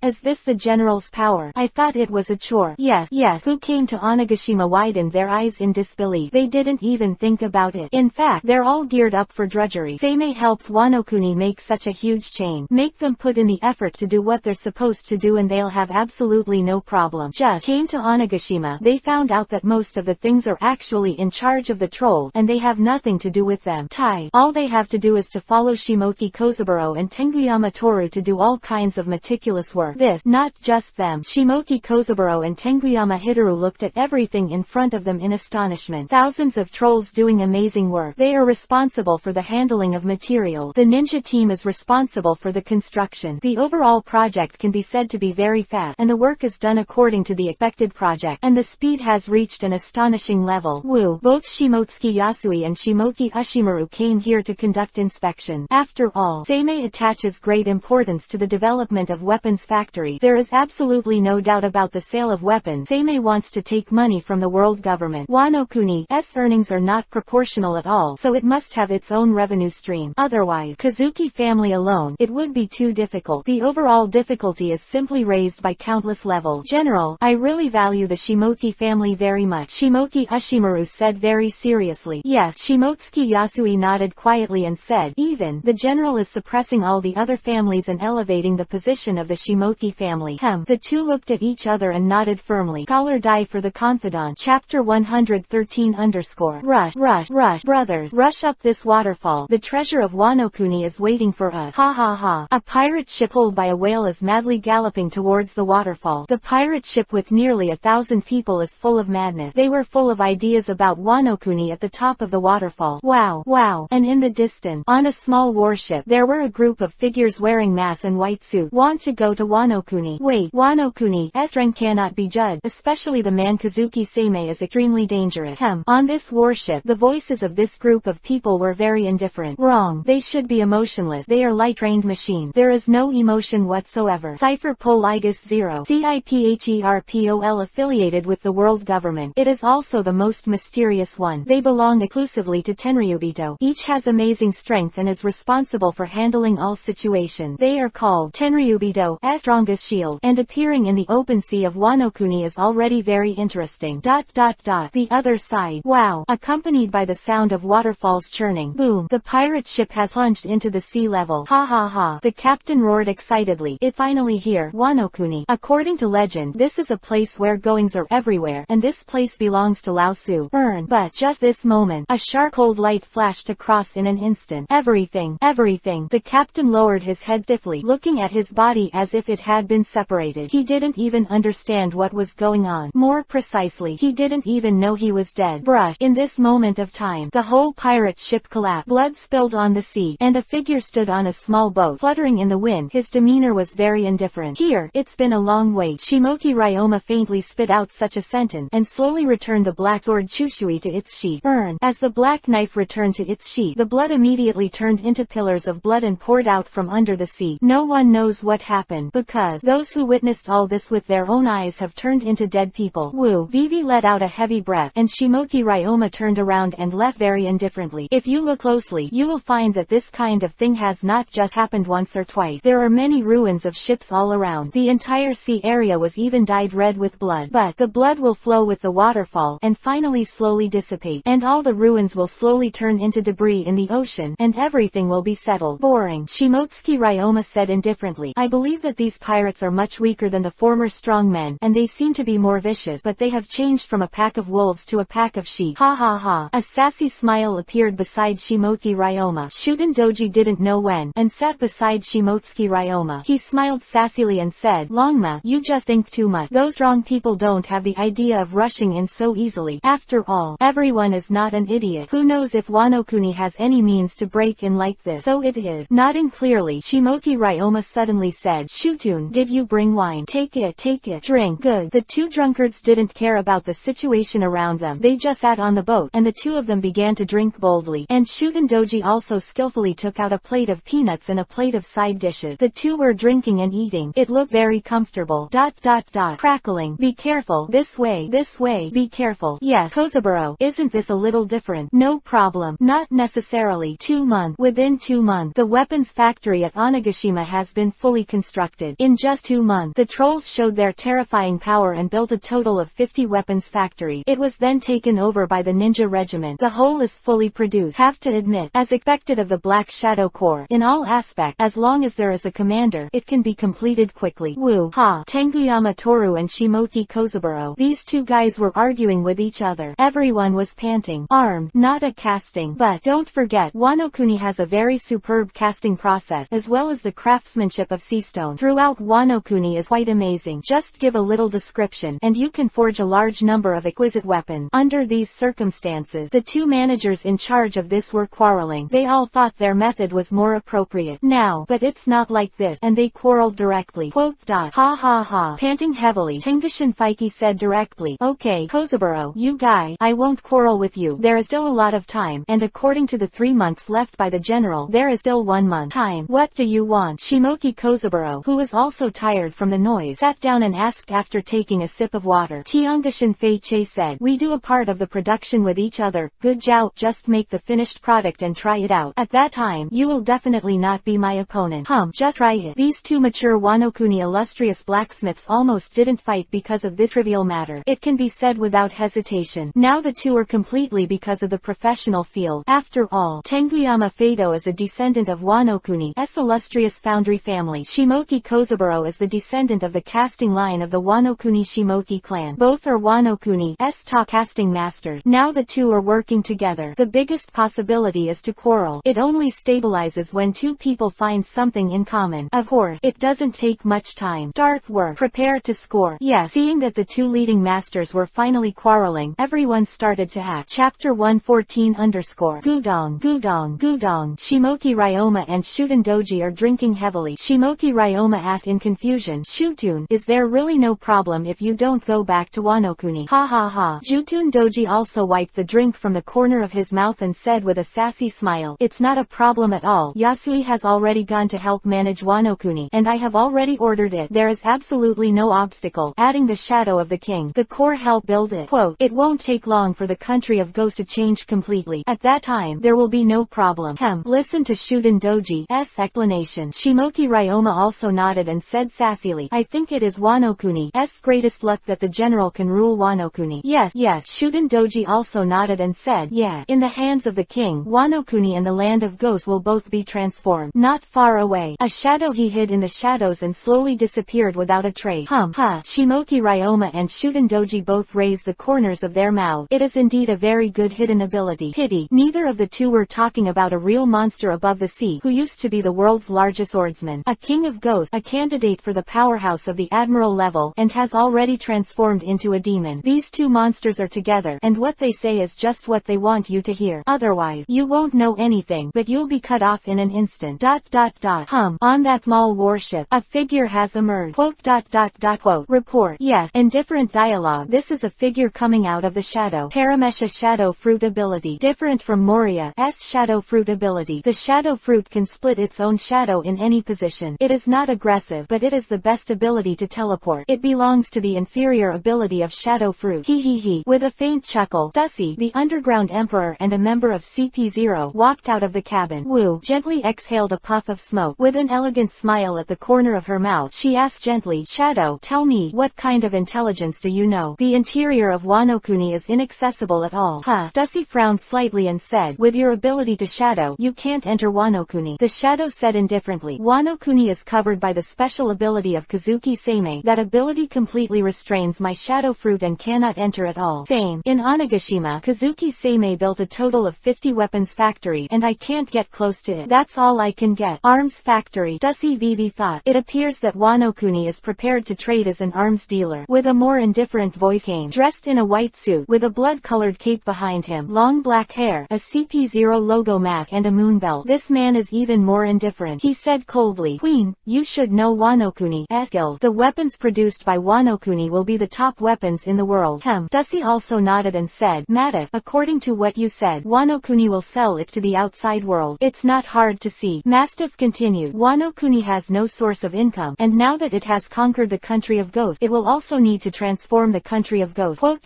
Is this the general's power? I thought it was a chore. Yes. Who came to Onigashima widened their eyes in disbelief. They didn't even think about it. In fact, they're all geared up for drudgery. Seimei helped Wano-kuni make such a huge chain. Make them put in the effort to do what they're supposed to do and they'll have absolutely no problem. Just came to Onigashima. They found out that most of the things are actually in charge of the trolls, and they have nothing to do with them. All they have to do is to follow Shimoki Kozaburo and Tenguyama Toru to do all kinds of meticulous work. This, not just them. Shimoki Kozaburo and Tenguyama Hitoru looked at everything in front of them in astonishment. Thousands of trolls doing amazing work. They are responsible for the handling of material. The ninja team is responsible for the construction. The overall project can be said to be very fast, and the work is done according to the expected project, and the speed has reached an astonishing level. Woo! Both Shimotsuki Yasui and Shimoki Ushimaru came here to conduct inspection. After all, Seimei attaches great importance to the development of weapons factory. There is absolutely no doubt about the sale of weapons. Seimei wants to take money from the world government. Wano-kuni's earnings are not proportional at all, so it must have its own revenue stream. Otherwise, Kazuki family alone, it would be too difficult. The overall difficulty is simply raised by countless levels. General, I really value the Shimoki family very much. Shimoki Ushimaru said very seriously. Yes. Shimotsuki Yasui nodded quietly and said, even, the general is suppressing all the other families and elevating the position of the Shimoki family. The two looked at each other and nodded firmly. Scholar Die for the Confidant. Chapter 113 Rush, brothers, rush up this waterfall. The treasure of Wano-kuni is waiting for us. Ha ha ha. A pirate ship pulled by a whale is madly galloping towards the waterfall. The pirate ship with nearly 1,000 people is full of madness. They were full of ideas about Wano-kuni at the top of the waterfall. Wow. And in the distance, on a small warship, there were a group of figures wearing masks and white suits. Want to go to Wano-kuni? Wait, Wano-kuni's strength cannot be judged, especially the man Kazuki Seimei is extremely dangerous. On this warship, the voices of this group of people were very indifferent. Wrong. They should be emotionless. They are light-trained machines. There is no emotion whatsoever. Cipher Pol Igus 0. CIPHERPOL affiliated with the world government. It is also the most mysterious one. They belong exclusively to Tenryubito. Each has amazing strength and is responsible for handling all situations. They are called Tenryubito's strongest shield, and appearing in the open sea of Wano-kuni is already very interesting. The other side. Wow. Accompanied by the sound of waterfalls churning. Boom. The pirate ship has plunged into the sea level. Ha ha ha. The captain roared excitedly. It finally here. Wano-kuni. According to legend, this is a place where goings are everywhere, and this place belongs to Lao Su. But just this moment, a sharp cold light flashed across in an instant. Everything. The captain lowered his head stiffly, looking at his body as if it had been separated. He didn't even understand what was going on. More precisely, he didn't even know he was dead. Brush. In this moment of time, the whole pirate ship collapsed. Blood spilled on the sea, and a figure stood on a small boat, fluttering in the wind. His demeanor was very indifferent. Here, it's been a long wait. Shimoki Ryoma faintly spit out such a sentence, and slowly returned the black sword Chushui to its sheath. As the black knife returned to its sheath, the blood immediately turned into pillars of blood and poured out from under the sea. No one knows what happened, because those who witnessed all this with their own eyes have turned into dead people. Woo. Vivi let out a heavy breath, and Shimoki Ryoma turned around and left very indifferently. If you look closely, you will find that this kind of thing has not just happened once or twice. There are many ruins of ships all around. The entire sea area was even dyed red with blood. But the blood will flow with the waterfall, and finally slowly dissipate, and all the ruins will slowly turn into debris in the ocean, and everything will be settled. Boring. Shimotsuki Ryoma said indifferently. I believe that these pirates are much weaker than the former strong men, and they seem to be more vicious, but they have changed from a pack of wolves to a pack of sheep. Ha ha ha. A sassy smile appeared beside Shimoki Ryoma. Shuden Doji didn't know when, and sat beside Shimotsuki Ryoma. He smiled sassily and said, Longma, you just think too much. Those wrong people don't have the idea of rushing in so easily. After all, everyone is not an idiot. Who knows if Wano Kuni has any means to break in like this? So it is. Nodding clearly, Shimoki Ryoma suddenly said, Shutun, did you bring wine? Take it, drink. Good. The two drunkards didn't care about the situation around them. They just sat on the boat, and the two of them began to drink boldly. And Shuden Doji also skillfully took out a plate of peanuts and a plate of side dishes. The two were drinking and eating. It looked very comfortable. Crackling. Be careful. This way. Be careful. Yes, Kozaburo, isn't this a little different? No problem. Not necessarily. 2 months. Within 2 months, the weapons factory at Onigashima has been fully constructed. In just 2 months, the trolls showed their terrifying power and built a total of 50 weapons factory. It was then taken over by the ninja regiment. The whole is fully produced. Have to admit, as expected of the Black Shadow Corps, in all aspects, as long as there is a commander, it can be completed quickly. Woo. Ha. Tenguyama Toru and Shimoki Kozaburo. These two guys were arguing with each other. Everyone was panting. Armed, not a casting. But don't forget, Wano Kuni has a very superb casting process, as well as the craftsmanship of sea stone. Throughout Wano Kuni is quite amazing. Just give a little description, and you can forge a large number of exquisite weapons. Under these circumstances, the two managers in charge of this were quarreling. They all thought their method was more appropriate. Now, but it's not like this, and they quarreled directly. Quote. Ha ha ha. Panting heavily, Tengashin Faiki said directly, okay, Kozaburo, you guy, I won't quarrel with you. There is still a lot of time, and according to the 3 months left by the general, there is still 1 month time. What do you want? Shimoki Kozaburo, who was also tired from the noise, sat down and asked after taking a sip of water. Tiangashin Fei-che said, we do a part of the production with each other. Good job. Just make the finished product and try it out. At that time, you will definitely not be my opponent. Just try it. These two mature Wano Kuni illustrious blacksmiths almost didn't fight because of this trivial matter. It can be said without hesitation. Now the two are completely because of the professional field. After all, Tenguyama Fado is a descendant of Wano Kuni's illustrious foundry family. Shimoki Kozaburo is the descendant of the casting line of the Wano Kuni Shimoki clan. Both are Wano Kuni's top casting masters. Now the two are working together. The biggest possibility is to quarrel. It only stabilizes when two people find something in common. Of course, it doesn't take much time. Start work. Prepare to score. Yes. Seeing that the two leading masters were finally quarreling, everyone started to act. Chapter 114 Gudong. Shimoki Ryoma and Shuden Doji are drinking heavily. Shimoki Ryoma asked in confusion, Shutun, is there really no problem if you don't go back to Wano Kuni? Ha ha ha. Shutun Doji also wiped the drink from the corner of his mouth and said with a sassy smile, it's not a problem at all. Yasui has already gone to help manage Wano Kuni, and I have already ordered it. There is absolutely no obstacle. Adding the shadow of the king, the core helped build it. Quote, it won't take long for the country of Ghost to change completely. At that time, there will be no problem. Listen to Shuden Doji's explanation. Shimoki Ryoma also nodded and said sassily, I think it is Wano Kuni's greatest luck that the general can rule Wano Kuni. Yes. Shuden Doji also nodded and said, yeah. In the hands of the king, Wano Kuni and the land of ghosts will both be transformed. Not far away, a shadow he hid in the shadows and slowly disappeared without a trace. Shimoki Ryoma and Shuden Doji both raised the corners of their mouth. It is indeed a very good hidden ability. Pity, neither of the two were talking about a real monster above the sea, who used to be the world's largest swordsman. A king of ghosts a candidate for the powerhouse of the admiral level, and has already transformed into a demon. These two monsters are together, and what they say is just what they want you to hear. Otherwise, you won't know anything, but you'll be cut off in an instant. On that small warship, a figure has emerged. Quote. Report. Yes. In different dialogue, this is a figure coming out of the shadow. Paramesha shadow fruit ability. Different from Moria's shadow fruit ability. The shadow fruit can split its own shadow in any position. It is not aggressive, but it is the best ability to teleport. It belongs to the inferior ability of shadow fruit. With a faint chuckle, Stussy, the underground emperor and a member of CP0, walked out of the cabin. Wu gently exhaled a puff of smoke. With an elegant smile at the corner of her mouth, she asked gently, Shadow, tell me, what kind of intelligence do you know? The interior of Wano Kuni is inaccessible at all. Stussy frowned slightly and said, with your ability to shadow, you can't enter Wano Kuni. The shadow said indifferently, Wano Kuni is covered by the special ability of Kazuki Sei. That ability completely restrains my shadow fruit and cannot enter at all. Same. In Onigashima, Kazuki Sei built a total of 50 weapons factory, and I can't get close to it. That's all I can get. Arms factory. Stussy Vivi thought. It appears that Wano Kuni is prepared to trade as an arms dealer. With a more indifferent voice came, dressed in a white suit, with a blood-colored cape behind him, long black hair, a CP0 logo mask and a moon belt. This man is even more indifferent. He said coldly, Queen, you should know Wano Kuni's skill. The weapons produced by Wano Kuni will be the top weapons in the world. Stussy also nodded and said, Matif, according to what you said, Wano Kuni will sell it to the outside world. It's not hard to see. Mastiff continued, Wano Kuni has no source of income, and now that it has conquered the country of ghosts, it will also need to transform the country of ghosts. Quote.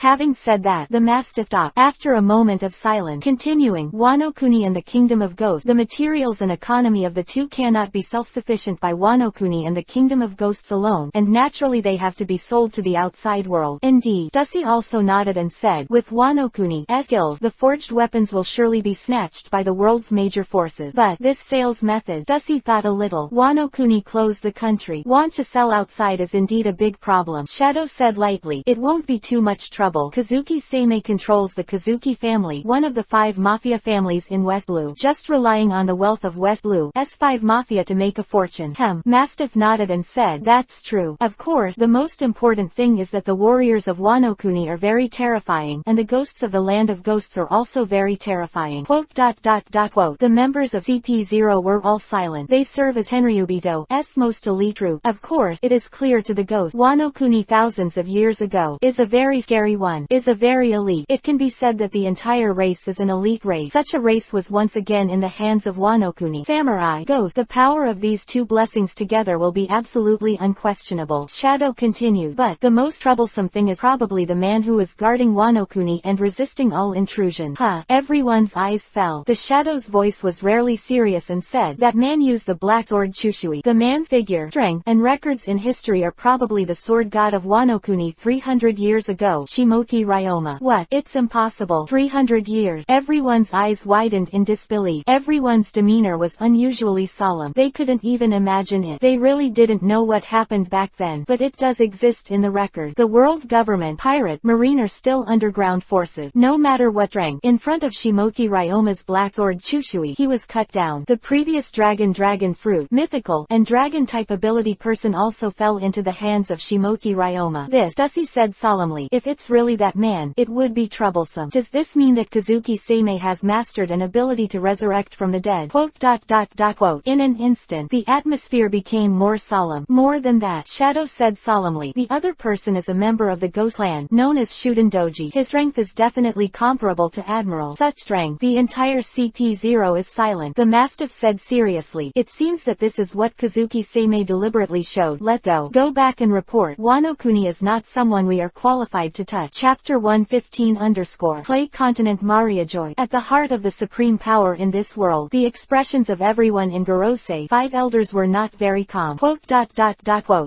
Having said that, the Mastiff stopped. After a moment of silence, continuing, Wano Kuni and the kingdom of ghosts, the materials and economy of the two cannot be self-sufficient by Wano Kuni and the kingdom of ghosts alone, and naturally they have to be sold to the outside world. Indeed. Stussy also nodded and said, with Wano Kuni's skills, the forged weapons will surely be snatched by the world's major forces. But this sales method, Stussy thought a little. Wano Kuni closed the country. Want to sell outside is indeed a big problem. Shadow said lightly, it won't be too much trouble. Kazuki Sei controls the Kazuki family, one of the 5 mafia families in West Blue. Just relying on the wealth of West Blue's 5 mafia to make a fortune. Mastiff nodded and said, that's true. Of course, the most important thing is that the warriors of Wano Kuni are very terrifying, and the ghosts of the land of ghosts are also very terrifying. Quote. The members of CP0 were all silent. They serve as Tenryubito's most elite troop. Of course, it is clear to the ghost. Wano Kuni thousands of years ago is a very scary one, is a very elite. It can be said that the entire race is an elite race. Such a race was once again in the hands of Wano Kuni. Samurai, ghost. The power of these two blessings together will be absolutely unquestionable. Shadow continued, but the most troublesome thing is probably the man who is guarding Wano Kuni and resisting all intrusion. Everyone's eyes fell. The Shadow's voice was rarely serious and said, that man used the black sword Chushui. The man's figure, strength, and records in history are probably the sword god of Wano Kuni 300 years ago. Shimoki Ryoma. What? It's impossible. 300 years. Everyone's eyes widened in disbelief. Everyone's demeanor was unusually solemn. They couldn't even imagine it. They really didn't know what happened back then, but it does exist in the record. The world government, pirate, marine or still underground forces, no matter what rank, in front of Shimoki Ryoma's black sword Chushui, he was cut down. The previous dragon fruit, mythical, and dragon type ability person also fell into the hands of Shimoki Ryoma. This, Stussy said solemnly, if it's really that man, it would be troublesome. Does this mean that Kazuki Sei has mastered an ability to resurrect from the dead? Quote. In an instant, the atmosphere became more solemn. More than that, Shadow said solemnly, the other person is a member of the ghost clan, known as Shuden Doji. His strength is definitely comparable to Admiral. Such strength. The entire CP0 is silent. The Mastiff said seriously, it seems that this is what Kazuki Sei deliberately showed. Let go. Go back and report. Wano Kuni is not someone we are qualified to touch. Chapter 115_ Clay Continent Mariajoy. At the heart of the supreme power in this world, the expressions of everyone in Gorosei 5 elders were not very calm. Quote.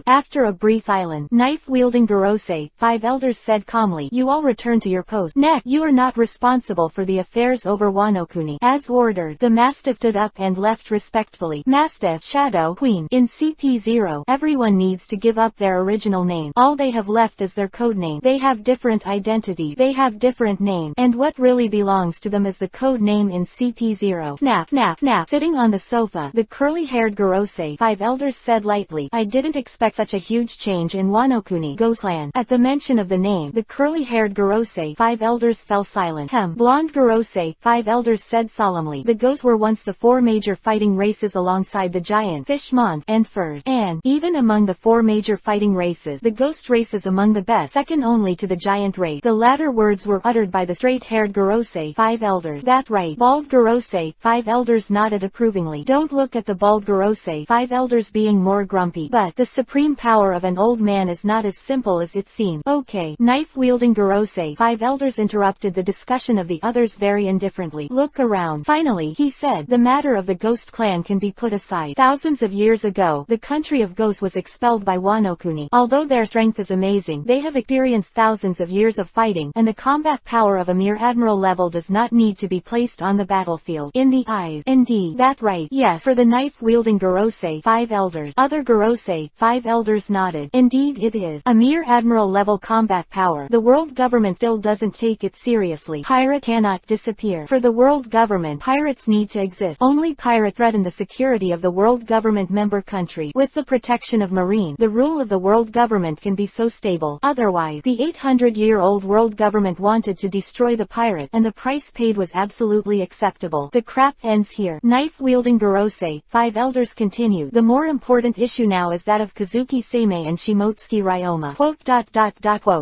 After a brief silence, knife-wielding Gorosei 5 elders said calmly, you all return to your post. Next, you are not responsible for the affairs over Wano Kuni. As ordered, the Mastiff stood up and left respectfully. Mastiff, Shadow, Queen. In CP0, everyone needs to give up their original name. All they have left is their code name. They have different identities. They have different names. And what really belongs to them is the code name in CP0. Snap. Sitting on the sofa, the curly-haired Gorosei, 5 elders said lightly. I didn't expect such a huge change in Wano-kuni Ghost clan. At the mention of the name, the curly-haired Gorosei, 5 elders fell silent. Blonde Gorosei, 5 elders said solemnly. The ghosts were once the 4 major fighting races alongside the giant, fish mons, and furs. And, even among the 4 major fighting races, the ghost race is among the best, second only to the giant race. The latter words were uttered by the straight-haired Gorosei, 5 elders. That's right. Bald Gorosei, 5 elders nodded approvingly. Don't look at the bald Gorosei, 5 elders being more grumpy. But, the supreme power of an old man is not as simple as it seems. Okay. Knife-wielding Gorosei, 5 elders interrupted the discussion of the others very indifferently. Look around. Finally, he said, the matter of the ghost clan can be put aside. Thousands of years ago, the country of ghosts was expelled by Wano-kuni. Although their strength is amazing, they have experienced thousands of years of fighting, and the combat power of a mere admiral level does not need to be placed on the battlefield. In the eyes. Indeed. That's right. Yes. For the knife-wielding Gorosei, 5 elders. Other Gorosei, 5 elders nodded. Indeed it is. A mere admiral level combat power. The world government still doesn't take it seriously. Pirate cannot disappear. For the world government, pirates need to exist. Only pirate threaten the security of the world government member country. With the protection of marine, the rule of the world government can be so stable. Otherwise, the 800-year-old world government wanted to destroy the pirate, and the price paid was absolutely acceptable. The crap ends here. Knife-wielding Gorosei, 5 elders continued. The more important issue now is that of Kazuki Sei and Shimotsuki Ryoma. Quote.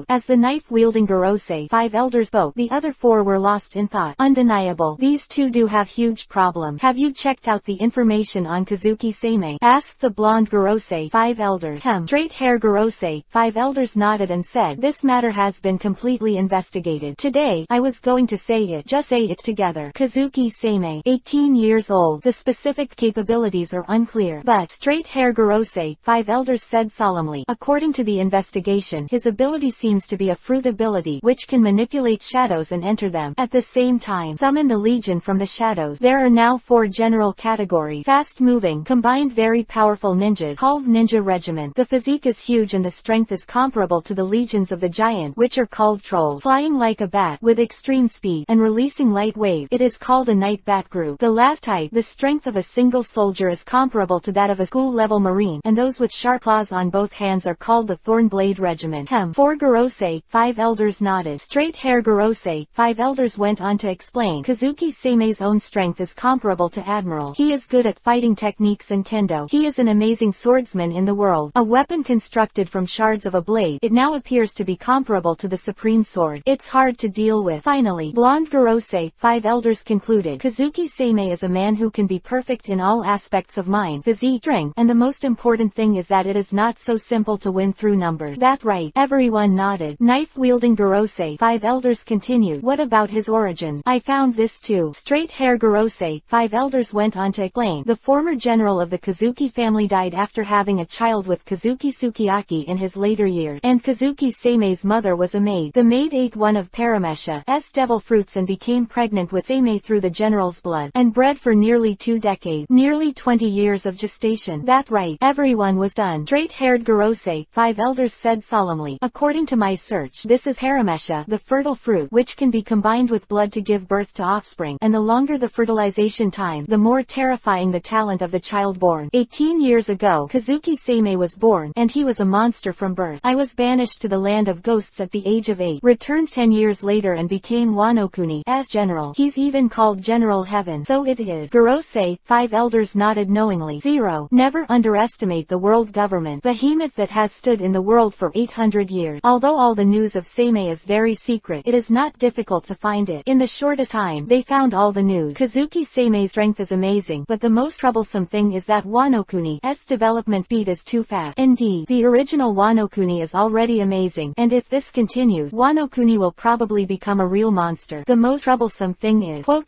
As the knife-wielding Gorosei, 5 elders spoke, the other 4 were lost in thought. Undeniable. These two do have huge problem. Have you checked out the information on Kazuki Sei? Asked the blonde Gorosei, 5 elders. Straight hair Gorosei, 5 elders nodded and said, this matter has been completely investigated. Today, I was going to say it. Just say it together. Kazuki Sei, 18 years old. The specific capabilities are unclear. But, straight hair Gorosei, 5 elders said solemnly. According to the investigation, his ability seems to be a fruit ability, which can manipulate shadows and enter them. At the same time, summon the legion from the shadows. There are now 4 general categories. Fast-moving, combined very powerful ninjas, called Ninja Regiment. The physique is huge and the strength is comparable to the legions of the giant, which are called trolls. Flying like a bat, with extreme speed, and releasing light wave. It is called a night bat group. The last type, the strength of a single soldier is comparable to that of a school-level marine, and those with sharp claws on both hands are called the Thornblade Regiment. 4 Gorosei, 5 elders nodded. Straight hair Gorosei, 5 elders went on to explain. Kazuki Sei's own strength is comparable to Admiral. He is good at fighting techniques and kendo. He is an amazing swordsman in the world. A weapon constructed from shards of a blade, it now appears to be comparable to the Supreme Sword. It's hard to deal with. Finally, blonde Gorosei, 5 elders concluded. Kazuki Sei is a man who can be perfect in all aspects of mind, physique, strength, and the most important thing is that it is not so simple to win through numbers. That's right. Everyone nodded. Knife-wielding Gorosei, 5 elders continued. What about his origin? I found this too. Straight hair Gorosei, 5 elders went on to explain. The former general of the Kazuki family died after having a child with Kazuki Sukiyaki in his later years, and Kazuki Sei's mother was a maid. The maid ate one of Paramesha's devil fruits and became pregnant with Sei through the general's blood, and bred for nearly 2 decades. Nearly 20 years of gestation. That's right. Everyone was done. Straight-haired Gorosei, 5 elders said solemnly. According to my search, this is Paramesha, the fertile fruit, which can be combined with blood to give birth to offspring, and the longer the fertilization time, the more terrifying the talent of the child born. 18 years ago, Kazuki Sei was born, and he was a monster from birth. I was banished to the land of ghosts at the age of 8, returned 10 years later and became Wano-kuni as general. He's even called General Heaven. So it is. Gorosei, 5 elders nodded knowingly. 0. Never underestimate the world government, behemoth that has stood in the world for 800 years. Although all the news of Sei is very secret, it is not difficult to find it. In the shortest time, they found all the news. Kazuki Sei's strength is amazing, but the most troublesome thing is that Wano-kuni's development speed is too fast. Indeed, the original Wano-kuni is already amazing, and if this continues, Wano-kuni will probably become a real monster. The most troublesome thing is, quote.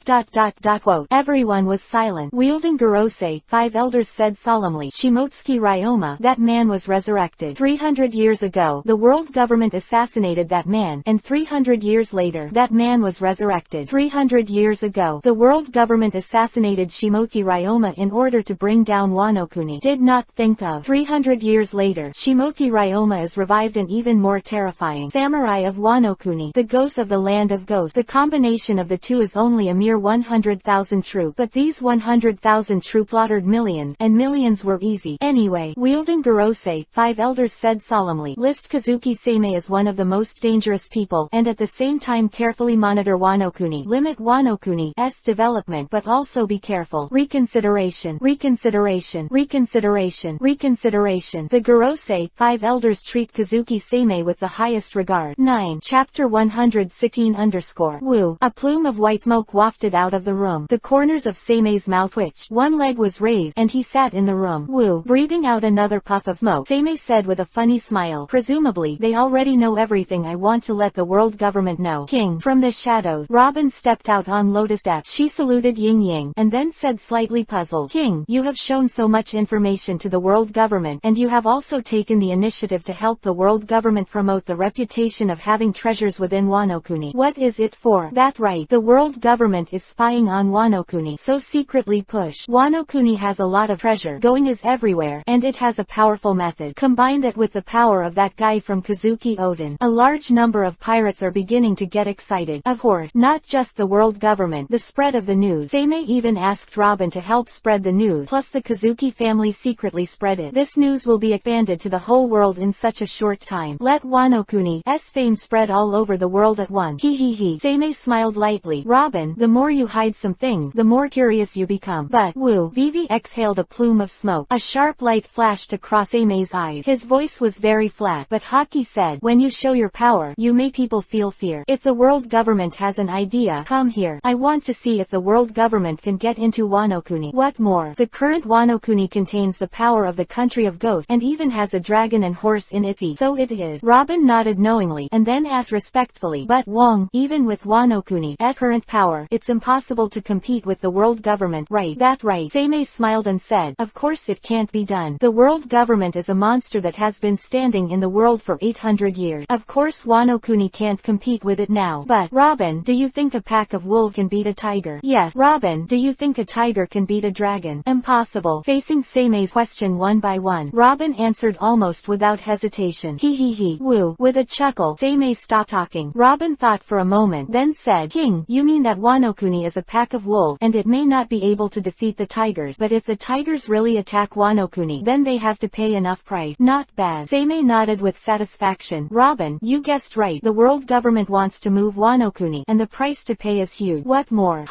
Everyone was silent. Wielding Gorosei, 5 elders said solemnly. Shimotsuki Ryoma, that man was resurrected. 300 years ago, the world government assassinated that man, and 300 years later, that man was resurrected. 300 years ago, the world government assassinated Shimotsuki Ryoma in order to bring down Wano-kuni. Did not think of. 300 years later, Shimotsuki Ryoma is revived and even more terrifying. Samurai of Wano-kuni, the ghosts of the land of ghosts. The combination of the two is only a mere 100,000 troops, but these 100,000 troops slaughtered millions, and millions were easy. Anyway, wielding Kurosumi, 5 elders said solemnly, list Kazuki Sei as one of the most dangerous people, and at the same time carefully monitor Wano-kuni. Limit Wano-kuni's development, but also be careful. Reconsideration. Reconsideration. Reconsideration. Reconsideration. The Kurosumi, 5 elders treat Kazuki Sei with the highest regard. 9. Chapter 116 Woo. A plume of white smoke wafted out of the room. The corners of Sei's mouth twitched. One leg was raised, and he sat in the room. Woo. Breathing out another puff of smoke, Sei said with a funny smile, presumably, they already know everything I want to let the world government know. King. From the shadows, Robin stepped out on lotus steps. She saluted Ying Ying, and then said slightly puzzled, King, you have shown so much information to the world government, and you have also taken the initiative to help the world government promote the reputation of having treasures within Wano-kuni. What is it for? That's right, the world government is spying on Wano-kuni, so secretly push. Wano-kuni has a lot of treasure, going is everywhere, and it has a powerful method. Combine that with the power of that guy from Kazuki Oden. A large number of pirates are beginning to get excited. Of course, not just the world government, the spread of the news. Sei even asked Robin to help spread the news, plus the Kazuki family secretly spread it. This news will be expanded to the whole world in such a short time. Let Wano-kuni's fame spread all over the world at once. He. Sei smiled lightly. Robin, the more you hide some things, the more curious you become. But, woo. Vivi exhaled a plume of smoke. A sharp light flashed across Sei's eyes. His voice was very flat, but Haki said, when you show your power, you make people feel fear. If the world government has an idea, come here. I want to see if the world government can get into Wano-kuni. What's more, the current Wano-kuni contains the power of the country of ghosts, and even has a dragon and horse in its seat. So it is. Robin nodded knowingly, and then asked respectfully, but Wong, even with Wano-kuni's current power, it's impossible to compete with the world government. Right, that's right. Sei smiled and said, of course it can't be done. The world government is a monster that has been standing in the world for 800 years. Of course Wano-kuni can't compete with it now. But, Robin, do you think a pack of wolves can beat a tiger? Yes. Robin, do you think a tiger can beat a dragon? Impossible. Facing Sei's question one by one, Robin answered almost without hesitation. He. Woo. With a chuckle, Sei stopped talking. Robin thought for a moment, then said, King, you mean that Wano-kuni is a pack of wolves, and it may not be able to defeat the tigers, but if the tigers really attack Wano-kuni, then they have to pay enough price. Not bad. Sei nodded with satisfaction. Robin, you guessed right. The world government wants to move Wano-kuni, and the price to pay is huge. What's more,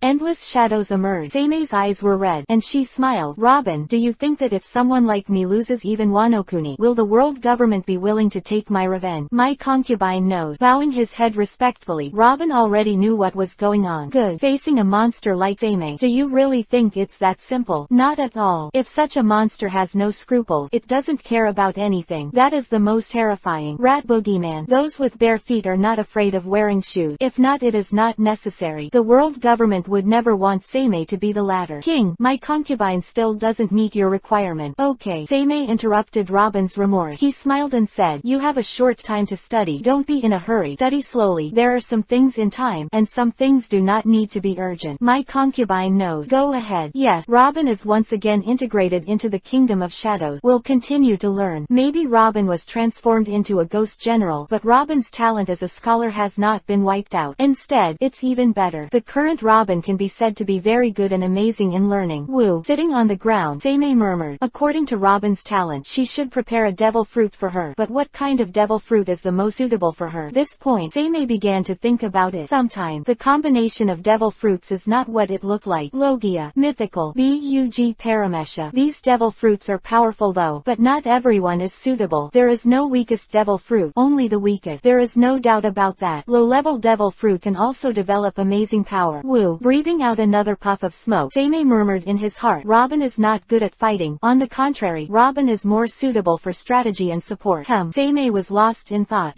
endless shadows emerged. Sei's eyes were red, and she smiled. Robin, do you think that if someone like me loses even Wano-kuni, will the world government be willing to take my revenge? My concubine knows. Bowing his head respectfully, Robin already knew what was going on. Good. Facing a monster like Sei, do you really think it's that simple? Not at all. If such a monster has no scruples, it doesn't care about anything. That is the most terrifying. Rat boogeyman. Those with bare feet are not afraid of wearing shoes. If not, it is not necessary. The world government would never want Sei to be the latter. King, my concubine still doesn't meet your requirement. Okay. Sei interrupted Robin's remorse. He smiled and said, you have a short time to study. Don't be in a hurry. Study slowly. There are some things in time, and some things do not need to be urgent. My concubine knows. Go ahead. Yes. Robin is once again integrated into the kingdom of shadows. Will continue to learn. Maybe Robin was transformed into a ghost general, but Robin's talent as a scholar has not been wiped out. Instead, it's even better. The current Robin can be said to be very good and amazing in learning. Woo. Sitting on the ground, Sei murmured. According to Robin's talent, she should prepare a devil fruit for her. But what kind of devil fruit is the most suitable for her? This point, Sei began to think about it. Sometimes, the combination of devil fruits is not what it looked like. Logia, mythical, bug paramesha. These devil fruits are powerful though, but not everyone is suitable. There is no weakest devil fruit, only the weakest. There is no doubt about that. Low-level devil fruit can also develop amazing power. Woo. Breathing out another puff of smoke, Sei murmured in his heart, Robin is not good at fighting. On the contrary, Robin is more suitable for strategy and support. Sei was lost in thought.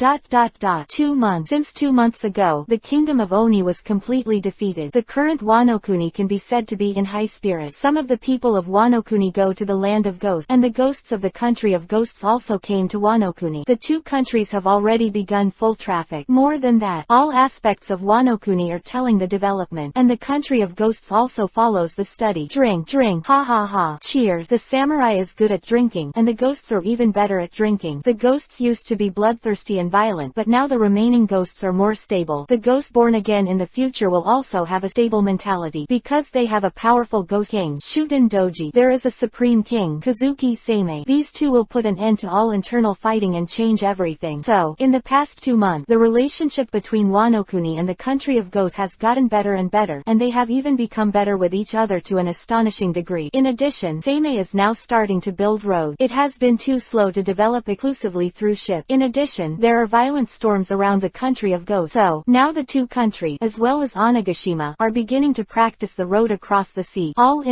2 months. Since 2 months ago, the kingdom of Oni was completely defeated. The current Wano-kuni can be said to be in high spirits. Some of the people of Wano-kuni go to the land of ghosts, and the ghosts of the country of ghosts also came to Wano-kuni. The two countries have already begun full traffic. More than that, all aspects of Wano-kuni are telling the development, and the country of ghosts also follows the study. Drink, ha ha ha. Cheers. The samurai is good at drinking, and the ghosts are even better at drinking. The ghosts used to be bloodthirsty and violent, but now the remaining ghosts are more stable. The ghosts born again in the future will also have a stable mentality, because they have a powerful ghost ghost king, Shuden Doji. There is a supreme king, Kazuki Sei. These two will put an end to all internal fighting and change everything. So, in the past 2 months, the relationship between Wano Kuni and the country of ghosts has gotten better and better, and they have even become better with each other to an astonishing degree. In addition, Sei is now starting to build roads. It has been too slow to develop exclusively through ship. In addition, there are violent storms around the country of ghosts. So, now the two countries, as well as Onigashima, are beginning to practice the road across the sea. All,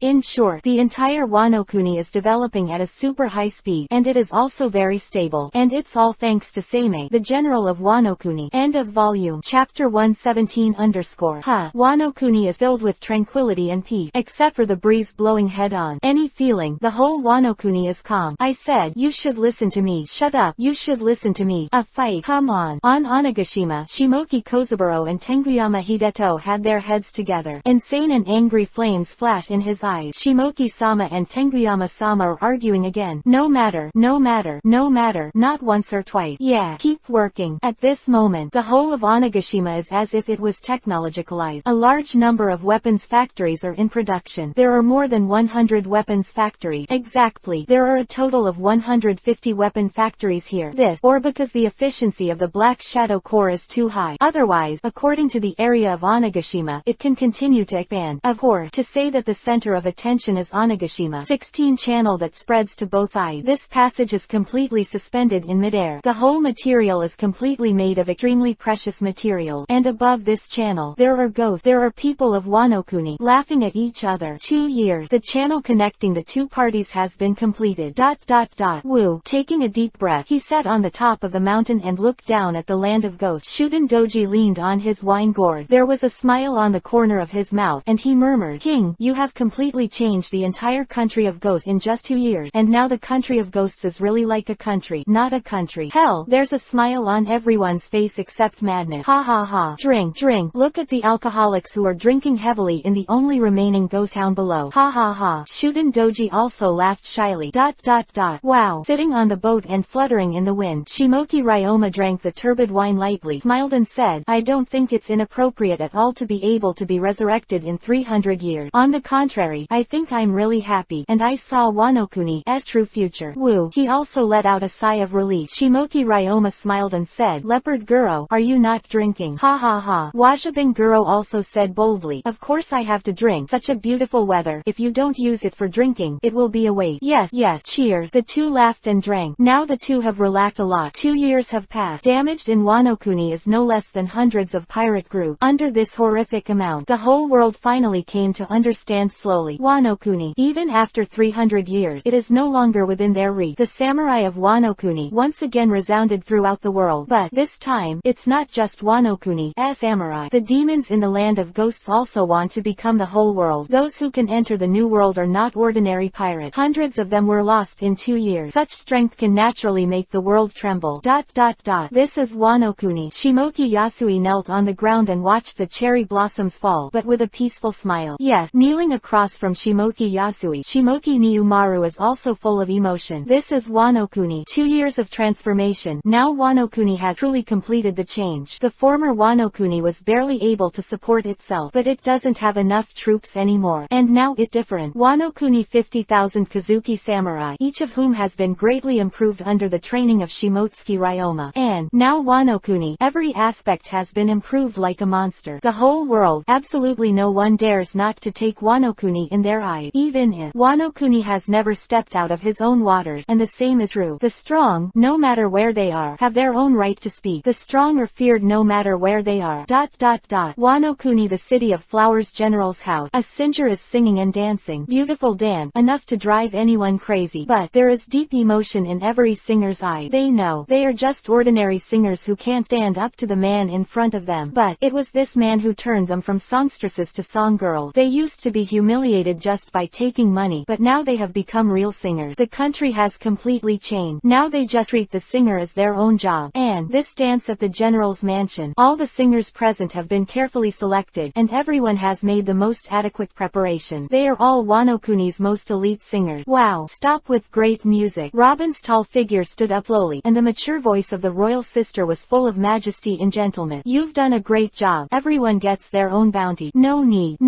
in short, the entire Wano Kuni is developing at a super high speed, and it is also very stable. And it's all thanks to Sei, the general of Wano Kuni. End of volume. Chapter 117 Wano Kuni is filled with tranquility and peace, except for the breeze blowing head on. Any feeling, the whole Wano Kuni is calm. I said, you should listen to me. Shut up. You should listen to me. A fight. Come on. On Onigashima, Shimoki Kozaburo and Tenguyama Hideto had their heads together. Insane and angry flames flashed in his eyes. Shimoki-sama and Tenguyama-sama are arguing again. No matter. Not once or twice. Yeah, keep working. At this moment, the whole of Onigashima is as if it was technologicalized. A large number of weapons factories are in production. There are more than 100 weapons factories. Exactly. There are a total of 150 weapon factories here. This, or because the efficiency of the Black Shadow Core is too high. Otherwise, according to the area of Onigashima, it can continue to expand. Of course, to say that the center of attention is Onigashima, 16 channel that spreads to both sides. This passage is completely suspended in midair. The whole material is completely made of extremely precious material. And above this channel, there are ghosts. There are people of Wano Kuni, laughing at each other. 2 years. The channel connecting the two parties has been completed. Woo. Taking a deep breath, he sat on the top of the mountain and looked down at the land of ghosts. Shuden Doji leaned on his wine gourd. There was a smile on the corner of his mouth, and he murmured, King, you have completely changed the entire country of ghosts in just 2 years, and now the country of ghosts is really like a country, not a country. Hell, there's a smile on everyone's face except Madness. Ha ha ha. Drink. Look at the alcoholics who are drinking heavily in the only remaining ghost town below. Ha ha ha. Shuden Doji also laughed shyly. Wow. Sitting on the boat and fluttering in the wind, Shimoki Ryoma drank the turbid wine lightly, smiled and said, I don't think it's inappropriate at all to be able to be resurrected in 300 years. On the contrary, I think I'm really happy, and I saw Wano Kuni's true future. Woo. He also let out a sigh of relief. Shimoki Ryoma smiled and said, Leopard Guro, are you not drinking? Ha ha ha. Wajabing Guro also said boldly, of course I have to drink. Such a beautiful weather. If you don't use it for drinking, it will be a waste. Yes. Cheers. The two laughed and drank. Now the two have relaxed a lot. 2 years have passed. Damaged in Wano Kuni is no less than hundreds of pirate groups. Under this horrific amount, the whole world finally came to understand slowly. Wano Kuni, even after 300 years, it is no longer within their reach. The samurai of Wano Kuni once again resounded throughout the world. But this time, it's not just Wano Kuni's samurai. The demons in the land of ghosts also want to become the whole world. Those who can enter the new world are not ordinary pirates. Hundreds of them were lost in 2 years. Such strength can naturally make the world tremble. This is Wano Kuni. Shimoki Yasui knelt on the ground and watched the cherry blossoms fall, but with a peaceful smile. Yes, kneeling across from Shimoki Yasui, Shimoki Niumaru is also full of emotion. This is Wano Kuni. 2 years of transformation. Now Wano Kuni has truly completed the change. The former Wano Kuni was barely able to support itself, but it doesn't have enough troops anymore. And now it's different. Wano Kuni 50,000 Kazuki samurai, each of whom has been greatly improved under the training of Shimotsuki Ryoma. And now Wano Kuni, every aspect has been improved like a monster. The whole world, absolutely no one dares not to take Wano Kuni in their eyes, even if Wano Kuni has never stepped out of his own waters. And the same is true. The strong, no matter where they are, have their own right to speak. The strong are feared no matter where they are. Wano Kuni, the city of flowers, general's house. A singer is singing and dancing. Beautiful dance, enough to drive anyone crazy. But there is deep emotion in every singer's eye. They know they are just ordinary singers who can't stand up to the man in front of them. But it was this man who turned them from songstresses to songgirls. They used to be humiliated just by taking money, but now they have become real singers. The country has completely changed. Now they just treat the singer as their own job. And this dance at the general's mansion, all the singers present have been carefully selected, and everyone has made the most adequate preparation. They are all Wano Kuni's most elite singers. Wow. Stop with great music. Robin's tall figure stood up slowly, and the mature voice of the royal sister was full of majesty and gentleness. You've done a great job. Everyone gets their own bounty. No need.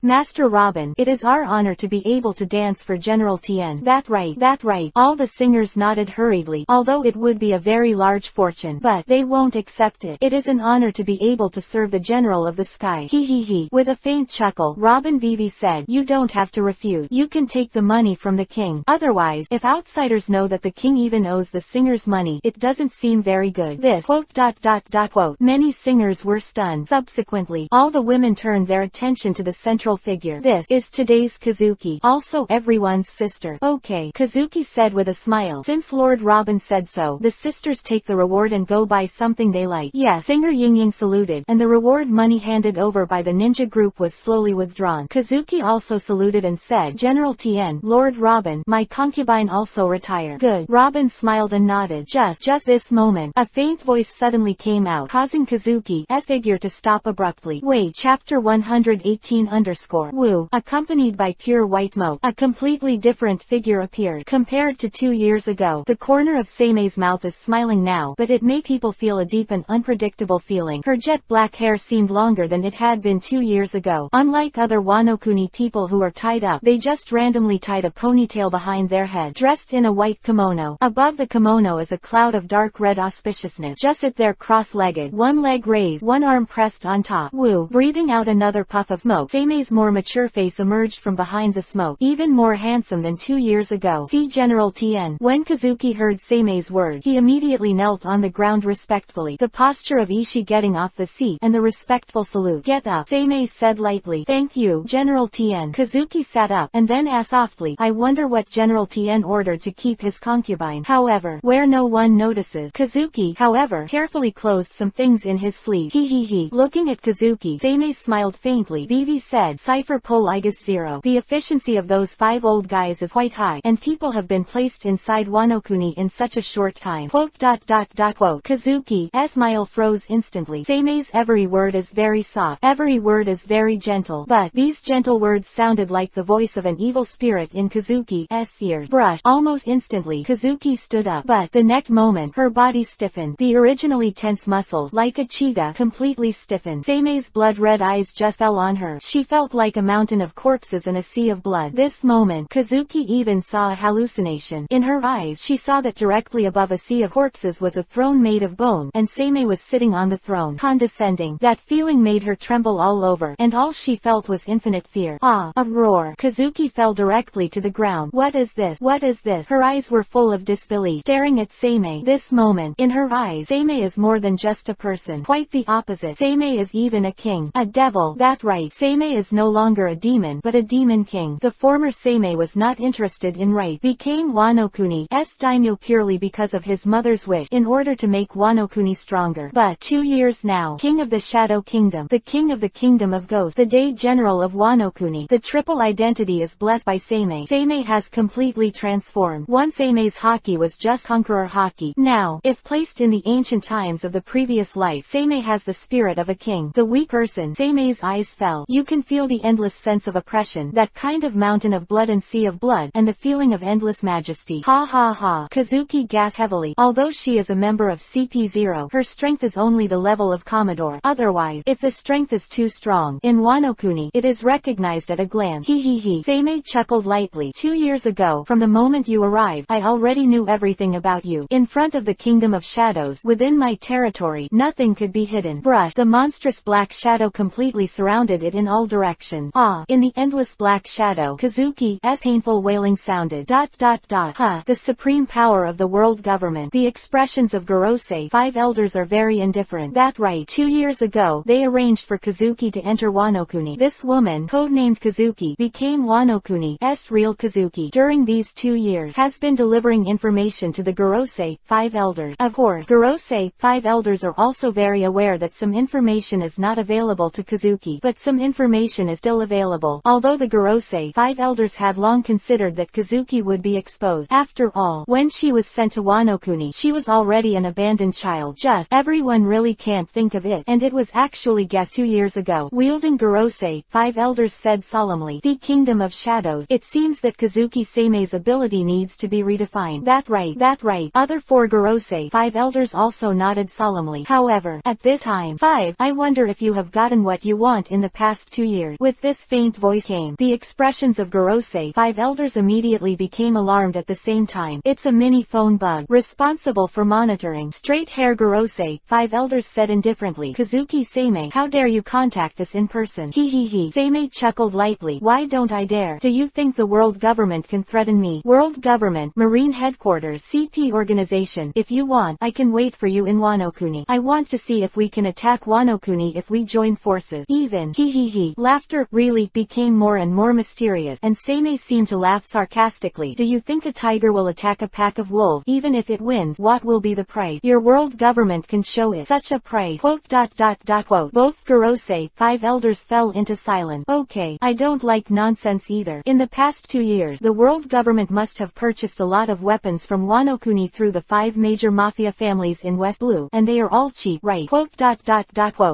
Master Master Robin, it is our honor to be able to dance for General Tien. That right, that right. All the singers nodded hurriedly, although it would be a very large fortune, but they won't accept it. It is an honor to be able to serve the General of the Sky. He. With a faint chuckle, Robin Vivi said, you don't have to refuse. You can take the money from the king. Otherwise, if outsiders know that the king even owes the singers money, it doesn't seem very good. This quote. Many singers were stunned. Subsequently, all the women turned their attention to the central figure. This is today's Kazuki, also everyone's sister. Okay, Kazuki said with a smile. Since Lord Robin said so, the sisters take the reward and go buy something they like. Yes, singer Ying saluted, and the reward money handed over by the ninja group was slowly withdrawn. Kazuki also saluted and said, General Tien, Lord Robin, my concubine also retired. Good. Robin smiled and nodded. Just this moment, a faint voice suddenly came out, causing Kazuki's figure to stop abruptly. Wait, chapter 118 _ Woo. Accompanied by pure white smoke, a completely different figure appeared. Compared to 2 years ago, the corner of Seime's mouth is smiling now, but it made people feel a deep and unpredictable feeling. Her jet black hair seemed longer than it had been 2 years ago. Unlike other Wano-kuni people who are tied up, they just randomly tied a ponytail behind their head. Dressed in a white kimono, above the kimono is a cloud of dark red auspiciousness. Just sit there cross-legged, one leg raised, one arm pressed on top. Woo. Breathing out another puff of smoke, Seime's more mature face emerged from behind the smoke, even more handsome than 2 years ago. See General Tien. When Kazuki heard Seime's word, he immediately knelt on the ground respectfully. The posture of Ishii getting off the seat, and the respectful salute. Get up, Seimei said lightly. Thank you, General Tien. Kazuki sat up, and then asked softly, I wonder what General Tien ordered to keep his concubine. However, where no one notices. Kazuki, however, carefully closed some things in his sleeve. He. Looking at Kazuki, Seimei smiled faintly. Vivi said, Cipher Pol Igus 0. The efficiency of those 5 old guys is quite high, and people have been placed inside Wano-kuni in such a short time. Quote. Kazuki's smile froze instantly. Seimei's every word is very soft. Every word is very gentle. But these gentle words sounded like the voice of an evil spirit in Kazuki's ears. Brush. Almost instantly, Kazuki stood up. But the next moment, her body stiffened. The originally tense muscles, like a cheetah, completely stiffened. Seimei's blood-red eyes just fell on her. She felt like a mountain of corpses and a sea of blood. This moment, Kazuki even saw a hallucination. In her eyes, she saw that directly above a sea of corpses was a throne made of bone, and Seimei was sitting on the throne, condescending. That feeling made her tremble all over, and all she felt was infinite fear. Ah! A roar. Kazuki fell directly to the ground. What is this? What is this? Her eyes were full of disbelief, staring at Seimei. This moment, in her eyes, Seimei is more than just a person. Quite the opposite. Seimei is even a king. A devil. That's right. Seimei is no longer a demon, but a demon king. The former Seimei was not interested in right. Became Wano-kuni's daimyo purely because of his mother's wish, in order to make Wano-kuni stronger. But 2 years now, king of the Shadow Kingdom, the king of the Kingdom of Ghosts, the day general of Wano-kuni, the triple identity is blessed by Seimei. Seimei has completely transformed. Once Seimei's haki was just conqueror haki. Now, if placed in the ancient times of the previous life, Seimei has the spirit of a king. The weak person. Seimei's eyes fell. You can feel the endless sense of oppression, that kind of mountain of blood and sea of blood, and the feeling of endless majesty. Ha ha ha. Kazuki gasped heavily. Although she is a member of CP0, her strength is only the level of Commodore. Otherwise, if the strength is too strong, in Wano-kuni, it is recognized at a glance. He. Seimei chuckled lightly. 2 years ago, from the moment you arrived, I already knew everything about you. In front of the Kingdom of Shadows, within my territory, nothing could be hidden. Brush. The monstrous black shadow completely surrounded it in all directions. Ah! In the endless black shadow, Kazuki's painful wailing sounded. The supreme power of the world government. The expressions of Gorosei 5 elders are very indifferent. That's right. 2 years ago, they arranged for Kazuki to enter Wano-kuni. This woman, codenamed Kazuki, became Wano-kuni's real Kazuki. During these 2 years, has been delivering information to the Gorosei 5 elders. Of course, Gorosei 5 elders are also very aware that some information is not available to Kazuki, but some information is still available. Although the Gorosei 5 elders had long considered that Kazuki would be exposed. After all, when she was sent to Wano-kuni, she was already an abandoned child. Just everyone really can't think of it, and it was actually guessed 2 years ago. Wielding Gorosei 5 elders said solemnly, the Kingdom of Shadows. It seems that Kazuki Seimei's ability needs to be redefined. That's right. Other 4 Gorosei 5 elders also nodded solemnly. However, at this time, 5, I wonder if you have gotten what you want in the past 2 years. With this faint voice came the expressions of Kurosumi. 5 elders immediately became alarmed at the same time. It's a mini phone bug, responsible for monitoring. Straight hair Kurosumi. 5 elders said indifferently. Kazuki Sei, how dare you contact us in person? He. Sei chuckled lightly. Why don't I dare? Do you think the world government can threaten me? World government, Marine headquarters, CP organization. If you want, I can wait for you in Wano-kuni. I want to see if we can attack Wano-kuni if we join forces. Even. He. Laughter really became more and more mysterious, and Sei seemed to laugh sarcastically. Do you think a tiger will attack a pack of wolves? Even if it wins, what will be the price? Your world government can show it such a price. Quote. Both Kurosumi, 5 elders fell into silence. Okay, I don't like nonsense either. In the past 2 years, the world government must have purchased a lot of weapons from Wano-kuni through the 5 major mafia families in West Blue, and they are all cheap, right? Quote.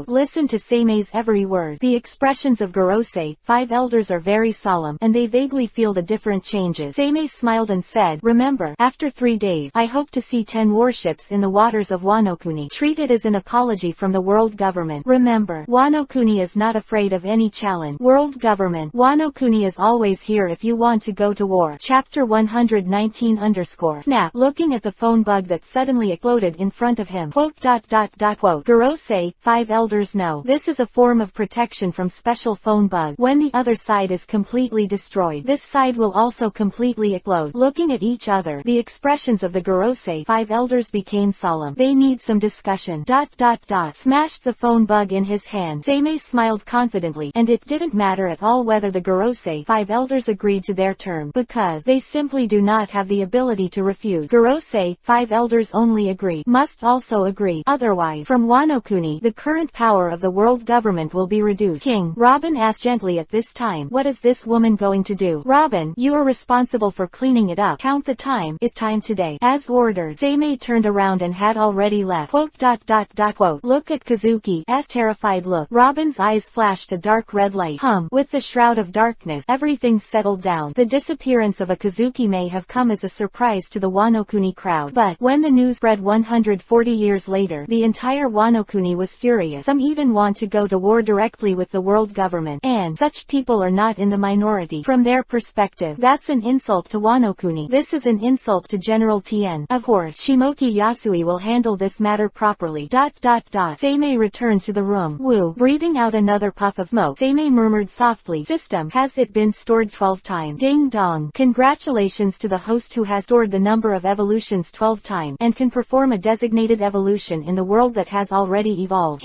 Listen to Sei's every word. The expressions of Kurosumi, 5 elders are very solemn, and they vaguely feel the different changes. Sei smiled and said, remember, after 3 days, I hope to see 10 warships in the waters of Wano-kuni. Treat it as an apology from the world government. Remember, Wano-kuni is not afraid of any challenge. World government, Wano-kuni is always here if you want to go to war. Chapter 119 Snap, looking at the phone bug that suddenly exploded in front of him. Quote. Kurosumi, 5 elders know. This is a form of protection from special phone bug. When the other side is completely destroyed, this side will also completely explode. Looking at each other, the expressions of the Kurosumi, 5 elders became solemn. They need some discussion. Smashed the phone bug in his hand. Sei smiled confidently, and it didn't matter at all whether the Kurosumi, 5 elders agreed to their term, because they simply do not have the ability to refuse. Kurosumi, 5 elders only agree, must also agree. Otherwise, from Wano-kuni, the current power of the world government will be reduced. King, Robin asked gently at this time. What is this woman going to do? Robin, you are responsible for cleaning it up. Count the time. It's time today. As ordered. Sei turned around and had already left. Quote. Look at Kazuki's terrified look. Robin's eyes flashed a dark red light. With the shroud of darkness, everything settled down. The disappearance of a Kazuki may have come as a surprise to the Wano-kuni crowd, but when the news spread 140 years later, the entire Wano-kuni was furious. Some even want to go to war directly with the world government, and such people are not in the minority. From their perspective, that's an insult to Wano-kuni. This is an insult to General Tien. Of course, Shimoki Yasui will handle this matter properly. Sei returned to the room. Woo, breathing out another puff of smoke. Sei murmured softly. System, has it been stored 12 times? Ding dong. Congratulations to the host who has stored the number of evolutions 12 times, and can perform a designated evolution in the world that has already evolved.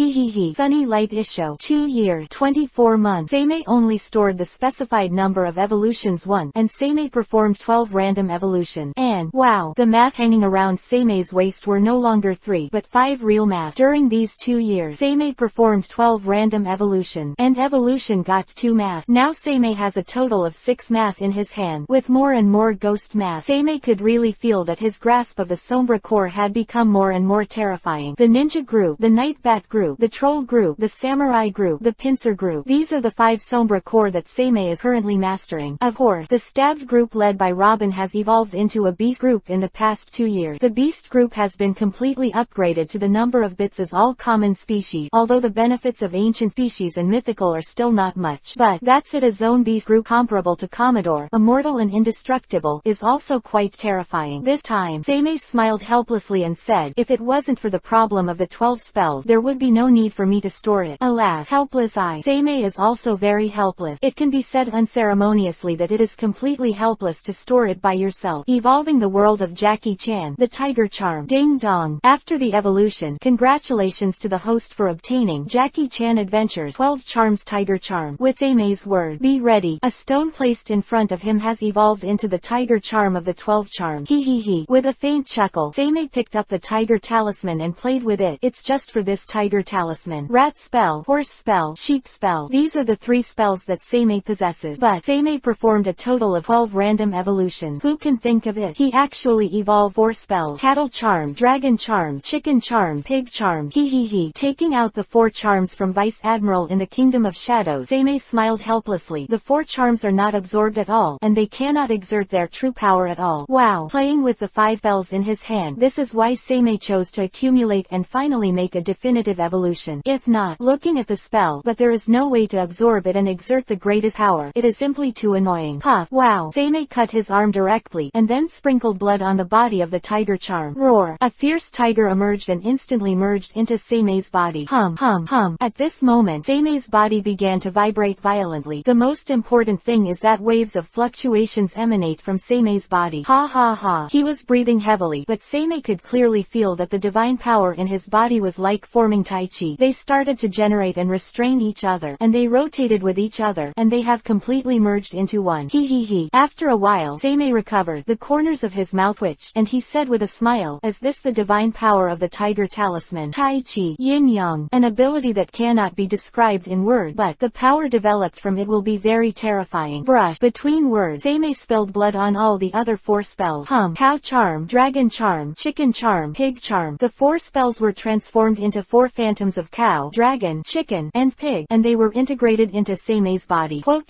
Sunny Light Isho. 2 years, 24 months. Sei only stored the specified number of evolutions once, and Sei performed 12 random evolutions. And, wow, the masks hanging around Sei's waist were no longer 3, but 5 real masks. During these 2 years, Sei performed 12 random evolutions, and evolution got 2 masks. Now Sei has a total of 6 masks in his hand. With more and more ghost masks, Sei could really feel that his grasp of the Sombra core had become more and more terrifying. The ninja group, the night bat group, the troll group, the samurai group, the pincer group. These are the 5 Sombra core that Sei is currently mastering. Of course, the stabbed group led by Robin has evolved into a beast group in the past 2 years. The beast group has been completely upgraded to the number of bits as all common species, although the benefits of ancient species and mythical are still not much. But that's it. A zone beast group comparable to Commodore, immortal and indestructible, is also quite terrifying. This time, Sei smiled helplessly and said, if it wasn't for the problem of the 12 spells, there would be no need for me to store it. Alas, helpless I. Sei is also very helpless. It can be said unceremoniously that it is completely helpless to store it by yourself. Evolving the world of Jackie Chan, the Tiger Charm. Ding dong. After the evolution, congratulations to the host for obtaining Jackie Chan Adventures 12 Charms Tiger Charm. With Sei's word, be ready. A stone placed in front of him has evolved into the Tiger Charm of the 12 Charms. With a faint chuckle, Sei picked up the Tiger Talisman and played with it. It's just for this Tiger Talisman. Rat spell, horse spell, sheep spell. These are the 3 spells that Sei possesses. But Sei performed a total of 12 random evolutions. Who can think of it? He actually evolved 4 spells. Cattle charms, dragon charms, chicken charms, pig charms. Taking out the 4 charms from Vice Admiral in the Kingdom of Shadows, Sei smiled helplessly. The 4 charms are not absorbed at all, and they cannot exert their true power at all. Wow. Playing with the 5 spells in his hand. This is why Sei chose to accumulate and finally make a definitive evolution. If not, looking at the spell, but there is no way to absorb absorb it and exert the greatest power. It is simply too annoying. Puff. Wow. Seimei cut his arm directly, and then sprinkled blood on the body of the tiger charm. Roar. A fierce tiger emerged and instantly merged into Seimei's body. Hum. At this moment, Seimei's body began to vibrate violently. The most important thing is that waves of fluctuations emanate from Seimei's body. Ha ha ha. He was breathing heavily, but Seimei could clearly feel that the divine power in his body was like forming tai chi. They started to generate and restrain each other, and they rotated with each other, and they have completely merged into one. He. After a while, Seimei recovered. The corners of his mouth twitched, and he said with a smile, "Is this the divine power of the tiger talisman? Tai chi, yin yang, an ability that cannot be described in words, but the power developed from it will be very terrifying." Brush. Between words, Seimei spilled blood on all the other 4 spells. Cow charm, dragon charm, chicken charm, pig charm. The 4 spells were transformed into 4 phantoms of cow, dragon, chicken, and pig, and they were integrated into Seimei's body. Quote.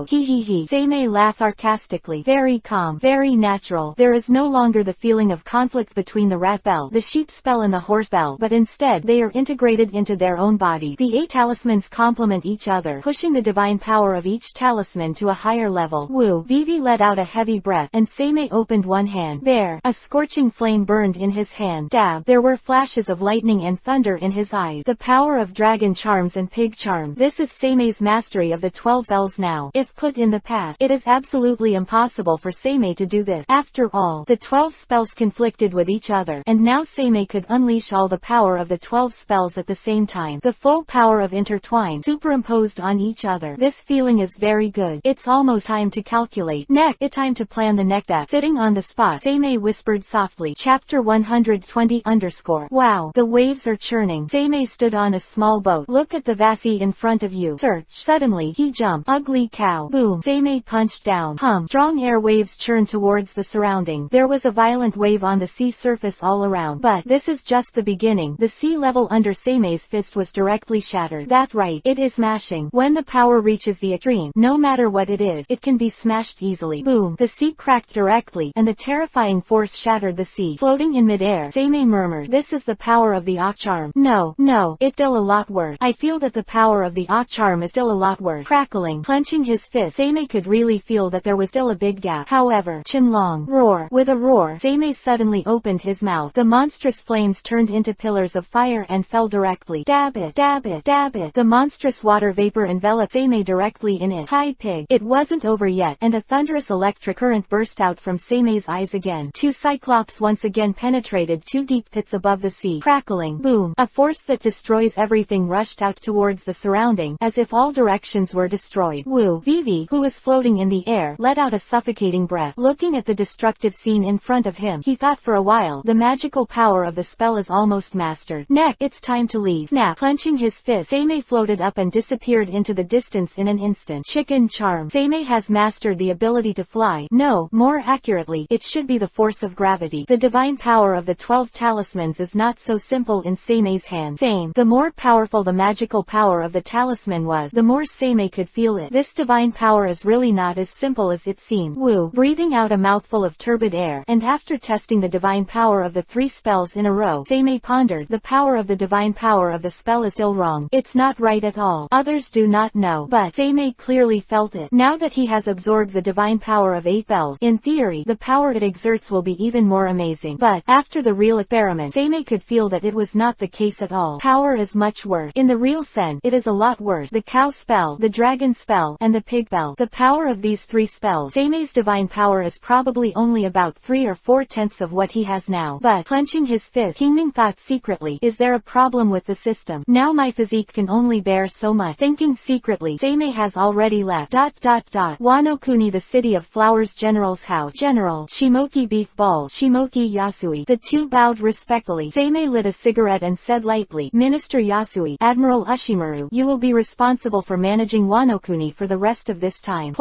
He. Seimei laughed sarcastically. Very calm, very natural. There is no longer the feeling of conflict between the rat spell, the sheep spell and the horse spell, but instead they are integrated into their own body. The 8 talismans complement each other, pushing the divine power of each talisman to a higher level. Woo. Vivi let out a heavy breath, and Seimei opened one hand. There, a scorching flame burned in his hand. Dab. There were flashes of lightning and thunder in his eyes. The power of dragon charms and pig charm. This is Seimei's mastery of the 12 spells now. If put in the past, it is absolutely impossible for Seimei to do this. After all, the 12 spells conflicted with each other, and now Seimei could unleash all the power of the 12 spells at the same time. The full power of intertwine, superimposed on each other. This feeling is very good. It's almost time to calculate. It's time to plan the next step. Sitting on the spot, Seimei whispered softly. Chapter 120 _ Wow. The waves are churning. Seimei stood on a small boat. Look at the vasi in front of you. Search. Suddenly, he jumped. Ugly cow. Boom. Seimei punched down. Strong air waves churned towards the surrounding. There was a violent wave on the sea surface all around. But this is just the beginning. The sea level under Seimei's fist was directly shattered. That's right. It is smashing. When the power reaches the extreme, no matter what it is, it can be smashed easily. Boom. The sea cracked directly, and the terrifying force shattered the sea. Floating in midair, Seimei murmured, "This is the power of the Ak charm." No, it's still a lot worse. I feel that the power of the Ak charm is still a lot worse. Crackling, clenching his fist, Seimei could really feel that there was still a big gap. However, Chinlong. Roar. With a roar, Seimei suddenly opened his mouth. The monstrous flames turned into pillars of fire and fell directly. Dab it. The monstrous water vapor enveloped Seimei directly in it. Hi pig. It wasn't over yet, and a thunderous electric current burst out from Seimei's eyes again. 2 cyclops once again penetrated 2 deep pits above the sea. Crackling. Boom. A force that destroys everything rushed out towards the surrounding, as if all directions were destroyed. Woo. Vivi, who was floating in the air, let out a suffocating breath. Looking at the destructive scene in front of him, he thought for a while, the magical power of the spell is almost mastered. It's time to leave. Snap. Clenching his fist, Seimei floated up and disappeared into the distance in an instant. Chicken charm. Seimei has mastered the ability to fly. No, more accurately, it should be the force of gravity. The divine power of the 12 talismans is not so simple in Seimei's hands. The more powerful the magical power of the talisman was, the more Seimei could feel it. This divine power is really not as simple as it seemed. Woo. Breathing out a mouthful of turbid air, and after testing the divine power of the 3 spells in a row, Seimei pondered, the power of the divine power of the spell is still wrong. It's not right at all. Others do not know, but Seimei clearly felt it. Now that he has absorbed the divine power of 8 spells, in theory, the power it exerts will be even more amazing. But, after the real experiment, Seimei could feel that it was not the case at all. Power is much worse. In the real sense, it is a lot worse. The cow spell, the dragon spell, and the pig spell. The power of these 3 spells, Seimei's divine power is probably only about 3 or 4/10 of what he has now. But, clenching his fist, Kingming thought secretly, is there a problem with the system? Now my physique can only bear so much. Thinking secretly, Seimei has already left. Wano Kuni, the city of flowers. General's house. General, Shimoki beef ball. Shimoki Yasui. The 2 bowed respectfully. Seimei lit a cigarette and said lightly, Minister Yasui, Admiral Ushimaru, you will be responsible for managing Wano Kuni for the rest of this time.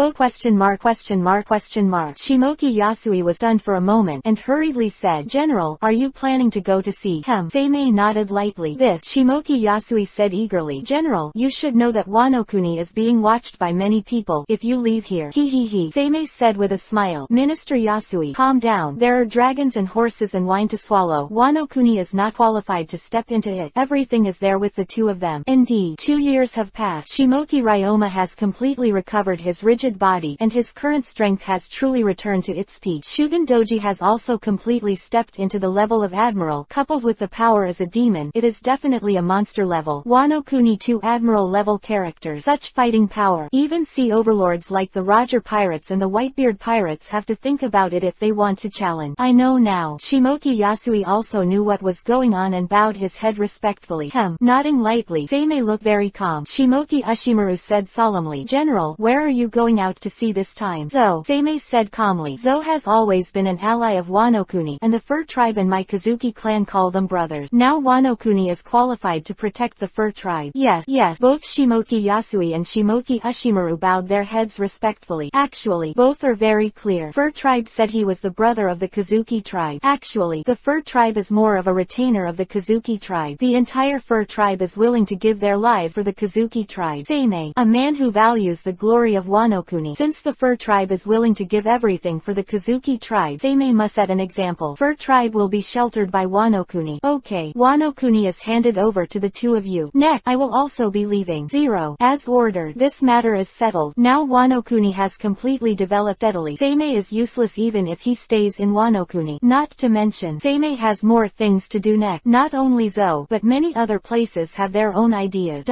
Shimoki Yasui was stunned for a moment, and hurriedly said, General, are you planning to go to sea? Seimei nodded lightly. This, Shimoki Yasui said eagerly. General, you should know that Wano Kuni is being watched by many people. If you leave here. Seimei said with a smile. Minister Yasui, calm down. There are dragons and horses and wine to swallow. Wano Kuni is not qualified to step into it. Everything is there with the 2 of them. Indeed, 2 years have passed. path. Shimoki Ryoma has completely recovered his rigid body, and his current strength has truly returned to its peak. Shugen Doji has also completely stepped into the level of Admiral. Coupled with the power as a demon, it is definitely a monster level. Wano Kuni 2 Admiral level characters. Such fighting power. Even sea overlords like the Roger Pirates and the Whitebeard Pirates have to think about it if they want to challenge. I know now. Shimoki Yasui also knew what was going on and bowed his head respectfully. Nodding lightly. Seimei looked very calm. Shimoki Ushimaru said solemnly, General, where are you going out to sea this time? Zo. Seimei said calmly. Zo has always been an ally of Wano Kuni, and the Fur tribe and my Kazuki clan call them brothers. Now Wano Kuni is qualified to protect the Fur tribe. Yes. Both Shimoki Yasui and Shimoki Ushimaru bowed their heads respectfully. Actually, both are very clear. Fur tribe said he was the brother of the Kazuki tribe. Actually, the Fur tribe is more of a retainer of the Kazuki tribe. The entire Fur tribe is willing to give their life for the Kazuki tribe. Seimei, a man who values the glory of Wano Kuni. Since the Fur tribe is willing to give everything for the Kazuki tribe, Seimei must set an example. Fur tribe will be sheltered by Wano Kuni. Okay, Wano Kuni is handed over to the two of you. Next, I will also be leaving. 0. As ordered. This matter is settled. Now Wano Kuni has completely developed steadily. Seimei is useless even if he stays in Wano Kuni. Not to mention, Seimei has more things to do next. Not only Zo, but many other places have their own ideas.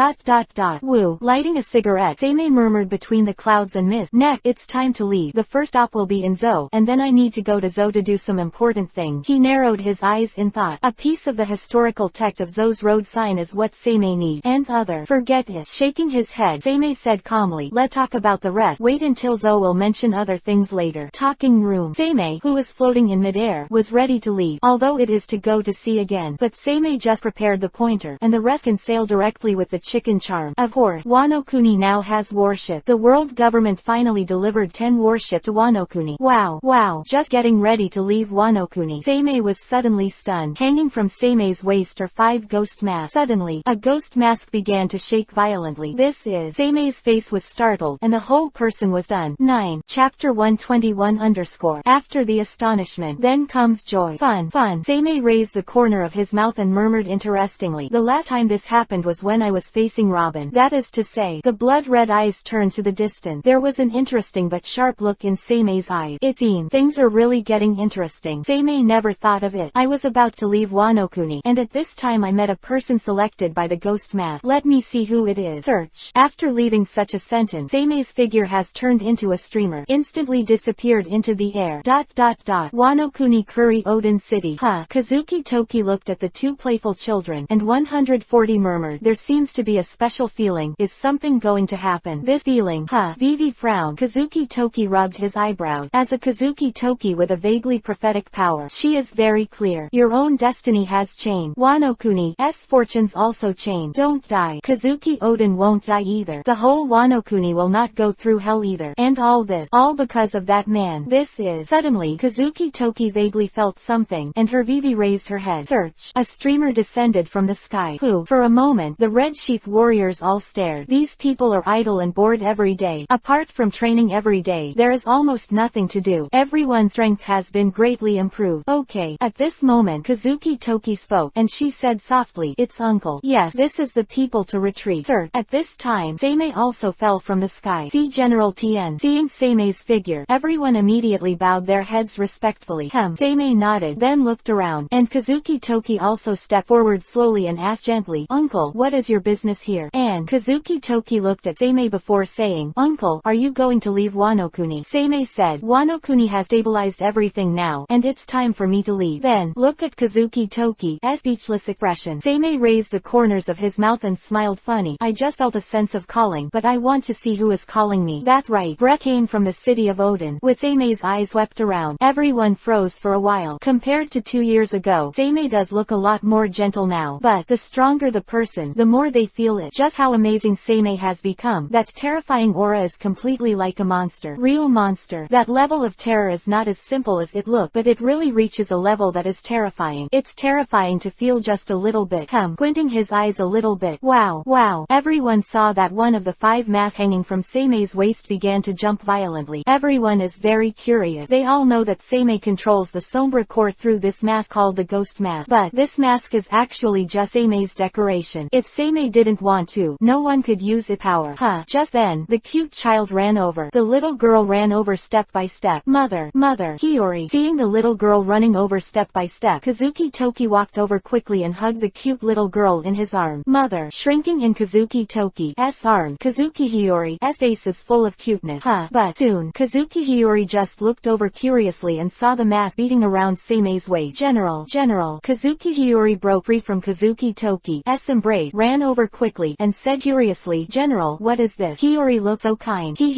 Woo. Lighting a cigarette, Seimei murmured between the clouds and mist. Next, it's time to leave. The first stop will be in Zo, and then I need to go to Zo to do some important things. He narrowed his eyes in thought. A piece of the historical text of Zo's road sign is what Seimei needs. And other. Forget it. Shaking his head, Seimei said calmly, let's talk about the rest. Wait until Zo will mention other things later. Talking room. Seimei, who was floating in midair, was ready to leave, although it is to go to sea again. But Seimei just prepared the pointer, and the rest can sail directly with the chicken charm. Of course, Wano Kuni now has warship. The world government finally delivered 10 warships to Wano Kuni. Wow. Just getting ready to leave Wano Kuni. Seimei was suddenly stunned. Hanging from Seimei's waist are 5 ghost masks. Suddenly, a ghost mask began to shake violently. This is. Seimei's face was startled, and the whole person was done. 9. Chapter 121 _ After the astonishment, then comes joy. Fun. Seimei raised the corner of his mouth and murmured interestingly. The last time this happened was when I was facing Robin. That is to say, the blood-red eyes turned to the distance. There was an interesting but sharp look in Seimei's eyes. It seemed things are really getting interesting. Seimei never thought of it. I was about to leave Wano Kuni, and at this time I met a person selected by the ghost mask. Let me see who it is. Search. After leaving such a sentence, Seimei's figure has turned into a streamer, instantly disappeared into the air. Wano Kuni Kuri Odin City. Kazuki Toki looked at the two playful children, and 140 murmured, there seems to be a special feeling. Is something going to happen? This feeling. Vivi frowned. Kazuki Toki rubbed his eyebrows. As a Kazuki Toki with a vaguely prophetic power, she is very clear. Your own destiny has changed. Wano Kuni's fortunes also change. Don't die. Kazuki Odin won't die either. The whole Wano Kuni will not go through hell either. And all this, all because of that man. This is. Suddenly, Kazuki Toki vaguely felt something, and her Vivi raised her head. Search. A streamer descended from the sky. For a moment, the Red Sheath warriors all stared. These people are idle and bored every day. Apart from training every day, there is almost nothing to do. Everyone's strength has been greatly improved. Okay. At this moment, Kazuki Toki spoke, and she said softly, it's uncle. Yes, this is the people to retreat. Sir. At this time, Seimei also fell from the sky. See General Tien. Seeing Seimei's figure, everyone immediately bowed their heads respectfully. Seimei nodded, then looked around, and Kazuki Toki also stepped forward slowly and asked gently, Uncle, what is your business here? And Kazuki Toki looked at Seimei before saying, Uncle, are you going to leave Wano Kuni? Seimei said, Wano Kuni has stabilized everything now, and it's time for me to leave. Then, look at Kazuki Toki's speechless expression. Seimei raised the corners of his mouth and smiled funny. I just felt a sense of calling, but I want to see who is calling me. That's right. Breath came from the city of Odin. With Seimei's eyes swept around, everyone froze for a while. Compared to 2 years ago, Seimei does look a lot more gentle now. But the stronger the person, the more they feel it. Just how amazing Seimei has become. That terrifying aura is completely like a monster. Real monster. That level of terror is not as simple as it looks, but it really reaches a level that is terrifying. It's terrifying to feel just a little bit. Squinting his eyes a little bit. Wow. Everyone saw that one of the 5 masks hanging from Seimei's waist began to jump violently. Everyone is very curious. They all know that Seimei controls the Sombra core through this mask called the Ghost Mask. But this mask is actually just Seimei's decoration. If Seimei didn't want to, no one could use its power. Huh. Just then, the cute child ran over. The little girl ran over step by step. Mother, mother, Hiyori. Seeing the little girl running over step by step, Kazuki Toki walked over quickly and hugged the cute little girl in his arm. Mother, shrinking in Kazuki Toki's arm. Kazuki Hiyori's face is full of cuteness. Huh. But soon, Kazuki Hiyori just looked over curiously and saw the mass beating around Seime's waist. General. Kazuki Hiyori broke free from Kazuki Toki's embrace, ran over quickly, and said curiously, General, what is this? Hiyori looked so kind. He.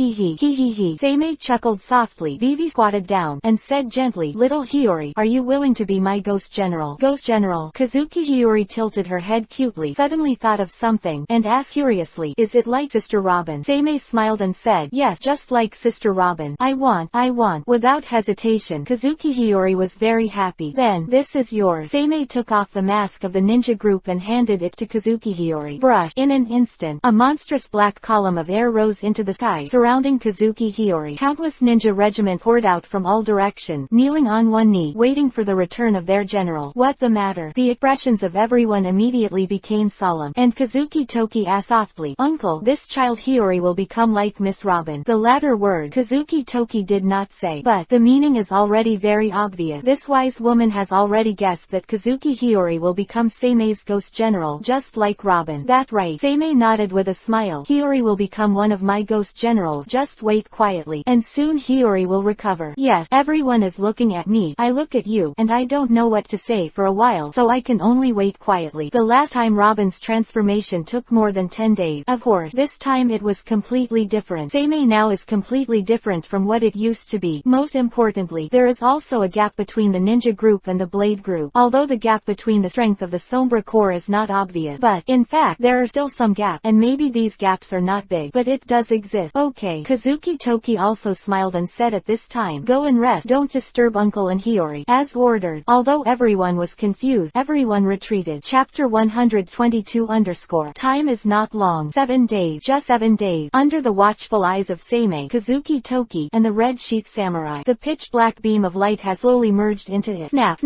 Seimei chuckled softly. Vivi squatted down, and said gently, Little Hiyori, are you willing to be my ghost general? Ghost general. Kazuki Hiyori tilted her head cutely, suddenly thought of something, and asked curiously, is it like Sister Robin? Seimei smiled and said, yes, just like Sister Robin. I want. Without hesitation, Kazuki Hiyori was very happy. Then, this is yours. Seimei took off the mask of the ninja group and handed it to Kazuki Hiyori. Brush. In an instant, a monstrous black column of air rose into the sky, surrounding Kazuki Hiyori. Countless ninja regiments poured out from all directions, kneeling on one knee, waiting for the return of their general. What the matter? The expressions of everyone immediately became solemn, and Kazuki Toki asked softly, Uncle, this child Hiyori will become like Miss Robin. The latter word Kazuki Toki did not say, but the meaning is already very obvious. This wise woman has already guessed that Kazuki Hiyori will become Seimei's ghost general, just like Robin. That's right. Seimei nodded with a smile. Hiyori will become one of my ghost generals. Just wait quietly, and soon Hiyori will recover. Yes, everyone is looking at me. I look at you, and I don't know what to say for a while, so I can only wait quietly. The last time Robin's transformation took more than 10 days. Of course, this time it was completely different. Seimei now is completely different from what it used to be. Most importantly, there is also a gap between the ninja group and the blade group. Although the gap between the strength of the Sombra core is not obvious, but, in fact, there are still some gaps, and maybe these gaps are not big, but it does exist. Okay. Kazuki Toki also smiled and said at this time, go and rest. Don't disturb Uncle and Hiyori. As ordered. Although everyone was confused, everyone retreated. Chapter 122 _ Time is not long. 7 days. Just 7 days. Under the watchful eyes of Seimei, Kazuki Toki, and the red sheath samurai, the pitch black beam of light has slowly merged into it. Snap.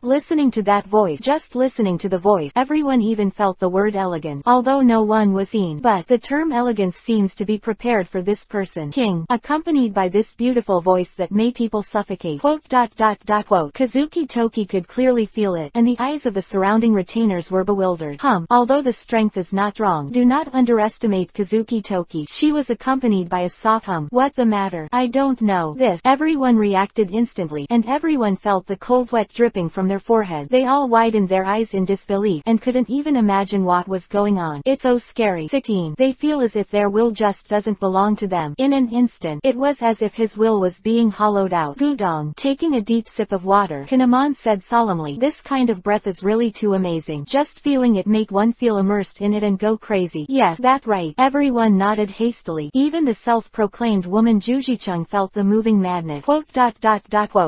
Listening to that voice, just listening to the voice, everyone even felt the word elegant, although no one was seen. But the term elegance seems to be prepared for this person, King, accompanied by this beautiful voice that made people suffocate. Quote. Kazuki Toki could clearly feel it, and the eyes of the surrounding retainers were bewildered. Although the strength is not strong, do not underestimate Kazuki Toki. She was accompanied by a soft hum. What the matter? I don't know. This. Everyone reacted instantly, and everyone felt the cold sweat dripping from their forehead. They all widened their eyes in disbelief, and couldn't even imagine what was going on. It's so scary. 16. They feel as if their will just doesn't belong to them. In an instant, it was as if his will was being hollowed out. Gudong. Taking a deep sip of water, Kanamon said solemnly, this kind of breath is really too amazing. Just feeling it make one feel immersed in it and go crazy. Yes, that's right. Everyone nodded hastily. Even the self-proclaimed woman Jujichung felt the moving madness. Quote.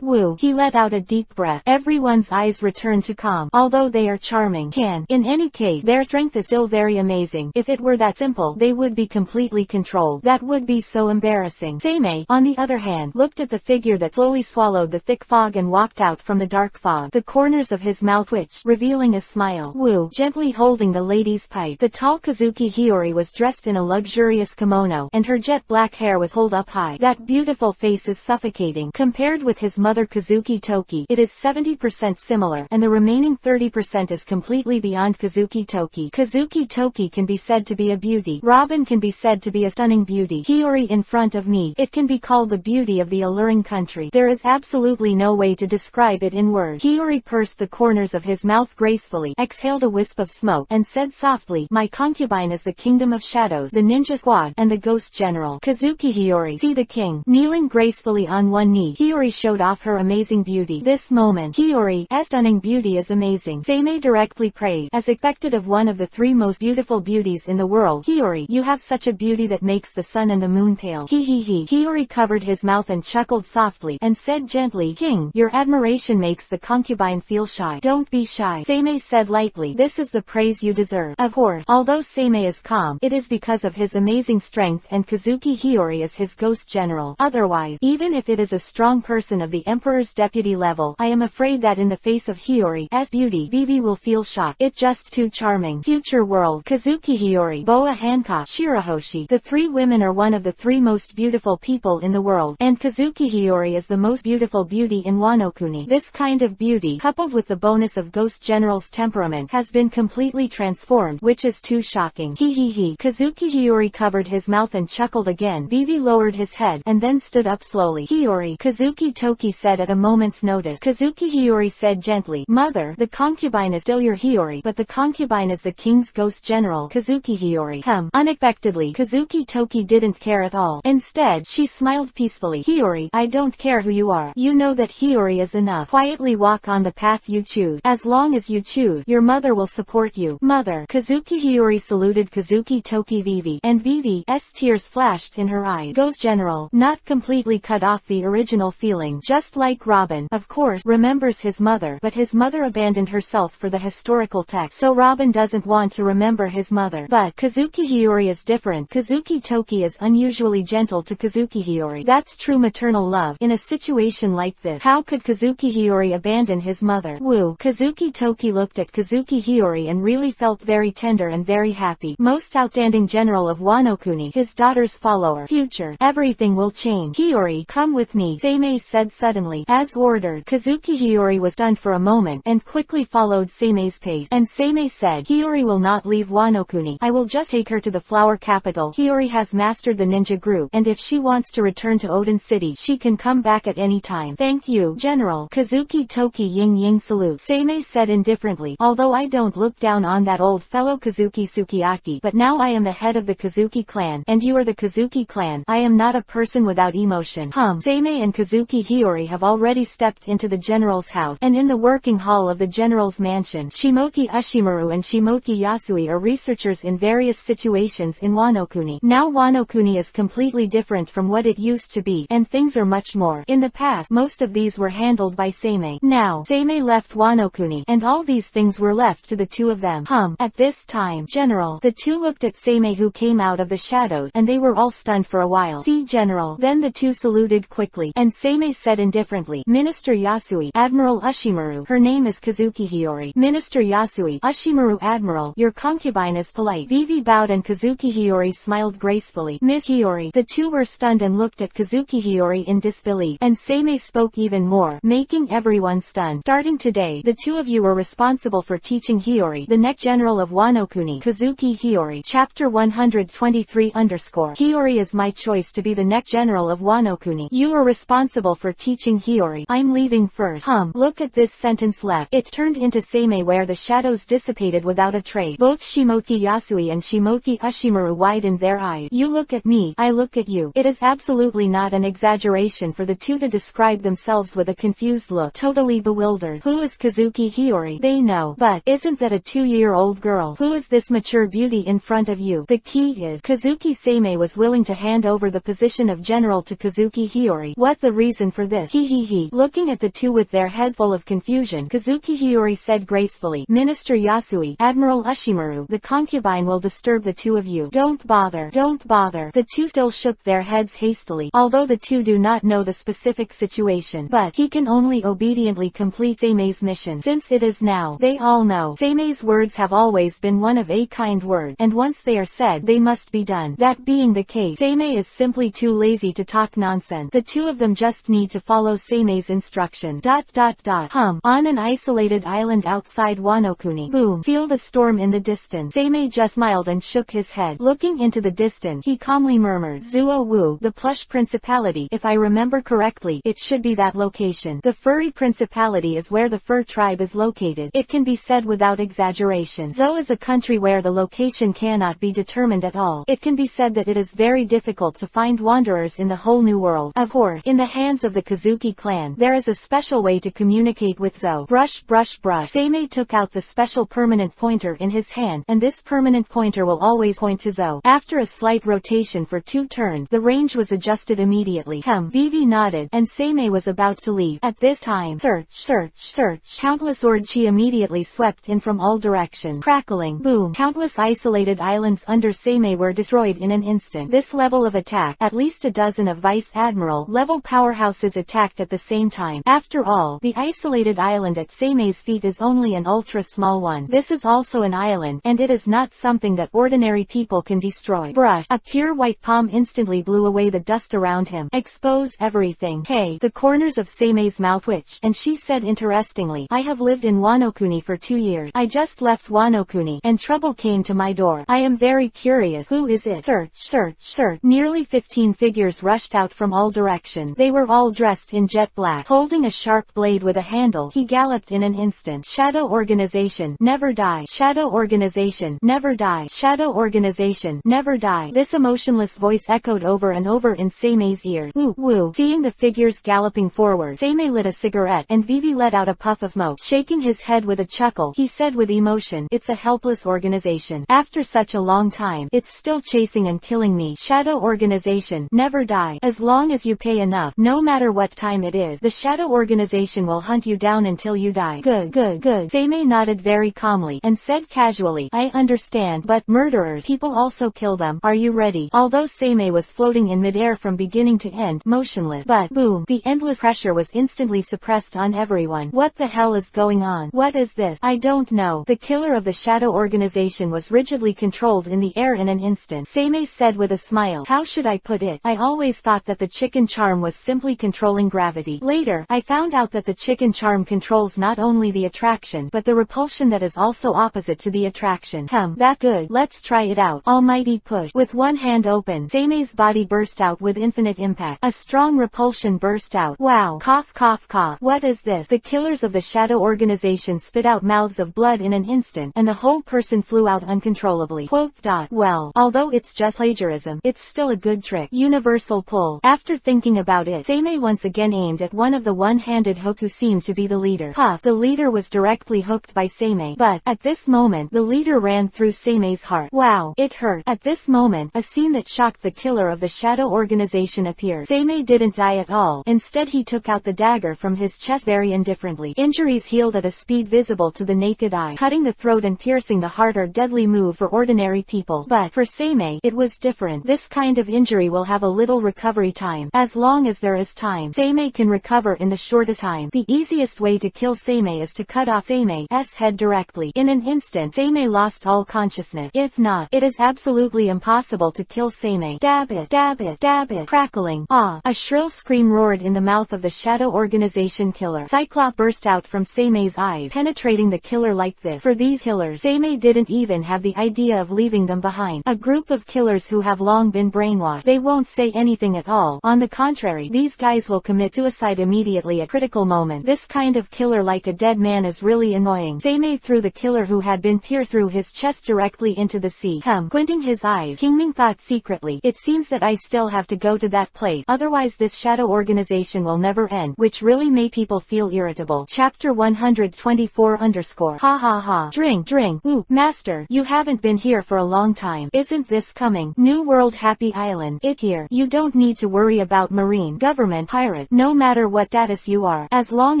Woo. He let out a deep breath. Everyone's eyes returned to calm. Although they are charming, in any case, their strength is still very amazing. If it were that simple, they would be completely controlled. That would be so embarrassing. Seimei, on the other hand, looked at the figure that slowly swallowed the thick fog and walked out from the dark fog. The corners of his mouth twitched, revealing a smile. Woo. Gently holding the lady's pipe. The tall Kazuki Hiyori was dressed in a luxurious kimono, and her jet black hair was held up high. That beautiful face is suffocating. Compared with his mother Kazuki Toki, it is 70% similar, and the remaining 30% is completely beyond Kazuki Toki. Kazuki Toki can be said to be a beauty. Robin can be said to be a stunning beauty. Hiyori in front of me, it can be called the beauty of the alluring country. There is absolutely no way to describe it in words. Hiyori pursed the corners of his mouth gracefully, exhaled a wisp of smoke, and said softly, my concubine is the kingdom of shadows, the ninja squad, and the ghost general. Kazuki Hiyori, see the king. Kneeling gracefully on one knee, Hiyori showed off her amazing beauty. This moment, Hiyori's stunning beauty is amazing. Seimei directly praised, as expected of one of the 3 most beautiful beauties in the world. Hiyori, you have such a beauty that makes the sun and the moon pale. Hiyori covered his mouth and chuckled softly, and said gently, King, your admiration makes the concubine feel shy. Don't be shy. Seimei said lightly, this is the praise you deserve. Of course, although Seimei is calm, it is because of his amazing strength and Kazuki Hiyori is his ghost general. Otherwise, even if it is a strong person of the Emperor's deputy level, I am afraid that in the face of Hiyori's beauty, Vivi will feel shocked. It's just too charming. Future world. Kazuki Kazuki Hiyori, Boa Hancock, Shirahoshi. The three women are one of the three most beautiful people in the world, and Kazuki Hiyori is the most beautiful beauty in Wano Kuni. This kind of beauty, coupled with the bonus of Ghost General's temperament, has been completely transformed, which is too shocking. He. Kazuki Hiyori covered his mouth and chuckled again. Vivi lowered his head, and then stood up slowly. Hiyori, Kazuki Toki said at a moment's notice. Kazuki Hiyori said gently, Mother, the concubine is still your Hiyori, but the concubine is the king's ghost general, Kazuki Hiyori. Unexpectedly, Kazuki Toki didn't care at all. Instead, she smiled peacefully. Hiyori, I don't care who you are. You know that Hiyori is enough. Quietly walk on the path you choose. As long as you choose, your mother will support you. Mother. Kazuki Hiyori saluted Kazuki Toki Vivi, and Vivi's tears flashed in her eyes. Ghost General, not completely cut off the original feeling, just like Robin, of course, remembers his mother, but his mother abandoned herself for the historical text, so Robin doesn't want to remember his mother. But Kazuki Hiyori is different. Kazuki Toki is unusually gentle to Kazuki Hiyori. That's true maternal love. In a situation like this, how could Kazuki Hiyori abandon his mother? Woo. Kazuki Toki looked at Kazuki Hiyori and really felt very tender and very happy. Most outstanding general of Wano Kuni, his daughter's follower. Future. Everything will change. Hiyori, come with me, Seimei said suddenly. As ordered. Kazuki Hiyori was stunned for a moment, and quickly followed Seimei's pace. And Seimei said, Hiyori will not leave Wano Kuni. I will just take her to the flower capital. Hiyori has mastered the ninja group, and if she wants to return to Odin City, she can come back at any time. Thank you, General. Kazuki Toki ying salute. Seimei said indifferently, although I don't look down on that old fellow Kazuki Sukiyaki, but now I am the head of the Kazuki clan, and you are the Kazuki clan. I am not a person without emotion. Seimei and Kazuki Hiyori have already stepped into the general's house, and in the working hall of the general's mansion, Shimoki Ushimaru and Shimoki Yasui are researchers in various situations in Wano Kuni. Now Wano Kuni is completely different from what it used to be, and things are much more. In the past, most of these were handled by Seimei. Now, Seimei left Wano Kuni, and all these things were left to the two of them. At this time, General, the two looked at Seimei who came out of the shadows, and they were all stunned for a while. See, General. Then the two saluted quickly, and Seimei said indifferently, Minister Yasui, Admiral Ushimaru. Her name is Kazuki Hiyori. Minister Yasui, Ushimaru Admiral, your concubine is polite. Vivi bowed and Kazuki Hiyori smiled gracefully. Miss Hiyori. The two were stunned and looked at Kazuki Hiyori in disbelief, and Seimei spoke even more, making everyone stunned. Starting today, the two of you are responsible for teaching Hiyori, the next general of Wano Kuni. Kazuki Hiyori. Chapter 123 Hiyori is my choice to be the next general of Wano Kuni. You are responsible for teaching Hiyori. I'm leaving first. Look at this sentence left. It turned into Seimei where the shadows dissipated without a trace. Both Shimoki Yasui and Shimoki Ushimaru widened their eyes. You look at me, I look at you. It is absolutely not an exaggeration for the two to describe themselves with a confused look, totally bewildered. Who is Kazuki Hiyori? They know. But, isn't that a 2-year-old girl? Who is this mature beauty in front of you? The key is, Kazuki Seimei was willing to hand over the position of general to Kazuki Hiyori. What the reason for this? He. Looking at the two with their heads full of confusion, Kazuki Hiyori said gracefully, Minister Yasui, Admiral Ushimaru, the concubine will disturb the two of you. Don't bother. Don't bother. The two still shook their heads hastily, although the two do not know the specific situation, but he can only obediently complete Seimei's mission, since it is now. They all know. Seimei's words have always been one of a kind word, and once they are said, they must be done. That being the case, Seimei is simply too lazy to talk nonsense. The two of them just need to follow Seimei's instruction. On an isolated island outside Wano Kuni. Boom. Feel the storm in the distance. Seimei just smiled and shook his head. Looking into the distance, he calmly murmured, Zuo Wu, the plush principality. If I remember correctly, it should be that location. The furry principality is where the fur tribe is located. It can be said without exaggeration. Zou is a country where the location cannot be determined at all. It can be said that it is very difficult to find wanderers in the whole new world. Of course, in the hands of the Kazuki clan, there is a special way to communicate with Zou. Brush. Seimei took out the special permanent pointer in his hand, and this permanent pointer will always point to Zou. After a slight rotation for 2 turns, the range was adjusted immediately. Vivi nodded, and Seimei was about to leave. At this time, search. Countless sword chi immediately swept in from all directions. Crackling. Boom. Countless isolated islands under Seimei were destroyed in an instant. This level of attack, at least a dozen of Vice Admiral level powerhouses attacked at the same time. After all, the isolated island at Seimei's feet is only an ultra small one. This is also an island, and it is is not something that ordinary people can destroy. Brush. A pure white palm instantly blew away the dust around him. Expose everything. Hey. The corners of Seime's mouth twitched, and she said interestingly, I have lived in Wano-kuni for 2 years. I just left Wano-kuni, and trouble came to my door. I am very curious. Who is it? Search, search, search. Nearly 15 figures rushed out from all directions. They were all dressed in jet black. Holding a sharp blade with a handle, he galloped in an instant. Shadow organization, never die. Shadow organization, never die. Shadow organization, never die. This emotionless voice echoed over and over in Seime's ears. Woo, woo. Seeing the figures galloping forward, Seime lit a cigarette, and Vivi let out a puff of smoke. Shaking his head with a chuckle, he said with emotion, it's a helpless organization. After such a long time, it's still chasing and killing me. Shadow organization, never die. As long as you pay enough, no matter what time it is, the shadow organization will hunt you down until you die. Good, good, good. Seime nodded very calmly, and said casually, I understand, but murderers, people also kill them. Are you ready? Although Seime was floating in midair from beginning to end, motionless, but boom, the endless pressure was instantly suppressed on everyone. What the hell is going on? What is this? I don't know. The killer of the shadow organization was rigidly controlled in the air in an instant. Seime said with a smile, how should I put it? I always thought that the chicken charm was simply controlling gravity. Later, I found out that the chicken charm controls not only the attraction, but the repulsion that is also opposite to the attraction. That good. Let's try it out. Almighty push. With one hand open, Seime's body burst out with infinite impact. A strong repulsion burst out. Wow. Cough, cough, cough. What is this? The killers of the shadow organization spit out mouths of blood in an instant, and the whole person flew out uncontrollably. Quote. Well, although it's just plagiarism, it's still a good trick. Universal pull. After thinking about it, Seime once again aimed at one of the one-handed hook who seemed to be the leader. Puff. The leader was directly hooked by Seime, but at this moment, the leader ran through Seime's heart. Wow. It hurt. At this moment, a scene that shocked the killer of the shadow organization appeared. Seime didn't die at all. Instead, he took out the dagger from his chest very indifferently. Injuries healed at a speed visible to the naked eye. Cutting the throat and piercing the heart are deadly move for ordinary people. But for Seime, it was different. This kind of injury will have a little recovery time. As long as there is time, Seime can recover in the shortest time. The easiest way to kill Seime is to cut off Seime's head directly. In an instant, Seime lost all consciousness. If not, it is absolutely impossible to kill Seime. Dab it, dab it, dab it. Crackling. Ah! A shrill scream roared in the mouth of the shadow organization killer. Cyclop burst out from Seime's eyes, penetrating the killer like this. For these killers, Seime didn't even have the idea of leaving them behind. A group of killers who have long been brainwashed. They won't say anything at all. On the contrary, these guys will commit suicide immediately at critical moment. This kind of killer like a dead man is really annoying. Seime threw the killer who had been pierced through his chest directly into the sea. Squinting his eyes, Kingming thought secretly, it seems that I still have to go to that place. Otherwise this shadow organization will never end, which really made people feel irritable. Chapter 124 _ Ha ha ha. Drink, drink. Ooh, master, you haven't been here for a long time. Isn't this coming? New World Happy Island. It here. You don't need to worry about marine, government, pirate, no matter what status you are. As long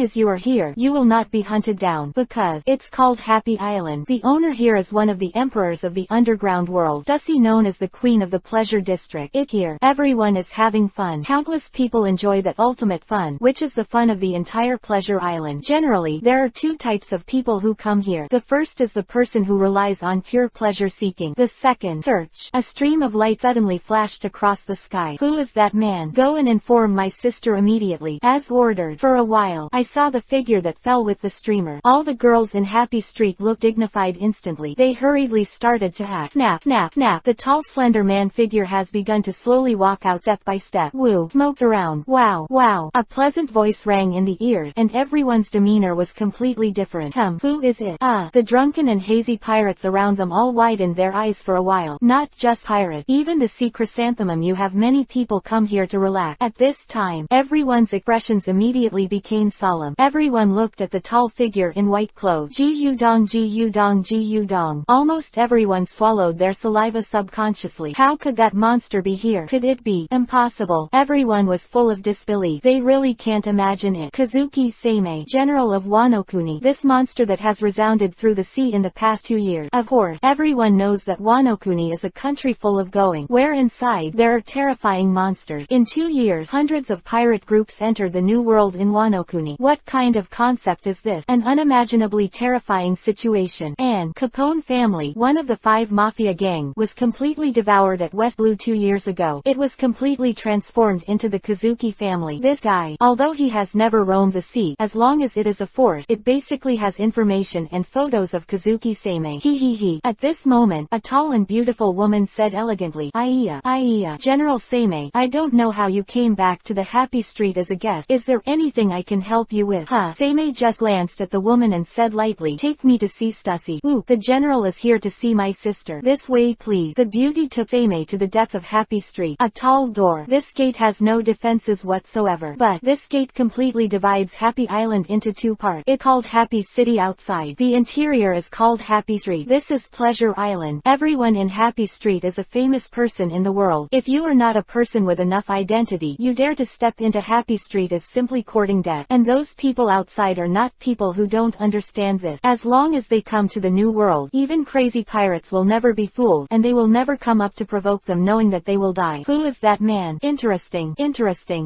as you are here, you will not be hunted down, because it's called Happy Island. The owner here is one of the emperors of the underground world, Dusty known as the Queen of the Pleasure District. It here. Everyone is having fun. Countless people enjoy that ultimate fun, which is the fun of the entire Pleasure Island. Generally, there are two types of people who come here. The first is the person who relies on pure pleasure seeking. The second, search. A stream of light suddenly flashed across the sky. Who is that man? Go and inform my sister immediately. As ordered. For a while, I saw the figure that fell with the streamer. All the girls in Happy Street looked dignified instantly. They hurriedly started to act. Snap, snap, snap. The tall slender man figure has begun to slowly walk out step by step. Woo. Smoked around. Wow, wow. A pleasant voice rang in the ears, and everyone's demeanor was completely different. Who is it? The drunken and hazy pirates around them all widened their eyes for a while. Not just pirate. Even the sea chrysanthemum. You have many people come here to relax. At this time, everyone's expressions immediately became solemn. Everyone looked at the tall figure in white clothes. Ji-yu-dong, ji-yu-dong, ji-yu-dong. Almost everyone swallowed their saliva subconsciously. How could that monster be here? Could it be impossible? Everyone was full of disbelief. They really can't imagine it. Kazuki Sei, general of Wano-kuni. This monster that has resounded through the sea in the past 2 years. Of course, everyone knows that Wano-kuni is a country full of going, where inside there are terrifying monsters. In 2 years, hundreds of pirate groups entered the new world in Wano-kuni. What kind of concept is this? An unimaginably terrifying situation. And Capone family, one of the 5 Mafia gang, was completely devoured at West Blue 2 years ago. It was completely transformed into the Kazuki family. This guy, although he has never roamed the sea, as long as it is a fort, it basically has information and photos of Kazuki Sei. He. At this moment, a tall and beautiful woman said elegantly, Iya, General Sei, I don't know how you came back to the Happy Street as a guest. Is there anything I can help you with? Sei just glanced at the woman and said lightly, take me to see Stussy. Ooh, the general is here to see my sister. This way please. The beauty took Sei to the depths of Happy Street. A tall door. This gate has no defenses whatsoever. But this gate completely divides Happy Island into 2 parts. It's called Happy City outside. The interior is called Happy Street. This is Pleasure Island. Everyone in Happy Street is a famous person in the world. If you are not a person with enough identity, you dare to step into Happy Street is simply courting death. And those people outside are not people who don't understand this. As long as they come to the new world, even crazy pirates will never be fooled, and they will never come up to provoke them knowing that they will die. Who is that man? Interesting.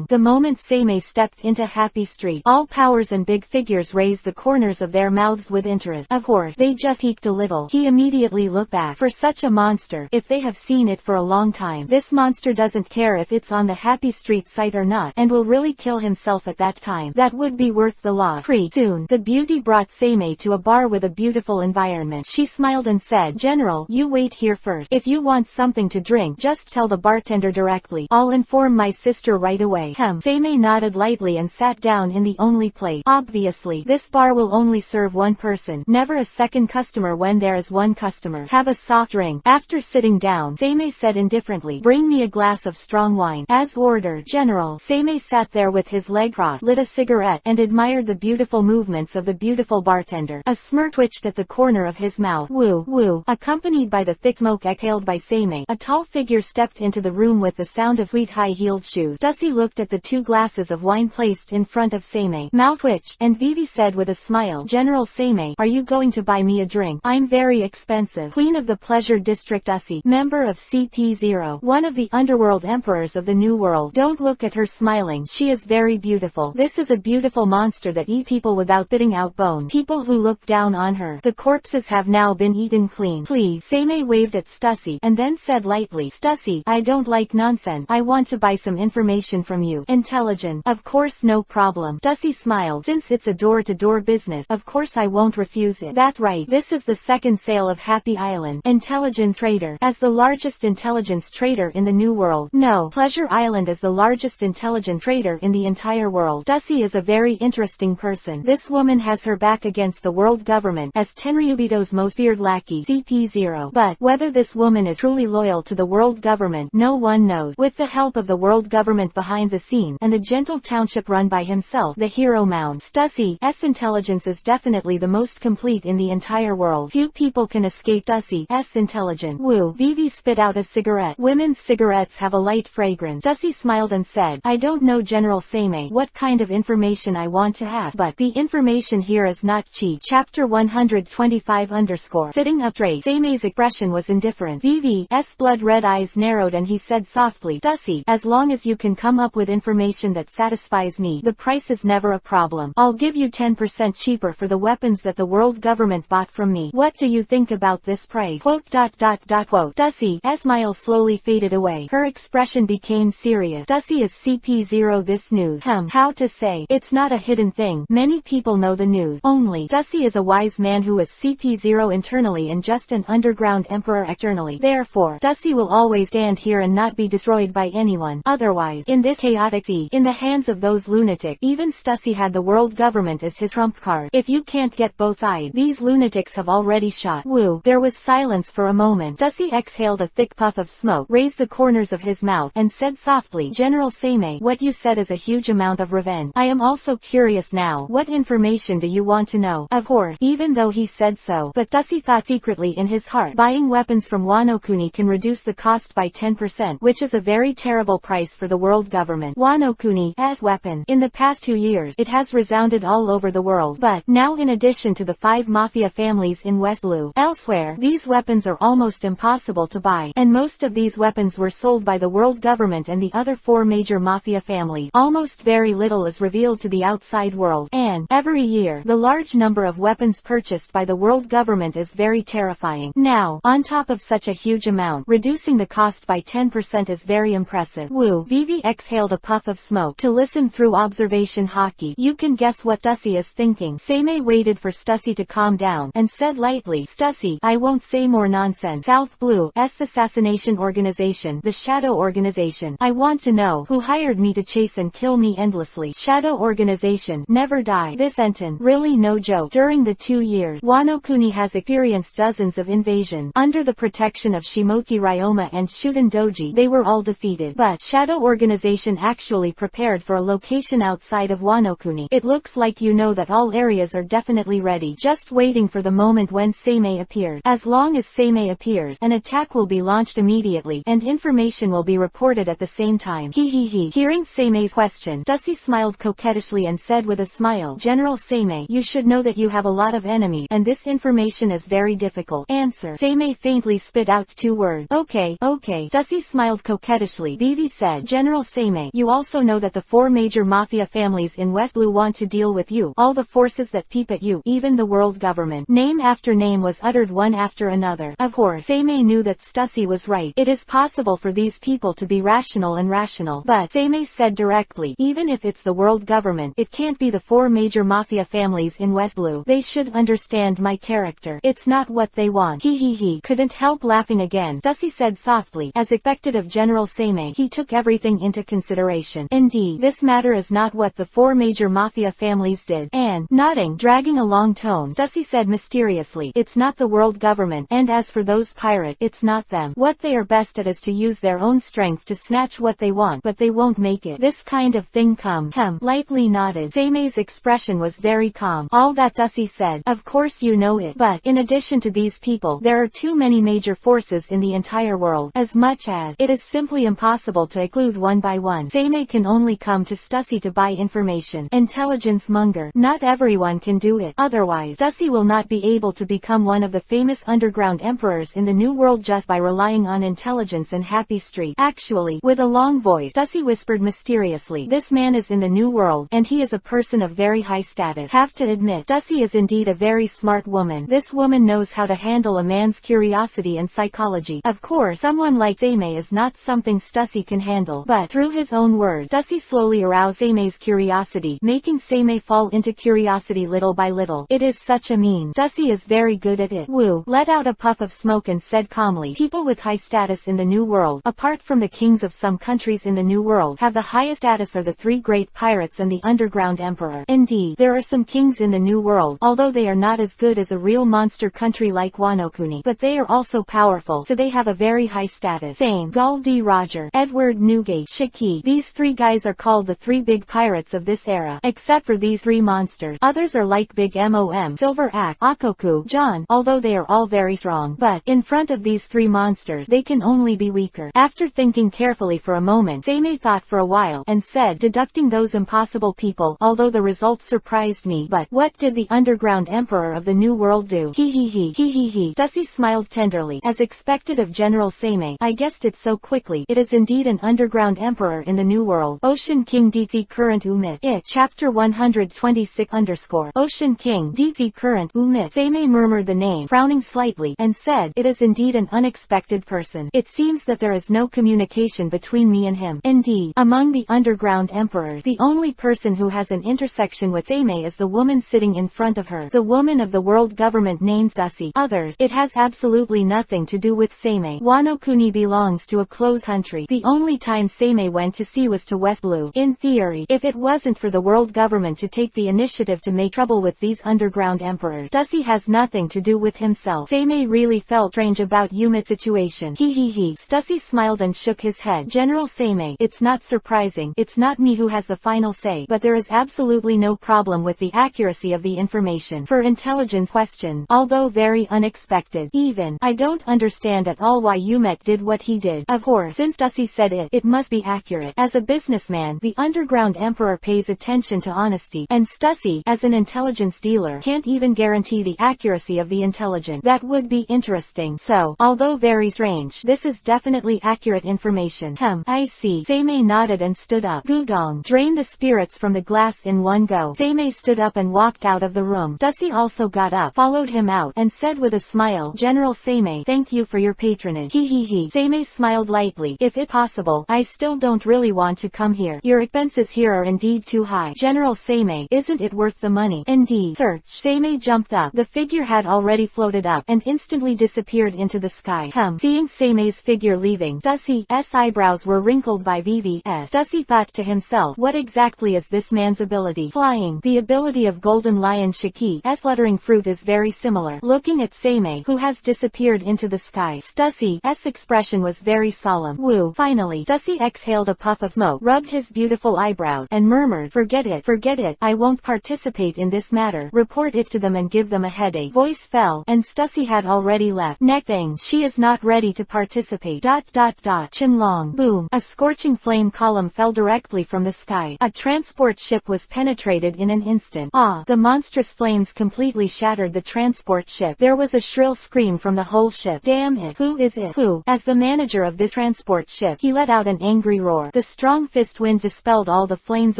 The moment Sei stepped into Happy Street, all powers and big figures raised the corners of their mouths with interest. Of course, they just peeked a little. He immediately looked back. For such a monster, if they have seen it for a long time, this monster doesn't care if it's on the Happy Street site or not, and will really kill himself at that time. That would be worth the loss. Soon, the beauty brought Sei to a bar with a beautiful environment. She smiled and said, General, you wait here first. If you want something to drink, just tell the bartender directly. I'll inform my sister right away. Sei nodded lightly and sat down in the only place. Obviously, this bar will only serve one person. Never a second customer when there is one customer. Have a soft drink. After sitting down, Sei said indifferently, bring me a glass of strong wine. As ordered, General. Sei sat there with his leg crossed, lit a cigarette, and admired the beautiful movements of the beautiful bartender. A smirk twitched at the corner of his mouth. Woo. Accompanied by the thick smoke exhaled by Sei, a tall figure stepped into the room with the sound of sweet high-heeled shoes. Stussy looked at the 2 glasses of wine placed in front of Sei. Mouth twitched, and Vivi said with a smile, General Sei, are you going to buy me a drink? I'm very expensive. Queen of the Pleasure District Stussy, member of CP0, one of the underworld emperors of the New World. Don't look at her smiling. She is very beautiful. This is a beautiful monster that eats people without spitting out bone. People who look down on her. The corpses have now been eaten clean. Please. Sei waved at Stussy, and then said lightly, Stussy, I don't like nonsense. I want to buy some information from you. Intelligent. Of course, no problem. Stussy smiled. Since it's a door-to-door business, of course I won't refuse it. That's right. This is the second sale of Happy Island. Intelligence trader. As the largest intelligence trader in the New World. No, Pleasure Island is the largest intelligence trader in the entire world. Stussy is a very interesting person. This woman has her back against the world government as Tenryubito's most feared lackey, CP0. But whether this woman is truly loyal to the world government, no one knows. With the help of the world government behind the scene, and the gentle township run by himself, the hero Mound, Stussy's intelligence is definitely the most complete in the entire world. Few people can escape Stussy's intelligence. Woo. Vivi spit out a cigarette. Women's cigarettes have a light fragrance. Stussy smiled and said, I don't know General Sei what kind of information I want to ask, but the information here is not cheap. Chapter 125 _ Sitting up straight. Sei's expression was indifferent. Vivi's blood-red eyes narrowed and he said softly, Stussy, as long as you can come up with information that satisfies me, the price is never a problem. I'll give you 10% cheaper for the weapons that the world government bought from me. What do you think about this price? Quote. Stussy's smile slowly faded away. Her expression became serious. Stussy is CP0. This news. How to say? It's not a hidden thing. Many people know the news. Only. Stussy is a wise man who is CP0 internally and just an underground emperor externally. Therefore, Stussy will always stand here and not be destroyed by anyone. Otherwise, in this chaotic sea, in the hands of those lunatics, even Stussy had the world government as his trump card. If you can't get both sides, these lunatics have already shot. Woo. There was silence for a moment. Stussy exhaled a thick puff of smoke, raised the corners of his mouth, and said softly, General Sei, what you said is a huge amount of revenge. I am also curious now. What information do you want to know? Of course, even though he said so, but Stussy thought secretly in his heart, buying weapons from Wano-kuni can reduce the cost by 10%, which is a very terrible price for the world government. Wano-kuni's weapon. In the past 2 years, it has resounded all over the world, but now in addition to the 5 Mafia families in West Blue, elsewhere, these weapons are almost impossible to buy, and most of these weapons were sold by the world government and the other 4 major Mafia families. Almost very little is revealed to the outside world, and every year, the large number of weapons purchased by the world government is very terrifying. Now, on top of such a huge amount, reducing the cost by 10% is very impressive. Woo. Vivi exhaled a puff of smoke to listen through observation hockey. You can guess what Stussy is thinking. Seimei waited for Stussy to calm down, and said lightly, Stussy, I won't say more nonsense. South Blue's assassination organization, the Shadow Organization. I want to know who hired me to chase and kill me endlessly. Shadow Organization, never die. This Enton, really no joke. During the 2 years, Wano Kuni has experienced dozens of invasions. Under the protection of Shimoki Ryoma and Shuden Doji, they were all defeated. But Shadow Organization actually prepared for a location outside of Wano Kuni. It looks like you know that all areas are definitely ready, just waiting for the moment when Seimei appears. As long as Seimei appears, an attack will be launched immediately, and information will be reported at the same time. He. Hearing Seimei's question, Stussy smiled coquettishly and said with a smile, General Seimei, you should know that you have a lot of enemies, and this information is very difficult. Answer. Seimei faintly spit out 2 words. Okay. Stussy smiled coquettishly. Vivi said, General Seimei, you also know that the 4 major mafia families in West Blue want to deal with you. All the forces that peep at you, even the world government. Name after name was uttered one after another. Of course, Seimei knew that Stussy was right. It is possible for these people to be rational and rational. But, Seimei said directly, even if it's the world government, it can't be the 4 major mafia families in West Blue. They should understand my character. It's not what they want. He couldn't help laughing again. Stussy said softly, as expected of General Seimei, he took everything into consideration. Indeed, this matter is not what the 4 major mafia families did. And, nodding, dragging a long tone, Stussy said mysteriously, it's not the world government, and as for those pirates, it's not them. What they are best at is to use their own strength to snatch what they want, but they won't make it. This kind of thing come. Lightly nodded. Seimei's expression was very calm. All that Stussy said, of course you know it, but, in addition to these people, there are too many major forces in the entire world, as much as, it is simply impossible to include one by one. Seimei can only come to Stussy to buy information. Intelligence monger. Not everyone can do it. Otherwise, Stussy will not be able to become one of the famous underground emperors in the New World just by relying on intelligence and Happy Street. Actually, with a long voice, Stussy whispered mysteriously, this man is in the New World, and he is a person of very high status. Have to admit, Stussy is indeed a very smart woman. This woman knows how to handle a man's curiosity and psychology. Of course, someone like Seimei is not something Stussy can handle, but through his own words, Stussy slowly aroused Seimei's curiosity, making Seimei fall into curiosity little by little. It is such a mean. Stussy is very good at it. Woo let out a puff of smoke and said calmly, people with high status in the New World, apart from the kings of some countries in the New World, have the highest status are the 3 great pirates and the underground emperor. Indeed, there are some kings in the New World, although they are not as good as a real monster country like Wano Kuni, but they are also powerful, so they have a very high status. Same. Gul D. Roger, Edward Newgate, Shiki. These 3 guys are called the 3 big pirates of this era. Except for these 3 monsters, others are like Big Mom, Silver Axe, Akoku, John, although they are all very strong, but, in front of these 3 monsters, they can only be weaker. After thinking carefully for a moment, Seimei thought for a while, and said, deducting those impossible people, although the results surprised me, but, what did the underground emperor of the New World do? He. Stussy smiled tenderly, as expected of General Seimei. I guessed it so quickly. It is indeed an underground emperor in the New World. Ocean King DC Current Umit. It. Chapter 126 _ Ocean King DC Current Umit. Seimei murmured the name, frowning slightly, and said, it is indeed an unexpected person. It seems that there is no communication between me and him. Indeed, among the underground emperors, the only person who has an intersection with Seimei is the woman sitting in front of her. The woman of the world government named Stussy. Others, it has absolutely nothing to do with Seimei. Wano Kuni belongs to a closed country. The only time Seimei went to sea was to West Blue. In theory, if it wasn't for the world government to take the initiative to make trouble with these underground emperors, Stussy has nothing to do with himself. Seimei really felt strange about Yumit's situation. He. Stussy smiled and shook his head. General Seimei, it's not surprising. It's not me who has the final say, but there is absolutely no problem with the accuracy of the information. For intelligence question, although very unexpected, even, I don't understand at all why Yumit did what he did. Of course, since Stussy said it, it must be accurate. As a businessman, the underground emperor pays attention to honesty, and Stussy, as an intelligence dealer, can't even guarantee the accuracy of the intelligence. That would be interesting. So, although very strange, this is definitely accurate information. I see. Seimei nodded and stood up. Gudong, drain the spirits from the glass in one go. Seimei stood up and walked out of the room. Stussy also got up, followed him out, out, and said with a smile, General Seimei, thank you for your patronage. He. Seimei smiled lightly. If it possible, I still don't really want to come here. Your expenses here are indeed too high. General Seimei, isn't it worth the money? Indeed. Search. Seimei jumped up. The figure had already floated up, and instantly disappeared into the sky. Seeing Seimei's figure leaving, Stussie's eyebrows were wrinkled by VVS. Stussie thought to himself, what exactly is this man's ability? Flying. The ability of Golden Lion Shiki's fluttering fruit is very similar. Looking at Seimei, who has disappeared into the sky, Stussie's expression was very solemn. Woo. Finally, Stussie exhaled a puff of smoke, rubbed his beautiful eyebrows, and murmured, forget it, I won't participate in this matter. Report it to them and give them a headache. Voice fell, and Stussie had already left. Next thing, she is not ready to participate. Chinlong. Boom. A scorching flame column fell directly from the sky. A transport ship was penetrated in an instant. The monstrous flames completely shattered the transport ship. There was a shrill scream from the whole ship. Damn it. Who is it? Who? As the manager of this transport ship, he let out an angry roar. The strong fist wind dispelled all the flames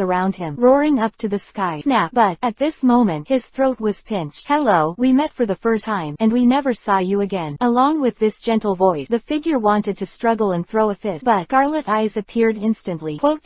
around him, roaring up to the sky. Snap. But, at this moment, his throat was pinched. Hello, we met for the first time, and we never saw you again. Along with this gentle voice, the figure wanted to struggle and throw a fist, but scarlet eyes appeared instantly. Quote.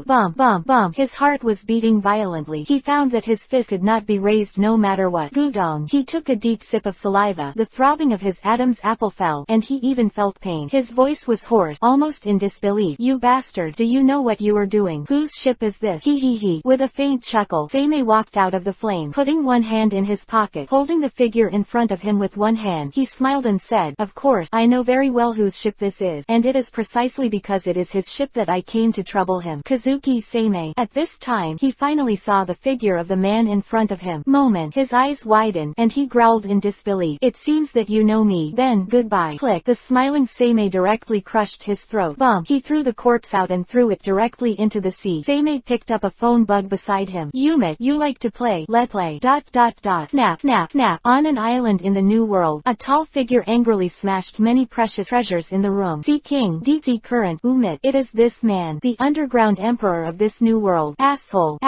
Bum. His heart was beating violently. He found that his fist could not be raised no matter what. Gudong. He took a deep sip of saliva. The throbbing of his Adam's apple fell, and he even felt pain. His voice was hoarse, almost in disbelief. You bastard, do you know what you are doing? Whose ship is this? He. With a faint chuckle, Seimei walked out of the flame, putting one hand in his pocket, holding the figure in front of him with one hand. He smiled and said, of course, I know very well whose ship this is, and it is precisely because it is his ship that I came to trouble him. Kazuki Sei. At this time, he finally saw the figure of the man in front of him. His eyes widened, and he growled in disbelief. It seems that you know me. Then, goodbye. Click. The smiling Seimei directly crushed his throat. Bump. He threw the corpse out and threw it directly into the sea. Seimei picked up a phone bug beside him. Yumit, you like to play? Let's play. Snap. On an island in the New World, a tall figure angrily smashed many precious treasures in the room. See King DC Current. Umit. It is this man, the underground emperor of this new world. Asshole.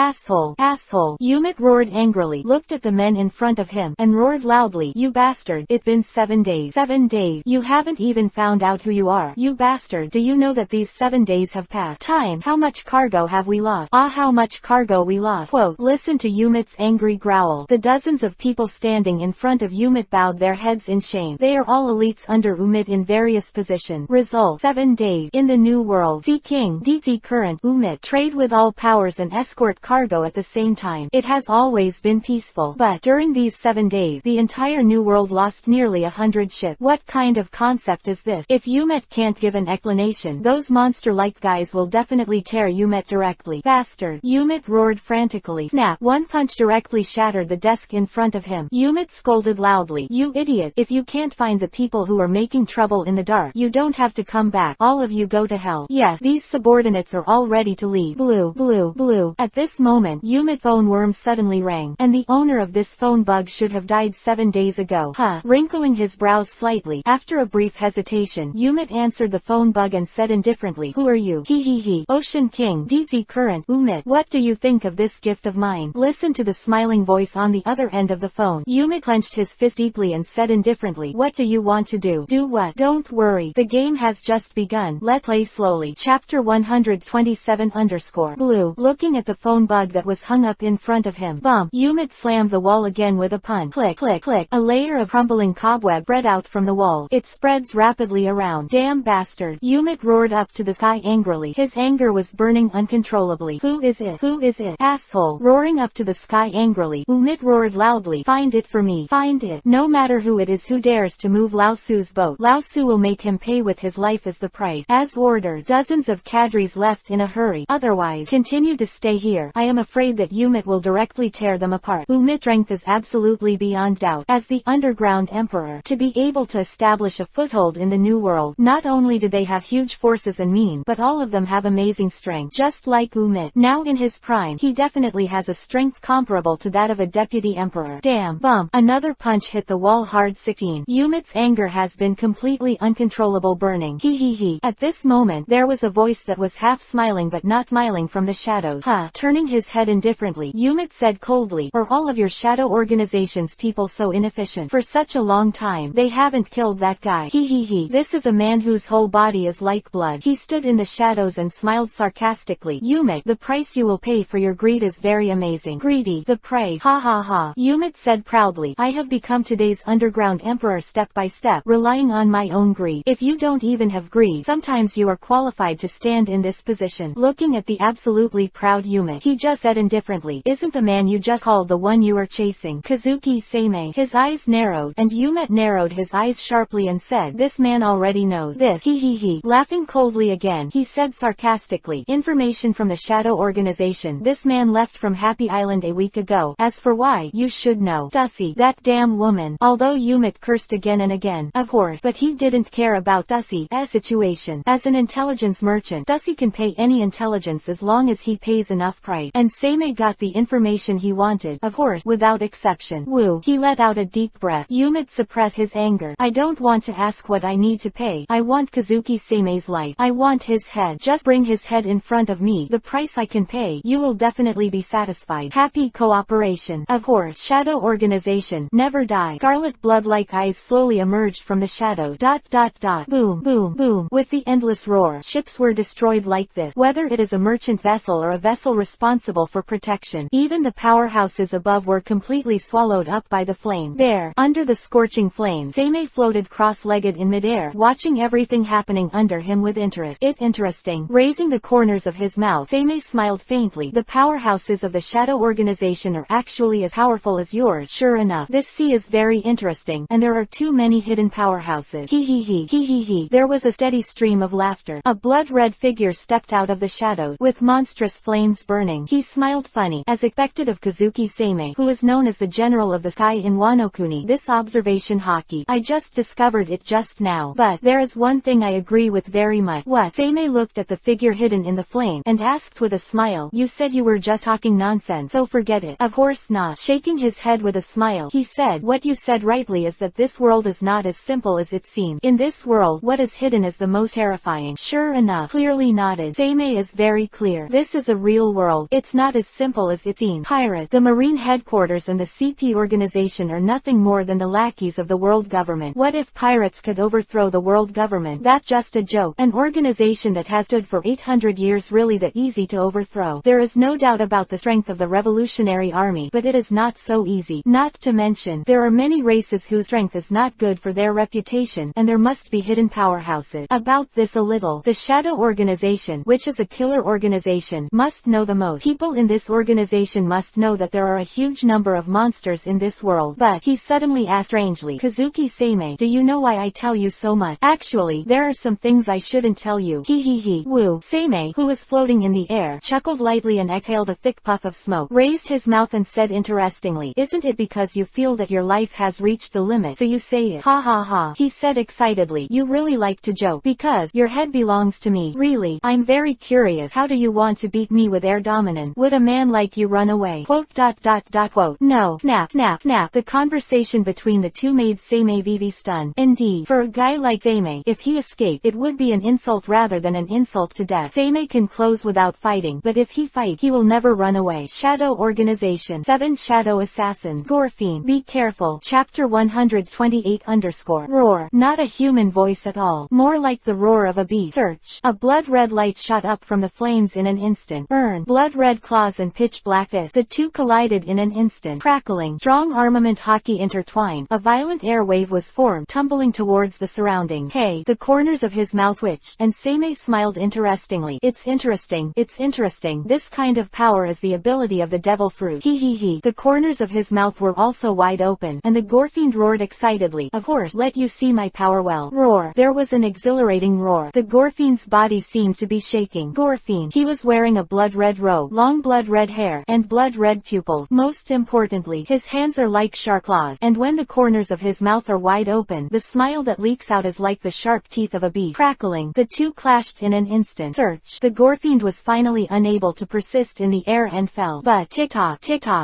Umit roared angrily, looked at the men in front of him, and roared loudly, you bastard, it's been 7 days. 7 days. You haven't even found out who you are. You bastard, do you know that these 7 days have passed? Time. How much cargo have we lost? How much cargo we lost. Quote. Listen to Umit's angry growl. The dozens of people standing in front of Umit bowed their heads in shame. They are all elites under Umit in various positions. Result. 7 days. In the New World. See King DC Current. Umit. Trade with all powers and escort cargo at the same time. It has always been peaceful. But, during these 7 days, the entire New World lost nearly 100 ships. What kind of concept is this? If Umit can't give an explanation, those monster-like guys will definitely tear Umit directly. Bastard. Umit roared frantically. Snap. One punch directly shattered the desk in front of him. Umit scolded loudly. You idiot. If you can't find the people who are making trouble in the dark, you don't have to come back. All of you go to hell. Yes, these subordinates are all ready to leave. Blue. At this moment, Umit's phone worm suddenly rang, and the owner of this phone bug should have died 7 days ago. Wrinkling his brows slightly, after a brief hesitation, Umit answered the phone bug and said indifferently, who are you? He. Ocean King DC Current. Umit, what do you think of this gift of mine? Listen to the smiling voice on the other end of the phone. Umit clenched his fist deeply and said indifferently, what do you want to do? Do what? Don't worry, the game has just begun. Let's play slowly. Chapter 127 Blue. Looking at the phone bug that was hung up in front of him. Bump. Umit slammed the wall again with a punch. Click. A layer of crumbling cobweb spread out from the wall. It spreads rapidly around. Damn bastard. Umit roared up to the sky angrily. His anger was burning uncontrollably. Who is it? Asshole. Roaring up to the sky angrily, Umit roared loudly. Find it for me. Find it. No matter who it is who dares to move Lao Su's boat, Lao Su will make him pay with his life as the price. As ordered. Dozens of cadres left in a hurry. Otherwise, continue to stay here. I am afraid that Umit will directly tear them apart. Umit's strength is absolutely beyond doubt. As the underground emperor, to be able to establish a foothold in the New World, not only do they have huge forces and means, but all of them have amazing strength. Just like Umit, now in his prime, he definitely has a strength comparable to that of a deputy emperor. Damn. Bump. Another punch hit the wall hard. 16. Umit's anger has been completely uncontrollable, burning. He. At this moment, there was a voice that was half smiling but not smiling from the shadows. Turning his head indifferently, Umit said coldly, are all of your shadow organization's people people so inefficient for such a long time? They haven't killed that guy. He. This is a man whose whole body is like blood. He stood in the shadows and smiled sarcastically. Yumet, the price you will pay for your greed is very amazing. Greedy. The price. Ha ha ha. Yumet said proudly. I have become today's underground emperor step by step, relying on my own greed. If you don't even have greed, sometimes you are qualified to stand in this position. Looking at the absolutely proud Yumet, he just said indifferently, isn't the man you just called the one you are chasing? Kazuki Sei. His eyes narrowed, and Yumet narrowed his eyes sharply and said, this man already knows this. He. Laughing coldly again, he said sarcastically, information from the Shadow Organization. This man left from Happy Island a week ago. As for why, you should know. Dussie, that damn woman. Although Yumet cursed again and again, of course, but he didn't care about Dussie's situation. As an intelligence merchant, Dussie can pay any intelligence as long as he pays enough price. And Sei got the information he wanted, of course, without exception. Woo. He let out a deep breath. Yumet suppressed his anger. I don't want to ask what I need to pay. I want Kazuki Sei's life. I want his head. Just bring his head in front of me. The price I can pay, you will definitely be satisfied. Happy cooperation. Of course. Shadow Organization. Never die. Scarlet blood-like eyes slowly emerged from the shadows. Boom, boom, boom. With the endless roar, ships were destroyed like this. Whether it is a merchant vessel or a vessel responsible for protection, even the powerhouses above were completely swallowed up by the flame. There, under the scorching flames, Sei floated cross-legged in midair, watching everything happening under him with interest. It's interesting. Raising the corners of his mouth, Sei smiled faintly. The powerhouses of the Shadow Organization are actually as powerful as yours. Sure enough, this sea is very interesting, and there are too many hidden powerhouses. He. There was a steady stream of laughter. A blood-red figure stepped out of the shadows, with monstrous flames burning. He smiled funny, as expected of Kazuki Sei, who is known as the General of the Sky in Wano Kuni. This observation hockey. I just discovered it just now. But there is one thing I agree with very much. What? Sei looked at the figure hidden in the flame, and asked with a smile, you said you were just talking nonsense, so forget it. Of course not. Shaking his head with a smile, he said, what you said rightly is that this world is not as simple as it seems. In this world, what is hidden is the most terrifying. Sure enough. Clearly nodded. Sei is very clear. This is a real world. It's not as simple as it seems. Pirate. The Marine headquarters and the CP organization are nothing more than the lackeys of the world government. What if pirates could overthrow the world government? That's just a joke. An organization that has stood for 800 years really that easy to overthrow. There is no doubt about the strength of the Revolutionary Army, but it is not so easy. Not to mention, there are many races whose strength is not good for their reputation, and there must be hidden powerhouses. About this a little. The Shadow Organization, which is a killer organization, must know the most. People in this organization must know that there are a huge number of monsters in this world. But, he suddenly asked strangely, Kazuki Sei, do you know why I tell you so much? Actually, there are some things I shouldn't tell you. He. Woo. Sei, who was floating in the air, chuckled lightly and exhaled a thick puff of smoke, raised his mouth and said interestingly, isn't it because you feel that your life has reached the limit, so you say it? Ha ha ha. He said excitedly, you really like to joke. Because, your head belongs to me. Really? I'm very curious. How do you want to beat me with air dominance? Would a man like you run away? Quote. No. Snap. The conversation between the two made Sei VV stunned. Indeed. For a guy like Sei, if he escaped, it would be an insult rather than an insult to death. Sei can close without fighting, but if he fight, he will never run away. Shadow Organization. 7 Shadow Assassin. Gorfine. Be careful. Chapter 128 _ Roar. Not a human voice at all. More like the roar of a beast. Search. A blood-red light shot up from the flames in an instant. Burn. Blood-red claws and pitch-black fists. The two collided in an instant. Crackling. Strong armament hockey intertwined. A violent air wave was formed, tumbling towards the surrounding. Hey. The corners of his mouth twitched, and Sei smiled interestingly. It's interesting. This kind of power is the ability of the devil fruit. He. The corners of his mouth were also wide open, and the Gorfiend roared excitedly. Of course, let you see my power well. Roar. There was an exhilarating roar. The Gorfiend's body seemed to be shaking. Gorfiend. He was wearing a blood-red robe, long blood-red hair, and blood-red pupils. Most importantly, his hands are like sharp claws, and when the corners of his mouth are wide open, the smile that leaks out is like the sharp teeth of a beast. Crackling. The two clashed in an instant. Search. The Gorfiend was finally unable to persist in the air and fell. But tick-tock.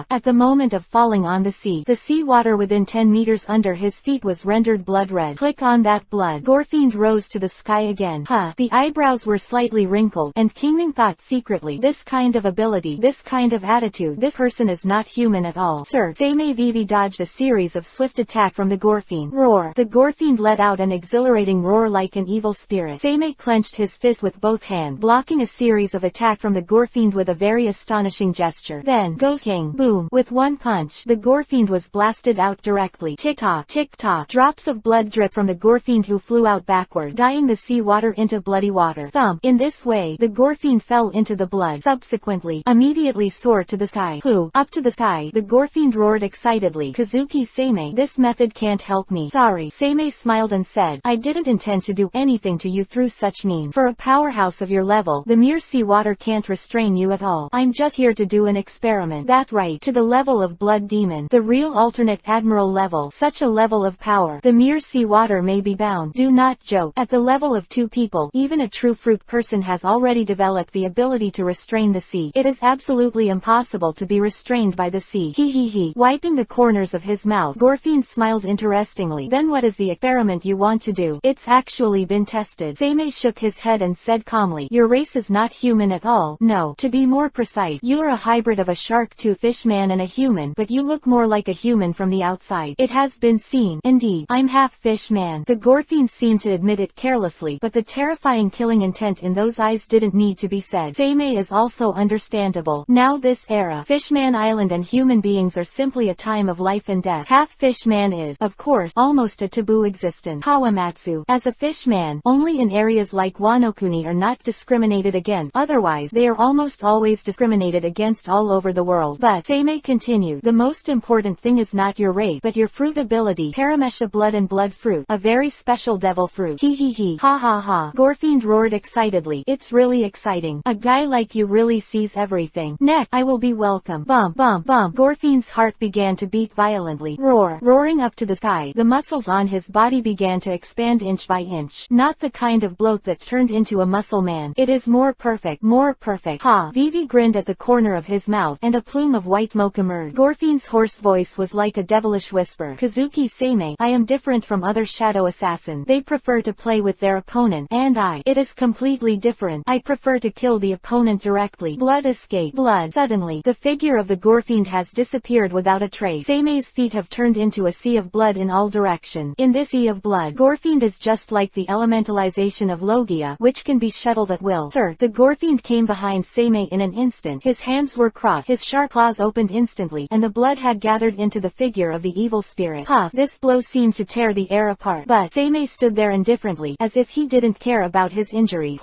At the moment of falling on the sea water within 10 meters under his feet was rendered blood-red. Click on that blood. Gorfiend rose to the sky again. The eyebrows were slightly wrinkled, and Kingming thought secretly, this kind of ability, this kind of attitude, this person is not human at all. Sir. Sei Vivi dodged a series of swift attack from the Gorfiend. Roar! The Gorfiend let out an exhilarating roar like an evil spirit. Seimei clenched his fist with both hands, blocking a series of attack from the Gorfiend with a very astonishing gesture. Then, go king! Boom! With one punch, the Gorfiend was blasted out directly. Tick-tock! Tick-tock! Drops of blood drip from the Gorfiend, who flew out backward, dyeing the sea water into bloody water. Thump! In this way, the Gorfiend fell into the blood, subsequently, immediately soared to the sky. Who? Up to the sky, the Gorfiend roared excitedly. Kazuki Seimei, this method can't help me. Sorry. Seimei smiled and said, I didn't intend to do anything to you through such means. For a powerhouse of your level, the mere sea water can't restrain you at all. I'm just here to do an experiment. That's right. To the level of Blood Demon, the real alternate Admiral level. Such a level of power, the mere sea water may be bound. Do not joke. At the level of 2 people, even a true fruit person has already developed the ability to restrain the sea. It is absolutely impossible to be restrained by the sea. He. Wiping the corners of his mouth, Gorfiend smiled interestingly. Then what is the experiment you want to do? It's actually been tested. Seimei shook his head and said calmly, your race is not human at all. No. To be more precise, you are a hybrid of a shark-tooth fish man and a human, but you look more like a human from the outside. It has been seen. Indeed, I'm half fish man. The Gorfiend seemed to admit it carelessly, but the terrifying killing intent in those eyes didn't need to be said. Seimei is also understandable. Now this era, Fishman Island and human beings are simply a time of life and death. Half fish man is, of course, almost a taboo existence. Kawamatsu, as a fish man, only in areas like Wano-kuni are not discriminated against. Otherwise, they are almost always discriminated against all over the world. But, Seimei continued, the most important thing is not your race, but your fruit ability. Paramesha blood and blood fruit, a very special devil fruit. He. Ha ha ha. Gorfiend roared excitedly. It's really exciting. A guy like you really sees everything. Next, I will be welcome. Bump. Gorfiend's heart began to beat violently. Roar. Roaring up to the sky, the muscles on his body began to expand inch by inch. Not the kind of bloat that turned into a muscle man. It is more perfect. Ha. Vivi grinned at the corner of his mouth, and a plume of white smoke emerged. Gorfiend's hoarse voice was like a devilish whisper. Kazuki Seimei, I am different from other shadow assassins. They prefer to play with their opponent, and it is completely different. I prefer to kill the opponent directly. Blood escape. Blood. Suddenly, the figure of the Gorfiend has disappeared without a trace. Seimei's feet have turned into a sea of blood in all directions. In this sea of blood, Gorfiend is just like the elementalization of Logia, which can be shuttled at will. Sir, the Gorfiend came behind Seimei in an instant. His hands were crossed, his sharp claws opened instantly, and the blood had gathered into the figure of the evil spirit. Puff. This blow seemed to tear the air apart, but Seimei stood there indifferently, as if he didn't care about his injury.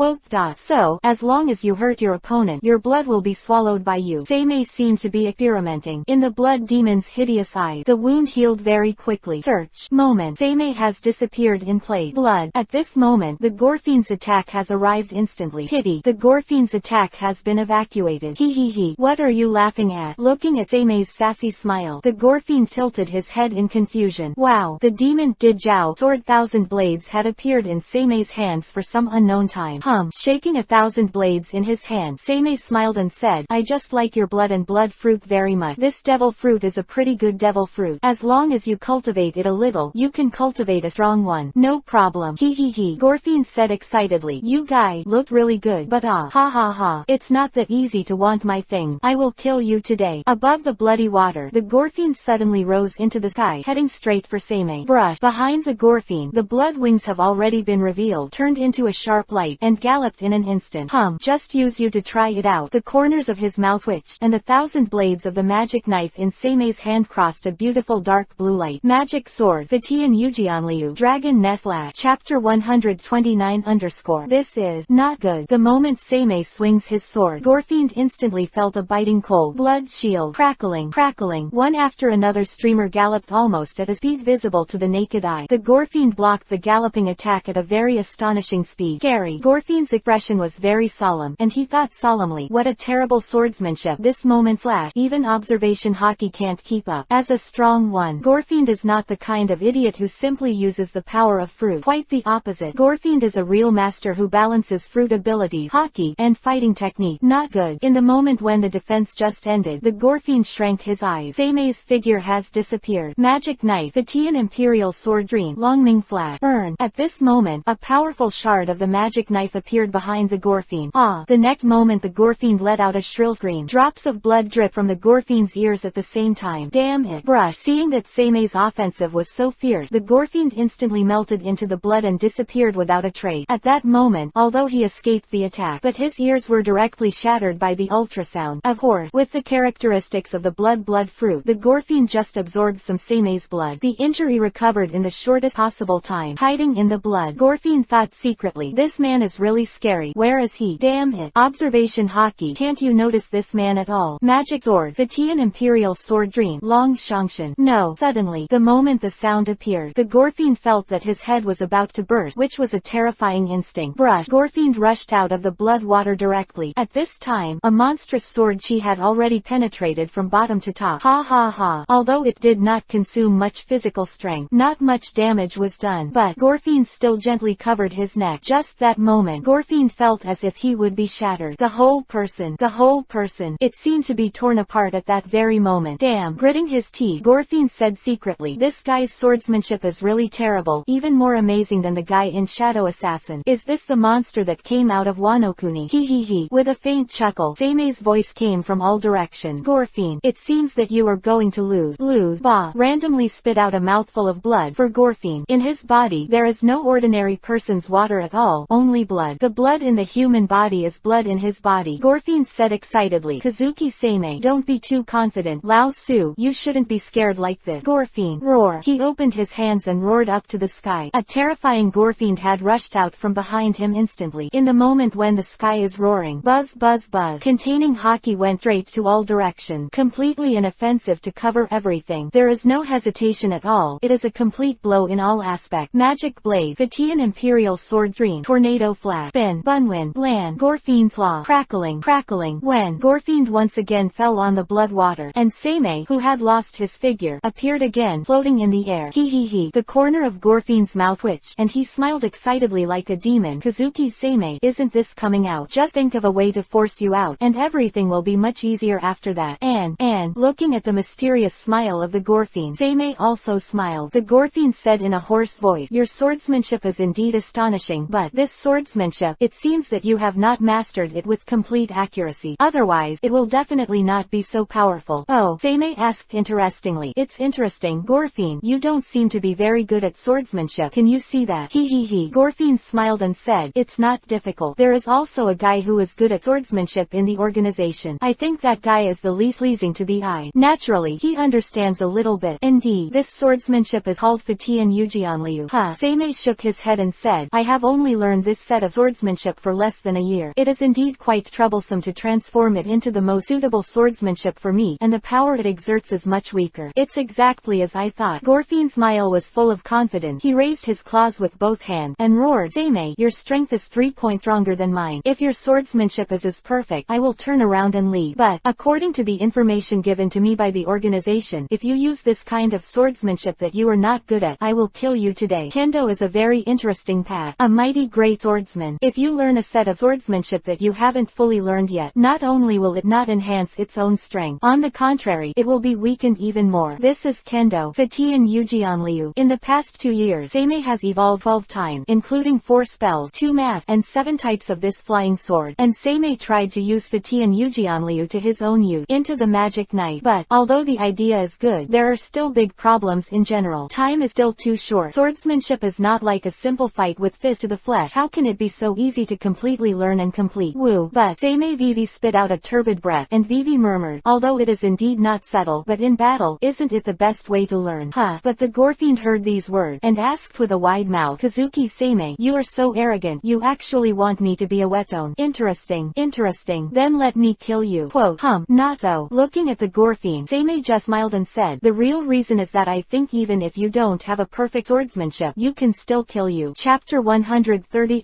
So, as long as you hurt your opponent, your blood will be swallowed by you. Seimei seemed to be experimenting. In the blood demon's hideous eyes, the wound healed very quickly. Search. Moment. Seimei has disappeared in place. Blood. At this moment, the Gorfiend's attack has arrived instantly. Pity. The Gorfiend's attack has been evacuated. He. What are you laughing at? Looking at Seimei's sassy smile, the Gorfiend tilted his head in confusion. Wow. The demon Dijao sword thousand blades had appeared in Seimei's hands for some unknown time. Shaking 1,000 blades in his hand, Seimei smiled and said, I just like your blood and blood fruit very much. This devil fruit is a pretty good devil fruit. As long as you cultivate it a little, you can cultivate a strong one. No problem. He. Gorfiend said excitedly. You guy looked really good, but ha. It's not that easy to want my thing. I will kill you today. Above the bloody water, the Gorfiend suddenly rose into the sky, heading straight for Seimei. Brush. Behind the Gorfiend, the blood wings have already been revealed, turned into a sharp light, and galloped in an instant. Just use you to try it out. The corners of his mouth twitched, and 1,000 blades of the magic knife in Seimei's hand crossed a beautiful dark blue light. Magic sword. Fatian Yujianliu. Dragon Nest Lash. Chapter 129 _ This is not good. The moment Seimei swings his sword, Gorfiend instantly felt a biting cold. Blood shield. Crackling. One after another streamer galloped almost at a speed visible to the naked eye. The Gorfiend blocked the galloping attack at a very astonishing speed. Scary. Gorfiend's expression was very solemn, and he thought solemnly, what a terrible swordsmanship this moment flashed. Even observation hockey can't keep up. As a strong one, Gorfiend is not the kind of idiot who simply uses the power of fruit. Quite the opposite. Gorfiend is a real master who balances fruit abilities, hockey, and fighting technique. Not good. In the moment when the defense just ended, the Gorfiend shrank his eyes. Seimei's figure has disappeared. Magic knife. Fatian Imperial Sword Dream. Longming Flash. Burn. At this moment, a powerful shard of the magic knife appeared behind the Gorfiend. The next moment the Gorfiend let out a shrill scream. Drops of blood drip from the Gorfiend's ears at the same time. Damn it. Bruh. Seeing that Seime's offensive was so fierce, the Gorefiend instantly melted into the blood and disappeared without a trace. At that moment, although he escaped the attack, but his ears were directly shattered by the ultrasound. Of course, with the characteristics of the blood fruit, the Gorefiend just absorbed some Seime's blood. The injury recovered in the shortest possible time. Hiding in the blood, Gorefiend thought secretly, this man is really scary. Where is he? Damn it. Observation Haki. Can't you notice this man at all? Magic sword. Fatian Imperial Sword Dream. Long Shangshan. No. Suddenly, the moment the sound appeared, the Gorefiend felt that his head was about to burst, which was a terrifying instinct. Bruh. Gorefiend rushed out of the blood water directly. At this time, a monstrous sword chi had already penetrated from bottom to top. Ha ha ha. Although it did not consume much physical strength, not much damage was done, but Gorefiend still gently covered his neck. Just that moment, Gorefiend felt as if he would be shattered. The whole person. It seemed to be torn apart at that very moment. Damn. Gritting his teeth, Gorefiend said secretly, this guy's swordsmanship is really terrible, even more amazing than the guy in Shadow Assassin. Is this the monster that came out of Wano Kuni? He. With a faint chuckle, Seime's voice came from all directions. Gorefiend, it seems that you are going to lose. Ba. Randomly spit out a mouthful of blood for Gorefiend. In his body, there is no ordinary person's water at all, only blood. The blood in the human body is blood in his body. Gorefiend said excitedly, Kazuki Sei, don't be too confident. Lao Su, you shouldn't be scared like this. Gorefiend, roar. He opened his hands and roared up to the sky. A terrifying Gorefiend had rushed out from behind him instantly. In the moment when the sky is roaring, buzz, containing Haki went straight to all directions, completely inoffensive to cover everything. There is no hesitation at all. It is a complete blow in all aspects. Magic blade, Fatian Imperial Sword Dream, tornado flash, Fin, Bunwind, Bland, Gorefiend's claw, crackling, when Gorefiend once again fell on the blood water, and Seime, who had lost his figure, appeared again, floating in the air. He. The corner of Gorefiend's mouth twitched, and he smiled excitedly like a demon. Kazuki Sei, isn't this coming out? Just think of a way to force you out, and everything will be much easier after that. And, looking at the mysterious smile of the Gorefiend, Seime also smiled. The Gorefiend said in a hoarse voice, your swordsmanship is indeed astonishing, but this swordsmanship, it seems that you have not mastered it with complete accuracy. Otherwise, it will definitely not be so powerful. Oh, Seime asked interestingly. It's interesting, Gorefiend, you don't seem to be very good at swordsmanship. Can you see that? He. Gorefiend smiled and said, it's not difficult. There is also a guy who is good at swordsmanship in the organization. I think that guy is the least pleasing to the eye. Naturally, he understands a little bit. Indeed, this swordsmanship is called Fatian Ujianliu. Seime shook his head and said, I have only learned this set of swordsmanship for less than a year. It is indeed quite troublesome to transform it into the most suitable swordsmanship for me, and the power it exerts is much weaker. It's exactly as I thought. Gorefiend's smile was full of confidence. He raised his claws with both hands, and roared, Seime, your strength is 3 points stronger than mine. If your swordsmanship is as perfect, I will turn around and leave. But, according to the information given to me by the organization, if you use this kind of swordsmanship that you are not good at, I will kill you today. Kendo is a very interesting path. A mighty great swordsman. If you learn a set of swordsmanship that you haven't fully learned yet, not only will it not enhance its own strength, on the contrary, it will be weakened even more. This is Kendo, Fatian Ujianliu. In the past 2 years, Seime has evolved 12 times, including 4 spells, 2 masks, and 7 types of this flying sword, and Seime tried to use Fatian Ujianliu to his own use, into the magic knife. But, although the idea is good, there are still big problems in general. Time is still too short. Swordsmanship is not like a simple fight with fist to the flesh. How can it be so easy to completely learn and complete? Woo. But, Seime Vivi spit out a turbid breath, and Vivi murmured, although it is indeed not subtle, but in battle, isn't it the best way to learn? But the Gorefiend heard these words, and asked with a wide mouth, Kazuki Sei, you are so arrogant, you actually want me to be a whetstone. Interesting, then let me kill you. Quote, not so. Looking at the Gorefiend, Seime just smiled and said, the real reason is that I think even if you don't have a perfect swordsmanship, you can still kill you. Chapter 130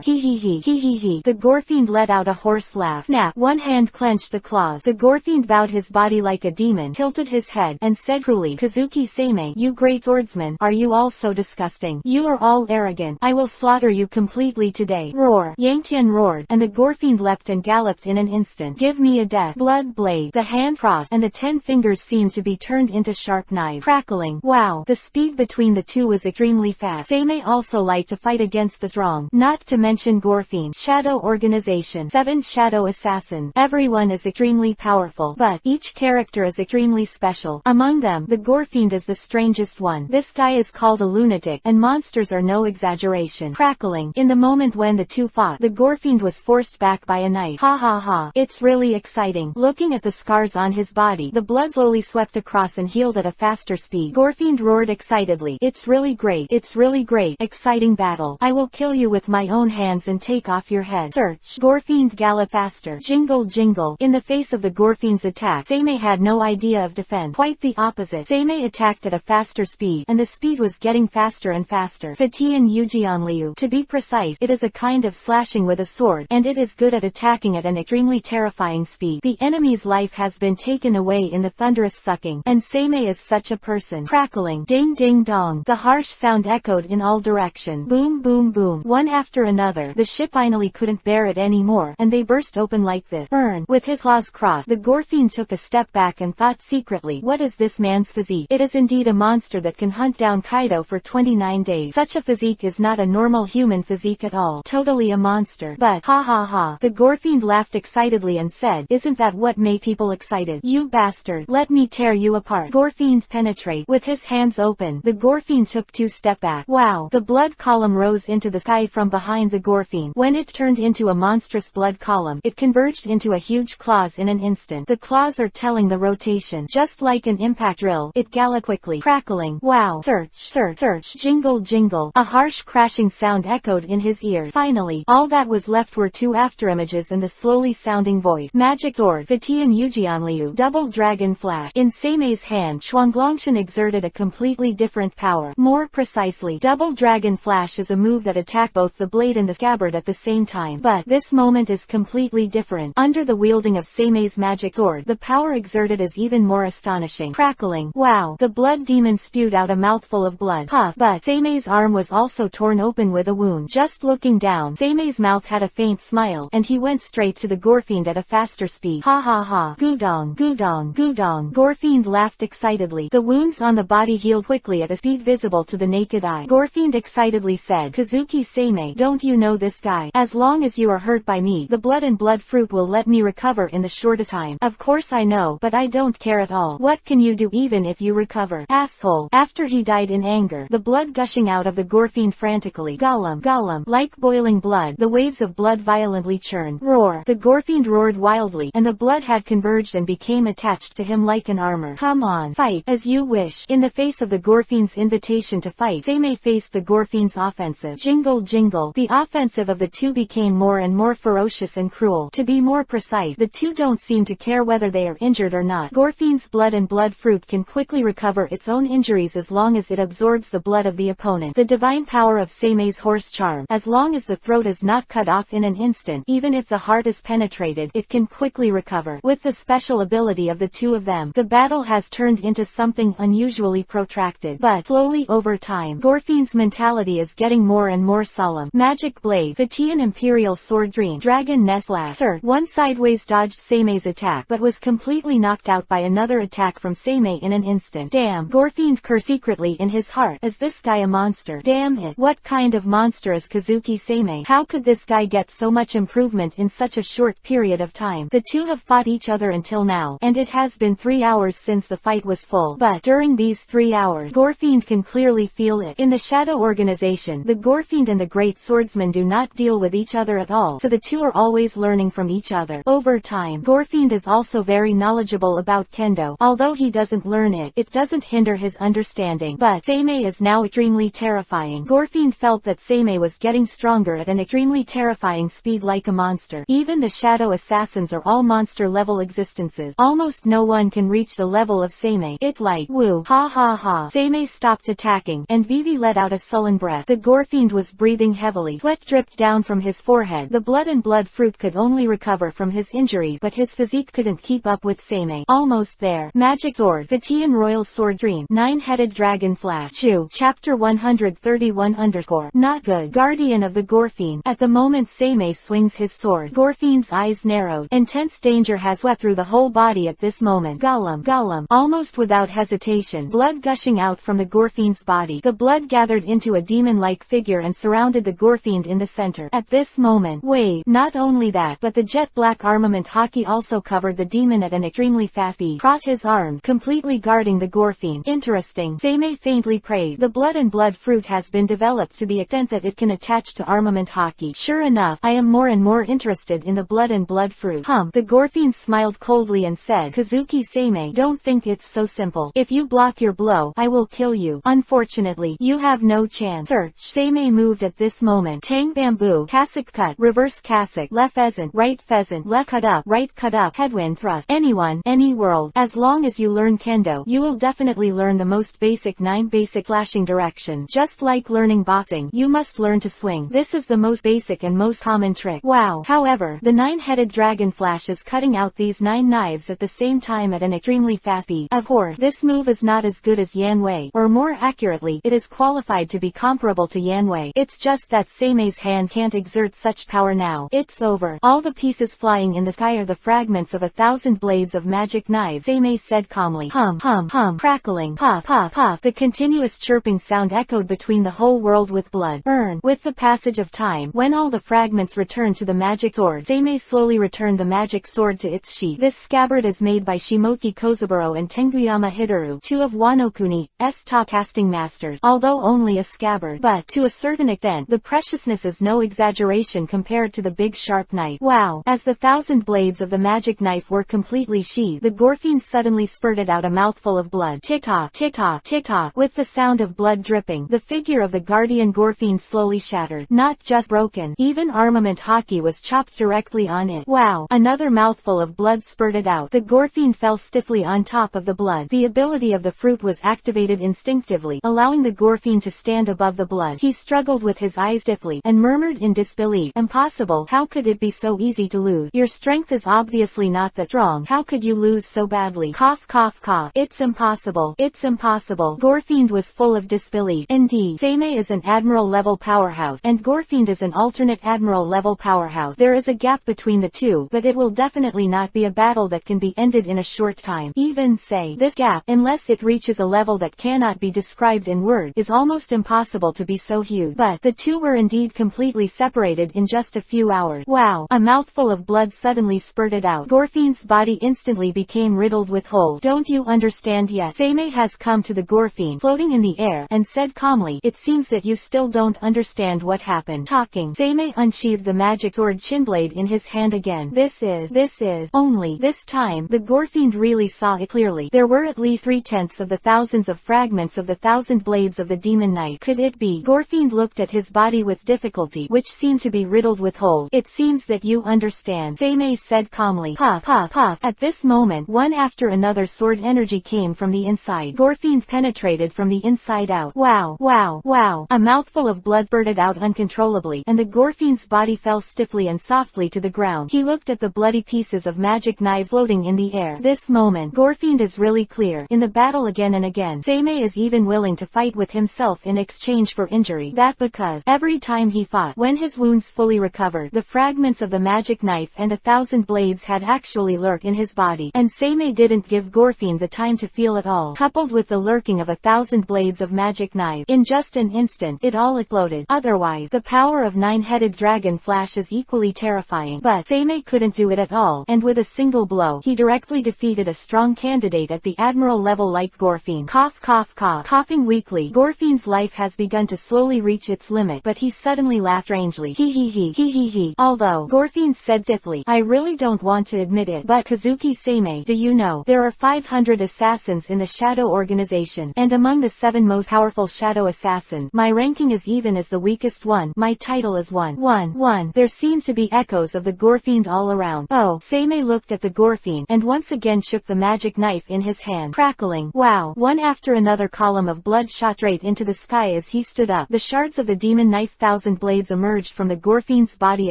He. The Gorefiend let out a hoarse laugh. Snap. One hand clenched the claws. The Gorefiend bowed his body like a demon, tilted his head, and said truly, Kazuki Sei, you great swordsman, are you all so disgusting? You are all arrogant. I will slaughter you completely today. Roar. Yangtian roared, and the Gorefiend leapt and galloped in an instant. Give me a death blood blade. The hands crossed, and the 10 fingers seemed to be turned into sharp knives. Crackling. Wow. The speed between the two was extremely fast. Seime also liked to fight against the strong. Not to mention Gorefiend. Shadow Organization. 7 Shadow Assassin. Everyone is extremely powerful, but each character is extremely extremely special. Among them, the Gorefiend is the strangest one. This guy is called a lunatic, and monsters are no exaggeration. Crackling. In the moment when the two fought, the Gorefiend was forced back by a knife. Ha ha ha. It's really exciting. Looking at the scars on his body, the blood slowly swept across and healed at a faster speed. Gorefiend roared excitedly. It's really great. It's really great. Exciting battle. I will kill you with my own hands and take off your head. Search. Gorefiend galloped faster. Jingle jingle. In the face of the Gorefiend's attack, Sei had no idea of defense. Quite the opposite. Sei attacked at a faster speed, and the speed was getting faster and faster. Fatian Yujianliu. To be precise, it is a kind of slashing with a sword, and it is good at attacking at an extremely terrifying speed. The enemy's life has been taken away in the thunderous sucking, and Sei is such a person. Crackling. Ding ding dong. The harsh sound echoed in all directions. Boom boom boom. One after another. The ship finally couldn't bear it anymore, and they burst open like this. Burn. With his claws crossed, the Gorefiend took a step back and thought secretly, what is this man's physique? It is indeed a monster that can hunt down Kaido for 29 days. Such a physique is not a normal human physique at all. Totally a monster. But, ha ha ha. The Gorefiend laughed excitedly and said, isn't that what made people excited? You bastard. Let me tear you apart. Gorefiend penetrate. With his hands open, the Gorefiend took 2 steps back. Wow. The blood column rose into the sky from behind the Gorefiend. When it turned into a monstrous blood column, it converged into a huge claws in an instant. The claws are telling the rotation. Just like an impact drill, it galloped quickly. Crackling. Wow. Search. Search. Search. Jingle jingle. A harsh crashing sound echoed in his ear. Finally, all that was left were 2 afterimages and the slowly sounding voice. Magic sword. Fatian Yujianliu. Double dragon flash. In Sei's hand, Shuanglongshan exerted a completely different power. More precisely, double dragon flash is a move that attacks both the blade and the scabbard at the same time. But this moment is completely different. Under the wielding of Sei's magic sword, the power exerted is even more astonishing. Crackling. Wow. The blood demon spewed out a mouthful of blood. Puff. But Sei's arm was also torn open with a wound. Just looking down, Sei's mouth had a faint smile, and he went straight to the Gorefiend at a faster speed. Ha ha ha. Gudong. Gudong. Gudong. Gorefiend laughed excitedly. The wounds on the body healed quickly at a speed visible to the naked eye. Gorefiend excitedly said, Kazuki Sei, don't you know this guy? As long as you are hurt by me, the blood and blood fruit will let me recover in the shortest time. Of course I know, but I don't care at all. What can you do even if you recover? Asshole. After he died in anger, the blood gushing out of the Gorefiend frantically. Gollum. Gollum. Like boiling blood, the waves of blood violently churned. Roar. The Gorefiend roared wildly, and the blood had converged and became attached to him like an armor. Come on. Fight. As you wish. In the face of the Gorefiend's invitation to fight, Sei faced the Gorefiend's offensive. Jingle jingle. The offensive of the two became more and more ferocious and cruel. To be more precise, the two don't seem to care whether they are injured or not. Gorefiend's blood and blood fruit can quickly recover its own injuries as long as it absorbs the blood of the opponent. The divine power of Sei's horse charm. As long as the throat is not cut off in an instant, even if the heart is penetrated, it can quickly recover. With the special ability of the two of them, the battle has turned into something unusually protracted. But slowly over time, Gorefiend's mentality is getting more and more solemn. Magic blade. Fatian imperial sword dream. Dragon nest lash. One sideways dodged Sei's attack, but was completely knocked out by another attack from Sei in an instant. Damn. Gorefiend cursed secretly in his heart. Is this guy a monster? Damn it. What kind of monster is Kazuki Sei? How could this guy get so much improvement in such a short period of time? The two have fought each other until now, and it has been 3 hours since the fight was full. But during these 3 hours, Gorefiend can clearly feel it. In the Shadow Organization, the Gorefiend and the Great Swordsman do not deal with each other at all, so the two are always learning from each other. Over time, Gorefiend is also very knowledgeable about Kendo. Although he doesn't learn it, it doesn't hinder his understanding. But Sei is now extremely terrifying. Gorefiend felt that Sei was getting stronger at an extremely terrifying speed like a monster. Even the Shadow Assassins are all monster-level existences. Almost no one can reach the level of Sei. It's like, woo, ha ha ha. Sei stopped attacking, and Vivi let out a sullen breath. The Gorefiend was breathing heavily. Sweat dripped down from his forehead. The blood and blood fruit could only recover from his injuries, but his physique couldn't keep up with Sei. Almost there. Magic sword. Fatian royal sword dream. Nine-headed dragon flash. Chew. Chapter 131 _ Not good. Guardian of the Gorefiend. At the moment Sei swings his sword, Gorefiend's eyes narrowed. Intense danger has swept through the whole body at this moment. Gollum. Gollum. Almost without hesitation, blood gushing out from the Gorefiend's body. The blood gathered into a demon-like figure and surrounded the Gorefiend in the center. At this moment, wait, not only that, but the jet black armament hockey also covered the demon at an extremely fast speed. feet, cross his arms, completely guarding the Gorfine. Interesting, Seimei faintly praised. The blood and blood fruit has been developed to the extent that it can attach to armament haki. Sure enough, I am more and more interested in the blood and blood fruit. The Gorfine smiled coldly and said, Kazuki Seimei, don't think it's so simple. If you block your blow, I will kill you. Unfortunately, you have no chance. Search. Seimei moved at this moment. Tang bamboo, cassock cut, reverse cassock, left pheasant, left cut up, headwind thrust. Anyone, any world. As long as you learn kendo, you will definitely learn the most basic 9 basic slashing directions. Just like learning boxing, you must learn to swing. This is the most basic and most common trick. Wow. However, the 9-headed dragon flashes cutting out these 9 knives at the same time at an extremely fast speed. Of course, this move is not as good as Yanwei, or more accurately, it is qualified to be comparable to Yanwei. It's just that Seimei's hands can't exert such power now. It's over. All the pieces flying in the sky are the fragments of 1,000 blades of magic knives, Seimei said calmly. Crackling, puff, puff, puff. The continuous chirping sound echoed between the whole world with blood. With the passage of time, when all the fragments returned to the magic sword, Seimei slowly returned the magic sword to its sheath. This scabbard is made by Shimoki Kozaburo and Tenguyama Hidaru, 2 of Wanokuni's top casting masters. Although only a scabbard, but to a certain extent, the preciousness is no exaggeration compared to the big sharp knife. Wow. As the 1,000 blades of the magic knife were completely sheathed, the Gorfine suddenly spurted out a mouthful of blood. Tick-tock, tick-tock, tick-tock. With the sound of blood dripping, the figure of the guardian Gorfine slowly shattered. Not just broken, even armament haki was chopped directly on it. Wow. Another mouthful of blood spurted out. The Gorfine fell stiffly on top of the blood. The ability of the fruit was activated instinctively, allowing the Gorfine to stand above the blood. He struggled with his eyes stiffly, and murmured in disbelief. Impossible. How could it be so easy to lose? Your strength is obviously not that strong. How could you lose so badly? Cough, cough, cough. It's impossible. It's impossible. Gorfine was full of disbelief. Indeed, Seimei is an admiral-level powerhouse, and Gorfine is an alternate admiral-level powerhouse. There is a gap between the two, but it will definitely not be a battle that can be ended in a short time. Even say, this gap, unless it reaches a level that cannot be described in words, is almost impossible to be so huge. But the two were indeed completely separated in just a few hours. Wow. A mouthful of blood suddenly spurted out. Gorfine's body instantly became riddled with holes. Don't you understand yet? Seimei has come to the Gorfine, floating in the air, and said calmly, it seems that you still don't understand what happened. Talking, Seimei unsheathed the magic sword chinblade in his hand again. This is, only, this time, the Gorfine really saw it clearly. There were at least 3/10 of the thousands of fragments of the 1,000 blades of the demon knight. Could it be? Gorfine looked at his body with difficulty, which seemed to be riddled with holes. It seems that you understand, Seimei said calmly. Puff, puff, puff. At this moment, one after another sword energy came from the inside. Gorfine penetrated from the inside out. Wow, wow, wow. A mouthful of blood spurted out uncontrollably, and the Gorfine's body fell stiffly and softly to the ground. He looked at the bloody pieces of magic knife floating in the air. This moment, Gorfine is really clear. In the battle again and again, Seimei is even willing to fight with himself in exchange for injury. That because, every time he fought, when his wounds fully recovered, the fragments of the magic knife and 1,000 blades had actually lurked in his body, and Seimei didn't give Gorfine the time to feel it all. Coupled with the lurking of 1,000 blades of magic knife, in just an instant, it all exploded. Otherwise, the power of 9-headed dragon flash is equally terrifying. But Seimei couldn't do it at all, and with a single blow, he directly defeated a strong candidate at the admiral level like Gorfine. Cough, cough, cough. Coughing weakly, Gorfine's life has begun to slowly reach its limit, but he suddenly laughed strangely. He he he he he he. Although, Gorfine said stiffly, I really don't want to admit it, but Kazuki Seimei, do you know, there are 500 assassins in the Shadow Organization, and among the 7 most powerful Shadow Assassins, my ranking is even as the weakest one. My title is 1. There seemed to be echoes of the Gorfine all around. Oh, Seimei looked at the Gorfine, and once again shook the magic knife in his hand. Crackling. Wow. One after another column of blood shot straight into the sky as he stood up. The shards of the demon knife 1,000 blades emerged from the Gorfine's body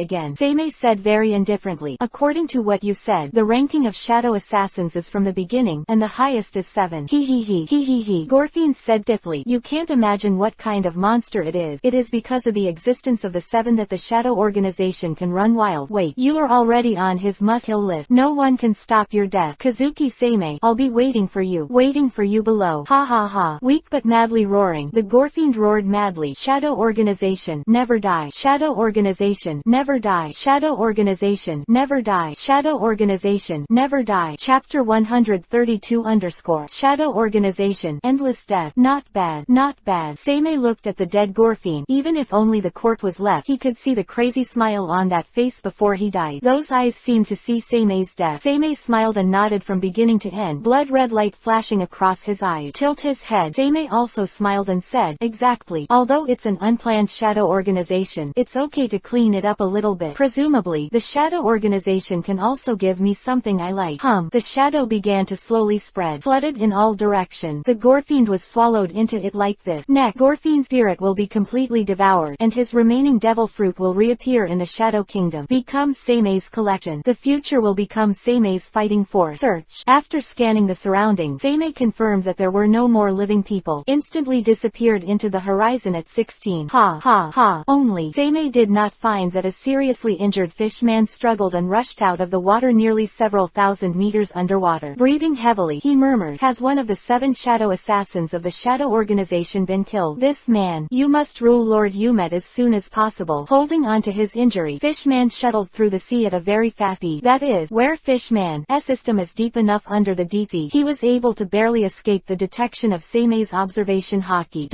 again. Seimei said very indifferently, according to what you said, the ranking of Shadow Assassins is from the beginning, and the highest is 7. He he he he he he. Gorfine said stiffly, you can't imagine what kind of monster it is. It is because of the existence of the 7 that the Shadow Organization can run wild. Wait, you are already on his must-kill list. No one can stop your death. Kazuki Seimei, I'll be waiting for you below. Ha ha ha. Weak but madly roaring, the Gorfine roared madly. Shadow Organization, never die. Shadow Organization, never die. Shadow Organization, never die. Shadow Organization, never die. Chapter Chapter 132 _ Shadow Organization. Endless death. Not bad. Not bad. Seimei looked at the dead Gorfiend. Even if only the court was left, he could see the crazy smile on that face before he died. Those eyes seemed to see Seimei's death. Seimei smiled and nodded from beginning to end, blood-red light flashing across his eyes. Tilt his head. Seimei also smiled and said, exactly. Although it's an unplanned shadow organization, it's okay to clean it up a little bit. Presumably, the shadow organization can also give me something I like. The shadow began to slowly spread, flooded in all directions. The Gorfiend was swallowed into it like this. Next, Gorfiend's spirit will be completely devoured, and his remaining devil fruit will reappear in the Shadow Kingdom. Become Seimei's collection. The future will become Seimei's fighting force. Search. After scanning the surroundings, Seimei confirmed that there were no more living people. Instantly disappeared into the horizon at 16. Ha ha ha. Only Seimei did not find that a seriously injured fish man struggled and rushed out of the water nearly several thousand meters underwater. Breathing heavily, he murmured, has one of the 7 shadow assassins of the shadow organization been killed? This man, you must rule Lord Yumet as soon as possible. Holding on to his injury, Fishman shuttled through the sea at a very fast speed. That is, where Fishman's system is deep enough under the deep sea, he was able to barely escape the detection of Seimei's observation hockey.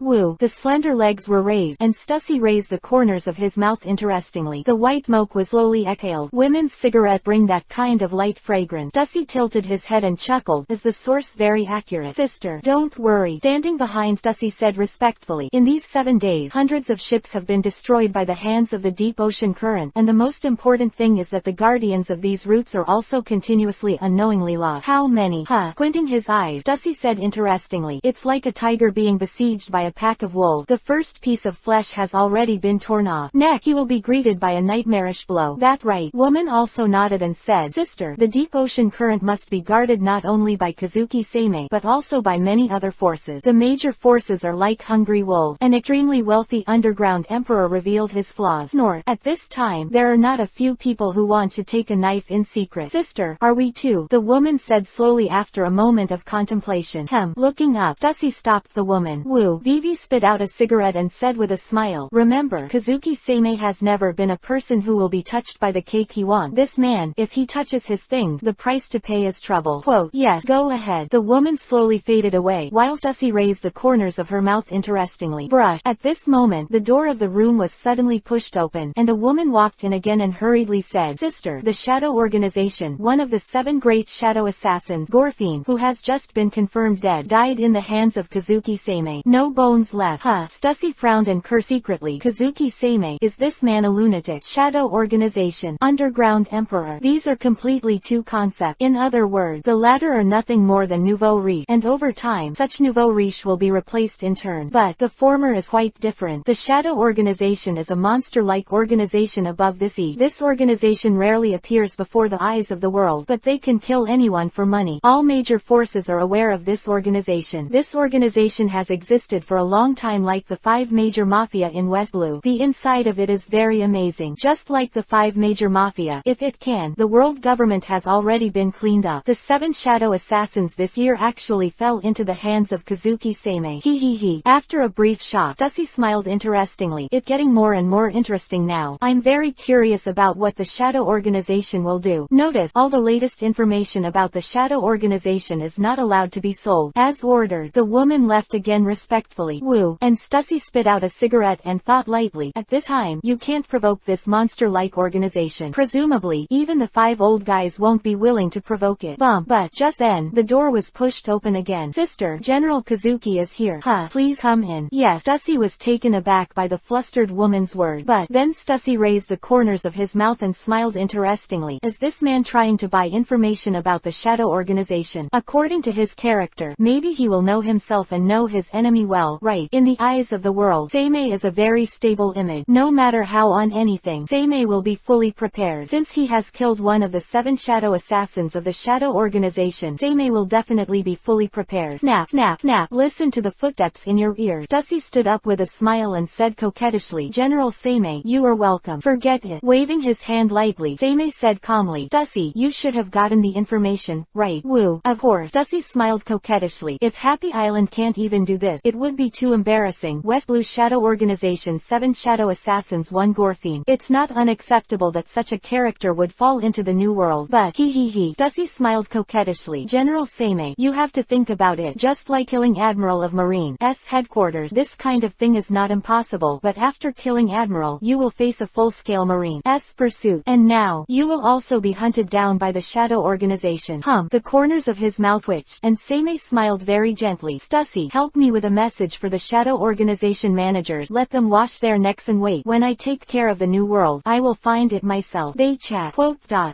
Woo. The slender legs were raised, and Stussy raised the corners of his mouth interestingly. The white smoke was slowly exhaled. Women's cigarette bring that kind of light fragrance. Stussy tilted his head and chuckled. Is the source very accurate? Sister, don't worry. Standing behind Stussy said respectfully, in these 7 days, hundreds of ships have been destroyed by the hands of the deep ocean current, and the most important thing is that the guardians of these routes are also continuously unknowingly lost. How many? Squinting his eyes, Stussy said interestingly, it's like a tiger being besieged by a pack of wolves. The first piece of flesh has already been torn off. Next, he will be greeted by a nightmarish blow. That right. Woman also nodded and said, sister, the deep ocean current must be guarded not only by Kazuki Sei but also by many other forces. The major forces are like hungry wolves. An extremely wealthy underground emperor revealed his flaws. Snort. At this time, there are not a few people who want to take a knife in secret. Sister, are we too? The woman said slowly after a moment of contemplation. Looking up, Stussy stopped the woman. Woo. Vivi spit out a cigarette and said with a smile, remember, Kazuki Sei has never been a person who will be touched by the cake he wants. This man, if he touches his things, the price to pay is trouble. Quote, yes, go ahead. The woman slowly faded away, while Stussy raised the corners of her mouth interestingly. Brush. At this moment, the door of the room was suddenly pushed open, and a woman walked in again and hurriedly said, sister, the Shadow Organization, one of the 7 great shadow assassins, Gorfiend, who has just been confirmed dead, died in the hands of Kazuki Sei. No bones left. Stussy frowned and cursed secretly. Kazuki Sei, is this man a lunatic? Shadow Organization, Underground Emperor. These are completely two concepts. In other words, the latter are nothing more than nouveau riche, and over time, such nouveau riche will be replaced in turn. But the former is quite different. The Shadow Organization is a monster-like organization above the sea. This organization rarely appears before the eyes of the world, but they can kill anyone for money. All major forces are aware of this organization. This organization has existed for a long time, like the 5 major mafia in West Blue. The inside of it is very amazing. Just like the 5 major mafia, if it can, the world government has already been cleaned up. The 7 shadow assassins this year actually fell into the hands of Kazuki Sei. He. After a brief shock, Stussy smiled interestingly. It's getting more and more interesting now. I'm very curious about what the Shadow Organization will do. Notice, all the latest information about the Shadow Organization is not allowed to be sold. As ordered, the woman left again respectfully. Woo. And Stussy spit out a cigarette and thought lightly, at this time, you can't provoke this monster-like organization. Presumably, even the 5 old guys won't be willing to provoke it. But just then, the door was pushed open again. Sister, General Kazuki is here. Please come in. Yes. Stussy was taken aback by the flustered woman's word, but then Stussy raised the corners of his mouth and smiled interestingly. Is this man trying to buy information about the Shadow Organization? According to his character, maybe he will know himself and know his enemy well, right? In the eyes of the world, Sei is a very stable image. No matter how on anything, Sei will be fully prepared. Since he has killed one of the 7 shadow assassins of the Shadow Organization, Sei will definitely be fully prepared. Snap, snap, snap. Listen to the footsteps in your ears. Stussy stood up with a smile and said coquettishly, General Sei, you are welcome. Forget it. Waving his hand lightly, Sei said calmly, Stussy, you should have gotten the information, right? Woo. Of course. Stussy smiled coquettishly. If Happy Island can't even do this, it would be too embarrassing. West Blue Shadow Organization, 7 shadow assassins, 1 Gorfiend. It's not unacceptable that such a character would fall into the new world, but he. Stussy smiled coquettishly. General Seimei, you have to think about it. Just like killing Admiral of Marine's headquarters, this kind of thing is not impossible, but after killing Admiral, you will face a full-scale Marine's pursuit, and now, you will also be hunted down by the Shadow Organization. The corners of his mouth twitched, and Seimei smiled very gently. Stussy, help me with a message for the Shadow Organization managers. Let them wash their necks and wait. When I take care of the New World, I will find it myself. They chat.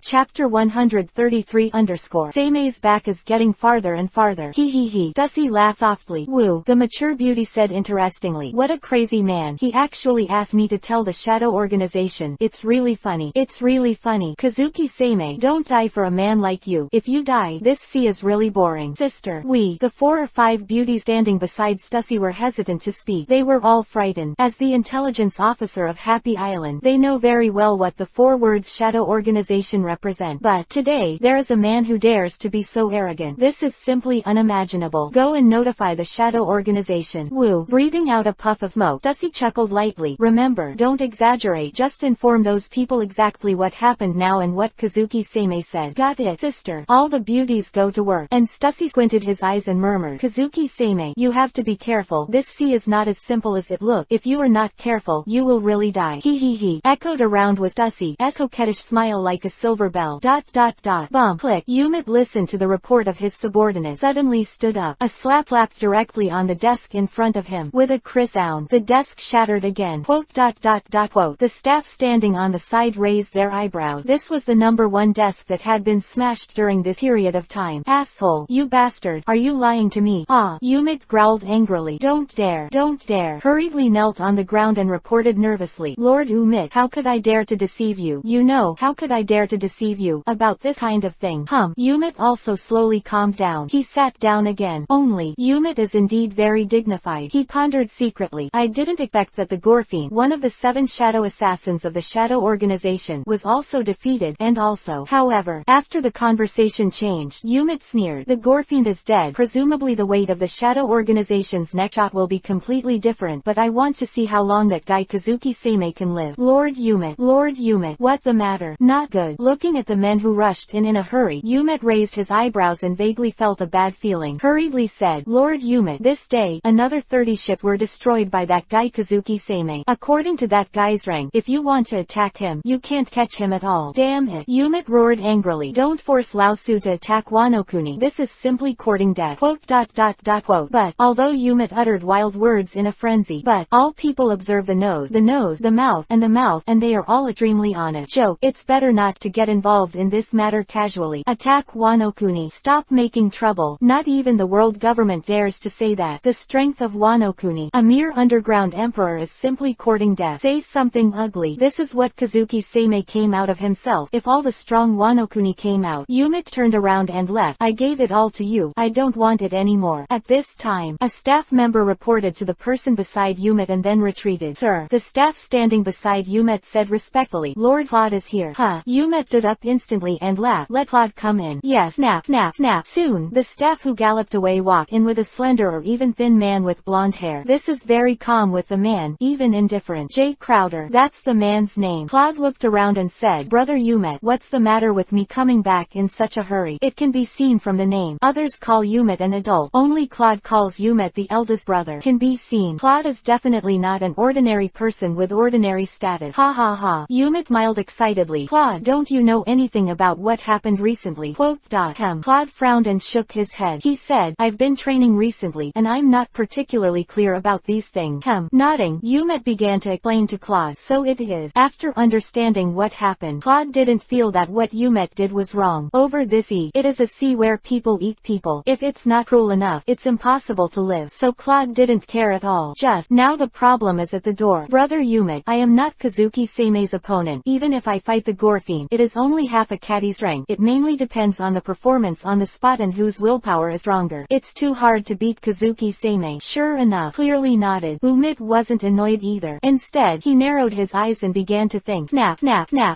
Chapter 133 Seimei's back is getting farther and farther. He. Stussy laughed softly. Woo. The mature beauty said interestingly. What a crazy man. He actually asked me to tell the Shadow Organization. It's really funny. It's really funny. Kazuki Seimei, don't die for a man like you. If you die, this sea is really boring. Sister. The 4 or 5 beauties standing beside Stussy were hesitant to speak. They were all frightened. As the intelligence officer of Happy Island, they know very well what the 4 words Shadow Organization represent. But today, there is a man who dares to be so arrogant. This is simply unimaginable. Go and notify the Shadow Organization. Woo. Breathing out a puff of smoke, Stussy chuckled lightly. Remember, don't exaggerate. Just inform those people exactly what happened now and what Kazuki Seimei said. Got it, sister. All the beauties go to work. And Stussy squinted his eyes and murmured, Kazuki Seimei, you have to be careful. This sea is not as simple as it looks. If you are not careful, you will really die. He. Echoed around was Stussy's coquettish smile like a silver bell. Bump. Click. Yumit listened to the report of his subordinate. Suddenly stood up. A slap slapped directly on the desk in front of him. With a crisp sound, the desk shattered again. Quote. The staff standing on the side raised their eyebrows. This was the number 1 desk that had been smashed during this period of time. Asshole. You bastard. Are you lying to me? Yumit growled angrily. Don't dare. Hurriedly knelt on the ground and reported nervously. Lord Umit, how could I dare to deceive you? You know, how could I dare to deceive you about this kind of thing? Yumit also slowly calmed down. He sat down again. Only, Yumit is indeed very dignified. He pondered secretly. I didn't expect that the Gorfiend, one of the 7 shadow assassins of the Shadow Organization, was also defeated, and also, however, after the conversation changed, Yumit sneered. The Gorfiend is dead. Presumably the weight of the Shadow Organization's neckshot will be completely different, but I want to see how long that guy Kazuki Seimei can live. Lord Yumit, what the matter? Not good. Looking at the men who rushed in a hurry, Yumit raised his eyebrows and vaguely felt a bad feeling. Hurriedly said, Lord Yumit, this day, another 30 ships were destroyed by that guy Kazuki Seimei. According to that guy's rank, if you want to attack him, you can't catch him at all. Damn it. Yumit roared angrily. Don't force Lao Su to attack Wano-kuni. This is simply courting death. Quote. But, although Yumit uttered wild words in a frenzy, but, all people observe the nose, the mouth, and they are all extremely on it. Joke. It's better not to get involved in this matter casually. Attack Wano-kuni. Stop making trouble. Not even the world government dares to say that. The strength of Wano-kuni, a mere underground emperor, is simply courting death. Say something ugly. This is what Kazuki Seimei came out of himself. If all the strong Wano-kuni came out, Yumit turned around and left. I gave it all to you. I don't want it anymore. At this time, a staff member reported to the person beside Yumit and then retreated. Sir, the staff standing beside Yumit said respectfully, Lord Claude is here. Yumit stood up instantly and laughed. Let Claude come in. Yes. Snap. Soon, the staff who galloped away walked in with a slender or even thin man with blonde hair. This is very calm with the man, even indifferent. Jay Crowder. That's the man's name. Claude looked around and said, Brother Yumit, what's the matter with me coming back in such a hurry? It can be seen from the name. Others call Yumit an adult. Only Claude calls Yumit the eldest brother. Can be seen. Claude is definitely not an ordinary person with ordinary status. Ha. Yumit smiled excitedly. Claude, don't you know anything about what happened recently? Quote. Claude frowned and shook his head. He said, I've been training recently, and I'm not particularly clear about these things. Nodding, Yumit began to explain to Claude. So it is. After understanding what happened, Claude didn't feel that what Yumit did was wrong. Over this sea, it is a sea where people eat people. If it's not cruel enough, it's impossible to live. So Claude didn't care at all. Just, now the problem is at the door. Brother Yumit, I am not Kazuki Seimei's opponent. Even if I fight the Gorfiend, it is only half a caddy's rank. It mainly depends on the performance on the spot and whose willpower is stronger. It's too hard to beat Kazuki Seimei. Sure enough. Clearly nodded. Umit wasn't annoyed either. Instead, he narrowed his eyes and began to think. Snap.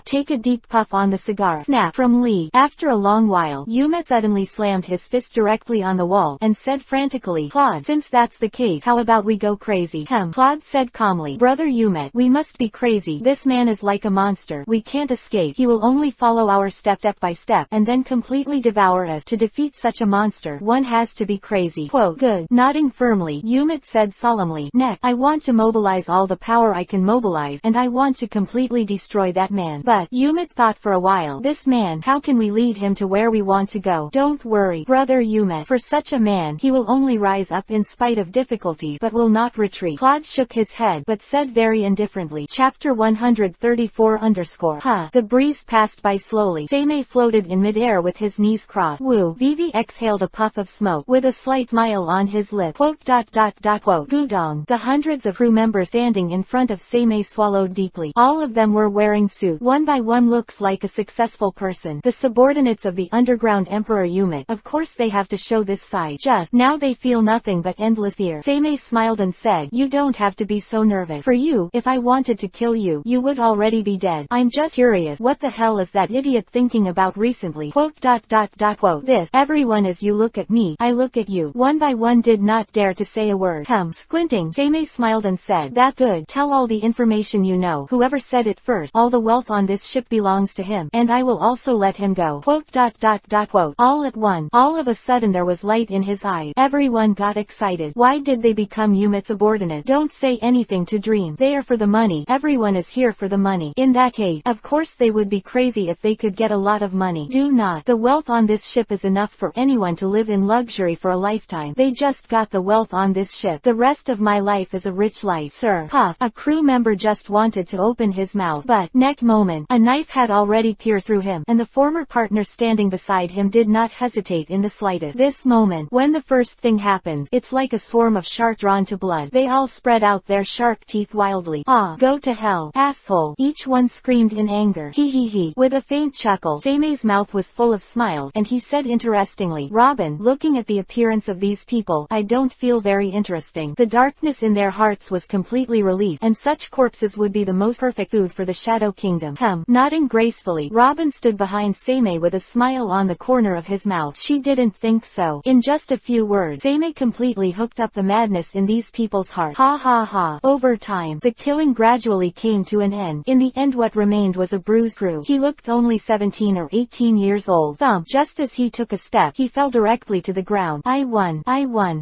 Take a deep puff on the cigar. Snap. From Lee. After a long while, Yumit suddenly slammed his fist directly on the wall, and said frantically, Claude, since that's the case, how about we go crazy? Claude said calmly, Brother Yumit, we must be crazy. This man is like a monster. We can't escape. He will only follow our step by step, and then completely devour us. To defeat such a monster, one has to be crazy. Quote, good. Nodding firmly, Yumit said solemnly, next, I want to mobilize all the power I can mobilize, and I want to completely destroy that man. But, Yumit thought for a while, this man, how can we lead him to where we want to go? Don't worry, brother Yumit. For such a man, he will only rise up in spite of difficulties, but will not retreat. Claude shook his head, but said very indifferently. Chapter 134 _. The breeze passed by slowly. Seimei floated in midair with his knees crossed. Woo. Vivi exhaled a puff of smoke, with a slight smile on his lip. Quote, quote. Gudong. The hundreds of crew members standing in front of Seimei swallowed deeply. All of them were wearing suits. One by one looks like a successful person. The subordinates of the underground Emperor Yumit. Of course they have to show this side. Just now they feel nothing but endless fear. Seimei smiled and said, you don't have to be so nervous. For you, if I wanted to kill you, you would already be dead. I'm just curious, what the hell is that idiot thinking about recently? Quote, quote. This, everyone as you look at me, I look at you. One by one did not dare to say a word. Squinting, Seimei smiled and said, that good. Tell all the information you know. Whoever said it first, all the wealth on this ship belongs to him, and I will also let him go. Quote, quote. All at once, all of a sudden there was light in his eyes. Everyone got excited. Why did they become Yumit's subordinate? Don't say anything to dream. They are for the money. Everyone is here for the money. In that case, of course they would be crazy if they could get a lot of money. Do not. The wealth on this ship is enough for anyone to live in luxury for a lifetime. They just got the wealth on this ship. The rest of my life is a rich life, sir. Puff. A crew member just wanted to open his mouth, but, next moment, a knife had already pierced through him, and the former partner standing beside him did not hesitate in the slightest. This moment, when the first thing happens, it's like a swarm of sharks drawn to blood. They all spread out their shark teeth wildly. Ah, go to hell, asshole. Each one screamed in anger. He. With a faint chuckle, Seimei's mouth was full of smiles, and he said interestingly, Robin, looking at the appearance of these people, I don't feel very interesting. The darkness in their hearts was completely released, and such corpses would be the most perfect food for the Shadow Kingdom. Nodding gracefully, Robin stood behind Seimei with a smile on the corner of his mouth. She didn't think so. In just a few words, Seimei completely hooked up the madness in these people's hearts. Ha. Over time, the killing gradually came to an end. In the end what remained was a bruised crew. He looked only 17 or 18 years old. Thump. Just as he took a step, he fell directly to the ground. I won.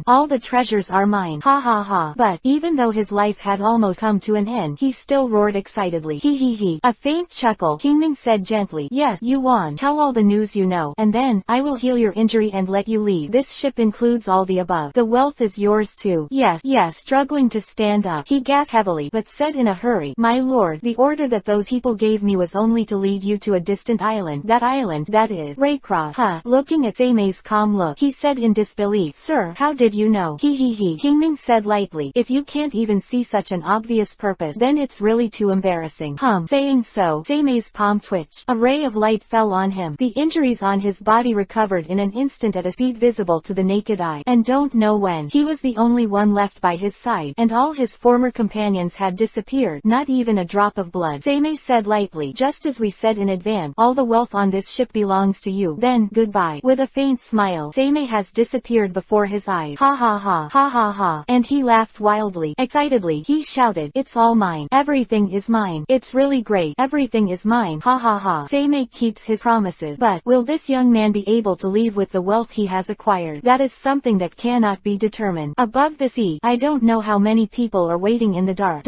All the treasures are mine. Ha. But, even though his life had almost come to an end, he still roared excitedly. He. A faint chuckle. Kingning said gently, yes, you won. Tell all the news you know, and then, I will heal your injury and let you leave. This ship includes all the above. The wealth is yours too. Yes. Struggling to stand up, he gasped heavily, but said in a hurry, my lord, the order that those people gave me was only to lead you to a distant island. That island, that is, Raycross. Looking at Seimei's calm look, he said in disbelief, sir, how did you know? He. Kingning said lightly, if you can't even see such an obvious purpose, then it's really too embarrassing. Saying so, Seimei's palm twitched. A ray of light fell on him. The injuries on his body recovered in an instant at a speed visible to the naked eye, and don't know when. He was the only one left by his side, and all his former companions had disappeared, not even a drop of blood. Seimei said lightly, just as we said in advance, all the wealth on this ship belongs to you. Then, goodbye. With a faint smile, Seimei has disappeared before his eyes. Ha. And he laughed wildly. Excitedly, he shouted, it's all mine. Everything is mine. It's really great. Everything is mine. Ha. Seimei keeps his promises. But, will this young man be able to leave with the wealth he has acquired? That is something that cannot be determined. Above the sea, I don't know how many people are waiting in the dark.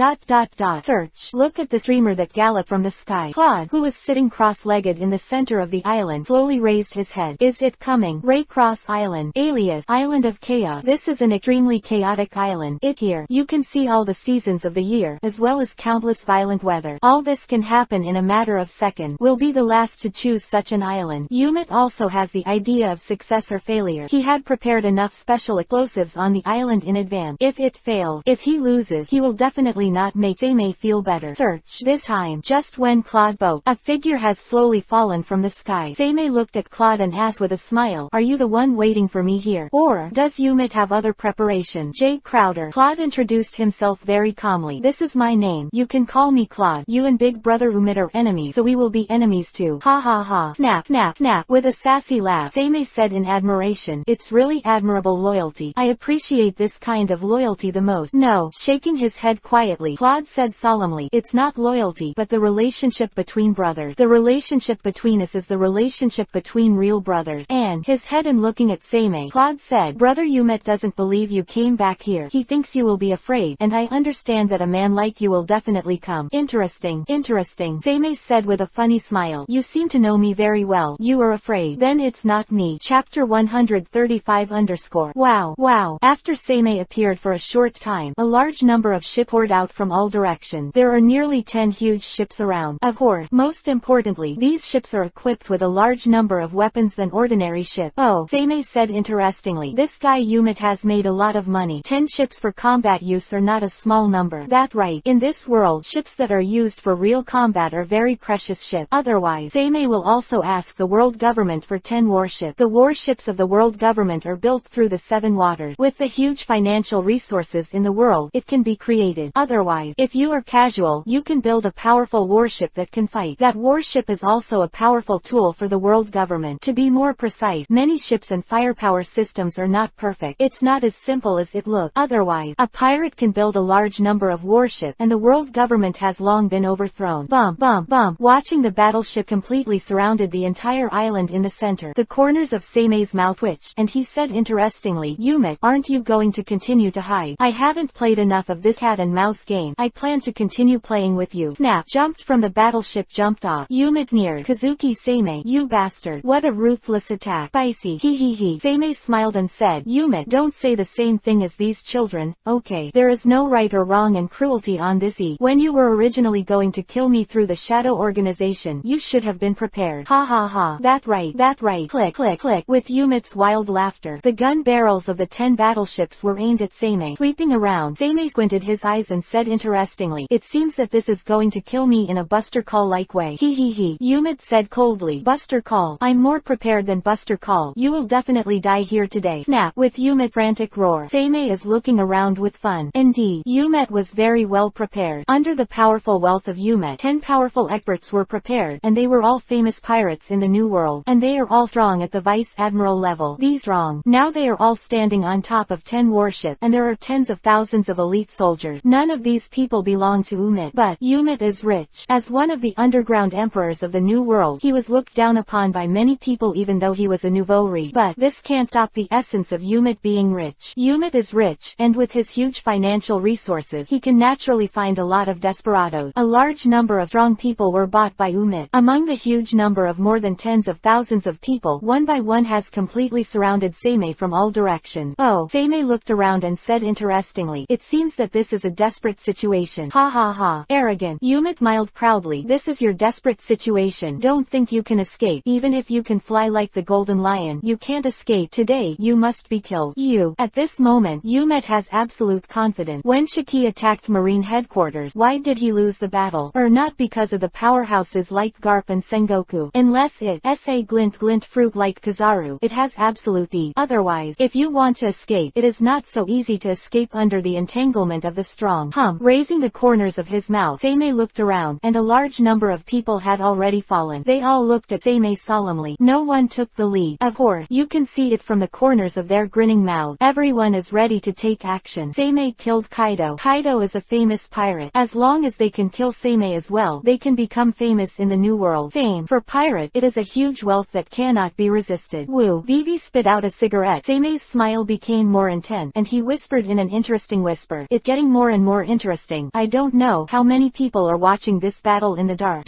Search. Look at the streamer that galloped from the sky. Claude, who was sitting cross-legged in the center of the island, slowly raised his head. Is it coming? Raycross Island, alias Island of Chaos. This is an extremely chaotic island. Here, you can see all the seasons of the year, as well as countless violent weather. All this can happen in a matter of seconds. We'll be the last to choose such an island. Yumit also has the idea of success or failure. He had prepared enough special explosives on the island in advance. If it fails, if he loses, he will definitely not make Seimei feel better. Search. This time, just when Claude spoke, a figure has slowly fallen from the sky. Seimei looked at Claude and asked with a smile, are you the one waiting for me here? Or, does Yumit have other preparation? J. Crowder. Claude introduced himself very calmly. This is my name. You can call me Claude. You and Big Brother Umit are enemies, so we will be enemies too. Ha. Snap. With a sassy laugh, Seimei said in admiration, it's really admirable loyalty. I appreciate this kind of loyalty the most. No. Shaking his head quietly, Claude said solemnly, it's not loyalty, but the relationship between brothers. The relationship relationship between us is the relationship between real brothers. And his head and looking at Seimei, Claude said, Brother Yumet doesn't believe you came back here. He thinks you will be afraid, and I understand that a man like you will definitely come. Interesting, interesting, Seimei said with a funny smile. You seem to know me very well. You are afraid. Then it's not me. Chapter 135 _ Wow, wow. After Seimei appeared for a short time, a large number of ships poured out from all directions. There are nearly 10 huge ships around. Of course, most importantly, these ships are equipped with a large number of weapons than ordinary ships. Oh, Seimei said interestingly. This guy Yumet has made a lot of money. 10 ships for combat use are not a small number. That's right. In this world, ships that are used for real combat are very precious ships. Otherwise, Seimei will also ask the world government for 10 warships. The warships of the world government are built through the 7 waters. With the huge financial resources in the world, it can be created. Otherwise, if you are casual, you can build a powerful warship that can fight. That warship is also a powerful tool for the world government. To be more precise, many ships and firepower systems are not perfect. It's not as simple as it looks. Otherwise, a pirate can build a large number of warships, and the world government has long been overthrown. Bump, bump, bump. Watching the battleship completely surrounded the entire island in the center, the corners of Seimei's mouth twitched, and he said interestingly, Yumet, aren't you going to continue to hide? I haven't played enough of this cat and mouse game. I plan to continue playing with you. Snap. Jumped from the battleship, jumped off. Yumet neared. Kazuki Seimei, you bastard. What a ruthless attack. Spicy. He. Seimei smiled and said, Yumet, don't say the same thing as these children, okay? There is no right or wrong and cruelty on this When you were originally going to kill me through the shadow organization, you should have been prepared. Ha ha ha. That's right. That's right. Click, click, click. With Yumet's wild laughter, the gun barrels of the 10 battleships were aimed at Seimei. Sweeping around, Seimei squinted his eyes and said interestingly, it seems that this is going to kill me in a Buster Call-like way. He. Yumet said coldly, Buster Call? I'm more prepared than Buster Call. You will definitely die here today. Snap. With Yumet frantic roar, Seimei is looking around with fun. Indeed, Yumet was very well prepared. Under the powerful wealth of Yumet, 10 powerful experts were prepared, and they were all famous pirates in the New World, and they are all strong at the Vice Admiral level. These strong. Now they are all standing on top of 10 warships, and there are tens of thousands of elite soldiers. None of these people belong to Yumet, but Yumet is rich. As one of the underground emperors of the New World, he was looked down upon by many people even though he was a nouveau riche. But this can't stop the essence of Yumet being rich. Yumet is rich, and with his huge financial resources, he can naturally find a lot of desperados. A large number of strong people were bought by Yumet. Among the huge number of more than tens of thousands of people, one by one has completely surrounded Seimei from all directions. Oh, Seimei looked around and said interestingly, it seems that this is a desperate situation. Ha ha ha. Arrogant. Yumet smiled proudly. This is your desperate situation. Don't think you can escape. Even if you can fly like the golden lion, you can't escape. Today, you must be killed. At this moment, Yumet has absolute confidence. When Shiki attacked Marine headquarters, why did he lose the battle? Not because of the powerhouses like Garp and Sengoku. Unless it sa glint fruit like Kizaru, it has absolute speed. Otherwise, if you want to escape, it is not so easy to escape under the entanglement of the strong. Raising the corners of his mouth, Seimei looked around, and a large number of people had already fallen. They all looked at Seimei solemnly. No one took the lead. Of course, you can see it from the corners of their grinning mouths. Everyone is ready to take action. Seimei killed Kaido. Kaido is a famous pirate. As long as they can kill Seimei as well, they can become famous in the New World. Fame. For pirate, it is a huge wealth that cannot be resisted. Woo. Vivi spit out a cigarette. Seimei's smile became more intense, and he whispered in an interesting whisper. It's getting more and more interesting. I don't know how many people are watching this battle in the dark. ...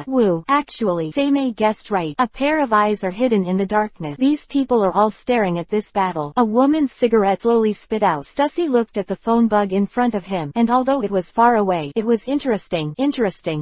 Woo. Actually, Seimei guessed right. A pair of eyes are hidden in the darkness. These people are all staring at this battle. A woman's cigarette slowly spit out. Stussy looked at the phone bug in front of him, and although it was far away, it was interesting.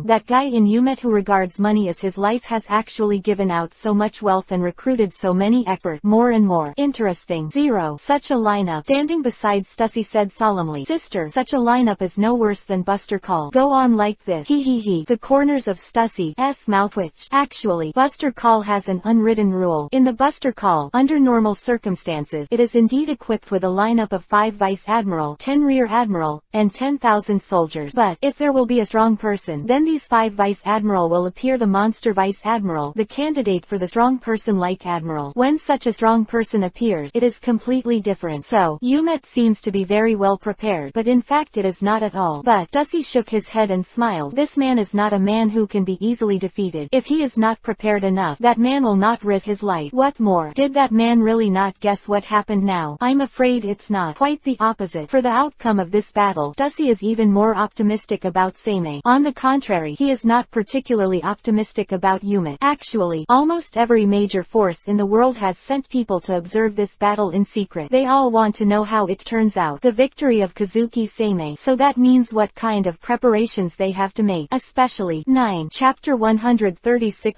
That guy in Yumet who regards money as his life has actually given out so much wealth and recruited so many experts. More and more. Interesting. Zero. Such a lineup. Standing beside Stussy said solemnly, Sister, such a lineup is no worse than Buster Call. Go on like this. He. The corners of Stussy's mouth twitched. Actually, Buster Call has an unwritten rule. In the Buster Call, under normal circumstances, it is indeed equipped with a lineup of 5 Vice Admiral, 10 Rear Admiral, and 10,000 soldiers. But, if there will be a strong person, then these 5 Vice Admiral will appear the monster Vice Admiral, the candidate for the strong person like Admiral. When such a strong person appears, it is completely different. So, Yumet seems to be very well prepared, but in fact it is not at all. But, Stussy shook his head and smiled. This man is not a man who can be easily defeated. defeated. If he is not prepared enough, that man will not risk his life. What's more, did that man really not guess what happened now? I'm afraid it's not. Quite the opposite. For the outcome of this battle, Stussy is even more optimistic about Seimei. On the contrary, he is not particularly optimistic about Yumi. Actually, almost every major force in the world has sent people to observe this battle in secret. They all want to know how it turns out. The victory of Kazuki Sei. So that means what kind of preparations they have to make. Especially 9. Chapter 136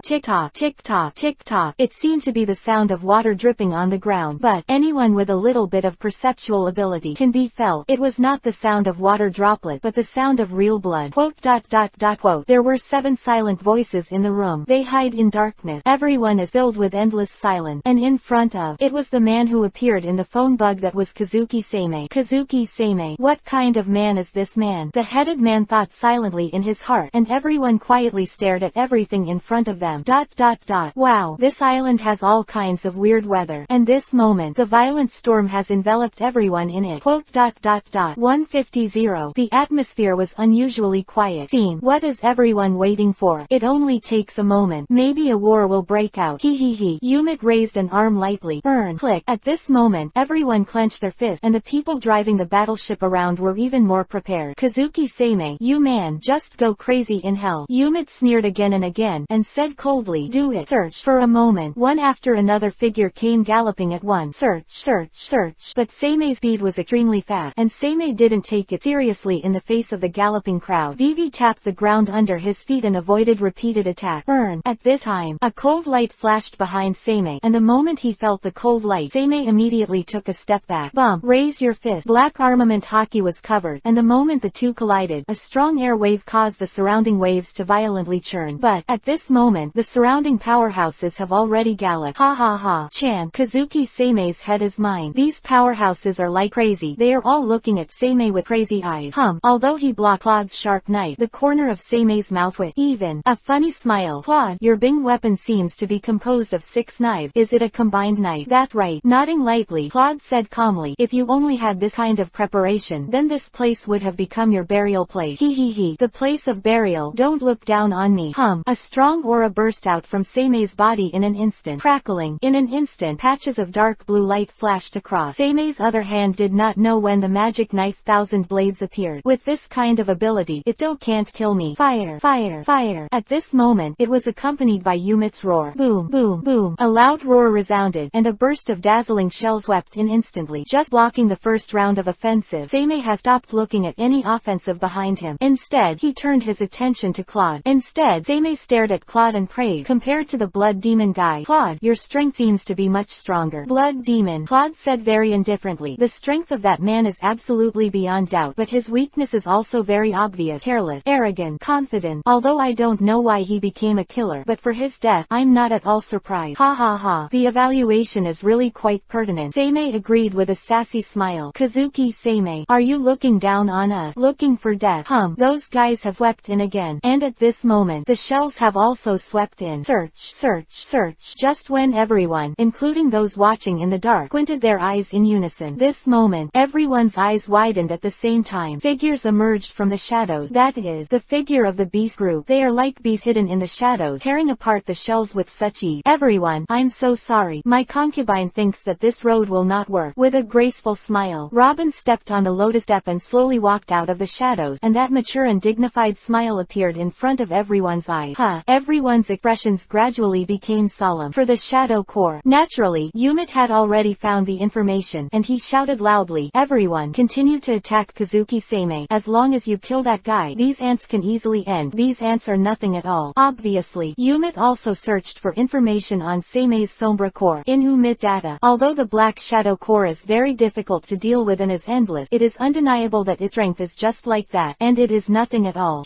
Tick-tock, tick-tock, tick-tock. It seemed to be the sound of water dripping on the ground, but anyone with a little bit of perceptual ability can be felt. It was not the sound of water droplet, but the sound of real blood. Quote. There were 7 silent voices in the room. They hide in darkness. Everyone is filled with endless silence. And in front of it was the man who appeared in the phone bug that was Kazuki Sei. Kazuki Sei. What kind of man is this man? The headed man thought silently in his heart, and everyone quietly stared at everything in front of them. Wow, this island has all kinds of weird weather. And this moment, the violent storm has enveloped everyone in it. Quote. 150. The atmosphere was unusually quiet. Scene. What is everyone waiting for? It only takes a moment. Maybe a war will break out. Yumi raised an arm lightly. Click. At this moment, everyone clenched their fists, and the people driving the battleship around were even more prepared. Kazuki Sei, you man, just go crazy in hell. Yumi sneered again and again, and said coldly, do it. Search. For a moment, one after another figure came galloping at once. Search. But Seimei's speed was extremely fast, and Seimei didn't take it seriously in the face of the galloping crowd. Vivi tapped the ground under his feet and avoided repeated attack. At this time, a cold light flashed behind Seimei, and the moment he felt the cold light, Seimei immediately took a step back. Bump. Raise your fist. Black armament hockey was covered, and the moment the two collided, a strong air wave caused the surrounding waves to violently churn. But, at this moment, the surrounding powerhouses have already galloped. Chan. Kazuki Seimei's head is mine. These powerhouses are like crazy. They are all looking at Seimei with crazy eyes. Although he blocked Claude's sharp knife, the corner of Seimei's mouth with even a funny smile. Claude, your Bing weapon seems to be composed of 6 knives. Is it a combined knife? That's right. Nodding lightly, Claude said calmly, if you only had this kind of preparation, then this place would have become your burial place. The place of burial. Don't look down on me. A strong aura burst out from Seimei's body in an instant. Crackling. In an instant, patches of dark blue light flashed across. Seimei's other hand did not know when the magic knife Thousand Blades appeared. With this kind of ability, it still can't kill me. Fire. At this moment, it was accompanied by Yumit's roar. Boom, boom, boom. A loud roar resounded, and a burst of dazzling shells swept in instantly, just blocking the first round of offensive. Seimei has stopped looking at any offensive behind him. Instead, he turned his attention to Claude. Seimei stared at Claude and praised. Compared to the Blood Demon guy, Claude, your strength seems to be much stronger. Blood Demon, Claude said very indifferently. The strength of that man is absolutely beyond doubt, but his weakness is also very obvious. Careless, arrogant, confident. Although I don't know why he became a killer, but for his death, I'm not at all surprised. The evaluation is really quite pertinent. Seimei agreed with a sassy smile. Kazuki Seimei, are you looking down on us? Looking for death? Those guys have swept in again. And at this moment, the shells have also swept in. Search. Just when everyone, including those watching in the dark, squinted their eyes in unison. This moment, everyone's eyes widened at the same time. Figures emerged from the shadows. That is, the figure of the beast group. They are like bees hidden in the shadows, tearing apart the shells with such ease. Everyone, I'm so sorry. My concubine thinks that this road will not work. With a graceful smile, Robin stepped on the lotus step and slowly walked out of the shadows, and that mature and dignified smile appeared in front of everyone's eyes. Everyone's expressions gradually became solemn. For the Shadow Corps, naturally, Yumi had already found the information, and he shouted loudly, everyone, continue to attack Kazuki Seimei. As long as you kill that guy, these ants can easily end. These ants are nothing at all. Obviously, Yumi also searched for information on Seimei's Sombra Corps in Umit data. Although the Black Shadow Corps is very difficult to deal with and is endless, it is undeniable that its strength is just like that, and it is nothing at all.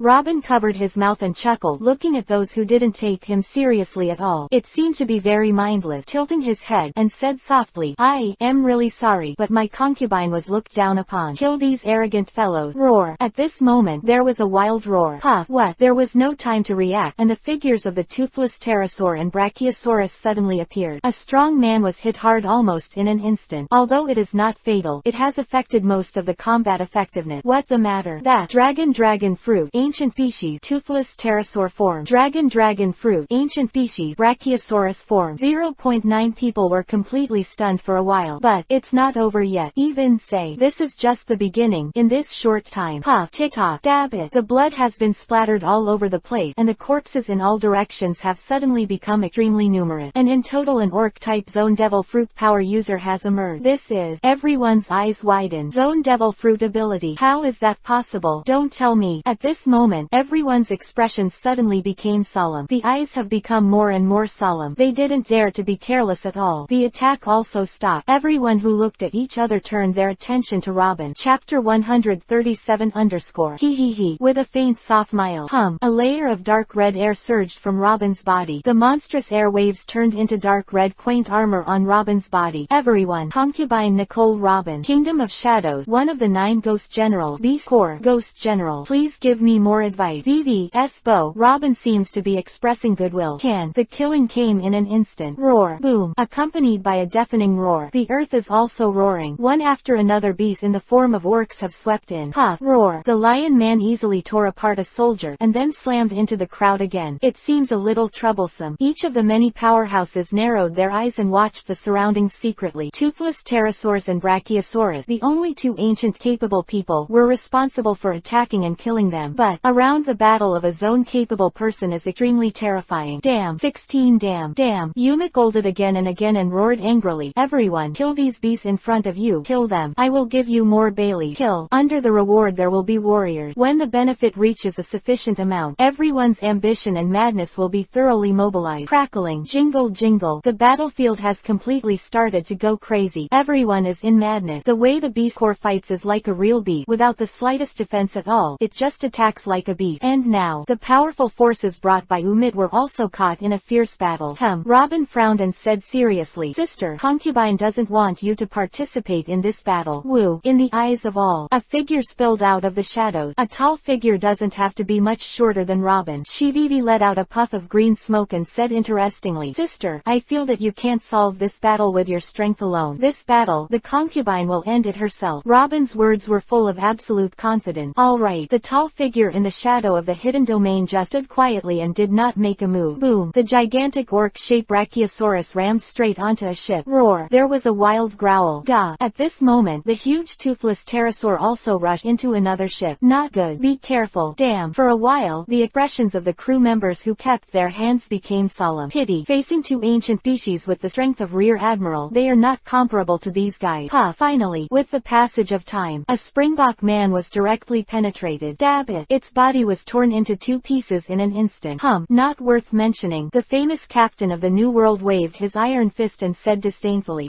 Robin covered his mouth and chuckled, looking at those who didn't take him seriously at all. It seemed to be very mindless, tilting his head, and said softly, I am really sorry, but my concubine was looked down upon. Kill these arrogant fellows. Roar. At this moment, there was a wild roar. Puff. What? There was no time to react, and the figures of the toothless pterosaur and brachiosaurus suddenly appeared. A strong man was hit hard almost in an instant. Although it is not fatal, it has affected most of the combat effectiveness. What the matter? That dragon fruit, ancient species, toothless toothless pterosaur form, dragon fruit, ancient species, brachiosaurus form. 0.9 people were completely stunned for a while, but it's not over yet. Even say, this is just the beginning. In this short time, puff, tick-tock, dab it, the blood has been splattered all over the place, and the corpses in all directions have suddenly become extremely numerous, and in total an orc-type Zone Devil Fruit power user has emerged. This is, everyone's eyes widen. Zone Devil Fruit ability. How is that possible? Don't tell me. At this moment, everyone's expressions suddenly became solemn. The eyes have become more and more solemn. They didn't dare to be careless at all. The attack also stopped. Everyone who looked at each other turned their attention to Robin. Chapter 137 _ He. With a faint soft smile. A layer of dark red air surged from Robin's body. The monstrous air waves turned into dark red quaint armor on Robin's body. Everyone. Concubine Nicole Robin. Kingdom of Shadows. One of the 9 Ghost Generals. Beast Corps. Ghost General. Please give me more advice. VVS Bo. Robin seems to be expressing goodwill. The killing came in an instant. Roar. Boom. Accompanied by a deafening roar. The earth is also roaring. One after another beasts in the form of orcs have swept in. Puff. Roar. The lion man easily tore apart a soldier, and then slammed into the crowd again. It seems a little troublesome. Each of the many powerhouses narrowed their eyes and watched the surroundings secretly. Toothless pterosaurs and brachiosaurus, the only 2 ancient capable people, were responsible for attacking and killing them. But, around the battle of a zone-capable person is extremely terrifying. Damn. 16 damn. Yuma scolded again and again and roared angrily. Everyone, kill these beasts in front of you. Kill them. I will give you more Bailey. Kill. Under the reward there will be warriors. When the benefit reaches a sufficient amount, everyone's ambition and madness will be thoroughly mobilized. Crackling. Jingle jingle. The battlefield has completely started to go crazy. Everyone is in madness. The way the Beast Corps fights is like a real beast, without the slightest defense at all. It just attacks like a beast. And now, the powerful forces brought by Umid were also caught in a fierce battle. Robin frowned and said seriously, Sister, Concubine doesn't want you to participate in this battle. Woo. In the eyes of all, a figure spilled out of the shadows. A tall figure doesn't have to be much shorter than Robin. She let out a puff of green smoke and said interestingly, Sister, I feel that you can't solve this battle with your strength alone. This battle, the concubine will end it herself. Robin's words were full of absolute confidence. All right. The tall figure in the shadow of the hidden domain just stood quietly and did not make a move. Boom. The gigantic orc-shaped brachiosaurus rammed straight onto a ship. Roar. There was a wild growl. Gah. At this moment, the huge toothless pterosaur also rushed into another ship. Not good. Be careful. Damn. For a while, the expressions of the crew members who kept their hands became solemn. Pity. Facing 2 ancient species with the strength of Rear Admiral, they are not comparable to these guys. Finally, with the passage of time, a springbok man was directly penetrated. Dab it. Its body was torn into 2 pieces in an instant. Not worth mentioning. The famous captain of the New World waved his iron fist and said disdainfully,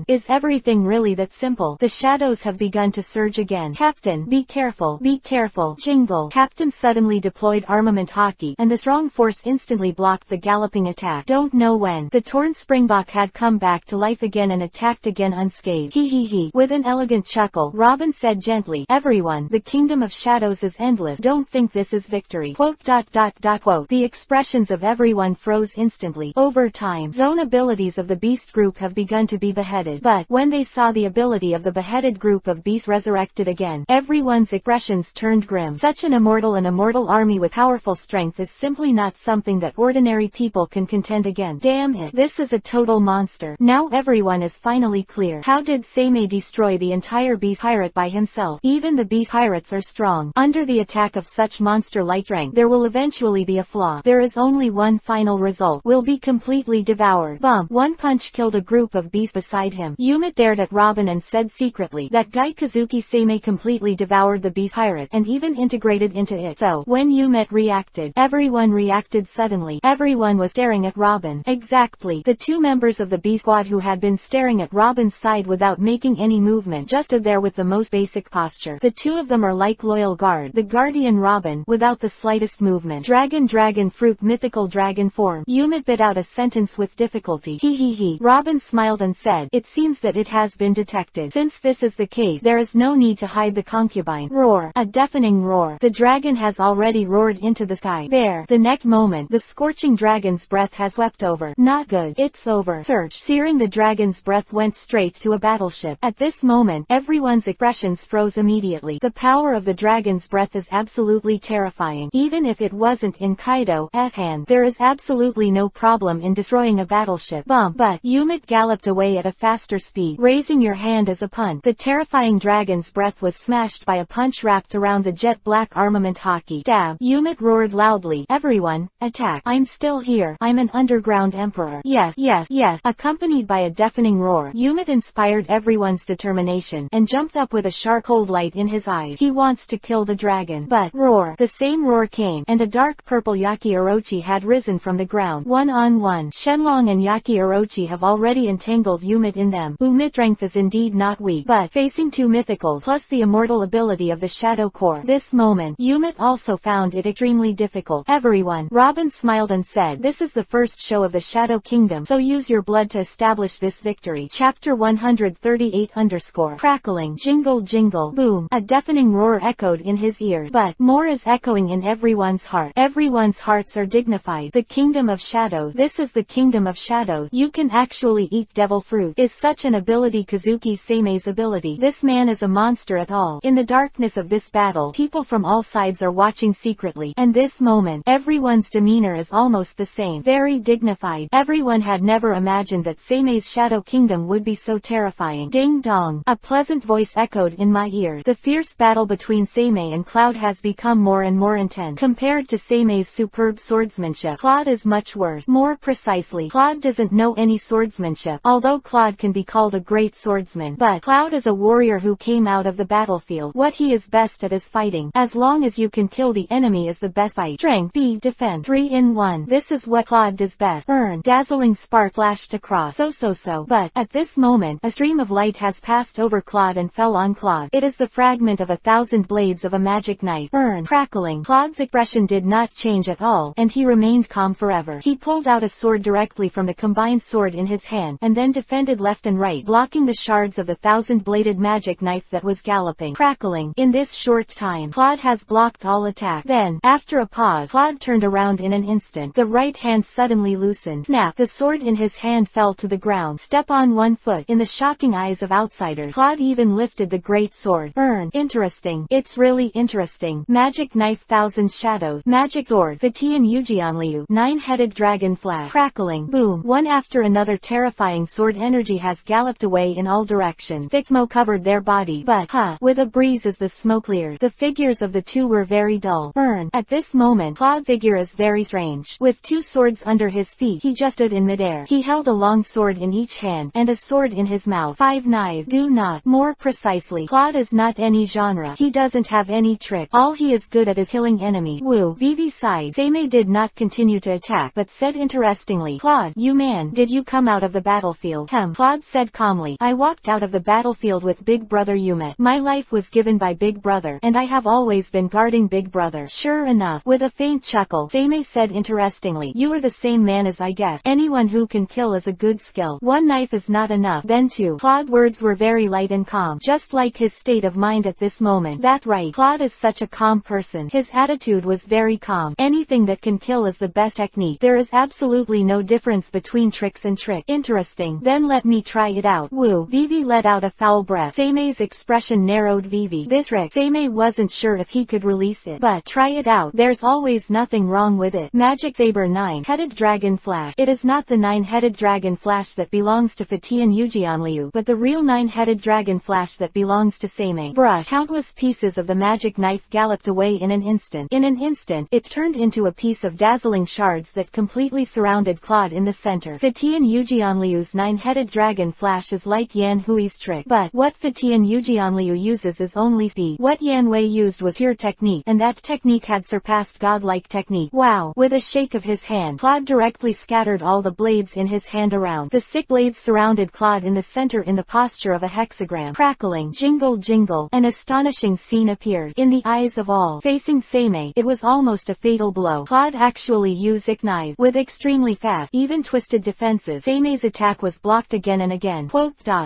Is everything really that simple? The shadows have begun to surge again. Captain, be careful. Be careful. Jingle. Captain suddenly deployed armament hockey, and the strong force instantly blocked the galloping attack. Don't know when. The torn springbok had come back to life again and attacked again unscathed. He. With an elegant chuckle, Robin said gently, Everyone, the kingdom of shadows is endless. Don't think this is victory. Quote. The expressions of everyone froze instantly. Over time, zone abilities of the beast group have begun to be beheaded. But, when they saw the ability of the beheaded group of beasts resurrected again, everyone's expressions turned grim. Such an immortal army with powerful strength is simply not something that ordinary people can contend against. Damn it. This is a total monster. Now everyone is finally clear. How did Seimei destroy the entire beast pirate by himself? Even the beast pirates are strong. Under the attack of such monster-like strength, there will eventually be a flaw. There is only one final result. Will be completely devoured. Bump. One punch killed a group of beasts beside him. Yuma stared at Robin and said secretly, that guy Kazuki Sei completely devoured the beast pirate, and even integrated into it. So, when Yuma reacted, everyone reacted suddenly. Everyone was staring at Robin. Exactly. The 2 members of the beast squad who had been staring at Robin's side without making any movement just stood there with the most basic posture. The 2 of them are like loyal guard. The guardian Robin, without the slightest movement. Dragon fruit mythical dragon form. Yuma bit out a sentence with difficulty. He. Robin smiled and said, It seems that it has been detected. Since this is the case, there is no need to hide the concubine. Roar. A deafening roar. The dragon has already roared into the sky. There. The next moment, the scorching dragon's breath has swept over. Not good. It's over. Search. Searing the dragon's breath went straight to a battleship. At this moment, everyone's expressions froze immediately. The power of the dragon's breath is absolutely terrifying. terrifying. Even if it wasn't in Kaido's hand, there is absolutely no problem in destroying a battleship. But Umit galloped away at a faster speed, raising your hand as a punch. The terrifying dragon's breath was smashed by a punch wrapped around the jet black armament hockey. Stab! Umit roared loudly. Everyone, attack! I'm still here. I'm an underground emperor. Yes, yes, yes. Accompanied by a deafening roar, Umit inspired everyone's determination, and jumped up with a sharp cold light in his eyes. He wants to kill the dragon. But, roar! The same roar came, and a dark purple Yaki Orochi had risen from the ground. One-on-one. Shenlong and Yaki Orochi have already entangled Umit in them. Umit's strength is indeed not weak, but facing two mythicals plus the immortal ability of the Shadow Core. This moment, Umit also found it extremely difficult. Everyone. Robin smiled and said, this is the first show of the Shadow Kingdom, so use your blood to establish this victory. Chapter 138 _ Crackling. Jingle jingle. Boom. A deafening roar echoed in his ear. But, more is echoing in everyone's heart. Everyone's hearts are dignified. The Kingdom of Shadows. This is the Kingdom of Shadows. You can actually eat devil fruit. Is such an ability Kazuki Sei's ability. This man is a monster at all. In the darkness of this battle, people from all sides are watching secretly. And this moment, everyone's demeanor is almost the same. Very dignified. Everyone had never imagined that Sei's Shadow Kingdom would be so terrifying. Ding dong. A pleasant voice echoed in my ear. The fierce battle between Sei and Cloud has become more and more intense. Compared to Sei's superb swordsmanship, Claude is much worse. More precisely, Claude doesn't know any swordsmanship. Although Claude can be called a great swordsman, but Cloud is a warrior who came out of the battlefield. What he is best at is fighting. As long as you can kill the enemy is the best fight. Strength, speed, defense. 3 in 1. This is what Claude does best. Burn. Dazzling spark flashed across. So. But, at this moment, a stream of light has passed over Claude and fell on Claude. It is the fragment of 1,000 blades of a magic knife. Burn. Crackling. Claude's expression did not change at all, and he remained calm forever. He pulled out a sword directly from the combined sword in his hand, and then defended left and right, blocking the shards of the 1,000-bladed magic knife that was galloping. Crackling. In this short time, Claude has blocked all attack. Then, after a pause, Claude turned around in an instant. The right hand suddenly loosened. Snap. The sword in his hand fell to the ground. Step on one foot. In the shocking eyes of outsiders, Claude even lifted the great sword. Burn. Interesting. It's really interesting. Magic knife 1,000 shadows. Magic sword. Fatian Yujianliu. 9-headed dragon flash. Crackling. Boom. One after another terrifying sword energy has galloped away in all directions. Thick smoke covered their body, but, with a breeze as the smoke cleared, the figures of the two were very dull. Burn. At this moment, Claude's figure is very strange. With two swords under his feet, he just stood in midair. He held a long sword in each hand, and a sword in his mouth. 5 knives. Do not. More precisely, Claude is not any genre. He doesn't have any trick. All he is good at is killing enemies. Woo. Vivi sighed. Sei did not continue to attack, but said interestingly, Claude, you man, did you come out of the battlefield? Claude said calmly, I walked out of the battlefield with Big Brother Umit. My life was given by Big Brother, and I have always been guarding Big Brother. Sure enough. With a faint chuckle, Sei said interestingly, you are the same man as I guess. Anyone who can kill is a good skill. 1 knife is not enough. Then 2. Claude's words were very light and calm, just like his state of mind at this moment. That's right. Claude is such a calm person. His attitude was very calm. Anything that can kill is the best technique. There is absolutely no difference between tricks and trick. Interesting. Then let me try it out. Woo. Vivi let out a foul breath. Sei's expression narrowed. Vivi. This trick. Sei wasn't sure if he could release it. But, try it out. There's always nothing wrong with it. Magic saber 9-headed dragon flash. It is not the 9-headed dragon flash that belongs to Fatian Yujianliu, but the real 9-headed dragon flash that belongs to Sei. Brush. Countless pieces of the magic knife galloped away in an instant. In an instant, it turned into a piece of dazzling shards that completely surrounded Claude in the center. Fatian Yujianliu's 9-headed dragon flash is like Yan Hui's trick, but what Fatian Yujianliu uses is only speed. What Yan Wei used was pure technique, and that technique had surpassed godlike technique. Wow. With a shake of his hand, Claude directly scattered all the blades in his hand around. The 6 blades surrounded Claude in the center in the posture of a hexagram. Crackling. Jingle jingle. An astonishing scene appeared. In the eyes of all facing Sei, it was almost a fatal blow. Claude actually used 6 knives with extremely fast, even twisted defenses. Sei's attack was blocked again and again.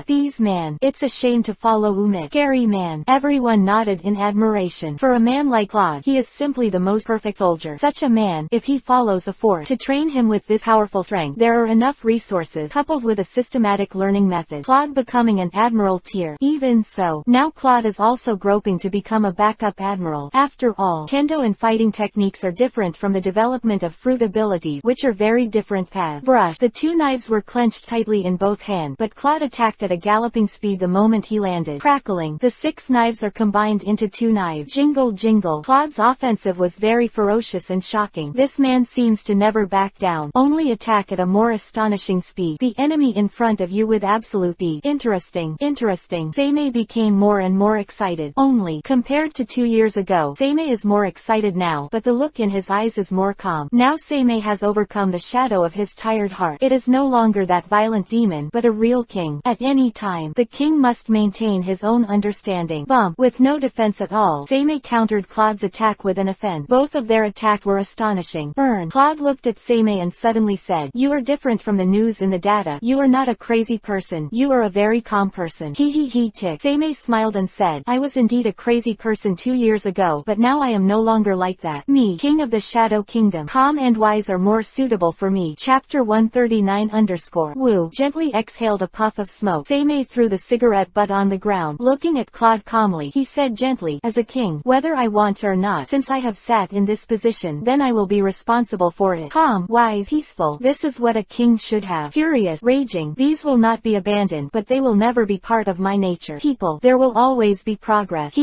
These man. It's a shame to follow Umit. Scary man. Everyone nodded in admiration. For a man like Claude, he is simply the most perfect soldier. Such a man, if he follows a force to train him with this powerful strength, there are enough resources coupled with a systematic learning method. Claude becoming an admiral tier. Even so, now Claude is also groping to become a backup admiral. After all, all. Kendo and fighting techniques are different from the development of fruit abilities, which are very different paths. Brush. The two knives were clenched tightly in both hands, but Claude attacked at a galloping speed the moment he landed. Crackling. The 6 knives are combined into 2 knives. Jingle jingle. Claude's offensive was very ferocious and shocking. This man seems to never back down, only attack at a more astonishing speed. The enemy in front of you with absolute speed. Interesting. Seimei became more and more excited. Only, compared to 2 years ago, Seimei is more excited now, but the look in his eyes is more calm. Now Seimei has overcome the shadow of his tired heart. It is no longer that violent demon, but a real king. At any time, the king must maintain his own understanding. Bump. With no defense at all, Seimei countered Claude's attack with an offense. Both of their attacks were astonishing. Burn. Claude looked at Seimei and suddenly said, "You are different from the news in the data. You are not a crazy person. You are a very calm person." He tick. Seimei smiled and said, "I was indeed a crazy person 2 years ago, but now I am no longer like that. Me, King of the Shadow Kingdom. Calm and wise are more suitable for me." Chapter 139 _ Wu gently exhaled a puff of smoke. Seimei threw the cigarette butt on the ground. Looking at Claude calmly, he said gently, "As a king, whether I want or not, since I have sat in this position, then I will be responsible for it. Calm, wise, peaceful. This is what a king should have. Furious, raging, these will not be abandoned, but they will never be part of my nature. People, there will always be progress."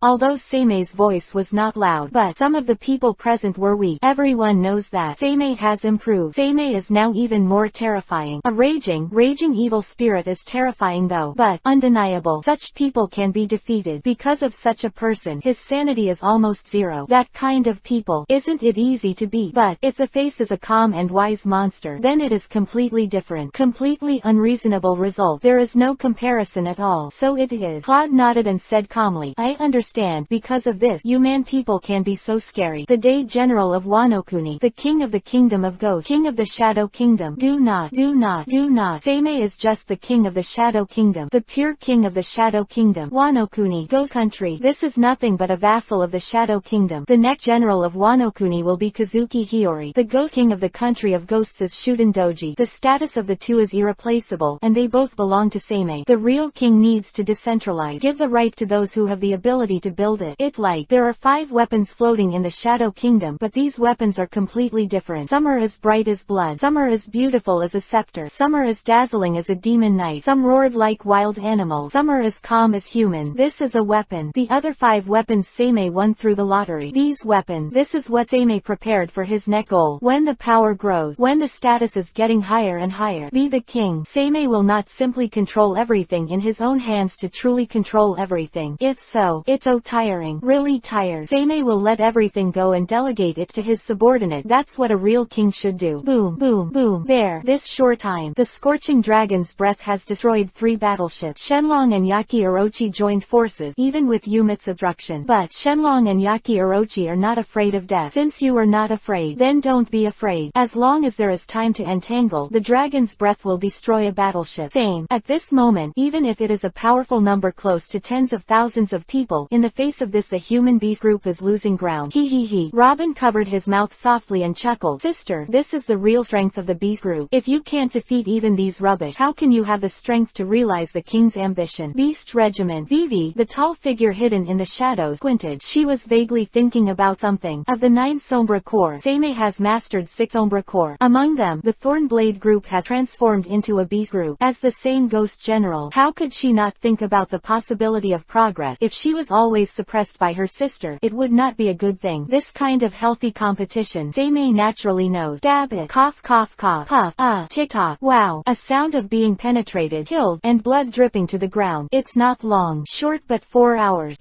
Although Seimei's voice was not loud, but some of the people present were weak. Everyone knows that Seimei has improved. Seimei is now even more terrifying. A raging evil spirit is terrifying though, but undeniable. Such people can be defeated. Because of such a person, his sanity is almost zero. That kind of people, isn't it easy to beat? But if the face is a calm and wise monster, then it is completely different. Completely unreasonable result. There is no comparison at all. So it is. Claude nodded and said calmly, "I understand. Because of this, you man people can be so scary. The day general of Wano-kuni, the king of the kingdom of ghosts, king of the shadow kingdom. Do not. Seimei is just the king of the shadow kingdom, the pure king of the shadow kingdom. Wano-kuni, ghost country. This is nothing but a vassal of the shadow kingdom. The next general of Wano-kuni will be Kazuki Hiyori. The ghost king of the country of ghosts is Shuden Doji. The status of the two is irreplaceable, and they both belong to Seimei. The real king needs to decentralize. Give the right to those who have the ability to build it. There are 5 weapons floating in the shadow kingdom, but these weapons are completely different. Some are as bright as blood. Some are as beautiful as a scepter. Some are as dazzling as a demon knight. Some roared like wild animals. Some are as calm as human. This is a weapon. The other 5 weapons Seimei won through the lottery. These weapons. This is what Seimei prepared for his next goal. When the power grows, when the status is getting higher and higher, be the king. Seimei will not simply control everything in his own hands to truly control everything. If so, it's so tiring. Really tired. Seimei will let everything go and delegate it to his subordinate. That's what a real king should do. Boom, boom, boom. There. This short time, the scorching dragon's breath has destroyed 3 battleships. Shenlong and Yaki Orochi joined forces, even with Yumit's obstruction. But Shenlong and Yaki Orochi are not afraid of death. Since you are not afraid, then don't be afraid. As long as there is time to entangle, the dragon's breath will destroy a battleship. Same. At this moment, even if it is a powerful number close to tens of thousands of people, in the face of this the human beast group is losing ground. Robin covered his mouth softly and chuckled. Sister, this is the real strength of the beast group. If you can't defeat even these rubbish, how can you have the strength to realize the king's ambition? Beast Regiment. Vivi, the tall figure hidden in the shadows, squinted. She was vaguely thinking about something. Of the 9 Sombra Corps, Seimei has mastered 6 Sombra Corps. Among them, the Thornblade group has transformed into a beast group. As the same ghost general, how could she not think about the possibility of progress? If she was always suppressed by her sister, it would not be a good thing. This kind of healthy competition, Seimei naturally knows. Dab it. Cough cough cough. Puff. Tick-tock. Wow. A sound of being penetrated, killed, and blood dripping to the ground. It's not long. Short but 4 hours.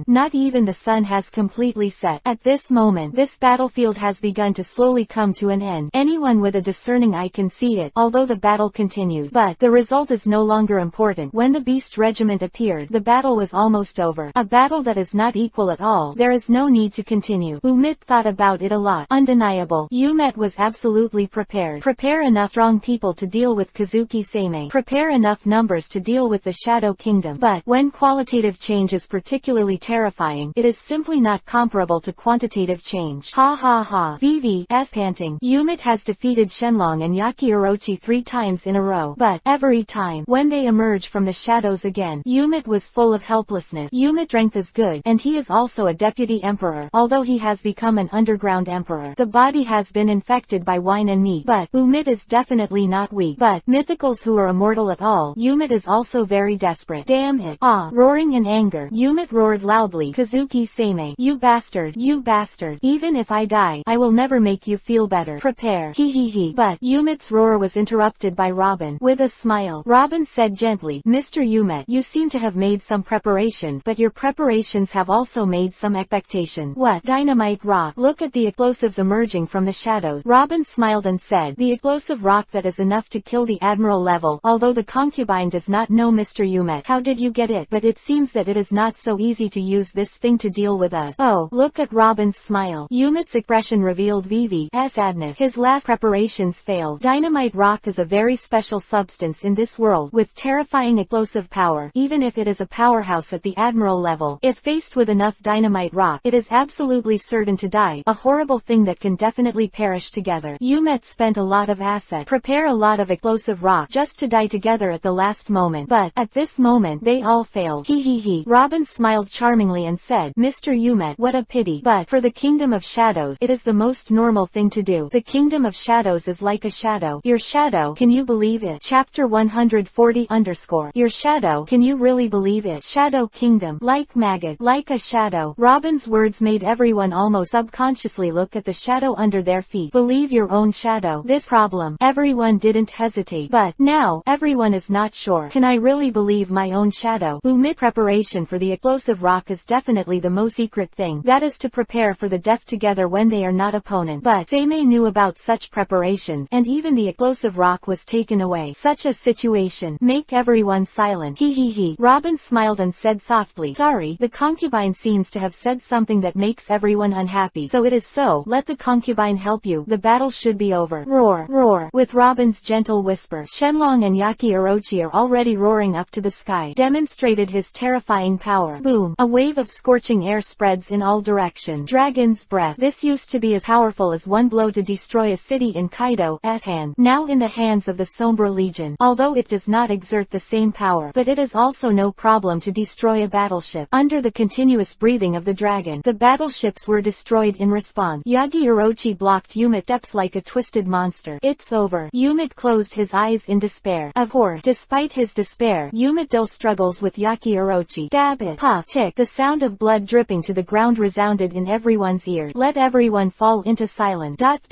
Not even the sun has completely set. At this moment, this battlefield has begun to slowly come to an end. Anyone with a discerning eye can see it, although the battle continued. But the result is no longer important. When the Beast Regiment appeared, the battle was almost over. A battle that is not equal at all. There is no need to continue. Umit thought about it a lot. Undeniable. Yumet was absolutely prepared. Prepare enough strong people to deal with Kazuki Seimei. Prepare enough numbers to deal with the Shadow Kingdom. But when qualitative change is particularly terrifying, it is simply not comparable to quantitative change. Vivi s panting. Umit has defeated Shenlong and Yaki Orochi 3 times in a row. But every time, when they emerge from the shadows again, Umit was full of helplessness. Umit's strength is good, and he is also a deputy the emperor, although he has become an underground emperor. The body has been infected by wine and meat, but Umit is definitely not weak. But mythicals who are immortal at all. Umit is also very desperate. Damn it. Ah. Roaring in anger, Umit roared loudly. Kazuki Sei, you bastard, you bastard. Even if I die, I will never make you feel better. Prepare. He. But Umit's roar was interrupted by Robin. With a smile, Robin said gently, Mr. Umit, you seem to have made some preparations, but your preparations have also made some expectation. What? Dynamite rock. Look at the explosives emerging from the shadows. Robin smiled and said, the explosive rock that is enough to kill the admiral level. Although the concubine does not know Mr. Umit. How did you get it? But it seems that it is not so easy to use this thing to deal with us. Oh, look at Robin's smile. Umit's expression revealed Vivi's sadness. His last preparations failed. Dynamite rock is a very special substance in this world, with terrifying explosive power, even if it is a powerhouse at the admiral level. If faced with enough dynamite rock, it is absolutely certain to die, a horrible thing that can definitely perish together. Umit spent a lot of assets, prepare a lot of explosive rock just to die together at the last moment. But, at this moment, they all failed. He. Robin smiled charmingly and said, Mr. Umit, what a pity. But, for the Kingdom of Shadows, it is the most normal thing to do. The Kingdom of Shadows is like a shadow. Your shadow, can you believe it? Chapter 140_. Your shadow, can you really believe it? Shadow Kingdom, like maggot, like a shadow. Robin's words made everyone almost subconsciously look at the shadow under their feet. Believe your own shadow. This problem, everyone didn't hesitate. But, now, everyone is not sure. Can I really believe my own shadow? Umit preparation for the explosive rock is definitely the most secret thing. That is to prepare for the death together when they are not opponent. But, Seimei knew about such preparations, and even the explosive rock was taken away. Such a situation, make everyone silent. He. Robin smiled and said softly, sorry, the concubine seems to have said something that makes everyone unhappy. So it is so, let the concubine help you. The battle should be over. Roar. With Robin's gentle whisper, Shenlong and Yaki Orochi are already roaring up to the sky, demonstrated his terrifying power. Boom. A wave of scorching air spreads in all directions. Dragon's breath. This used to be as powerful as one blow to destroy a city in Kaido's hand. Now in the hands of the Sombra Legion. Although it does not exert the same power, but it is also no problem to destroy a battleship. Under the continuous breathing of the dragon, the battleships were destroyed in response. Yagi Orochi blocked Umit's steps like a twisted monster. It's over. Umit closed his eyes in despair. Of course, despite his despair, Umit still struggles with Yaki Orochi. Dab it. Puff. Tick. The sound of blood dripping to the ground resounded in everyone's ears. Let everyone fall into silence. ... Tick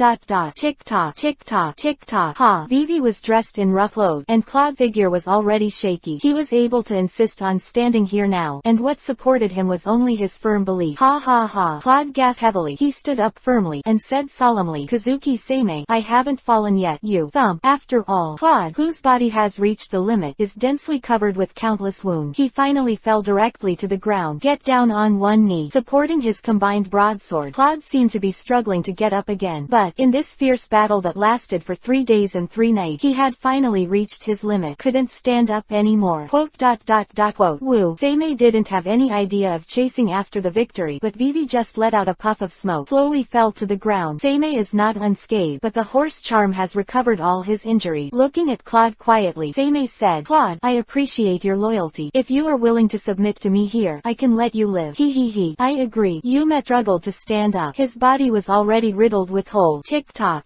tock. Tick tock. Tick tock. Ha. Vivi was dressed in rough clothes, and Claude's figure was already shaky. He was able to insist on standing here now, and what supported him was only his firm belief. Ha. Claude gasped heavily. He stood up firmly, and said solemnly, Kazuki Sei, I haven't fallen yet. You. Thump. After all, Claude, whose body has reached the limit, is densely covered with countless wounds. He finally fell directly to the ground. Get down on one knee. Supporting his combined broadsword, Claude seemed to be struggling to get up again. But, in this fierce battle that lasted for 3 days and 3 nights, he had finally reached his limit. Couldn't stand up anymore. Quote. Woo. Seimei didn't have any idea of chasing after the victory, but Vivi just let out a puff of smoke, slowly fell to the ground. Seimei is not unscathed, but the horse charm has recovered all his injury. Looking at Claude quietly, Seimei said, Claude, I appreciate your loyalty. If you are willing to submit to me here, I can let you live. He. I agree. Umit struggled to stand up. His body was already riddled with holes. Tick tock.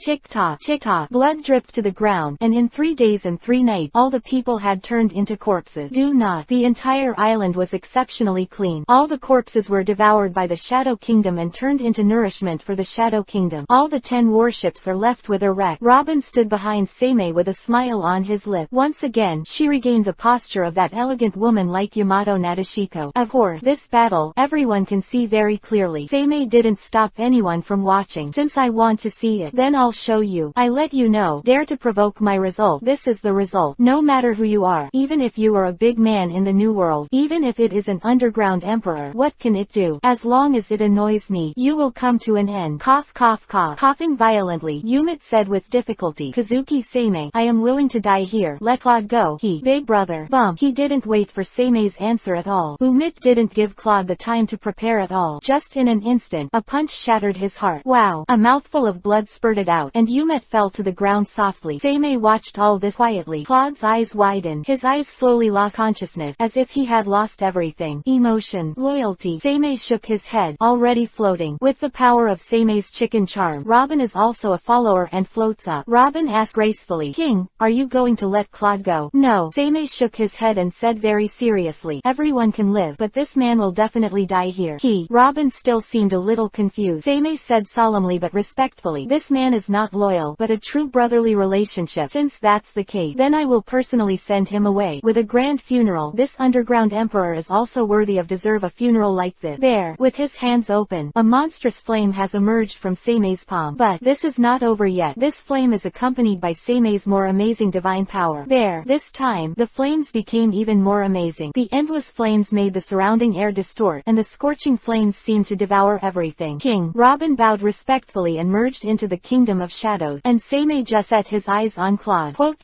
Blood dripped to the ground, and in 3 days and 3 nights, all the people had turned into corpses. The entire island was exceptionally clean. All the corpses were devoured by the Shadow Kingdom and turned into nourishment for the Shadow Kingdom. All the 10 warships are left with a wreck. Robin stood behind Seimei with a smile on his lip. Once again, she regained the posture of that elegant woman like Yamato Nadeshiko. Of course, this battle, everyone can see very clearly. Seimei didn't stop anyone from watching. Since I want to see it, then I'll show you. I let you know. Dare to provoke my result. This is the result. No matter who you are, even if you are a big man in the new world, even if it is an underground emperor, what can it do? As long as it annoys me, you will come to an end. Cough. Coughing violently, Umit said with difficulty, Kazuki Sei, I am willing to die here. Let Claude go. Big brother. Bump. He didn't wait for Seimei's answer at all. Umit didn't give Claude the time to prepare at all. Just in an instant, a punch shattered his heart. Wow. A mouthful of blood spurted out, and Umit fell to the ground softly. Seimei watched all this quietly. Claude's eyes widened. His eyes slowly lost consciousness, as if he had lost everything. Emotion. Loyalty. Seimei shook his head, already floating. With the power of Seimei's chicken charm, Robin is also a follower and floats up. Robin asked gracefully, "King, are you going to let Claude go?" "No." Seimei shook his head and said very seriously, "Everyone can live, but this man will definitely die here." Robin still seemed a little confused. Seimei said solemnly but respectfully, "This man is not loyal, but a true brotherly relationship. Since that's the case, then I will personally send him away with a grand funeral. This underground emperor is also worthy of deserve a funeral like this." There, with his hands open, a monstrous flame has emerged from Seimei's palm. But this is not over yet. This flame is accompanied by Seimei's more amazing divine power. There, this time, the flames became even more amazing. The endless flames made the surrounding air distort, and the scorching flames seemed to devour everything. "King." Robin bowed respectfully and merged into the kingdom of shadows, and Seimei just set his eyes on Claude. Quote.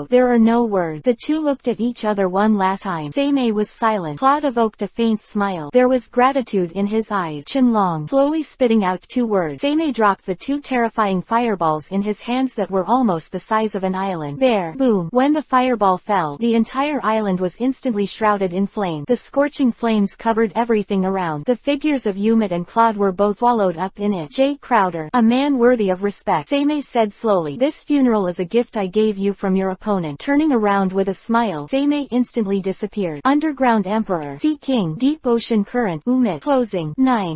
There are no words. The two looked at each other one last time. Seimei was silent. Claude evoked a faint smile. There was gratitude in his eyes. Qinlong. Slowly spitting out two words, Seimei dropped the two terrifying fireballs in his hands that were almost the size of an island. There, boom. When the fireball fell, the entire island was instantly shrouded in flame. The scorching flames covered everything around. The figures of Yumit and Claude were both swallowed up in it. "J. Crowder, a man worthy of respect," Seimei said slowly. "This funeral is a gift I gave you from your opponent." Turning around with a smile, Seimei instantly disappeared. Underground Emperor. Sea King. Deep Ocean Current. Umit. Closing. 9.